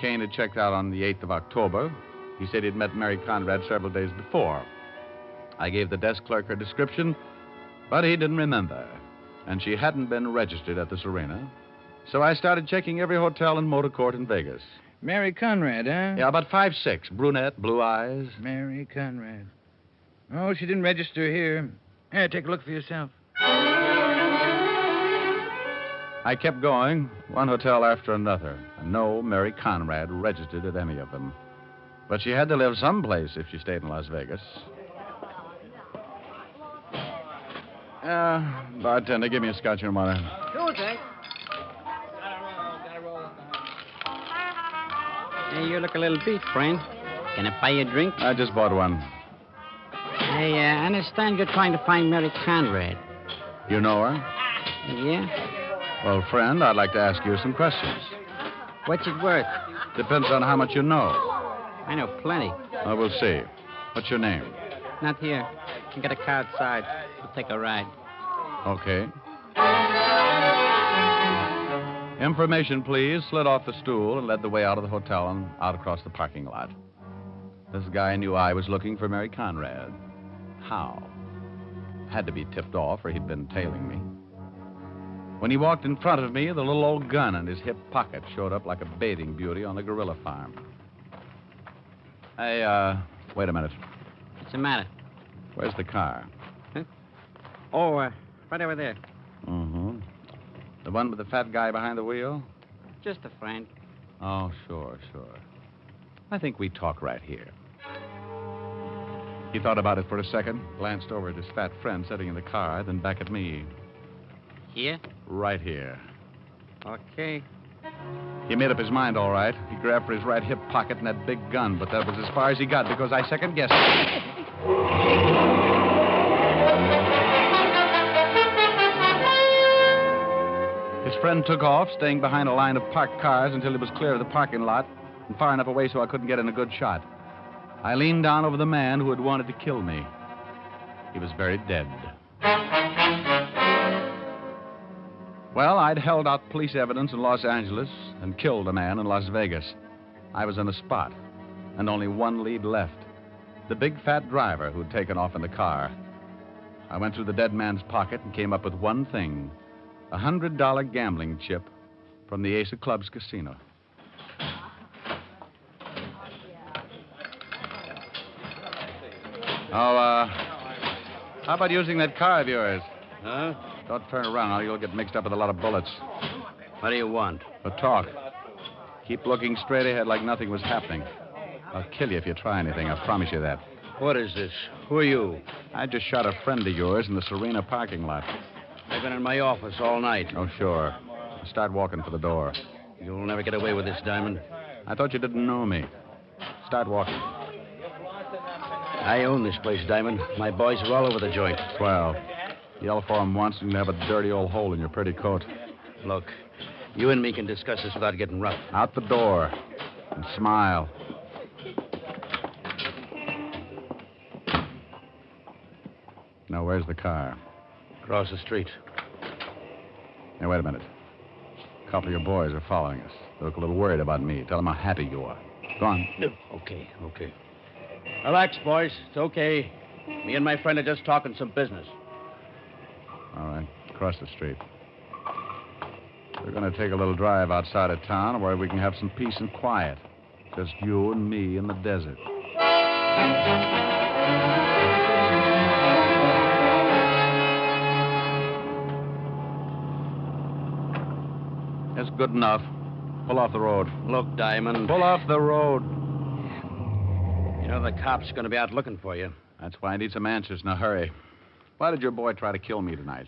Kane had checked out on the 8th of October. He said he'd met Mary Conrad several days before. I gave the desk clerk her description, but he didn't remember. And she hadn't been registered at the Serena. So I started checking every hotel and motor court in Vegas. Mary Conrad, huh? Yeah, about 5'6", brunette, blue eyes. Mary Conrad. Oh, she didn't register here. Here, take a look for yourself. I kept going, one hotel after another, and no Mary Conrad registered at any of them. But she had to live someplace if she stayed in Las Vegas. Bartender, give me a scotch and water. Sure, thanks. Hey, you look a little beat, friend. Can I buy you a drink? I just bought one. Hey, I understand you're trying to find Mary Conrad. You know her? Yeah? Well, friend, I'd like to ask you some questions. What's it worth? Depends on how much you know. I know plenty. Oh, we'll see. What's your name? Not here. You got a car outside. We'll take a ride. Okay. Information, please. Slid off the stool and led the way out of the hotel and out across the parking lot. This guy knew I was looking for Mary Conrad. How? Had to be tipped off or he'd been tailing me. When he walked in front of me, the little old gun in his hip pocket showed up like a bathing beauty on the gorilla farm. Hey, wait a minute. What's the matter? Where's the car? Huh? Oh, right over there. Mm-hmm. The one with the fat guy behind the wheel? Just a friend. Oh, sure. I think we talk right here. He thought about it for a second, glanced over at his fat friend sitting in the car, then back at me. Here? Right here. Okay. He made up his mind, all right. He grabbed for his right hip pocket and that big gun, but that was as far as he got because I second-guessed it. His friend took off, staying behind a line of parked cars until he was clear of the parking lot and far enough away so I couldn't get in a good shot. I leaned down over the man who had wanted to kill me. He was very dead. Well, I'd held out police evidence in Los Angeles and killed a man in Las Vegas. I was in a spot, and only one lead left. The big fat driver who'd taken off in the car. I went through the dead man's pocket and came up with one thing. a $100 gambling chip from the Ace of Clubs casino. Oh, how about using that car of yours? Huh? Don't turn around, or you'll get mixed up with a lot of bullets. What do you want? A talk. Keep looking straight ahead like nothing was happening. I'll kill you if you try anything, I promise you that. What is this? Who are you? I just shot a friend of yours in the Serena parking lot. I've been in my office all night. Oh, sure. Start walking for the door. You'll never get away with this, Diamond. I thought you didn't know me. Start walking. I own this place, Diamond. My boys are all over the joint. Swell. Yell for them once and you have a dirty old hole in your pretty coat. Look, you and me can discuss this without getting rough. Out the door. And smile. Now, where's the car? Across the street. Now, wait a minute. A couple of your boys are following us. They look a little worried about me. Tell them how happy you are. Go on. Okay. Relax, boys. It's okay. Me and my friend are just talking some business. All right. Across the street. We're going to take a little drive outside of town where we can have some peace and quiet. Just you and me in the desert. That's good enough. Pull off the road. Look, Diamond. Pull off the road. You know the cops are going to be out looking for you. That's why I need some answers in a hurry. Why did your boy try to kill me tonight?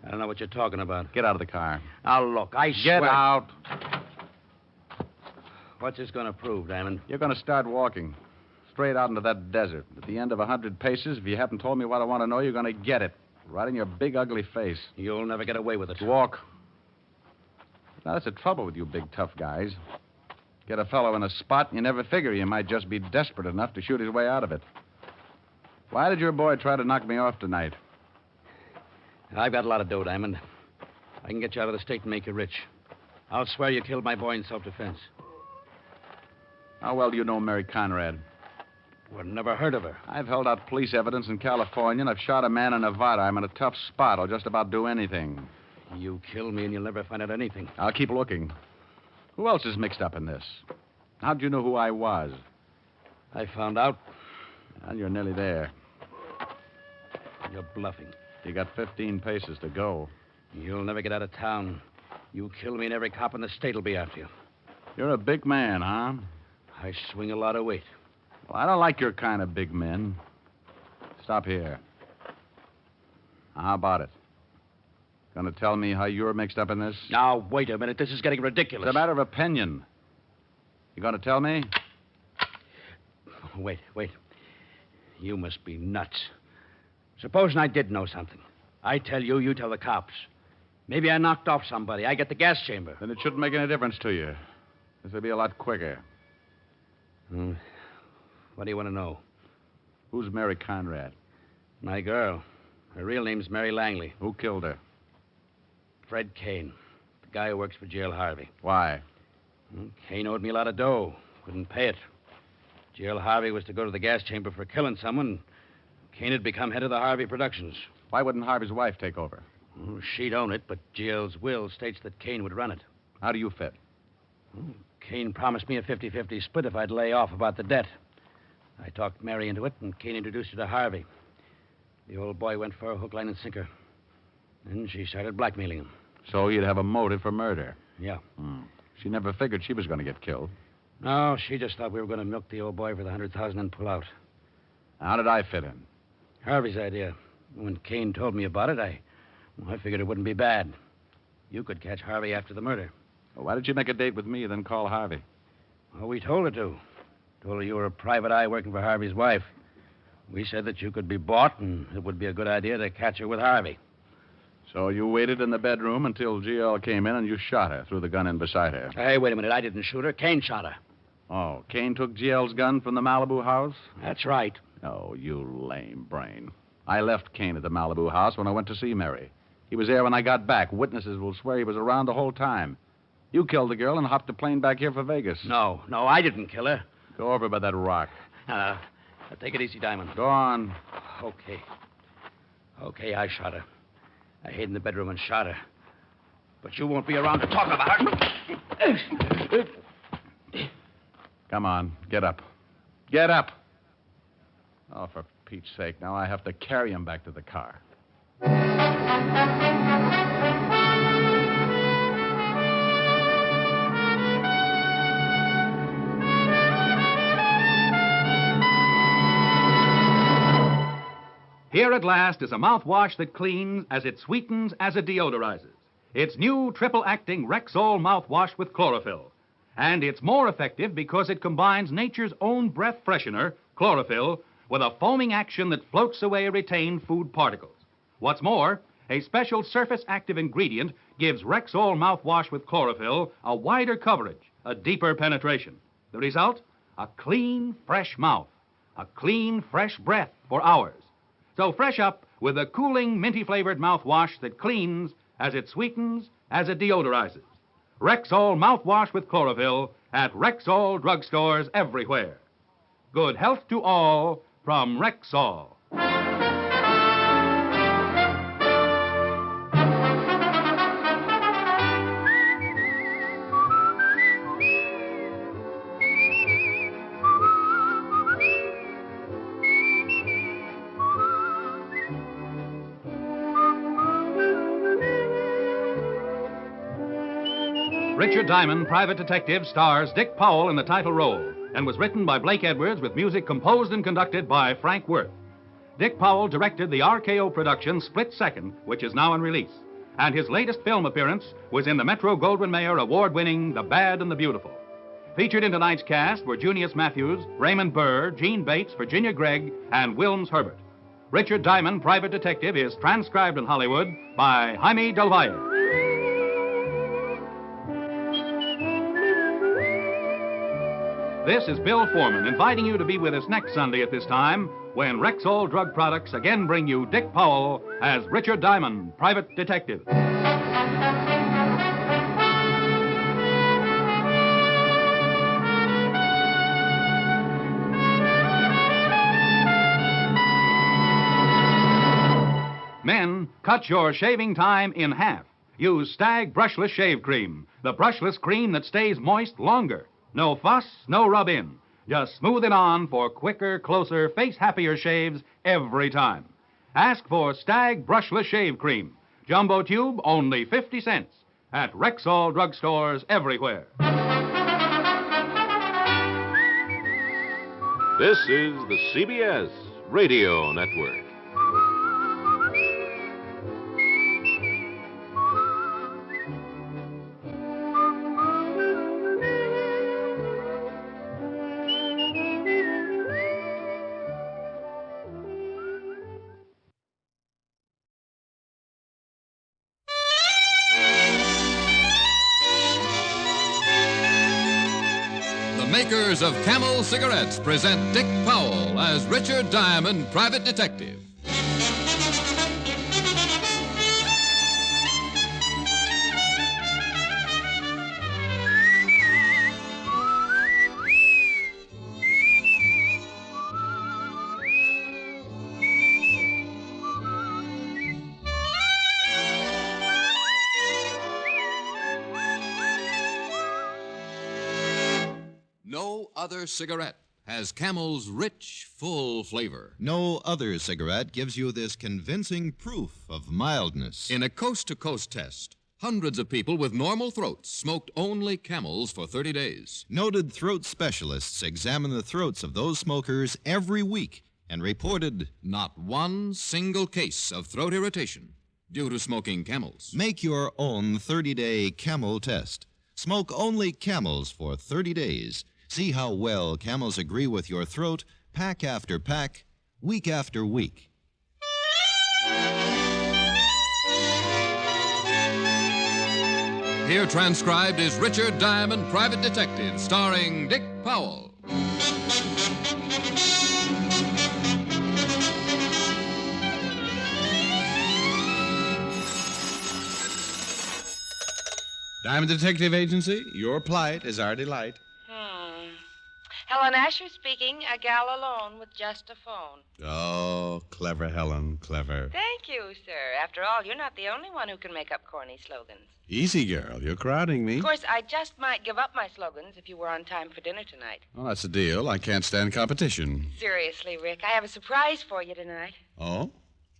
I don't know what you're talking about. Get out of the car. Now, look, I swear... Get out. What's this going to prove, Diamond? You're going to start walking. Straight out into that desert. At the end of 100 paces, if you haven't told me what I want to know, you're going to get it. Right in your big, ugly face. You'll never get away with it. Walk. Now, that's the trouble with you big, tough guys. Get a fellow in a spot, and you never figure he might just be desperate enough to shoot his way out of it. Why did your boy try to knock me off tonight? I've got a lot of dough, Diamond. I can get you out of the state and make you rich. I'll swear you killed my boy in self-defense. How well do you know Mary Conrad? Well, never heard of her. I've held out police evidence in California, and I've shot a man in Nevada. I'm in a tough spot. I'll just about do anything. You kill me, and you'll never find out anything. I'll keep looking. Who else is mixed up in this? How'd you know who I was? I found out. Well, you're nearly there. You're bluffing. You got 15 paces to go. You'll never get out of town. You kill me, and every cop in the state will be after you. You're a big man, huh? I swing a lot of weight. Well, I don't like your kind of big men. Stop here. Now, how about it? Going to tell me how you're mixed up in this? Now, wait a minute. This is getting ridiculous. It's a matter of opinion. You going to tell me? Wait. You must be nuts. Supposing I did know something. I tell you, you tell the cops. Maybe I knocked off somebody. I get the gas chamber. Then it shouldn't make any difference to you. This will be a lot quicker. What do you want to know? Who's Mary Conrad? My girl. Her real name's Mary Langley. Who killed her? Fred Kane, the guy who works for Jail Harvey. Why? Kane owed me a lot of dough. Couldn't pay it. Jail Harvey was to go to the gas chamber for killing someone. Kane had become head of the Harvey Productions. Why wouldn't Harvey's wife take over? She'd own it, but Jail's will states that Kane would run it. How do you fit? Kane promised me a 50-50 split if I'd lay off about the debt. I talked Mary into it, and Kane introduced her to Harvey. The old boy went for a hook, line, and sinker. Then she started blackmailing him. So you'd have a motive for murder? Yeah. She never figured she was going to get killed. No, she just thought we were going to milk the old boy for the $100,000 and pull out. How did I fit in? Harvey's idea. When Kane told me about it, I figured it wouldn't be bad. You could catch Harvey after the murder. Well, why did you make a date with me, then call Harvey? Well, we told her to. Told her you were a private eye working for Harvey's wife. We said that you could be bought, and it would be a good idea to catch her with Harvey. So you waited in the bedroom until GL came in and you shot her, threw the gun in beside her. Hey, wait a minute. I didn't shoot her. Kane shot her. Oh, Kane took GL's gun from the Malibu house? That's right. Oh, you lame brain. I left Kane at the Malibu house when I went to see Mary. He was there when I got back. Witnesses will swear he was around the whole time. You killed the girl and hopped the plane back here for Vegas. No, I didn't kill her. Go over by that rock. Take it easy, Diamond. Go on. Okay. Okay, I shot her. I hid in the bedroom and shot her. But you won't be around to talk about her. Come on, get up. Get up. Oh, for Pete's sake, now I have to carry him back to the car. Here at last is a mouthwash that cleans as it sweetens as it deodorizes. It's new triple-acting Rexall mouthwash with chlorophyll. And it's more effective because it combines nature's own breath freshener, chlorophyll, with a foaming action that floats away retained food particles. What's more, a special surface-active ingredient gives Rexall mouthwash with chlorophyll a wider coverage, a deeper penetration. The result? A clean, fresh mouth. A clean, fresh breath for hours. So fresh up with a cooling, minty-flavored mouthwash that cleans as it sweetens, as it deodorizes. Rexall mouthwash with chlorophyll at Rexall drugstores everywhere. Good health to all from Rexall. Richard Diamond, Private Detective, stars Dick Powell in the title role and was written by Blake Edwards with music composed and conducted by Frank Worth. Dick Powell directed the RKO production Split Second, which is now in release. And his latest film appearance was in the Metro-Goldwyn-Mayer award-winning The Bad and the Beautiful. Featured in tonight's cast were Junius Matthews, Raymond Burr, Gene Bates, Virginia Gregg, and Wilms Herbert. Richard Diamond, Private Detective, is transcribed in Hollywood by Jaime Del Valle. This is Bill Foreman inviting you to be with us next Sunday at this time when Rexall Drug Products again bring you Dick Powell as Richard Diamond, Private Detective. Men, cut your shaving time in half. Use Stag Brushless Shave Cream, the brushless cream that stays moist longer. No fuss, no rub-in. Just smooth it on for quicker, closer, face-happier shaves every time. Ask for Stag Brushless Shave Cream. Jumbo tube, only 50 cents. At Rexall drugstores everywhere. This is the CBS Radio Network. Makers of Camel cigarettes present Dick Powell as Richard Diamond, Private Detective. No other cigarette has Camel's rich, full flavor. No other cigarette gives you this convincing proof of mildness. In a coast-to-coast test, hundreds of people with normal throats smoked only Camels for 30 days. Noted throat specialists examine the throats of those smokers every week and reported not one single case of throat irritation due to smoking Camels. Make your own 30-day Camel test. Smoke only Camels for 30 days. See how well Camels agree with your throat, pack after pack, week after week. Here transcribed is Richard Diamond, Private Detective, starring Dick Powell. Diamond Detective Agency, your plight is our delight. Helen Asher speaking, a gal alone with just a phone. Oh, clever, Helen, clever. Thank you, sir. After all, you're not the only one who can make up corny slogans. Easy, girl. You're crowding me. Of course, I just might give up my slogans if you were on time for dinner tonight. Well, that's the deal. I can't stand competition. Seriously, Rick, I have a surprise for you tonight. Oh?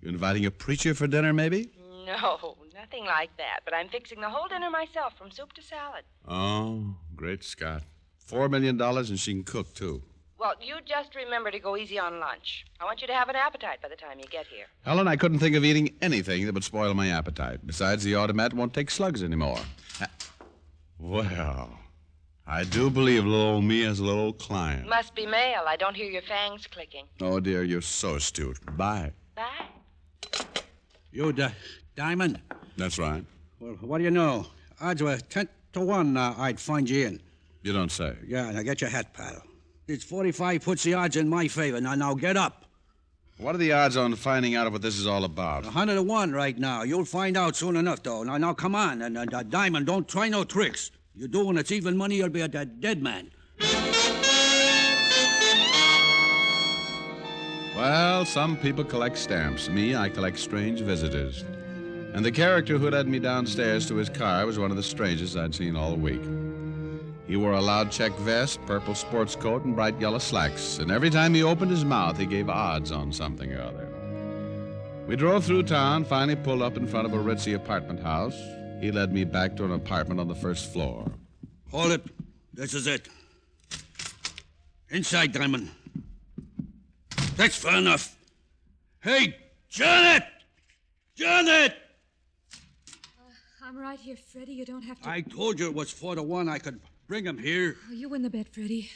You inviting a preacher for dinner, maybe? No, nothing like that. But I'm fixing the whole dinner myself, from soup to salad. Oh, great Scott. $4 million and she can cook, too. Well, you just remember to go easy on lunch. I want you to have an appetite by the time you get here. Helen, I couldn't think of eating anything that would spoil my appetite. Besides, the automat won't take slugs anymore. Well, I do believe little old me has a little old client. Must be male. I don't hear your fangs clicking. Oh, dear, you're so astute. Bye. Bye. You, Diamond? That's right. Well, what do you know? Odds were 10 to 1 I'd find you in. You don't say. Yeah, now get your hat, pal. It's 45 puts the odds in my favor. Now get up. What are the odds on finding out what this is all about? 100 to 1 right now. You'll find out soon enough, though. Now come on. And Diamond, don't try no tricks. You do when it's even money, you'll be a dead man. Well, some people collect stamps. Me, I collect strange visitors. And the character who led me downstairs to his car was one of the strangest I'd seen all week. He wore a loud check vest, purple sports coat, and bright yellow slacks. And every time he opened his mouth, he gave odds on something or other. We drove through town, finally pulled up in front of a ritzy apartment house. He led me back to an apartment on the first floor. Hold it. This is it. Inside, Diamond. That's far enough. Hey, Janet! Janet! I'm right here, Freddie. You don't have to... I told you it was 4 to 1. I could bring him here. Oh, you win the bet, Freddie.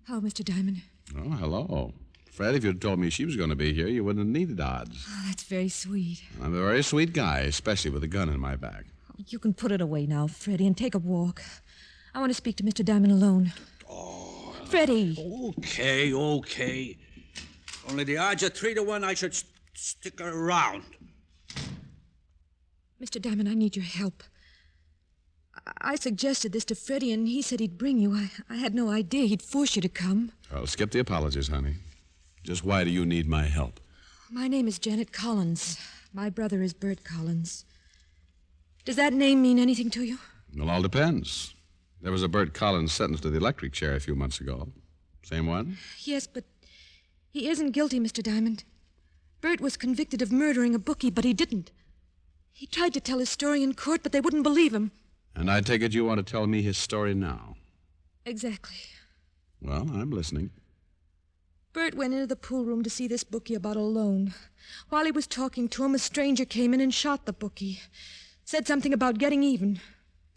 Oh, Mr. Diamond. Oh, hello. Fred, if you'd told me she was going to be here, you wouldn't have needed odds. Oh, that's very sweet. I'm a very sweet guy, especially with a gun in my back. Oh, you can put it away now, Freddie, and take a walk. I want to speak to Mr. Diamond alone. Oh. Freddie. Okay. Only the odds are 3 to 1 I should stick around. Mr. Diamond, I need your help. I suggested this to Freddie, and he said he'd bring you. I had no idea he'd force you to come. Well, skip the apologies, honey. Just why do you need my help? My name is Janet Collins. My brother is Bert Collins. Does that name mean anything to you? Well, all depends. There was a Bert Collins sentenced to the electric chair a few months ago. Same one? Yes, but he isn't guilty, Mr. Diamond. Bert was convicted of murdering a bookie, but he didn't. He tried to tell his story in court, but they wouldn't believe him. And I take it you want to tell me his story now? Exactly. Well, I'm listening. Bert went into the pool room to see this bookie about a loan. While he was talking to him, a stranger came in and shot the bookie. Said something about getting even.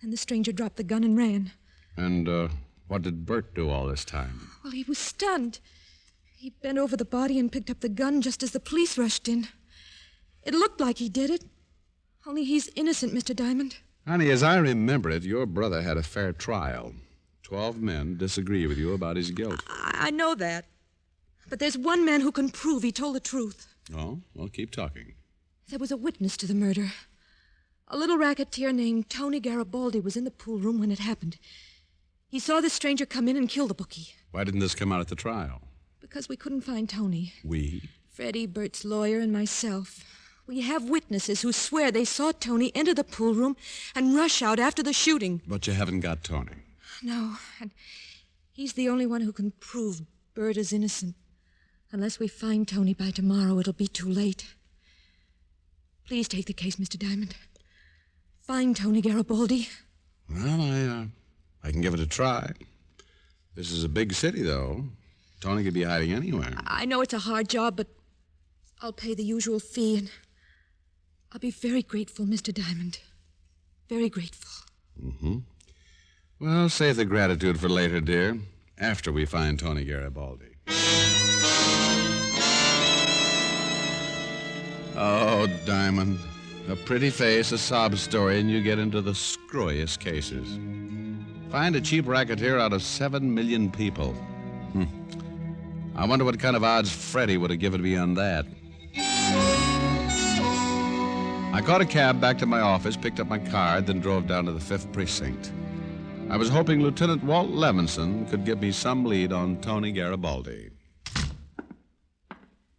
And the stranger dropped the gun and ran. And, what did Bert do all this time? Well, he was stunned. He bent over the body and picked up the gun just as the police rushed in. It looked like he did it. Only he's innocent, Mr. Diamond. Honey, as I remember it, your brother had a fair trial. 12 men disagree with you about his guilt. I know that. But there's one man who can prove he told the truth. Oh? Well, keep talking. There was a witness to the murder. A little racketeer named Tony Garibaldi was in the pool room when it happened. He saw the stranger come in and kill the bookie. Why didn't this come out at the trial? Because we couldn't find Tony. We? Freddie, Bert's lawyer, and myself. We have witnesses who swear they saw Tony enter the pool room and rush out after the shooting. But you haven't got Tony. No, and he's the only one who can prove Bert is innocent. Unless we find Tony by tomorrow, it'll be too late. Please take the case, Mr. Diamond. Find Tony Garibaldi. Well, I can give it a try. This is a big city, though. Tony could be hiding anywhere. I know it's a hard job, but I'll pay the usual fee, and I'll be very grateful, Mr. Diamond. Very grateful. Mm-hmm. Well, save the gratitude for later, dear, after we find Tony Garibaldi. Oh, Diamond. A pretty face, a sob story, and you get into the screwiest cases. Find a cheap racketeer out of 7 million people. I wonder what kind of odds Freddie would have given me on that. I caught a cab back to my office, picked up my card, then drove down to the 5th Precinct. I was hoping Lieutenant Walt Levinson could give me some lead on Tony Garibaldi.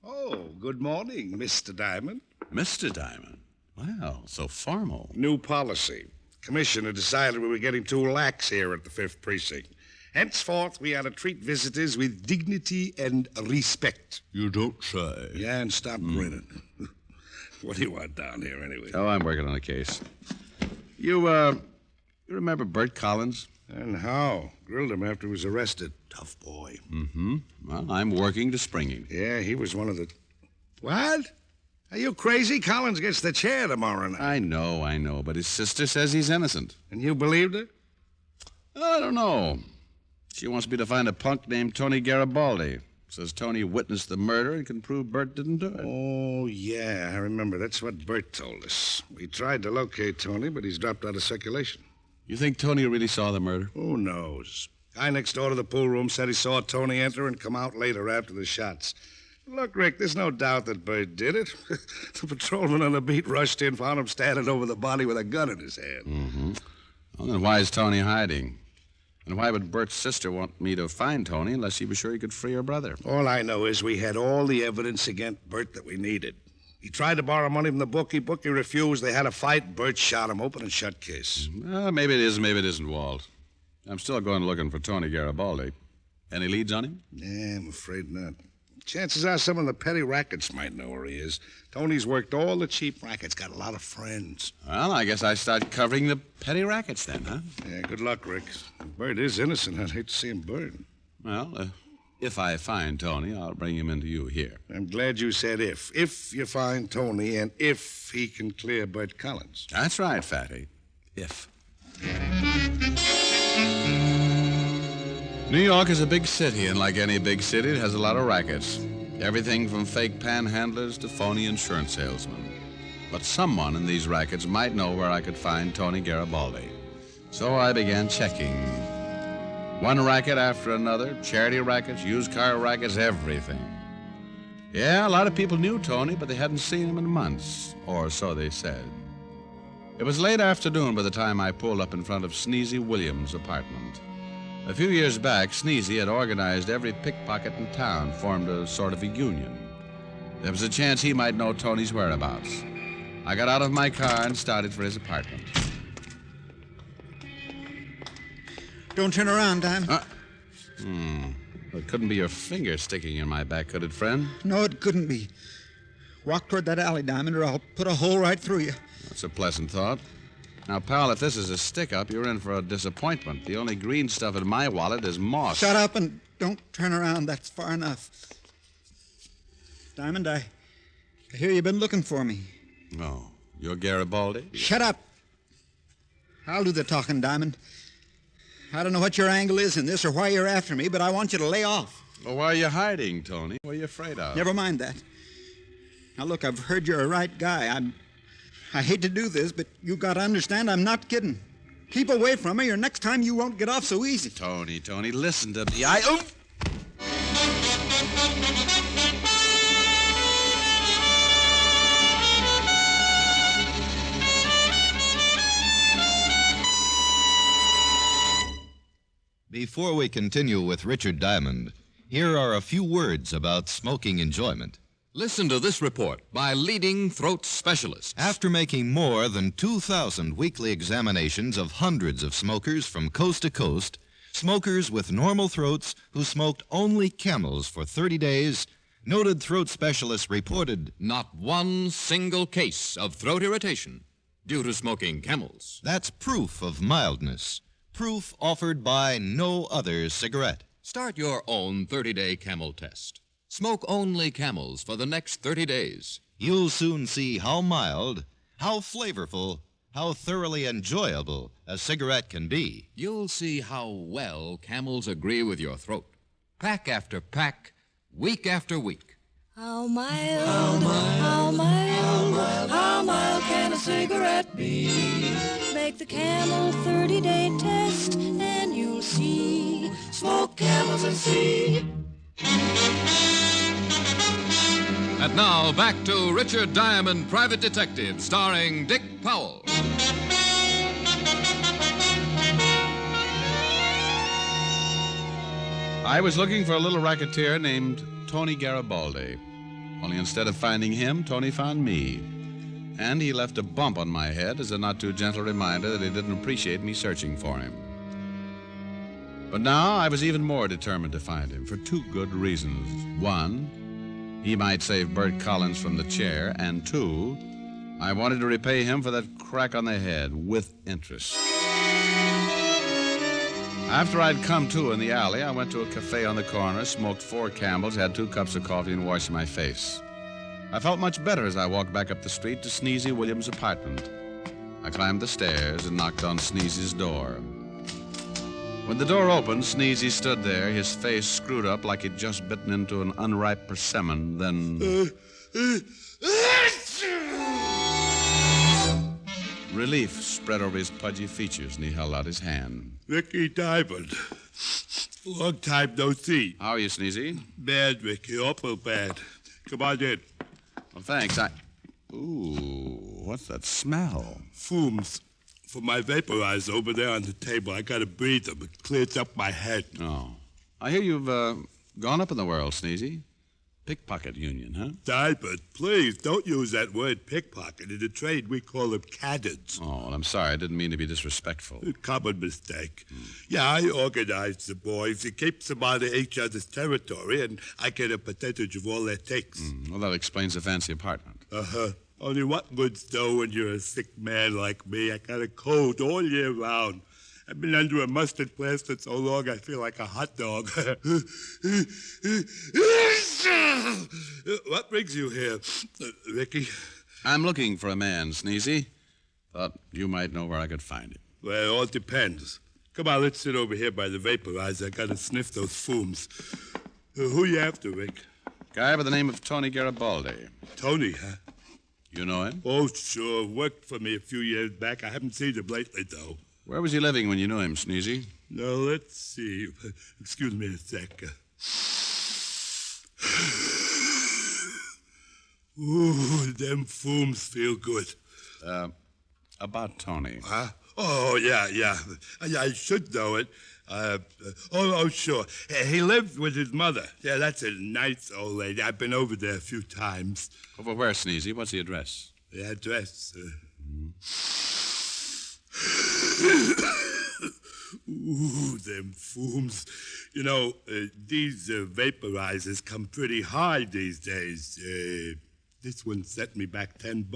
Oh, good morning, Mr. Diamond. Mr. Diamond? Well, so formal. New policy. Commissioner decided we were getting too lax here at the 5th Precinct. Henceforth, we are to treat visitors with dignity and respect. You don't say. Yeah, and stop grinning. What do you want down here, anyway? Oh, I'm working on a case. You remember Bert Collins? And how? Grilled him after he was arrested. Tough boy. Mm-hmm. Well, I'm working to spring him. Yeah, he was one of the... What? Are you crazy? Collins gets the chair tomorrow night. I know, but his sister says he's innocent. And you believed her? I don't know. She wants me to find a punk named Tony Garibaldi. Says Tony witnessed the murder and can prove Bert didn't do it. Oh, yeah, I remember. That's what Bert told us. We tried to locate Tony, but he's dropped out of circulation. You think Tony really saw the murder? Who knows? Guy next door to the pool room said he saw Tony enter and come out later after the shots. Look, Rick, there's no doubt that Bert did it. The patrolman on the beat rushed in, found him standing over the body with a gun in his hand. Mm-hmm. Well, then why is Tony hiding? And why would Bert's sister want me to find Tony unless he was sure he could free her brother? All I know is we had all the evidence against Bert that we needed. He tried to borrow money from the bookie. Bookie refused. They had a fight. Bert shot him open and shut case. Maybe it is, maybe it isn't, Walt. I'm still going looking for Tony Garibaldi. Any leads on him? Yeah, I'm afraid not. Chances are some of the petty rackets might know where he is. Tony's worked all the cheap rackets, got a lot of friends. Well, I guess I start covering the petty rackets then, huh? Yeah, good luck, Rick. If Bert is innocent, I'd hate to see him burn. Well, if I find Tony, I'll bring him into you here. I'm glad you said if. If you find Tony and if he can clear Bert Collins. That's right, Fatty. If. New York is a big city, and like any big city, it has a lot of rackets. Everything from fake panhandlers to phony insurance salesmen. But someone in these rackets might know where I could find Tony Garibaldi. So I began checking. One racket after another, charity rackets, used car rackets, everything. Yeah, a lot of people knew Tony, but they hadn't seen him in months, or so they said. It was late afternoon by the time I pulled up in front of Sneezy Williams' apartment. A few years back, Sneezy had organized every pickpocket in town, formed a sort of a union. There was a chance he might know Tony's whereabouts. I got out of my car and started for his apartment. Don't turn around, Dime. It couldn't be your finger sticking in my back, could it, friend? No, it couldn't be. Walk toward that alley, Diamond, or I'll put a hole right through you. That's a pleasant thought. Now, pal, if this is a stick-up, you're in for a disappointment. The only green stuff in my wallet is moss. Shut up and don't turn around. That's far enough. Diamond, I hear you've been looking for me. Oh, you're Garibaldi? Shut up. I'll do the talking, Diamond. I don't know what your angle is in this or why you're after me, but I want you to lay off. Well, why are you hiding, Tony? What are you afraid of? Never mind that. Now, look, I've heard you're a right guy. I hate to do this, but you've got to understand I'm not kidding. Keep away from me, or next time you won't get off so easy. Tony, listen to me. Before we continue with Richard Diamond, here are a few words about smoking enjoyment. Listen to this report by leading throat specialists. After making more than 2,000 weekly examinations of hundreds of smokers from coast to coast, smokers with normal throats who smoked only Camels for 30 days, noted throat specialists reported not one single case of throat irritation due to smoking Camels. That's proof of mildness, proof offered by no other cigarette. Start your own 30-day Camel test. Smoke only Camels for the next 30 days. You'll soon see how mild, how flavorful, how thoroughly enjoyable a cigarette can be. You'll see how well Camels agree with your throat. Pack after pack, week after week. How mild, how mild, how mild can a cigarette be? Make the Camel 30-day test and you'll see. Smoke Camels and see. And now, back to Richard Diamond, Private Detective, starring Dick Powell. I was looking for a little racketeer named Tony Garibaldi. Only instead of finding him, Tony found me. And he left a bump on my head as a not-too-gentle reminder that he didn't appreciate me searching for him. But now I was even more determined to find him for two good reasons. One, he might save Bert Collins from the chair. And two, I wanted to repay him for that crack on the head with interest. After I'd come to in the alley, I went to a cafe on the corner, smoked 4 Campbells, had 2 cups of coffee, and washed my face. I felt much better as I walked back up the street to Sneezy Williams' apartment. I climbed the stairs and knocked on Sneezy's door. When the door opened, Sneezy stood there, his face screwed up like he'd just bitten into an unripe persimmon, then... Relief spread over his pudgy features, and he held out his hand. Ricky Diamond. Long time no see. How are you, Sneezy? Bad, Ricky. Awful bad. Come on in. Well, thanks. Ooh, what's that smell? Fumes. From my vaporizer over there on the table. I gotta breathe them. It clears up my head. Oh. I hear you've gone up in the world, Sneezy. Pickpocket union, huh? Diamond, please, don't use that word pickpocket. In the trade, we call them cannons. Oh, well, I'm sorry. I didn't mean to be disrespectful. A common mistake. Yeah, I organize the boys. It keeps them out of each other's territory, and I get a percentage of all their takes. Well, that explains the fancy apartment. Uh-huh. Only what good's dough when you're a sick man like me? I got a cold all year round. I've been under a mustard plaster so long I feel like a hot dog. What brings you here, Ricky? I'm looking for a man, Sneezy. Thought you might know where I could find him. Well, it all depends. Come on, let's sit over here by the vaporizer. I gotta sniff those fumes. Who you after, Rick? Guy by the name of Tony Garibaldi. Tony, huh? You know him? Oh, sure. Worked for me a few years back. I haven't seen him lately, though. Where was he living when you knew him, Sneezy? Now, let's see. Excuse me a sec. Ooh, them fumes feel good. About Tony. Huh? Oh, yeah. I should know it. Sure. He lived with his mother. Yeah, that's a nice old lady. I've been over there a few times. Over where, Sneezy? What's the address? The address? Ooh, them fumes. You know, these vaporizers come pretty high these days. This one set me back $10.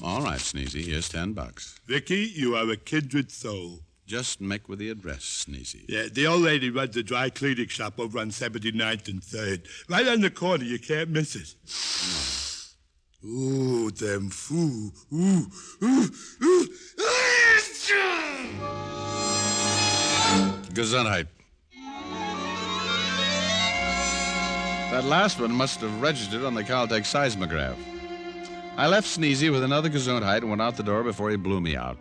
All right, Sneezy. Here's $10. Vicky, you are a kindred soul. Just make with the address, Sneezy. Yeah, the old lady runs a dry cleaning shop over on 79th and 3rd. Right on the corner. You can't miss it. Ooh, them foo. Ooh. Gesundheit. That last one must have registered on the Caltech seismograph. I left Sneezy with another Gesundheit and went out the door before he blew me out.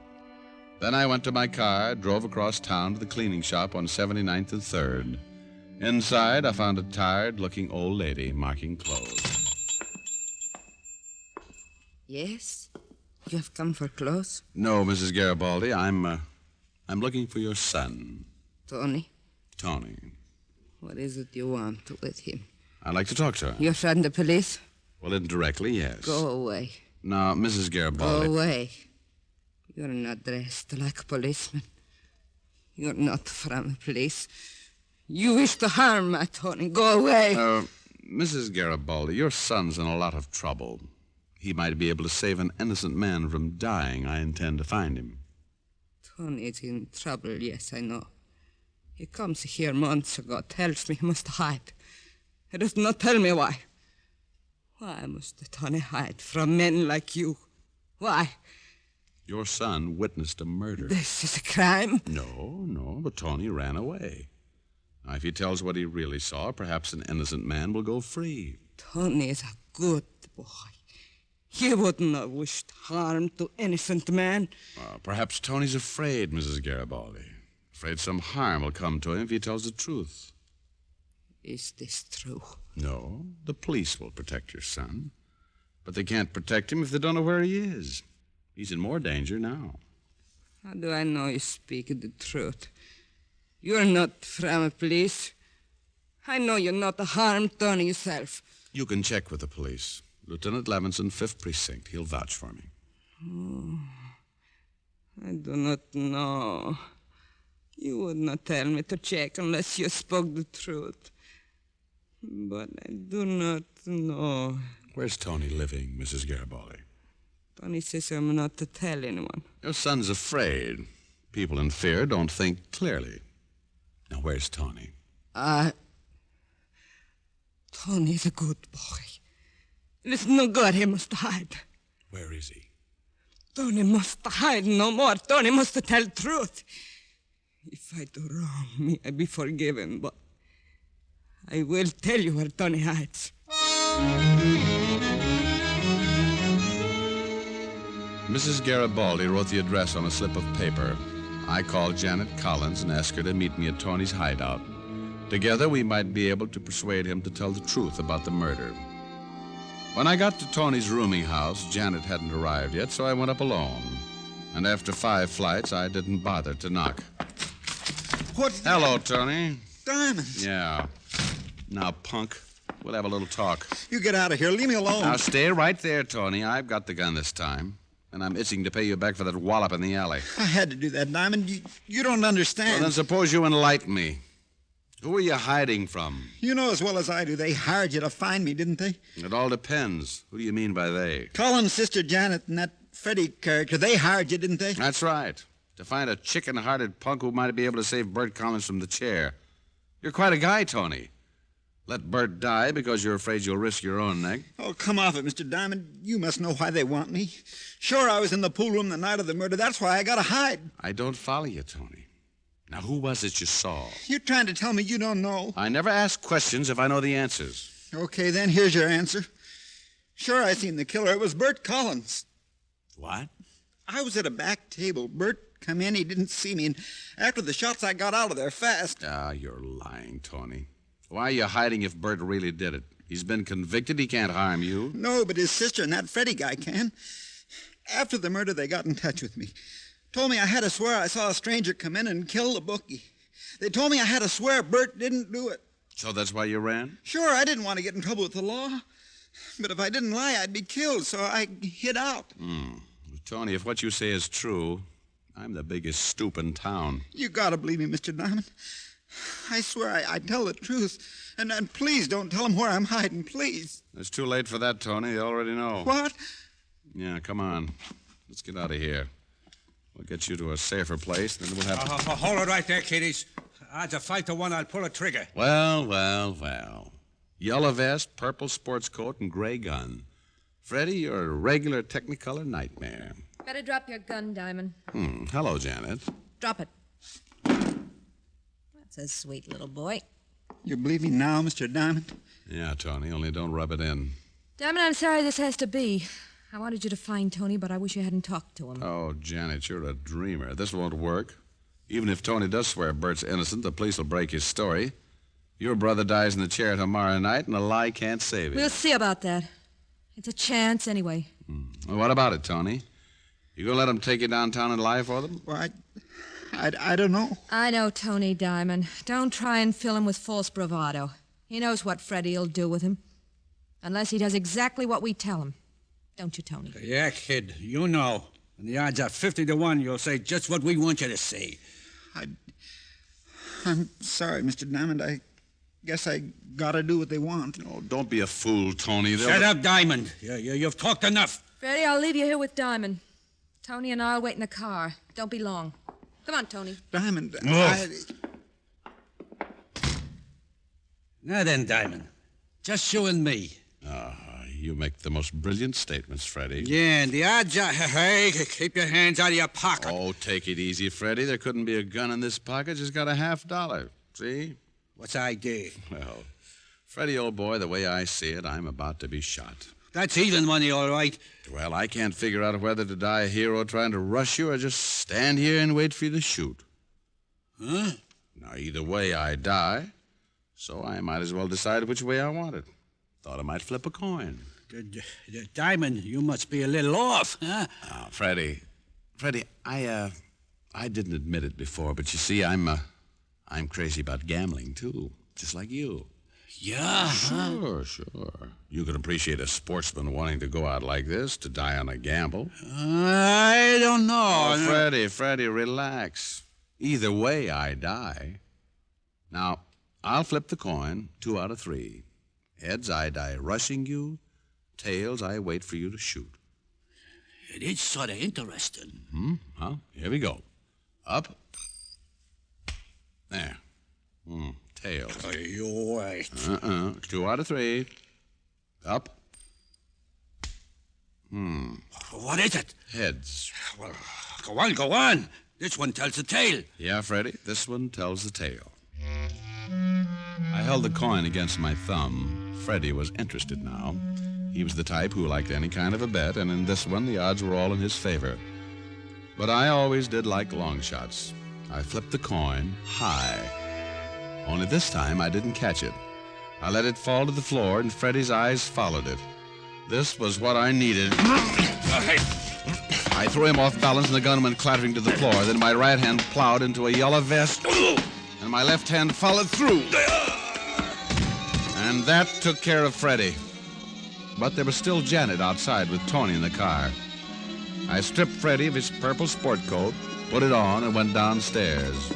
Then I went to my car, drove across town to the cleaning shop on 79th and 3rd. Inside, I found a tired-looking old lady marking clothes. Yes? You have come for clothes? No, Mrs. Garibaldi. I'm looking for your son. Tony? Tony. What is it you want with him? I'd like to talk to her. You're from the police? Well, indirectly, yes. Go away. Now, Mrs. Garibaldi. Go away. You're not dressed like a policeman. You're not from the police. You wish to harm my Tony. Go away. Mrs. Garibaldi, your son's in a lot of trouble. He might be able to save an innocent man from dying. I intend to find him. Tony is in trouble, yes, I know. He comes here months ago, tells me he must hide. He does not tell me why. Why must Tony hide from men like you? Why? Your son witnessed a murder. This is a crime? No, but Tony ran away. Now, if he tells what he really saw, perhaps an innocent man will go free. Tony is a good boy. He would not wish harm to innocent man. Perhaps Tony's afraid, Mrs. Garibaldi. Afraid some harm will come to him if he tells the truth. Is this true? No, the police will protect your son. But they can't protect him if they don't know where he is. He's in more danger now. How do I know you speak the truth? You're not from the police. I know you're not harmed Tony yourself. You can check with the police. Lieutenant Levinson, 5th Precinct. He'll vouch for me. Oh, I do not know. You would not tell me to check unless you spoke the truth. But I do not know. Where's Tony living, Mrs. Garibaldi? Tony says I'm not to tell anyone. Your son's afraid. People in fear don't think clearly. Now, where's Tony? Tony's a good boy. It's no good he must hide. Where is he? Tony must hide no more. Tony must tell the truth. If I do wrong, may I be forgiven, but I will tell you where Tony hides. Mrs. Garibaldi wrote the address on a slip of paper. I called Janet Collins and asked her to meet me at Tony's hideout. Together, we might be able to persuade him to tell the truth about the murder. When I got to Tony's rooming house, Janet hadn't arrived yet, so I went up alone. And after 5 flights, I didn't bother to knock. What? Hello, Tony. Diamonds. Yeah. Now, punk, we'll have a little talk. You get out of here. Leave me alone. Now, stay right there, Tony. I've got the gun this time. And I'm itching to pay you back for that wallop in the alley. I had to do that, Diamond. You don't understand. Well, then suppose you enlighten me. Who are you hiding from? You know as well as I do. They hired you to find me, didn't they? It all depends. Who do you mean by they? Colin's sister Janet and that Freddie character. They hired you, didn't they? That's right. To find a chicken-hearted punk who might be able to save Bert Collins from the chair. You're quite a guy, Tony. Let Bert die because you're afraid you'll risk your own neck. Oh, come off it, Mr. Diamond. You must know why they want me. Sure, I was in the pool room the night of the murder. That's why I gotta hide. I don't follow you, Tony. Now, who was it you saw? You're trying to tell me you don't know. I never ask questions if I know the answers. Okay, then here's your answer. Sure, I seen the killer. It was Bert Collins. What? I was at a back table. Bert come in. He didn't see me. And after the shots, I got out of there fast. Ah, you're lying, Tony. Why are you hiding if Bert really did it? He's been convicted. He can't harm you. No, but his sister and that Freddie guy can. After the murder, they got in touch with me. Told me I had to swear I saw a stranger come in and kill the bookie. They told me I had to swear Bert didn't do it. So that's why you ran? Sure, I didn't want to get in trouble with the law. But if I didn't lie, I'd be killed, so I hid out. Tony, if what you say is true, I'm the biggest stoop in town. You gotta believe me, Mr. Diamond. I swear I tell the truth. And please don't tell them where I'm hiding, please. It's too late for that, Tony. They already know. What? Yeah, come on. Let's get out of here. We'll get you to a safer place, then we'll have... Hold it right there, kiddies. Odds of 5 to 1 I'll pull a trigger. Well. Yellow vest, purple sports coat, and gray gun. Freddie, you're a regular Technicolor nightmare. Better drop your gun, Diamond. Hello, Janet. Drop it. That's a sweet little boy. You believe me now, Mr. Diamond? Yeah, Tony, only don't rub it in. Diamond, I'm sorry this has to be. I wanted you to find Tony, but I wish you hadn't talked to him. Oh, Janet, you're a dreamer. This won't work. Even if Tony does swear Bert's innocent, the police will break his story. Your brother dies in the chair tomorrow night, and a lie can't save him. We'll see about that. It's a chance, anyway. Well, what about it, Tony? You gonna let him take you downtown and lie for them? Well, I don't know. I know Tony, Diamond. Don't try and fill him with false bravado. He knows what Freddie'll do with him. Unless he does exactly what we tell him. Don't you, Tony? Yeah, kid, you know. And the odds are 50 to 1 you'll say just what we want you to say. I'm sorry, Mr. Diamond. I guess I gotta do what they want. Oh, don't be a fool, Tony. Shut up, Diamond. You've talked enough. Freddie, I'll leave you here with Diamond. Tony and I'll wait in the car. Don't be long. Come on, Tony. Diamond, Now then, Diamond. Just you and me. You make the most brilliant statements, Freddie. Yeah, and the odds are... Hey, keep your hands out of your pocket. Oh, take it easy, Freddie. There couldn't be a gun in this pocket. Just got a $50. See? What's I do? Well, Freddie, old boy, the way I see it, I'm about to be shot. That's even money, all right. Well, I can't figure out whether to die a hero trying to rush you or just stand here and wait for you to shoot. Huh? Now, either way, I die, so I might as well decide which way I want it. Thought I might flip a coin. Diamond, you must be a little off, huh? Freddie, I didn't admit it before, but you see, I'm I'm crazy about gambling, too, just like you. Yeah? Sure. You can appreciate a sportsman wanting to go out like this, to die on a gamble. I don't know. Oh, Freddie, relax. Either way, I die. Now, I'll flip the coin 2 out of 3. Heads, I die rushing you. Tails, I wait for you to shoot. It is sort of interesting. Well, here we go. Up. There. Tails. You're right. 2 out of 3. Up. What is it? Heads. Well, go on. This one tells the tale. Yeah, Freddie, this one tells the tale. I held the coin against my thumb. Freddie was interested now. He was the type who liked any kind of a bet, and in this one, the odds were all in his favor. But I always did like long shots. I flipped the coin high. Only this time, I didn't catch it. I let it fall to the floor, and Freddie's eyes followed it. This was what I needed. I threw him off balance, and the gun went clattering to the floor. Then my right hand plowed into a yellow vest, and my left hand followed through. And that took care of Freddie. But there was still Janet outside with Tony in the car. I stripped Freddie of his purple sport coat, put it on, and went downstairs.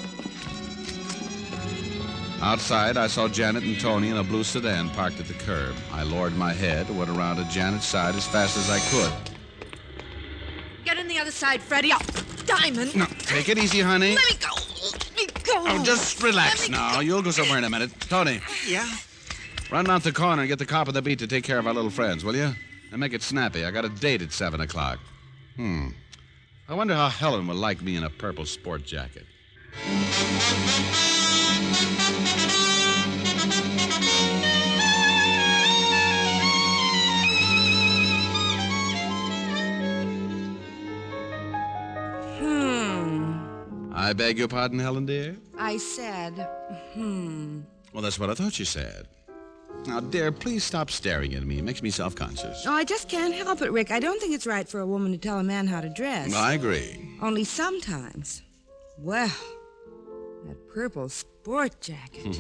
Outside, I saw Janet and Tony in a blue sedan parked at the curb. I lowered my head and went around to Janet's side as fast as I could. Get on the other side, Freddie. Oh, Diamond. No, take it easy, honey. Let me go. Let me go. Oh, just relax now. You'll go somewhere in a minute. Tony. Yeah? Run out the corner and get the cop of the beat to take care of our little friends, will you? And make it snappy. I got a date at 7 o'clock. I wonder how Helen will like me in a purple sport jacket. I beg your pardon, Helen, dear? I said, Well, that's what I thought you said. Now, dear, please stop staring at me. It makes me self-conscious. Oh, I just can't help it, Rick. I don't think it's right for a woman to tell a man how to dress. I agree. Only sometimes. Well, that purple sport jacket.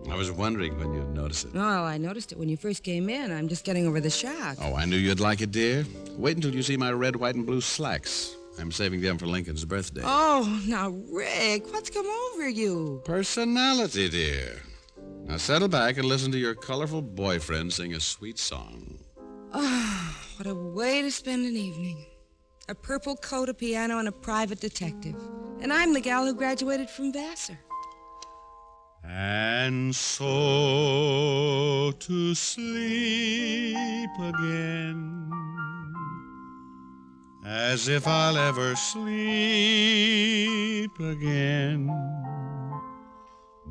I was wondering when you'd notice it. Oh, I noticed it when you first came in. I'm just getting over the shock. Oh, I knew you'd like it, dear. Wait until you see my red, white, and blue slacks. I'm saving them for Lincoln's birthday. Oh, now, Rick, what's come over you? Personality, dear. Now settle back and listen to your colorful boyfriend sing a sweet song. Oh, what a way to spend an evening. A purple coat, a piano, and a private detective. And I'm the gal who graduated from Vassar. And so to sleep again, as if I'll ever sleep again.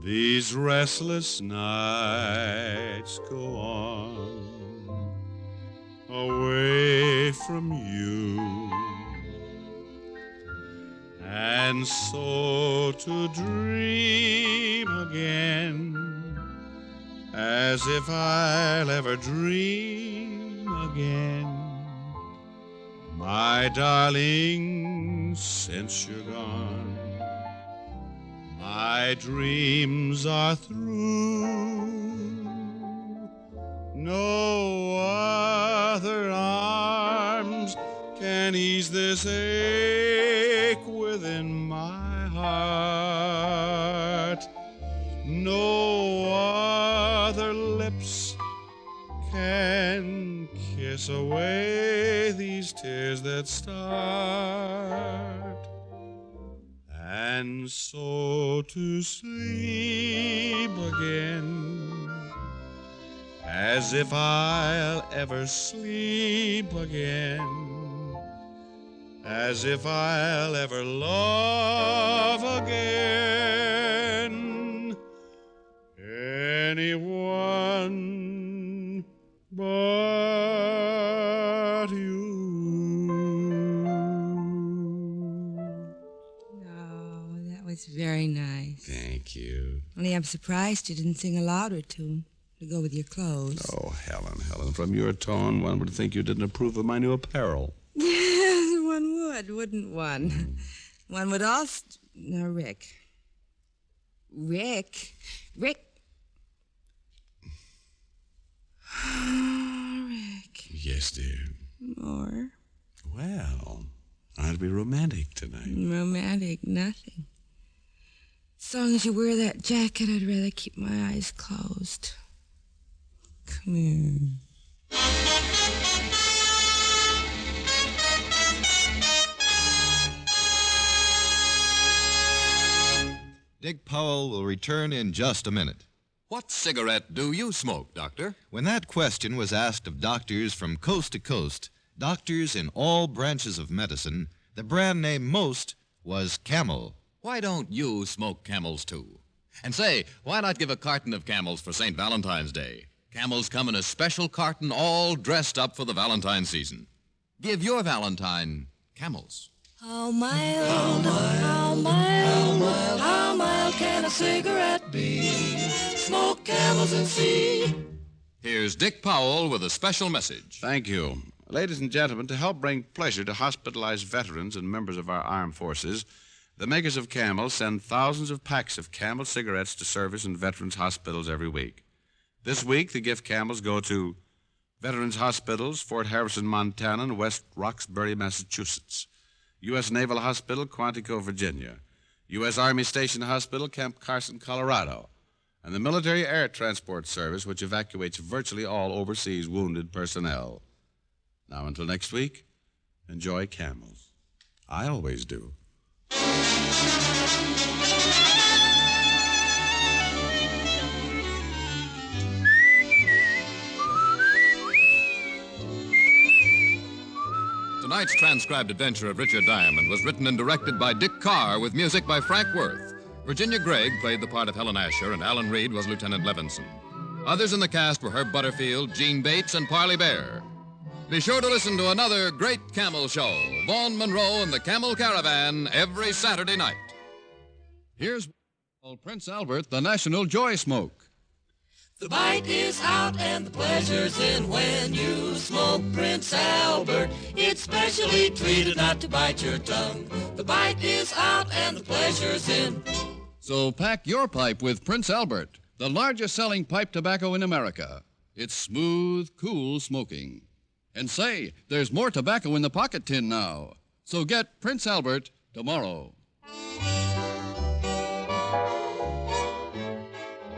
These restless nights go on away from you, and so to dream again, as if I'll ever dream again. My darling, since you're gone, my dreams are through. No other arms can ease this ache within my heart. No other lips can kiss away these tears that start. And so to sleep again, as if I'll ever sleep again, as if I'll ever love again anyone but you. It's very nice. Thank you. Only I'm surprised you didn't sing a louder tune to go with your clothes. Oh, Helen, from your tone, one would think you didn't approve of my new apparel. Yes, one would, wouldn't one? One would also... Now, Rick, Rick. Rick. Rick. Yes, dear. More. Well, aren't we romantic tonight? Romantic, nothing. As long as you wear that jacket, I'd rather keep my eyes closed. Come here. Dick Powell will return in just a minute. What cigarette do you smoke, Doctor? When that question was asked of doctors from coast to coast, doctors in all branches of medicine, the brand name most was Camel. Why don't you smoke Camels, too? And say, why not give a carton of Camels for St. Valentine's Day? Camels come in a special carton all dressed up for the Valentine season. Give your Valentine Camels. How mild, how mild, how mild can a cigarette be? Smoke Camels and see. Here's Dick Powell with a special message. Thank you. Ladies and gentlemen, to help bring pleasure to hospitalized veterans and members of our armed forces, the makers of Camel send thousands of packs of Camel cigarettes to service in veterans' hospitals every week. This week, the gift Camels go to Veterans Hospitals, Fort Harrison, Montana, and West Roxbury, Massachusetts. U.S. Naval Hospital, Quantico, Virginia. U.S. Army Station Hospital, Camp Carson, Colorado. And the Military Air Transport Service, which evacuates virtually all overseas wounded personnel. Now, until next week, enjoy Camels. I always do. Tonight's transcribed adventure of Richard Diamond was written and directed by Dick Carr with music by Frank Worth. Virginia Gregg played the part of Helen Asher, and Alan Reed was Lieutenant Levinson. Others in the cast were Herb Butterfield, Gene Bates, and Parley Bear. Be sure to listen to another great Camel show, Vaughn Monroe and the Camel Caravan, every Saturday night. Here's Prince Albert, the National Joy Smoke. The bite is out and the pleasure's in when you smoke Prince Albert. It's specially treated not to bite your tongue. The bite is out and the pleasure's in. So pack your pipe with Prince Albert, the largest selling pipe tobacco in America. It's smooth, cool smoking. And say, there's more tobacco in the pocket tin now. So get Prince Albert tomorrow.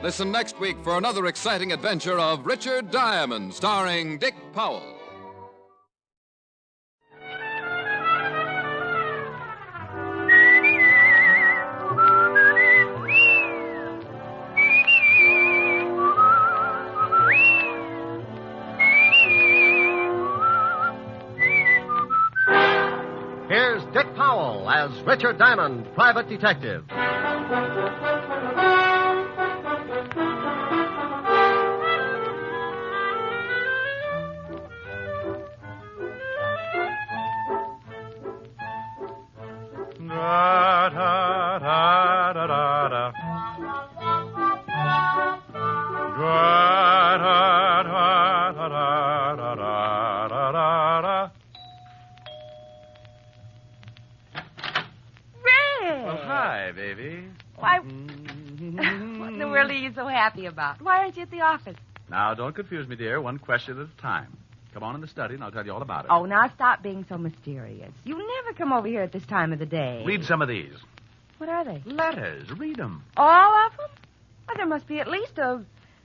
Listen next week for another exciting adventure of Richard Diamond, starring Dick Powell. Here's Dick Powell as Richard Diamond, private detective. About? Why aren't you at the office? Now, don't confuse me, dear. One question at a time. Come on in the study, and I'll tell you all about it. Oh, now stop being so mysterious. You never come over here at this time of the day. Read some of these. What are they? Letters. Read them. All of them? Well, there must be at least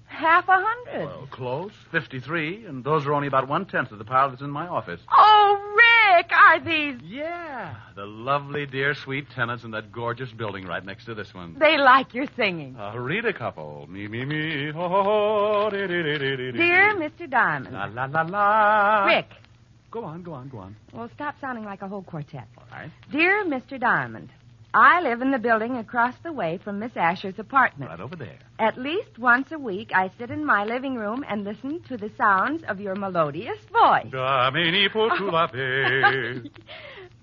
half 100. Well, close. 53, and those are only about 1/10 of the pile that's in my office. Oh, Rick, are these... Yeah, the lovely, dear, sweet tenants in that gorgeous building right next to this one. They like your singing. Read a couple. Me, me, me, ho, ho, ho, dee, dee, dee, dee, dee. Dear Mr. Diamond. La, la, la, la. Rick. Go on. Well, stop sounding like a whole quartet. All right. Dear Mr. Diamond, I live in the building across the way from Miss Asher's apartment. Right over there. At least once a week, I sit in my living room and listen to the sounds of your melodious voice.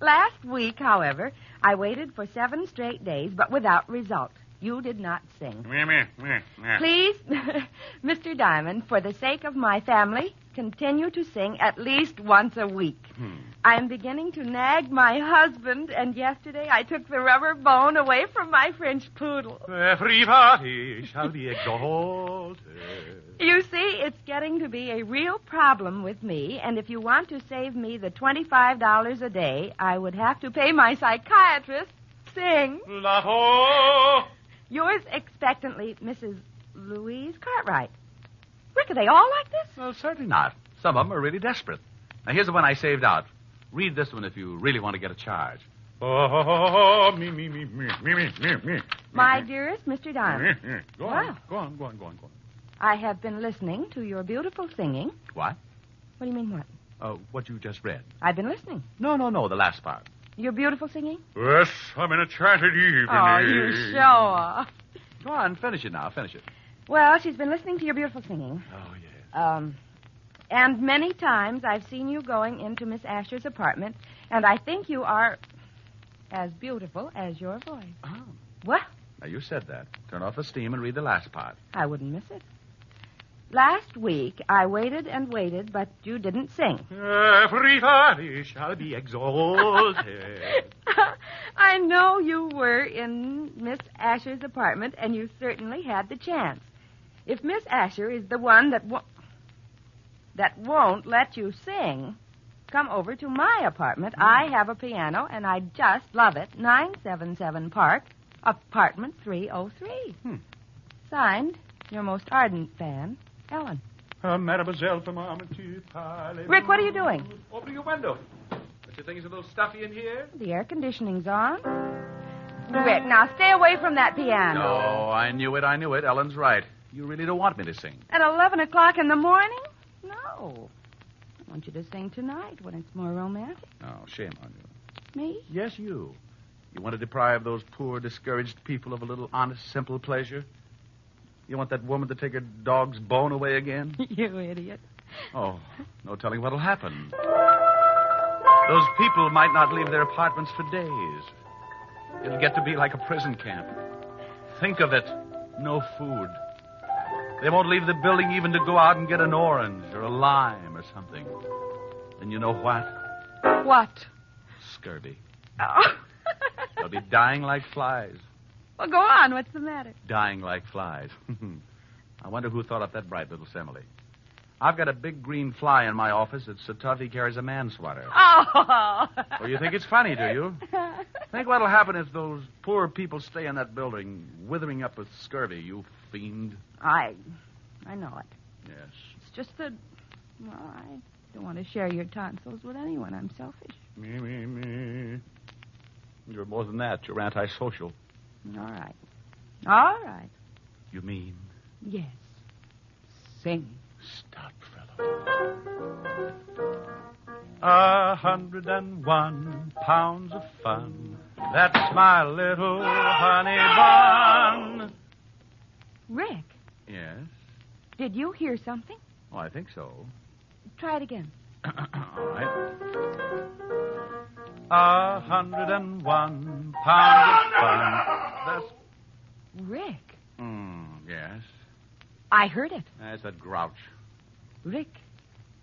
Last week, however, I waited for 7 straight days, but without result. You did not sing. Please, Mr. Diamond, for the sake of my family, continue to sing at least once a week. I'm beginning to nag my husband, and yesterday I took the rubber bone away from my French poodle. Everybody shall be exalted. You see, it's getting to be a real problem with me, and if you want to save me the $25 a day, I would have to pay my psychiatrist sing. Lavo! Yours expectantly, Mrs. Louise Cartwright. Rick, are they all like this? Well, certainly not. Some of them are really desperate. Now, here's the one I saved out. Read this one if you really want to get a charge. Oh, me. My dearest Mr. Diamond. Go on, go on. I have been listening to your beautiful singing. What? What do you mean, what? What you just read. I've been listening. No, the last part. Your beautiful singing? Yes, I'm in a enchanted evening. Oh, you show off. Go on, finish it now, finish it. Well, she's been listening to your beautiful singing. Oh, yes. And many times I've seen you going into Miss Asher's apartment, and I think you are as beautiful as your voice. Oh. What? Now, you said that. Turn off the steam and read the last part. I wouldn't miss it. Last week, I waited and waited, but you didn't sing. Everybody shall be exalted. I know you were in Miss Asher's apartment, and you certainly had the chance. If Miss Asher is the one that won't let you sing, come over to my apartment. I have a piano, and I just love it. 977 Park, apartment 303. Signed, your most ardent fan, Ellen. Mademoiselle Rick, what are you doing? Open your window. Don't you think it's a little stuffy in here? The air conditioning's on. Rick, now stay away from that piano. No, I knew it. Ellen's right. You really don't want me to sing. At 11 o'clock in the morning? No. I want you to sing tonight when it's more romantic. Oh, shame on you. Me? Yes, you. You want to deprive those poor, discouraged people of a little honest, simple pleasure? You want that woman to take her dog's bone away again? You idiot. Oh, no telling what'll happen. Those people might not leave their apartments for days. It'll get to be like a prison camp. Think of it. No food. They won't leave the building even to go out and get an orange or a lime or something. And you know what? What? Scurvy. Oh. They'll be dying like flies. Well, go on. What's the matter? Dying like flies. I wonder who thought up that bright little simile. I've got a big green fly in my office that's so tough he carries a man-swatter. Oh! Well, you think it's funny, do you? Think what'll happen if those poor people stay in that building, withering up with scurvy, you fiend. I know it. Yes. It's just that, well, I don't want to share your tonsils with anyone. I'm selfish. Me. You're more than that. You're antisocial. All right. You mean? Yes. Sing. Stop, fellow. 101 pounds of fun. That's my little honey bun. Rick. Yes? Did you hear something? Oh, I think so. Try it again. All right. 101 pounds of fun. That's... Rick. Yes? I heard it. That's that grouch. Rick.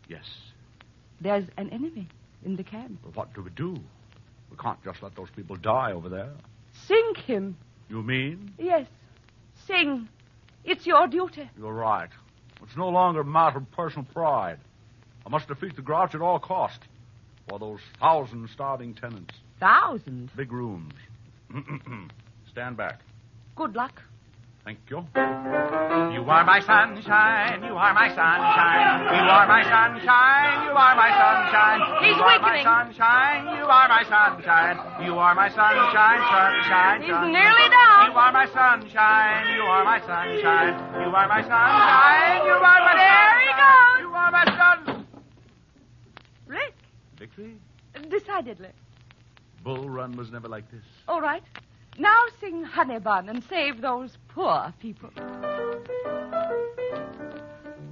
Yes. There's an enemy in the camp. But what do we do? We can't just let those people die over there. Sink him. You mean? Yes. Sing. It's your duty. You're right. It's no longer a matter of personal pride. I must defeat the grouch at all cost. For those 1,000 starving tenants. 1,000? Big rooms. Stand back. Good luck. Thank you. You are my sunshine. You are my sunshine. You are my sunshine. You are my sunshine. He's you are weakening. my sunshine. You are my sunshine. You are my sunshine. Sunshine. He's nearly down. You are my sunshine. You are my sunshine. You are my sunshine. You are my There he goes. You are my sun. Rick. Victory? Decidedly. Bull Run was never like this. All right. Now sing Honey Bun and save those poor people.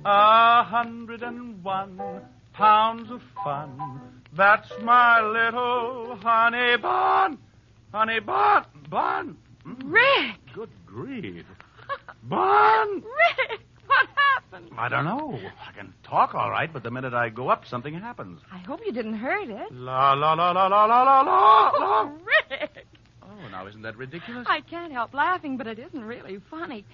101 pounds of fun. That's my little honey bun. Honey bun. Rick! Good grief. Bun! Rick! What happened? happen? I don't know. I can talk all right, but the minute I go up, something happens. I hope you didn't hurt it. La, la, la, la, la, la, la, la. Oh, Rick! Oh, now isn't that ridiculous? I can't help laughing, but it isn't really funny.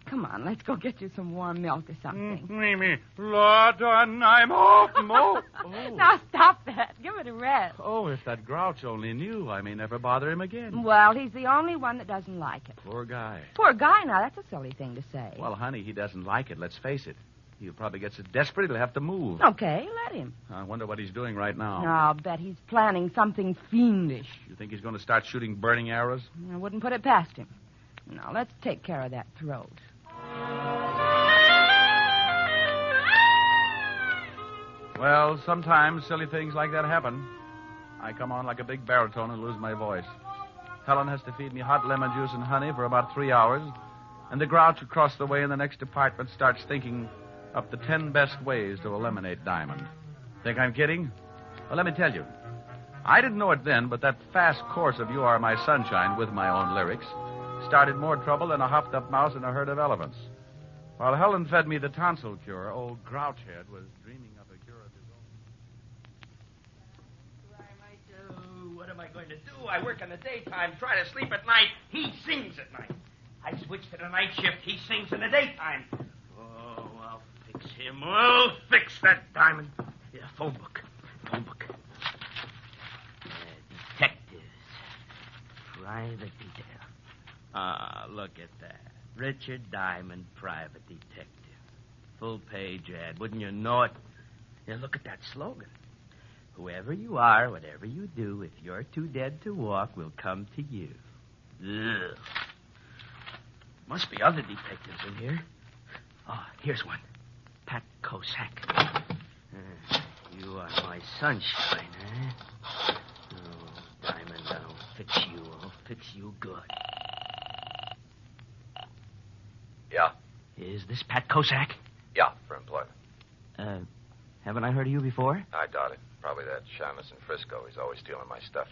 Come on, let's go get you some warm milk or something. Mimi. Lord, I'm off, Mo. Oh. Now stop that. Give it a rest. Oh, if that grouch only knew, I may never bother him again. Well, he's the only one that doesn't like it. Poor guy. Poor guy, now, that's a silly thing to say. Well, honey, he doesn't like it, let's face it. He'll probably get so desperate he'll have to move. Okay, let him. I wonder what he's doing right now. I'll bet he's planning something fiendish. You think he's going to start shooting burning arrows? I wouldn't put it past him. Now, let's take care of that throat. Well, sometimes silly things like that happen. I come on like a big baritone and lose my voice. Helen has to feed me hot lemon juice and honey for about 3 hours, and the grouch across the way in the next apartment starts thinking up the 10 best ways to eliminate Diamond. Think I'm kidding? Well, let me tell you. I didn't know it then, but that fast course of You Are My Sunshine with my own lyrics started more trouble than a hopped-up mouse in a herd of elephants. While Helen fed me the tonsil cure, old Grouchhead was dreaming up a cure of his own. What am I going to do? I work in the daytime, try to sleep at night. He sings at night. I switch to the night shift. He sings in the daytime. Oh, I'll fix him. I'll fix that Diamond. Yeah, phone book. Detectives. Private detail. Ah, look at that. Richard Diamond, private detective. Full page ad. Wouldn't you know it? Yeah, look at that slogan. Whoever you are, whatever you do, if you're too dead to walk, we'll come to you. Ugh. Must be other detectives in here. Oh, here's one. Pat Kosak. You are my sunshine, huh? Oh, Diamond, I'll fix you. I'll fix you good. Yeah. Is this Pat Kosak? Yeah, for employment. Haven't I heard of you before? I doubt it. Probably that Shamus in Frisco. He's always stealing my stuff.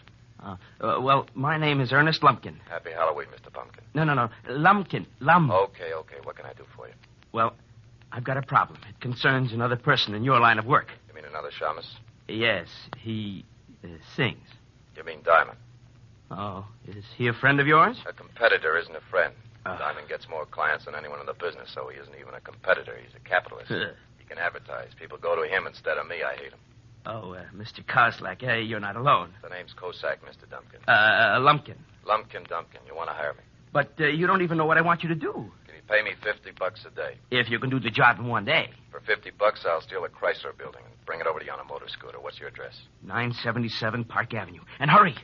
Well, my name is Ernest Lumpkin. Happy Halloween, Mr. Pumpkin. No. Lumpkin. Lum. Okay. What can I do for you? Well, I've got a problem. It concerns another person in your line of work. You mean another Shamus? Yes, he sings. You mean Diamond? Oh, is he a friend of yours? A competitor isn't a friend. Diamond gets more clients than anyone in the business, so he isn't even a competitor. He's a capitalist. He can advertise. People go to him instead of me. I hate him. Oh, Mr. Koslak, you're not alone. The name's Kosak, Mr. Dumpkin. Lumpkin. Lumpkin Dumpkin. You want to hire me? But you don't even know what I want you to do. Can you pay me $50 a day? If you can do the job in one day. For $50, I'll steal a Chrysler building and bring it over to you on a motor scooter. What's your address? 977 Park Avenue. And hurry.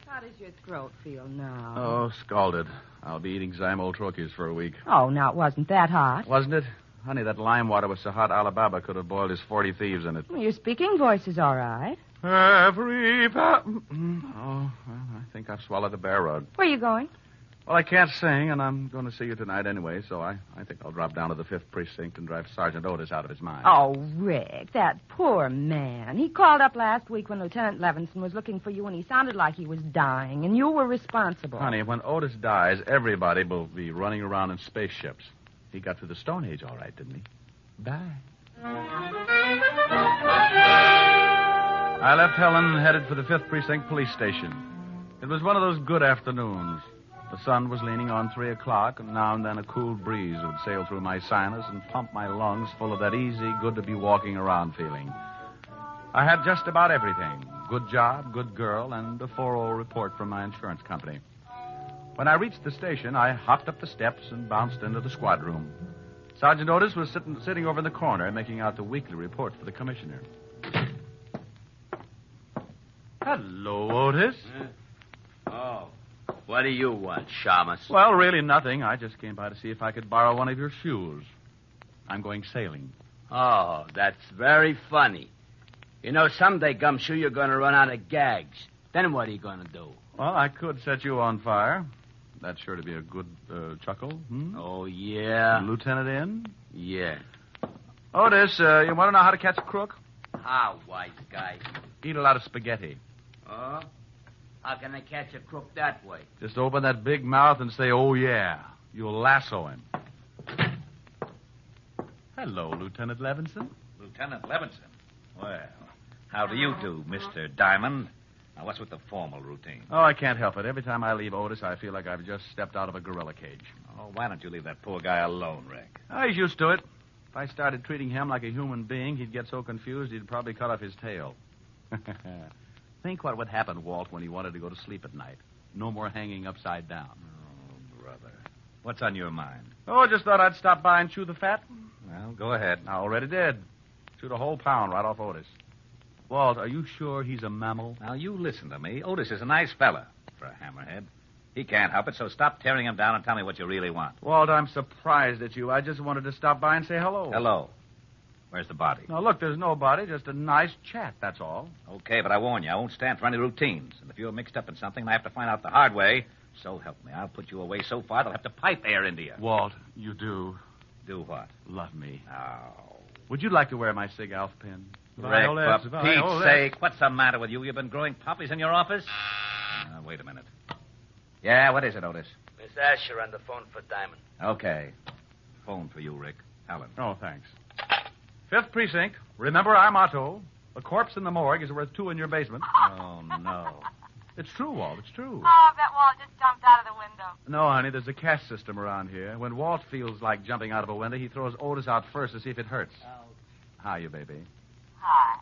How does your throat feel now? Oh, scalded. I'll be eating Zymol troches for a week. Oh, now it wasn't that hot. Wasn't it? Honey, that lime water was so hot Alibaba could have boiled his 40 thieves in it. Well, your speaking voice is all right. Oh, well, I think I've swallowed a bear rug. Where are you going? Well, I can't sing, and I'm going to see you tonight anyway, so I think I'll drop down to the 5th Precinct and drive Sergeant Otis out of his mind. Oh, Rick, that poor man. He called up last week when Lieutenant Levinson was looking for you, and he sounded like he was dying, and you were responsible. Honey, when Otis dies, everybody will be running around in spaceships. He got through the Stone Age all right, didn't he? Bye. I left Helen and headed for the 5th Precinct Police Station. It was one of those good afternoons. The sun was leaning on 3 o'clock, and now and then a cool breeze would sail through my sinus and pump my lungs full of that easy, good-to-be-walking-around feeling. I had just about everything. Good job, good girl, and a 4-0 report from my insurance company. When I reached the station, I hopped up the steps and bounced into the squad room. Sergeant Otis was sitting over in the corner, making out the weekly report for the commissioner. Hello, Otis. Oh. What do you want, Shamus? Well, really nothing. I just came by to see if I could borrow one of your shoes. I'm going sailing. Oh, that's very funny. You know, someday, Gumshoe, you're going to run out of gags. Then what are you going to do? Well, I could set you on fire. That's sure to be a good chuckle. Oh, yeah? Lieutenant in? Yeah. Otis, you want to know how to catch a crook? How, wise guy? Eat a lot of spaghetti. Oh? How can I catch a crook that way? Just open that big mouth and say, oh, yeah. You'll lasso him. Hello, Lieutenant Levinson. Lieutenant Levinson? Well, how do you do, Mr. Diamond? Now, what's with the formal routine? Oh, I can't help it. Every time I leave Otis, I feel like I've just stepped out of a gorilla cage. Oh, why don't you leave that poor guy alone, Rick? Oh, he's used to it. If I started treating him like a human being, he'd get so confused he'd probably cut off his tail. Think what would happen, Walt, when he wanted to go to sleep at night. No more hanging upside down. Oh, brother. What's on your mind? Oh, just thought I'd stop by and chew the fat. Well, go ahead. I already did. Chewed a whole pound right off Otis. Walt, are you sure he's a mammal? Now, you listen to me. Otis is a nice fella for a hammerhead. He can't help it, so stop tearing him down and tell me what you really want. Walt, I'm surprised at you. I just wanted to stop by and say hello. Hello. Where's the body? Now, look, there's no body, just a nice chat, that's all. Okay, but I warn you, I won't stand for any routines. And if you're mixed up in something and I have to find out the hard way, so help me, I'll put you away so far they'll have to pipe air into you. Walt, you do. Do what? Love me. Oh. Would you like to wear my Sig Alf pin? Rick, for Pete's sake, what's the matter with you? You've been growing poppies in your office? Wait a minute. Yeah, what is it, Otis? Miss Asher on the phone for Diamond. Okay. Phone for you, Rick. Helen. Oh, thanks. 5th Precinct. Remember our motto. A corpse in the morgue is worth 2 in your basement. Oh, no. It's true, Walt. It's true. Oh, I bet Walt just jumped out of the window. No, honey, there's a caste system around here. When Walt feels like jumping out of a window, he throws Otis out first to see if it hurts. Oh. Hiya, baby. Hi.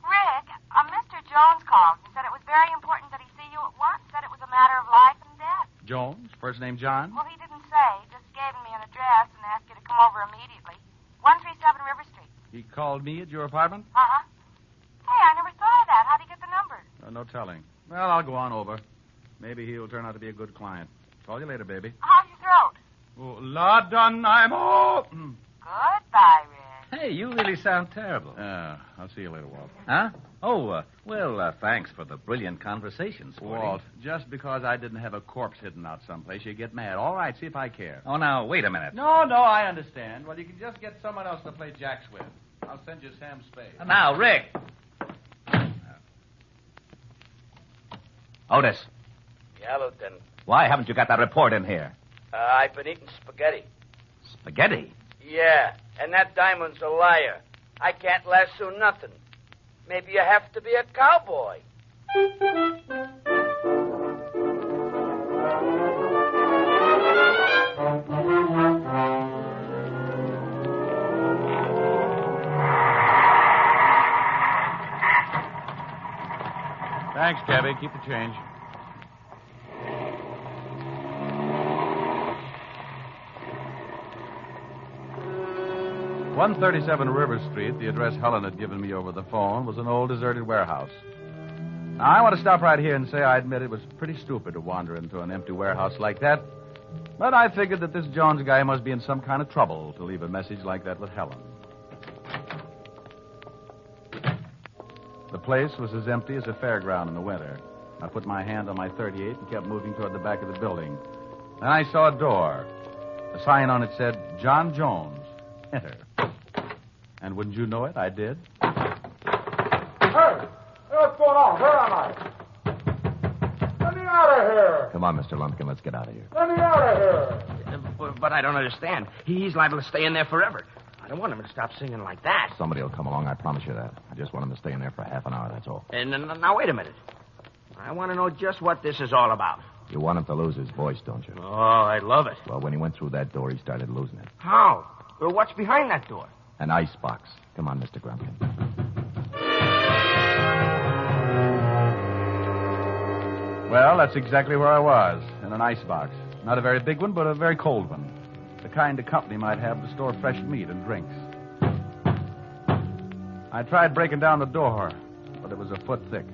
Rick, Mr. Jones called and said it was very important that he see you at once. Said it was a matter of life and death. Jones? First name John? Well, he didn't say. He just gave me an address and asked you to come over immediately. 137 River Street. He called me at your apartment? Uh-huh. Hey, I never thought of that. How'd he get the number? No telling. Well, I'll go on over. Maybe he'll turn out to be a good client. Call you later, baby. How's your throat? Oh, la done, I'm all... Goodbye, Rick. Hey, you really sound terrible. I'll see you later, Walt. Huh? Oh, thanks for the brilliant conversation, Sporty. Walt, just because I didn't have a corpse hidden out someplace, you get mad. All right, see if I care. Oh, now, wait a minute. No, I understand. Well, you can just get someone else to play jacks with. I'll send you Sam Spade. Now, Rick. Otis, Yeah, Lieutenant. why haven't you got that report in here? I've been eating spaghetti. Spaghetti? Yeah, and that Diamond's a liar. I can't lasso nothing. Maybe you have to be a cowboy. Thanks, Cabby. Keep the change. "137 River Street," the address Helen had given me over the phone, was an old deserted warehouse. Now, I want to stop right here and say I admit it was pretty stupid to wander into an empty warehouse like that. But I figured that this Jones guy must be in some kind of trouble to leave a message like that with Helen. The place was as empty as a fairground in the winter. I put my hand on my .38 and kept moving toward the back of the building. Then I saw a door. A sign on it said, "John Jones. Enter." And wouldn't you know it, I did. Hey! What's going on? Where am I? Let me out of here! Come on, Mr. Lumpkin, let's get out of here. Let me out of here! But I don't understand. He's liable to stay in there forever. I don't want him to stop singing like that. Somebody will come along, I promise you that. I just want him to stay in there for half an hour, that's all. And now, wait a minute. I want to know just what this is all about. You want him to lose his voice, don't you? Oh, I love it. Well, when he went through that door, he started losing it. How? Well, what's behind that door? An ice box. Come on, Mr. Grumpkin. Well, that's exactly where I was, in an icebox. Not a very big one, but a very cold one. The kind a company might have to store fresh meat and drinks. I tried breaking down the door, but it was a foot thick.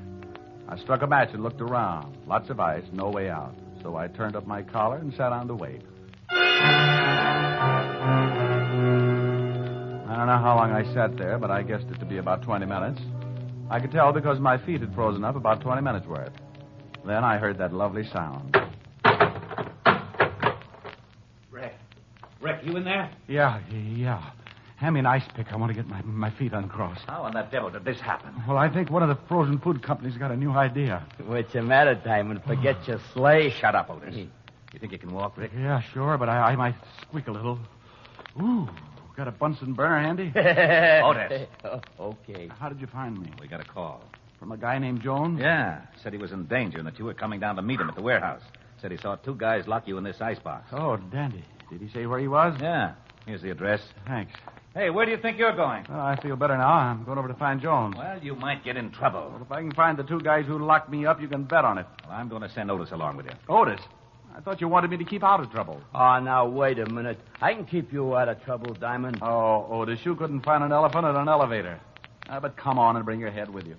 I struck a match and looked around. Lots of ice, no way out. So I turned up my collar and sat down to wait. I don't know how long I sat there, but I guessed it to be about 20 minutes. I could tell because my feet had frozen up about 20 minutes worth. Then I heard that lovely sound. Rick, you in there? Yeah. Hand me an ice pick. I want to get my feet uncrossed. How on the devil did this happen? Well, I think one of the frozen food companies got a new idea. What's the matter, Diamond? Forget your sleigh. Shut up, Otis. You think you can walk, Rick? Yeah, sure, but I might squeak a little. Ooh, got a Bunsen burner handy? Otis. Okay. How did you find me? We got a call. From a guy named Jones? Yeah. Said he was in danger and that you were coming down to meet him at the warehouse. Said he saw 2 guys lock you in this icebox. Oh, dandy. Did he say where he was? Yeah. Here's the address. Thanks. Hey, where do you think you're going? Well, I feel better now. I'm going over to find Jones. Well, you might get in trouble. Well, if I can find the 2 guys who locked me up, you can bet on it. Well, I'm going to send Otis along with you. Otis? I thought you wanted me to keep out of trouble. Oh, now, wait a minute. I can keep you out of trouble, Diamond. Oh, Otis, you couldn't find an elephant in an elevator. But come on and bring your head with you.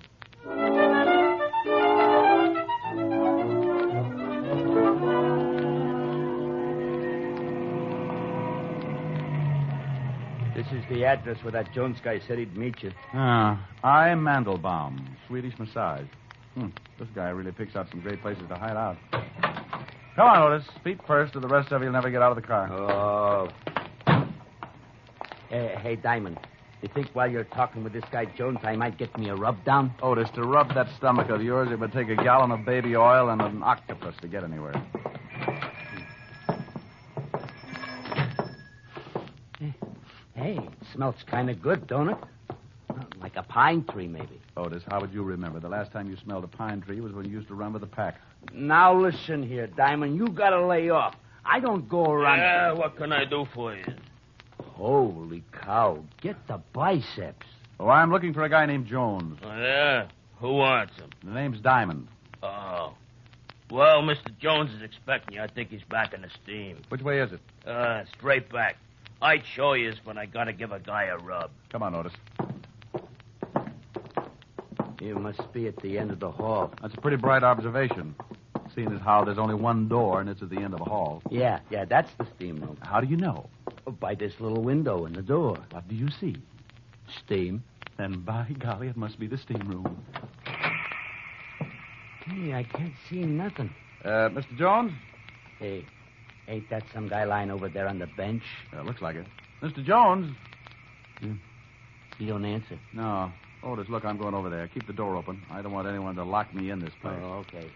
This is the address where that Jones guy said he'd meet you. I'm Mandelbaum, Swedish massage. This guy really picks out some great places to hide out. Come on, Otis. Feet first, or the rest of you'll never get out of the car. Oh. Hey, Diamond. You think while you're talking with this guy Jones, I might get me a rub down? Otis, to rub that stomach of yours, it would take a gallon of baby oil and an octopus to get anywhere. Hey, it smells kind of good, don't it? Like a pine tree, maybe. Otis, how would you remember? The last time you smelled a pine tree was when you used to run with a pack. Now listen here, Diamond. You gotta lay off. I don't go around... Yeah, what can I do for you? Holy cow. Get the biceps. Oh, I'm looking for a guy named Jones. Oh, yeah? Who wants him? The name's Diamond. Oh. Well, Mr. Jones is expecting you. I think he's back in the steam. Which way is it? Straight back. I'd show you, but I gotta give a guy a rub. Come on, Otis. You must be at the end of the hall. That's a pretty bright observation, seeing as how there's only one door and it's at the end of a hall. Yeah, that's the steam room. How do you know? By this little window in the door. What do you see? Steam. Then, by golly, it must be the steam room. Hey, I can't see nothing. Mr. Jones? Hey, ain't that some guy lying over there on the bench? Looks like it. Mr. Jones? He don't answer. No. Otis, look, I'm going over there. Keep the door open. I don't want anyone to lock me in this place. Oh, okay.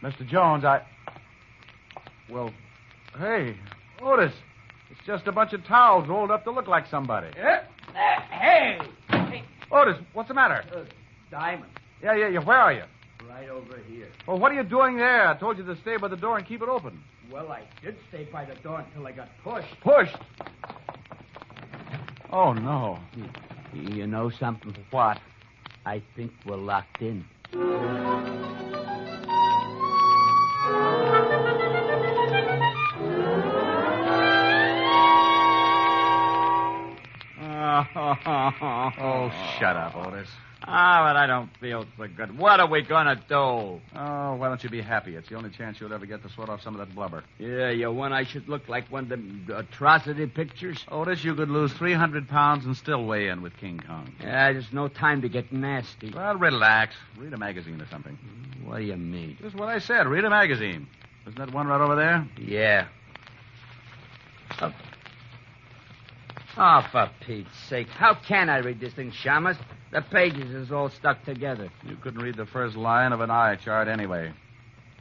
Mr. Jones, Well, hey, Otis, it's just a bunch of towels rolled up to look like somebody. Hey! Otis, what's the matter? Diamond. Yeah, where are you? Right over here. Well, what are you doing there? I told you to stay by the door and keep it open. Well, I did stay by the door until I got pushed. Pushed? Oh, no. You know something? What? I think we're locked in. Oh, shut up, Otis. But I don't feel so good. What are we going to do? Oh, why don't you be happy? It's the only chance you'll ever get to sort off some of that blubber. Yeah, you want I should look like one of them atrocity pictures? Otis, you could lose 300 pounds and still weigh in with King Kong. Yeah, there's no time to get nasty. Well, relax. Read a magazine or something. What do you mean? Just what I said. Read a magazine. Isn't that one right over there? Yeah. Oh, for Pete's sake. How can I read this thing, Shamus? The pages is all stuck together. You couldn't read the first line of an eye chart anyway.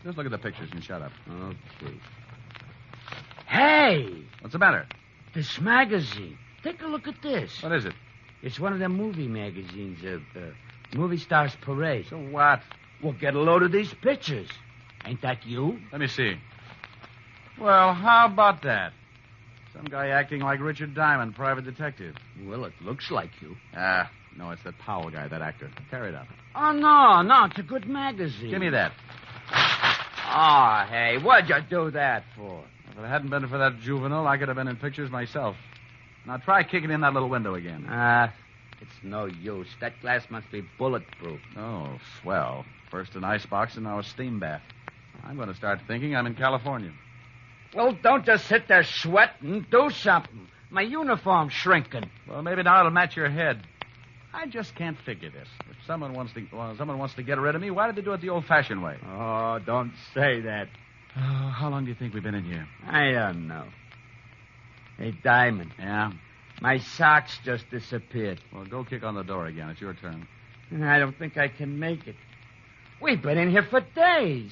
Just look at the pictures and shut up. Okay. Hey! What's the matter? This magazine. Take a look at this. What is it? It's one of them movie magazines, Movie Stars Parade. So what? Well, get a load of these pictures. Ain't that you? Let me see. Well, how about that? Some guy acting like Richard Diamond, private detective. Well, it looks like you. No, it's that Powell guy, that actor. Tear it up. Oh, no, it's a good magazine. Give me that. Oh, hey, what'd you do that for? If it hadn't been for that juvenile, I could have been in pictures myself. Now try kicking in that little window again. It's no use. That glass must be bulletproof. Oh, swell. First an icebox and now a steam bath. I'm going to start thinking I'm in California. Well, don't just sit there sweating. Do something. My uniform's shrinking. Well, maybe now it'll match your head. I just can't figure this. If someone wants to get rid of me, why did they do it the old-fashioned way? Oh, don't say that. How long do you think we've been in here? I don't know. Hey, Diamond. Yeah? My socks just disappeared. Well, go kick on the door again. It's your turn. I don't think I can make it. We've been in here for days.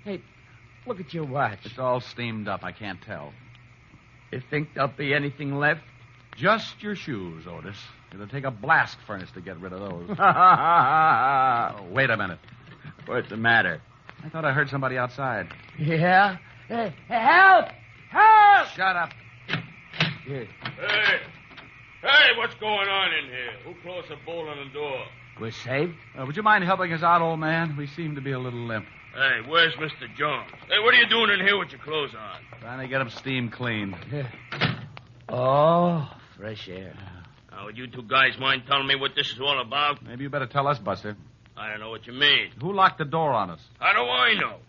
Hey, look at your watch. It's all steamed up. I can't tell. You think there'll be anything left? Just your shoes, Otis. It'll take a blast furnace to get rid of those. Oh, wait a minute. What's the matter? I thought I heard somebody outside. Yeah? Hey, help! Help! Shut up. Here. Hey, what's going on in here? Who closed the bolt on the door? We're saved? Would you mind helping us out, old man? We seem to be a little limp. Hey, where's Mr. Jones? Hey, what are you doing in here with your clothes on? Trying to get them steam cleaned. Oh, fresh air. Now, would you two guys mind telling me what this is all about? Maybe you better tell us, Buster. I don't know what you mean. Who locked the door on us? How do I know?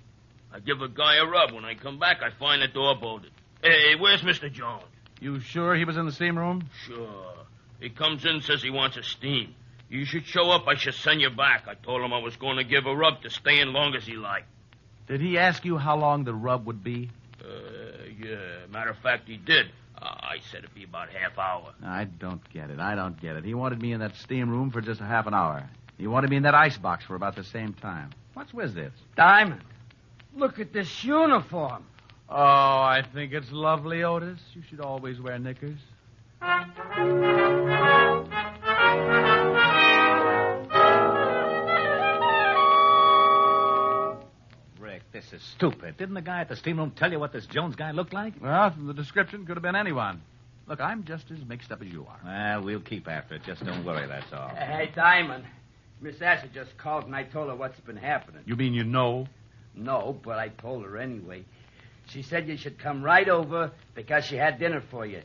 I give a guy a rub. When I come back, I find the door bolted. Hey, where's Mr. Jones? You sure he was in the steam room? Sure. He comes in and says he wants a steam. You should show up. I should send you back. I told him I was going to give a rub to stay in long as he liked. Did he ask you how long the rub would be? Yeah. Matter of fact, he did. I said it'd be about half hour. I don't get it. He wanted me in that steam room for just a half an hour. He wanted me in that ice box for about the same time. What's with this? Diamond, look at this uniform. Oh, I think it's lovely, Otis. You should always wear knickers. Rick, this is stupid. Didn't the guy at the steam room tell you what this Jones guy looked like? Well, from the description, could have been anyone. Look, I'm just as mixed up as you are. Well, we'll keep after it. Just don't worry, that's all. Hey, Diamond, Miss Asher just called and I told her what's been happening. You mean you know? No, but I told her anyway. She said you should come right over because she had dinner for you.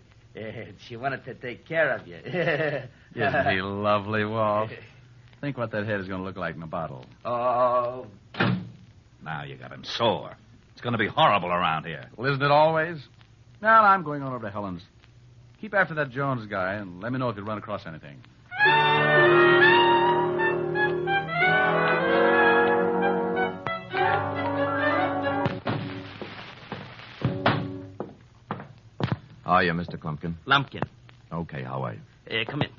She wanted to take care of you. Isn't he lovely, Walt? Think what that head is going to look like in a bottle. Oh. Now you got him sore. It's going to be horrible around here. Well, isn't it always? Now, I'm going on over to Helen's. Keep after that Jones guy and let me know if you run across anything. How are you, Mr. Klumpkin? Lumpkin. Okay, how are you? Come in.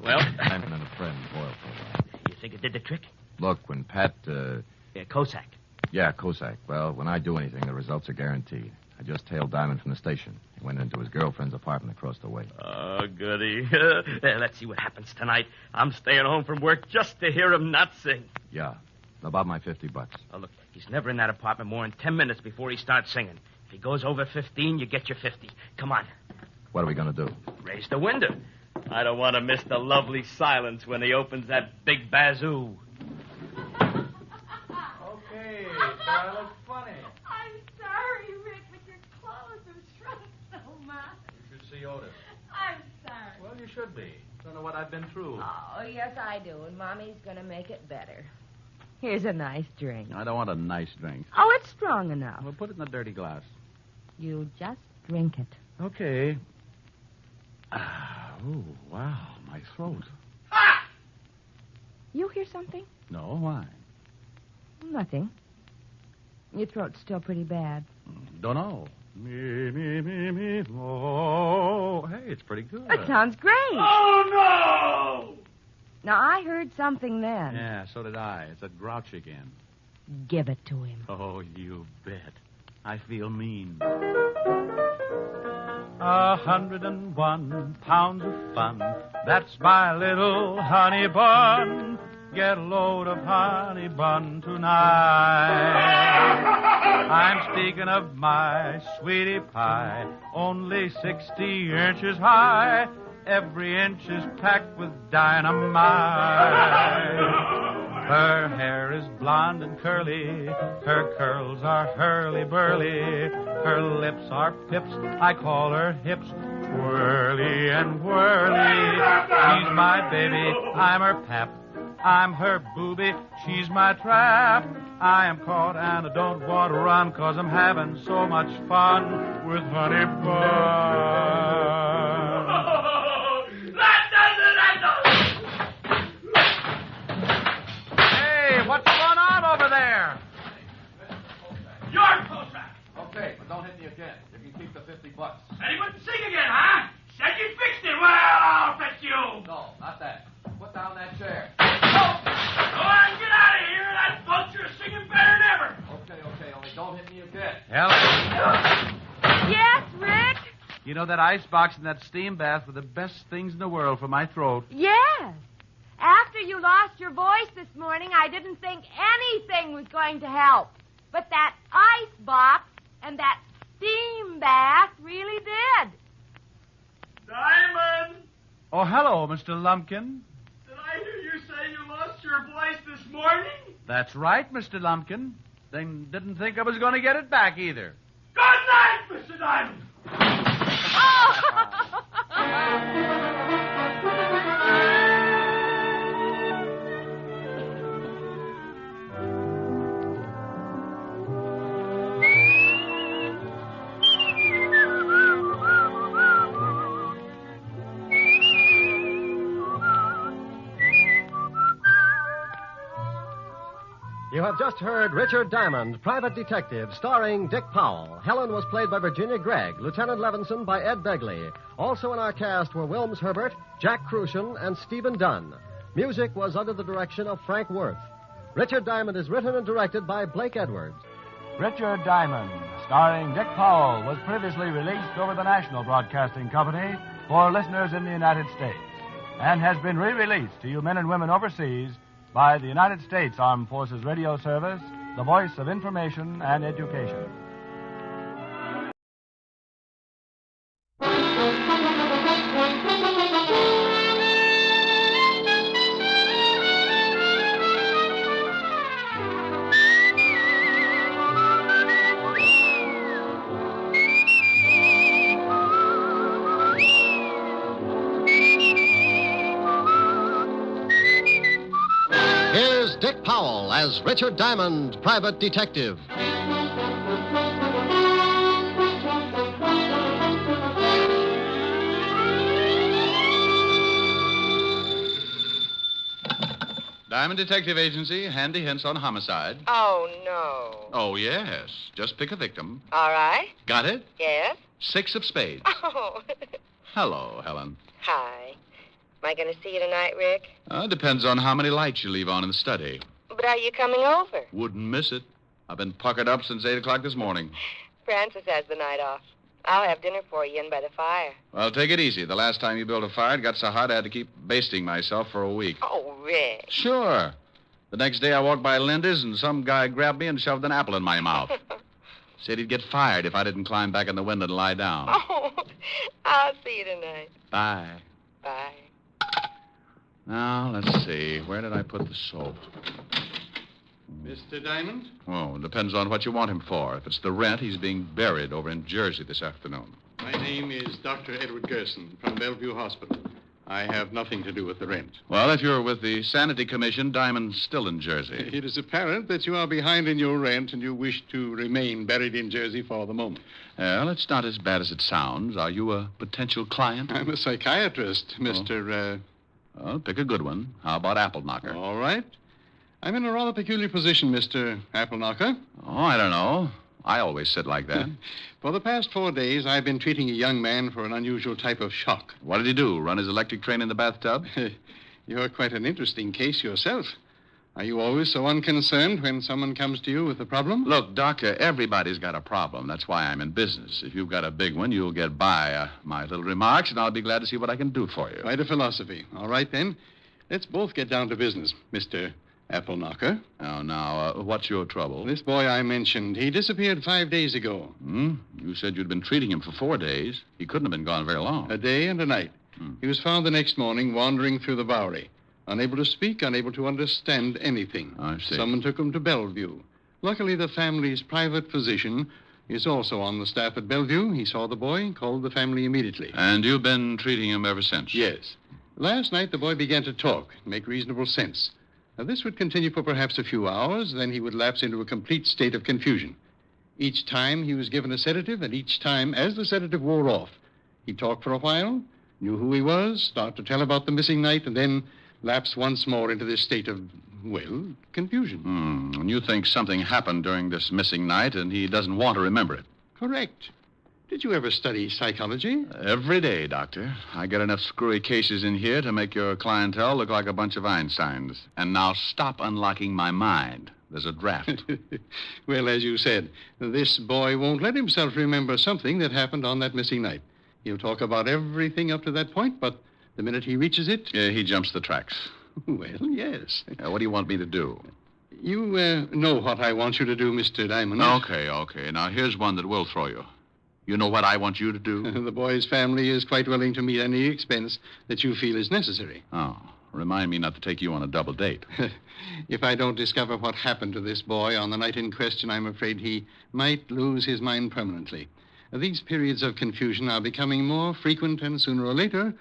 Well? I'm and a friend, Boyle. You think it did the trick? Look, when Pat, Cossack. Yeah, Cossack. Well, when I do anything, the results are guaranteed. I just tailed Diamond from the station. He went into his girlfriend's apartment across the way. Oh, goody. Let's see what happens tonight. I'm staying home from work just to hear him not sing. Yeah. About my $50. Oh, look, he's never in that apartment more than 10 minutes before he starts singing. If he goes over 15, you get your 50. Come on. What are we going to do? Raise the window. I don't want to miss the lovely silence when he opens that big bazoo. Okay, that looks funny. I'm sorry, Rick, but your clothes have shrunk so much. You should see Otis. I'm sorry. Well, you should be. Don't know what I've been through. Oh, yes, I do, and Mommy's going to make it better. Here's a nice drink. I don't want a nice drink. Oh, it's strong enough. Well, put it in a dirty glass. You just drink it. Okay. Oh, wow, my throat. You hear something? No, why? Nothing. Your throat's still pretty bad. Don't know. Me, oh. Hey, it's pretty good. That sounds great. Oh, no! Now, I heard something then. Yeah, so did I. It's a grouch again. Give it to him. Oh, you bet. I feel mean. 101 pounds of fun. That's my little honey bun. Get a load of honey bun tonight. I'm speaking of my sweetie pie, only 60 inches high. Every inch is packed with dynamite. Her hair is blonde and curly. Her curls are hurly-burly. Her lips are pips. I call her hips twirly and whirly. She's my baby. I'm her pap. I'm her booby. She's my trap. I am caught and I don't want to run 'cause I'm having so much fun with honey bun. What's going on over there? You're Cossack. Okay, but don't hit me again. You can keep the $50. And he wouldn't sing again, huh? Said you fixed it. Well, I'll fix you. No, not that. Put down that chair. Go on, get out of here. That vulture's singing better than ever. Okay, only don't hit me again. Helen, Yes, Rick? you know that ice box and that steam bath were the best things in the world for my throat. Yes. After you lost your voice this morning, I didn't think anything was going to help. But that ice box and that steam bath really did. Diamond, Oh, hello, Mr. Lumpkin. did I hear you say you lost your voice this morning? That's right, Mr. Lumpkin. Then didn't think I was going to get it back either. Good night, Mr. Diamond. You have just heard Richard Diamond, Private Detective, starring Dick Powell. Helen was played by Virginia Gregg, Lieutenant Levinson by Ed Begley. Also in our cast were Wilms Herbert, Jack Crucian, and Stephen Dunn. Music was under the direction of Frank Worth. Richard Diamond is written and directed by Blake Edwards. Richard Diamond, starring Dick Powell, was previously released over the National Broadcasting Company for listeners in the United States and has been re-released to you men and women overseas by the United States Armed Forces Radio Service, the voice of information and education. Here's Dick Powell as Richard Diamond, Private Detective. Diamond Detective Agency, handy hints on homicide. Oh, no. Oh, yes. Just pick a victim. All right. Got it? Yes? 6 of spades. Oh. Hello, Helen. Hi. Am I going to see you tonight, Rick? Depends on how many lights you leave on in the study. But are you coming over? Wouldn't miss it. I've been puckered up since 8 o'clock this morning. Francis has the night off. I'll have dinner for you in by the fire. Well, take it easy. The last time you built a fire, it got so hot I had to keep basting myself for a week. Oh, Rick. Sure. The next day I walked by Linda's and some guy grabbed me and shoved an apple in my mouth. Said he'd get fired if I didn't climb back in the window and lie down. Oh, I'll see you tonight. Bye. Bye. Now, let's see. Where did I put the soap? Mr. Diamond? Oh, it depends on what you want him for. If it's the rent, he's being buried over in Jersey this afternoon. My name is Dr. Edward Gerson from Bellevue Hospital. I have nothing to do with the rent. Well, if you're with the Sanity Commission, Diamond's still in Jersey. It is apparent that you are behind in your rent and you wish to remain buried in Jersey for the moment. Well, it's not as bad as it sounds. Are you a potential client? I'm a psychiatrist, Mr. Well, pick a good one. How about Apple Knocker? All right. I'm in a rather peculiar position, Mr. Apple Knocker. Oh, I don't know. I always sit like that. For the past 4 days, I've been treating a young man for an unusual type of shock. What did he do? Run his electric train in the bathtub? You're quite an interesting case yourself. Are you always so unconcerned when someone comes to you with a problem? Look, Doctor, everybody's got a problem. That's why I'm in business. If you've got a big one, you'll get by my little remarks, and I'll be glad to see what I can do for you. Quite a philosophy. All right, then. Let's both get down to business, Mr. Apple Knocker. Oh, now, what's your trouble? This boy I mentioned, he disappeared 5 days ago. You said you'd been treating him for 4 days. He couldn't have been gone very long. A day and a night. He was found the next morning wandering through the Bowery. Unable to speak, unable to understand anything. I see. Someone took him to Bellevue. Luckily, the family's private physician is also on the staff at Bellevue. He saw the boy, called the family immediately. And you've been treating him ever since? Yes. Last night, the boy began to talk, make reasonable sense. Now, this would continue for perhaps a few hours, then he would lapse into a complete state of confusion. Each time he was given a sedative, and each time, as the sedative wore off, he talked for a while, knew who he was, started to tell about the missing night, and then lapse once more into this state of, well, confusion. And you think something happened during this missing night, and he doesn't want to remember it? Correct. Did you ever study psychology? Every day, Doctor. I get enough screwy cases in here to make your clientele look like a bunch of Einsteins. And now stop unlocking my mind. There's a draft. Well, as you said, this boy won't let himself remember something that happened on that missing night. He'll talk about everything up to that point, but the minute he reaches it... Yeah, he jumps the tracks. Well, yes. What do you want me to do? You know what I want you to do, Mr. Diamond. Okay. Now, here's one that will throw you. You know what I want you to do? The boy's family is quite willing to meet any expense that you feel is necessary. Oh, remind me not to take you on a double date. If I don't discover what happened to this boy on the night in question, I'm afraid he might lose his mind permanently. These periods of confusion are becoming more frequent, and sooner or later,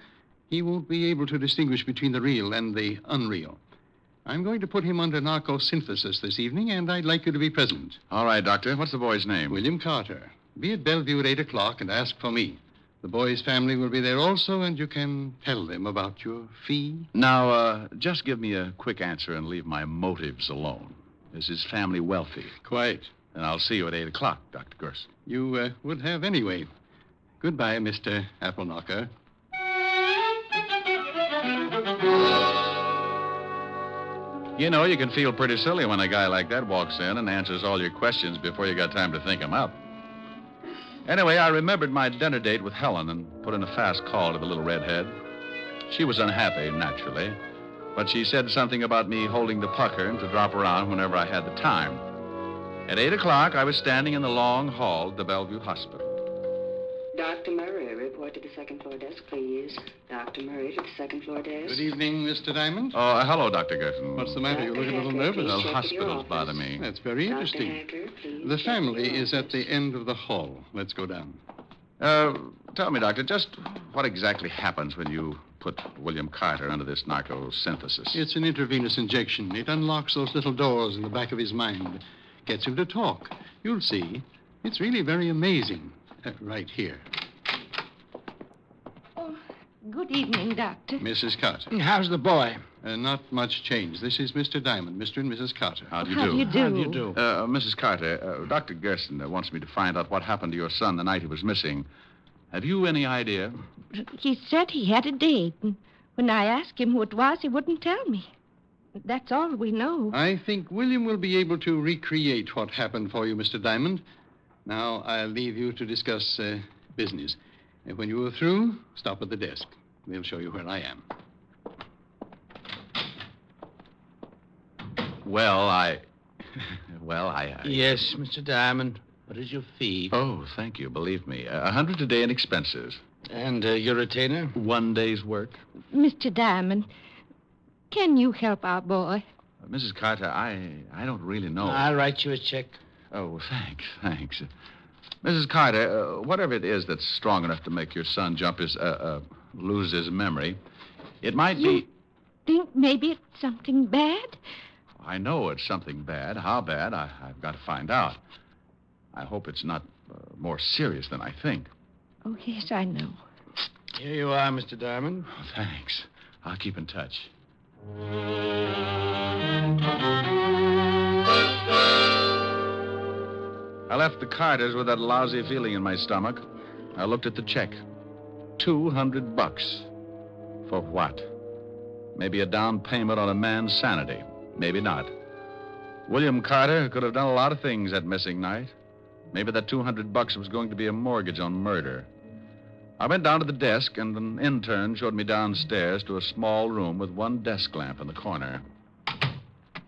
he won't be able to distinguish between the real and the unreal. I'm going to put him under narcosynthesis this evening, and I'd like you to be present. All right, Doctor. What's the boy's name? William Carter. Be at Bellevue at 8 o'clock and ask for me. The boy's family will be there also, and you can tell them about your fee. Now, just give me a quick answer and leave my motives alone. Is his family wealthy? Quite. Then I'll see you at 8 o'clock, Dr. Gerson. You would have anyway. Goodbye, Mr. Appleknocker. You know, you can feel pretty silly when a guy like that walks in and answers all your questions before you got time to think them up. Anyway, I remembered my dinner date with Helen and put in a fast call to the little redhead. She was unhappy, naturally, but she said something about me holding the pucker and to drop around whenever I had the time. At 8 o'clock, I was standing in the long hall at the Bellevue Hospital. Dr. Murray, report to the second floor desk, please. Dr. Murray to the second floor desk. Good evening, Mr. Diamond. Oh, hello, Dr. Gerson. What's the matter? You look a little nervous. Well, hospitals bother me. That's very interesting. Hacker, please The check family your is at the end of the hall. Let's go down. Tell me, Doctor, just what exactly happens when you put William Carter under this narcosynthesis? It's an intravenous injection. It unlocks those little doors in the back of his mind. Gets him to talk. You'll see. It's really very amazing. Right here. Good evening, Doctor. Mrs. Carter. How's the boy? Not much change. This is Mr. Diamond, Mr. and Mrs. Carter. How do you How do? do you do? How do you do? Mrs. Carter, Dr. Gerson wants me to find out what happened to your son the night he was missing. Have you any idea? He said he had a date, and when I asked him who it was, he wouldn't tell me. That's all we know. I think William will be able to recreate what happened for you, Mr. Diamond. Now, I'll leave you to discuss business. And when you are through, stop at the desk. They'll show you where I am. Well, I... Yes, Mr. Diamond. What is your fee? Oh, thank you. Believe me. 100 a day in expenses. And your retainer? 1 day's work. Mr. Diamond, can you help our boy? Mrs. Carter, I don't really know. I'll write you a check. Oh, thanks. Mrs. Carter, whatever it is that's strong enough to make your son lose his memory, it might be... Think maybe it's something bad? I know it's something bad. How bad, I've got to find out. I hope it's not more serious than I think. Oh, yes, I know. Here you are, Mr. Diamond. Oh, thanks. I'll keep in touch. I left the Carters with that lousy feeling in my stomach. I looked at the check. $200. For what? Maybe a down payment on a man's sanity. Maybe not. William Carter could have done a lot of things that missing night. Maybe that $200 was going to be a mortgage on murder. I went down to the desk, and an intern showed me downstairs to a small room with one desk lamp in the corner.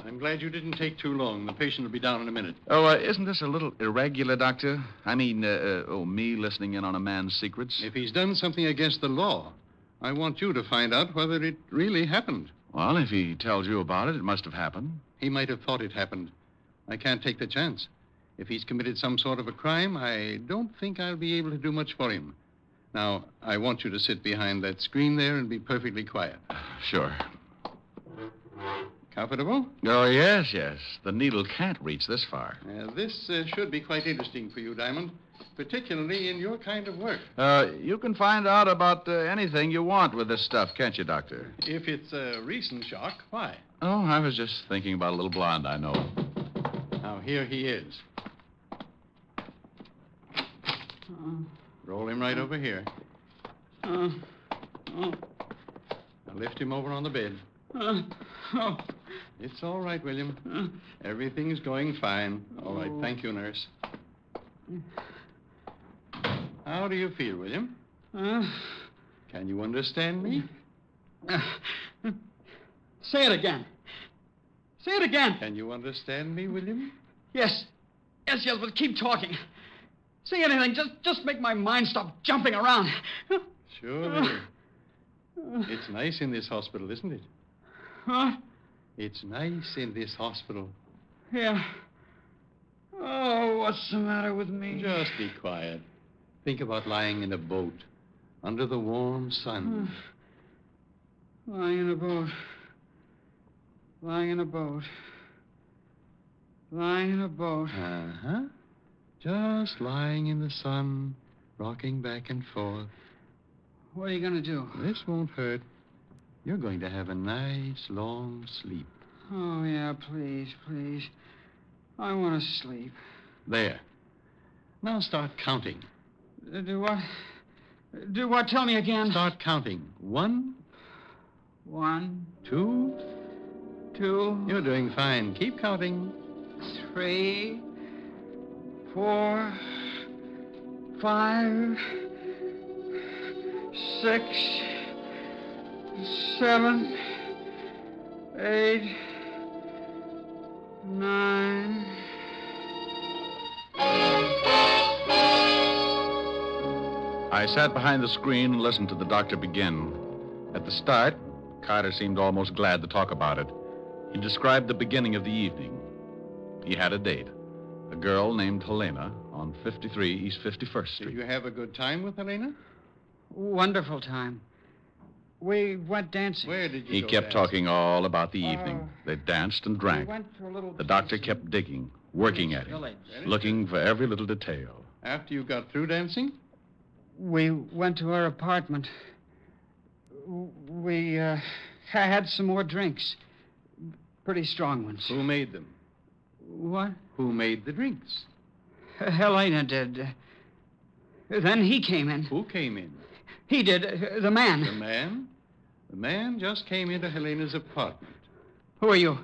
I'm glad you didn't take too long. The patient will be down in a minute. Oh, isn't this a little irregular, Doctor? I mean, me listening in on a man's secrets? If he's done something against the law, I want you to find out whether it really happened. Well, if he tells you about it, it must have happened. He might have thought it happened. I can't take the chance. If he's committed some sort of a crime, I don't think I'll be able to do much for him. Now, I want you to sit behind that screen there and be perfectly quiet. Sure. Comfortable? Oh, yes. The needle can't reach this far. This should be quite interesting for you, Diamond, particularly in your kind of work. You can find out about anything you want with this stuff, can't you, Doctor? If it's a recent shock, why? Oh, I was just thinking about a little blonde I know. Now, here he is. Roll him right over here. Now lift him over on the bed. It's all right, William. Everything's going fine. All right. Thank you, nurse. How do you feel, William? Can you understand me? Say it again. Say it again. Can you understand me, William? Yes. Yes, but keep talking. Say anything. Just make my mind stop jumping around. Sure, William. It's nice in this hospital, isn't it? Huh? It's nice in this hospital. Yeah. Oh, what's the matter with me? Just be quiet. Think about lying in a boat under the warm sun. Lying in a boat. Lying in a boat. Lying in a boat. Uh-huh. Just lying in the sun, rocking back and forth. What are you going to do? This won't hurt. You're going to have a nice, long sleep. Oh, yeah, please, please. I want to sleep. There. Now start counting. Do what? Do what? Tell me again. Start counting. 1. 1. 2. 2. You're doing fine. Keep counting. 3. 4. 5. 6. 7. 8. 9. I sat behind the screen and listened to the doctor begin. At the start, Carter seemed almost glad to talk about it. He described the beginning of the evening. He had a date, a girl named Helena on 53 East 51st Street. Did you have a good time with Helena? Wonderful time. We went dancing. Where did you He go kept dancing? talking all about the evening. They danced and drank. We went to a little The doctor kept digging, working at him, village. looking for every little detail. After you got through dancing? We went to her apartment. We had some more drinks. Pretty strong ones. Who made them? What? Who made the drinks? Helena did. Then he came in. Who came in? He did. The man. The man? The man just came into Helena's apartment. Who are you?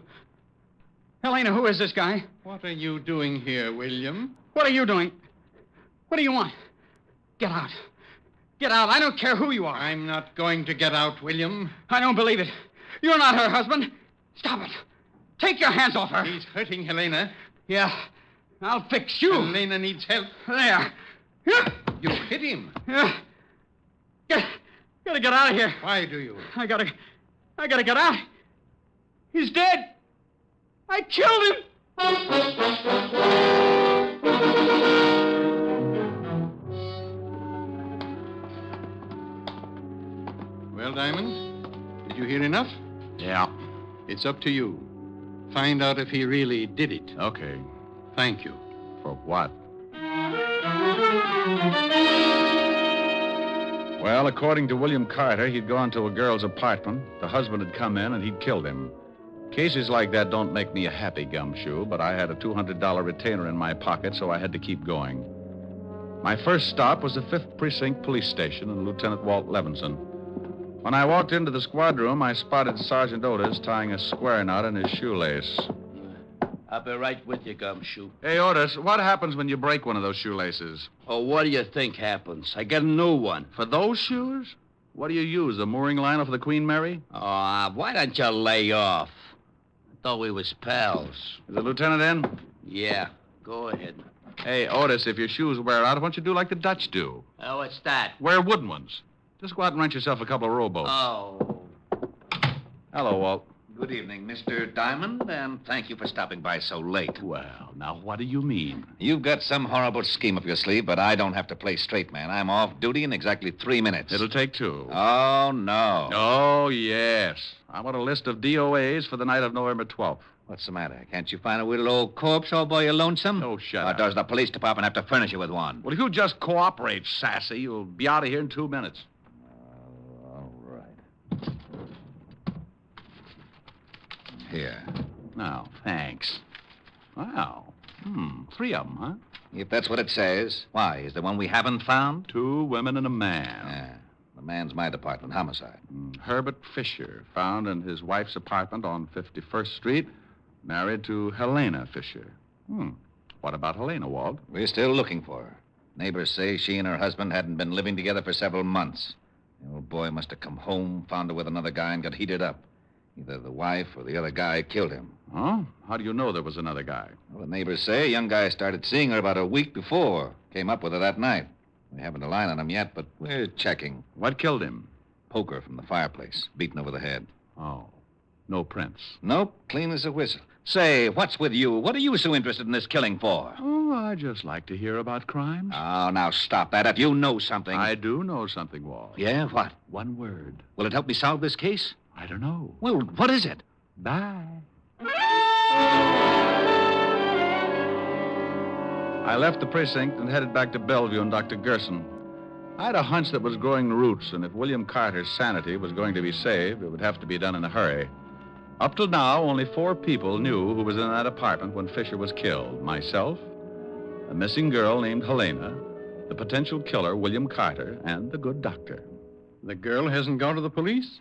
Helena, who is this guy? What are you doing here, William? What are you doing? What do you want? Get out. Get out. I don't care who you are. I'm not going to get out, William. I don't believe it. You're not her husband. Stop it. Take your hands off her. He's hurting Helena. Yeah. I'll fix you. Helena needs help. There. You hit him. Gotta get out of here. Why do you? I gotta get out. He's dead. I killed him. Well, Diamond, did you hear enough? Yeah. It's up to you. Find out if he really did it. Okay. Thank you. For what? Well, according to William Carter, he'd gone to a girl's apartment. The husband had come in and he'd killed him. Cases like that don't make me a happy gumshoe, but I had a $200 retainer in my pocket, so I had to keep going. My first stop was the 5th Precinct Police Station and Lieutenant Walt Levinson. When I walked into the squad room, I spotted Sergeant Otis tying a square knot in his shoelace. I'll be right with you, Gumshoe. Hey, Otis, what happens when you break one of those shoelaces? Oh, what do you think happens? I get a new one. For those shoes? What do you use, the mooring liner for the Queen Mary? Oh, why don't you lay off? I thought we was pals. Is the lieutenant in? Yeah, go ahead. Hey, Otis, if your shoes wear out, why don't you do like the Dutch do? Oh, what's that? Wear wooden ones. Just go out and rent yourself a couple of rowboats. Oh. Hello, Walt. Good evening, Mr. Diamond, and thank you for stopping by so late. Well, now, what do you mean? You've got some horrible scheme up your sleeve, but I don't have to play straight man. I'm off duty in exactly 3 minutes. It'll take 2. Oh, no. Oh, yes. I want a list of DOAs for the night of November 12th. What's the matter? Can't you find a little old corpse all by your lonesome? Oh, shut Or up. does the police department have to furnish you with one? Well, if you just cooperate, Sassy, you'll be out of here in 2 minutes. All right. Here. Now, thanks. Wow. 3 of them, huh? If that's what it says. Why? Is there one we haven't found? 2 women and a man. Yeah. The man's my department, homicide. Herbert Fisher, found in his wife's apartment on 51st Street, married to Helena Fisher. What about Helena, Walt? We're still looking for her. Neighbors say she and her husband hadn't been living together for several months. The old boy must have come home, found her with another guy, and got heated up. Either the wife or the other guy killed him. Oh? How do you know there was another guy? Well, the neighbors say a young guy started seeing her about a week before. Came up with her that night. We haven't a line on him yet, but we're checking. What killed him? Poker from the fireplace, beaten over the head. Oh. No prints? Nope, clean as a whistle. Say, what's with you? What are you so interested in this killing for? Oh, I just like to hear about crimes. Oh, now stop that. If you know something. I do know something, Walt. Yeah, what? One word. Will it help me solve this case? I don't know. Well, what is it? Bye. I left the precinct and headed back to Bellevue and Dr. Gerson. I had a hunch that was growing roots, and if William Carter's sanity was going to be saved, it would have to be done in a hurry. Up till now, only 4 people knew who was in that apartment when Fisher was killed. Myself, a missing girl named Helena, the potential killer, William Carter, and the good doctor. The girl hasn't gone to the police?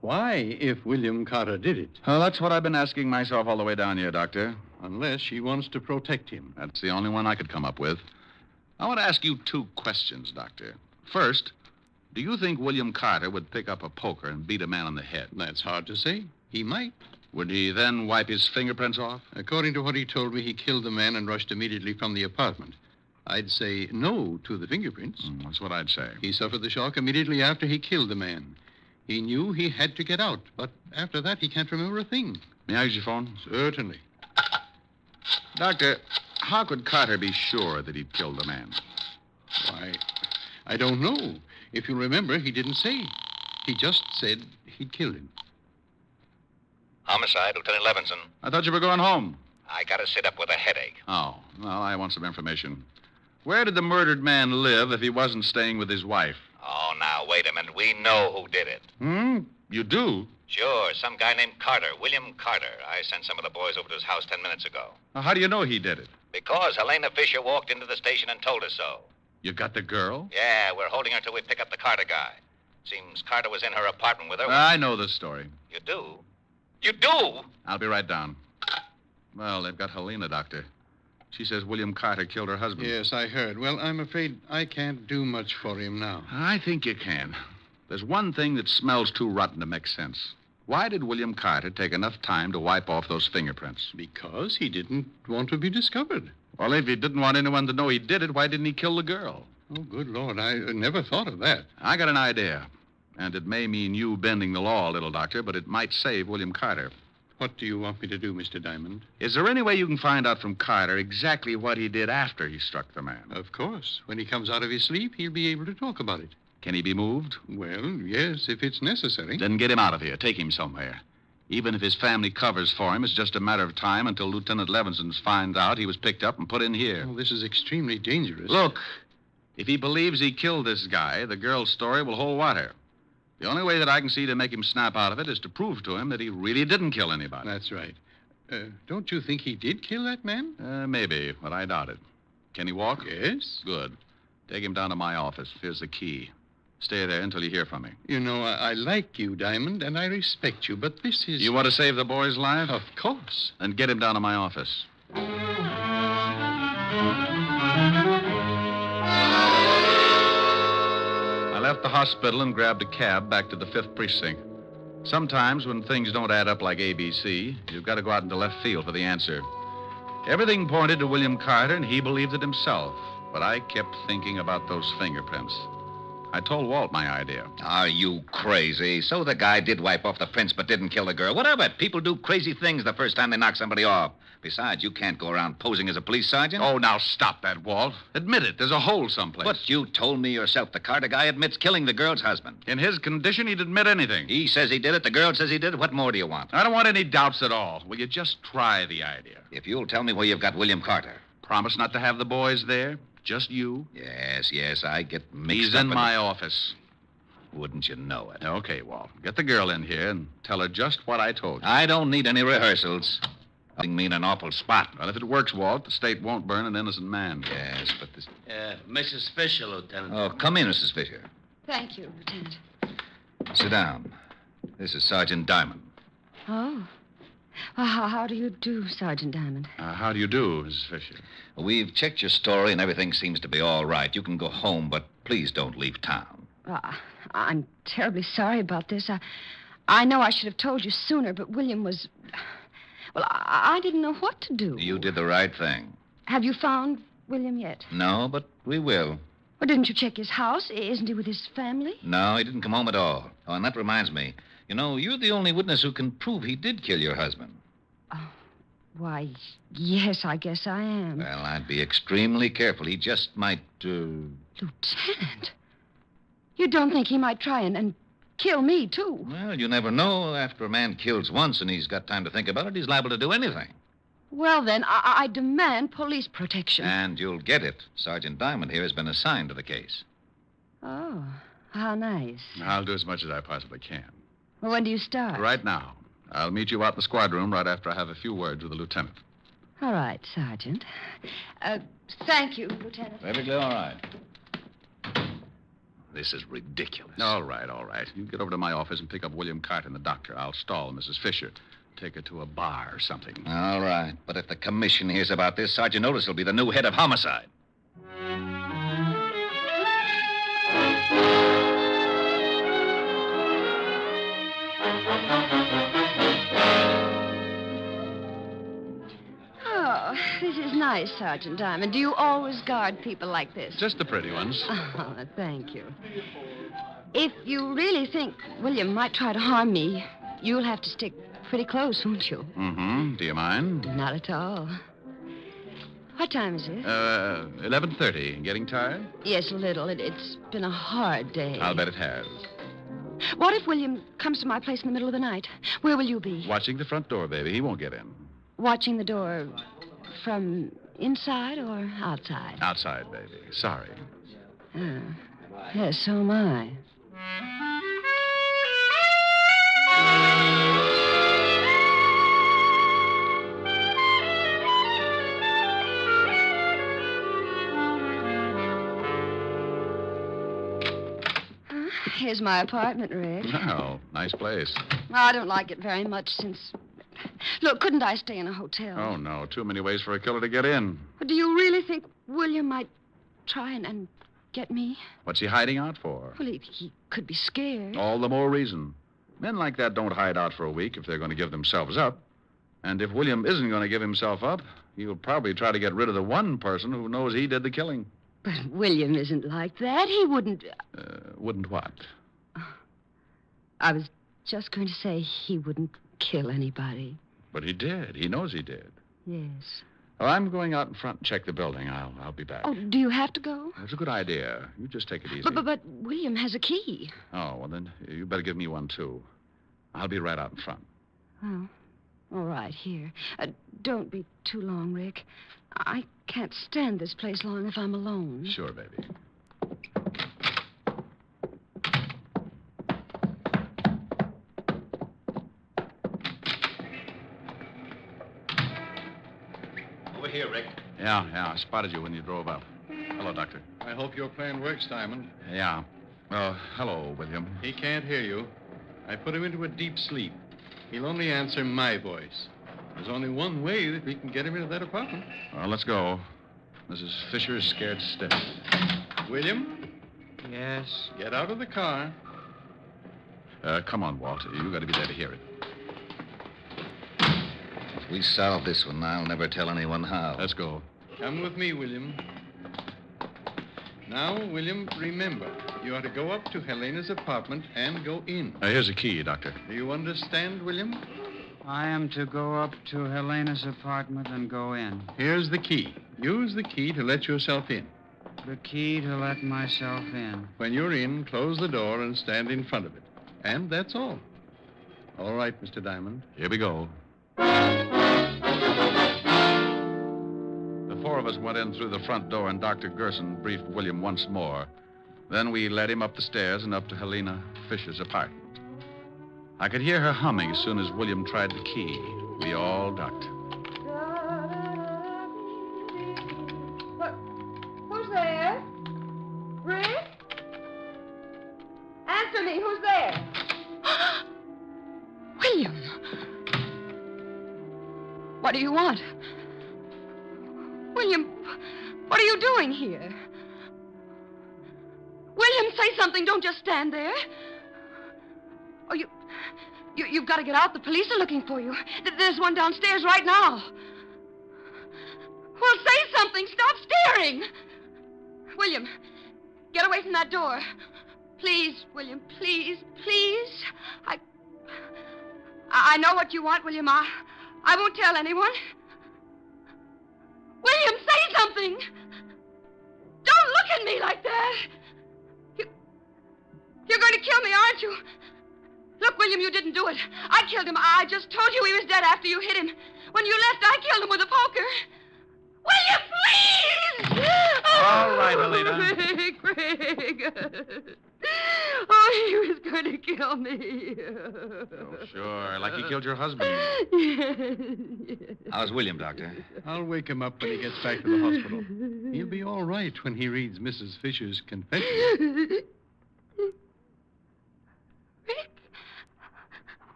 Why, if William Carter did it? Well, that's what I've been asking myself all the way down here, Doctor. Unless she wants to protect him. That's the only one I could come up with. I want to ask you 2 questions, Doctor. First, do you think William Carter would pick up a poker and beat a man on the head? That's hard to say. He might. Would he then wipe his fingerprints off? According to what he told me, he killed the man and rushed immediately from the apartment. I'd say no to the fingerprints. That's what I'd say. He suffered the shock immediately after he killed the man. He knew he had to get out, but after that, he can't remember a thing. May I use your phone? Certainly. Doctor, how could Carter be sure that he'd killed the man? Why, I don't know. If you remember, he didn't say. He just said he'd killed him. Homicide, Lieutenant Levinson. I thought you were going home. I gotta sit up with a headache. Oh, well, I want some information. Where did the murdered man live if he wasn't staying with his wife? Oh, now, wait a minute. We know who did it. You do? Sure, some guy named Carter, William Carter. I sent some of the boys over to his house 10 minutes ago. Now, how do you know he did it? Because Helena Fisher walked into the station and told us so. You got the girl? Yeah, we're holding her till we pick up the Carter guy. Seems Carter was in her apartment with her. I know the story. You do? You do? I'll be right down. Well, they've got Helena, Doctor. She says William Carter killed her husband. Yes, I heard. Well, I'm afraid I can't do much for him now. I think you can. There's one thing that smells too rotten to make sense. Why did William Carter take enough time to wipe off those fingerprints? Because he didn't want to be discovered. Well, if he didn't want anyone to know he did it, why didn't he kill the girl? Oh, good Lord, I never thought of that. I got an idea. And it may mean you bending the law a little, Doctor, but it might save William Carter. What do you want me to do, Mr. Diamond? Is there any way you can find out from Carter exactly what he did after he struck the man? Of course. When he comes out of his sleep, he'll be able to talk about it. Can he be moved? Well, yes, if it's necessary. Then get him out of here. Take him somewhere. Even if his family covers for him, it's just a matter of time until Lieutenant Levinson finds out he was picked up and put in here. Oh, this is extremely dangerous. Look, if he believes he killed this guy, the girl's story will hold water. The only way that I can see to make him snap out of it is to prove to him that he really didn't kill anybody. That's right. Don't you think he did kill that man? Maybe, but I doubt it. Can he walk? Yes. Good. Take him down to my office. Here's the key. Stay there until you hear from me. You know, I like you, Diamond, and I respect you, but this is... You want to save the boy's life? Of course. Then get him down to my office. I left the hospital and grabbed a cab back to the 5th Precinct. Sometimes when things don't add up like ABC, you've got to go out into left field for the answer. Everything pointed to William Carter, and he believed it himself. But I kept thinking about those fingerprints. I told Walt my idea. Are you crazy? So the guy did wipe off the prints but didn't kill the girl. What of it? People do crazy things the first time they knock somebody off. Besides, you can't go around posing as a police sergeant. Oh, now stop that, Walt. Admit it. There's a hole someplace. But you told me yourself the Carter guy admits killing the girl's husband. In his condition, he'd admit anything. He says he did it. The girl says he did it. What more do you want? I don't want any doubts at all. Will you just try the idea? If you'll tell me where you've got William Carter. Promise not to have the boys there? Just you? Yes, I get mixed He's up in my office. Wouldn't you know it? Okay, Walt. Get the girl in here and tell her just what I told you. I don't need any rehearsals. I mean an awful spot. Well, if it works, Walt, the state won't burn an innocent man. Yes, but this... Mrs. Fisher, Lieutenant. Oh, come in, Mrs. Fisher. Thank you, Lieutenant. Sit down. This is Sergeant Diamond. Oh. Well, how do you do, Sergeant Diamond? How do you do, Mrs. Fisher? We've checked your story, and everything seems to be all right. You can go home, but please don't leave town. I'm terribly sorry about this. I know I should have told you sooner, but William was... Well, I didn't know what to do. You did the right thing. Have you found William yet? No, but we will. Well, didn't you check his house? Isn't he with his family? No, he didn't come home at all. Oh, and that reminds me. You know, you're the only witness who can prove he did kill your husband. Why, yes, I guess I am. Well, I'd be extremely careful. He just might, Lieutenant, you don't think he might try and kill me, too? Well, you never know. After a man kills once and he's got time to think about it, he's liable to do anything. Well, then, I demand police protection. And you'll get it. Sergeant Diamond here has been assigned to the case. Oh, how nice. I'll do as much as I possibly can. Well, when do you start? Right now. I'll meet you out in the squad room right after I have a few words with the lieutenant. All right, Sergeant. Thank you, Lieutenant. Perfectly all right. This is ridiculous. All right. You get over to my office and pick up William Carton, the doctor. I'll stall Mrs. Fisher. Take her to a bar or something. All right. But if the commission hears about this, Sergeant Otis will be the new head of homicide. Oh, this is nice, Sergeant Diamond. Do you always guard people like this? Just the pretty ones. Oh, thank you. If you really think William might try to harm me, you'll have to stick pretty close, won't you? Mm-hmm. Do you mind? Not at all. What time is it? 11:30. Getting tired? Yes, a little. It's been a hard day. I'll bet it has. What if William comes to my place in the middle of the night? Where will you be? Watching the front door, baby. He won't get in. Watching the door from inside or outside? Outside, baby. Sorry. Yes, so am I. Here's my apartment, Rick. Oh, nice place. I don't like it very much since... Look, couldn't I stay in a hotel? Oh, no. Too many ways for a killer to get in. But do you really think William might try and get me? What's he hiding out for? Well, he could be scared. All the more reason. Men like that don't hide out for a week if they're going to give themselves up. And if William isn't going to give himself up, he'll probably try to get rid of the one person who knows he did the killing. But William isn't like that. He wouldn't... Wouldn't what? I was just going to say he wouldn't kill anybody. But he did. He knows he did. Yes. Well, I'm going out in front and check the building. I'll be back. Oh, do you have to go? That's a good idea. You just take it easy. But William has a key. Oh, well, then you better give me one, too. I'll be right out in front. Oh, all right, here. Don't be too long, Rick. I can't stand this place long if I'm alone. Sure, baby. Over here, Rick. Yeah, I spotted you when you drove up. Hello, Doctor. I hope your plan works, Diamond. Yeah. Well, hello, William. He can't hear you. I put him into a deep sleep. He'll only answer my voice. There's only one way that we can get him into that apartment. Well, let's go. Mrs. Fisher is scared stiff. William? Yes? Get out of the car. Come on, Walt. You got to be there to hear it. If we solve this one, I'll never tell anyone how. Let's go. Come with me, William. Now, William, remember, you are to go up to Helena's apartment and go in. Here's a key, Doctor. Do you understand, William? I am to go up to Helena's apartment and go in. Here's the key. Use the key to let yourself in. The key to let myself in. When you're in, close the door and stand in front of it. And that's all. All right, Mr. Diamond. Here we go. The four of us went in through the front door, and Dr. Gerson briefed William once more. Then we led him up the stairs and up to Helena Fisher's apartment. I could hear her humming as soon as William tried the key. We all ducked. What do you want? William, what are you doing here? William, say something. Don't just stand there. Oh, you've got to get out. The police are looking for you. There's one downstairs right now. Well, say something. Stop staring. William, get away from that door. Please, William, please, please. I know what you want, William. I won't tell anyone. William, say something. Don't look at me like that. You're going to kill me, aren't you? Look, William, you didn't do it. I killed him. I just told you he was dead after you hit him. When you left, I killed him with a poker. William, please! All right, Helena. Greg. Oh, he was going to kill me. Oh, sure, like he killed your husband. How's William, Doctor? I'll wake him up when he gets back to the hospital. He'll be all right when he reads Mrs. Fisher's confession.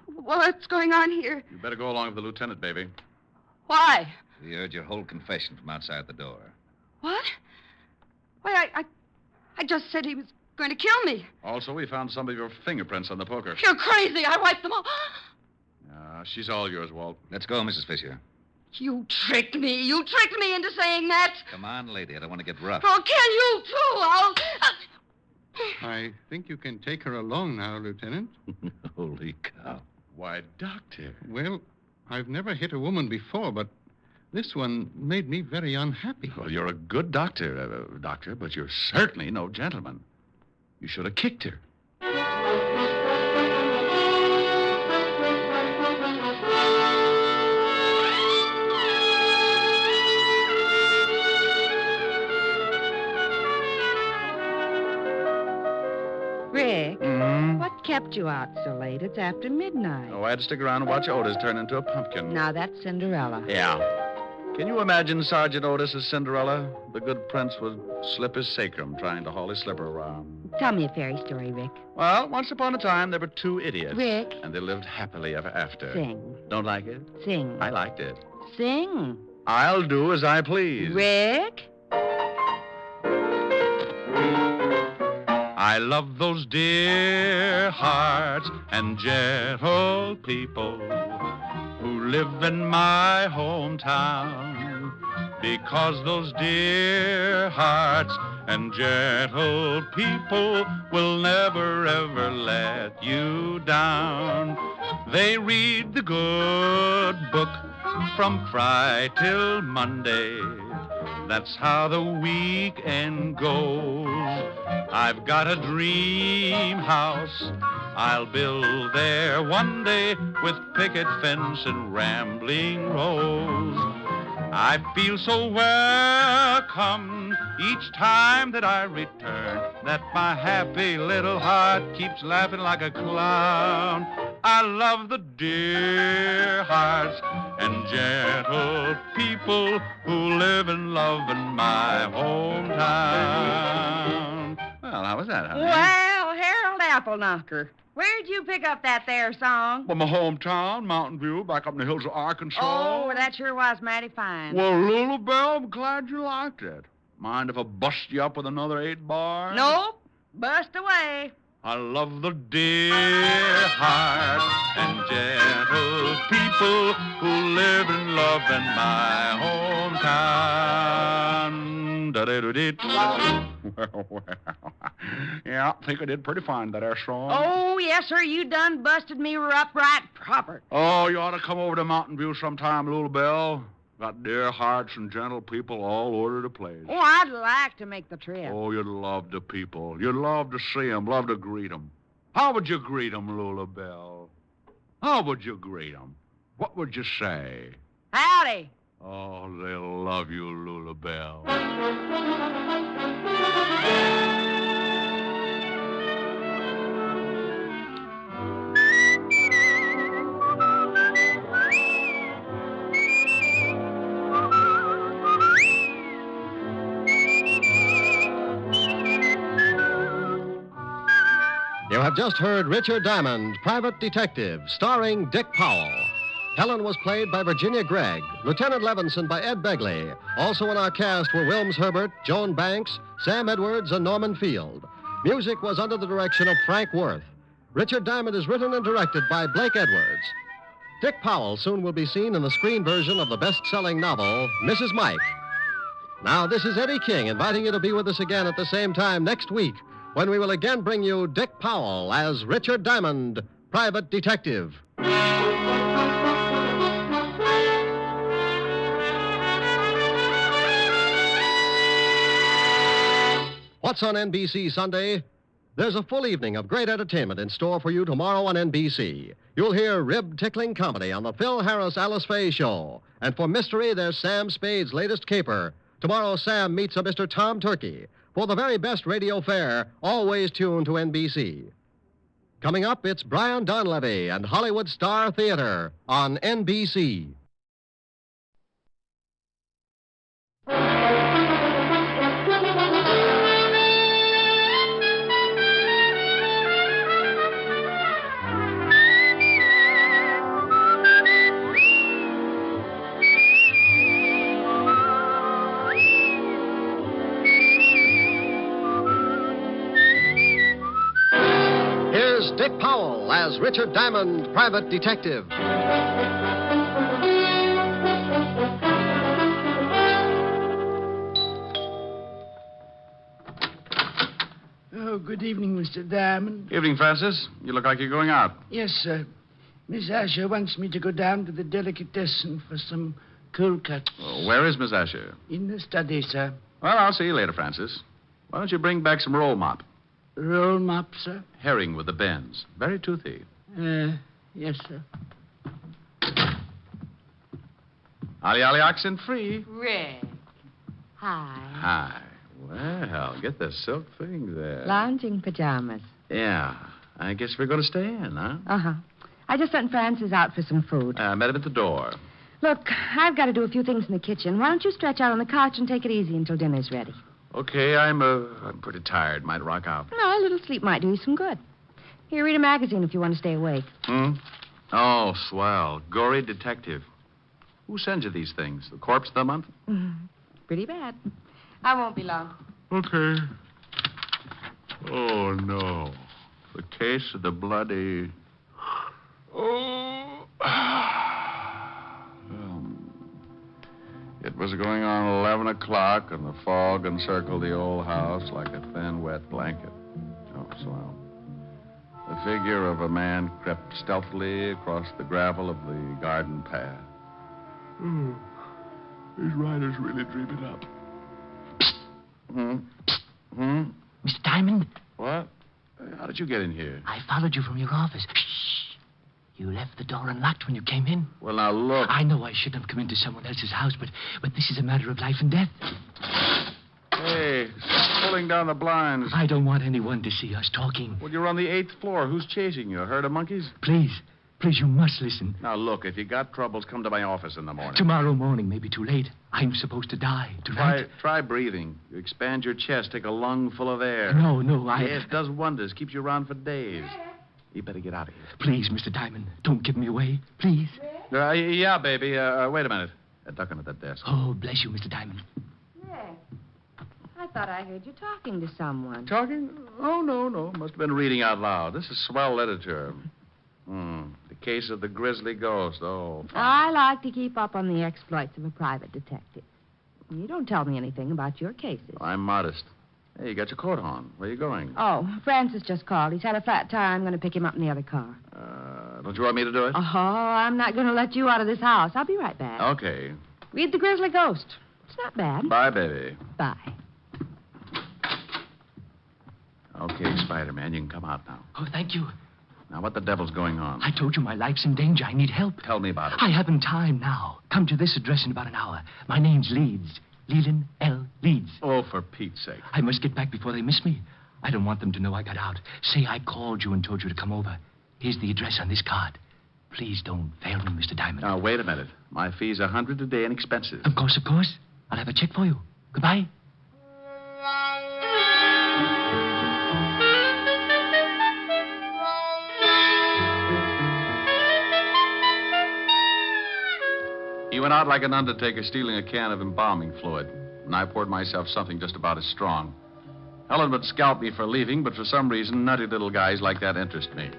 What's going on here? You better go along with the lieutenant, baby. Why? We heard your whole confession from outside the door. What? Why, I just said he was going to kill me. Also, we found some of your fingerprints on the poker. You're crazy. I wiped them all. She's all yours, Walt. Let's go, Mrs. Fisher. You tricked me. You tricked me into saying that. Come on, lady. I don't want to get rough. I'll kill you, too. I think you can take her along now, Lieutenant. Holy cow. Why, Doctor. Well, I've never hit a woman before, but this one made me very unhappy. Well, you're a good doctor, Doctor, but you're certainly no gentleman. You should have kicked her. Rick, what kept you out so late? It's after midnight. Oh, I had to stick around and watch Otis turn into a pumpkin. Now that's Cinderella. Yeah. Can you imagine Sergeant Otis as Cinderella? The good prince would slip his sacrum trying to haul his slipper around. Tell me a fairy story, Rick. Well, once upon a time, there were two idiots. Rick. And they lived happily ever after. Sing. Don't like it? Sing. I liked it. Sing. I'll do as I please. Rick. I love those dear hearts and gentle people who live in my hometown, because those dear hearts and gentle people will never ever let you down. They read the good book from Friday till Monday. That's how the weekend goes. I've got a dream house I'll build there one day with picket fence and rambling rose. I feel so welcome each time that I return that my happy little heart keeps laughing like a clown. I love the dear hearts and gentle people who live and love in my hometown. Well, how was that, honey? Well, Harold Appleknocker, where'd you pick up that there song? Well, my hometown, Mountain View, back up in the hills of Arkansas. Oh, that sure was mighty fine. Well, Lulu Bell, I'm glad you liked it. Mind if I bust you up with another 8 bars? Nope. Bust away. I love the dear heart and gentle people who live and love in my hometown. Da-da-da-dee. Well, yeah, I think I did pretty fine that air song. Oh, yes, sir. You done busted me up right proper. Oh, you ought to come over to Mountain View sometime, Lulu Bell. Got dear hearts and gentle people all over the place. Oh, I'd like to make the trip. Oh, you'd love the people. You'd love to see them, love to greet them. How would you greet them, Lula Bell? How would you greet them? What would you say? Howdy. Oh, they'll love you, Lula Bell. You have just heard Richard Diamond, Private Detective, starring Dick Powell. Helen was played by Virginia Gregg, Lieutenant Levinson by Ed Begley. Also in our cast were Wilms Herbert, Joan Banks, Sam Edwards, and Norman Field. Music was under the direction of Frank Worth. Richard Diamond is written and directed by Blake Edwards. Dick Powell soon will be seen in the screen version of the best-selling novel, Mrs. Mike. Now, this is Eddie King inviting you to be with us again at the same time next week when we will again bring you Dick Powell as Richard Diamond, private detective. What's on NBC Sunday? There's a full evening of great entertainment in store for you tomorrow on NBC. You'll hear rib-tickling comedy on the Phil Harris-Alice Faye Show. And for mystery, there's Sam Spade's latest caper. Tomorrow, Sam meets a Mr. Tom Turkey. For the very best radio fare, always tune to NBC. Coming up, it's Brian Donlevy and Hollywood Star Theater on NBC. Dick Powell as Richard Diamond, private detective. Oh, good evening, Mr. Diamond. Evening, Francis. You look like you're going out. Yes, sir. Miss Asher wants me to go down to the delicatessen for some cold cuts. Oh, where is Miss Asher? In the study, sir. Well, I'll see you later, Francis. Why don't you bring back some roll mop? Roll mop, sir? Herring with the bends. Very toothy. Yes, sir. Ollie oxen free. Rick. Hi. Hi. Well, get the silk thing there. Lounging pajamas. Yeah. I guess we're going to stay in, huh? Uh-huh. I just sent Francis out for some food. Met him at the door. Look, I've got to do a few things in the kitchen. Why don't you stretch out on the couch and take it easy until dinner's ready? Okay, I'm pretty tired. Might rock out. No, a little sleep might do you some good. Here, read a magazine if you want to stay awake. Oh, swell. Gory detective. Who sends you these things? The Corpse of the Month? Pretty bad. I won't be long. Okay. Oh, no. The case of the bloody... Oh. It was going on 11 o'clock, and the fog encircled the old house like a thin, wet blanket. Oh, swell. The figure of a man crept stealthily across the gravel of the garden path. Oh, these riders really dream it up. Mr. Diamond? What? How did you get in here? I followed you from your office. Shh. You left the door unlocked when you came in. Well, now, look. I know I shouldn't have come into someone else's house, but this is a matter of life and death. Hey, stop pulling down the blinds. I don't want anyone to see us talking. Well, you're on the 8th floor. Who's chasing you? A herd of monkeys? Please, you must listen. Now, look, if you got troubles, come to my office in the morning. Tomorrow morning may be too late. I'm supposed to die tonight. Try breathing. You expand your chest, take a lung full of air. No, Yes, it does wonders. Keeps you around for days. You better get out of here. Please, Mr. Diamond, don't give me away. Please. Yeah, baby. Wait a minute. Duck under that desk. Oh, bless you, Mr. Diamond. Rick, I thought I heard you talking to someone. Talking? Oh, no. Must have been reading out loud. This is swell literature. The case of the grisly ghost. Oh, fine. I like to keep up on the exploits of a private detective. You don't tell me anything about your cases. I'm modest. Hey, you got your coat on. Where are you going? Oh, Francis just called. He's had a flat tire. I'm going to pick him up in the other car. Don't you want me to do it? Oh, I'm not going to let you out of this house. I'll be right back. Okay. Read The Grizzly Ghost. It's not bad. Bye, baby. Bye. Okay, Spider-Man, you can come out now. Oh, thank you. Now, what the devil's going on? I told you my life's in danger. I need help. Tell me about it. I haven't time now. Come to this address in about an hour. My name's Leeds. Leland L. Leeds. Oh, for Pete's sake. I must get back before they miss me. I don't want them to know I got out. Say I called you and told you to come over. Here's the address on this card. Please don't fail me, Mr. Diamond. Now, wait a minute. My fee's $100 a day and expenses. Of course. I'll have a check for you. Goodbye. went out like an undertaker stealing a can of embalming fluid, and I poured myself something just about as strong. Helen would scalp me for leaving, but for some reason, nutty little guys like that interest me.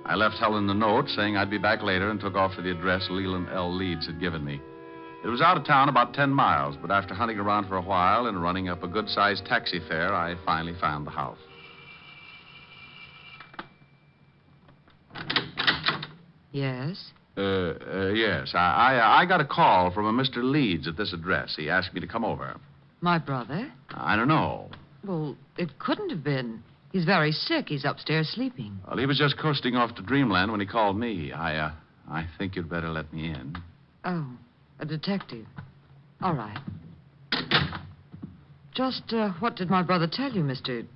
I left Helen a note saying I'd be back later and took off for the address Leland L. Leeds had given me. It was out of town about 10 miles, but after hunting around for a while and running up a good-sized taxi fare, I finally found the house. Yes? Yes. I got a call from a Mr. Leeds at this address. He asked me to come over. My brother? I don't know. Well, it couldn't have been. He's very sick. He's upstairs sleeping. Well, he was just coasting off to Dreamland when he called me. I think you'd better let me in. Oh, a detective. All right. Just what did my brother tell you, Mr.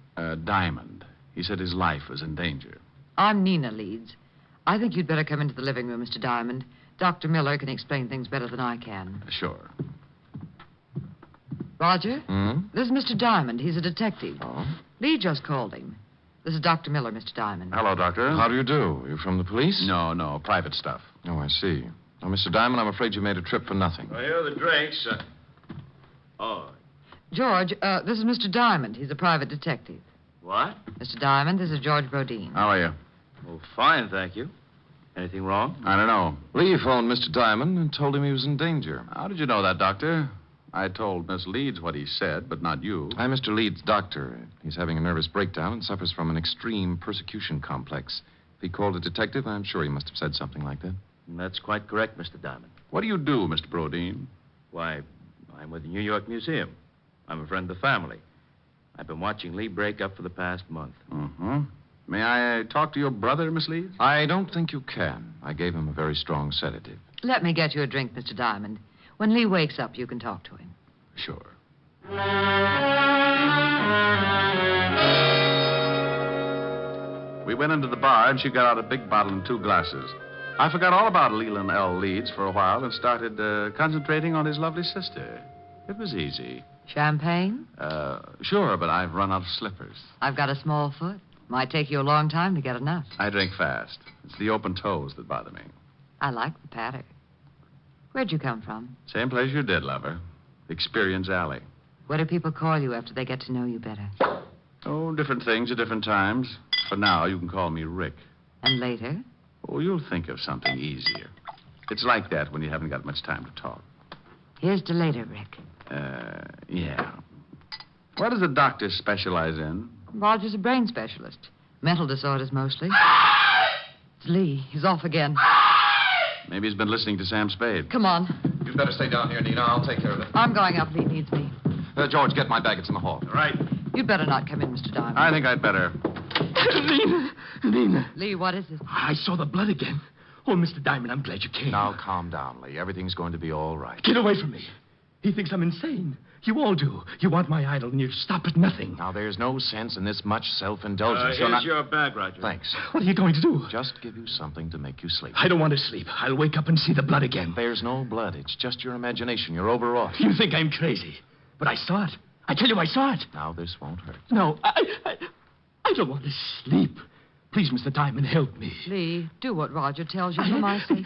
Diamond. He said his life was in danger. I'm Nina Leeds. I think you'd better come into the living room, Mr. Diamond. Dr. Miller can explain things better than I can. Sure. Roger? Hmm? This is Mr. Diamond. He's a detective. Oh? Lee just called him. This is Dr. Miller, Mr. Diamond. Hello, Doctor. How do you do? You from the police? No, private stuff. Oh, I see. Now, Mr. Diamond, I'm afraid you made a trip for nothing. Well, here are the drinks. George, this is Mr. Diamond. He's a private detective. What? Mr. Diamond, this is George Brodeen. How are you? Well, fine, thank you. Anything wrong? I don't know. Lee phoned Mr. Diamond and told him he was in danger. How did you know that, Doctor? I told Miss Leeds what he said, but not you. I'm Mr. Leeds' doctor. He's having a nervous breakdown and suffers from an extreme persecution complex. If he called a detective, I'm sure he must have said something like that. That's quite correct, Mr. Diamond. What do you do, Mr. Brodeen? Why, I'm with the New York Museum. I'm a friend of the family. I've been watching Lee break up for the past month. Mm-hmm. May I talk to your brother, Miss Leeds? I don't think you can. I gave him a very strong sedative. Let me get you a drink, Mr. Diamond. When Lee wakes up, you can talk to him. Sure. We went into the bar, and she got out a big bottle and 2 glasses. I forgot all about Leland L. Leeds for a while and started concentrating on his lovely sister. It was easy. Champagne? Sure, but I've run out of slippers. I've got a small foot. Might take you a long time to get enough. I drink fast. It's the open toes that bother me. I like the patter. Where'd you come from? Same place you did, lover. Experience Alley. What do people call you after they get to know you better? Oh, different things at different times. For now, you can call me Rick. And later? Oh, you'll think of something easier. It's like that when you haven't got much time to talk. Here's to later, Rick. Yeah. What does the doctor specialize in? Roger's a brain specialist. Mental disorders mostly. It's Lee. He's off again. Maybe he's been listening to Sam Spade. Come on. You'd better stay down here, Nina. I'll take care of it. I'm going up. Lee needs me. George, get my bag. It's in the hall. Right. You'd better not come in, Mr. Diamond. I think I'd better. Nina. Lee, what is it? I saw the blood again. Oh, Mr. Diamond, I'm glad you came. Now, calm down, Lee. Everything's going to be all right. Get away from me. He thinks I'm insane. You all do. You want my idol, and you stop at nothing. Now, there's no sense in this much self-indulgence. Here's your bag, Roger. Thanks. What are you going to do? Just give you something to make you sleep. I don't want to sleep. I'll wake up and see the blood again. There's no blood. It's just your imagination. You're overwrought. You think I'm crazy. But I saw it. I tell you, I saw it. Now, this won't hurt. No, I don't want to sleep. Please, Mr. Diamond, help me. Lee, do what Roger tells you for my sake.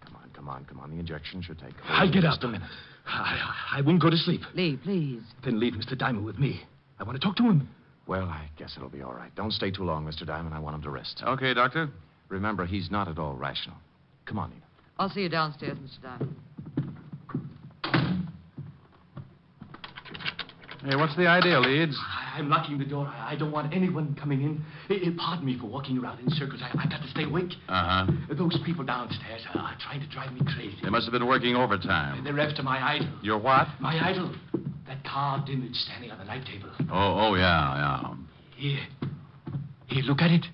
Come on. The injection should take I'll get up. Just a minute. I won't go to sleep. Lee, please. Then leave Mr. Diamond with me. I want to talk to him. Well, I guess it'll be all right. Don't stay too long, Mr. Diamond. I want him to rest. Okay, Doctor. Remember, he's not at all rational. Come on, Nina. I'll see you downstairs, Mr. Diamond. Hey, what's the idea, Leeds? I'm locking the door. I don't want anyone coming in. Pardon me for walking around in circles. I got to stay awake. Uh-huh. Those people downstairs are trying to drive me crazy. They must have been working overtime. They're after my idol. Your what? My idol. That carved image standing on the night table. Oh, yeah. Here, look at it.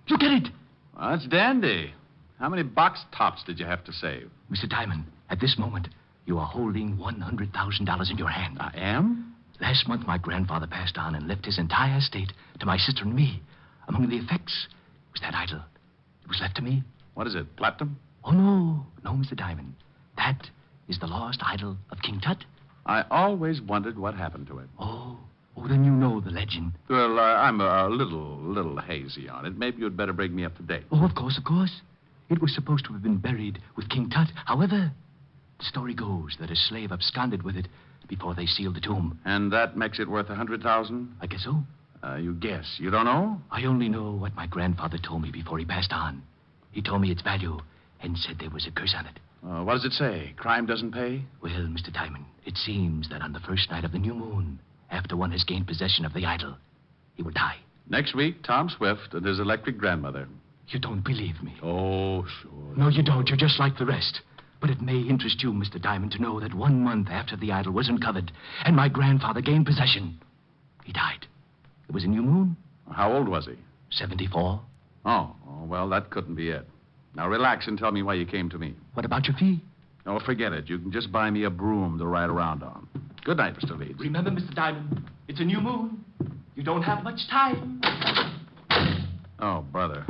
Look at it. Well, that's dandy. How many box tops did you have to save? Mr. Diamond, at this moment, you are holding $100,000 in your hand. I am? Last month, my grandfather passed on and left his entire estate to my sister and me. Among the effects was that idol. It was left to me. What is it, platinum? Oh, no, Mr. Diamond. That is the lost idol of King Tut. I always wondered what happened to it. Oh, then you know the legend. Well, I'm a little hazy on it. Maybe you'd better bring me up to date. Oh, of course. It was supposed to have been buried with King Tut. However, The story goes that a slave absconded with it before they sealed the tomb. And that makes it worth $100,000? I guess so. You guess. You don't know? I only know what my grandfather told me before he passed on. He told me its value and said there was a curse on it. What does it say? Crime doesn't pay? Well, Mr. Diamond, it seems that on the first night of the new moon, after one has gained possession of the idol, he will die. Next week, Tom Swift and his electric grandmother. You don't believe me? Oh, sure. No, you don't. You're just like the rest. But it may interest you, Mr. Diamond, to know that 1 month after the idol was uncovered and my grandfather gained possession, he died. It was a new moon. How old was he? 74. Oh, well, that couldn't be it. Now, relax and tell me why you came to me. What about your fee? Oh, forget it. You can just buy me a broom to ride around on. Good night, Mr. Leeds. Remember, Mr. Diamond, it's a new moon. You don't have much time. Oh, brother.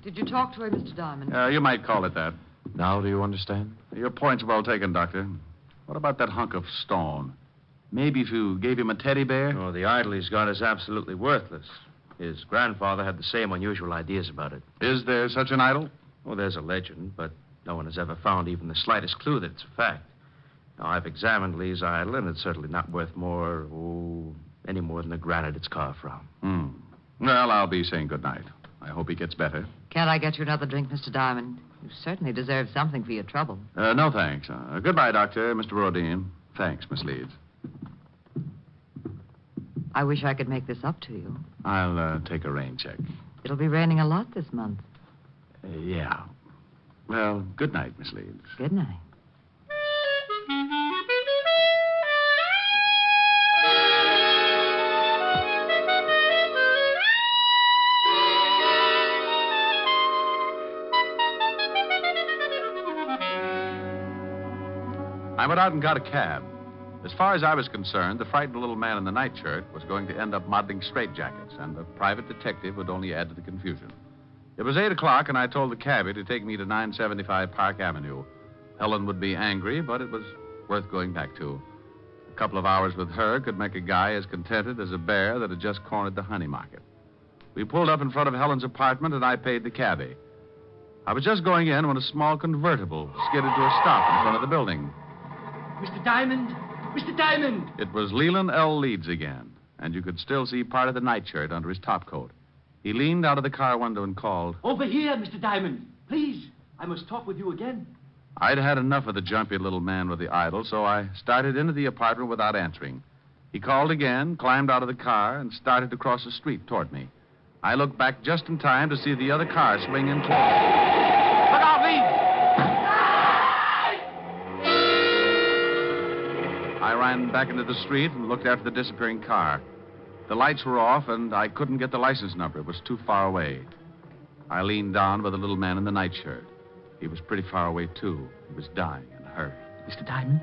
Did you talk to her, Mr. Diamond? You might call it that. Now do you understand? Your point's well taken, Doctor. What about that hunk of stone? Maybe if you gave him a teddy bear? Oh, the idol he's got is absolutely worthless. His grandfather had the same unusual ideas about it. Is there such an idol? Oh, there's a legend, but no one has ever found even the slightest clue that it's a fact. Now, I've examined Lee's idol, and it's certainly not worth any more than the granite it's carved from. Well, I'll be saying good night. I hope he gets better. Can't I get you another drink, Mr. Diamond? You certainly deserve something for your trouble. No, thanks. Goodbye, Doctor. Mr. Rodin. Thanks, Miss Leeds. I wish I could make this up to you. I'll take a rain check. It'll be raining a lot this month. Yeah. Well, good night, Miss Leeds. Good night. I went out and got a cab. As far as I was concerned, the frightened little man in the nightshirt was going to end up modeling straitjackets, and the private detective would only add to the confusion. It was 8 o'clock, and I told the cabbie to take me to 975 Park Avenue. Helen would be angry, but it was worth going back to. A couple of hours with her could make a guy as contented as a bear that had just cornered the honey market. We pulled up in front of Helen's apartment, and I paid the cabbie. I was just going in when a small convertible skidded to a stop in front of the building. Mr. Diamond! Mr. Diamond! It was Leland L. Leeds again, and you could still see part of the nightshirt under his topcoat. He leaned out of the car window and called. Over here, Mr. Diamond. Please, I must talk with you again. I'd had enough of the jumpy little man with the idol, so I started into the apartment without answering. He called again, climbed out of the car, and started to cross the street toward me. I looked back just in time to see the other car swing in toward me. Look out, Leeds! I ran back into the street and looked after the disappearing car. The lights were off, and I couldn't get the license number. It was too far away. I leaned down by the little man in the nightshirt. He was pretty far away, too. He was dying in a hurry. Mr. Diamond?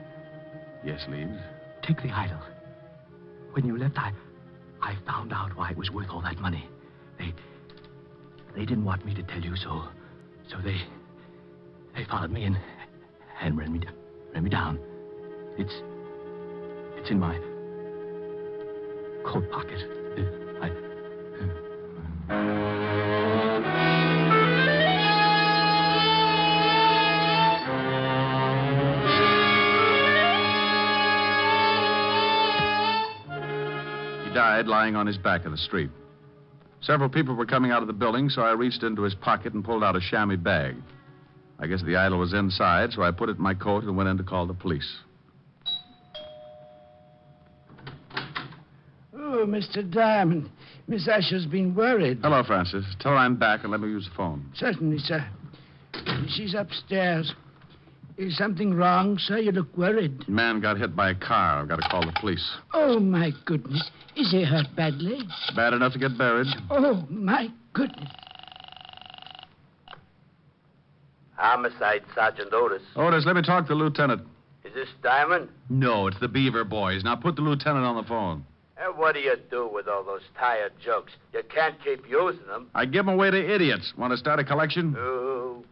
Yes, Leeds? Take the idol. When you left, I found out why it was worth all that money. They didn't want me to tell you, so they followed me and ran me down. It's in my coat pocket. He died lying on his back in the street. Several people were coming out of the building, so I reached into his pocket and pulled out a chamois bag. I guess the idol was inside, so I put it in my coat and went in to call the police. Oh, Mr. Diamond, Miss Asher's been worried. Hello, Francis. Tell her I'm back and let me use the phone. Certainly, sir. She's upstairs. Is something wrong, sir? You look worried. The man got hit by a car. I've got to call the police. Oh, my goodness. Is he hurt badly? Bad enough to get buried. Oh, my goodness. Homicide, Sergeant Otis. Otis, let me talk to the lieutenant. Is this Diamond? No, it's the Beaver boys. Now put the lieutenant on the phone. And what do you do with all those tired jokes? You can't keep using them. I give them away to idiots. Want to start a collection? Oh.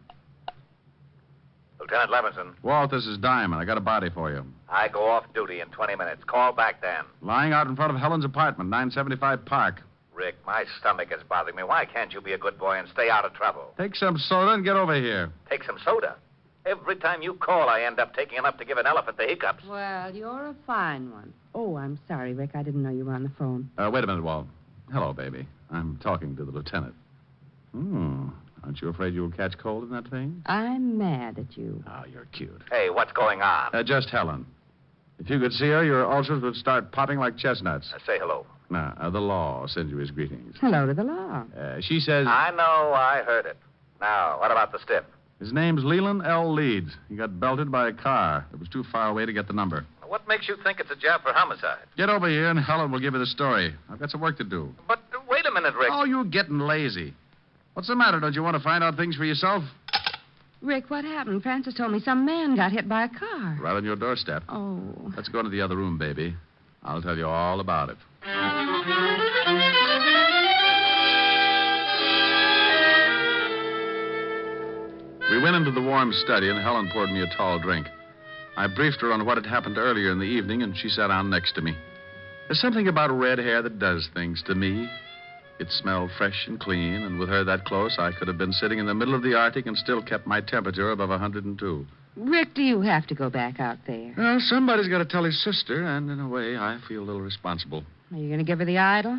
Lieutenant Levinson. Walt, this is Diamond. I got a body for you. I go off duty in 20 minutes. Call back then. Lying out in front of Helen's apartment, 975 Park. Rick, my stomach is bothering me. Why can't you be a good boy and stay out of trouble? Take some soda and get over here. Take some soda. Every time you call, I end up taking enough to give an elephant the hiccups. Well, you're a fine one. Oh, I'm sorry, Rick. I didn't know you were on the phone. Wait a minute, Walt. Hello, baby. I'm talking to the lieutenant. Aren't you afraid you'll catch cold in that thing? I'm mad at you. Oh, you're cute. Hey, what's going on? Just Helen. If you could see her, your ulcers would start popping like chestnuts. Say hello. The law sends you his greetings. Hello to the law. She says... I know. I heard it. Now, what about the stiff? His name's Leland L. Leeds. He got belted by a car. It was too far away to get the number. What makes you think it's a job for homicide? Get over here, and Helen will give you the story. I've got some work to do. But wait a minute, Rick. Oh, you're getting lazy. What's the matter? Don't you want to find out things for yourself? Rick, what happened? Francis told me some man got hit by a car. Right on your doorstep. Oh. Let's go into the other room, baby. I'll tell you all about it. We went into the warm study, and Helen poured me a tall drink. I briefed her on what had happened earlier in the evening, and she sat down next to me. There's something about red hair that does things to me. It smelled fresh and clean, and with her that close, I could have been sitting in the middle of the Arctic and still kept my temperature above 102. Rick, do you have to go back out there? Well, somebody's got to tell his sister, and in a way, I feel a little responsible. Are you going to give her the idol?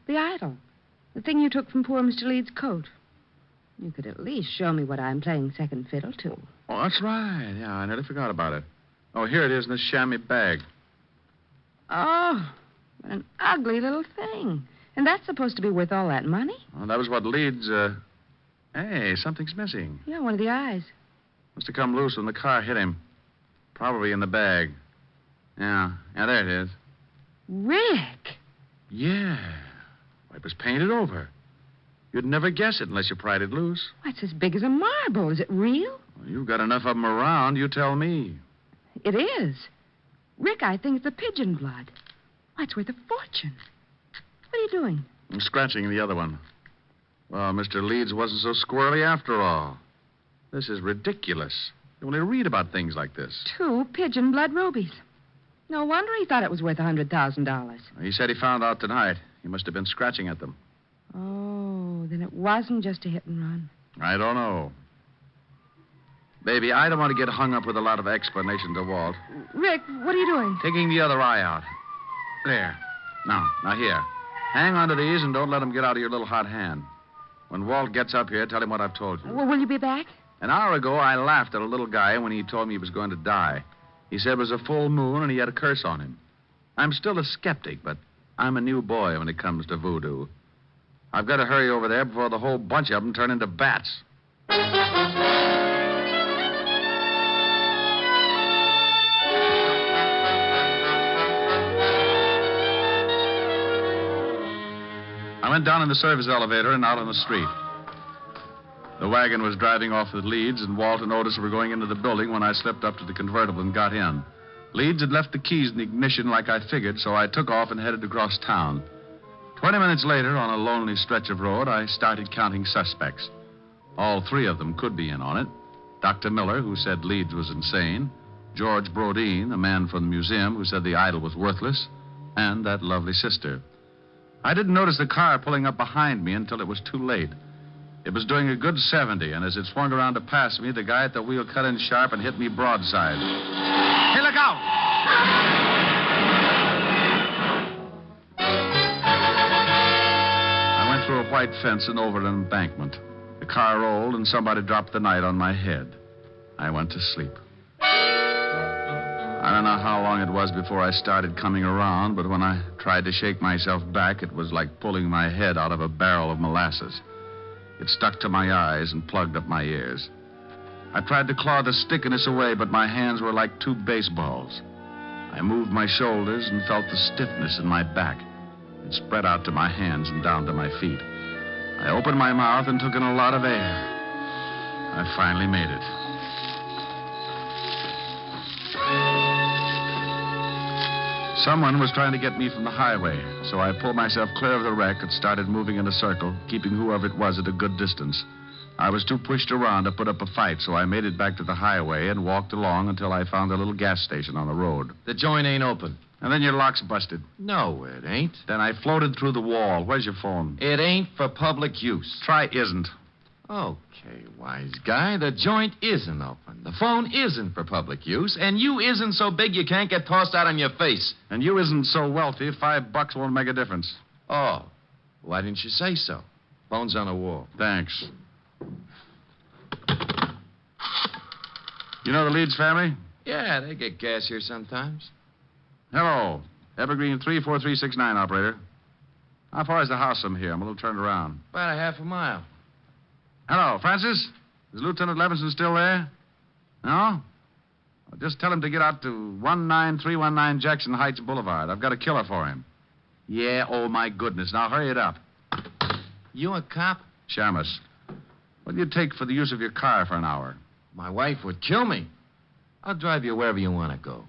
The idol. The thing you took from poor Mr. Leeds' coat. You could at least show me what I'm playing second fiddle to. Oh, that's right. Yeah, I nearly forgot about it. Oh, here it is in this chamois bag. Oh, what an ugly little thing. And that's supposed to be worth all that money? Well, that was what Leeds, Hey, something's missing. Yeah, one of the eyes. Must have come loose when the car hit him. Probably in the bag. Yeah, there it is. Rick! Yeah. It was painted over. You'd never guess it unless you pried it loose. Why, it's as big as a marble. Is it real? Well, you've got enough of them around, you tell me. It is. Rick, I think it's the pigeon blood. Why, it's worth a fortune. What are you doing? I'm scratching the other one. Well, Mr. Leeds wasn't so squirrely after all. This is ridiculous. You only read about things like this. 2 pigeon blood rubies. No wonder he thought it was worth $100,000. He said he found out tonight. He must have been scratching at them. Oh, then it wasn't just a hit and run. I don't know. Baby, I don't want to get hung up with a lot of explanation to Walt. Rick, what are you doing? Taking the other eye out. There. Now here. Hang on to these and don't let them get out of your little hot hand. When Walt gets up here, tell him what I've told you. Well, will you be back? An hour ago, I laughed at a little guy when he told me he was going to die. He said it was a full moon and he had a curse on him. I'm still a skeptic, but I'm a new boy when it comes to voodoo. I've got to hurry over there before the whole bunch of them turn into bats. I went down in the service elevator and out on the street. The wagon was driving off with Leeds, and Walt and Otis were going into the building when I slipped up to the convertible and got in. Leeds had left the keys in the ignition like I figured, so I took off and headed across town. 20 minutes later, on a lonely stretch of road, I started counting suspects. All 3 of them could be in on it. Dr. Miller, who said Leeds was insane. George Brodeen, a man from the museum who said the idol was worthless. And that lovely sister. I didn't notice the car pulling up behind me until it was too late. It was doing a good 70, and as it swung around to pass me, the guy at the wheel cut in sharp and hit me broadside. Hey, look out! I went through a white fence and over an embankment. The car rolled, and somebody dropped the night on my head. I went to sleep. I don't know how long it was before I started coming around, but when I tried to shake myself back, it was like pulling my head out of a barrel of molasses. It stuck to my eyes and plugged up my ears. I tried to claw the stickiness away, but my hands were like 2 baseballs. I moved my shoulders and felt the stiffness in my back. It spread out to my hands and down to my feet. I opened my mouth and took in a lot of air. I finally made it. Someone was trying to get me from the highway, so I pulled myself clear of the wreck and started moving in a circle, keeping whoever it was at a good distance. I was too pushed around to put up a fight, so I made it back to the highway and walked along until I found a little gas station on the road. The joint ain't open. And then your lock's busted. No, it ain't. Then I floated through the wall. Where's your phone? It ain't for public use. Try isn't. Okay, wise guy. The joint isn't open. The phone isn't for public use, and you isn't so big you can't get tossed out on your face. And you isn't so wealthy, $5 won't make a difference. Oh, why didn't you say so? Phone's on the wall. Thanks. You know the Leeds family? Yeah, they get gas here sometimes. Hello. Evergreen 34369, operator. How far is the house from here? I'm a little turned around. About a half a mile. Hello, Francis? Is Lieutenant Levinson still there? No? Well, just tell him to get out to 19319 Jackson Heights Boulevard. I've got a killer for him. Yeah, oh, my goodness. Now, hurry it up. You a cop? Shamus. What do you take for the use of your car for an hour? My wife would kill me. I'll drive you wherever you want to go.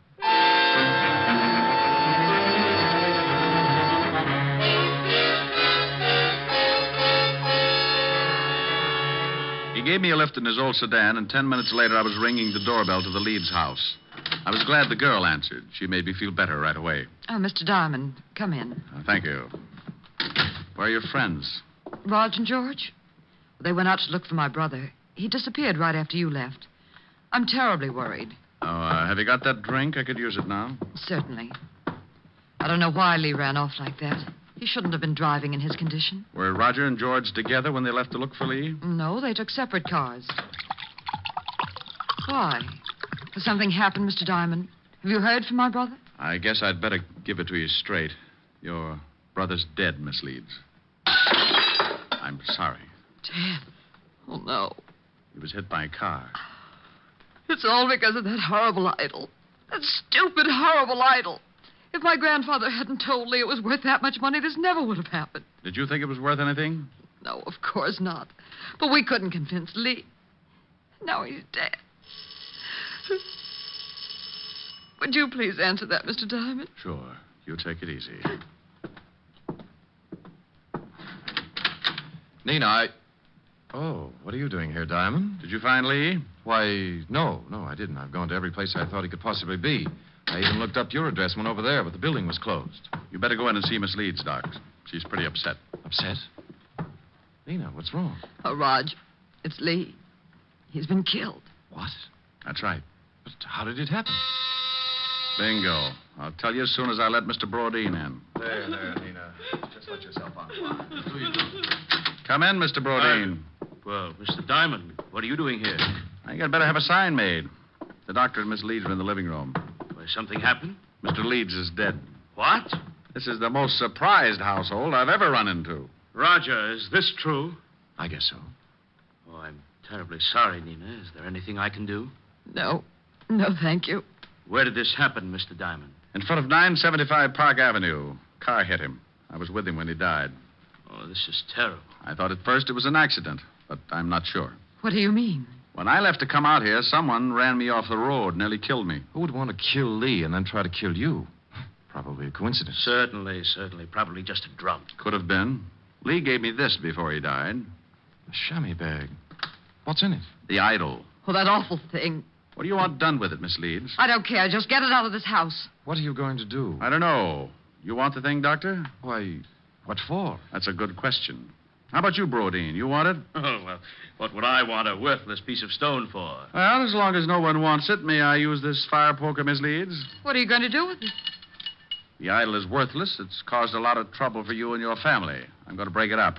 He gave me a lift in his old sedan, and 10 minutes later I was ringing the doorbell to the Leeds house. I was glad the girl answered. She made me feel better right away. Oh, Mr. Diamond, come in. Thank you. Where are your friends? Raj and George? They went out to look for my brother. He disappeared right after you left. I'm terribly worried. Oh, have you got that drink? I could use it now. Certainly. I don't know why Lee ran off like that. He shouldn't have been driving in his condition. Were Roger and George together when they left to look for Lee? No, they took separate cars. Why? Has something happened, Mr. Diamond? Have you heard from my brother? I guess I'd better give it to you straight. Your brother's dead, Miss Leeds. I'm sorry. Dead? Oh, no. He was hit by a car. It's all because of that horrible idol. That stupid, horrible idol. If my grandfather hadn't told Lee it was worth that much money, this never would have happened. Did you think it was worth anything? No, of course not. But we couldn't convince Lee. Now he's dead. Would you please answer that, Mr. Diamond? Sure. You take it easy. Nina, Oh, what are you doing here, Diamond? Did you find Lee? Why, no, I didn't. I've gone to every place I thought he could possibly be. I even looked up your address, went over there, but the building was closed. You better go in and see Miss Leeds, Doc. She's pretty upset. Upset? Nina, what's wrong? Oh, Raj, it's Lee. He's been killed. What? That's right. But how did it happen? Bingo. I'll tell you as soon as I let Mr. Brodeen in. There, Nina. Just let yourself on fire. Do you? Come in, Mr. Brodeen. Well, Mr. Diamond, what are you doing here? I think I'd better have a sign made. The doctor and Miss Leeds are in the living room. Well, something happened? Mr. Leeds is dead. What? This is the most surprised household I've ever run into. Roger, is this true? I guess so. Oh, I'm terribly sorry, Nina. Is there anything I can do? No, thank you. Where did this happen, Mr. Diamond? In front of 975 Park Avenue. Car hit him. I was with him when he died. Oh, this is terrible. I thought at first it was an accident, but I'm not sure. What do you mean? When I left to come out here, someone ran me off the road, nearly killed me. Who would want to kill Lee and then try to kill you? Probably a coincidence. Certainly. Probably just a drunk. Could have been. Lee gave me this before he died. A chamois bag. What's in it? The idol. Oh, that awful thing. What do you want done with it, Miss Leeds? I don't care. Just get it out of this house. What are you going to do? I don't know. You want the thing, Doctor? Why, what for? That's a good question. How about you, Brodeen? You want it? Oh, well, what would I want a worthless piece of stone for? Well, as long as no one wants it, may I use this fire poker, Miss Leeds? What are you going to do with it? The idol is worthless. It's caused a lot of trouble for you and your family. I'm going to break it up.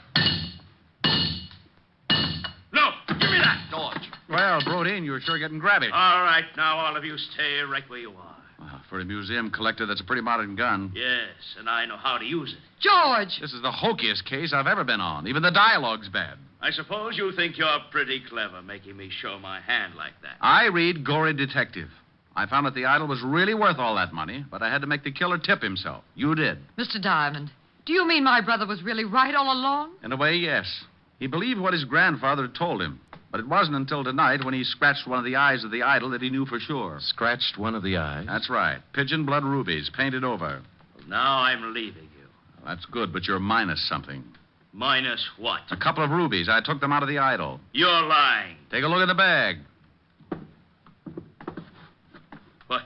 No! Give me that, George! Well, Brodeen, you're sure getting grabby. All right, now all of you stay right where you are. Well, for a museum collector, that's a pretty modern gun. Yes, and I know how to use it. George! This is the hokiest case I've ever been on. Even the dialogue's bad. I suppose you think you're pretty clever making me show my hand like that. I read Gory Detective. I found that the idol was really worth all that money, but I had to make the killer tip himself. You did. Mr. Diamond, do you mean my brother was really right all along? In a way, yes. He believed what his grandfather had told him. But it wasn't until tonight when he scratched one of the eyes of the idol that he knew for sure. Scratched one of the eyes? That's right. Pigeon blood rubies, painted over. Well, now I'm leaving you. Well, that's good, but you're minus something. Minus what? A couple of rubies. I took them out of the idol. You're lying. Take a look in the bag. What?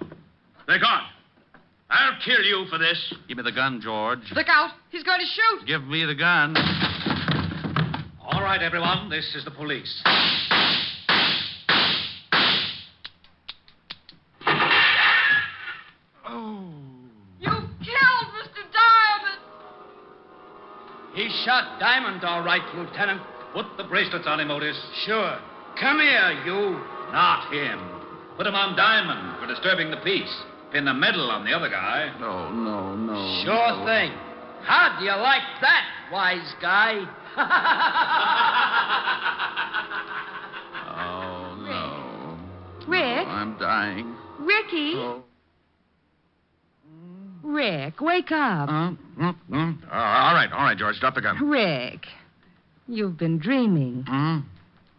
They're gone. I'll kill you for this. Give me the gun, George. Look out. He's going to shoot. Give me the gun. All right, everyone. This is the police. You killed Mr. Diamond. He shot Diamond, all right, Lieutenant. Put the bracelets on him, Otis. Sure. Come here, you. Not him. Put him on Diamond for disturbing the peace. Pin the medal on the other guy. No. Sure thing. How do you like that, wise guy? Oh, no. Rick? I'm dying. Ricky? Oh. Rick, wake up. All right, George. Drop the gun. Rick, you've been dreaming.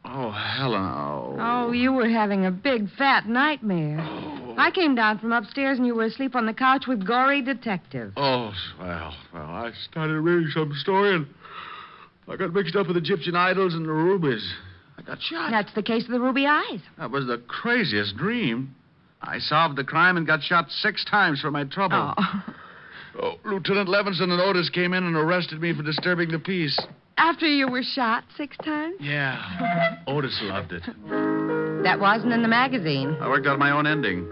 Oh, Helen. Oh, you were having a big, fat nightmare. I came down from upstairs and you were asleep on the couch with Gory Detective. Oh, well, I started reading some story and I got mixed up with Egyptian idols and the rubies. I got shot. That's the case of the ruby eyes. That was the craziest dream. I solved the crime and got shot 6 times for my trouble. Oh, Lieutenant Levinson and Otis came in and arrested me for disturbing the peace. After you were shot 6 times? Yeah. Otis loved it. That wasn't in the magazine. I worked out my own ending.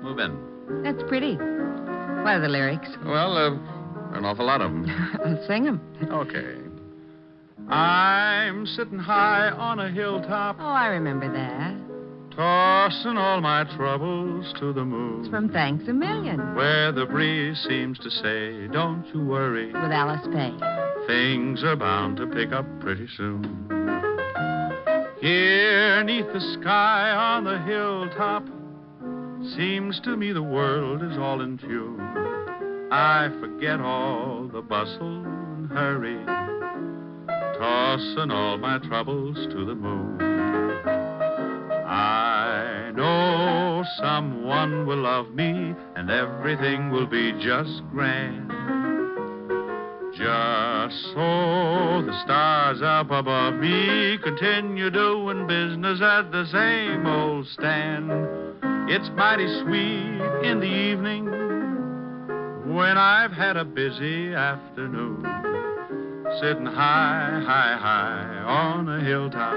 Move in. That's pretty. What are the lyrics? Well, an awful lot of them. I'll sing them. Okay. I'm sitting high on a hilltop, Oh, I remember that. tossing all my troubles to the moon. It's from Thanks a Million. Where the breeze seems to say, don't you worry. With Alice Faye. Things are bound to pick up pretty soon. Here, 'neath the sky on the hilltop, seems to me the world is all in tune. I forget all the bustle and hurry, tossing all my troubles to the moon. I know someone will love me, and everything will be just grand. Just so the stars up above me continue doing business at the same old stand. It's mighty sweet in the evening when I've had a busy afternoon, sitting high on a hilltop,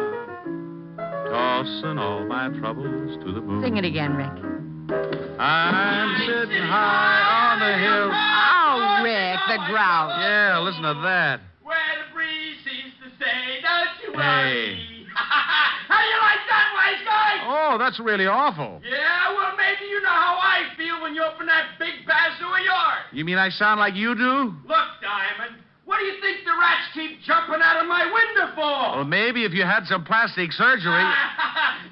tossing all my troubles to the moon. Sing it again, Rick. I'm sitting high on the hill. Oh, Rick, the grouse. Yeah, listen to that. Where the breeze seems to say, don't you Hey. worry. How you like that, wise guy? Oh, that's really awful. Yeah, well, maybe you know how I feel when you open that big bazoo of yours. You mean I sound like you do? Look, Diamond, what do you think the rats keep jumping out of my window for? Well, maybe if you had some plastic surgery.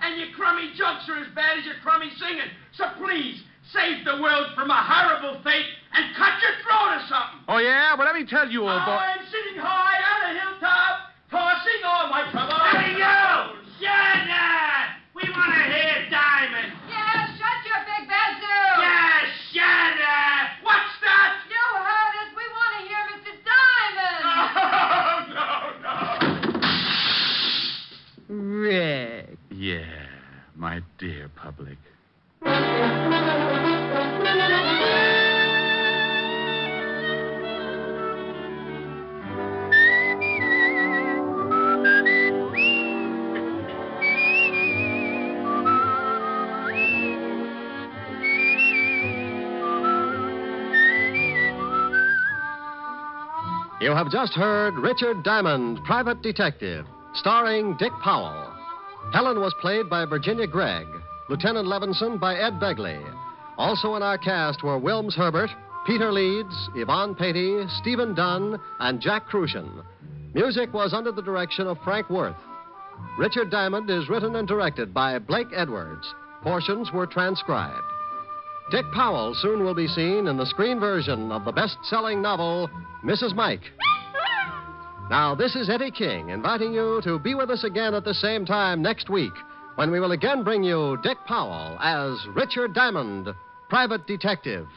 And your crummy jokes are as bad as your crummy singing. So please, save the world from a horrible fate and cut your throat or something. Oh, yeah? Well, let me tell you, old boy. I'm sitting high on a hilltop, tossing all my troubles. Hey, you! Shut up! We want to hear Diamond. Yeah, shut your big bazoo. Yeah, shut up! What's that? You heard us. We want to hear Mr. Diamond. No. Rick. Yeah, my dear public. You have just heard Richard Diamond, Private Detective, starring Dick Powell. Helen was played by Virginia Gregg, Lieutenant Levinson by Ed Begley. Also in our cast were Wilms Herbert, Peter Leeds, Yvonne Patey, Stephen Dunn, and Jack Crucian. Music was under the direction of Frank Worth. Richard Diamond is written and directed by Blake Edwards. Portions were transcribed. Dick Powell soon will be seen in the screen version of the best-selling novel, Mrs. Mike. Now, this is Eddie King inviting you to be with us again at the same time next week when we will again bring you Dick Powell as Richard Diamond, Private Detective.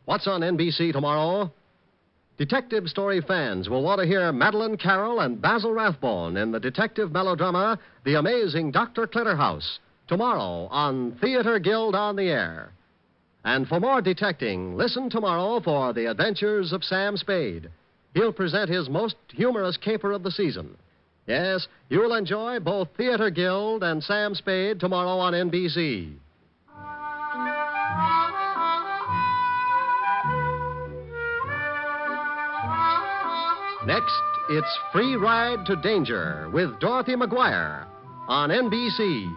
What's on NBC tomorrow? Detective story fans will want to hear Madeline Carroll and Basil Rathbone in the detective melodrama The Amazing Dr. Clitterhouse, tomorrow on Theater Guild on the Air. And for more detecting, listen tomorrow for The Adventures of Sam Spade. He'll present his most humorous caper of the season. Yes, you'll enjoy both Theater Guild and Sam Spade tomorrow on NBC. Next, it's Free Ride to Danger with Dorothy McGuire on NBC.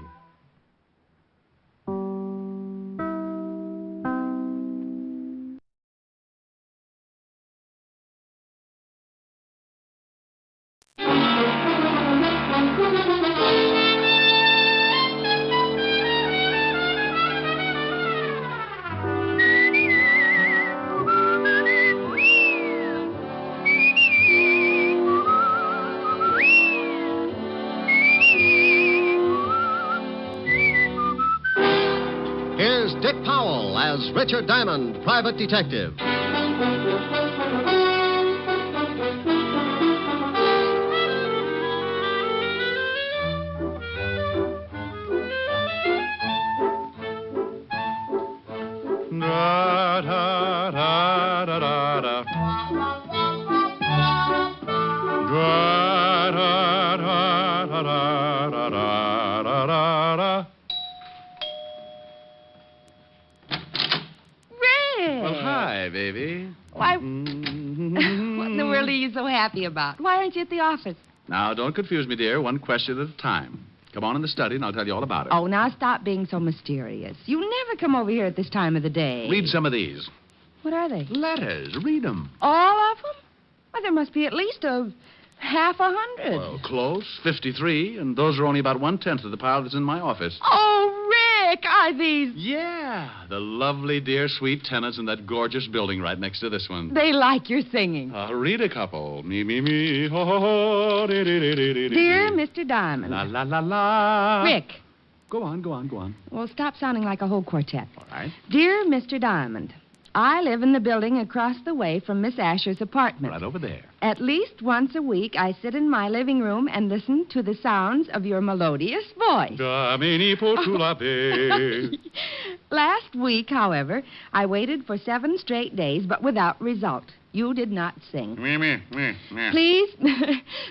Dick Powell as Richard Diamond, private detective. Da, da, da, da, da, da. Da, da, da, da, da, da, da, da, da. Well, hi, baby. Why, what in the world are you so happy about? Why aren't you at the office? Now, don't confuse me, dear. One question at a time. Come on in the study, and I'll tell you all about it. Oh, now stop being so mysterious. You never come over here at this time of the day. Read some of these. What are they? Letters. Read them. All of them? Well, there must be at least half 100. Well, close. 53, and those are only about 1/10 of the pile that's in my office. Oh, Rick, are these... Yeah, the lovely, dear, sweet tenants in that gorgeous building right next to this one. They like your singing. Read a couple. Me, me, me, ho, ho, ho, dee, dee, dee, dee, dee. Dear Mr. Diamond. La, la, la, la. Rick. Go on, go on, go on. Well, stop sounding like a whole quartet. All right. Dear Mr. Diamond, I live in the building across the way from Miss Asher's apartment. Right over there. At least once a week, I sit in my living room and listen to the sounds of your melodious voice. Last week, however, I waited for 7 straight days, but without result. You did not sing. Please,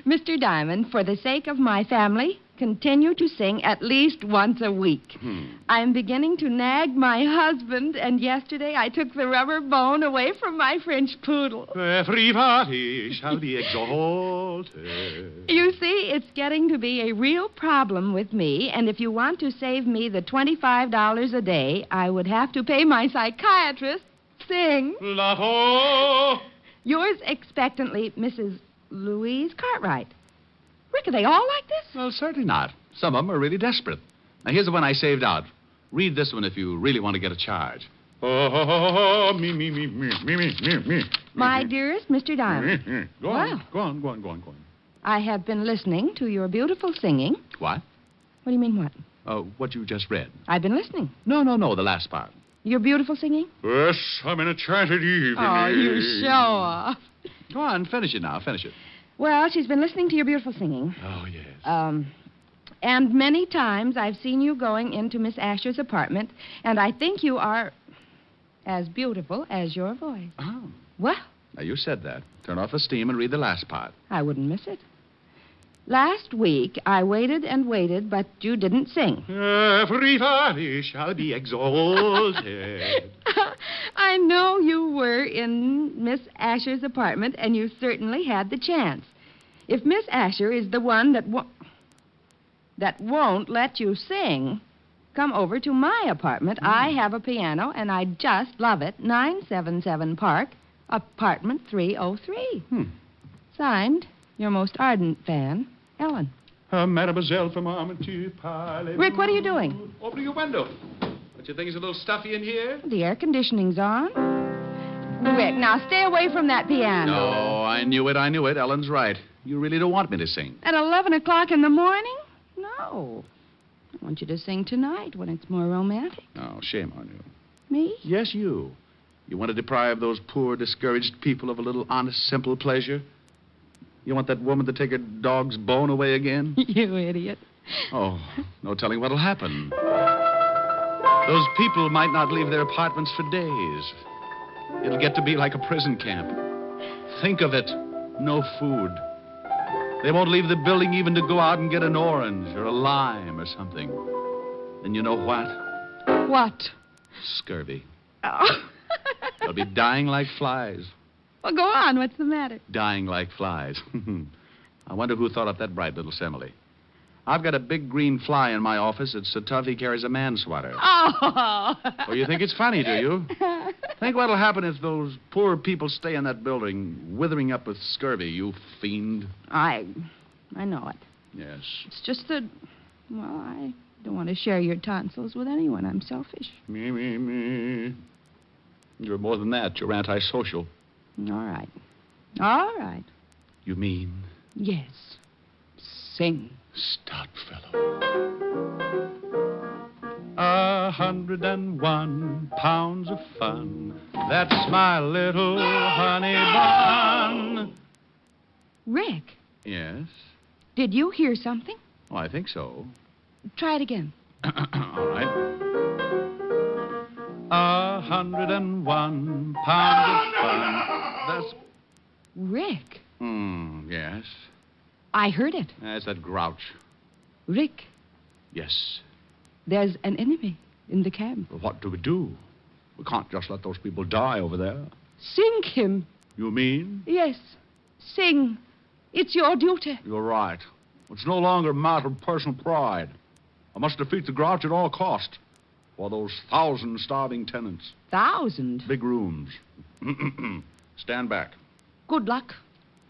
Mr. Diamond, for the sake of my family, continue to sing at least once a week. I'm beginning to nag my husband, and yesterday I took the rubber bone away from my French poodle. Everybody shall be exalted. You see, it's getting to be a real problem with me, and if you want to save me the $25 a day, I would have to pay my psychiatrist. Sing. Yours expectantly, Mrs. Louise Cartwright. Rick, are they all like this? Well, certainly not. Some of them are really desperate. Now, here's the one I saved out. Read this one if you really want to get a charge. Me, me, me, me, me, me, me, me. My dearest Mr. Diamond. Go on, go on, go on, go on, go on. I have been listening to your beautiful singing. What? What do you mean, what? What you just read. I've been listening. No, the last part. Your beautiful singing? Yes, I'm in a enchanted evening. Oh, you show off. Go on, finish it now, finish it. Well, she's been listening to your beautiful singing. Oh, yes. And many times I've seen you going into Miss Asher's apartment, and I think you are as beautiful as your voice. Oh. What? Now, you said that. Turn off the steam and read the last part. I wouldn't miss it. Last week, I waited and waited, but you didn't sing. Everybody shall be exalted. I know you were in Miss Asher's apartment, and you certainly had the chance. If Miss Asher is the one that won't let you sing, come over to my apartment. I have a piano, and I just love it. 977 Park, apartment 303. Signed, your most ardent fan, Ellen. Mademoiselle from Armentier Pilot. Rick, what are you doing? Opening your window. Don't you think it's a little stuffy in here? The air conditioning's on. Rick, now stay away from that piano. No, I knew it. Ellen's right. You really don't want me to sing. At 11 o'clock in the morning? No. I want you to sing tonight when it's more romantic. Oh, shame on you. Me? Yes, you. You want to deprive those poor, discouraged people of a little honest, simple pleasure? You want that woman to take her dog's bone away again? You idiot. Oh, no telling what'll happen. Those people might not leave their apartments for days. It'll get to be like a prison camp. Think of it. No food. They won't leave the building even to go out and get an orange or a lime or something. And you know what? What? Scurvy. Oh. They'll be dying like flies. Well, go on. What's the matter? Dying like flies. I wonder who thought up that bright little simile. I've got a big green fly in my office that's so tough he carries a man-swatter. Oh. Oh, you think it's funny, do you? Think what'll happen if those poor people stay in that building, withering up with scurvy, you fiend. I know it. Yes. It's just that, well, I don't want to share your tonsils with anyone. I'm selfish. Me. You're more than that. You're antisocial. All right. All right. You mean? Yes. Sing. Stout fellow. 101 pounds of fun. That's my little honey bun. Rick, Yes? did you hear something? Oh, I think so. Try it again. All right. 101 pounds of fun. That's... Rick, Yes. I heard it. That's that grouch. Rick, Yes. there's an enemy in the camp. Well, what do we do? We can't just let those people die over there. Sing him. You mean? Yes. Sing. It's your duty. You're right. It's no longer a matter of personal pride. I must defeat the grouch at all cost. For those 1,000 starving tenants. 1,000? Big rooms. Stand back. Good luck.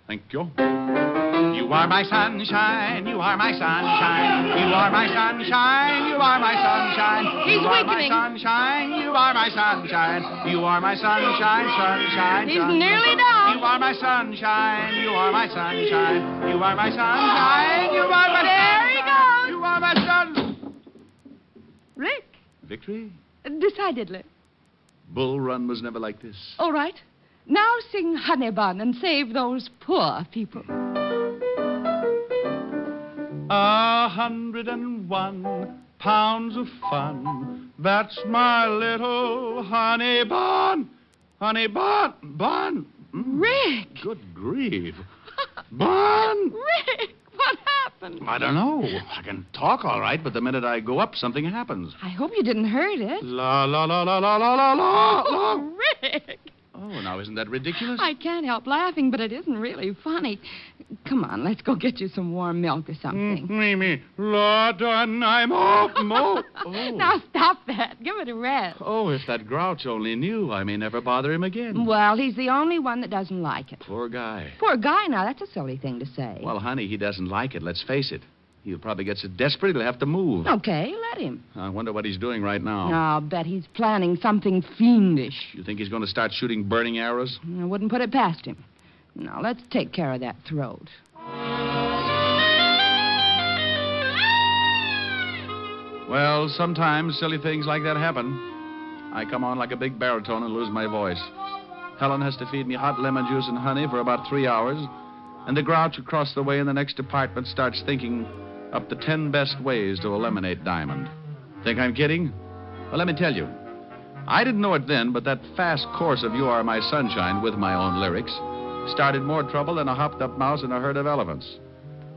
Thank you. You are my sunshine, you are my sunshine, you are my sunshine, you are my sunshine. He's you are weakening. my sunshine, you are my sunshine, you are my sunshine, sunshine. He's sunshine. nearly down. You are my sunshine, you are my sunshine, you are my sunshine, you are my There he goes. You are my sun. Rick, Victory? decidedly. Bull Run was never like this. All right. Now sing Honey Bun and save those poor people. 101 pounds of fun. That's my little honey bun. Honey bun. Bun. Rick! Good grief. Bun! Rick, what happened? I don't know. I can talk all right, but the minute I go up, something happens. I hope you didn't hurt it. La, la, la, la, la, la, la, la. Oh, Rick! Oh, now isn't that ridiculous? I can't help laughing, but it isn't really funny. Come on, let's go get you some warm milk or something. Mimi, Lord, I'm off. Oh. Now stop that. Give it a rest. Oh, if that grouch only knew, I may never bother him again. Well, he's the only one that doesn't like it. Poor guy. Poor guy, now. That's a silly thing to say. Well, honey, he doesn't like it. Let's face it. He'll probably get so desperate he'll have to move. Okay, let him. I wonder what he's doing right now. I'll bet he's planning something fiendish. You think he's going to start shooting burning arrows? I wouldn't put it past him. Now, let's take care of that throat. Well, sometimes silly things like that happen. I come on like a big baritone and lose my voice. Helen has to feed me hot lemon juice and honey for about 3 hours, and the grouch across the way in the next apartment starts thinking up the 10 best ways to eliminate Diamond. Think I'm kidding? Well, let me tell you. I didn't know it then, but that fast course of You Are My Sunshine with my own lyrics started more trouble than a hopped-up mouse in a herd of elephants.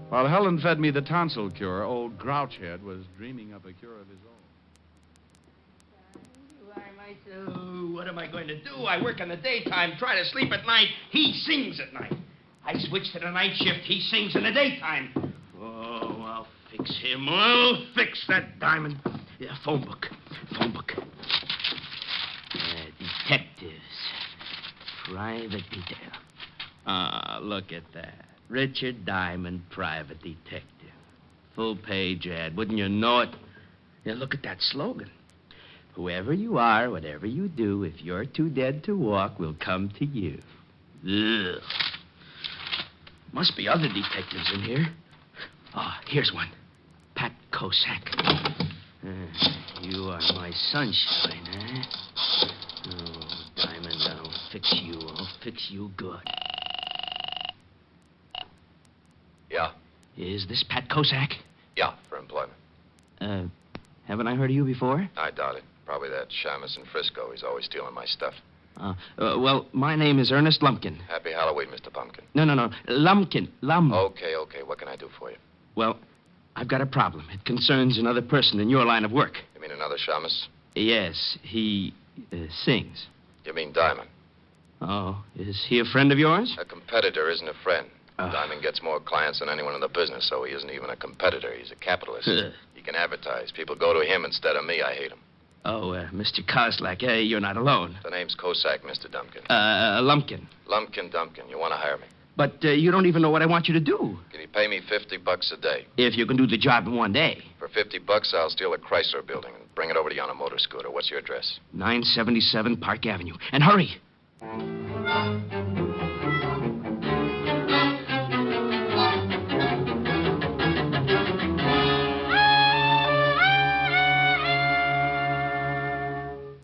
While Helen fed me the tonsil cure, old Grouchhead was dreaming up a cure of his own. Oh, what am I going to do? I work in the daytime, try to sleep at night. He sings at night. I switch to the night shift. He sings in the daytime. Oh, I'll fix him. I'll fix that Diamond. Yeah, phone book. Detectives. Private detail. Ah, look at that. Richard Diamond, private detective. Full-page ad. Wouldn't you know it? Yeah, look at that slogan. Whoever you are, whatever you do, if you're too dead to walk, we'll come to you. Ugh. Must be other detectives in here. Oh, here's one. Pat Kosak. You are my sunshine, eh? Oh, Diamond. fix you. I'll fix you good. Yeah. Is this Pat Kosak? Yeah, for employment. Haven't I heard of you before? I doubt it. Probably that shamus in Frisco. He's always stealing my stuff. Well, my name is Ernest Lumpkin. Happy Halloween, Mr. Pumpkin. No. Lumpkin. Okay. What can I do for you? Well, I've got a problem. It concerns another person in your line of work. You mean another shamus? Yes, he sings. You mean Diamond? Oh, is he a friend of yours? A competitor isn't a friend. Diamond gets more clients than anyone in the business, so he isn't even a competitor. He's a capitalist. He can advertise. People go to him instead of me. I hate him. Oh, Mr. Koslak, you're not alone. The name's Kosak, Mr. Dumpkin. Lumpkin. Lumpkin Dumpkin. You want to hire me? But you don't even know what I want you to do. Can you pay me $50 a day? If you can do the job in one day. For $50, I'll steal a Chrysler building and bring it over to you on a motor scooter. What's your address? 977 Park Avenue. And hurry.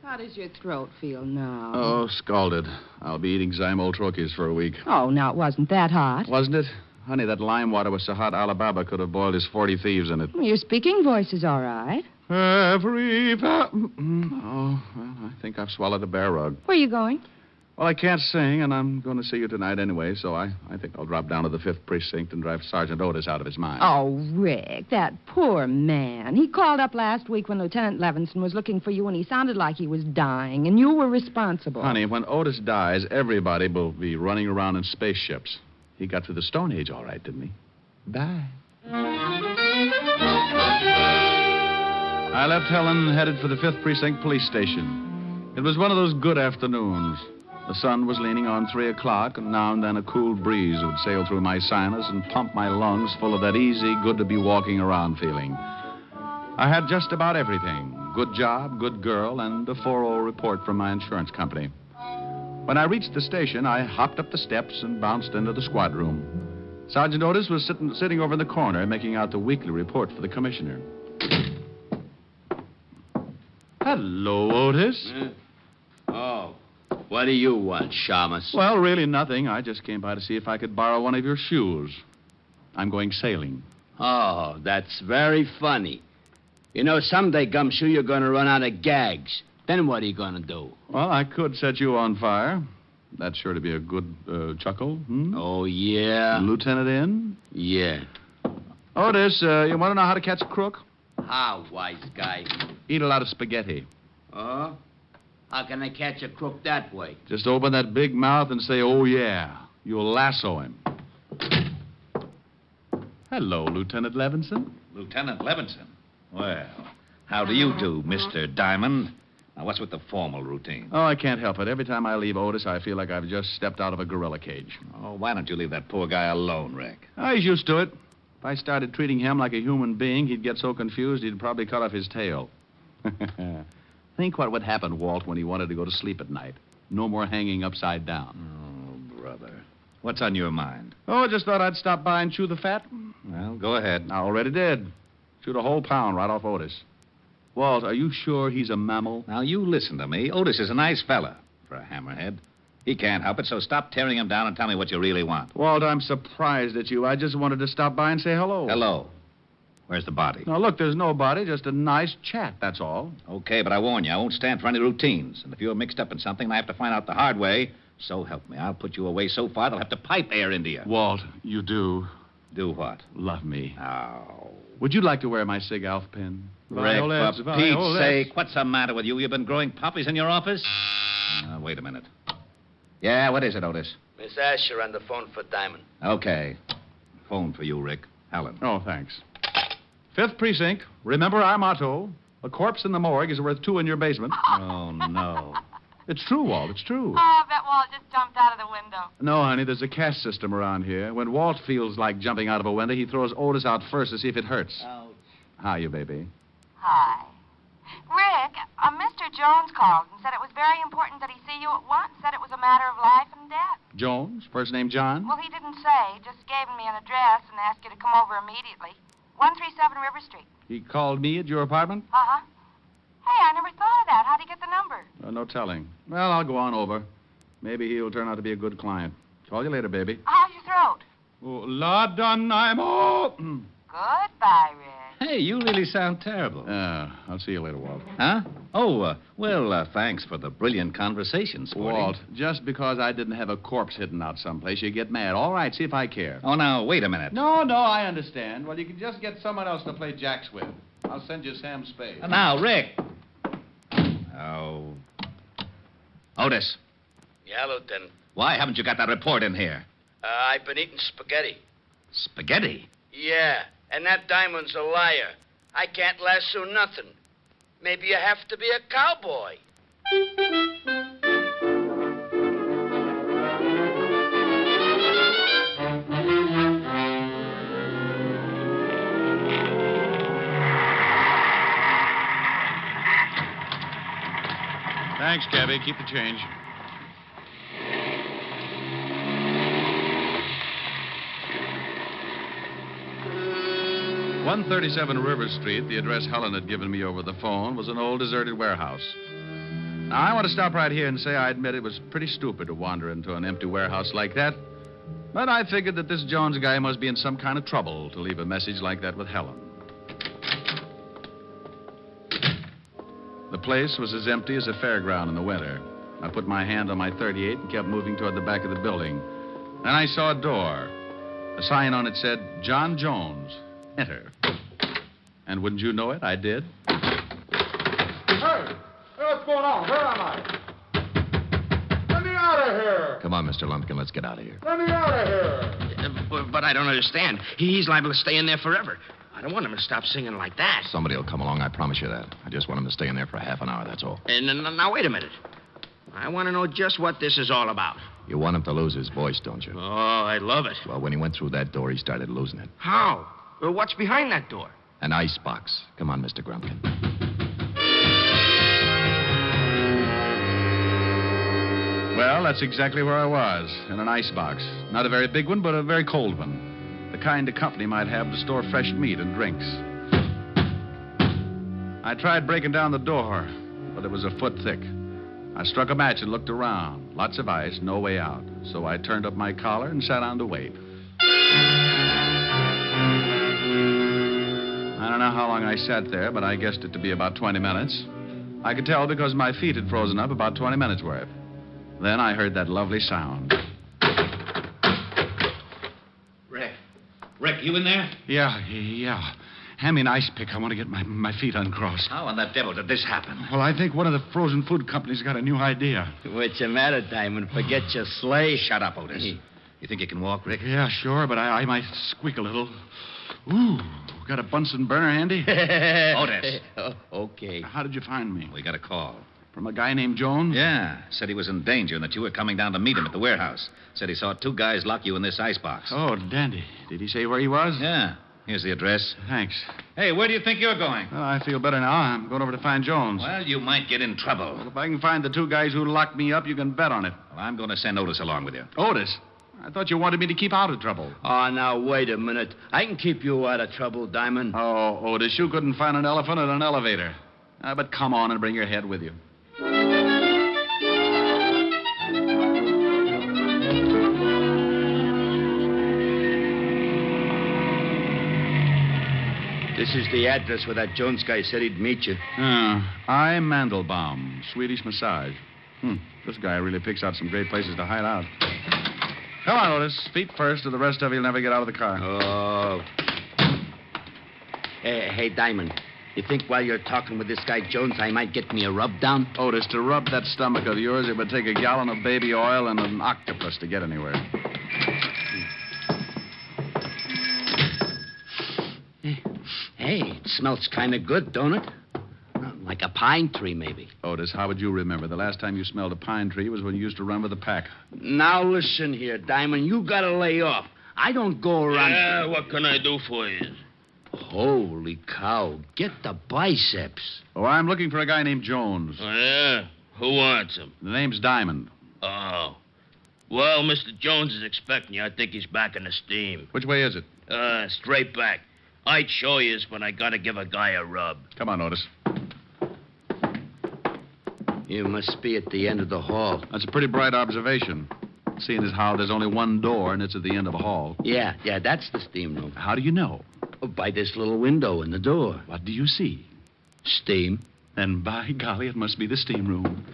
How does your throat feel now? Oh, scalded. I'll be eating Zymol troches for a week. Oh, now it wasn't that hot. Wasn't it? Honey, that lime water was so hot Alibaba could have boiled his 40 thieves in it. Well, your speaking voice is all right. Oh, well, I think I've swallowed a bear rug. Where are you going? Well, I can't sing, and I'm going to see you tonight anyway, so I think I'll drop down to the 5th Precinct and drive Sergeant Otis out of his mind. Oh, Rick, that poor man. He called up last week when Lieutenant Levinson was looking for you, and he sounded like he was dying, and you were responsible. Honey, when Otis dies, everybody will be running around in spaceships. He got through the Stone Age all right, didn't he? Bye. I left Helen and headed for the 5th Precinct Police Station. It was one of those good afternoons. The sun was leaning on 3 o'clock, and now and then a cool breeze would sail through my sinus and pump my lungs full of that easy, good-to-be-walking-around feeling. I had just about everything. Good job, good girl, and a 4-0 report from my insurance company. When I reached the station, I hopped up the steps and bounced into the squad room. Sergeant Otis was sitting over in the corner, making out the weekly report for the commissioner. Hello, Otis. Oh, what do you want, Shamus? Well, really nothing. I just came by to see if I could borrow one of your shoes. I'm going sailing. Oh, that's very funny. You know, someday, Gumshoe, you're going to run out of gags. Then what are you going to do? Well, I could set you on fire. That's sure to be a good chuckle. Oh, yeah? Lieutenant in? Yeah. Otis, you want to know how to catch a crook? How, wise guy? Eat a lot of spaghetti. Oh? How can I catch a crook that way? Just open that big mouth and say, oh, yeah. You'll lasso him. Hello, Lieutenant Levinson. Lieutenant Levinson? Well, how do you do, Mr. Diamond? Now, what's with the formal routine? Oh, I can't help it. Every time I leave Otis, I feel like I've just stepped out of a gorilla cage. Oh, why don't you leave that poor guy alone, Rick? Oh, he's used to it. If I started treating him like a human being, he'd get so confused he'd probably cut off his tail. Think what would happen, Walt, when he wanted to go to sleep at night. No more hanging upside down. Oh, brother. What's on your mind? Oh, I just thought I'd stop by and chew the fat. Well, go ahead. I already did. Chewed a whole pound right off Otis. Walt, are you sure he's a mammal? Now, you listen to me. Otis is a nice fella for a hammerhead. He can't help it, so stop tearing him down and tell me what you really want. Walt, I'm surprised at you. I just wanted to stop by and say hello. Hello. Where's the body? Now, look, there's no body, just a nice chat, that's all. Okay, but I warn you, I won't stand for any routines. And if you're mixed up in something and I have to find out the hard way, so help me. I'll put you away so far they'll have to pipe air into you. Walt, you do. Do what? Love me. Oh. Would you like to wear my Sig Alf pin? Rick, for Pete's sake, what's the matter with you? You've been growing poppies in your office? Wait a minute. Yeah, what is it, Otis? Miss Asher on the phone for Diamond. Okay. Phone for you, Rick. Helen. Oh, thanks. 5th Precinct. Remember our motto. A corpse in the morgue is worth 2 in your basement. Oh, no. It's true, Walt. It's true. Oh, I bet Walt just jumped out of the window. No, honey, there's a caste system around here. When Walt feels like jumping out of a window, he throws Otis out first to see if it hurts. Ouch. How you, baby? Hi. Rick, Mr. Jones called and said it was very important that he see you at once. Said it was a matter of life and death. Jones? First name John? Well, he didn't say. Just gave me an address and asked you to come over immediately. 137 River Street. He called me at your apartment? Uh-huh. Hey, I never thought of that. How'd he get the number? No telling. Well, I'll go on over. Maybe he'll turn out to be a good client. Call you later, baby. How's your throat? Oh, la done, I'm all. Goodbye, Rick. Hey, you really sound terrible. I'll see you later, Walt. Huh? Oh, well, thanks for the brilliant conversation, Sporty. Walt, just because I didn't have a corpse hidden out someplace, you get mad. All right, see if I care. Oh, now, wait a minute. No, I understand. Well, you can just get someone else to play jacks with. I'll send you Sam Spade. Now, Rick. Oh. Otis, Yeah, Lieutenant. why haven't you got that report in here? I've been eating spaghetti. Spaghetti? Yeah, and that Diamond's a liar. I can't lasso nothing. Maybe you have to be a cowboy. Thanks, Cabby. Keep the change. "137 River Street," the address Helen had given me over the phone, was an old deserted warehouse. Now, I want to stop right here and say I admit it was pretty stupid to wander into an empty warehouse like that. But I figured that this Jones guy must be in some kind of trouble to leave a message like that with Helen. The place was as empty as a fairground in the winter. I put my hand on my .38 and kept moving toward the back of the building. Then I saw a door. A sign on it said, "John Jones. Enter." And wouldn't you know it, I did. Hey, what's going on? Where am I? Let me out of here! Come on, Mr. Lumpkin, let's get out of here. Let me out of here! But I don't understand. He's liable to stay in there forever. I don't want him to stop singing like that. Somebody will come along, I promise you that. I just want him to stay in there for a half an hour, that's all. And now, wait a minute. I want to know just what this is all about. You want him to lose his voice, don't you? Oh, I love it. Well, when he went through that door, he started losing it. How? What's behind that door? An ice box. Come on, Mr. Grumpkin. Well, that's exactly where I was, in an ice box. Not a very big one, but a very cold one. The kind a company might have to store fresh meat and drinks. I tried breaking down the door, but it was a foot thick. I struck a match and looked around. Lots of ice, no way out. So I turned up my collar and sat down to wait. I don't know how long I sat there, but I guessed it to be about 20 minutes. I could tell because my feet had frozen up about 20 minutes worth. Then I heard that lovely sound. Rick, you in there? Yeah. Hand me an ice pick. I want to get my feet uncrossed. How in the devil did this happen? Well, I think one of the frozen food companies got a new idea. What's the matter, Diamond? Forget your sleigh? Shut up, Otis. You think you can walk, Rick? Yeah, sure, but I might squeak a little. Ooh, got a Bunsen burner handy? Otis. Okay. How did you find me? We got a call. From a guy named Jones? Yeah. Said he was in danger and that you were coming down to meet him at the warehouse. Said he saw two guys lock you in this icebox. Oh, dandy. Did he say where he was? Yeah. Here's the address. Thanks. Hey, where do you think you're going? Well, I feel better now. I'm going over to find Jones. Well, you might get in trouble. Well, if I can find the two guys who locked me up, you can bet on it. Well, I'm going to send Otis along with you. Otis? I thought you wanted me to keep out of trouble. Oh, now, wait a minute. I can keep you out of trouble, Diamond. Oh, Otis, you couldn't find an elephant in an elevator. But come on and bring your head with you. This is the address where that Jones guy said he'd meet you. I'm Mandelbaum, Swedish massage. This guy really picks out some great places to hide out. Come on, Otis. Feet first, or the rest of you'll never get out of the car. Oh. Hey, Diamond. You think while you're talking with this guy Jones, I might get me a rub down? Otis, to rub that stomach of yours, it would take a gallon of baby oil and an octopus to get anywhere. Hey, it smells kind of good, don't it? Like a pine tree, maybe. Otis, how would you remember? The last time you smelled a pine tree was when you used to run with a pack. Now listen here, Diamond. You gotta lay off. I don't go around... Yeah, what can I do for you? Holy cow. Get the biceps. Oh, I'm looking for a guy named Jones. Oh, yeah? Who wants him? The name's Diamond. Oh. Well, Mr. Jones is expecting you. I think he's back in the steam. Which way is it? Straight back. I'd show you, but I gotta give a guy a rub. Come on, Otis. You must be at the end of the hall. That's a pretty bright observation, seeing as how there's only one door and it's at the end of a hall. Yeah, that's the steam room. How do you know? Oh, by this little window in the door. What do you see? Steam. Then, by golly, it must be the steam room.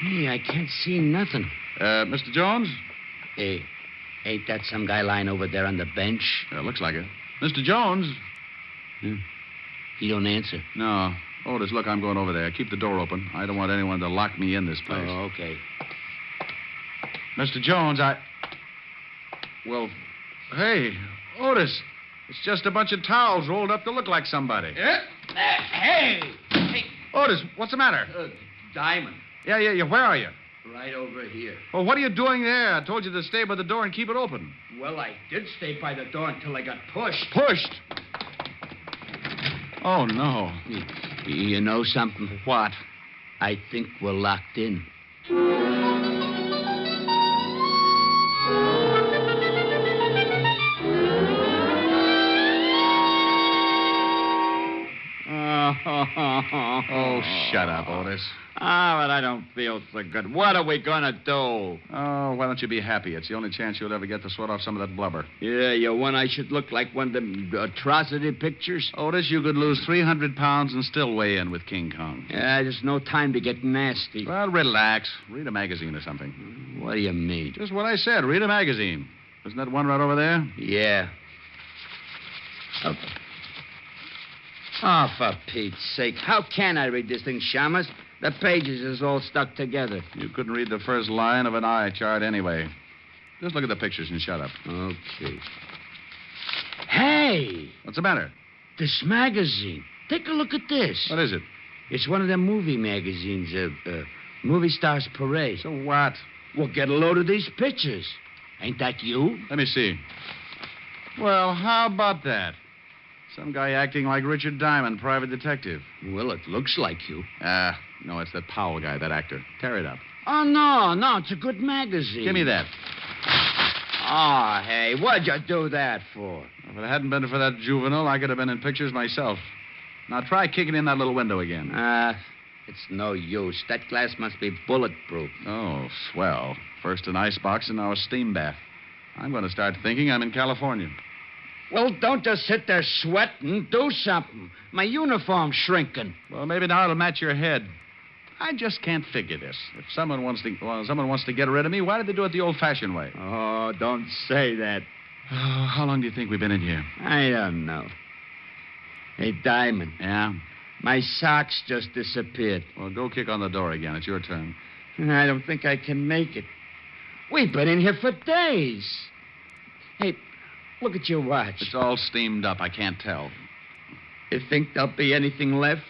Hey, I can't see nothing. Mr. Jones? Hey, ain't that some guy lying over there on the bench? Looks like it. Mr. Jones? He don't answer. No. Otis, look, I'm going over there. Keep the door open. I don't want anyone to lock me in this place. Oh, okay. Mr. Jones, Well, hey, Otis, it's just a bunch of towels rolled up to look like somebody. Hey! Otis, what's the matter? Diamond. Yeah, where are you? Right over here. Well, what are you doing there? I told you to stay by the door and keep it open. Well, I did stay by the door until I got pushed. Pushed? Oh, no. You know something? What? I think we're locked in. Oh, shut up, Otis. But I don't feel so good. What are we going to do? Oh, why don't you be happy? It's the only chance you'll ever get to sweat off some of that blubber. Yeah, you want I should look like one of them atrocity pictures? Otis, you could lose 300 pounds and still weigh in with King Kong. Yeah, there's no time to get nasty. Well, relax. Read a magazine or something. What do you mean? Just what I said. Read a magazine. Isn't that one right over there? Yeah. Oh, for Pete's sake. How can I read this thing, Shamus? The pages is all stuck together. You couldn't read the first line of an eye chart anyway. Just look at the pictures and shut up. Okay. Hey! What's the matter? This magazine. Take a look at this. What is it? It's one of them movie magazines, Movie Stars Parade. So what? Well, get a load of these pictures. Ain't that you? Let me see. Well, how about that? Some guy acting like Richard Diamond, private detective. Well, it looks like you. No, it's that Powell guy, that actor. Tear it up. Oh, no, it's a good magazine. Give me that. Oh, hey, what'd you do that for? If it hadn't been for that juvenile, I could have been in pictures myself. Now try kicking in that little window again. It's no use. That glass must be bulletproof. Oh, swell. First an icebox and now a steam bath. I'm going to start thinking I'm in California. Well, don't just sit there sweating. Do something. My uniform's shrinking. Well, maybe now it'll match your head. I just can't figure this. If someone wants to get rid of me, why did they do it the old-fashioned way? Oh, don't say that. Oh, how long do you think we've been in here? I don't know. Hey, Diamond. Yeah? My socks just disappeared. Well, go kick on the door again. It's your turn. I don't think I can make it. We've been in here for days. Hey, look at your watch. It's all steamed up. I can't tell. You think there'll be anything left?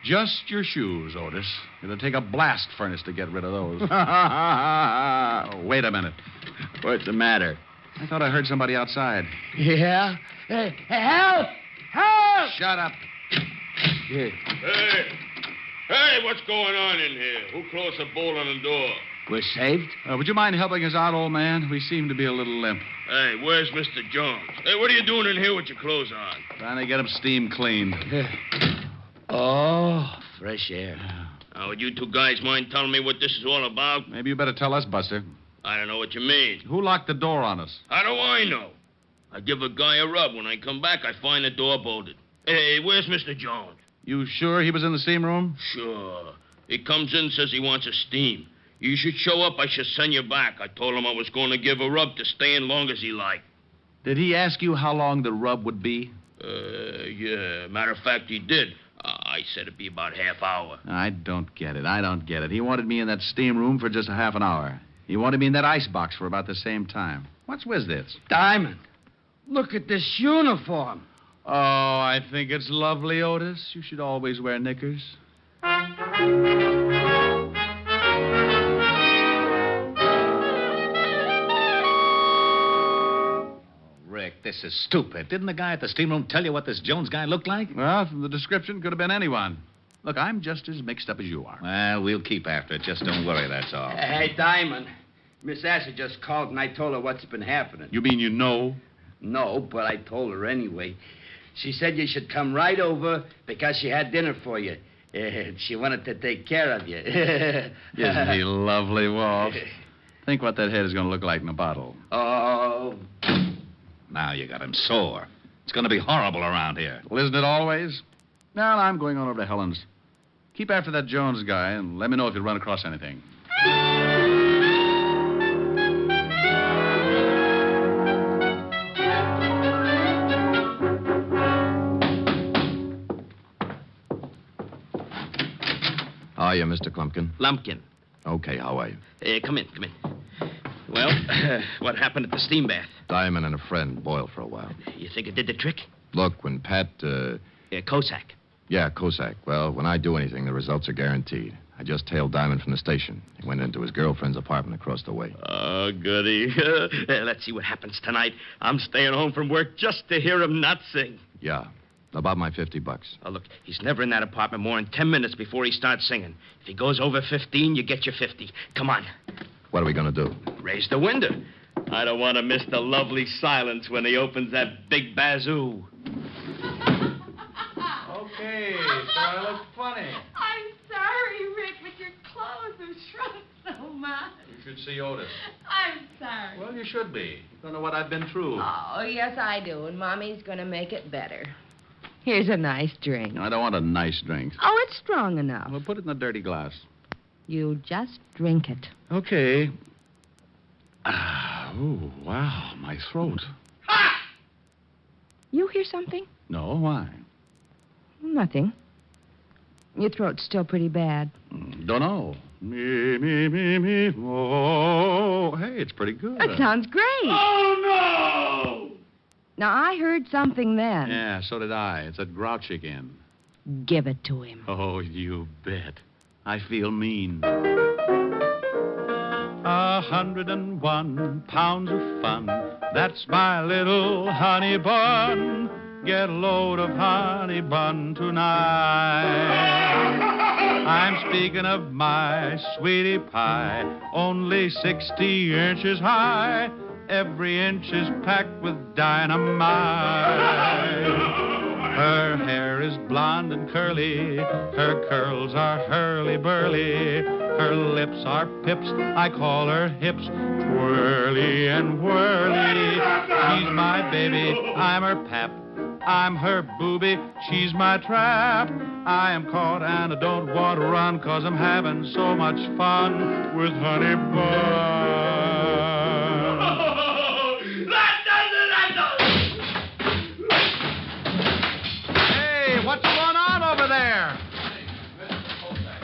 Just your shoes, Otis. It'll take a blast furnace to get rid of those. Oh, wait a minute. What's the matter? I thought I heard somebody outside. Yeah? Hey, help! Help! Shut up. Yeah. Hey, what's going on in here? Who closed the bolt on the door? We're saved? Would you mind helping us out, old man? We seem to be a little limp. Hey, where's Mr. Jones? Hey, what are you doing in here with your clothes on? Trying to get him steam cleaned. Oh, fresh air. Now, would you two guys mind telling me what this is all about? Maybe you better tell us, Buster. I don't know what you mean. Who locked the door on us? How do I know? I give a guy a rub. When I come back, I find the door bolted. Hey, where's Mr. Jones? You sure he was in the steam room? Sure. He comes in, says he wants a steam. You should show up. I should send you back. I told him I was going to give a rub to stay in long as he liked. Did he ask you how long the rub would be? Yeah. Matter of fact, he did. I said it'd be about half hour. I don't get it. He wanted me in that steam room for just a half an hour. He wanted me in that icebox for about the same time. What's with this? Diamond, look at this uniform. Oh, I think it's lovely, Otis. You should always wear knickers. Rick, this is stupid. Didn't the guy at the steam room tell you what this Jones guy looked like? Well, from the description, could have been anyone. Look, I'm just as mixed up as you are. Well, we'll keep after it. Just don't worry, that's all. Hey, Diamond. Miss Asher just called and I told her what's been happening. You mean you know? No, but I told her anyway. She said you should come right over because she had dinner for you. She wanted to take care of you. Isn't he lovely, Walt? Think what that head is going to look like in a bottle. Oh. Now you got him sore. It's going to be horrible around here. Well, isn't it always? Now, I'm going on over to Helen's. Keep after that Jones guy and let me know if you run across anything. How are you, Mr. Klumpkin? Lumpkin. Okay, how are you? Come in. Well, what happened at the steam bath? Diamond and a friend boiled for a while. You think it did the trick? Look, when Pat, Cossack. Yeah, Cossack. Well, when I do anything, the results are guaranteed. I just tailed Diamond from the station. He went into his girlfriend's apartment across the way. Oh, goody. Let's see what happens tonight. I'm staying home from work just to hear him not sing. Yeah. About my $50. Oh, look, he's never in that apartment more than 10 minutes before he starts singing. If he goes over 15, you get your 50. Come on. What are we going to do? Raise the window. I don't want to miss the lovely silence when he opens that big bazoo. Okay, so I look funny. I'm sorry, Rick, but your clothes have shrunk so much. You should see Otis. I'm sorry. Well, you should be. Don't know what I've been through. Oh, yes, I do, and Mommy's going to make it better. Here's a nice drink. I don't want a nice drink. Oh, it's strong enough. Well, put it in a dirty glass. You just drink it. Okay. Oh, wow, my throat. You hear something? No, why? Nothing. Your throat's still pretty bad. Don't know. Me, oh. Hey, it's pretty good. That sounds great. Oh, no! Now, I heard something then. Yeah, so did I. It's that grouch again. Give it to him. Oh, you bet. I feel mean. 101 pounds of fun. That's my little honey bun. Get a load of honey bun tonight. I'm speaking of my sweetie pie, only 60 inches high. Every inch is packed with dynamite. Her hair is blonde and curly. Her curls are hurly-burly. Her lips are pips. I call her hips twirly and whirly. She's my baby. I'm her pap. I'm her booby. She's my trap. I am caught and I don't want to run 'cause I'm having so much fun with honey bun. What's going on over there?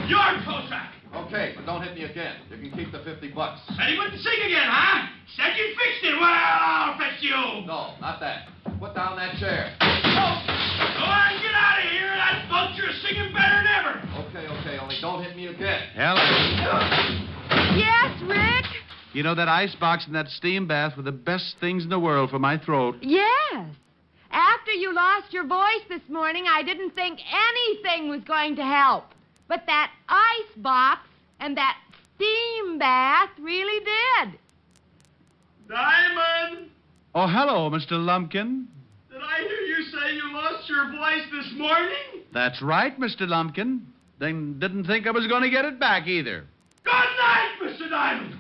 You're Cossack. Okay, but don't hit me again. You can keep the $50. Said he wouldn't sing again, huh? Said you fixed it. Well, I'll fix you. No, not that. Put down that chair. Go on, get out of here. That vulture is singing better than ever. Okay, only don't hit me again. Helen. Yes, Rick? You know, that ice box and that steam bath were the best things in the world for my throat. Yes. After you lost your voice this morning, I didn't think anything was going to help. But that ice box and that steam bath really did. Diamond, Oh, hello, Mr. Lumpkin. did I hear you say you lost your voice this morning? That's right, Mr. Lumpkin. Then didn't think I was going to get it back either. Good night, Mr. Diamond.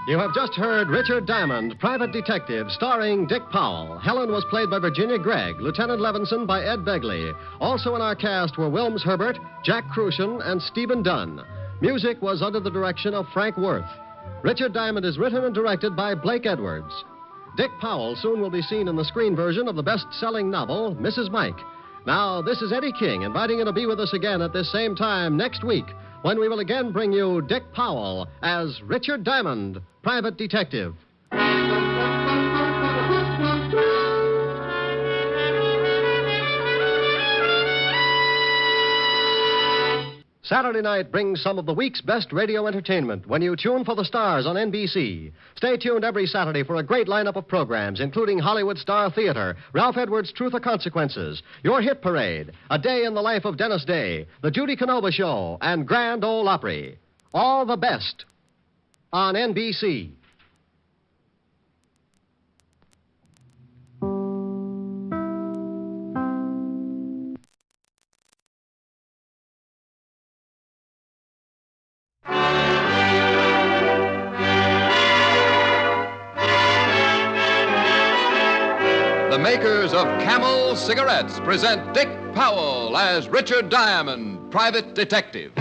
You have just heard Richard Diamond, Private Detective, starring Dick Powell. Helen was played by Virginia Gregg, Lieutenant Levinson by Ed Begley. Also in our cast were Wilms Herbert, Jack Crucian, and Stephen Dunn. Music was under the direction of Frank Worth. Richard Diamond is written and directed by Blake Edwards. Dick Powell soon will be seen in the screen version of the best-selling novel, Mrs. Mike. Now, this is Eddie King inviting you to be with us again at this same time next week, when we will again bring you Dick Powell as Richard Diamond, Private Detective. Saturday night brings some of the week's best radio entertainment when you tune for the stars on NBC. Stay tuned every Saturday for a great lineup of programs, including Hollywood Star Theater, Ralph Edwards' Truth or Consequences, Your Hit Parade, A Day in the Life of Dennis Day, The Judy Canova Show, and Grand Ole Opry. All the best on NBC. The makers of Camel cigarettes present Dick Powell as Richard Diamond, private detective.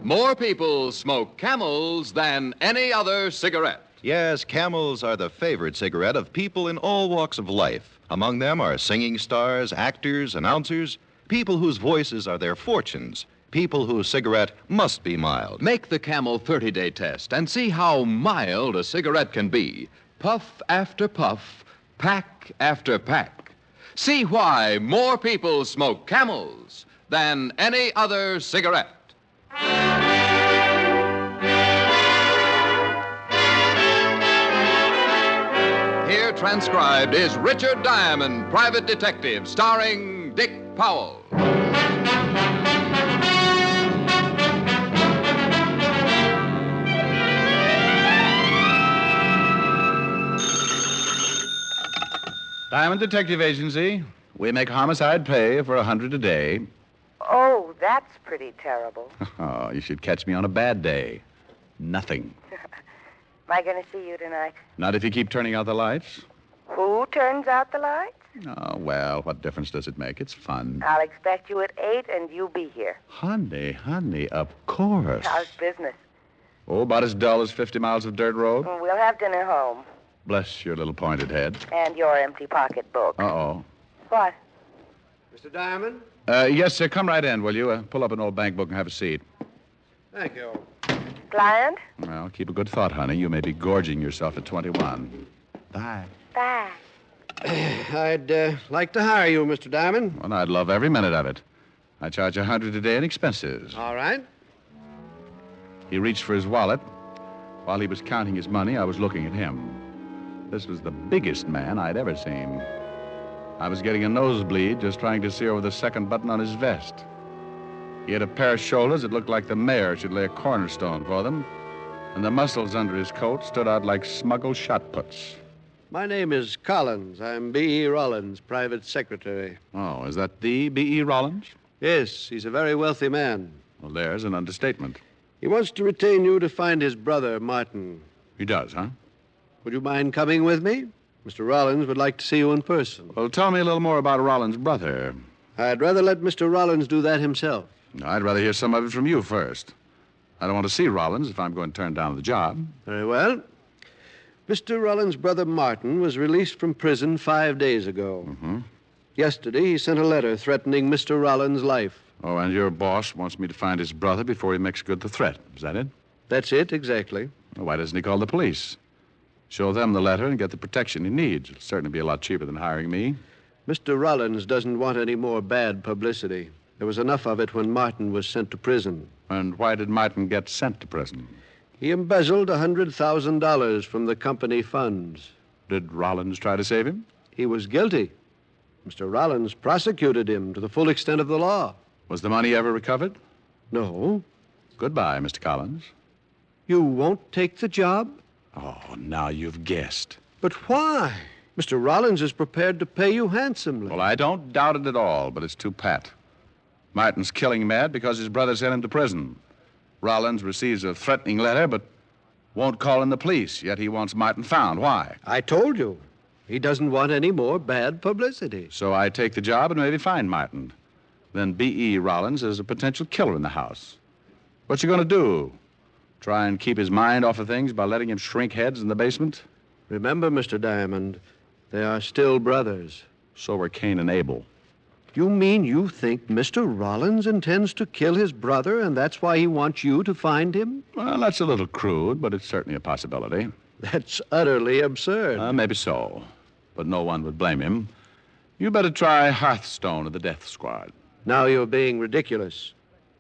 More people smoke Camels than any other cigarette. Yes, Camels are the favorite cigarette of people in all walks of life. Among them are singing stars, actors, announcers, people whose voices are their fortunes, people whose cigarette must be mild. Make the Camel 30-day test and see how mild a cigarette can be. Puff after puff, pack after pack. See why more people smoke Camels than any other cigarette. Here transcribed is Richard Diamond, private detective, starring Dick Powell. Diamond Detective Agency. We make homicide pay for 100 a day. Oh, that's pretty terrible. Oh, you should catch me on a bad day. Nothing. Am I going to see you tonight? Not if you keep turning out the lights. Who turns out the lights? Oh, well, what difference does it make? It's fun. I'll expect you at 8 and you be here. Honey, of course. How's business? Oh, about as dull as 50 miles of dirt road. We'll have dinner home. Bless your little pointed head. And your empty pocketbook. Uh-oh. What? Mr. Diamond? Yes, sir. Come right in, will you? Pull up an old bank book and have a seat. Thank you. Client? Well, keep a good thought, honey. You may be gorging yourself at 21. Bye. Bye. I'd like to hire you, Mr. Diamond. Well, I'd love every minute of it. I charge 100 a day in expenses. All right. He reached for his wallet. While he was counting his money, I was looking at him. This was the biggest man I'd ever seen. I was getting a nosebleed just trying to see over the second button on his vest. He had a pair of shoulders that looked like the mayor should lay a cornerstone for them, and the muscles under his coat stood out like smuggled shot puts. My name is Collins. I'm B.E. Rollins, private secretary. Oh, is that the B.E. Rollins? Yes, he's a very wealthy man. Well, there's an understatement. He wants to retain you to find his brother, Martin. He does, huh? Would you mind coming with me? Mr. Rollins would like to see you in person. Well, tell me a little more about Rollins' brother. I'd rather let Mr. Rollins do that himself. I'd rather hear some of it from you first. I don't want to see Rollins if I'm going to turn down the job. Very well. Mr. Rollins' brother Martin was released from prison 5 days ago. Mm-hmm. Yesterday, he sent a letter threatening Mr. Rollins' life. Oh, and your boss wants me to find his brother before he makes good the threat. Is that it? That's it, exactly. Well, why doesn't he call the police? Show them the letter and get the protection he needs. It'll certainly be a lot cheaper than hiring me. Mr. Rollins doesn't want any more bad publicity. There was enough of it when Martin was sent to prison. And why did Martin get sent to prison? He embezzled $100,000 from the company funds. Did Rollins try to save him? He was guilty. Mr. Rollins prosecuted him to the full extent of the law. Was the money ever recovered? No. Goodbye, Mr. Collins. You won't take the job? Oh, now you've guessed. But why? Mr. Rollins is prepared to pay you handsomely. Well, I don't doubt it at all, but it's too pat. Martin's killing mad because his brother sent him to prison. Rollins receives a threatening letter, but won't call in the police, yet he wants Martin found. Why? I told you. He doesn't want any more bad publicity. So I take the job and maybe find Martin. Then B.E. Rollins is a potential killer in the house. What you going to do? Try and keep his mind off of things by letting him shrink heads in the basement? Remember, Mr. Diamond, they are still brothers. So were Cain and Abel. You mean you think Mr. Rollins intends to kill his brother, and that's why he wants you to find him? Well, that's a little crude, but it's certainly a possibility. That's utterly absurd. Maybe so, but no one would blame him. You better try Hearthstone of the Death Squad. Now you're being ridiculous.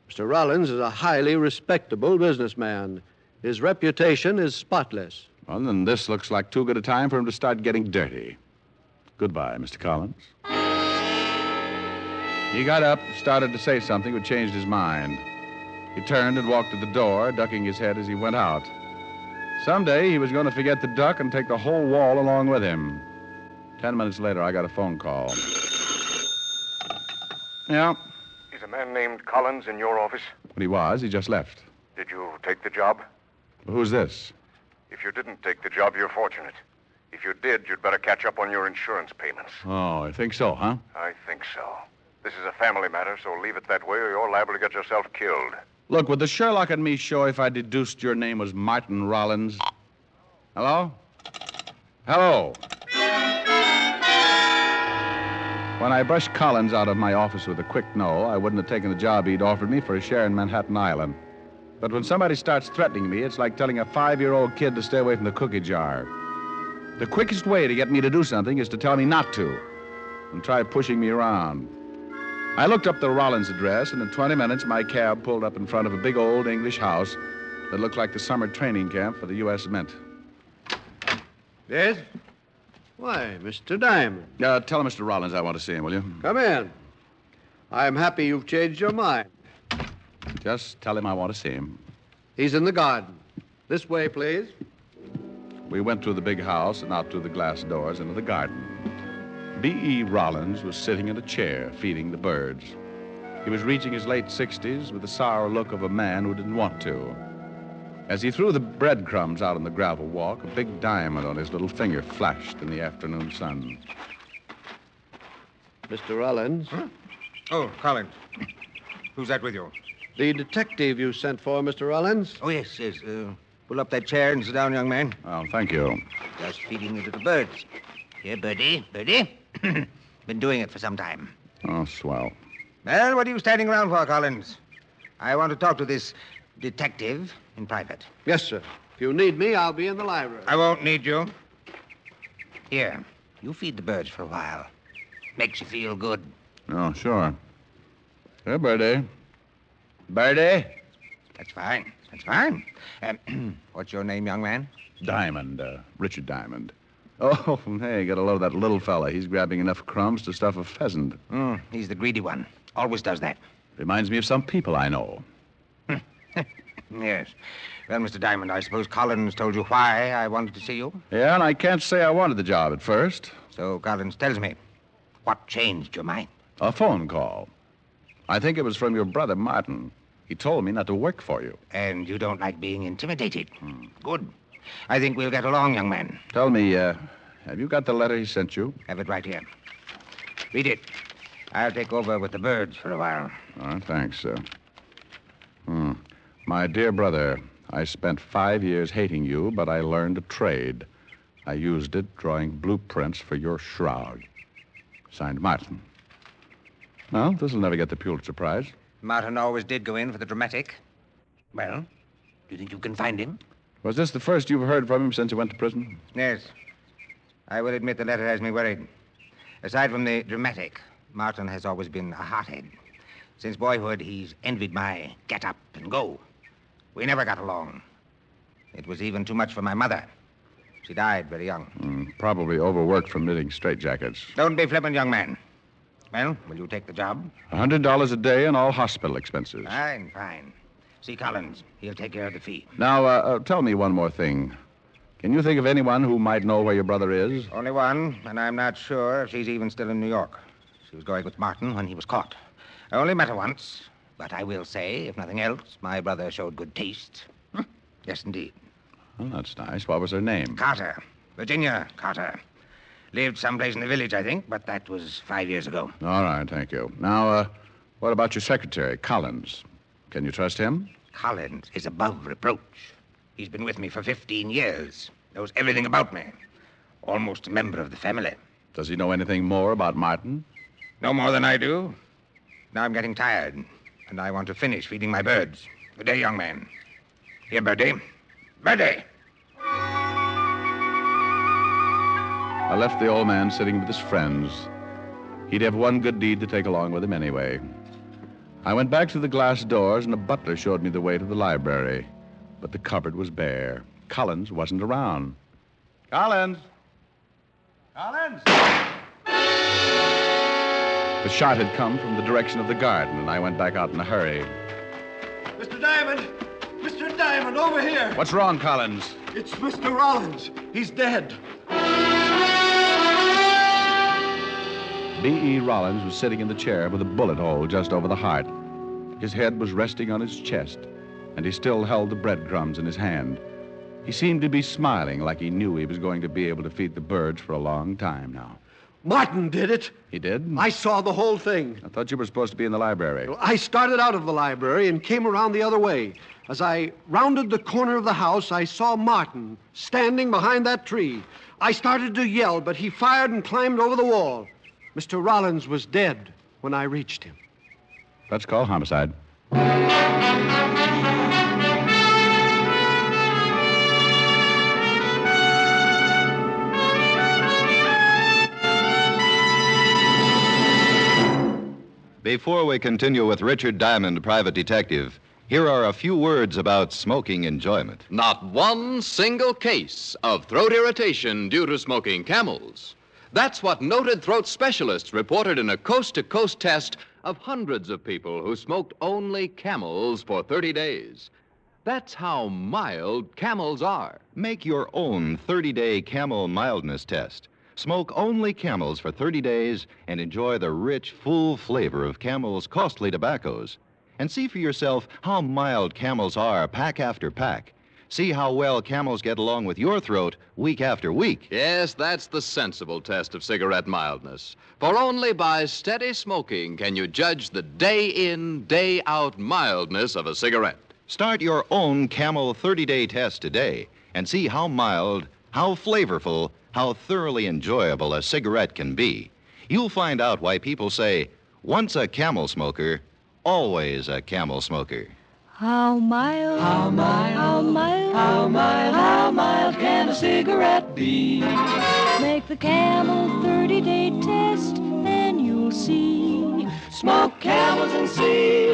Mr. Rollins is a highly respectable businessman. His reputation is spotless. Well, then this looks like too good a time for him to start getting dirty. Goodbye, Mr. Collins. He got up, started to say something, but changed his mind. He turned and walked to the door, ducking his head as he went out. Someday he was going to forget the duck and take the whole wall along with him. 10 minutes later, I got a phone call. Yeah. Is a man named Collins in your office? But he was. He just left. Did you take the job? Who's this? If you didn't take the job, you're fortunate. If you did, you'd better catch up on your insurance payments. Oh, I think so, huh? I think so. This is a family matter, so leave it that way or you're liable to get yourself killed. Look, would the Sherlock and me show if I deduced your name was Martin Rollins? Hello? Hello? When I brushed Collins out of my office with a quick no, I wouldn't have taken the job he'd offered me for a share in Manhattan Island. But when somebody starts threatening me, it's like telling a 5-year-old kid to stay away from the cookie jar. The quickest way to get me to do something is to tell me not to and try pushing me around. I looked up the Rollins address, and in 20 minutes, my cab pulled up in front of a big old English house that looked like the summer training camp for the U.S. Mint. Yes? Why, Mr. Diamond. Tell Mr. Rollins I want to see him, will you? Come in. I'm happy you've changed your mind. Just tell him I want to see him. He's in the garden. This way, please. We went through the big house and out through the glass doors into the garden. B.E. Rollins was sitting in a chair, feeding the birds. He was reaching his late 60s with the sour look of a man who didn't want to. As he threw the breadcrumbs out on the gravel walk, a big diamond on his little finger flashed in the afternoon sun. Mr. Rollins? Huh? Oh, Collins. Who's that with you? The detective you sent for, Mr. Rollins. Oh, yes. Pull up that chair and sit down, young man. Oh, thank you. Just feeding the little birds. Here, Birdie. Been doing it for some time. Oh, swell. Well, what are you standing around for, Collins? I want to talk to this detective in private. Yes, sir. If you need me, I'll be in the library. I won't need you. Here, you feed the birds for a while. Makes you feel good. Oh, sure. Here, Birdie. Birdie? That's fine. That's fine. What's your name, young man? Diamond, Richard Diamond. Oh, hey, get a load of that little fella. He's grabbing enough crumbs to stuff a pheasant. He's the greedy one. Always does that. Reminds me of some people I know. Yes. Well, Mr. Diamond, I suppose Collins told you why I wanted to see you? Yeah, and I can't say I wanted the job at first. So Collins tells me. What changed your mind? A phone call. I think it was from your brother, Martin. He told me not to work for you. And you don't like being intimidated? Good. I think we'll get along, young man. Tell me, have you got the letter he sent you? Have it right here. Read it. I'll take over with the birds for a while. All right, thanks, sir. My dear brother, I spent 5 years hating you, but I learned a trade. I used it drawing blueprints for your shroud. Signed, Martin. Well, this'll never get the Pulitzer Prize. Martin always did go in for the dramatic. Well, do you think you can find him? Was this the first you've heard from him since he went to prison? Yes. I will admit the letter has me worried. Aside from the dramatic, Martin has always been a hothead. Since boyhood, he's envied my get up and go. We never got along. It was even too much for my mother. She died very young. Probably overworked from knitting straitjackets. Don't be flippant, young man. Well, will you take the job? $100 a day and all hospital expenses. Fine. See Collins. He'll take care of the fee. Now, tell me one more thing. Can you think of anyone who might know where your brother is? Only one, and I'm not sure if she's even still in New York. She was going with Martin when he was caught. I only met her once, but I will say, if nothing else, my brother showed good taste. Yes, indeed. Well, that's nice. What was her name? Carter. Virginia Carter. Lived someplace in the village, I think, but that was 5 years ago. All right, thank you. Now, what about your secretary, Collins? Can you trust him? Collins is above reproach. He's been with me for 15 years. Knows everything about me. Almost a member of the family. Does he know anything more about Martin? No more than I do. Now I'm getting tired, and I want to finish feeding my birds. Good day, young man. Here, Birdie. Birdie! I left the old man sitting with his friends. He'd have one good deed to take along with him anyway. I went back to the glass doors, and a butler showed me the way to the library. But the cupboard was bare. Collins wasn't around. Collins! Collins! The shot had come from the direction of the garden, and I went back out in a hurry. Mr. Diamond! Mr. Diamond, over here! What's wrong, Collins? It's Mr. Rollins. He's dead. B.E. Rollins was sitting in the chair with a bullet hole just over the heart. His head was resting on his chest, and he still held the breadcrumbs in his hand. He seemed to be smiling like he knew he was going to be able to feed the birds for a long time now. Martin did it. He did? I saw the whole thing. I thought you were supposed to be in the library. I started out of the library and came around the other way. As I rounded the corner of the house, I saw Martin standing behind that tree. I started to yell, but he fired and climbed over the wall. Mr. Rollins was dead when I reached him. Let's call homicide. Before we continue with Richard Diamond, private detective, here are a few words about smoking enjoyment. Not one single case of throat irritation due to smoking Camels. That's what noted throat specialists reported in a coast-to-coast test of hundreds of people who smoked only Camels for 30 days. That's how mild Camels are. Make your own 30-day Camel mildness test. Smoke only Camels for 30 days and enjoy the rich, full flavor of Camel's costly tobaccos. And see for yourself how mild Camels are pack after pack. See how well Camels get along with your throat week after week. Yes, that's the sensible test of cigarette mildness. For only by steady smoking can you judge the day-in, day-out mildness of a cigarette. Start your own Camel 30-day test today and see how mild, how flavorful, how thoroughly enjoyable a cigarette can be. You'll find out why people say, once a Camel smoker, always a Camel smoker. How mild, how mild, how mild, how mild, how mild can a cigarette be? Make the Camel 30-day test, and you'll see. Smoke Camels and see.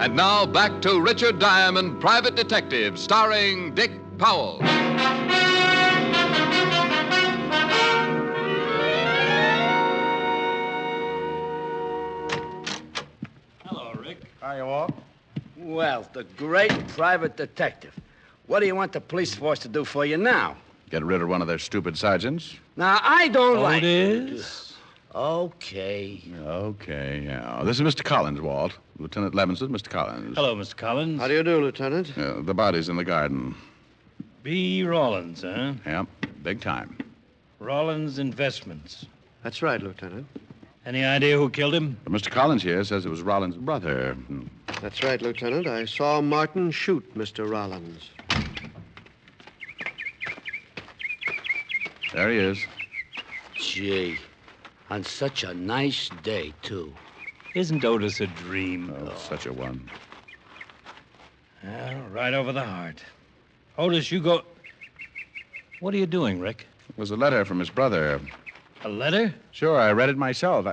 And now back to Richard Diamond, private detective, starring Dick Powell. Hi, you all. Well, the great private detective. What do you want the police force to do for you now? Get rid of one of their stupid sergeants? Now, I don't Oh, like... it is? Okay. Okay, yeah. This is Mr. Collins, Walt. Lieutenant Levinson, Mr. Collins. Hello, Mr. Collins. How do you do, Lieutenant? The body's in the garden. B. Rollins, huh? Yep, big time. Rollins Investments. That's right, Lieutenant. Any idea who killed him? Mr. Collins here says it was Rollins' brother. That's right, Lieutenant. I saw Martin shoot Mr. Rollins. There he is. Gee, on such a nice day, too. Isn't Otis a dream? Oh, such a one. Well, right over the heart. Otis, you go... What are you doing, Rick? It was a letter from his brother. A letter? Sure, I read it myself.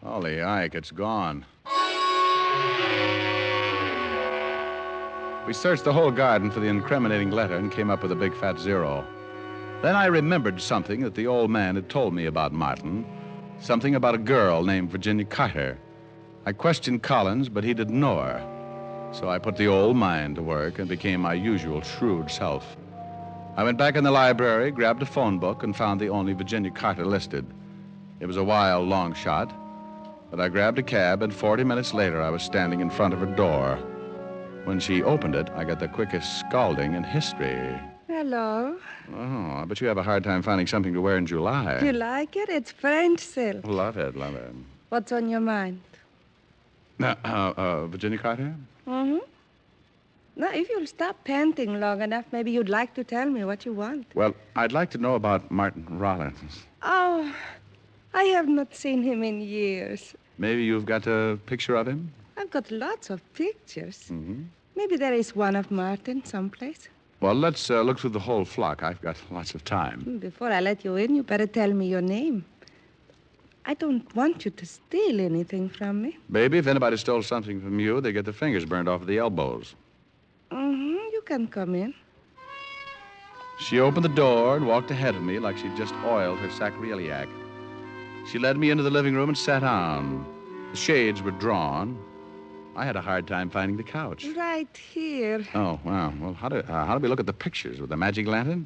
Holy Ike, it's gone. We searched the whole garden for the incriminating letter and came up with a big fat zero. Then I remembered something that the old man had told me about Martin. Something about a girl named Virginia Carter. I questioned Collins, but he didn't know her. So I put the old mind to work and became my usual shrewd self. I went back in the library, grabbed a phone book, and found the only Virginia Carter listed. It was a wild, long shot, but I grabbed a cab, and 40 minutes later I was standing in front of her door. When she opened it, I got the quickest scalding in history. Hello. Oh, I bet you have a hard time finding something to wear in July. You like it? It's French silk. Love it, love it. What's on your mind? Virginia Carter? Mm-hmm. Now, if you'll stop panting long enough, maybe you'd like to tell me what you want. Well, I'd like to know about Martin Rollins. Oh, I have not seen him in years. Maybe you've got a picture of him? I've got lots of pictures. Mm-hmm. Maybe there is one of Martin someplace. Well, let's look through the whole flock. I've got lots of time. Before I let you in, you better tell me your name. I don't want you to steal anything from me. Baby, if anybody stole something from you, they get their fingers burned off at the elbows. Mm-hmm. You can come in. She opened the door and walked ahead of me like she'd just oiled her sacroiliac. She led me into the living room and sat down. The shades were drawn. I had a hard time finding the couch. Right here. Oh, wow. Well, how do we look at the pictures? With the magic lantern?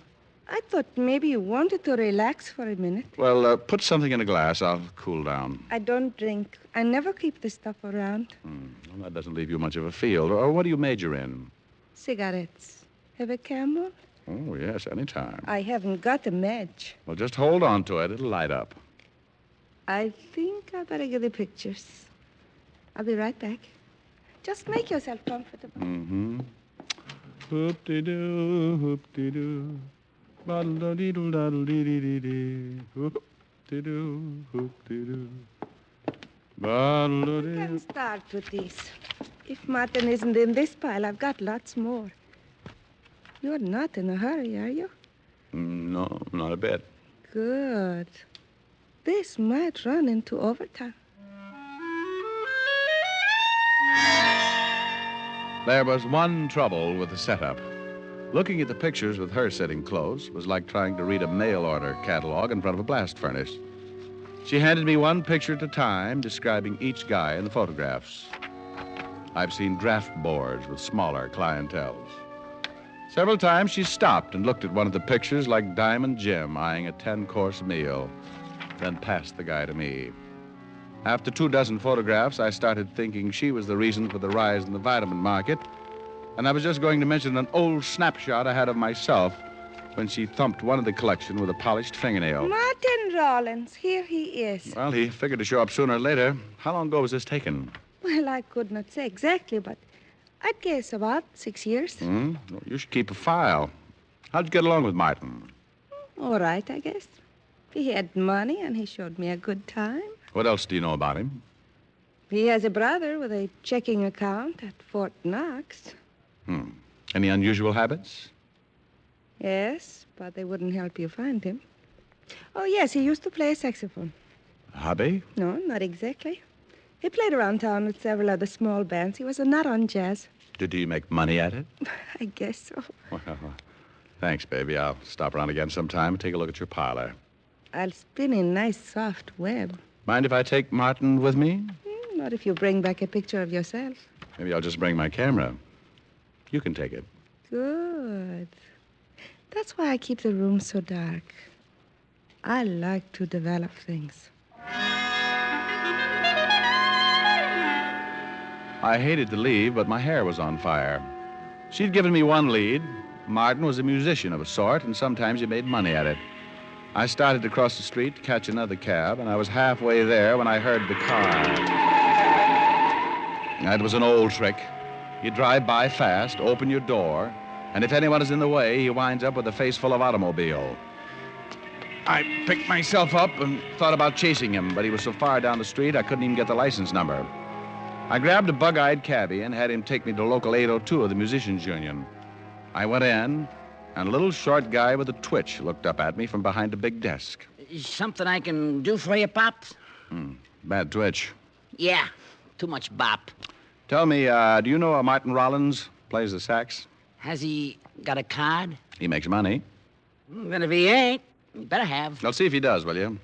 I thought maybe you wanted to relax for a minute. Well, put something in a glass. I'll cool down. I don't drink. I never keep the stuff around. Well, that doesn't leave you much of a field. Or what do you major in? Cigarettes. Have a Camel? Oh, yes, anytime. I haven't got a match. Well, just hold on to it. It'll light up. I think I better get the pictures. I'll be right back. Just make yourself comfortable. Mm-hmm. Hoop-de-doo, hoop-de-doo. Ba-da-dee-doo-da-doo-dee-dee-dee. Hoop-de-doo, hoop-de-doo. We can start with these. If Martin isn't in this pile, I've got lots more. You're not in a hurry, are you? No, not a bit. Good. This might run into overtime. There was one trouble with the setup. Looking at the pictures with her sitting close was like trying to read a mail order catalog in front of a blast furnace. She handed me one picture at a time, describing each guy in the photographs. I've seen draft boards with smaller clienteles. Several times she stopped and looked at one of the pictures like Diamond Jim eyeing a 10-course meal, then passed the guy to me. After 24 photographs, I started thinking she was the reason for the rise in the vitamin market, and I was just going to mention an old snapshot I had of myself when she thumped one of the collection with a polished fingernail. Martin Rollins, here he is. Well, he figured to show up sooner or later. How long ago was this taken? Well, I could not say exactly, but I'd guess about 6 years. Well, you should keep a file. How'd you get along with Martin? All right, I guess. He had money, and he showed me a good time. What else do you know about him? He has a brother with a checking account at Fort Knox. Any unusual habits? Yes, but they wouldn't help you find him. Oh, yes, he used to play a saxophone. A hobby? No, not exactly. He played around town with several other small bands. He was a nut on jazz. Did he make money at it? I guess so. Well, thanks, baby. I'll stop around again sometime and take a look at your parlor. I'll spin a nice soft web. Mind if I take Martin with me? Not if you bring back a picture of yourself. Maybe I'll just bring my camera. You can take it. Good. That's why I keep the room so dark. I like to develop things. I hated to leave, but my hair was on fire. She'd given me one lead. Martin was a musician of a sort, and sometimes he made money at it. I started to cross the street to catch another cab, and I was halfway there when I heard the car. That was an old trick. You drive by fast, open your door, and if anyone is in the way, he winds up with a face full of automobile. I picked myself up and thought about chasing him, but he was so far down the street I couldn't even get the license number. I grabbed a bug-eyed cabbie and had him take me to local 802 of the Musicians' Union. I went in, and a little short guy with a twitch looked up at me from behind a big desk. Something I can do for you, Pops? Bad twitch. Yeah, too much bop. Tell me, do you know Martin Rollins plays the sax? Has he got a card? He makes money. Then if he ain't, you better have. I'll see if he does, will you?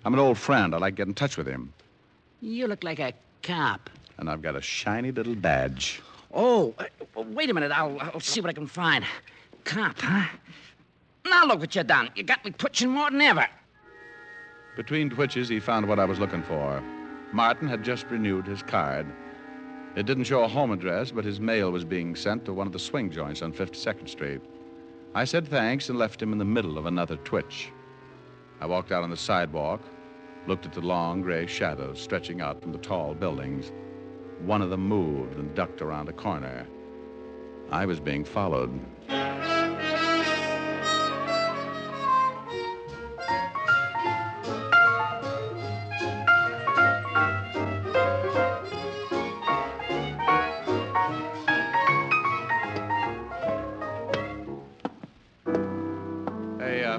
I'm an old friend. I'd like to get in touch with him. You look like a cop. And I've got a shiny little badge. Oh, wait a minute. I'll see what I can find. Cop, huh? Now look what you done. You got me twitching more than ever. Between twitches, he found what I was looking for. Martin had just renewed his card. It didn't show a home address, but his mail was being sent to one of the swing joints on 52nd Street. I said thanks and left him in the middle of another twitch. I walked out on the sidewalk, looked at the long gray shadows stretching out from the tall buildings. one of them moved and ducked around a corner. I was being followed.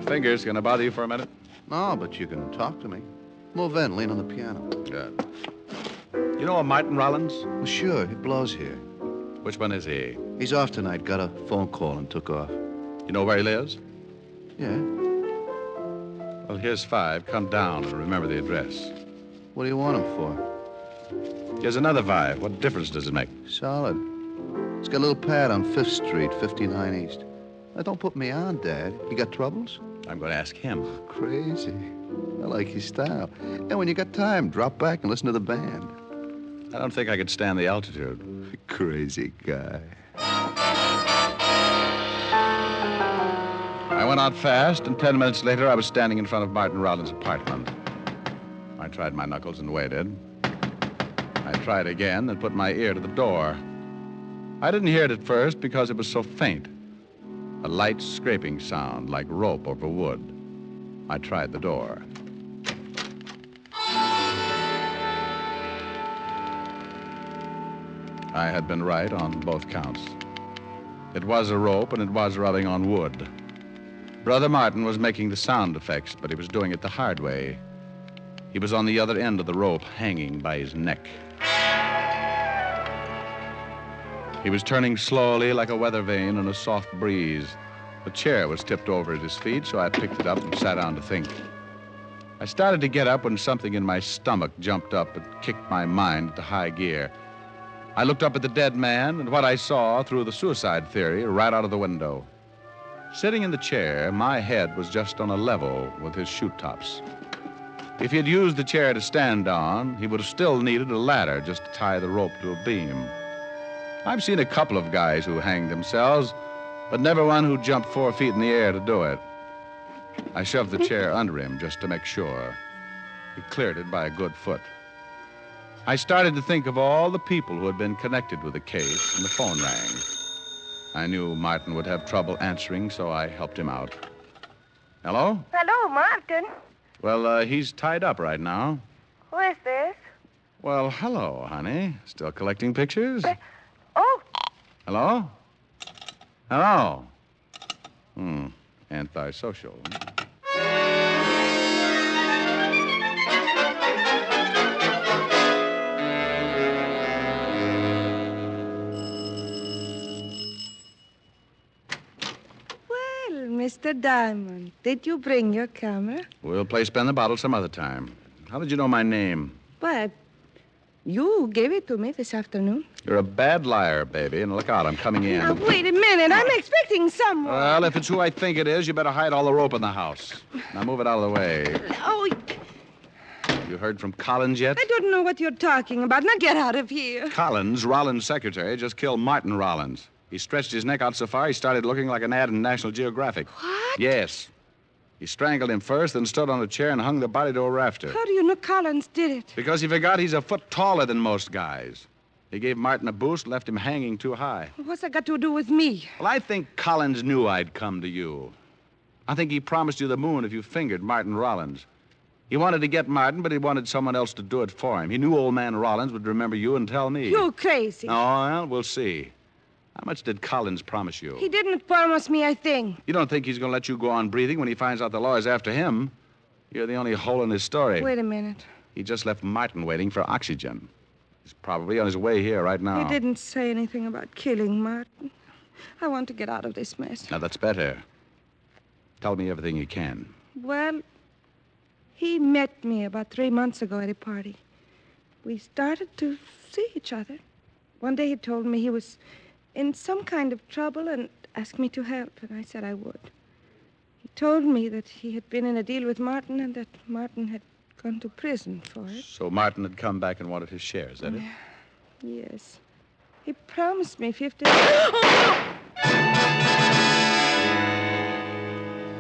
Fingers, gonna bother you for a minute? No, but you can talk to me. Move in, lean on the piano. Good. You know a Martin Rollins? Well, sure, he blows here. Which one is he? He's off tonight, got a phone call and took off. You know where he lives? Yeah. Well, here's 5. Come down and remember the address. What do you want him for? Here's another 5. What difference does it make? Solid. It's got a little pad on 5th Street, 59 East. Now, don't put me on, Dad. You got troubles? I'm going to ask him. Crazy. I like his style. And when you got time, drop back and listen to the band. I don't think I could stand the altitude. Crazy guy. I went out fast, and 10 minutes later, I was standing in front of Martin Rollins' apartment. I tried my knuckles and waited. I tried again and put my ear to the door. I didn't hear it at first because it was so faint. A light scraping sound like rope over wood. I tried the door. I had been right on both counts. It was a rope and it was rubbing on wood. Brother Martin was making the sound effects, but he was doing it the hard way. He was on the other end of the rope, hanging by his neck. He was turning slowly like a weather vane in a soft breeze. The chair was tipped over at his feet, so I picked it up and sat down to think. I started to get up when something in my stomach jumped up and kicked my mind into high gear. I looked up at the dead man, and what I saw threw the suicide theory right out of the window. Sitting in the chair, my head was just on a level with his shoe tops. If he had used the chair to stand on, he would have still needed a ladder just to tie the rope to a beam. I've seen a couple of guys who hanged themselves, but never one who jumped 4 feet in the air to do it. I shoved the chair under him just to make sure. He cleared it by a good foot. I started to think of all the people who had been connected with the case, and the phone rang. I knew Martin would have trouble answering, so I helped him out. Hello? Hello, Martin. Well, he's tied up right now. Who is this? Well, hello, honey. Still collecting pictures? Oh. Hello? Hello? Antisocial. Well, Mr. Diamond, did you bring your camera? We'll play spin the bottle some other time. How did you know my name? But you gave it to me this afternoon. You're a bad liar, baby, and look out, I'm coming in. Now, wait a minute. I'm expecting someone. Well, if it's who I think it is, you better hide all the rope in the house. Now move it out of the way. Oh, You heard from Collins yet? I don't know what you're talking about. Now get out of here. Collins, Rollins' secretary, just killed Martin Rollins. He stretched his neck out so far he started looking like an ad in National Geographic. What? Yes. He strangled him first, then stood on a chair and hung the body to a rafter. How do you know Collins did it? Because he forgot he's a foot taller than most guys. He gave Martin a boost and left him hanging too high. What's that got to do with me? Well, I think Collins knew I'd come to you. I think he promised you the moon if you fingered Martin Rollins. He wanted to get Martin, but he wanted someone else to do it for him. He knew old man Rollins would remember you and tell me. You're crazy. Oh, well, we'll see. How much did Collins promise you? He didn't promise me a thing. You don't think he's going to let you go on breathing when he finds out the law is after him? You're the only hole in his story. Wait a minute. He just left Martin waiting for oxygen. He's probably on his way here right now. He didn't say anything about killing Martin. I want to get out of this mess. Now, that's better. Tell me everything you can. Well, he met me about 3 months ago at a party. We started to see each other. One day he told me he was in some kind of trouble and asked me to help, and I said I would. He told me that he had been in a deal with Martin and that Martin had gone to prison for it. So Martin had come back and wanted his share, is that it? Yes. He promised me 50...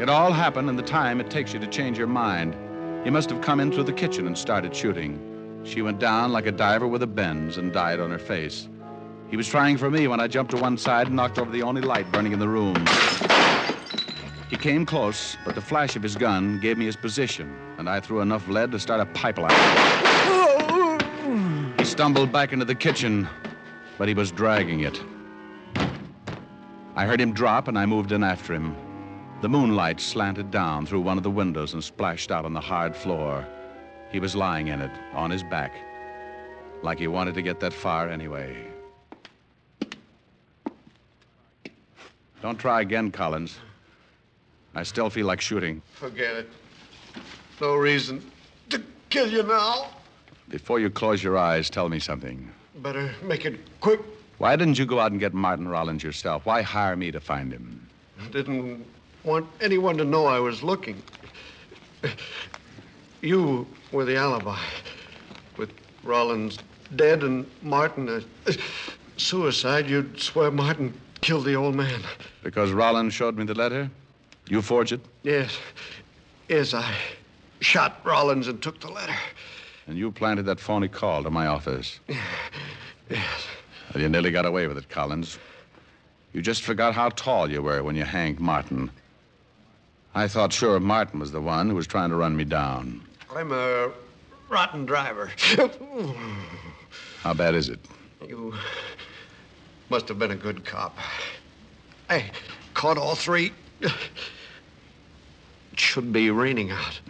It all happened in the time it takes you to change your mind. He must have come in through the kitchen and started shooting. She went down like a diver with a bends and died on her face. He was trying for me when I jumped to one side and knocked over the only light burning in the room. He came close, but the flash of his gun gave me his position, and I threw enough lead to start a pipeline. He stumbled back into the kitchen, but he was dragging it. I heard him drop, and I moved in after him. The moonlight slanted down through one of the windows and splashed out on the hard floor. He was lying in it, on his back, like he wanted to get that far anyway. Don't try again, Collins. I still feel like shooting. Forget it. No reason to kill you now. Before you close your eyes, tell me something. Better make it quick. Why didn't you go out and get Martin Rollins yourself? Why hire me to find him? I didn't want anyone to know I was looking. You were the alibi. With Rollins dead and Martin suicide, you'd swear Martin killed the old man. Because Rollins showed me the letter? You forged it? Yes. Yes, I shot Rollins and took the letter. And you planted that phony call to my office? Yes. Well, you nearly got away with it, Collins. You just forgot how tall you were when you hanged Martin. I thought sure Martin was the one who was trying to run me down. I'm a rotten driver. How bad is it? You must have been a good cop. I caught all three. It should be raining out.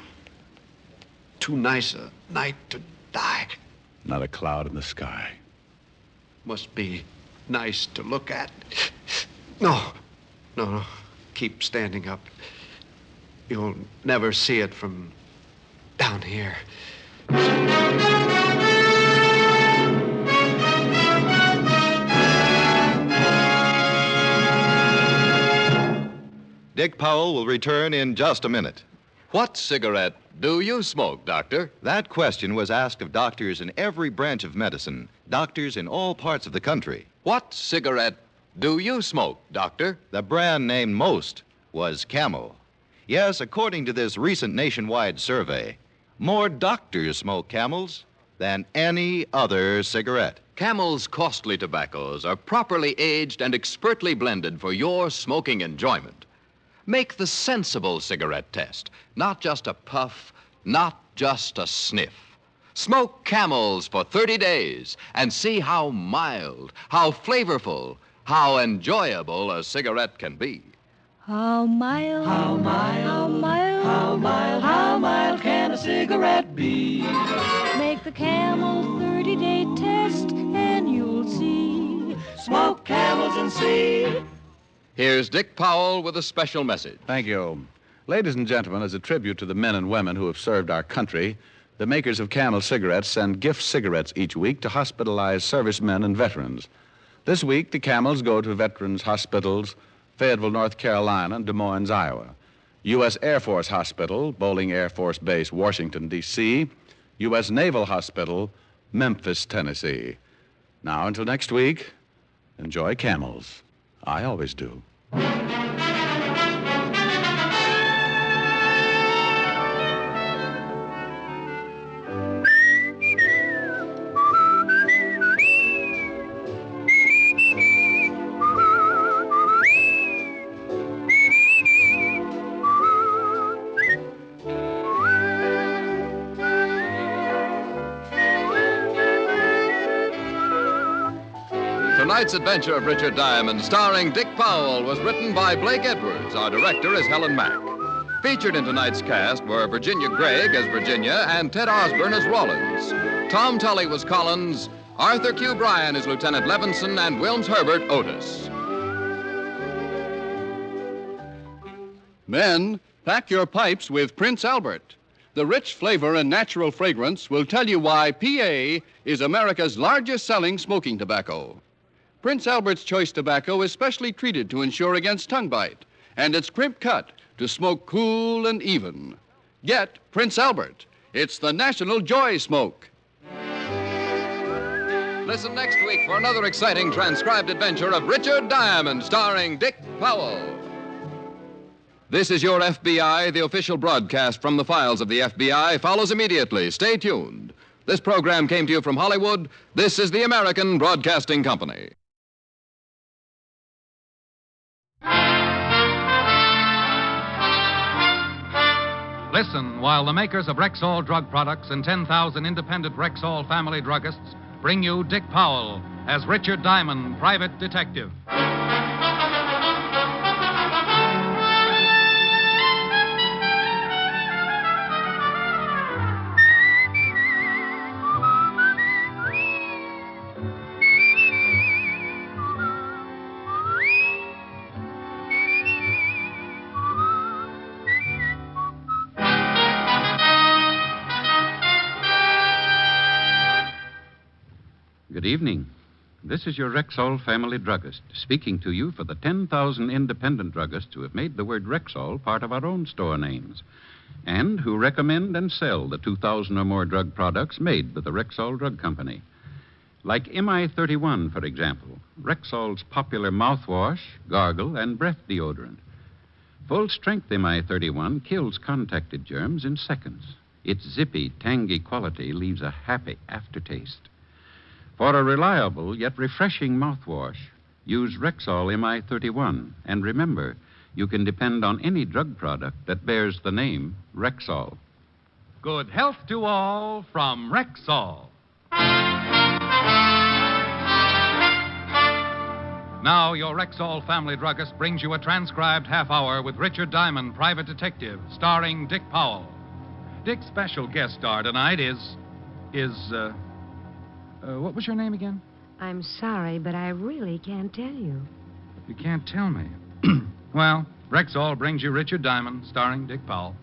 Too nice a night to die. Not a cloud in the sky. Must be nice to look at. No. Keep standing up. You'll never see it from down here. Dick Powell will return in just a minute. What cigarette do you smoke, Doctor? That question was asked of doctors in every branch of medicine, doctors in all parts of the country. What cigarette do you smoke, Doctor? The brand named most was Camel. Yes, according to this recent nationwide survey, more doctors smoke Camels than any other cigarette. Camel's costly tobaccos are properly aged and expertly blended for your smoking enjoyment. Make the sensible cigarette test, not just a puff, not just a sniff. Smoke Camels for 30 days and see how mild, how flavorful, how enjoyable a cigarette can be. How mild, how mild, how mild, how mild, how mild can a cigarette be? Make the Camel 30-day test and you'll see. Smoke Camels and see. Here's Dick Powell with a special message. Thank you. Ladies and gentlemen, as a tribute to the men and women who have served our country, the makers of Camel cigarettes send gift cigarettes each week to hospitalized servicemen and veterans. This week, the Camels go to veterans' hospitals, Fayetteville, North Carolina, and Des Moines, Iowa. U.S. Air Force Hospital, Bolling Air Force Base, Washington, D.C., U.S. Naval Hospital, Memphis, Tennessee. Now, until next week, enjoy Camels. I always do. Tonight's adventure of Richard Diamond, starring Dick Powell, was written by Blake Edwards. Our director is Helen Mack. Featured in tonight's cast were Virginia Gregg as Virginia and Ted Osborne as Rollins. Tom Tully was Collins, Arthur Q. Bryan is Lieutenant Levinson, and Wilms Herbert Otis. Men, pack your pipes with Prince Albert. The rich flavor and natural fragrance will tell you why PA is America's largest selling smoking tobacco. Prince Albert's Choice Tobacco is specially treated to ensure against tongue bite, and it's crimp cut to smoke cool and even. Get Prince Albert. It's the national joy smoke. Listen next week for another exciting transcribed adventure of Richard Diamond, starring Dick Powell. This is your FBI. The official broadcast from the files of the FBI follows immediately. Stay tuned. This program came to you from Hollywood. This is the American Broadcasting Company. Listen while the makers of Rexall drug products and 10,000 independent Rexall family druggists bring you Dick Powell as Richard Diamond, private detective. Good evening. This is your Rexall family druggist speaking to you for the 10,000 independent druggists who have made the word Rexall part of our own store names and who recommend and sell the 2,000 or more drug products made by the Rexall Drug Company. Like MI-31, for example, Rexall's popular mouthwash, gargle, and breath deodorant. Full-strength MI-31 kills contacted germs in seconds. Its zippy, tangy quality leaves a happy aftertaste. For a reliable yet refreshing mouthwash, use Rexall MI-31. And remember, you can depend on any drug product that bears the name Rexall. Good health to all from Rexall. Now, your Rexall family druggist brings you a transcribed half hour with Richard Diamond, private detective, starring Dick Powell. Dick's special guest star tonight is what was your name again? I'm sorry, but I really can't tell you. You can't tell me. Well, Rexall brings you Richard Diamond, starring Dick Powell.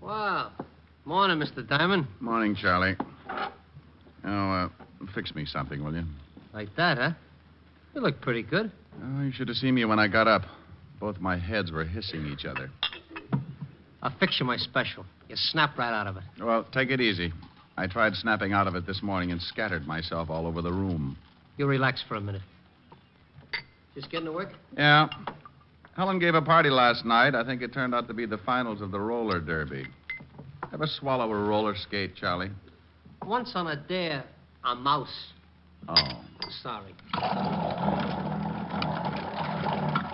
Wow. Morning, Mr. Diamond. Morning, Charlie. Oh, fix me something, will you? Like that, huh? You look pretty good. Oh, you should have seen me when I got up. Both my heads were hissing each other. I'll fix you my special. You snap right out of it. Well, take it easy. I tried snapping out of it this morning and scattered myself all over the room. You relax for a minute. Just getting to work? Yeah. Helen gave a party last night. I think it turned out to be the finals of the roller derby. Ever swallow a roller skate, Charlie? Once on a dare, a mouse. Oh. Sorry.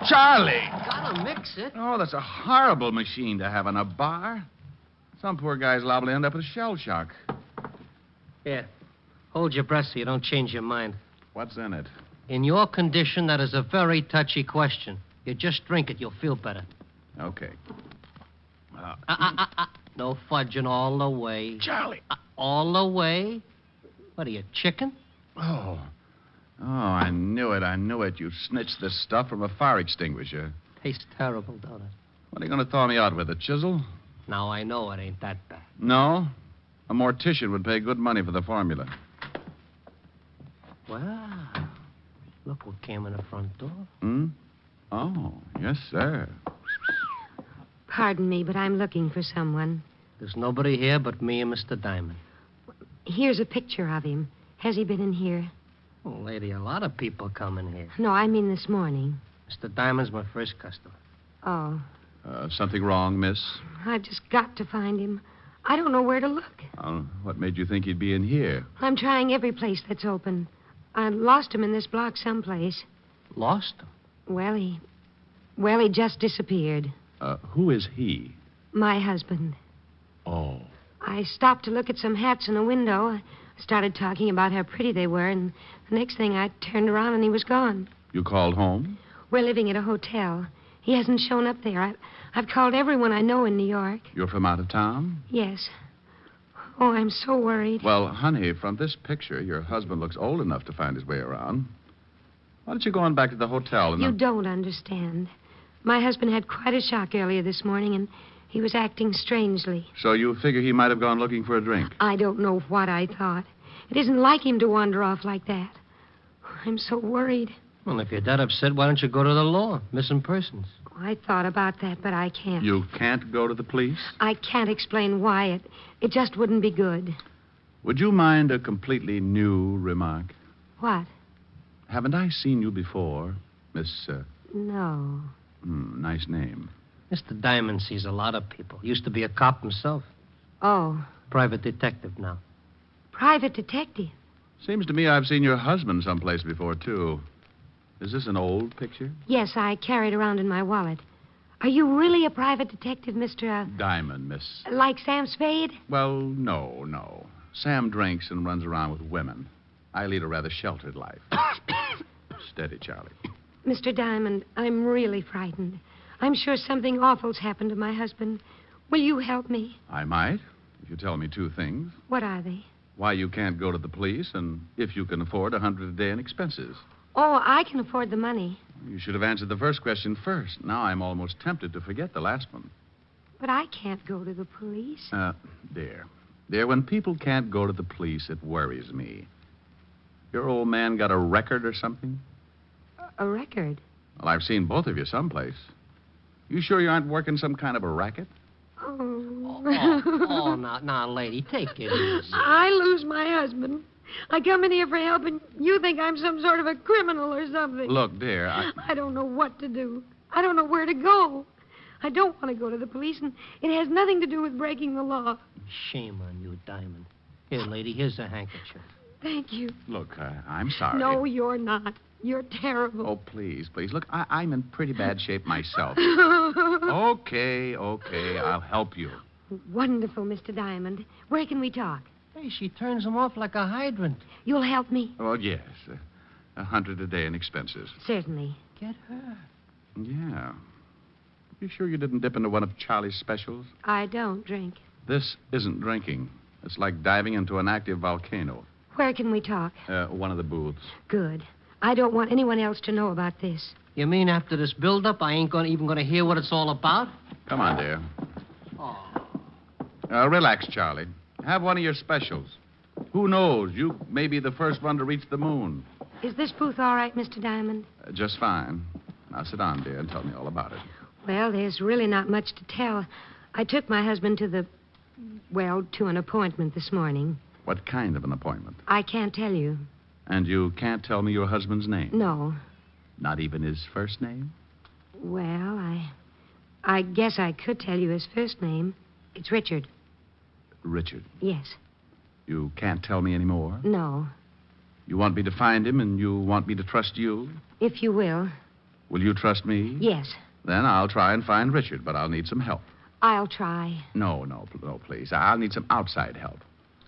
Charlie! Gotta mix it. Oh, that's a horrible machine to have in a bar. Some poor guy's liable to end up with shell shock. Here. Hold your breath so you don't change your mind. What's in it? In your condition, that is a very touchy question. You just drink it, you'll feel better. Okay. No fudging all the way. Charlie! All the way? What are you, chicken? Oh, I knew it. You snitched this stuff from a fire extinguisher. Tastes terrible, don't it? What are you going to thaw me out with, a chisel? Now, I know it ain't that bad. No? A mortician would pay good money for the formula. Well, look what came in the front door. Hmm? Oh, yes, sir. Pardon me, but I'm looking for someone. There's nobody here but me and Mr. Diamond. Here's a picture of him. Has he been in here? Oh, lady, a lot of people come in here. No, I mean this morning. Mr. Diamond's my first customer. Oh. Something wrong, miss? I've just got to find him. I don't know where to look. What made you think he'd be in here? I'm trying every place that's open. I lost him in this block someplace. Lost him? Well, he just disappeared. Who is he? My husband. Oh. I stopped to look at some hats in a window. I started talking about how pretty they were, and the next thing I turned around and he was gone. You called home? We're living at a hotel. He hasn't shown up there. I've called everyone I know in New York. You're from out of town? Yes. Oh, I'm so worried. Well, honey, from this picture, your husband looks old enough to find his way around. Why don't you go on back to the hotel? You don't understand. My husband had quite a shock earlier this morning, and he was acting strangely. So you figure he might have gone looking for a drink? I don't know what I thought. It isn't like him to wander off like that. I'm so worried. Well, if you're that upset, why don't you go to the law? Missing persons. I thought about that, but I can't. You can't go to the police? I can't explain why. It just wouldn't be good. Would you mind a completely new remark? What? Haven't I seen you before, Miss... No. Nice name. Mr. Diamond sees a lot of people. Used to be a cop himself. Oh, Private detective now. private detective. Seems to me I've seen your husband someplace before, too. Is this an old picture? Yes, I carry it around in my wallet. Are you really a private detective, Mr. Diamond, Miss... Like Sam Spade? Well, no. Sam drinks and runs around with women. I lead a rather sheltered life. Steady, Charlie. Mr. Diamond, I'm really frightened. I'm sure something awful's happened to my husband. Will you help me? I might, if you tell me two things. What are they? Why you can't go to the police, and if you can afford $100 a day in expenses. Oh, I can afford the money. You should have answered the first question first. Now I'm almost tempted to forget the last one. But I can't go to the police. Dear, when people can't go to the police, it worries me. Your old man got a record or something? A record? Well, I've seen both of you someplace. You sure you aren't working some kind of a racket? Oh, now, lady, take it easy. I lose my husband. I come in here for help, and you think I'm some sort of a criminal or something. Look, dear, I don't know what to do. I don't know where to go. I don't want to go to the police, and it has nothing to do with breaking the law. Shame on you, Diamond. Here, lady, here's a handkerchief. Thank you. Look, I'm sorry. No, you're not. You're terrible. Oh, please. Look, I'm in pretty bad shape myself. Okay, I'll help you. Wonderful, Mr. Diamond. Where can we talk? Hey, she turns him off like a hydrant. You'll help me? Oh, yes. $100 a day in expenses. Certainly. Get her. Yeah. You sure you didn't dip into one of Charlie's specials? I don't drink. This isn't drinking. It's like diving into an active volcano. Where can we talk? One of the booths. Good. I don't want anyone else to know about this. You mean after this build-up, I ain't even going to hear what it's all about? Come on, dear. Oh. Relax, Charlie. Have one of your specials. Who knows? You may be the first one to reach the moon. Is this booth all right, Mr. Diamond? Just fine. Now sit down, dear, and tell me all about it. Well, there's really not much to tell. I took my husband to an appointment this morning. What kind of an appointment? I can't tell you. And you can't tell me your husband's name? No. Not even his first name? Well, I guess I could tell you his first name. It's Richard. Richard? Yes. You can't tell me any more? No. You want me to find him, and you want me to trust you? If you will. Will you trust me? Yes. Then I'll try and find Richard, but I'll need some help. I'll try. No, please. I'll need some outside help.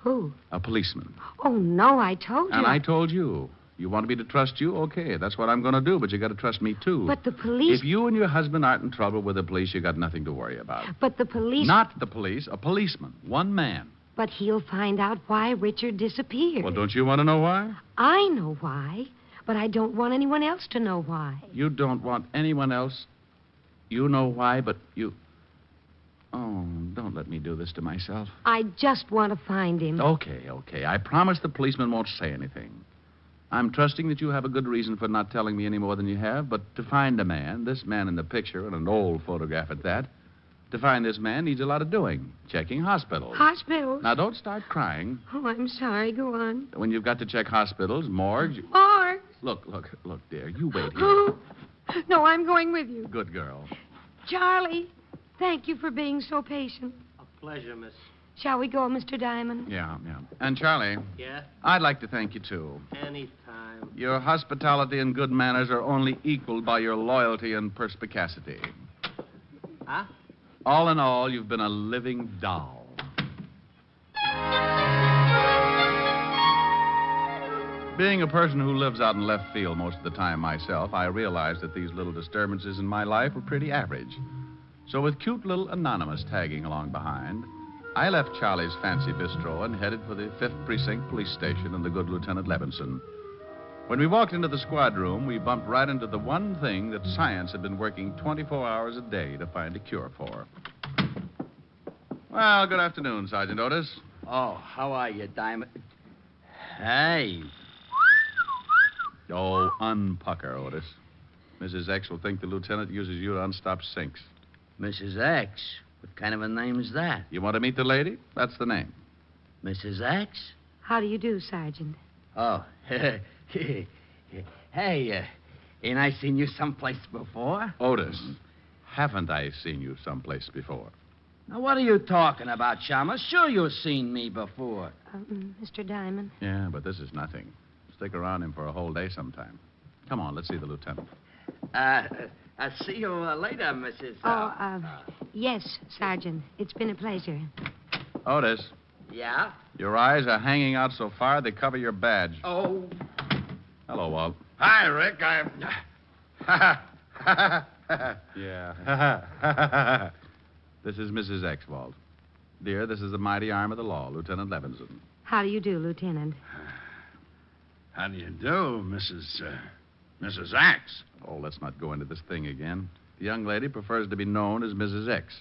Who? A policeman. Oh, no, I told you. And I told you. You want me to trust you? Okay, that's what I'm going to do, but you got to trust me, too. But the police... If you and your husband aren't in trouble with the police, you got nothing to worry about. But the police... Not the police, a policeman. One man. But he'll find out why Richard disappeared. Well, don't you want to know why? I know why, but I don't want anyone else to know why. You don't want anyone else? You know why, but you... Oh, don't let me do this to myself. I just want to find him. Okay. I promise the policeman won't say anything. I'm trusting that you have a good reason for not telling me any more than you have, but to find a man, this man in the picture, and an old photograph at that, to find this man needs a lot of doing. Checking hospitals. Hospitals? Now, don't start crying. Oh, I'm sorry. Go on. When you've got to check hospitals, morgues... Morgues? Look, dear. You wait here. No, I'm going with you. Good girl. Charlie, thank you for being so patient. A pleasure, miss. Shall we go, Mr. Diamond? Yeah. And, Charlie... Yeah? I'd like to thank you, too. Anytime. Your hospitality and good manners are only equaled by your loyalty and perspicacity. Huh? All in all, you've been a living doll. Being a person who lives out in left field most of the time myself, I realized that these little disturbances in my life were pretty average. So with cute little Anonymous tagging along behind, I left Charlie's fancy bistro and headed for the 5th Precinct Police Station and the good Lieutenant Levinson. When we walked into the squad room, we bumped right into the one thing that science had been working 24 hours a day to find a cure for. Well, good afternoon, Sergeant Otis. Oh, how are you, Diamond? Hey. Oh, unpucker, Otis. Mrs. X will think the lieutenant uses you to unstop sinks. Mrs. X? What kind of a name is that? You want to meet the lady? That's the name. Mrs. X? How do you do, Sergeant? Oh, hey, ain't I seen you someplace before? Otis, haven't I seen you someplace before? Now, what are you talking about, Chalmers? Sure you've seen me before. Mr. Diamond? Yeah, but this is nothing. Stick around him for a whole day sometime. Come on, let's see the lieutenant. I'll see you later, Mrs. Yes, Sergeant. It's been a pleasure. Otis, Yeah? your eyes are hanging out so far they cover your badge. Oh. Hello, Walt. Hi, Rick. Yeah. This is Mrs. X, Walt. Dear, this is the mighty arm of the law, Lieutenant Levinson. How do you do, Lieutenant? How do you do, Mrs. Axe? Oh, let's not go into this thing again. The young lady prefers to be known as Mrs. X.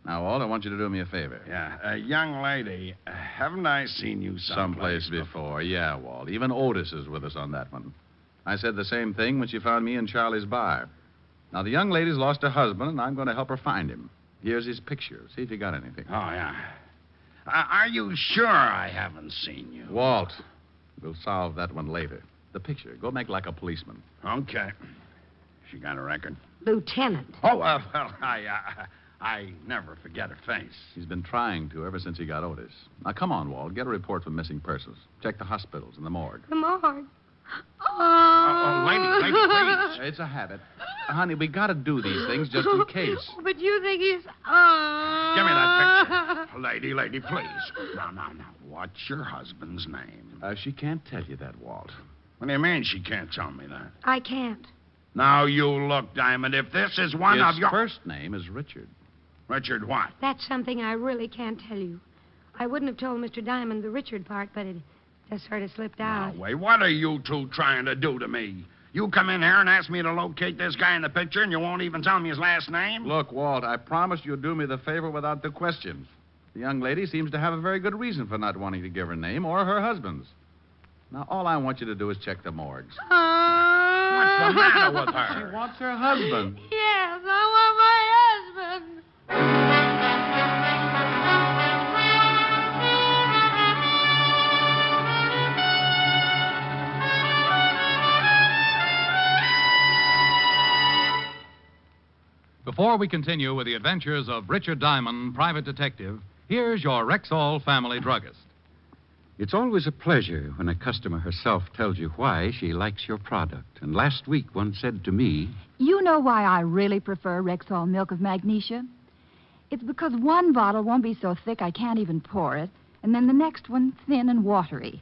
Now, Walt, I want you to do me a favor. Yeah, young lady, haven't I seen you Someplace before. Yeah, Walt. Even Otis is with us on that one. I said the same thing when she found me in Charlie's bar. Now, the young lady's lost her husband, and I'm going to help her find him. Here's his picture. See if you got anything. Oh, yeah. Are you sure I haven't seen you? Walt, we'll solve that one later. The picture. Go make like a policeman. Okay. She got a record? Lieutenant. Oh, well, I never forget her face. He's been trying to ever since he got Otis. Now, come on, Walt. Get a report for missing persons. Check the hospitals and the morgue. The morgue. Lady, please. It's a habit. Honey, we got to do these things just in case. But you think he's... Give me that picture. Lady, please. Now. What's your husband's name? She can't tell you that, Walt. What do you mean she can't tell me that? I can't. Now, you look, Diamond, if this is one of your... His first name is Richard. Richard what? That's something I really can't tell you. I wouldn't have told Mr. Diamond the Richard part, but it just sort of slipped out. Now, wait, what are you two trying to do to me? You come in here and ask me to locate this guy in the picture, and you won't even tell me his last name? Look, Walt, I promise you'll do me the favor without the questions. The young lady seems to have a very good reason for not wanting to give her name or her husband's. Now, all I want you to do is check the morgues. What's the matter with her? She wants her husband. Yes, I want my husband. Before we continue with the adventures of Richard Diamond, private detective, here's your Rexall family druggist. It's always a pleasure when a customer herself tells you why she likes your product. And last week, one said to me, You know why I really prefer Rexall milk of magnesia? It's because one bottle won't be so thick I can't even pour it, and then the next one thin and watery.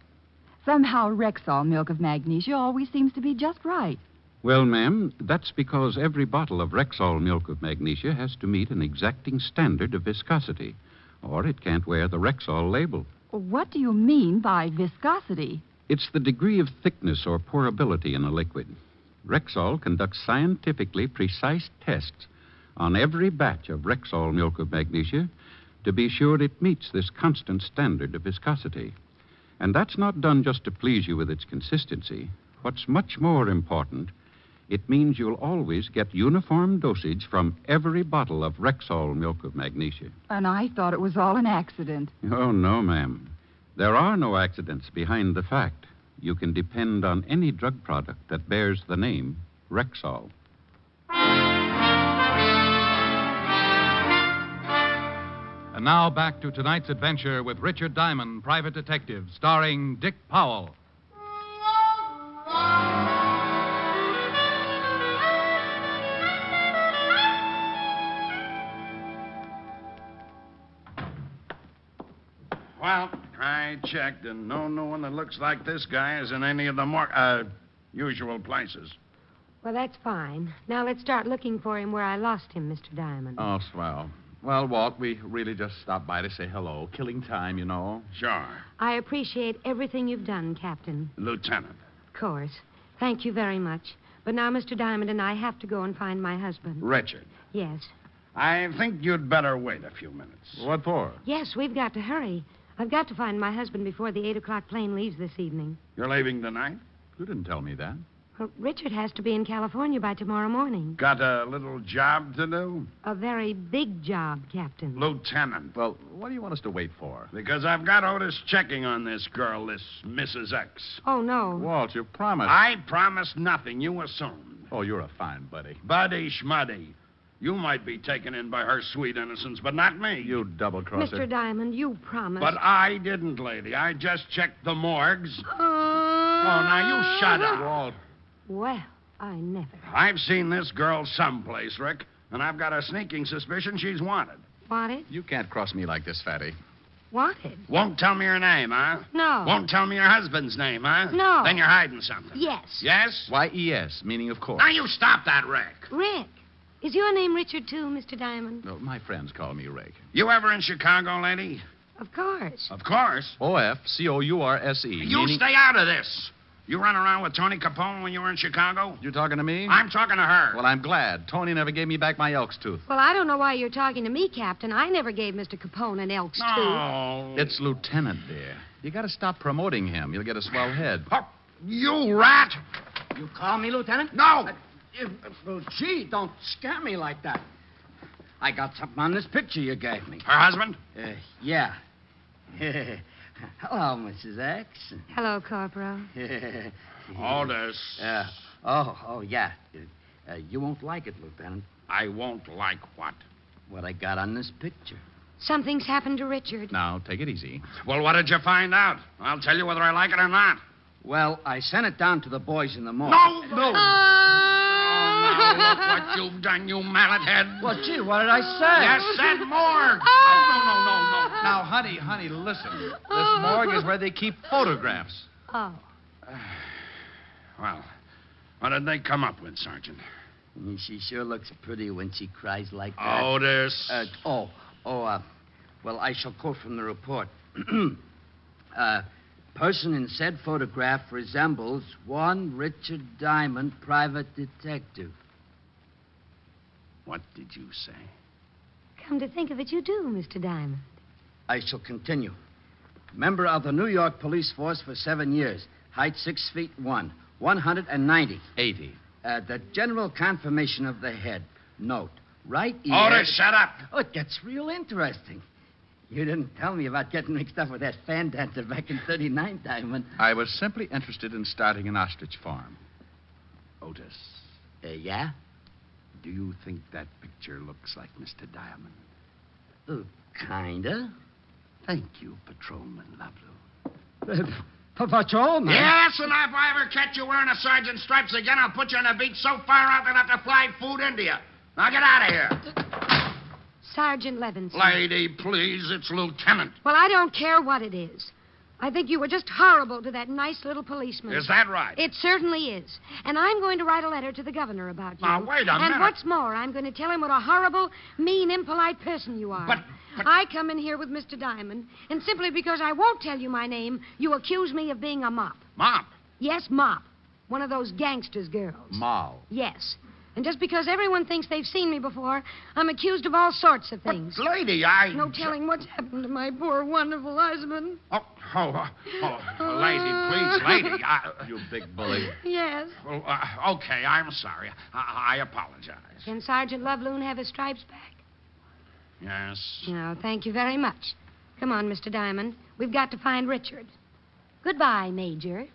Somehow Rexall milk of magnesia always seems to be just right. Well, ma'am, that's because every bottle of Rexall milk of magnesia has to meet an exacting standard of viscosity, or it can't wear the Rexall label. What do you mean by viscosity? It's the degree of thickness or pourability in a liquid. Rexall conducts scientifically precise tests on every batch of Rexall milk of magnesia to be sure it meets this constant standard of viscosity. And that's not done just to please you with its consistency. What's much more important, it means you'll always get uniform dosage from every bottle of Rexall milk of magnesia. And I thought it was all an accident. Oh, no, ma'am. There are no accidents behind the fact. You can depend on any drug product that bears the name Rexall. And now back to tonight's adventure with Richard Diamond, private detective, starring Dick Powell. Well, I checked, and no one that looks like this guy is in any of the usual places. Well, that's fine. Now let's start looking for him where I lost him, Mr. Diamond. Oh, swell. Well, Walt, we really just stopped by to say hello. Killing time, you know. Sure. I appreciate everything you've done, Captain. Lieutenant. Of course. Thank you very much. But now Mr. Diamond and I have to go and find my husband. Richard. Yes. I think you'd better wait a few minutes. What for? Yes, we've got to hurry. I've got to find my husband before the 8 o'clock plane leaves this evening. You're leaving tonight? You didn't tell me that. Well, Richard has to be in California by tomorrow morning. Got a little job to do? A very big job, Captain. Lieutenant. Well, what do you want us to wait for? Because I've got Otis checking on this girl, this Mrs. X. Oh, no. Walt, you promised. I promised nothing. You assumed. Oh, you're a fine buddy. Buddy schmuddy. You might be taken in by her sweet innocence, but not me. You double-crosser. Mr. Diamond, you promised. But I didn't, lady. I just checked the morgues. Oh, now you shut up. Walt. Well, I never. I've seen this girl someplace, Rick, and I've got a sneaking suspicion she's wanted. Wanted? You can't cross me like this, Fatty. Wanted? Won't tell me her name, huh? No. Won't tell me your husband's name, huh? No. Then you're hiding something. Yes. Yes? Y-E-S, meaning of course. Now you stop that, Rick. Rick. Is your name Richard, too, Mr. Diamond? No, my friends call me Rick. You ever in Chicago, lady? Of course. Of course. O-F-C-O-U-R-S-E. You meaning... stay out of this. You run around with Tony Capone when you were in Chicago? You talking to me? I'm talking to her. Well, I'm glad. Tony never gave me back my elk's tooth. Well, I don't know why you're talking to me, Captain. I never gave Mr. Capone an elk's tooth. It's Lieutenant, dear. You got to stop promoting him. You'll get a swell head. You rat! You call me, Lieutenant? No! Well, gee, don't scare me like that. I got something on this picture you gave me. Her husband? Yeah. Hello, Mrs. X. Hello, Corporal. Otis. Yeah. You won't like it, Lieutenant. I won't like what? What I got on this picture. Something's happened to Richard. Now, take it easy. Well, what did you find out? I'll tell you whether I like it or not. Well, I sent it down to the boys in the morgue. No! Now look what you've done, you mallet head. Well, gee, what did I say? You said morgue. No. Now, honey, listen. This morgue is where they keep photographs. Oh. Well, what did they come up with, Sergeant? She sure looks pretty when she cries like that. Otis. Well, I shall quote from the report. Person in said photograph resembles one Richard Diamond, private detective. What did you say? Come to think of it, you do, Mr. Diamond. I shall continue. Member of the New York police force for 7 years. Height 6'1", 190. 80. The general conformation of the head. Note, right ear... Otis, shut up. Oh, it gets real interesting. You didn't tell me about getting mixed up with that fan dancer back in 39, Diamond. I was simply interested in starting an ostrich farm. Otis. Yeah? Do you think that picture looks like Mr. Diamond? Kinda. Thank you, Patrolman Lovelow. Patrolman? Yes, and if I ever catch you wearing a sergeant's stripes again, I'll put you on a beat so far out that I'll have to fly food into you. Now get out of here. Sergeant Levinson. Lady, please, it's Lieutenant. Well, I don't care what it is. I think you were just horrible to that nice little policeman. Is that right? It certainly is. And I'm going to write a letter to the governor about you. Now, wait a minute. And what's more, I'm going to tell him what a horrible, mean, impolite person you are. But I come in here with Mr. Diamond, and simply because I won't tell you my name, you accuse me of being a mop. Mop? Yes, mop. One of those gangsters' girls. Moll. Yes. And just because everyone thinks they've seen me before, I'm accused of all sorts of things. But, lady, No telling what's happened to my poor, wonderful husband. Lady, please, lady. You big bully. Yes. Well, okay, I'm sorry. I apologize. Can Sergeant Loveloon have his stripes back? Yes. No, thank you very much. Come on, Mr. Diamond. We've got to find Richard. Goodbye, Major.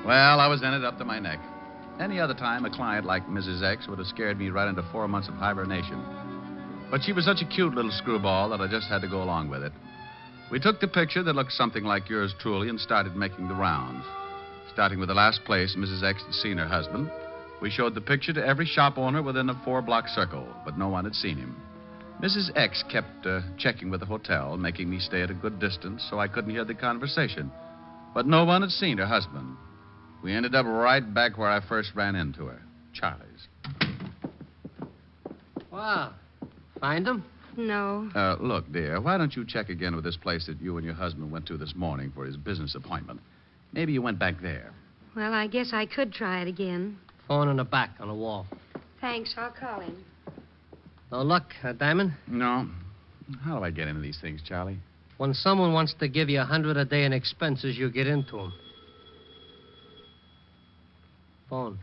Well, I was in it up to my neck. Any other time, a client like Mrs. X would have scared me right into 4 months of hibernation. But she was such a cute little screwball that I just had to go along with it. We took the picture that looked something like yours truly and started making the rounds. Starting with the last place Mrs. X had seen her husband, we showed the picture to every shop owner within a 4-block circle, but no one had seen him. Mrs. X kept checking with the hotel, making me stay at a good distance so I couldn't hear the conversation. But no one had seen her husband. We ended up right back where I first ran into her, Charlie's. Wow. Find him? No. Look, dear, why don't you check again with this place that you and your husband went to this morning for his business appointment? Maybe you went back there. Well, I guess I could try it again. Phone in the back on the wall. Thanks, I'll call him. No luck, Diamond? No. How do I get into these things, Charlie? When someone wants to give you $100 a day in expenses, you get into them. Phone.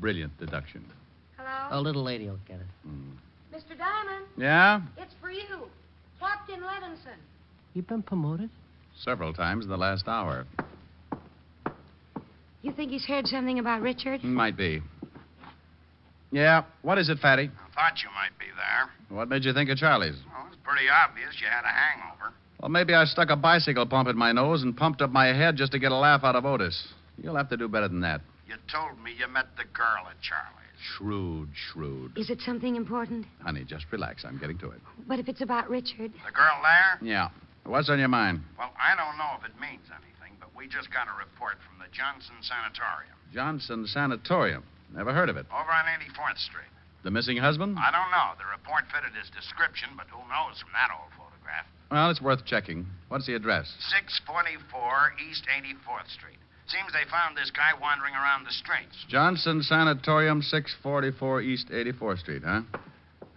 Brilliant deduction. Hello? A little lady will get it. Mr. Diamond, Yeah? it's for you. Captain Levinson. You been promoted? Several times in the last hour. You think he's heard something about Richard? Might be. Yeah. What is it, Fatty? I thought you might be there. What made you think of Charlie's? Well, it's pretty obvious you had a hangover. Well, maybe I stuck a bicycle pump in my nose and pumped up my head just to get a laugh out of Otis. You'll have to do better than that. You told me you met the girl at Charlie's. Shrewd. Is it something important? Honey, just relax. I'm getting to it. But if it's about Richard. The girl there? Yeah. What's on your mind? Well, I don't know if it means anything, but we just got a report from the Johnson Sanatorium. Johnson Sanatorium. Never heard of it. Over on 84th Street. The missing husband? I don't know. The report fitted his description, but who knows from that old photograph. Well, it's worth checking. What's the address? 644 East 84th Street. Seems they found this guy wandering around the streets. Johnson Sanatorium, 644 East 84th Street, huh?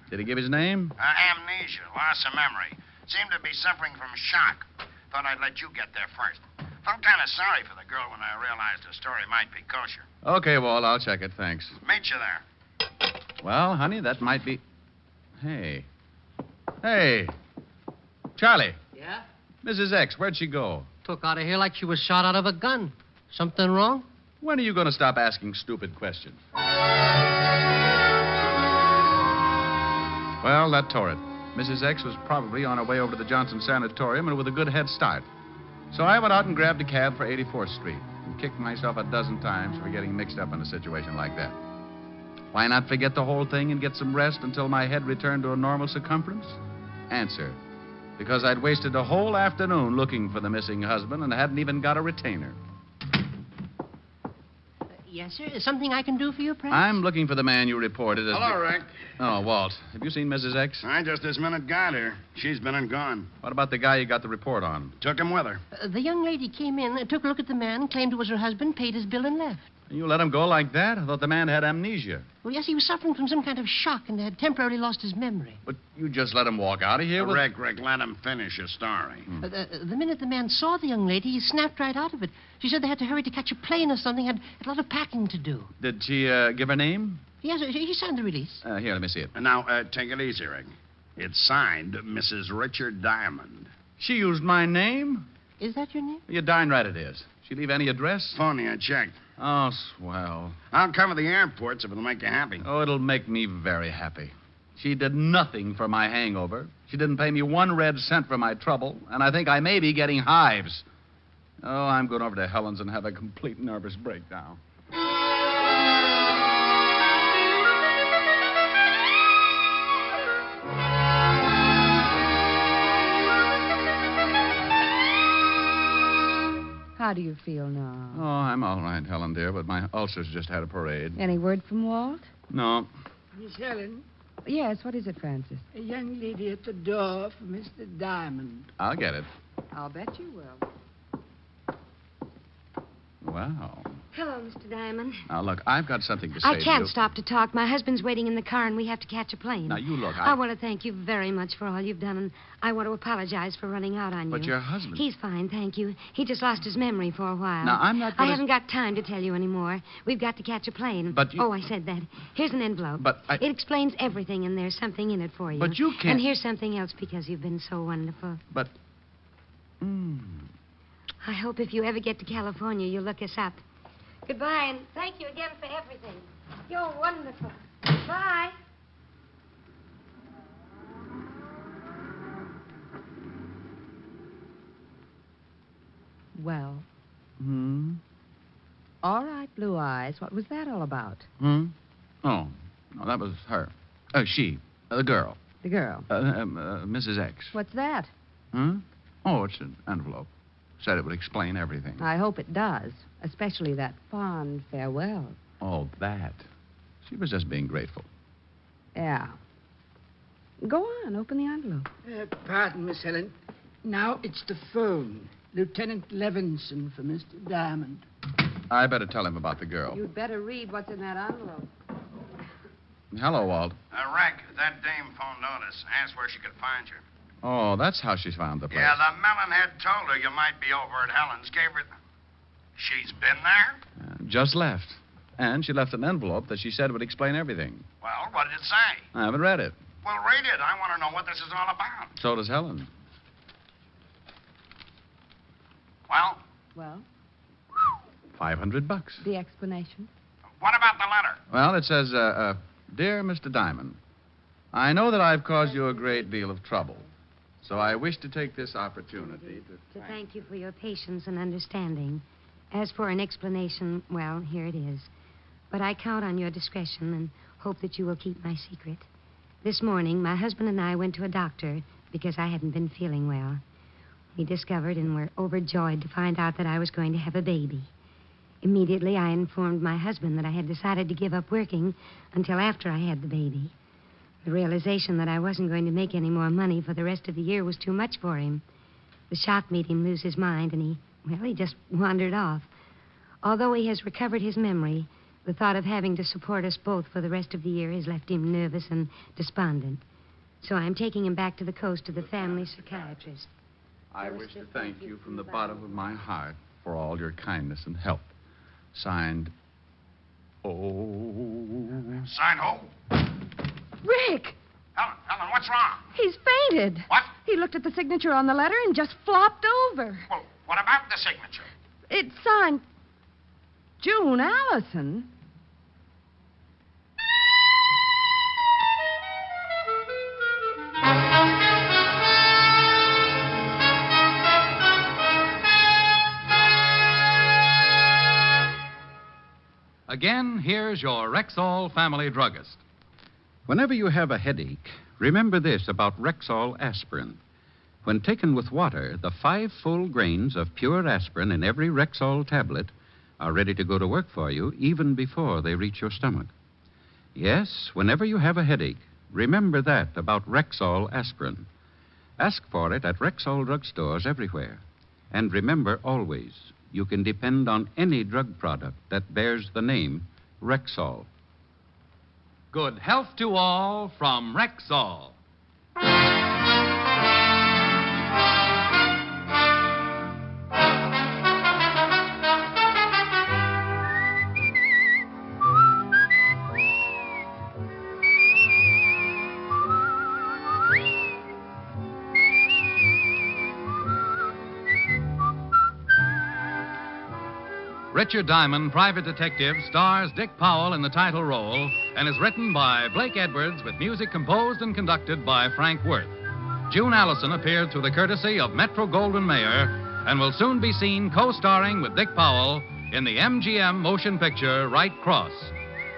Did he give his name? Amnesia, loss of memory. Seemed to be suffering from shock. Thought I'd let you get there first. Felt kind of sorry for the girl when I realized the story might be kosher. Okay, Walt, I'll check it, thanks. Meet you there. Well, honey, that might be... Hey. Charlie. Yeah? Mrs. X, where'd she go? Took out of here like she was shot out of a gun. Something wrong? When are you going to stop asking stupid questions? Well, that tore it. Mrs. X was probably on her way over to the Johnson Sanatorium and with a good head start. So I went out and grabbed a cab for 84th Street and kicked myself a dozen times for getting mixed up in a situation like that. Why not forget the whole thing and get some rest until my head returned to a normal circumference? Answer. Because I'd wasted a whole afternoon looking for the missing husband and hadn't even got a retainer. Yes, sir. Is something I can do for you, Prince? I'm looking for the man you reported as... Hello, Rick. Oh, Walt. Have you seen Mrs. X? I just this minute got her. She's been and gone. What about the guy you got the report on? Took him with her. The young lady came in, took a look at the man, claimed it was her husband, paid his bill, and left. You let him go like that? I thought the man had amnesia. Well, yes, he was suffering from some kind of shock and had temporarily lost his memory. But you just let him walk out of here with... Rick, let him finish his story. The minute the man saw the young lady, he snapped right out of it. She said they had to hurry to catch a plane or something, had a lot of packing to do. Did she give her name? Yes, he signed the release. Here, let me see it. And now, take it easy, Rick. It's signed Mrs. Richard Diamond. She used my name? Is that your name? You're darn right it is. She leave any address? Phony, I checked. Oh, swell. I'll cover the airports if it'll make you happy. Oh, it'll make me very happy. She did nothing for my hangover. She didn't pay me 1 red cent for my trouble, and I think I may be getting hives. Oh, I'm going over to Helen's and have a complete nervous breakdown. How do you feel now? Oh, I'm all right, Helen, dear, but my ulcers just had a parade. Any word from Walt? No. Miss Helen, Yes, what is it, Francis? a young lady at the door for Mr. Diamond. I'll get it. I'll bet you will. Wow. Hello, Mr. Diamond. Now, look, I've got something to say I to can't you. stop to talk. My husband's waiting in the car, and we have to catch a plane. Now, you look, I want to thank you very much for all you've done, and I want to apologize for running out on you. But your husband... He's fine, thank you. He just lost his memory for a while. Now, I'm not I gonna... haven't got time to tell you anymore. We've got to catch a plane. But you... Oh, I said that. Here's an envelope. But I... It explains everything, and there's something in it for you. But you can't... And here's something else because you've been so wonderful. But... I hope if you ever get to California, you'll look us up. Goodbye, and thank you again for everything. You're wonderful. Bye. Well, Oh, all right, Blue Eyes. What was that all about? Oh, no, that was her. She. The girl. The girl. Mrs. X. What's that? Oh, it's an envelope. Said it would explain everything. I hope it does, especially that fond farewell. Oh, that. She was just being grateful. Yeah. Go on, open the envelope. Pardon, Miss Helen. Now it's the phone. Lieutenant Levinson for Mr. Diamond. I better tell him about the girl. You'd better read what's in that envelope. Hello, Walt. Rick, that dame phoned Otis. Asked where she could find you. Oh, that's how she found the place. Yeah, the melonhead told her you might be over at Helen's. Gave her... She's been there? Just left. And she left an envelope that she said would explain everything. Well, what did it say? I haven't read it. Well, read it. I want to know what this is all about. So does Helen. Well, Well, $500. the explanation? what about the letter? Well, it says, Dear Mr. Diamond, I know that I've caused you a great deal of trouble, so I wish to take this opportunity To thank you for your patience and understanding. As for an explanation, well, here it is. But I count on your discretion and hope that you will keep my secret. This morning, my husband and I went to a doctor because I hadn't been feeling well. We discovered and were overjoyed to find out that I was going to have a baby. Immediately, I informed my husband that I had decided to give up working until after I had the baby. The realization that I wasn't going to make any more money for the rest of the year was too much for him. The shock made him lose his mind, and he just wandered off. Although he has recovered his memory, the thought of having to support us both for the rest of the year has left him nervous and despondent. So I'm taking him back to the coast to the family psychiatrist. I wish to thank you from the bottom of my heart for all your kindness and help. Signed, Sign who? Rick! Helen, what's wrong? He's fainted. What? He looked at the signature on the letter and just flopped over. Well, what about the signature? It's signed June Allison. Again, here's your Rexall family druggist. Whenever you have a headache, remember this about Rexall aspirin. When taken with water, the 5 full grains of pure aspirin in every Rexall tablet are ready to go to work for you even before they reach your stomach. Yes, whenever you have a headache, remember that about Rexall aspirin. Ask for it at Rexall drugstores everywhere. And remember always, you can depend on any drug product that bears the name Rexall. Good health to all from Rexall. Richard Diamond, Private Detective, stars Dick Powell in the title role and is written by Blake Edwards with music composed and conducted by Frank Worth. June Allison appeared through the courtesy of Metro-Goldwyn-Mayer and will soon be seen co-starring with Dick Powell in the MGM motion picture Right Cross.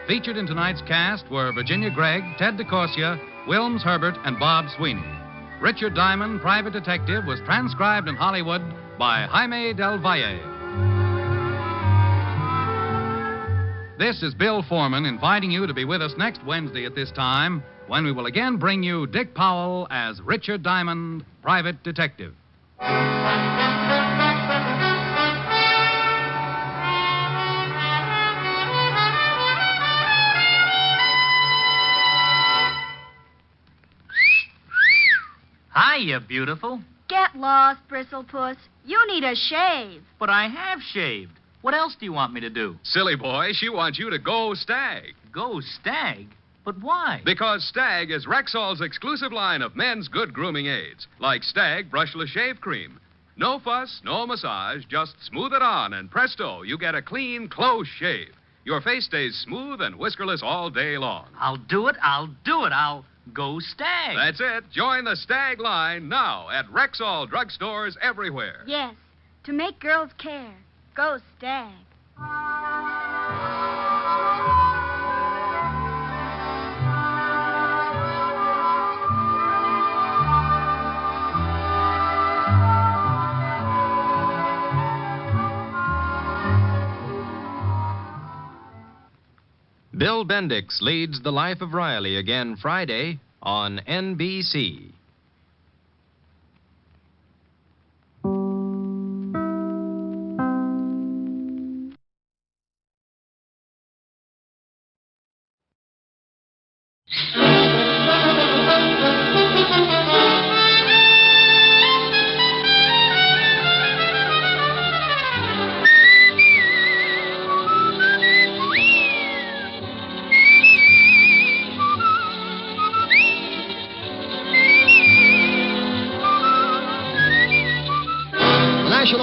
Featured in tonight's cast were Virginia Gregg, Ted DeCorsia, Wilms Herbert, and Bob Sweeney. Richard Diamond, Private Detective, was transcribed in Hollywood by Jaime Del Valle. This is Bill Foreman inviting you to be with us next Wednesday at this time when we will again bring you Dick Powell as Richard Diamond, Private Detective. Hiya, beautiful. Get lost, Bristlepuss. You need a shave. But I have shaved. What else do you want me to do? Silly boy, she wants you to go Stag. Go Stag? But why? Because Stag is Rexall's exclusive line of men's good grooming aids, like Stag Brushless Shave Cream. No fuss, no massage, just smooth it on, and presto, you get a clean, close shave. Your face stays smooth and whiskerless all day long. I'll do it. I'll go Stag. That's it. Join the Stag line now at Rexall drugstores everywhere. Yes, to make girls care. Go Stag. Bill Bendix leads The Life of Riley again Friday on NBC.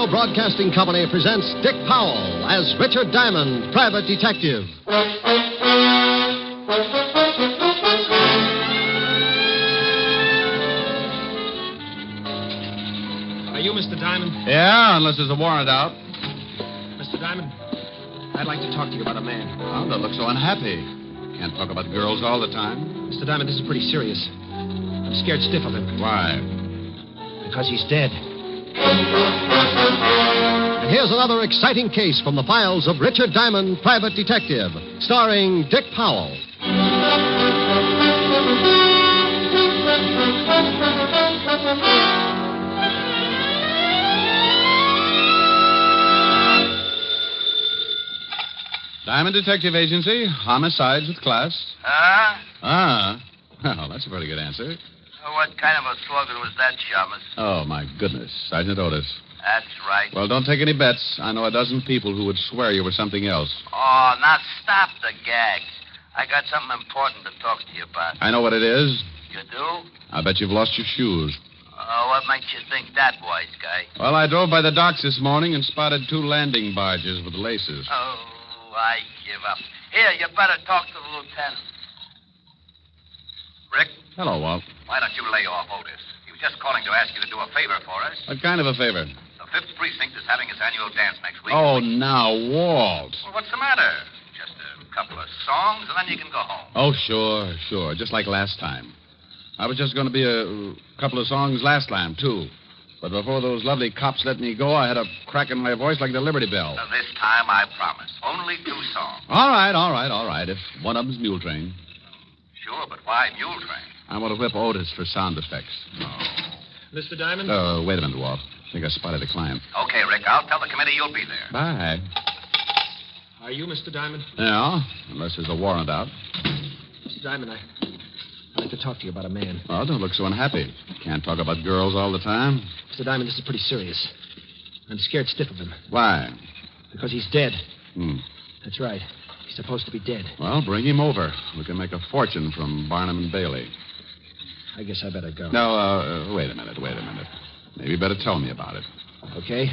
Radio Broadcasting Company presents Dick Powell as Richard Diamond, private detective. Are you Mr. Diamond? Yeah, unless there's a warrant out. Mr. Diamond, I'd like to talk to you about a man. Oh, don't look so unhappy. Can't talk about girls all the time. Mr. Diamond, this is pretty serious. I'm scared stiff of him. Why? Because he's dead. And here's another exciting case from the files of Richard Diamond, private detective, starring Dick Powell. Diamond Detective Agency, homicides with class. Ah. Well, that's a pretty good answer. What kind of a slogan was that, Shamus? Oh, my goodness. Sergeant Otis. That's right. Well, don't take any bets. I know a dozen people who would swear you were something else. Oh, now stop the gags. I got something important to talk to you about. I know what it is. You do? I bet you've lost your shoes. What makes you think that, wise guy? Well, I drove by the docks this morning and spotted 2 landing barges with laces. Oh, I give up. Here, you better talk to the lieutenant. Rick, Hello, Walt. why don't you lay off Otis? He was just calling to ask you to do a favor for us. What kind of a favor? The 5th Precinct is having its annual dance next week. Oh, now, Walt. Well, what's the matter? Just a couple of songs, and then you can go home. Oh, sure. Just like last time. I was just going to be a couple of songs last time, too. But before those lovely cops let me go, I had a crack in my voice like the Liberty Bell. Now, this time, I promise. Only 2 songs. All right. If one of them's Mule Train. Sure, but why Mule Train? I want to whip Otis for sound effects. Mr. Diamond? Wait a minute, Walt. I think I spotted a client. Okay, Rick, I'll tell the committee you'll be there. Bye. Are you Mr. Diamond? Yeah, unless there's a warrant out. Mr. Diamond, I'd like to talk to you about a man. Oh, don't look so unhappy. Can't talk about girls all the time. Mr. Diamond, this is pretty serious. I'm scared stiff of him. Why? Because he's dead. That's right. He's supposed to be dead. Well, bring him over. We can make a fortune from Barnum and Bailey. I guess I better go. No, wait a minute. Maybe you better tell me about it. Okay.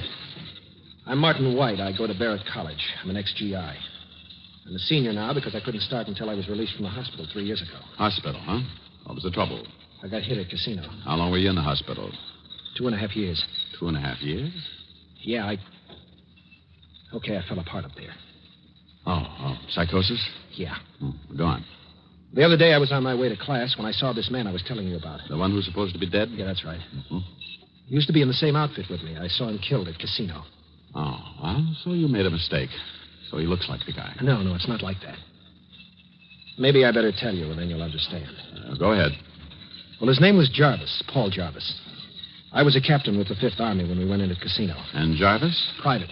I'm Martin White. I go to Barrett College. I'm an ex-GI. I'm a senior now because I couldn't start until I was released from the hospital 3 years ago. Hospital, huh? What was the trouble? I got hit at casino. How long were you in the hospital? 2.5 years. 2.5 years? Yeah, Okay, I fell apart up there. Oh, psychosis? Yeah. Go on. The other day I was on my way to class when I saw this man I was telling you about. The one who's supposed to be dead? Yeah, that's right. He used to be in the same outfit with me. I saw him killed at casino. Oh, well, so you made a mistake. So he looks like the guy. No, it's not like that. Maybe I better tell you, and then you'll understand. Go ahead. Well, his name was Jarvis, Paul Jarvis. I was a captain with the 5th Army when we went into casino. And Jarvis? Private.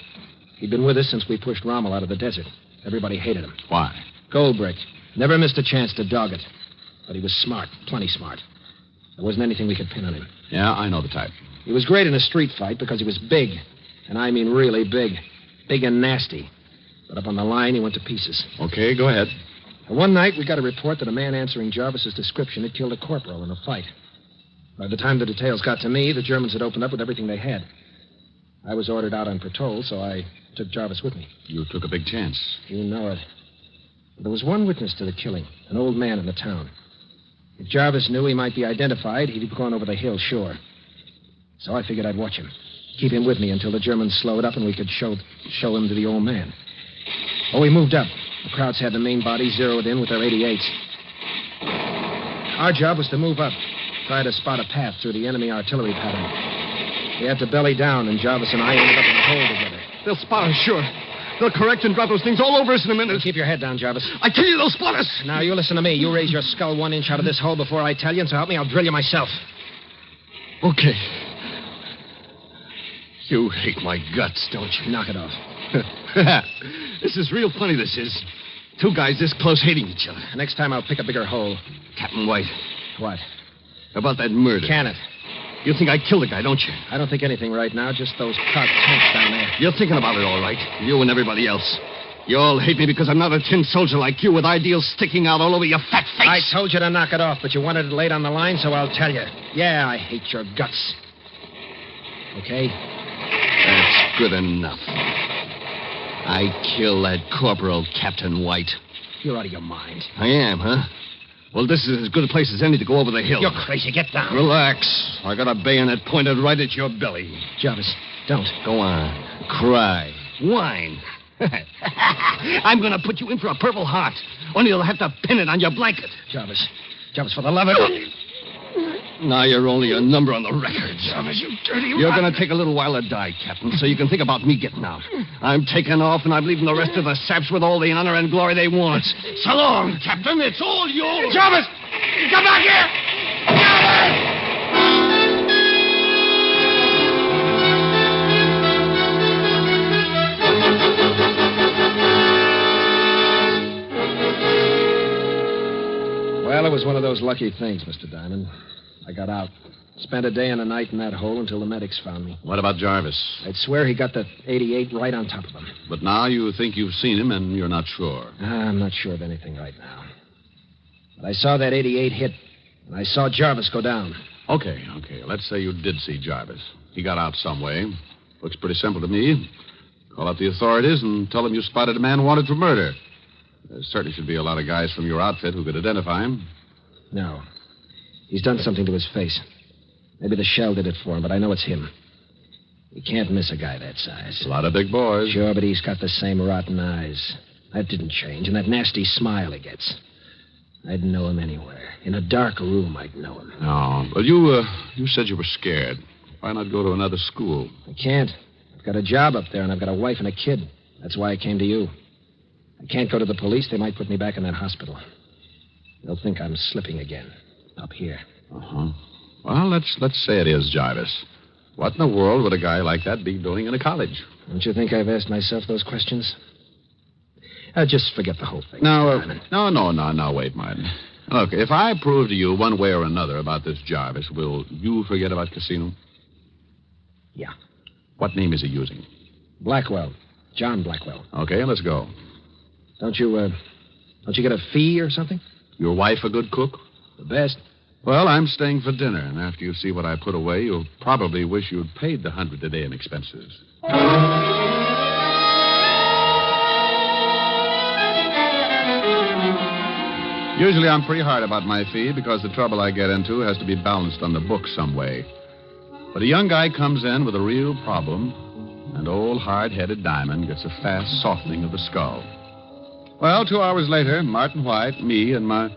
He'd been with us since we pushed Rommel out of the desert. Everybody hated him. Why? Gold brick. Never missed a chance to dog it. But he was smart, plenty smart. There wasn't anything we could pin on him. Yeah, I know the type. He was great in a street fight because he was big. And I mean really big. Big and nasty. But up on the line, he went to pieces. Okay, go ahead. And one night, we got a report that a man answering Jarvis's description had killed a corporal in a fight. By the time the details got to me, the Germans had opened up with everything they had. I was ordered out on patrol, so I took Jarvis with me. You took a big chance. You know it. There was one witness to the killing, an old man in the town. If Jarvis knew he might be identified, he'd have gone over the hill, sure. So I figured I'd watch him. Keep him with me until the Germans slowed up and we could show him to the old man. Oh, we moved up. The Krauts had the main body zeroed in with their 88s. Our job was to move up, try to spot a path through the enemy artillery pattern. We had to belly down, and Jarvis and I ended up in a hole together. They'll spot us, sure. They'll correct and drop those things all over us in a minute. Keep your head down, Jarvis. I tell you, they'll spot us. Now, you listen to me. You raise your skull 1 inch out of this hole before I tell you, and so help me, I'll drill you myself. Okay. You hate my guts, don't you? Knock it off. This is real funny, this is. 2 guys this close hating each other. Next time I'll pick a bigger hole. Captain White. What? About that murder. Can it? You think I killed the guy, don't you? I don't think anything right now, just those cock tanks down there. You're thinking about it all right. You and everybody else. You all hate me because I'm not a tin soldier like you with ideals sticking out all over your fat face. I told you to knock it off, but you wanted it laid on the line, so I'll tell you. Yeah, I hate your guts. Okay? That's good enough. I killed that Corporal Captain White. You're out of your mind. I am, huh? Well, this is as good a place as any to go over the hill. You're crazy. Get down. Relax. I got a bayonet pointed right at your belly. Jarvis, don't. Go on. Cry. Whine. I'm going to put you in for a Purple Heart. Only you'll have to pin it on your blanket. Jarvis, for the love of... Now you're only a number on the record. Jarvis, you dirty... You're going to take a little while to die, Captain, so you can think about me getting out. I'm taking off, and I'm leaving the rest of the saps with all the honor and glory they want. So long, Captain. It's all yours. Jarvis! Come back here! Jarvis! Well, it was one of those lucky things, Mr. Diamond. I got out. Spent a day and a night in that hole until the medics found me. What about Jarvis? I'd swear he got the 88 right on top of him. But now you think you've seen him and you're not sure. I'm not sure of anything right now. But I saw that 88 hit, and I saw Jarvis go down. Okay. Let's say you did see Jarvis. He got out some way. Looks pretty simple to me. Call up the authorities and tell them you spotted a man wanted for murder. There certainly should be a lot of guys from your outfit who could identify him. No. He's done something to his face. Maybe the shell did it for him, but I know it's him. You can't miss a guy that size. A lot of big boys. Sure, but he's got the same rotten eyes. That didn't change, and that nasty smile he gets. I'd know him anywhere. In a dark room, I'd know him. No. Well, you said you were scared. Why not go to another school? I can't. I've got a job up there, and I've got a wife and a kid. That's why I came to you. I can't go to the police. They might put me back in that hospital. They'll think I'm slipping again. Up here. Uh-huh. Well, let's say it is Jarvis. What in the world would a guy like that be doing in a college? Don't you think I've asked myself those questions? Just forget the whole thing. No, wait, Martin. Look, if I prove to you one way or another about this Jarvis, will you forget about Casino? Yeah. What name is he using? Blackwell. John Blackwell. Okay, let's go. Don't you get a fee or something? Your wife a good cook? The best. Well, I'm staying for dinner, and after you see what I put away, you'll probably wish you'd paid the $100 a day in expenses. Usually I'm pretty hard about my fee because the trouble I get into has to be balanced on the book some way. But a young guy comes in with a real problem, and old hard-headed Diamond gets a fast softening of the skull. Well, 2 hours later, Martin White, me, and my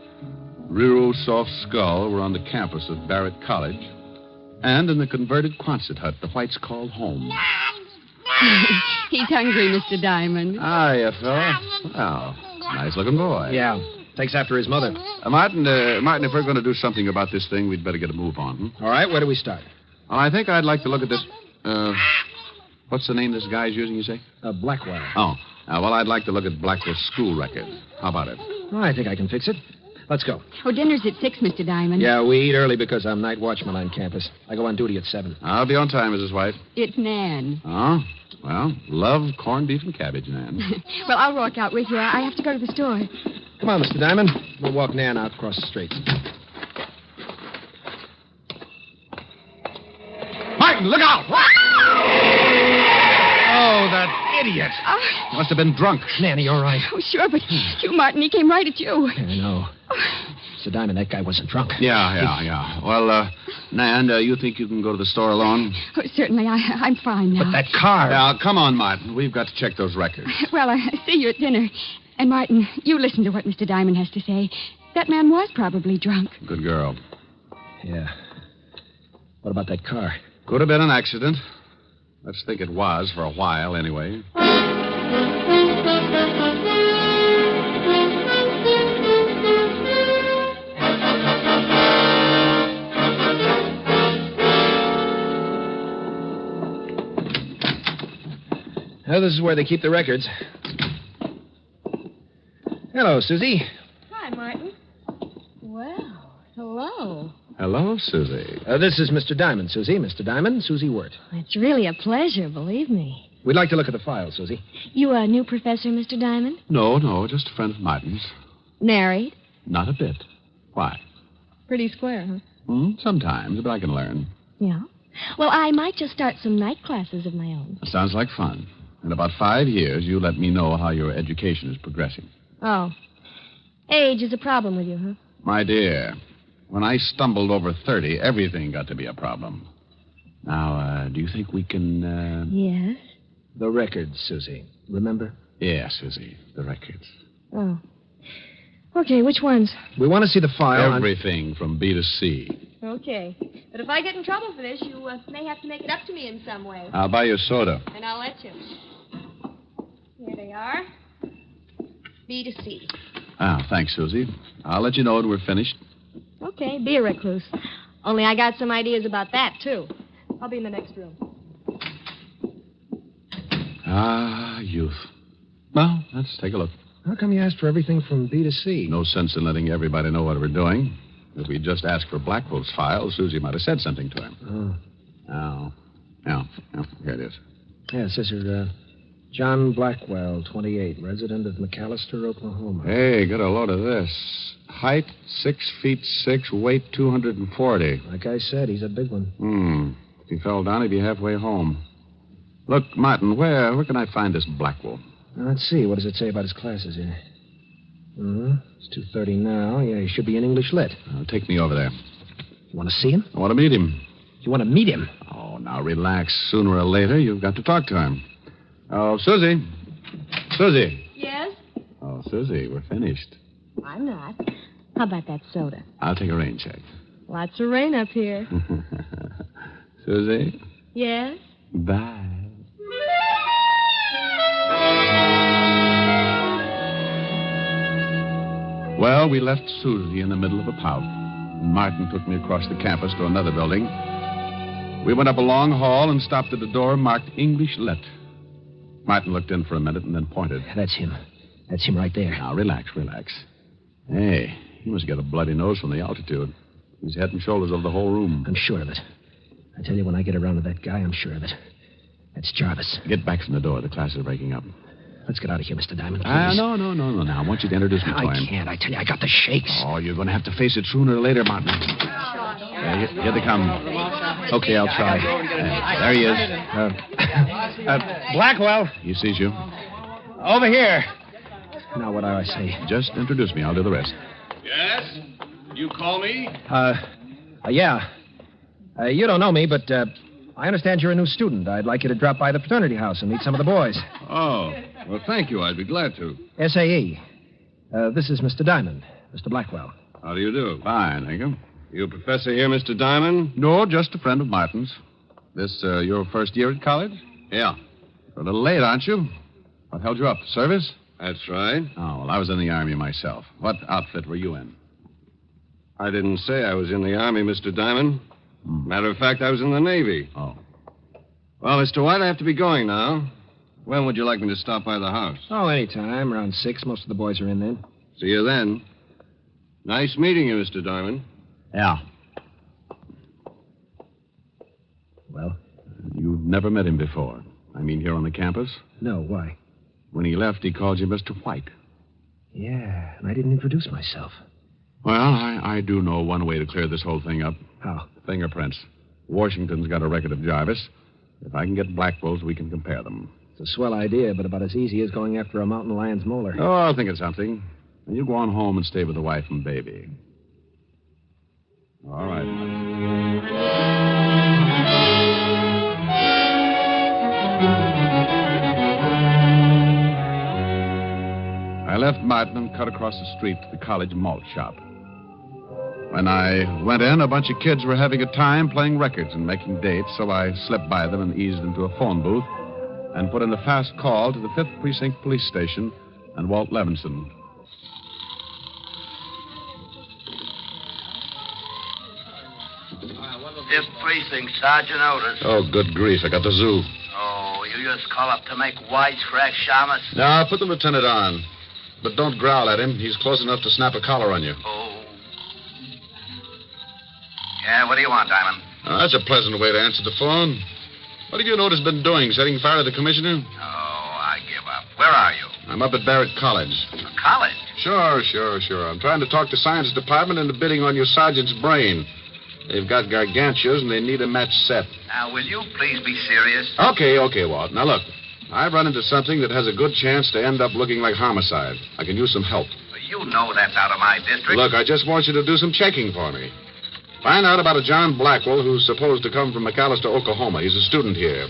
real soft skull were on the campus of Barrett College and in the converted Quonset hut the Whites called home. He's hungry, Mr. Diamond. Hiya, fella. Well, nice-looking boy. Yeah, takes after his mother. Martin, if we're going to do something about this thing, we'd better get a move on. All right, where do we start? Well, I think I'd like to look at this... what's the name this guy's using, you say? Blackwell. Oh. Well, I'd like to look at Blackwell's school record. How about it? Oh, I think I can fix it. Let's go. Oh, dinner's at 6, Mr. Diamond. Yeah, we eat early because I'm night watchman on campus. I go on duty at 7. I'll be on time, Mrs. White. It's Nan. Oh? Well, love corned beef and cabbage, Nan. Well, I'll walk out with you. I have to go to the store. Come on, Mr. Diamond. We'll walk Nan out across the street. Martin, look out! Oh, that idiot. Must have been drunk. Nanny, all right? Oh, sure, but you, Martin, he came right at you. I know. Mr. Diamond, that guy wasn't drunk. Yeah. Well, Nan, you think you can go to the store alone? Oh, certainly, I'm fine now. But that car... Now, come on, Martin. We've got to check those records. Well, I see you at dinner. And, Martin, you listen to what Mr. Diamond has to say. That man was probably drunk. Good girl. Yeah. What about that car? Could have been an accident. Let's think it was for a while, anyway. Well, this is where they keep the records. Hello, Susie. Hi, Martin. Well, hello. Hello, Susie. This is Mr. Diamond, Susie. Mr. Diamond, Susie Wirt. It's really a pleasure, believe me. We'd like to look at the file, Susie. You a new professor, Mr. Diamond? No, just a friend of Martin's. Married? Not a bit. Why? Pretty square, huh? Sometimes, but I can learn. Yeah? Well, I might just start some night classes of my own. Sounds like fun. In about 5 years, you let me know how your education is progressing. Oh. Age is a problem with you, huh? My dear, when I stumbled over 30, everything got to be a problem. Now, do you think we can, Yes? The records, Susie. Remember? Yeah, Susie, the records. Oh. Okay, which ones? We want to see the file. Everything from B to C. Okay. But if I get in trouble for this, you may have to make it up to me in some way. I'll buy you a soda. And I'll let you. Here they are. B to C. Thanks, Susie. I'll let you know when we're finished. Okay, be a recluse. Only I got some ideas about that, too. I'll be in the next room. Youth. Well, let's take a look. How come you asked for everything from B to C? No sense in letting everybody know what we're doing. If we just asked for Blackwell's file, Susie might have said something to him. Oh. Here it is. Yeah, it says here, John Blackwell, 28, resident of McAllister, Oklahoma. Hey, get a load of this. Height, 6'6", weight 240. Like I said, he's a big one. If he fell down, he'd be halfway home. Look, Martin, where can I find this Blackwell? Now, let's see. What does it say about his classes here? It's 2:30 now. Yeah, he should be in English Lit. Take me over there. You want to see him? I want to meet him. You want to meet him? Oh, now relax. Sooner or later, you've got to talk to him. Oh, Susie. Susie. Yes? Oh, Susie, we're finished. I'm not. How about that soda? I'll take a rain check. Lots of rain up here. Susie? Yes? Bye. Well, we left Susie in the middle of a pout. Martin took me across the campus to another building. We went up a long hall and stopped at a door marked English Lit. Martin looked in for a minute and then pointed. That's him. That's him right there. Now, relax. Hey, he must get a bloody nose from the altitude. He's head and shoulders over the whole room. I'm sure of it. I tell you, when I get around to that guy, I'm sure of it. That's Jarvis. Get back from the door. The class is breaking up. Let's get out of here, Mr. Diamond, please. No. Now, I want you to introduce me to him. I can't. I tell you, I got the shakes. Oh, you're going to have to face it sooner or later, Martin. Here they come. Okay, I'll try. There he is. Blackwell. He sees you. Over here. Now, what do I say? Just introduce me. I'll do the rest. Yes? You call me? Yeah. You don't know me, but I understand you're a new student. I'd like you to drop by the fraternity house and meet some of the boys. Oh, well, thank you. I'd be glad to. SAE. This is Mr. Diamond, Mr. Blackwell. How do you do? Fine, thank you. You a professor here, Mr. Diamond? No, just a friend of Martin's. This your first year at college? Yeah. You're a little late, aren't you? What held you up? Service? That's right. Oh, well, I was in the Army myself. What outfit were you in? I didn't say I was in the Army, Mr. Diamond. Matter of fact, I was in the Navy. Oh. Well, Mr. White, I have to be going now. When would you like me to stop by the house? Oh, anytime. Around 6. Most of the boys are in then. See you then. Nice meeting you, Mr. Diamond. Yeah. Well? You've never met him before. I mean, here on the campus? No, why? When he left, he called you Mr. White. Yeah, and I didn't introduce myself. Well, I do know one way to clear this whole thing up. How? Fingerprints. Washington's got a record of Jarvis. If I can get Blackwell's, we can compare them. It's a swell idea, but about as easy as going after a mountain lion's molar. Oh, I'll think of something. And you go on home and stay with the wife and baby. All right. I left Martin and cut across the street to the college malt shop. When I went in, a bunch of kids were having a time playing records and making dates, so I slipped by them and eased into a phone booth and put in a fast call to the 5th Precinct Police Station and Walt Levinson. Fifth Precinct, Sergeant Otis. Oh, good grief. I got the zoo. Oh, you just call up to make wisecracks, Shamus? Now, put the lieutenant on. But don't growl at him. He's close enough to snap a collar on you. Oh. Yeah, what do you want, Diamond? Oh, that's a pleasant way to answer the phone. What have you noticed been doing? Setting fire to the commissioner? Oh, I give up. Where are you? I'm up at Barrett College. College? Sure. I'm trying to talk the science department into bidding on your sergeant's brain. They've got gargantuas, and they need a match set. Now, will you please be serious? Okay, Walt. Now, look. I've run into something that has a good chance to end up looking like homicide. I can use some help. You know that's out of my district. Look, I just want you to do some checking for me. Find out about a John Blackwell who's supposed to come from McAllister, Oklahoma. He's a student here.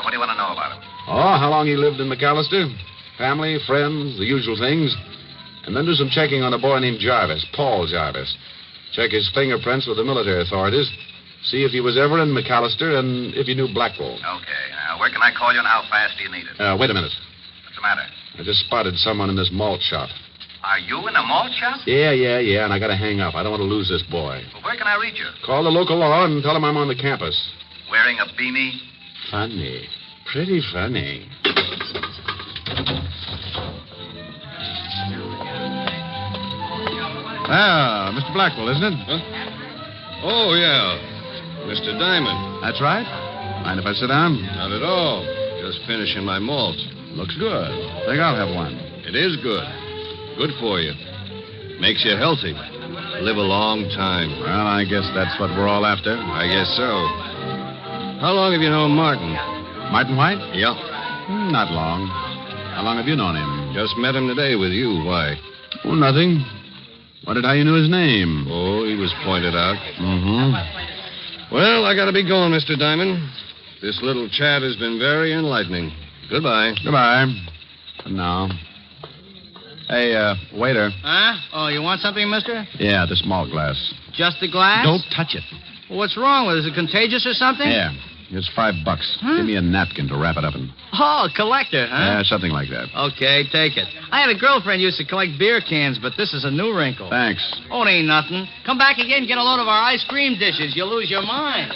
What do you want to know about him? Oh, how long he lived in McAllister? Family, friends, the usual things. And then do some checking on a boy named Jarvis, Paul Jarvis. Check his fingerprints with the military authorities. See if he was ever in McAllister and if he knew Blackwell. Okay. Now, where can I call you and how fast do you need it? Wait a minute. What's the matter? I just spotted someone in this malt shop. Are you in a malt shop? Yeah, and I gotta hang up. I don't want to lose this boy. Well, where can I reach you? Call the local law and tell him I'm on the campus. Wearing a beanie? Funny. Pretty funny. Ah, Mr. Blackwell, isn't it? Huh? Oh, yeah. Mr. Diamond. That's right. Mind if I sit down? Not at all. Just finishing my malt. Looks good. Think I'll have one. It is good. Good for you. Makes you healthy. Live a long time. Well, I guess that's what we're all after. I guess so. How long have you known Martin? Martin White? Yeah. Not long. How long have you known him? Just met him today with you. Why? Oh, nothing. Wondered how you knew his name. Oh, he was pointed out. Mm-hmm. Well, I gotta be going, Mr. Diamond. This little chat has been very enlightening. Goodbye. Goodbye. For now. Hey, waiter. Huh? Oh, you want something, mister? Yeah, the small glass. Just the glass? Don't touch it. Well, what's wrong with it? Is it contagious or something? Yeah. Here's $5. Huh? Give me a napkin to wrap it up in. Oh, a collector, huh? Yeah, something like that. Okay, take it. I had a girlfriend who used to collect beer cans, but this is a new wrinkle. Thanks. Oh, it ain't nothing. Come back again and get a load of our ice cream dishes. You'll lose your mind.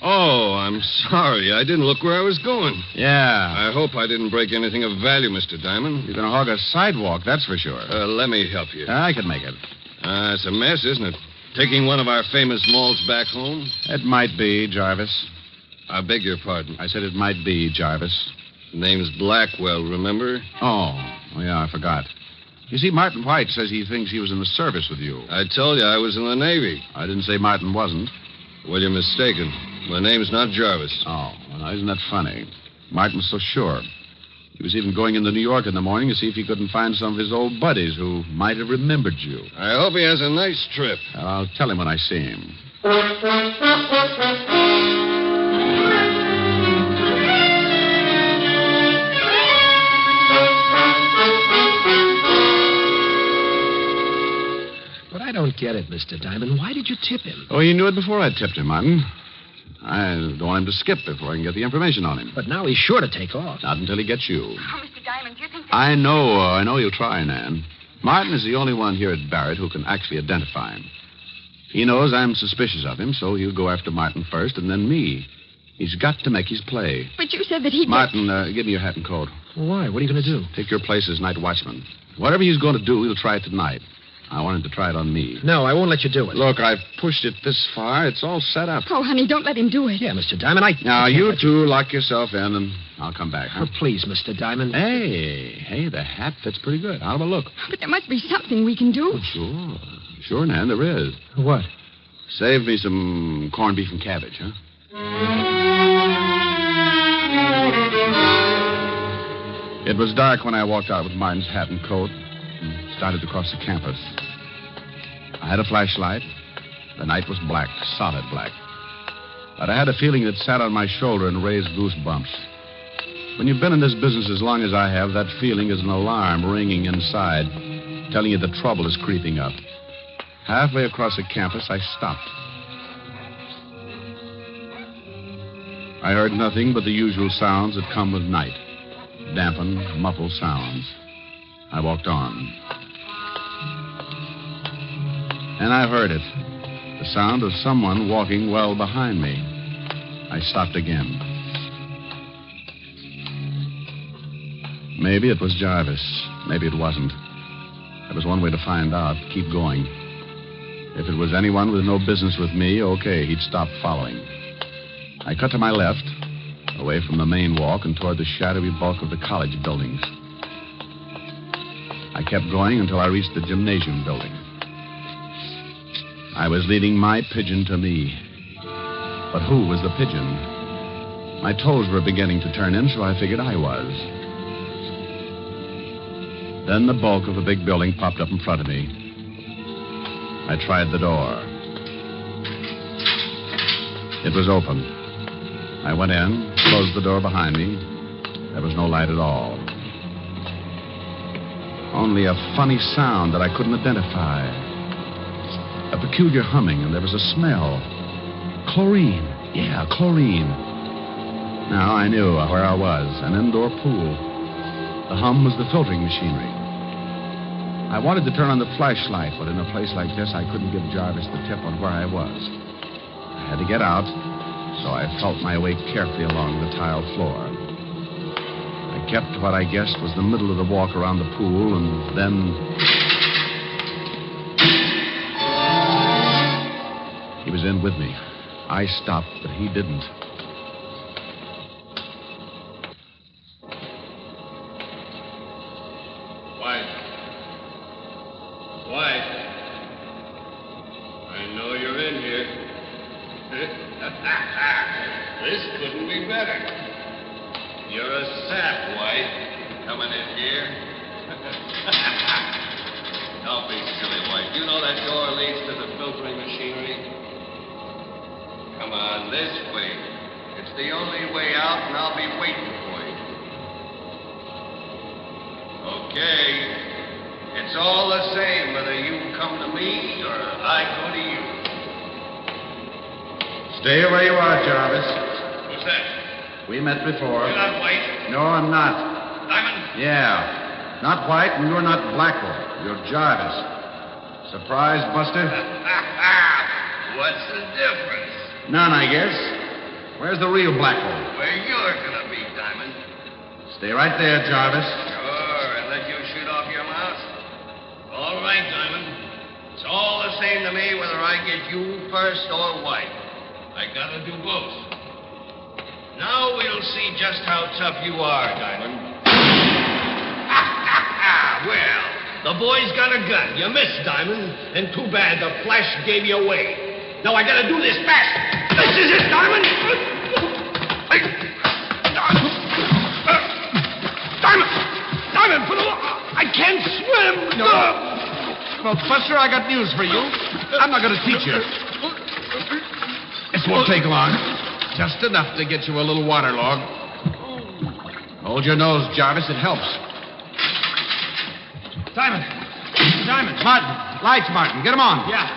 Oh, I'm sorry. I didn't look where I was going. Yeah. I hope I didn't break anything of value, Mr. Diamond. You're going to hog a sidewalk, that's for sure. Let me help you. I can make it. It's a mess, isn't it? Taking one of our famous malts back home? It might be, Jarvis. I beg your pardon. I said it might be, Jarvis. Name's Blackwell, remember? Oh, yeah, I forgot. You see, Martin White says he thinks he was in the service with you. I told you I was in the Navy. I didn't say Martin wasn't. Well, you're mistaken. My name's not Jarvis. Oh, well, now, isn't that funny? Martin's so sure. He was even going into New York in the morning to see if he couldn't find some of his old buddies who might have remembered you. I hope he has a nice trip. I'll tell him when I see him. But I don't get it, Mr. Diamond. Why did you tip him? Oh, you knew it before I tipped him, Martin. I don't want him to skip before I can get the information on him. But now he's sure to take off. Not until he gets you. Oh, Mr. Diamond, do you think that... I know you'll try, Nan. Martin is the only one here at Barrett who can actually identify him. He knows I'm suspicious of him, so he'll go after Martin first and then me. He's got to make his play. But you said that he'd... Martin, give me your hat and coat. Why? What are you going to do? Take your place as night watchman. Whatever he's going to do, he'll try it tonight. I want him to try it on me. No, I won't let you do it. Look, I've pushed it this far. It's all set up. Oh, honey, don't let him do it. Yeah, Mr. Diamond, Now, you two lock yourself in, and I'll come back, huh? Oh, please, Mr. Diamond. Hey, the hat fits pretty good. I'll have a look. But there must be something we can do. Oh, sure, Nan, there is. What? Save me some corned beef and cabbage, huh? It was dark when I walked out with Martin's hat and coat and started to cross the campus. I had a flashlight. The night was black, solid black. But I had a feeling that sat on my shoulder and raised goosebumps. When you've been in this business as long as I have, that feeling is an alarm ringing inside, telling you the trouble is creeping up. Halfway across the campus, I stopped. I heard nothing but the usual sounds that come with night. Dampened, muffled sounds. I walked on. And I heard it. The sound of someone walking well behind me. I stopped again. Maybe it was Jarvis. Maybe it wasn't. There was one way to find out. Keep going. If it was anyone with no business with me, okay, he'd stop following. I cut to my left, away from the main walk and toward the shadowy bulk of the college buildings. I kept going until I reached the gymnasium building. I was leading my pigeon to me. But who was the pigeon? My toes were beginning to turn in, so I figured I was. Then the bulk of the big building popped up in front of me. I tried the door. It was open. I went in, closed the door behind me. There was no light at all. Only a funny sound that I couldn't identify. A peculiar humming, and there was a smell. Chlorine. Yeah, chlorine. Now I knew where I was, an indoor pool. The hum was the filtering machinery. I wanted to turn on the flashlight, but in a place like this, I couldn't give Jarvis the tip on where I was. I had to get out, so I felt my way carefully along the tile floor. I kept what I guessed was the middle of the walk around the pool, and then... He was in with me. I stopped, but he didn't. White. I know you're in here. This couldn't be better. You're a sap, White, coming in here. Don't be silly, White. You know that door leads to the filtering machinery? Come on, this way. It's the only way out, and I'll be waiting for you. Okay. It's all the same whether you come to me or I go to you. Stay where you are, Jarvis. Who's that? We met before. You're not White. No, I'm not. Diamond? Yeah. Not White, and you're not Blackwell. You're Jarvis. Surprise, Buster? What's the difference? None, I guess. Where's the real Blackwell? Where you're gonna be, Diamond. Stay right there, Jarvis. Sure, and let you shoot off your mouth. All right, Diamond. It's all the same to me whether I get you first or White. I gotta do both. Now we'll see just how tough you are, Diamond. Well, the boy's got a gun. You missed, Diamond. And too bad the flash gave you away. Now I gotta do this fast. This is it, Diamond. Diamond, for the I can't swim. No. Well, Buster, I got news for you. I'm not going to teach you. This won't take long. Just enough to get you a little waterlogged. Hold your nose, Jarvis. It helps. Diamond. Martin. Lights, Martin. Get them on. Yeah.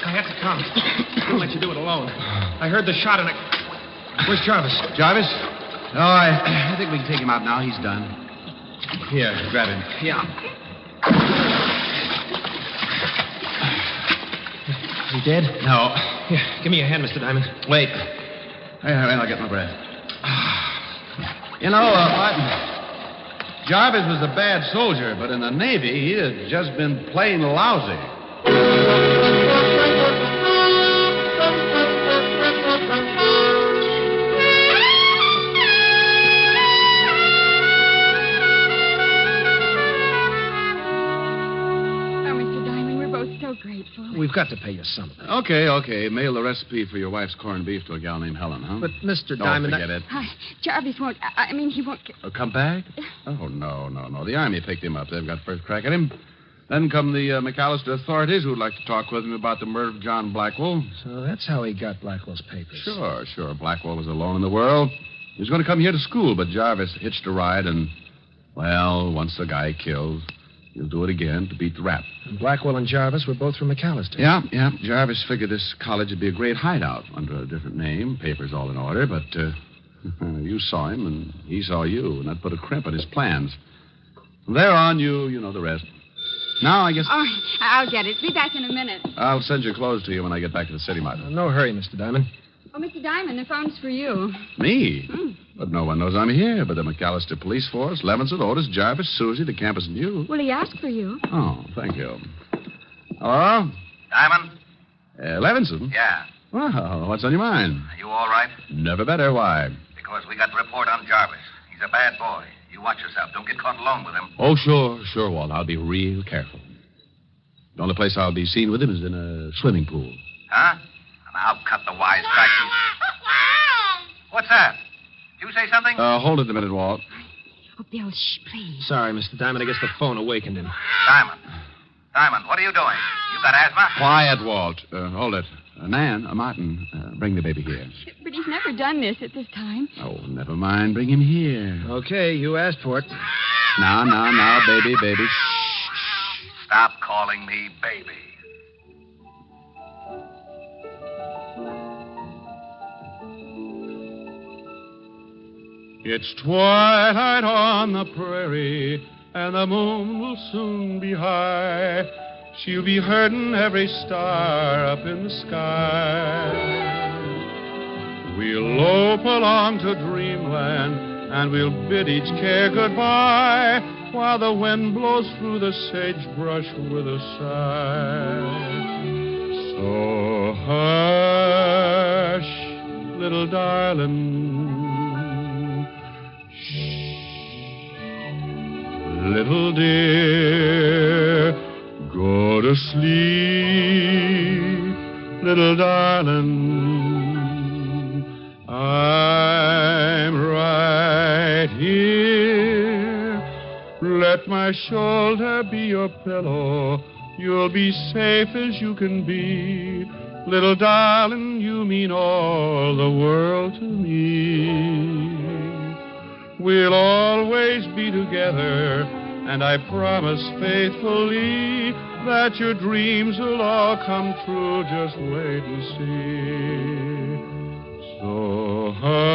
I have to come. I won't let you do it alone. I heard the shot and I... Where's Jarvis? Jarvis? Oh, I think we can take him out now. He's done. Here, grab him. Yeah. Is he dead? No. Here, give me a hand, Mr. Diamond. Wait. I'll get my breath. You know, Martin, Jarvis was a bad soldier, but in the Navy, he had just been plain lousy. Grateful. We've got to pay you something. Okay. Mail the recipe for your wife's corned beef to a gal named Helen, huh? But, Mr. Don't Diamond... forget it. Jarvis won't... he won't... Come back? Oh, no. The Army picked him up. They've got first crack at him. Then come the McAllister authorities who'd like to talk with him about the murder of John Blackwell. So that's how he got Blackwell's papers. Sure. Blackwell was alone in the world. He was going to come here to school, but Jarvis hitched a ride and, well, once the guy kills... He'll do it again to beat the rap. And Blackwell and Jarvis were both from McAllister. Yeah. Jarvis figured this college would be a great hideout under a different name, papers all in order, but you saw him and he saw you, and that put a crimp in his plans. From there on, you know the rest. Now, I guess... Oh, I'll get it. Be back in a minute. I'll send your clothes to you when I get back to the city, Martin. No hurry, Mr. Diamond. Oh, Mr. Diamond, the phone's for you. Me? But no one knows I'm here but the McAllister police force, Levinson, Otis, Jarvis, Susie, the campus, and you. Well, he asked for you. Oh, thank you. Hello? Diamond? Levinson? Yeah. Well, what's on your mind? Are you all right? Never better. Why? Because we got the report on Jarvis. He's a bad boy. You watch yourself. Don't get caught alone with him. Oh, sure, Walt. I'll be real careful. The only place I'll be seen with him is in a swimming pool. Huh? And I'll cut the wisecracks. What's that? Did you say something? Hold it a minute, Walt. Oh, Bill, shh, please. Sorry, Mr. Diamond. I guess the phone awakened him. Diamond, what are you doing? You got asthma? Quiet, Walt. Hold it. Martin, bring the baby here. But he's never done this at this time. Oh, never mind. Bring him here. Okay, you asked for it. Now, baby. Stop calling me baby. It's twilight on the prairie, and the moon will soon be high. She'll be herding every star up in the sky. We'll lope along to dreamland, and we'll bid each care goodbye, while the wind blows through the sagebrush with a sigh. So hush, little darling. Little dear, go to sleep, little darling. I'm right here. Let my shoulder be your pillow. You'll be safe as you can be. Little darling, you mean all the world to me. We'll always be together, and I promise faithfully that your dreams will all come true. Just wait and see. So hush,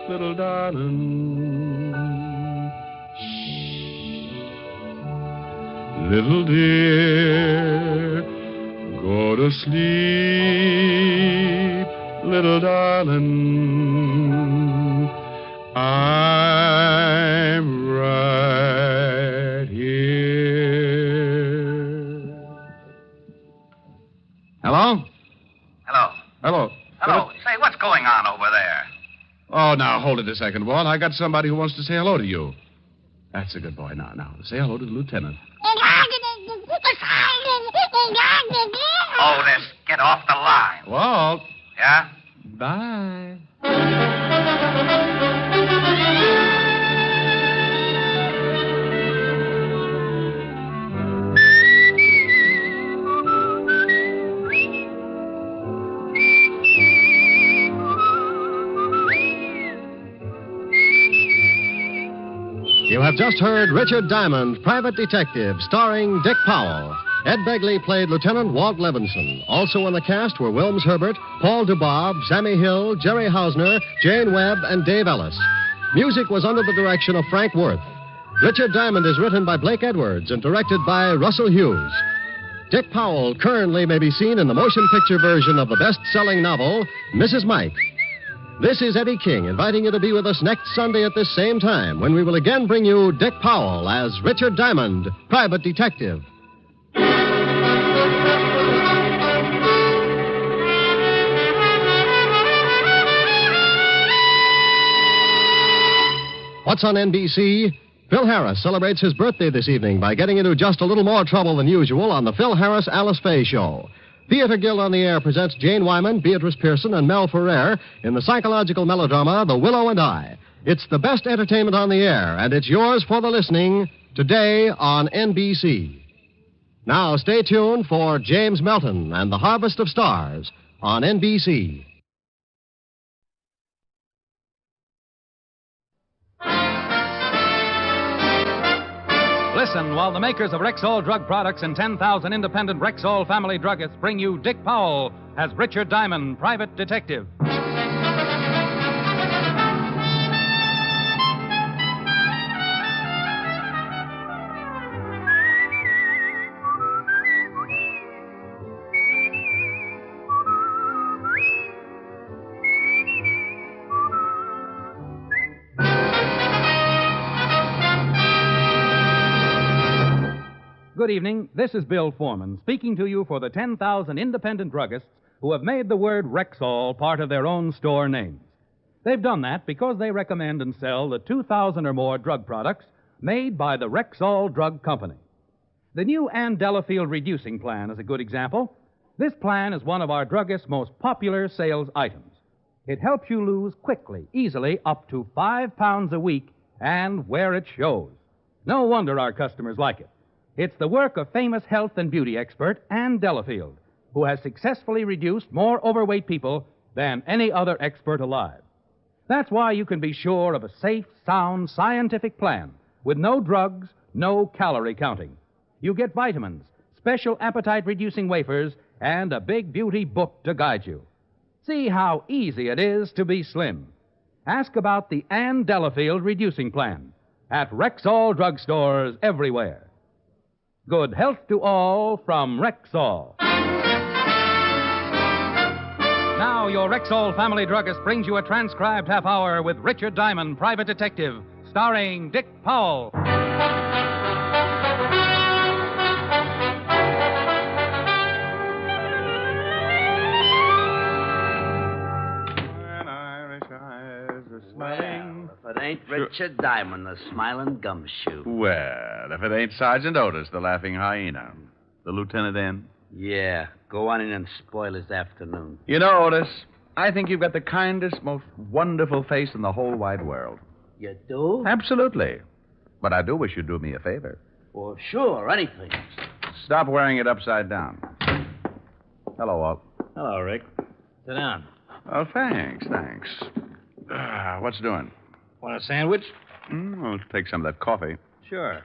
little darling. Shh. Little dear, go to sleep, little darling. I'm right here. Hello? Hello. Say, what's going on over there? Oh, now, hold it a second, Walt. I got somebody who wants to say hello to you. That's a good boy. Now, say hello to the lieutenant. Otis, get off the line. Walt. Yeah? Bye. You have just heard Richard Diamond, Private Detective, starring Dick Powell. Ed Begley played Lieutenant Walt Levinson. Also in the cast were Wilms Herbert, Paul Dubob, Sammy Hill, Jerry Hausner, Jane Webb, and Dave Ellis. Music was under the direction of Frank Worth. Richard Diamond is written by Blake Edwards and directed by Russell Hughes. Dick Powell currently may be seen in the motion picture version of the best-selling novel, Mrs. Mike. This is Eddie King inviting you to be with us next Sunday at this same time when we will again bring you Dick Powell as Richard Diamond, Private Detective. What's on NBC? Phil Harris celebrates his birthday this evening by getting into just a little more trouble than usual on the Phil Harris Alice Faye Show. Theater Guild on the Air presents Jane Wyman, Beatrice Pearson, and Mel Ferrer in the psychological melodrama The Willow and I. It's the best entertainment on the air, and it's yours for the listening today on NBC. Now stay tuned for James Melton and the Harvest of Stars on NBC. Listen while the makers of Rexall drug products and 10,000 independent Rexall family druggists bring you Dick Powell as Richard Diamond, Private Detective. Good evening. This is Bill Foreman speaking to you for the 10,000 independent druggists who have made the word Rexall part of their own store names. They've done that because they recommend and sell the 2,000 or more drug products made by the Rexall Drug Company. The new Ann Delafield Reducing Plan is a good example. This plan is one of our druggists' most popular sales items. It helps you lose quickly, easily, up to 5 pounds a week, and where it shows. No wonder our customers like it. It's the work of famous health and beauty expert Ann Delafield, who has successfully reduced more overweight people than any other expert alive. That's why you can be sure of a safe, sound, scientific plan with no drugs, no calorie counting. You get vitamins, special appetite-reducing wafers, and a big beauty book to guide you. See how easy it is to be slim. Ask about the Ann Delafield Reducing Plan at Rexall drugstores everywhere. Good health to all from Rexall. Now, your Rexall family druggist brings you a transcribed half hour with Richard Diamond, Private Detective, starring Dick Powell. Well, if it ain't Richard Diamond, the smiling gumshoe. Well, if it ain't Sergeant Otis, the laughing hyena. The lieutenant in? Yeah, go on in and spoil his afternoon. You know, Otis, I think you've got the kindest, most wonderful face in the whole wide world. You do? Absolutely. But I do wish you'd do me a favor. Well, sure, anything. Stop wearing it upside down. Hello, Walt. Hello, Rick. Sit down. Oh, thanks. What's doing? Want a sandwich? I'll take some of that coffee. Sure.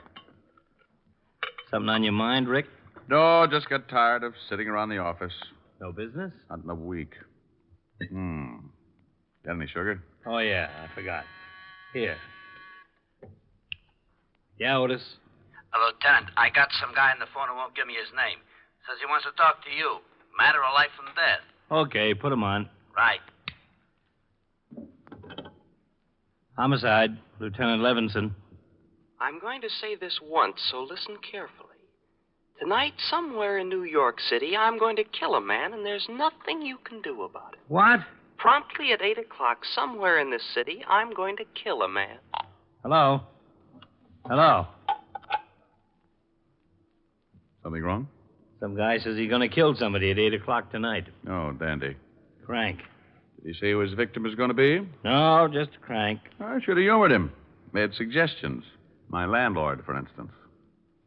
Something on your mind, Rick? No, just got tired of sitting around the office. No business? Not in a week. Got any sugar? Oh, yeah, I forgot. Here. Yeah, Otis? Lieutenant, I got some guy on the phone who won't give me his name. Says he wants to talk to you. Matter of life and death. Okay, put him on. Right. Homicide, Lieutenant Levinson. I'm going to say this once, so listen carefully. Tonight, somewhere in New York City, I'm going to kill a man, and there's nothing you can do about it. What? Promptly at 8 o'clock, somewhere in this city, I'm going to kill a man. Hello? Hello? Something wrong? Some guy says he's going to kill somebody at 8 o'clock tonight. Oh, dandy. Crank. Did he say who his victim is going to be? No, just a crank. I should have humored him. Made suggestions. My landlord, for instance.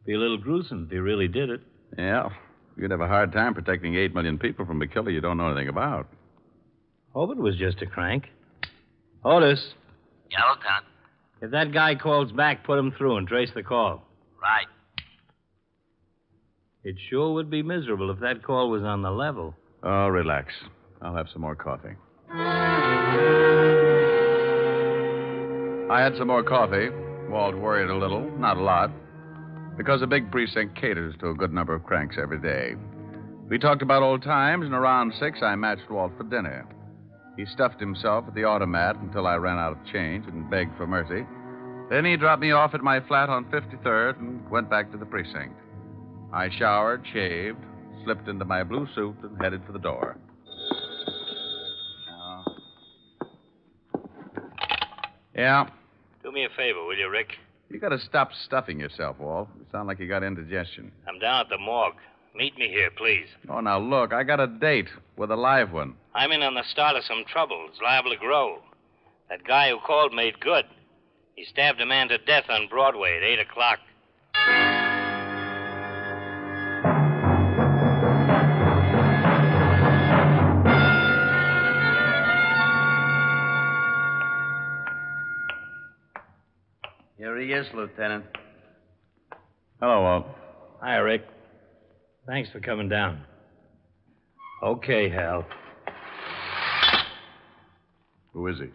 Be a little gruesome if he really did it. Yeah. You'd have a hard time protecting 8 million people from a killer you don't know anything about. Hope it was just a crank. Otis, Yeah, Lieutenant. if that guy calls back, put him through and trace the call. Right. It sure would be miserable if that call was on the level. Oh, relax. I'll have some more coffee. I had some more coffee. Walt worried a little, not a lot, because a big precinct caters to a good number of cranks every day. We talked about old times, and around 6, I matched Walt for dinner. He stuffed himself at the automat until I ran out of change and begged for mercy. Then he dropped me off at my flat on 53rd and went back to the precinct. I showered, shaved, slipped into my blue suit, and headed for the door. Yeah? Do me a favor, will you, Rick? You gotta stop stuffing yourself, Walt. You sound like you got indigestion. I'm down at the morgue. Meet me here, please. Oh, now look, I got a date with a live one. I'm in on the start of some trouble. It's liable to grow. That guy who called made good. He stabbed a man to death on Broadway at 8 o'clock. Here he is, Lieutenant. Hello, Walt. Hi, Rick. Thanks for coming down. Okay, Hal. Who is he?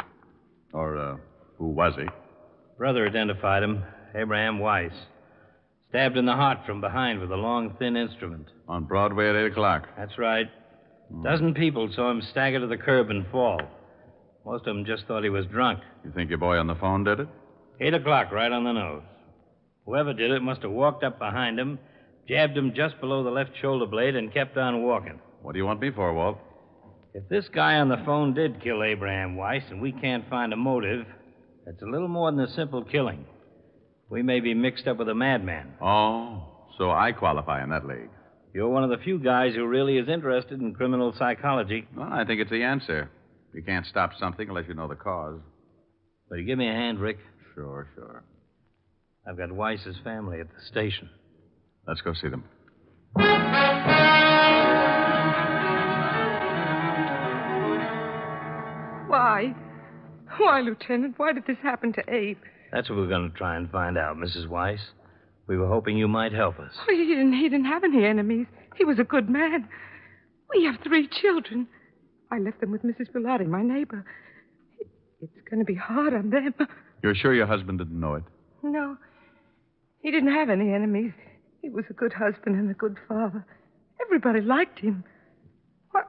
Or, who was he? Brother identified him. Abraham Weiss. Stabbed in the heart from behind with a long, thin instrument. On Broadway at 8 o'clock. That's right. A dozen people saw him stagger to the curb and fall. Most of them just thought he was drunk. You think your boy on the phone did it? 8 o'clock, right on the nose. Whoever did it must have walked up behind him, jabbed him just below the left shoulder blade, and kept on walking. What do you want me for, Walt? If this guy on the phone did kill Abraham Weiss and we can't find a motive, it's a little more than a simple killing. We may be mixed up with a madman. Oh, so I qualify in that league. You're one of the few guys who really is interested in criminal psychology. Well, I think it's the answer. You can't stop something unless you know the cause. Will you give me a hand, Rick? Sure, sure. I've got Weiss's family at the station. Let's go see them. Why? Why, Lieutenant? Why did this happen to Abe? That's what we're going to try and find out, Mrs. Weiss. We were hoping you might help us. Oh, he didn't have any enemies. He was a good man. We have 3 children. I left them with Mrs. Bilotti, my neighbor. It's going to be hard on them. You're sure your husband didn't know it? No. He didn't have any enemies. He was a good husband and a good father. Everybody liked him. Why,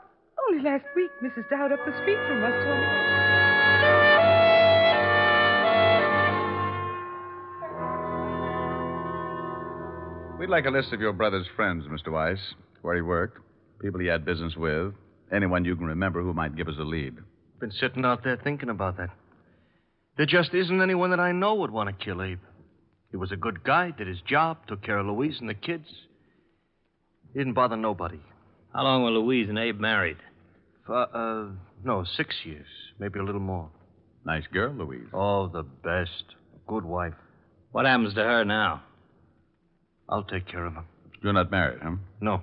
only last week, Mrs. Dowd up the street from us told me. We'd like a list of your brother's friends, Mr. Weiss. Where he worked, people he had business with, anyone you can remember who might give us a lead. Been sitting out there thinking about that. There just isn't anyone that I know would want to kill Abe. He was a good guy, did his job, took care of Louise and the kids. He didn't bother nobody. How long were Louise and Abe married? No, 6 years, maybe a little more. Nice girl, Louise. Oh, the best. Good wife. What happens to her now? I'll take care of her. You're not married, huh? No.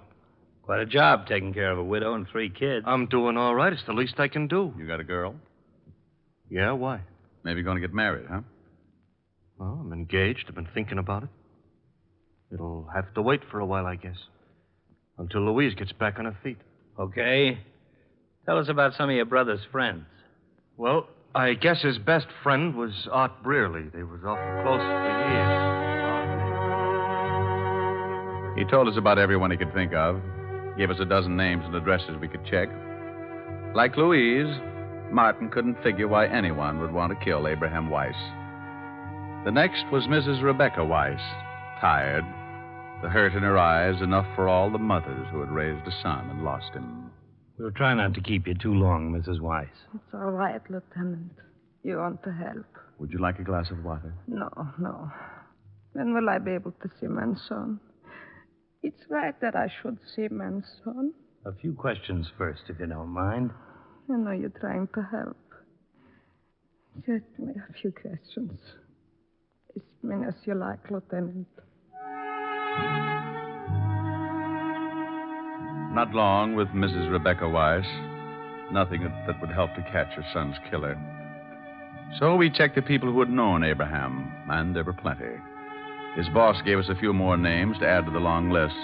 Quite a job taking care of a widow and 3 kids. I'm doing all right. It's the least I can do. You got a girl? Yeah, why? Maybe going to get married, huh? Well, I'm engaged. I've been thinking about it. It'll have to wait for a while, I guess. Until Louise gets back on her feet. Okay. Tell us about some of your brother's friends. Well, I guess his best friend was Art Brearley. They was awful close for years. He told us about everyone he could think of. Gave us a dozen names and addresses we could check. Like Louise, Martin couldn't figure why anyone would want to kill Abraham Weiss. The next was Mrs. Rebecca Weiss, tired, the hurt in her eyes enough for all the mothers who had raised a son and lost him. We'll try not to keep you too long, Mrs. Weiss. It's all right, Lieutenant. You want to help? Would you like a glass of water? No. When will I be able to see Manson? It's right that I should see Manson. A few questions first, if you don't mind. I know you're trying to help. Just me a few questions. As many as you like, Lieutenant. Not long with Mrs. Rebecca Weiss. Nothing that would help to catch her son's killer. So we checked the people who had known Abraham, and there were plenty. His boss gave us a few more names to add to the long list.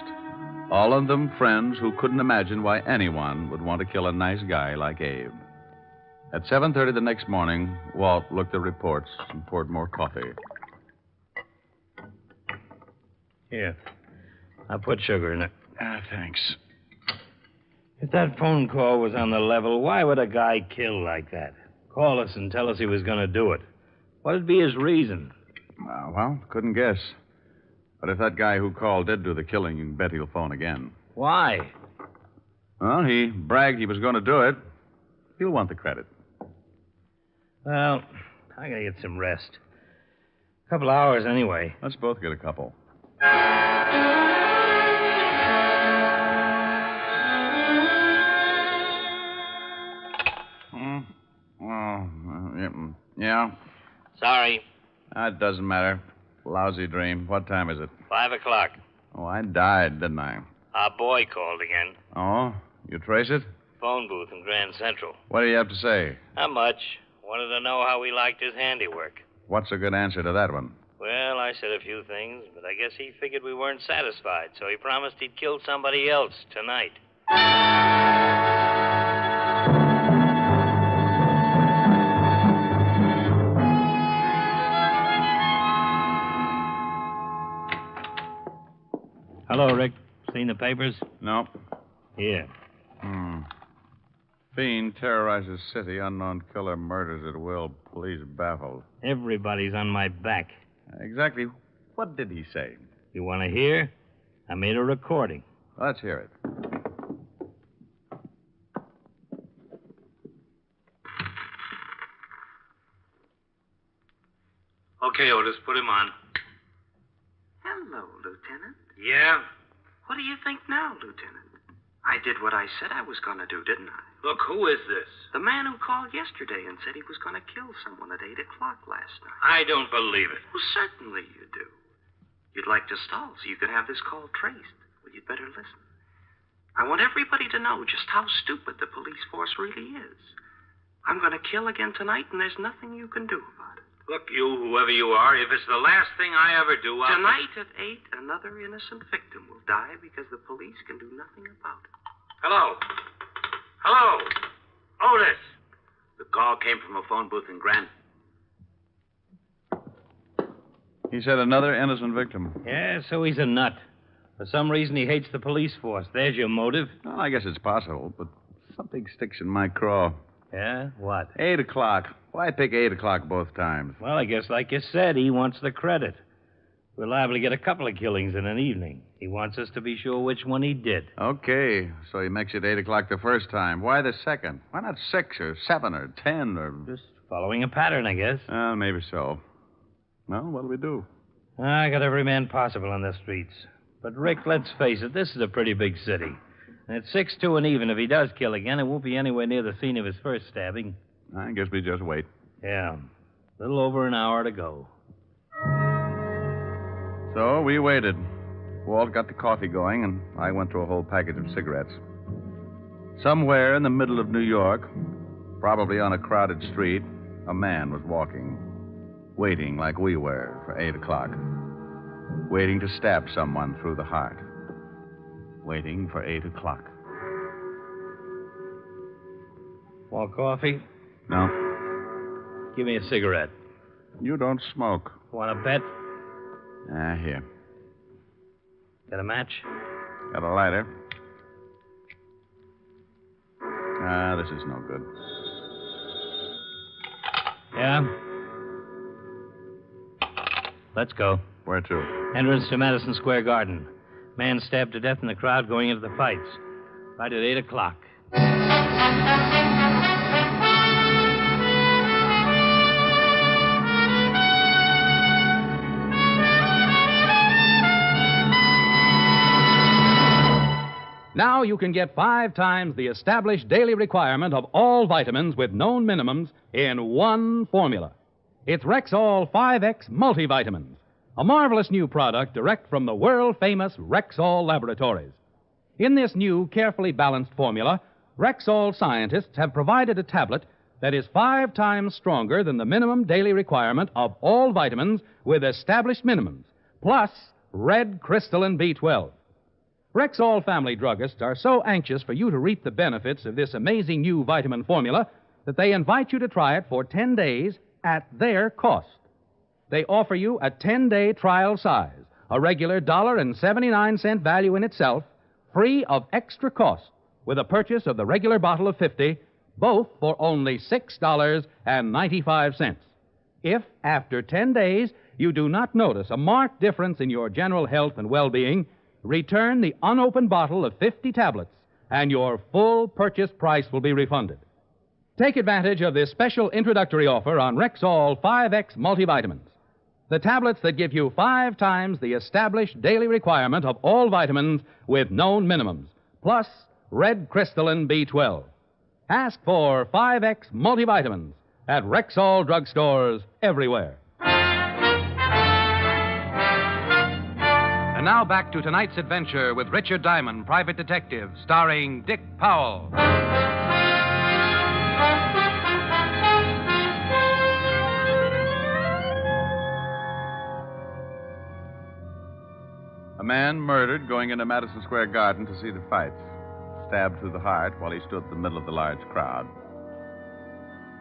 All of them friends who couldn't imagine why anyone would want to kill a nice guy like Abe. At 7:30 the next morning, Walt looked at reports and poured more coffee. Here. I'll put sugar in it. Thanks. If that phone call was on the level, why would a guy kill like that? Call us and tell us he was going to do it. What'd be his reason? Well, couldn't guess. But if that guy who called did do the killing, you can bet he'll phone again. Why? Well, he bragged he was going to do it. He'll want the credit. Well, I gotta get some rest. A couple hours anyway. Let's both get a couple. Yeah? Sorry. It doesn't matter. Lousy dream. What time is it? 5 o'clock. Oh, I died, didn't I? Our boy called again. Oh? You trace it? Phone booth in Grand Central. What do you have to say? Not much. Wanted to know how he liked his handiwork. What's a good answer to that one? Well, I said a few things, but I guess he figured we weren't satisfied, so he promised he'd kill somebody else tonight. Hello, Rick. Seen the papers? No. Here. Fiend terrorizes city. Unknown killer murders at will. Police baffled. Everybody's on my back. Exactly what did he say? You want to hear? I made a recording. Let's hear it. Okay, Otis, put him on. Hello, Lieutenant. Yeah? What do you think now, Lieutenant? I did what I said I was going to do, didn't I? Look, who is this? The man who called yesterday and said he was going to kill someone at 8 o'clock last night. I don't believe it. Well, certainly you do. You'd like to stall so you could have this call traced. Well, you'd better listen. I want everybody to know just how stupid the police force really is. I'm going to kill again tonight, and there's nothing you can do about it. Look, you, whoever you are, if it's the last thing I ever do, I'll... Tonight at 8, another innocent victim will die because the police can do nothing about it. Hello? Hello? Otis! The call came from a phone booth in Grant. He said another innocent victim. Yeah, so he's a nut. For some reason, he hates the police force. There's your motive. Well, I guess it's possible, but something sticks in my craw. Yeah? What? 8 o'clock. Why pick 8 o'clock both times? Well, I guess, like you said, he wants the credit. We're liable to get a couple of killings in an evening. He wants us to be sure which one he did. Okay, so he makes it 8 o'clock the first time. Why the second? Why not 6 or 7 or 10 or... Just following a pattern, I guess. Maybe so. Well, what'll we do? I got every man possible on the streets. But, Rick, let's face it, this is a pretty big city. And it's 6-2 and even. If he does kill again, it won't be anywhere near the scene of his first stabbing. I guess we just wait. Yeah. A little over an hour to go. So we waited. Walt got the coffee going, and I went through a whole package of cigarettes. Somewhere in the middle of New York, probably on a crowded street, a man was walking, waiting like we were for 8 o'clock, waiting to stab someone through the heart, waiting for 8 o'clock. Want coffee? No. Give me a cigarette. You don't smoke. Want a bet? Here. Got a match? Got a lighter. This is no good. Yeah? Let's go. Where to? Entrance to Madison Square Garden. Man stabbed to death in the crowd going into the fights. Right at 8 o'clock. Now you can get 5 times the established daily requirement of all vitamins with known minimums in one formula. It's Rexall 5X Multivitamins, a marvelous new product direct from the world-famous Rexall Laboratories. In this new, carefully balanced formula, Rexall scientists have provided a tablet that is 5 times stronger than the minimum daily requirement of all vitamins with established minimums, plus red crystalline B12. Rexall family druggists are so anxious for you to reap the benefits of this amazing new vitamin formula that they invite you to try it for 10 days at their cost. They offer you a 10-day trial size, a regular $1.79 value in itself, free of extra cost, with a purchase of the regular bottle of 50, both for only $6.95. If, after 10 days, you do not notice a marked difference in your general health and well-being, return the unopened bottle of 50 tablets, and your full purchase price will be refunded. Take advantage of this special introductory offer on Rexall 5X Multivitamins, the tablets that give you 5 times the established daily requirement of all vitamins with known minimums, plus red crystalline B12. Ask for 5X Multivitamins at Rexall drugstores everywhere. And now back to tonight's adventure with Richard Diamond, Private Detective, starring Dick Powell. A man murdered going into Madison Square Garden to see the fights, stabbed through the heart while he stood in the middle of the large crowd.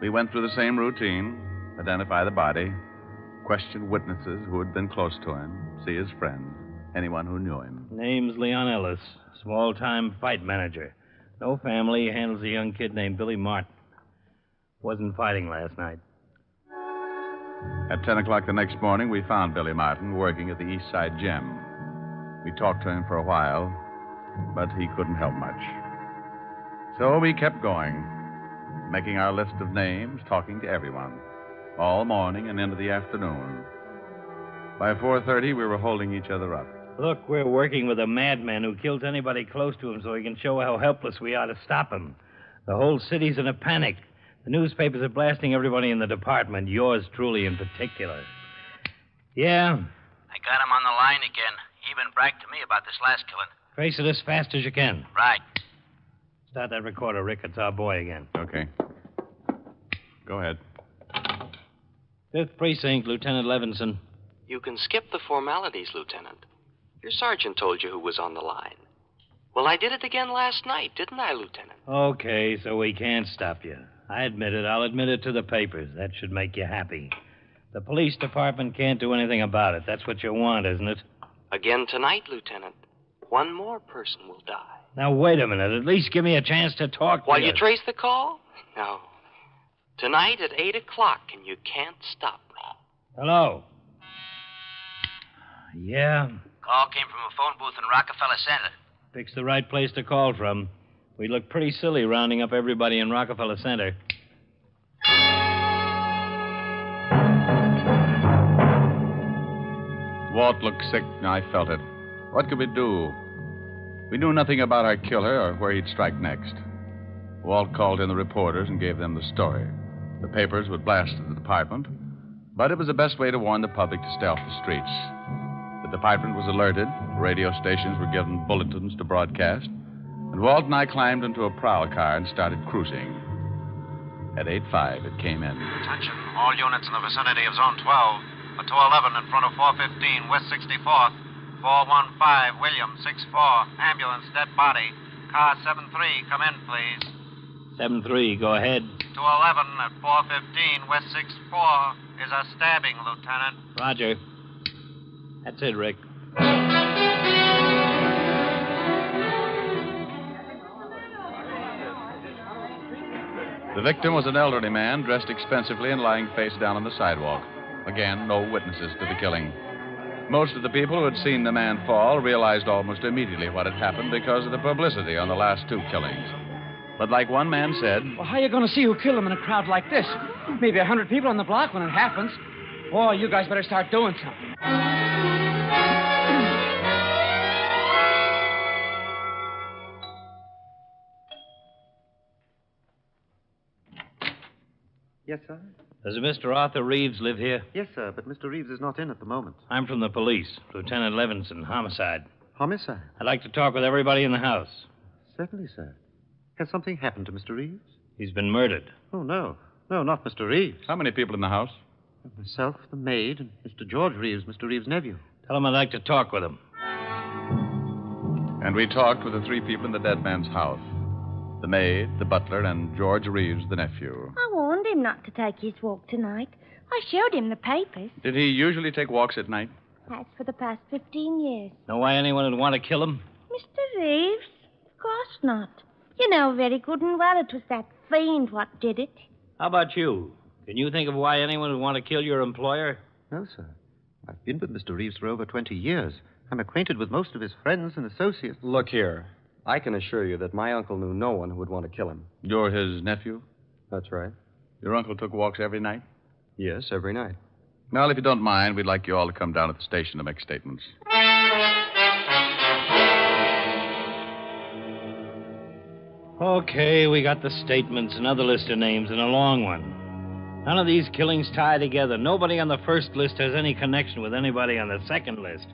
We went through the same routine, identify the body, question witnesses who had been close to him, see his friends, anyone who knew him. Name's Leon Ellis, small-time fight manager. No family, handles a young kid named Billy Martin. Wasn't fighting last night. At 10 o'clock the next morning, we found Billy Martin working at the East Side Gym. We talked to him for a while, but he couldn't help much. So we kept going, making our list of names, talking to everyone. all morning and into the afternoon. By 4:30, we were holding each other up. Look, we're working with a madman who kills anybody close to him so he can show how helpless we are to stop him. The whole city's in a panic. The newspapers are blasting everybody in the department, yours truly in particular. Yeah? I got him on the line again. He even bragged to me about this last killing. Trace it as fast as you can. Right. Start that recorder, Rick. It's our boy again. Okay. Go ahead. 5th Precinct, Lieutenant Levinson. You can skip the formalities, Lieutenant. Your sergeant told you who was on the line. Well, I did it again last night, didn't I, Lieutenant? Okay, so we can't stop you. I admit it. I'll admit it to the papers. That should make you happy. The police department can't do anything about it. That's what you want, isn't it? Again tonight, Lieutenant. One more person will die. Now, wait a minute. At least give me a chance to talk to While you trace the call? No. Tonight at 8 o'clock, and you can't stop me. Hello? Yeah? Call came from a phone booth in Rockefeller Center. Pick's the right place to call from. We look pretty silly rounding up everybody in Rockefeller Center. Walt looked sick, and I felt it. What could we do? We knew nothing about our killer or where he'd strike next. Walt called in the reporters and gave them the story. The papers would blast the department, but it was the best way to warn the public to stay off the streets. The department was alerted, radio stations were given bulletins to broadcast, and Walt and I climbed into a prowl car and started cruising. At 8:05, it came in. Attention, all units in the vicinity of Zone 12. A 211 in front of 415 West 64th. 415 William 64. Ambulance, dead body. Car 73, come in, please. 7-3, go ahead. 211 at 415 West 64 is a stabbing, Lieutenant. Roger. That's it, Rick. The victim was an elderly man dressed expensively and lying face down on the sidewalk. Again, no witnesses to the killing. Most of the people who had seen the man fall realized almost immediately what had happened because of the publicity on the last 2 killings. But like one man said... Well, how are you going to see who killed him in a crowd like this? Maybe 100 people on the block when it happens. Oh, you guys better start doing something. Yes, sir? Does Mr. Arthur Reeves live here? Yes, sir, but Mr. Reeves is not in at the moment. I'm from the police. Lieutenant Levinson, homicide. Homicide? I'd like to talk with everybody in the house. Certainly, sir. Has something happened to Mr. Reeves? He's been murdered. Oh, no. No, not Mr. Reeves. How many people in the house? Myself, the maid, and Mr. George Reeves, Mr. Reeves' nephew. Tell him I'd like to talk with him. And we talked with the 3 people in the dead man's house. The maid, the butler, and George Reeves, the nephew. I warned him not to take his walk tonight. I showed him the papers. Did he usually take walks at night? That's for the past 15 years. Know why anyone would want to kill him? Mr. Reeves? Of course not. You know very good and well it was that fiend what did it. How about you? Can you think of why anyone would want to kill your employer? No, sir. I've been with Mr. Reeves for over 20 years. I'm acquainted with most of his friends and associates. Look here. I can assure you that my uncle knew no one who would want to kill him. You're his nephew? That's right. Your uncle took walks every night? Yes, every night. Well, if you don't mind, we'd like you all to come down at the station to make statements. Okay, we got the statements, another list of names, and a long one. None of these killings tie together. Nobody on the first list has any connection with anybody on the second list.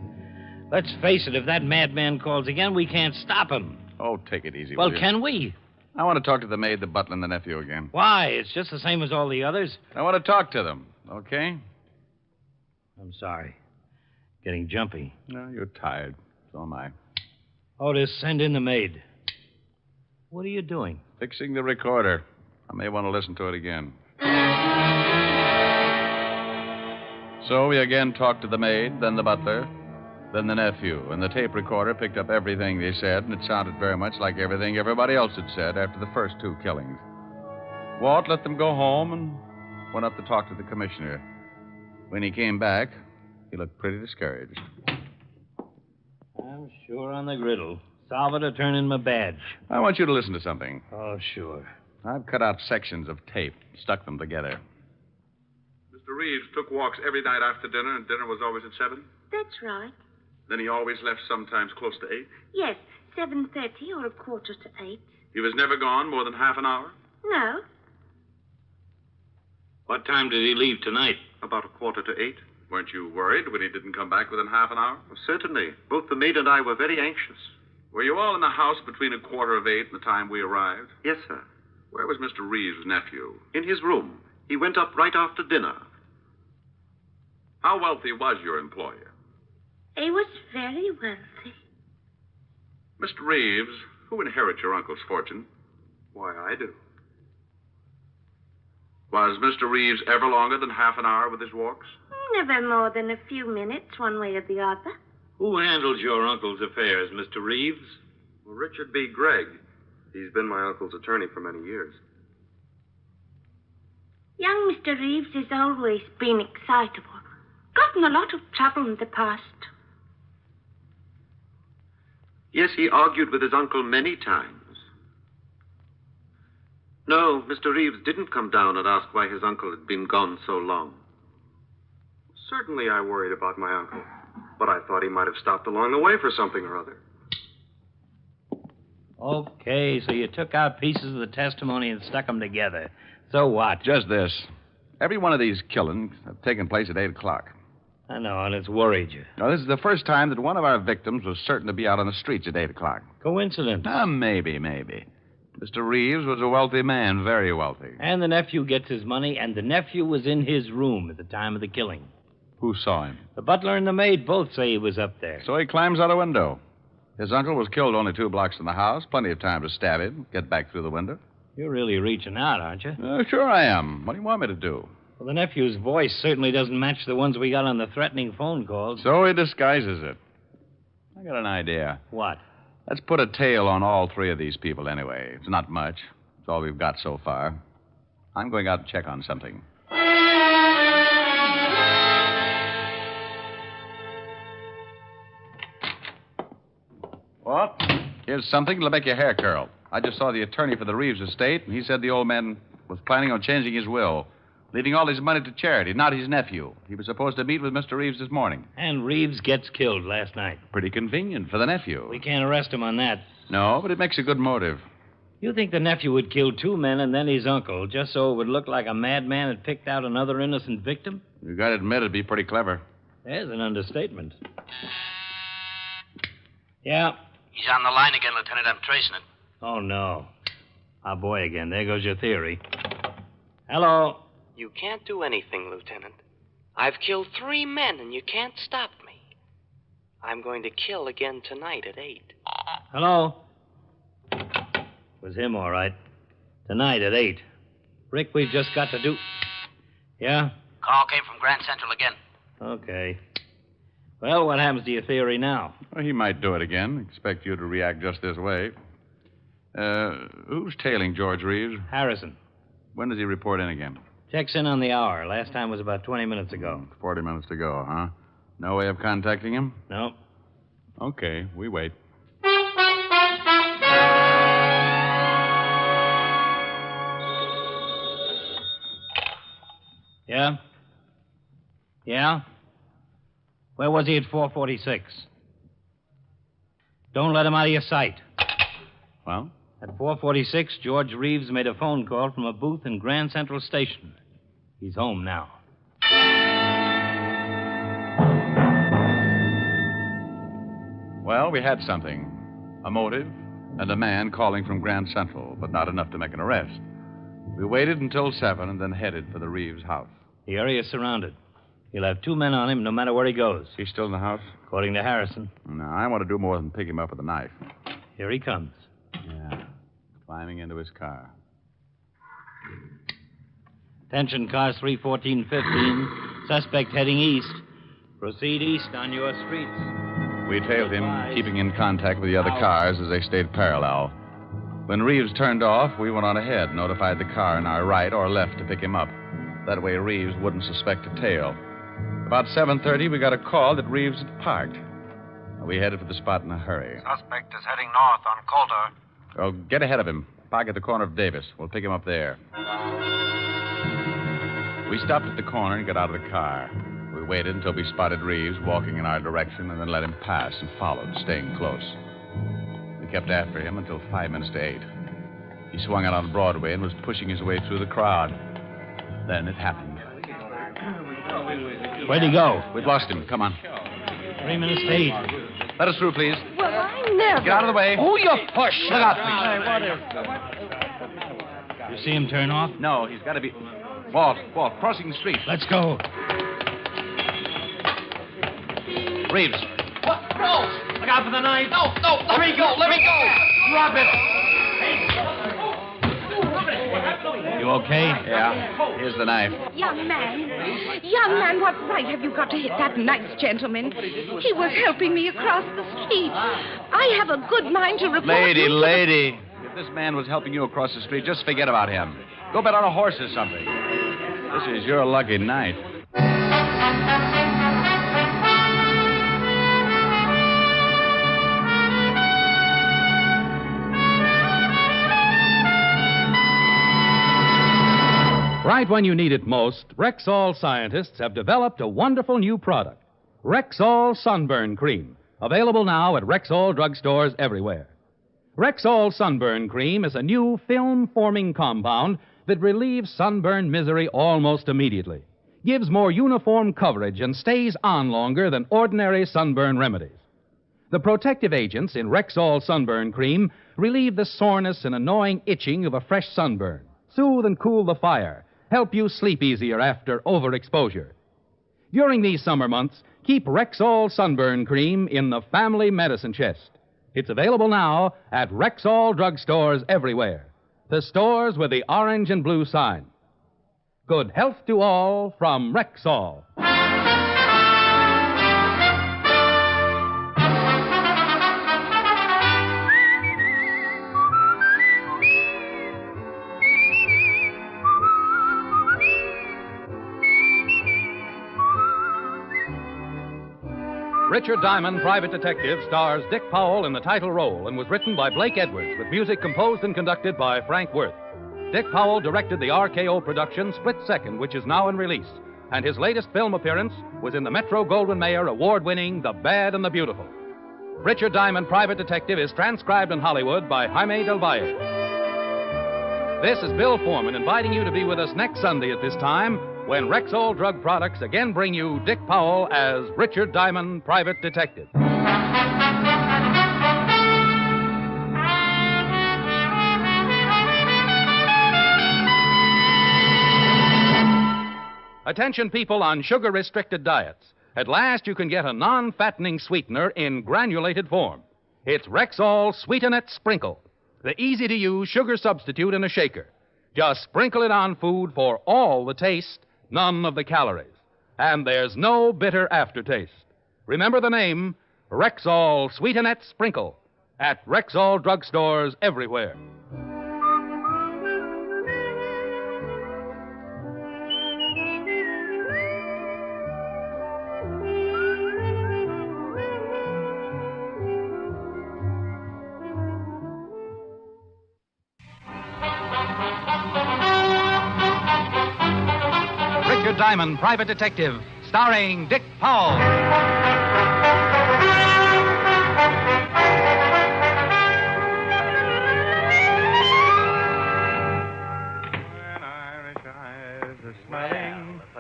Let's face it, if that madman calls again, we can't stop him. Oh, take it easy. Well, will you? can we? I want to talk to the maid, the butler, and the nephew again. Why? It's just the same as all the others. I want to talk to them, okay? I'm sorry. Getting jumpy. No, you're tired. So am I. Otis, send in the maid. What are you doing? Fixing the recorder. I may want to listen to it again. So we again talked to the maid, then the butler, then the nephew, and the tape recorder picked up everything they said, and it sounded very much like everything everybody else had said after the first 2 killings. Walt let them go home and went up to talk to the commissioner. When he came back, he looked pretty discouraged. I'm sure on the griddle. Salvador, turn in my badge. I want you to listen to something. Oh, sure. I've cut out sections of tape, stuck them together. Mr. Reeves took walks every night after dinner, and dinner was always at 7? That's right. Then he always left sometimes close to 8? Yes, 7:30 or 7:45. He was never gone more than half an hour? No. What time did he leave tonight? About 7:45. Weren't you worried when he didn't come back within half an hour? Well, certainly. Both the maid and I were very anxious. Were you all in the house between 7:45 and the time we arrived? Yes, sir. Where was Mr. Reeves' nephew? In his room. He went up right after dinner. How wealthy was your employer? He was very wealthy. Mr. Reeves, who inherits your uncle's fortune? Why, I do. Was Mr. Reeves ever longer than half an hour with his walks? Never more than a few minutes, one way or the other. Who handles your uncle's affairs, Mr. Reeves? Well, Richard B. Gregg. He's been my uncle's attorney for many years. Young Mr. Reeves has always been excitable. Gotten a lot of trouble in the past. Yes, he argued with his uncle many times. No, Mr. Reeves didn't come down and ask why his uncle had been gone so long. Certainly I worried about my uncle, but I thought he might have stopped along the way for something or other. Okay, so you took out pieces of the testimony and stuck them together. So what? Just this. Every one of these killings have taken place at 8 o'clock. I know, and it's worried you. Now, this is the first time that one of our victims was certain to be out on the streets at 8 o'clock. Coincidence. Maybe. Mr. Reeves was a wealthy man, very wealthy. And the nephew gets his money, and the nephew was in his room at the time of the killing. Who saw him? The butler and the maid both say he was up there. So he climbs out a window. His uncle was killed only 2 blocks from the house. Plenty of time to stab him, get back through the window. You're really reaching out, aren't you? Sure I am. What do you want me to do? Well, the nephew's voice certainly doesn't match the ones we got on the threatening phone calls. So he disguises it. I got an idea. What? Let's put a tail on all 3 of these people anyway. It's not much. It's all we've got so far. I'm going out to check on something. What? Here's something that'll make your hair curl. I just saw the attorney for the Reeves estate, and he said the old man was planning on changing his will, leaving all his money to charity, not his nephew. He was supposed to meet with Mr. Reeves this morning. And Reeves gets killed last night. Pretty convenient for the nephew. We can't arrest him on that. No, but it makes a good motive. You think the nephew would kill 2 men and then his uncle, just so it would look like a madman had picked out another innocent victim? You gotta admit it'd be pretty clever. There's an understatement. Yeah. He's on the line again, Lieutenant. I'm tracing it. Oh, no. Our boy again. There goes your theory. Hello. You can't do anything, Lieutenant. I've killed 3 men, and you can't stop me. I'm going to kill again tonight at 8. Hello. Was him, all right. Tonight at 8. Rick, we've just got to do... Yeah? Call came from Grand Central again. Okay. Well, what happens to your theory now? Well, he might do it again. Expect you to react just this way. Who's tailing George Reeves? Harrison. When does he report in again? Checks in on the hour. Last time was about 20 minutes ago. 40 minutes to go, huh? No way of contacting him? No. Okay, we wait. Yeah? Yeah? Where was he at 4:46? Don't let him out of your sight. Well? At 4:46, George Reeves made a phone call from a booth in Grand Central Station. He's home now. Well, we had something. A motive and a man calling from Grand Central, but not enough to make an arrest. We waited until 7 and then headed for the Reeves house. The area is surrounded. He'll have 2 men on him no matter where he goes. He's still in the house? According to Harrison. No, I want to do more than pick him up with a knife. Here he comes. Yeah. Climbing into his car. Attention, cars 31415. Suspect heading east. Proceed east on your streets. We tailed him, keeping in contact with the other cars as they stayed parallel. When Reeves turned off, we went on ahead, notified the car in our right or left to pick him up. That way Reeves wouldn't suspect a tail. About 7:30, we got a call that Reeves had parked. We headed for the spot in a hurry. Suspect is heading north on Coulter. Oh, get ahead of him. Park at the corner of Davis. We'll pick him up there. We stopped at the corner and got out of the car. We waited until we spotted Reeves walking in our direction and then let him pass and followed, staying close. We kept after him until 5 minutes to 8. He swung out on Broadway and was pushing his way through the crowd. Then it happened. Where'd he go? We've lost him. Come on. 3 minutes to 8. Let us through, please. Well, I never. Get out of the way. Oh, you push. Look out, please. You see him turn off? No, he's got to be... Walt, crossing the street. Let's go. Reeves. What? No! Look out for the knife. No, let me go. Drop it. You okay? Yeah. Here's the knife. Young man, what right have you got to hit that nice gentleman? He was helping me across the street. I have a good mind to report you. Lady. If this man was helping you across the street, just forget about him. Go bet on a horse or something. This is your lucky night. Right when you need it most, Rexall scientists have developed a wonderful new product, Rexall Sunburn Cream, available now at Rexall drugstores everywhere. Rexall Sunburn Cream is a new film-forming compound that relieves sunburn misery almost immediately, gives more uniform coverage, and stays on longer than ordinary sunburn remedies. The protective agents in Rexall Sunburn Cream relieve the soreness and annoying itching of a fresh sunburn, soothe and cool the fire, help you sleep easier after overexposure. During these summer months, keep Rexall Sunburn Cream in the family medicine chest. It's available now at Rexall drugstores everywhere, the stores with the orange and blue sign. Good health to all from Rexall. Richard Diamond, Private Detective, stars Dick Powell in the title role and was written by Blake Edwards with music composed and conducted by Frank Worth. Dick Powell directed the RKO production Split Second, which is now in release, and his latest film appearance was in the Metro-Goldwyn-Mayer award-winning The Bad and the Beautiful. Richard Diamond, Private Detective is transcribed in Hollywood by Jaime Del Valle. This is Bill Foreman inviting you to be with us next Sunday at this time when Rexall Drug Products again bring you Dick Powell as Richard Diamond, Private Detective. Attention people on sugar-restricted diets. At last you can get a non-fattening sweetener in granulated form. It's Rexall Sweetenette Sprinkle, the easy-to-use sugar substitute in a shaker. Just sprinkle it on food for all the taste, none of the calories. And there's no bitter aftertaste. Remember the name, Rexall Sweetenette Sprinkle, at Rexall drugstores everywhere. Richard Diamond, Private Detective, starring Dick Powell.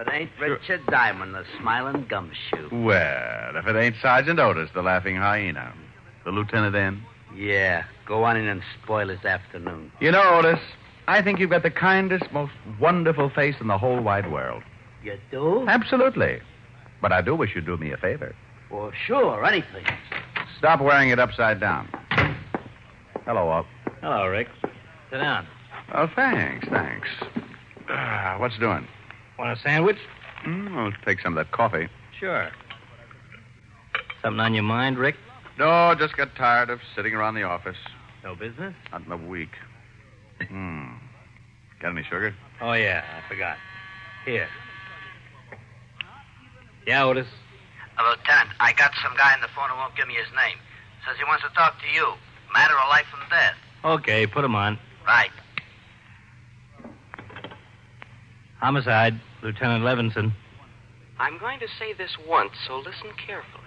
If it ain't Richard Diamond, the smiling gumshoe. Well, if it ain't Sergeant Otis, the laughing hyena. The lieutenant in? Yeah, go on in and spoil his afternoon. You know, Otis, I think you've got the kindest, most wonderful face in the whole wide world. You do? Absolutely. But I do wish you'd do me a favor. Well, sure, anything. Stop wearing it upside down. Hello, Walt. Hello, Rick. Sit down. Oh, thanks. What's doing? Want a sandwich? I'll take some of that coffee. Sure. Something on your mind, Rick? No, just got tired of sitting around the office. No business? Not in a week. Got any sugar? Oh, yeah, I forgot. Here. Yeah, Otis? Lieutenant, I got some guy on the phone who won't give me his name. Says he wants to talk to you. Matter of life and death. Okay, put him on. Right. Homicide, Lieutenant Levinson. I'm going to say this once, so listen carefully.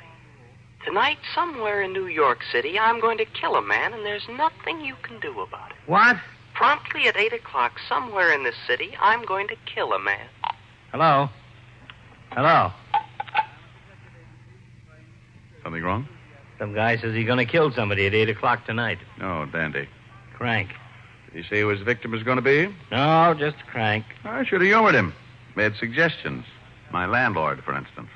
Tonight, somewhere in New York City, I'm going to kill a man, and there's nothing you can do about it. What? Promptly at 8 o'clock, somewhere in this city, I'm going to kill a man. Hello? Hello? Something wrong? Some guy says he's going to kill somebody at 8 o'clock tonight. No, dandy. Crank. Did he say who his victim was going to be? No, just a crank. I should have humored him. Made suggestions. My landlord, for instance.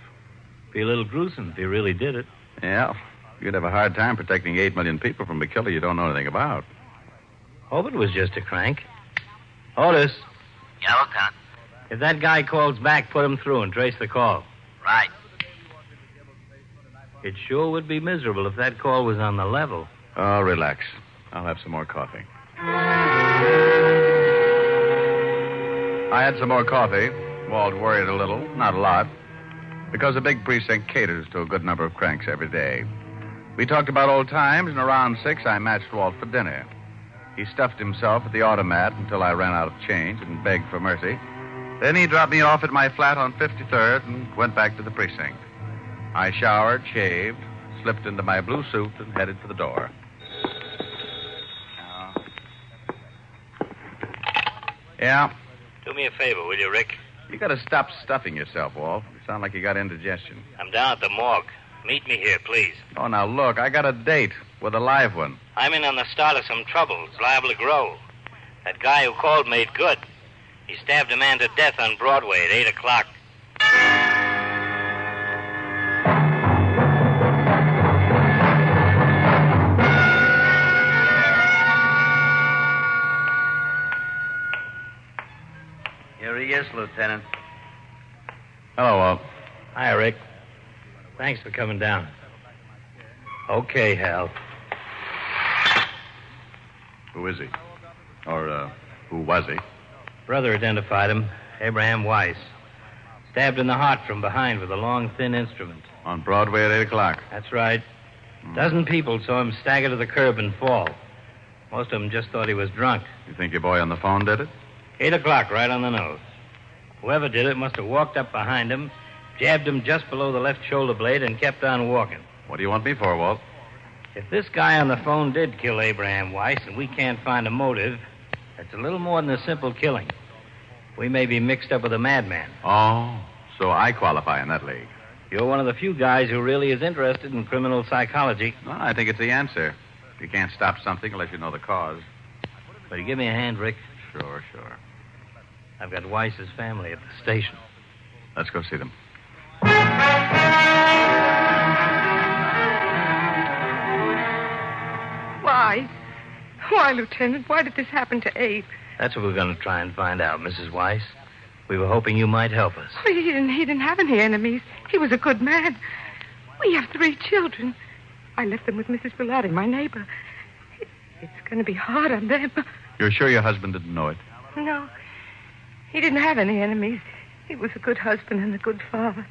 Be a little gruesome if he really did it. Yeah. You'd have a hard time protecting 8 million people from a killer you don't know anything about. Hope it was just a crank. Otis, Yeah, Lieutenant. if that guy calls back, put him through and trace the call. Right. It sure would be miserable if that call was on the level. Oh, relax. I'll have some more coffee. I had some more coffee. Walt worried a little, not a lot, because the big precinct caters to a good number of cranks every day. We talked about old times, and around 6, I matched Walt for dinner. He stuffed himself at the automat until I ran out of change and begged for mercy. Then he dropped me off at my flat on 53rd and went back to the precinct. I showered, shaved, slipped into my blue suit, and headed for the door. Yeah? Do me a favor, will you, Rick? You gotta stop stuffing yourself, Walt. You sound like you got indigestion. I'm down at the morgue. Meet me here, please. Oh, now look, I got a date with a live one. I'm in on the start of some trouble. It's liable to grow. That guy who called made good. He stabbed a man to death on Broadway at 8 o'clock. Here he is, Lieutenant. Hello, Walt. Hi, Rick. Thanks for coming down. Okay, Hal. Who is he? Or, who was he? Brother identified him, Abraham Weiss. Stabbed in the heart from behind with a long, thin instrument. On Broadway at 8 o'clock. That's right. A dozen people saw him stagger to the curb and fall. Most of them just thought he was drunk. You think your boy on the phone did it? 8 o'clock, right on the nose. Whoever did it must have walked up behind him, jabbed him just below the left shoulder blade, and kept on walking. What do you want me for, Walt? If this guy on the phone did kill Abraham Weiss and we can't find a motive, it's a little more than a simple killing. We may be mixed up with a madman. Oh, so I qualify in that league. You're one of the few guys who really is interested in criminal psychology. Well, I think it's the answer. You can't stop something unless you know the cause. Will you give me a hand, Rick? Sure. I've got Weiss's family at the station. Let's go see them. Why? Why, Lieutenant? Why did this happen to Abe? That's what we're going to try and find out, Mrs. Weiss. We were hoping you might help us. He didn't have any enemies. He was a good man. We have 3 children. I left them with Mrs. Bellotti, my neighbor. It's going to be hard on them. You're sure your husband didn't know it? No. He didn't have any enemies. He was a good husband and a good father.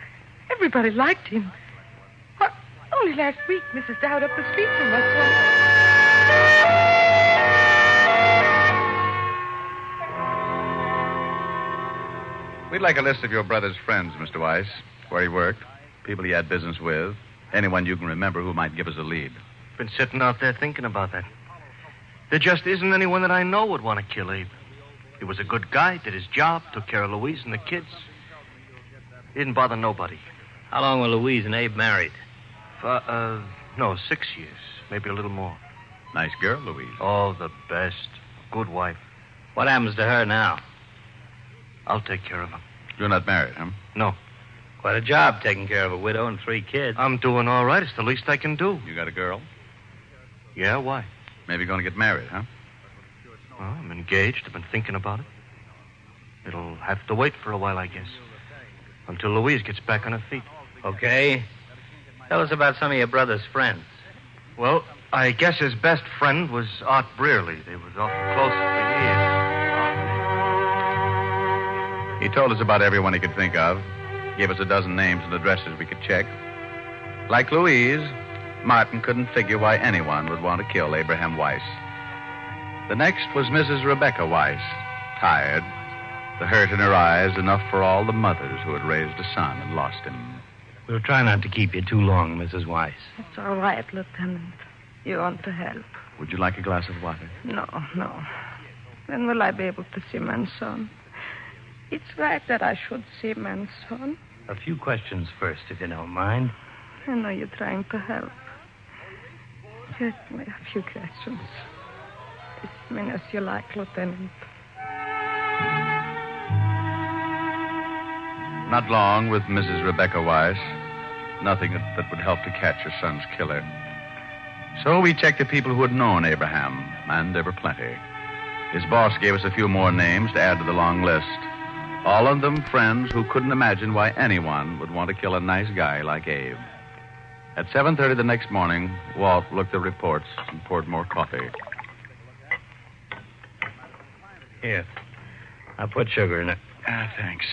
Everybody liked him. What? Only last week, Mrs. Dowd up the street from us. We'd like a list of your brother's friends, Mr. Weiss. Where he worked, people he had business with, anyone you can remember who might give us a lead. Been sitting out there thinking about that. There just isn't anyone that I know would want to kill Abe. He was a good guy, did his job, took care of Louise and the kids. He didn't bother nobody. How long were Louise and Abe married? 6 years, maybe a little more. Nice girl, Louise. Oh, the best. Good wife. What happens to her now? I'll take care of her. You're not married, huh? No. Quite a job taking care of a widow and 3 kids. I'm doing all right. It's the least I can do. You got a girl? Yeah, why? Maybe going to get married, huh? Well, I'm engaged. I've been thinking about it. It'll have to wait for a while, I guess. Until Louise gets back on her feet. Okay. Tell us about some of your brother's friends. Well, I guess his best friend was Art Brearley. They was awful close for years. He told us about everyone he could think of. Gave us a dozen names and addresses we could check. Like Louise, Martin couldn't figure why anyone would want to kill Abraham Weiss. The next was Mrs. Rebecca Weiss, tired, The hurt in her eyes enough for all the mothers who had raised a son and lost him. We'll try not to keep you too long, Mrs. Weiss. It's all right, Lieutenant. You want to help? Would you like a glass of water? No. When will I be able to see Manson? It's right that I should see Manson. A few questions first, if you don't mind. I know you're trying to help. Just a few questions. As many as you like, Lieutenant. Not long with Mrs. Rebecca Weiss. Nothing that would help to catch her son's killer. So we checked the people who had known Abraham, and there were plenty. His boss gave us a few more names to add to the long list. All of them friends who couldn't imagine why anyone would want to kill a nice guy like Abe. At 7:30 the next morning, Walt looked at the reports and poured more coffee. Here. I'll put sugar in it. Thanks.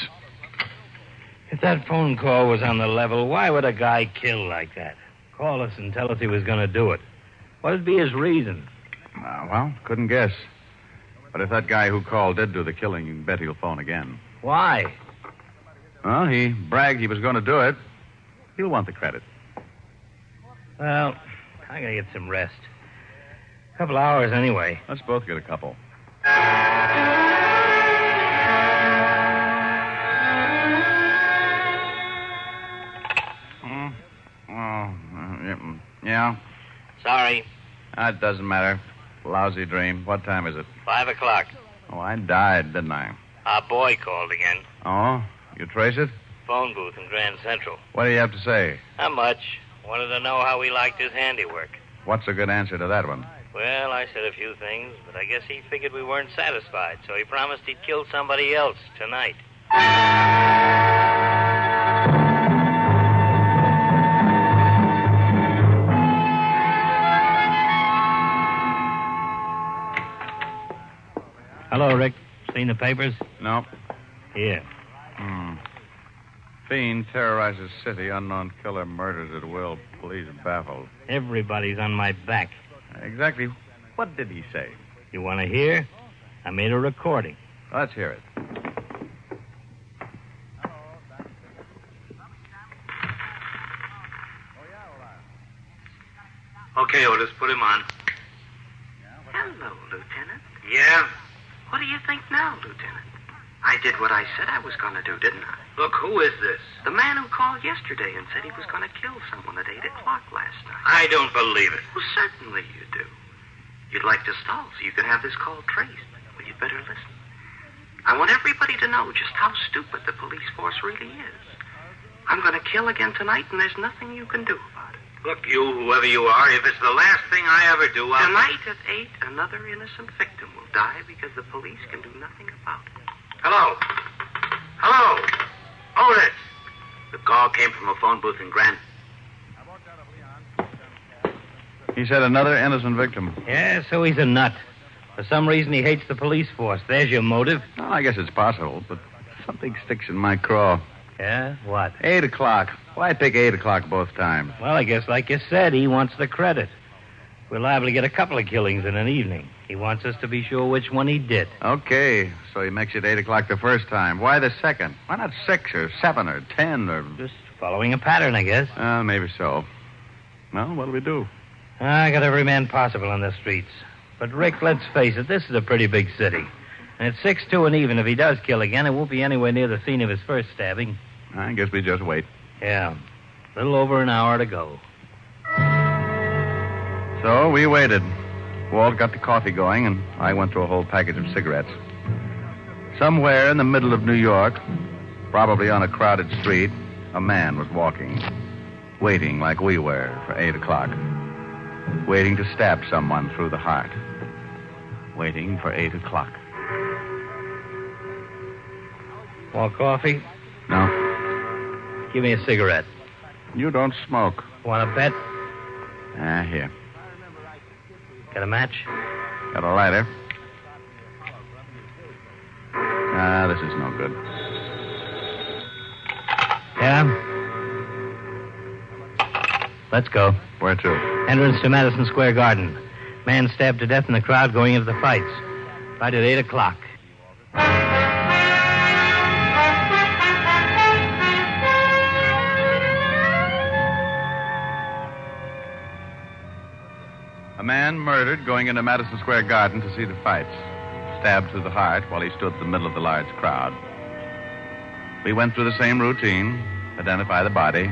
If that phone call was on the level, why would a guy kill like that? Call us and tell us he was going to do it. What'd be his reason? Well, couldn't guess. But if that guy who called did do the killing, you can bet he'll phone again. Why? Well, he bragged he was going to do it. He'll want the credit. Well, I gotta get some rest. A couple hours anyway. Let's both get a couple. Yeah? Sorry. It doesn't matter. Lousy dream. What time is it? 5 o'clock. Oh, I died, didn't I? Our boy called again. Oh? You trace it? Phone booth in Grand Central. What do you have to say? Not much. Wanted to know how he liked his handiwork. What's a good answer to that one? Well, I said a few things, but I guess he figured we weren't satisfied, so he promised he'd kill somebody else tonight. Hello, Rick. Seen the papers? No. Here. Fiend terrorizes city. Unknown killer murders at will. Police baffled. Everybody's on my back. Exactly. What did he say? You want to hear? I made a recording. Let's hear it. Okay, Otis, put him on. Hello, Lieutenant. Yeah? What do you think now, Lieutenant? I did what I said I was going to do, didn't I? Look, who is this? The man who called yesterday and said he was going to kill someone at 8 o'clock last night. I don't believe it. Well, certainly you do. You'd like to stall so you can have this call traced. Well, you'd better listen. I want everybody to know just how stupid the police force really is. I'm going to kill again tonight, and there's nothing you can do about it. Look, you, whoever you are, if it's the last thing I ever do, I'll... Tonight at 8, another innocent victim will die because the police can do nothing about it. Hello? Hello? Otis! The call came from a phone booth in Grand... He said another innocent victim. Yeah, so he's a nut. For some reason, he hates the police force. There's your motive. Well, I guess it's possible, but something sticks in my craw. Yeah? What? 8 o'clock. Why pick 8 o'clock both times? Well, I guess, like you said, he wants the credit. We're liable to get a couple of killings in an evening. He wants us to be sure which one he did. Okay, so he makes it 8 o'clock the first time. Why the second? Why not 6 or 7 or 10 or... Just following a pattern, I guess. Maybe so. Well, what'll we do? I got every man possible on the streets. But, Rick, let's face it, this is a pretty big city. And it's 6-2 and even. If he does kill again, it won't be anywhere near the scene of his first stabbing. I guess we just wait. Yeah. A little over an hour to go. So we waited. Walt got the coffee going, and I went through a whole package of cigarettes. Somewhere in the middle of New York, probably on a crowded street, a man was walking, waiting like we were for 8 o'clock, waiting to stab someone through the heart, waiting for 8 o'clock. Want coffee? No. Give me a cigarette. You don't smoke. Want a bet? Here. Got a match? Got a lighter? This is no good. Yeah? Let's go. Where to? Entrance to Madison Square Garden. Man stabbed to death in the crowd going into the fights. Right at 8 o'clock. man murdered going into Madison Square Garden to see the fights. Stabbed through the heart while he stood in the middle of the large crowd. We went through the same routine, identify the body,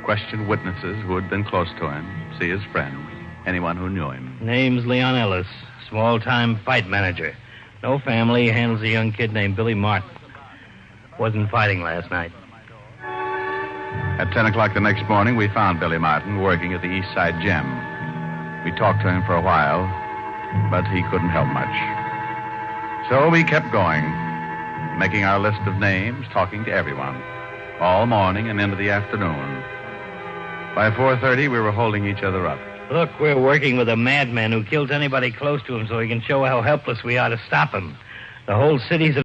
question witnesses who had been close to him, see his friend, anyone who knew him. Name's Leon Ellis, small-time fight manager. No family, handles a young kid named Billy Martin. Wasn't fighting last night. At 10 o'clock the next morning, we found Billy Martin working at the East Side Gym. We talked to him for a while, but he couldn't help much. So we kept going, making our list of names, talking to everyone, all morning and into the afternoon. By 4:30, we were holding each other up. Look, we're working with a madman who kills anybody close to him so he can show how helpless we are to stop him. The whole city's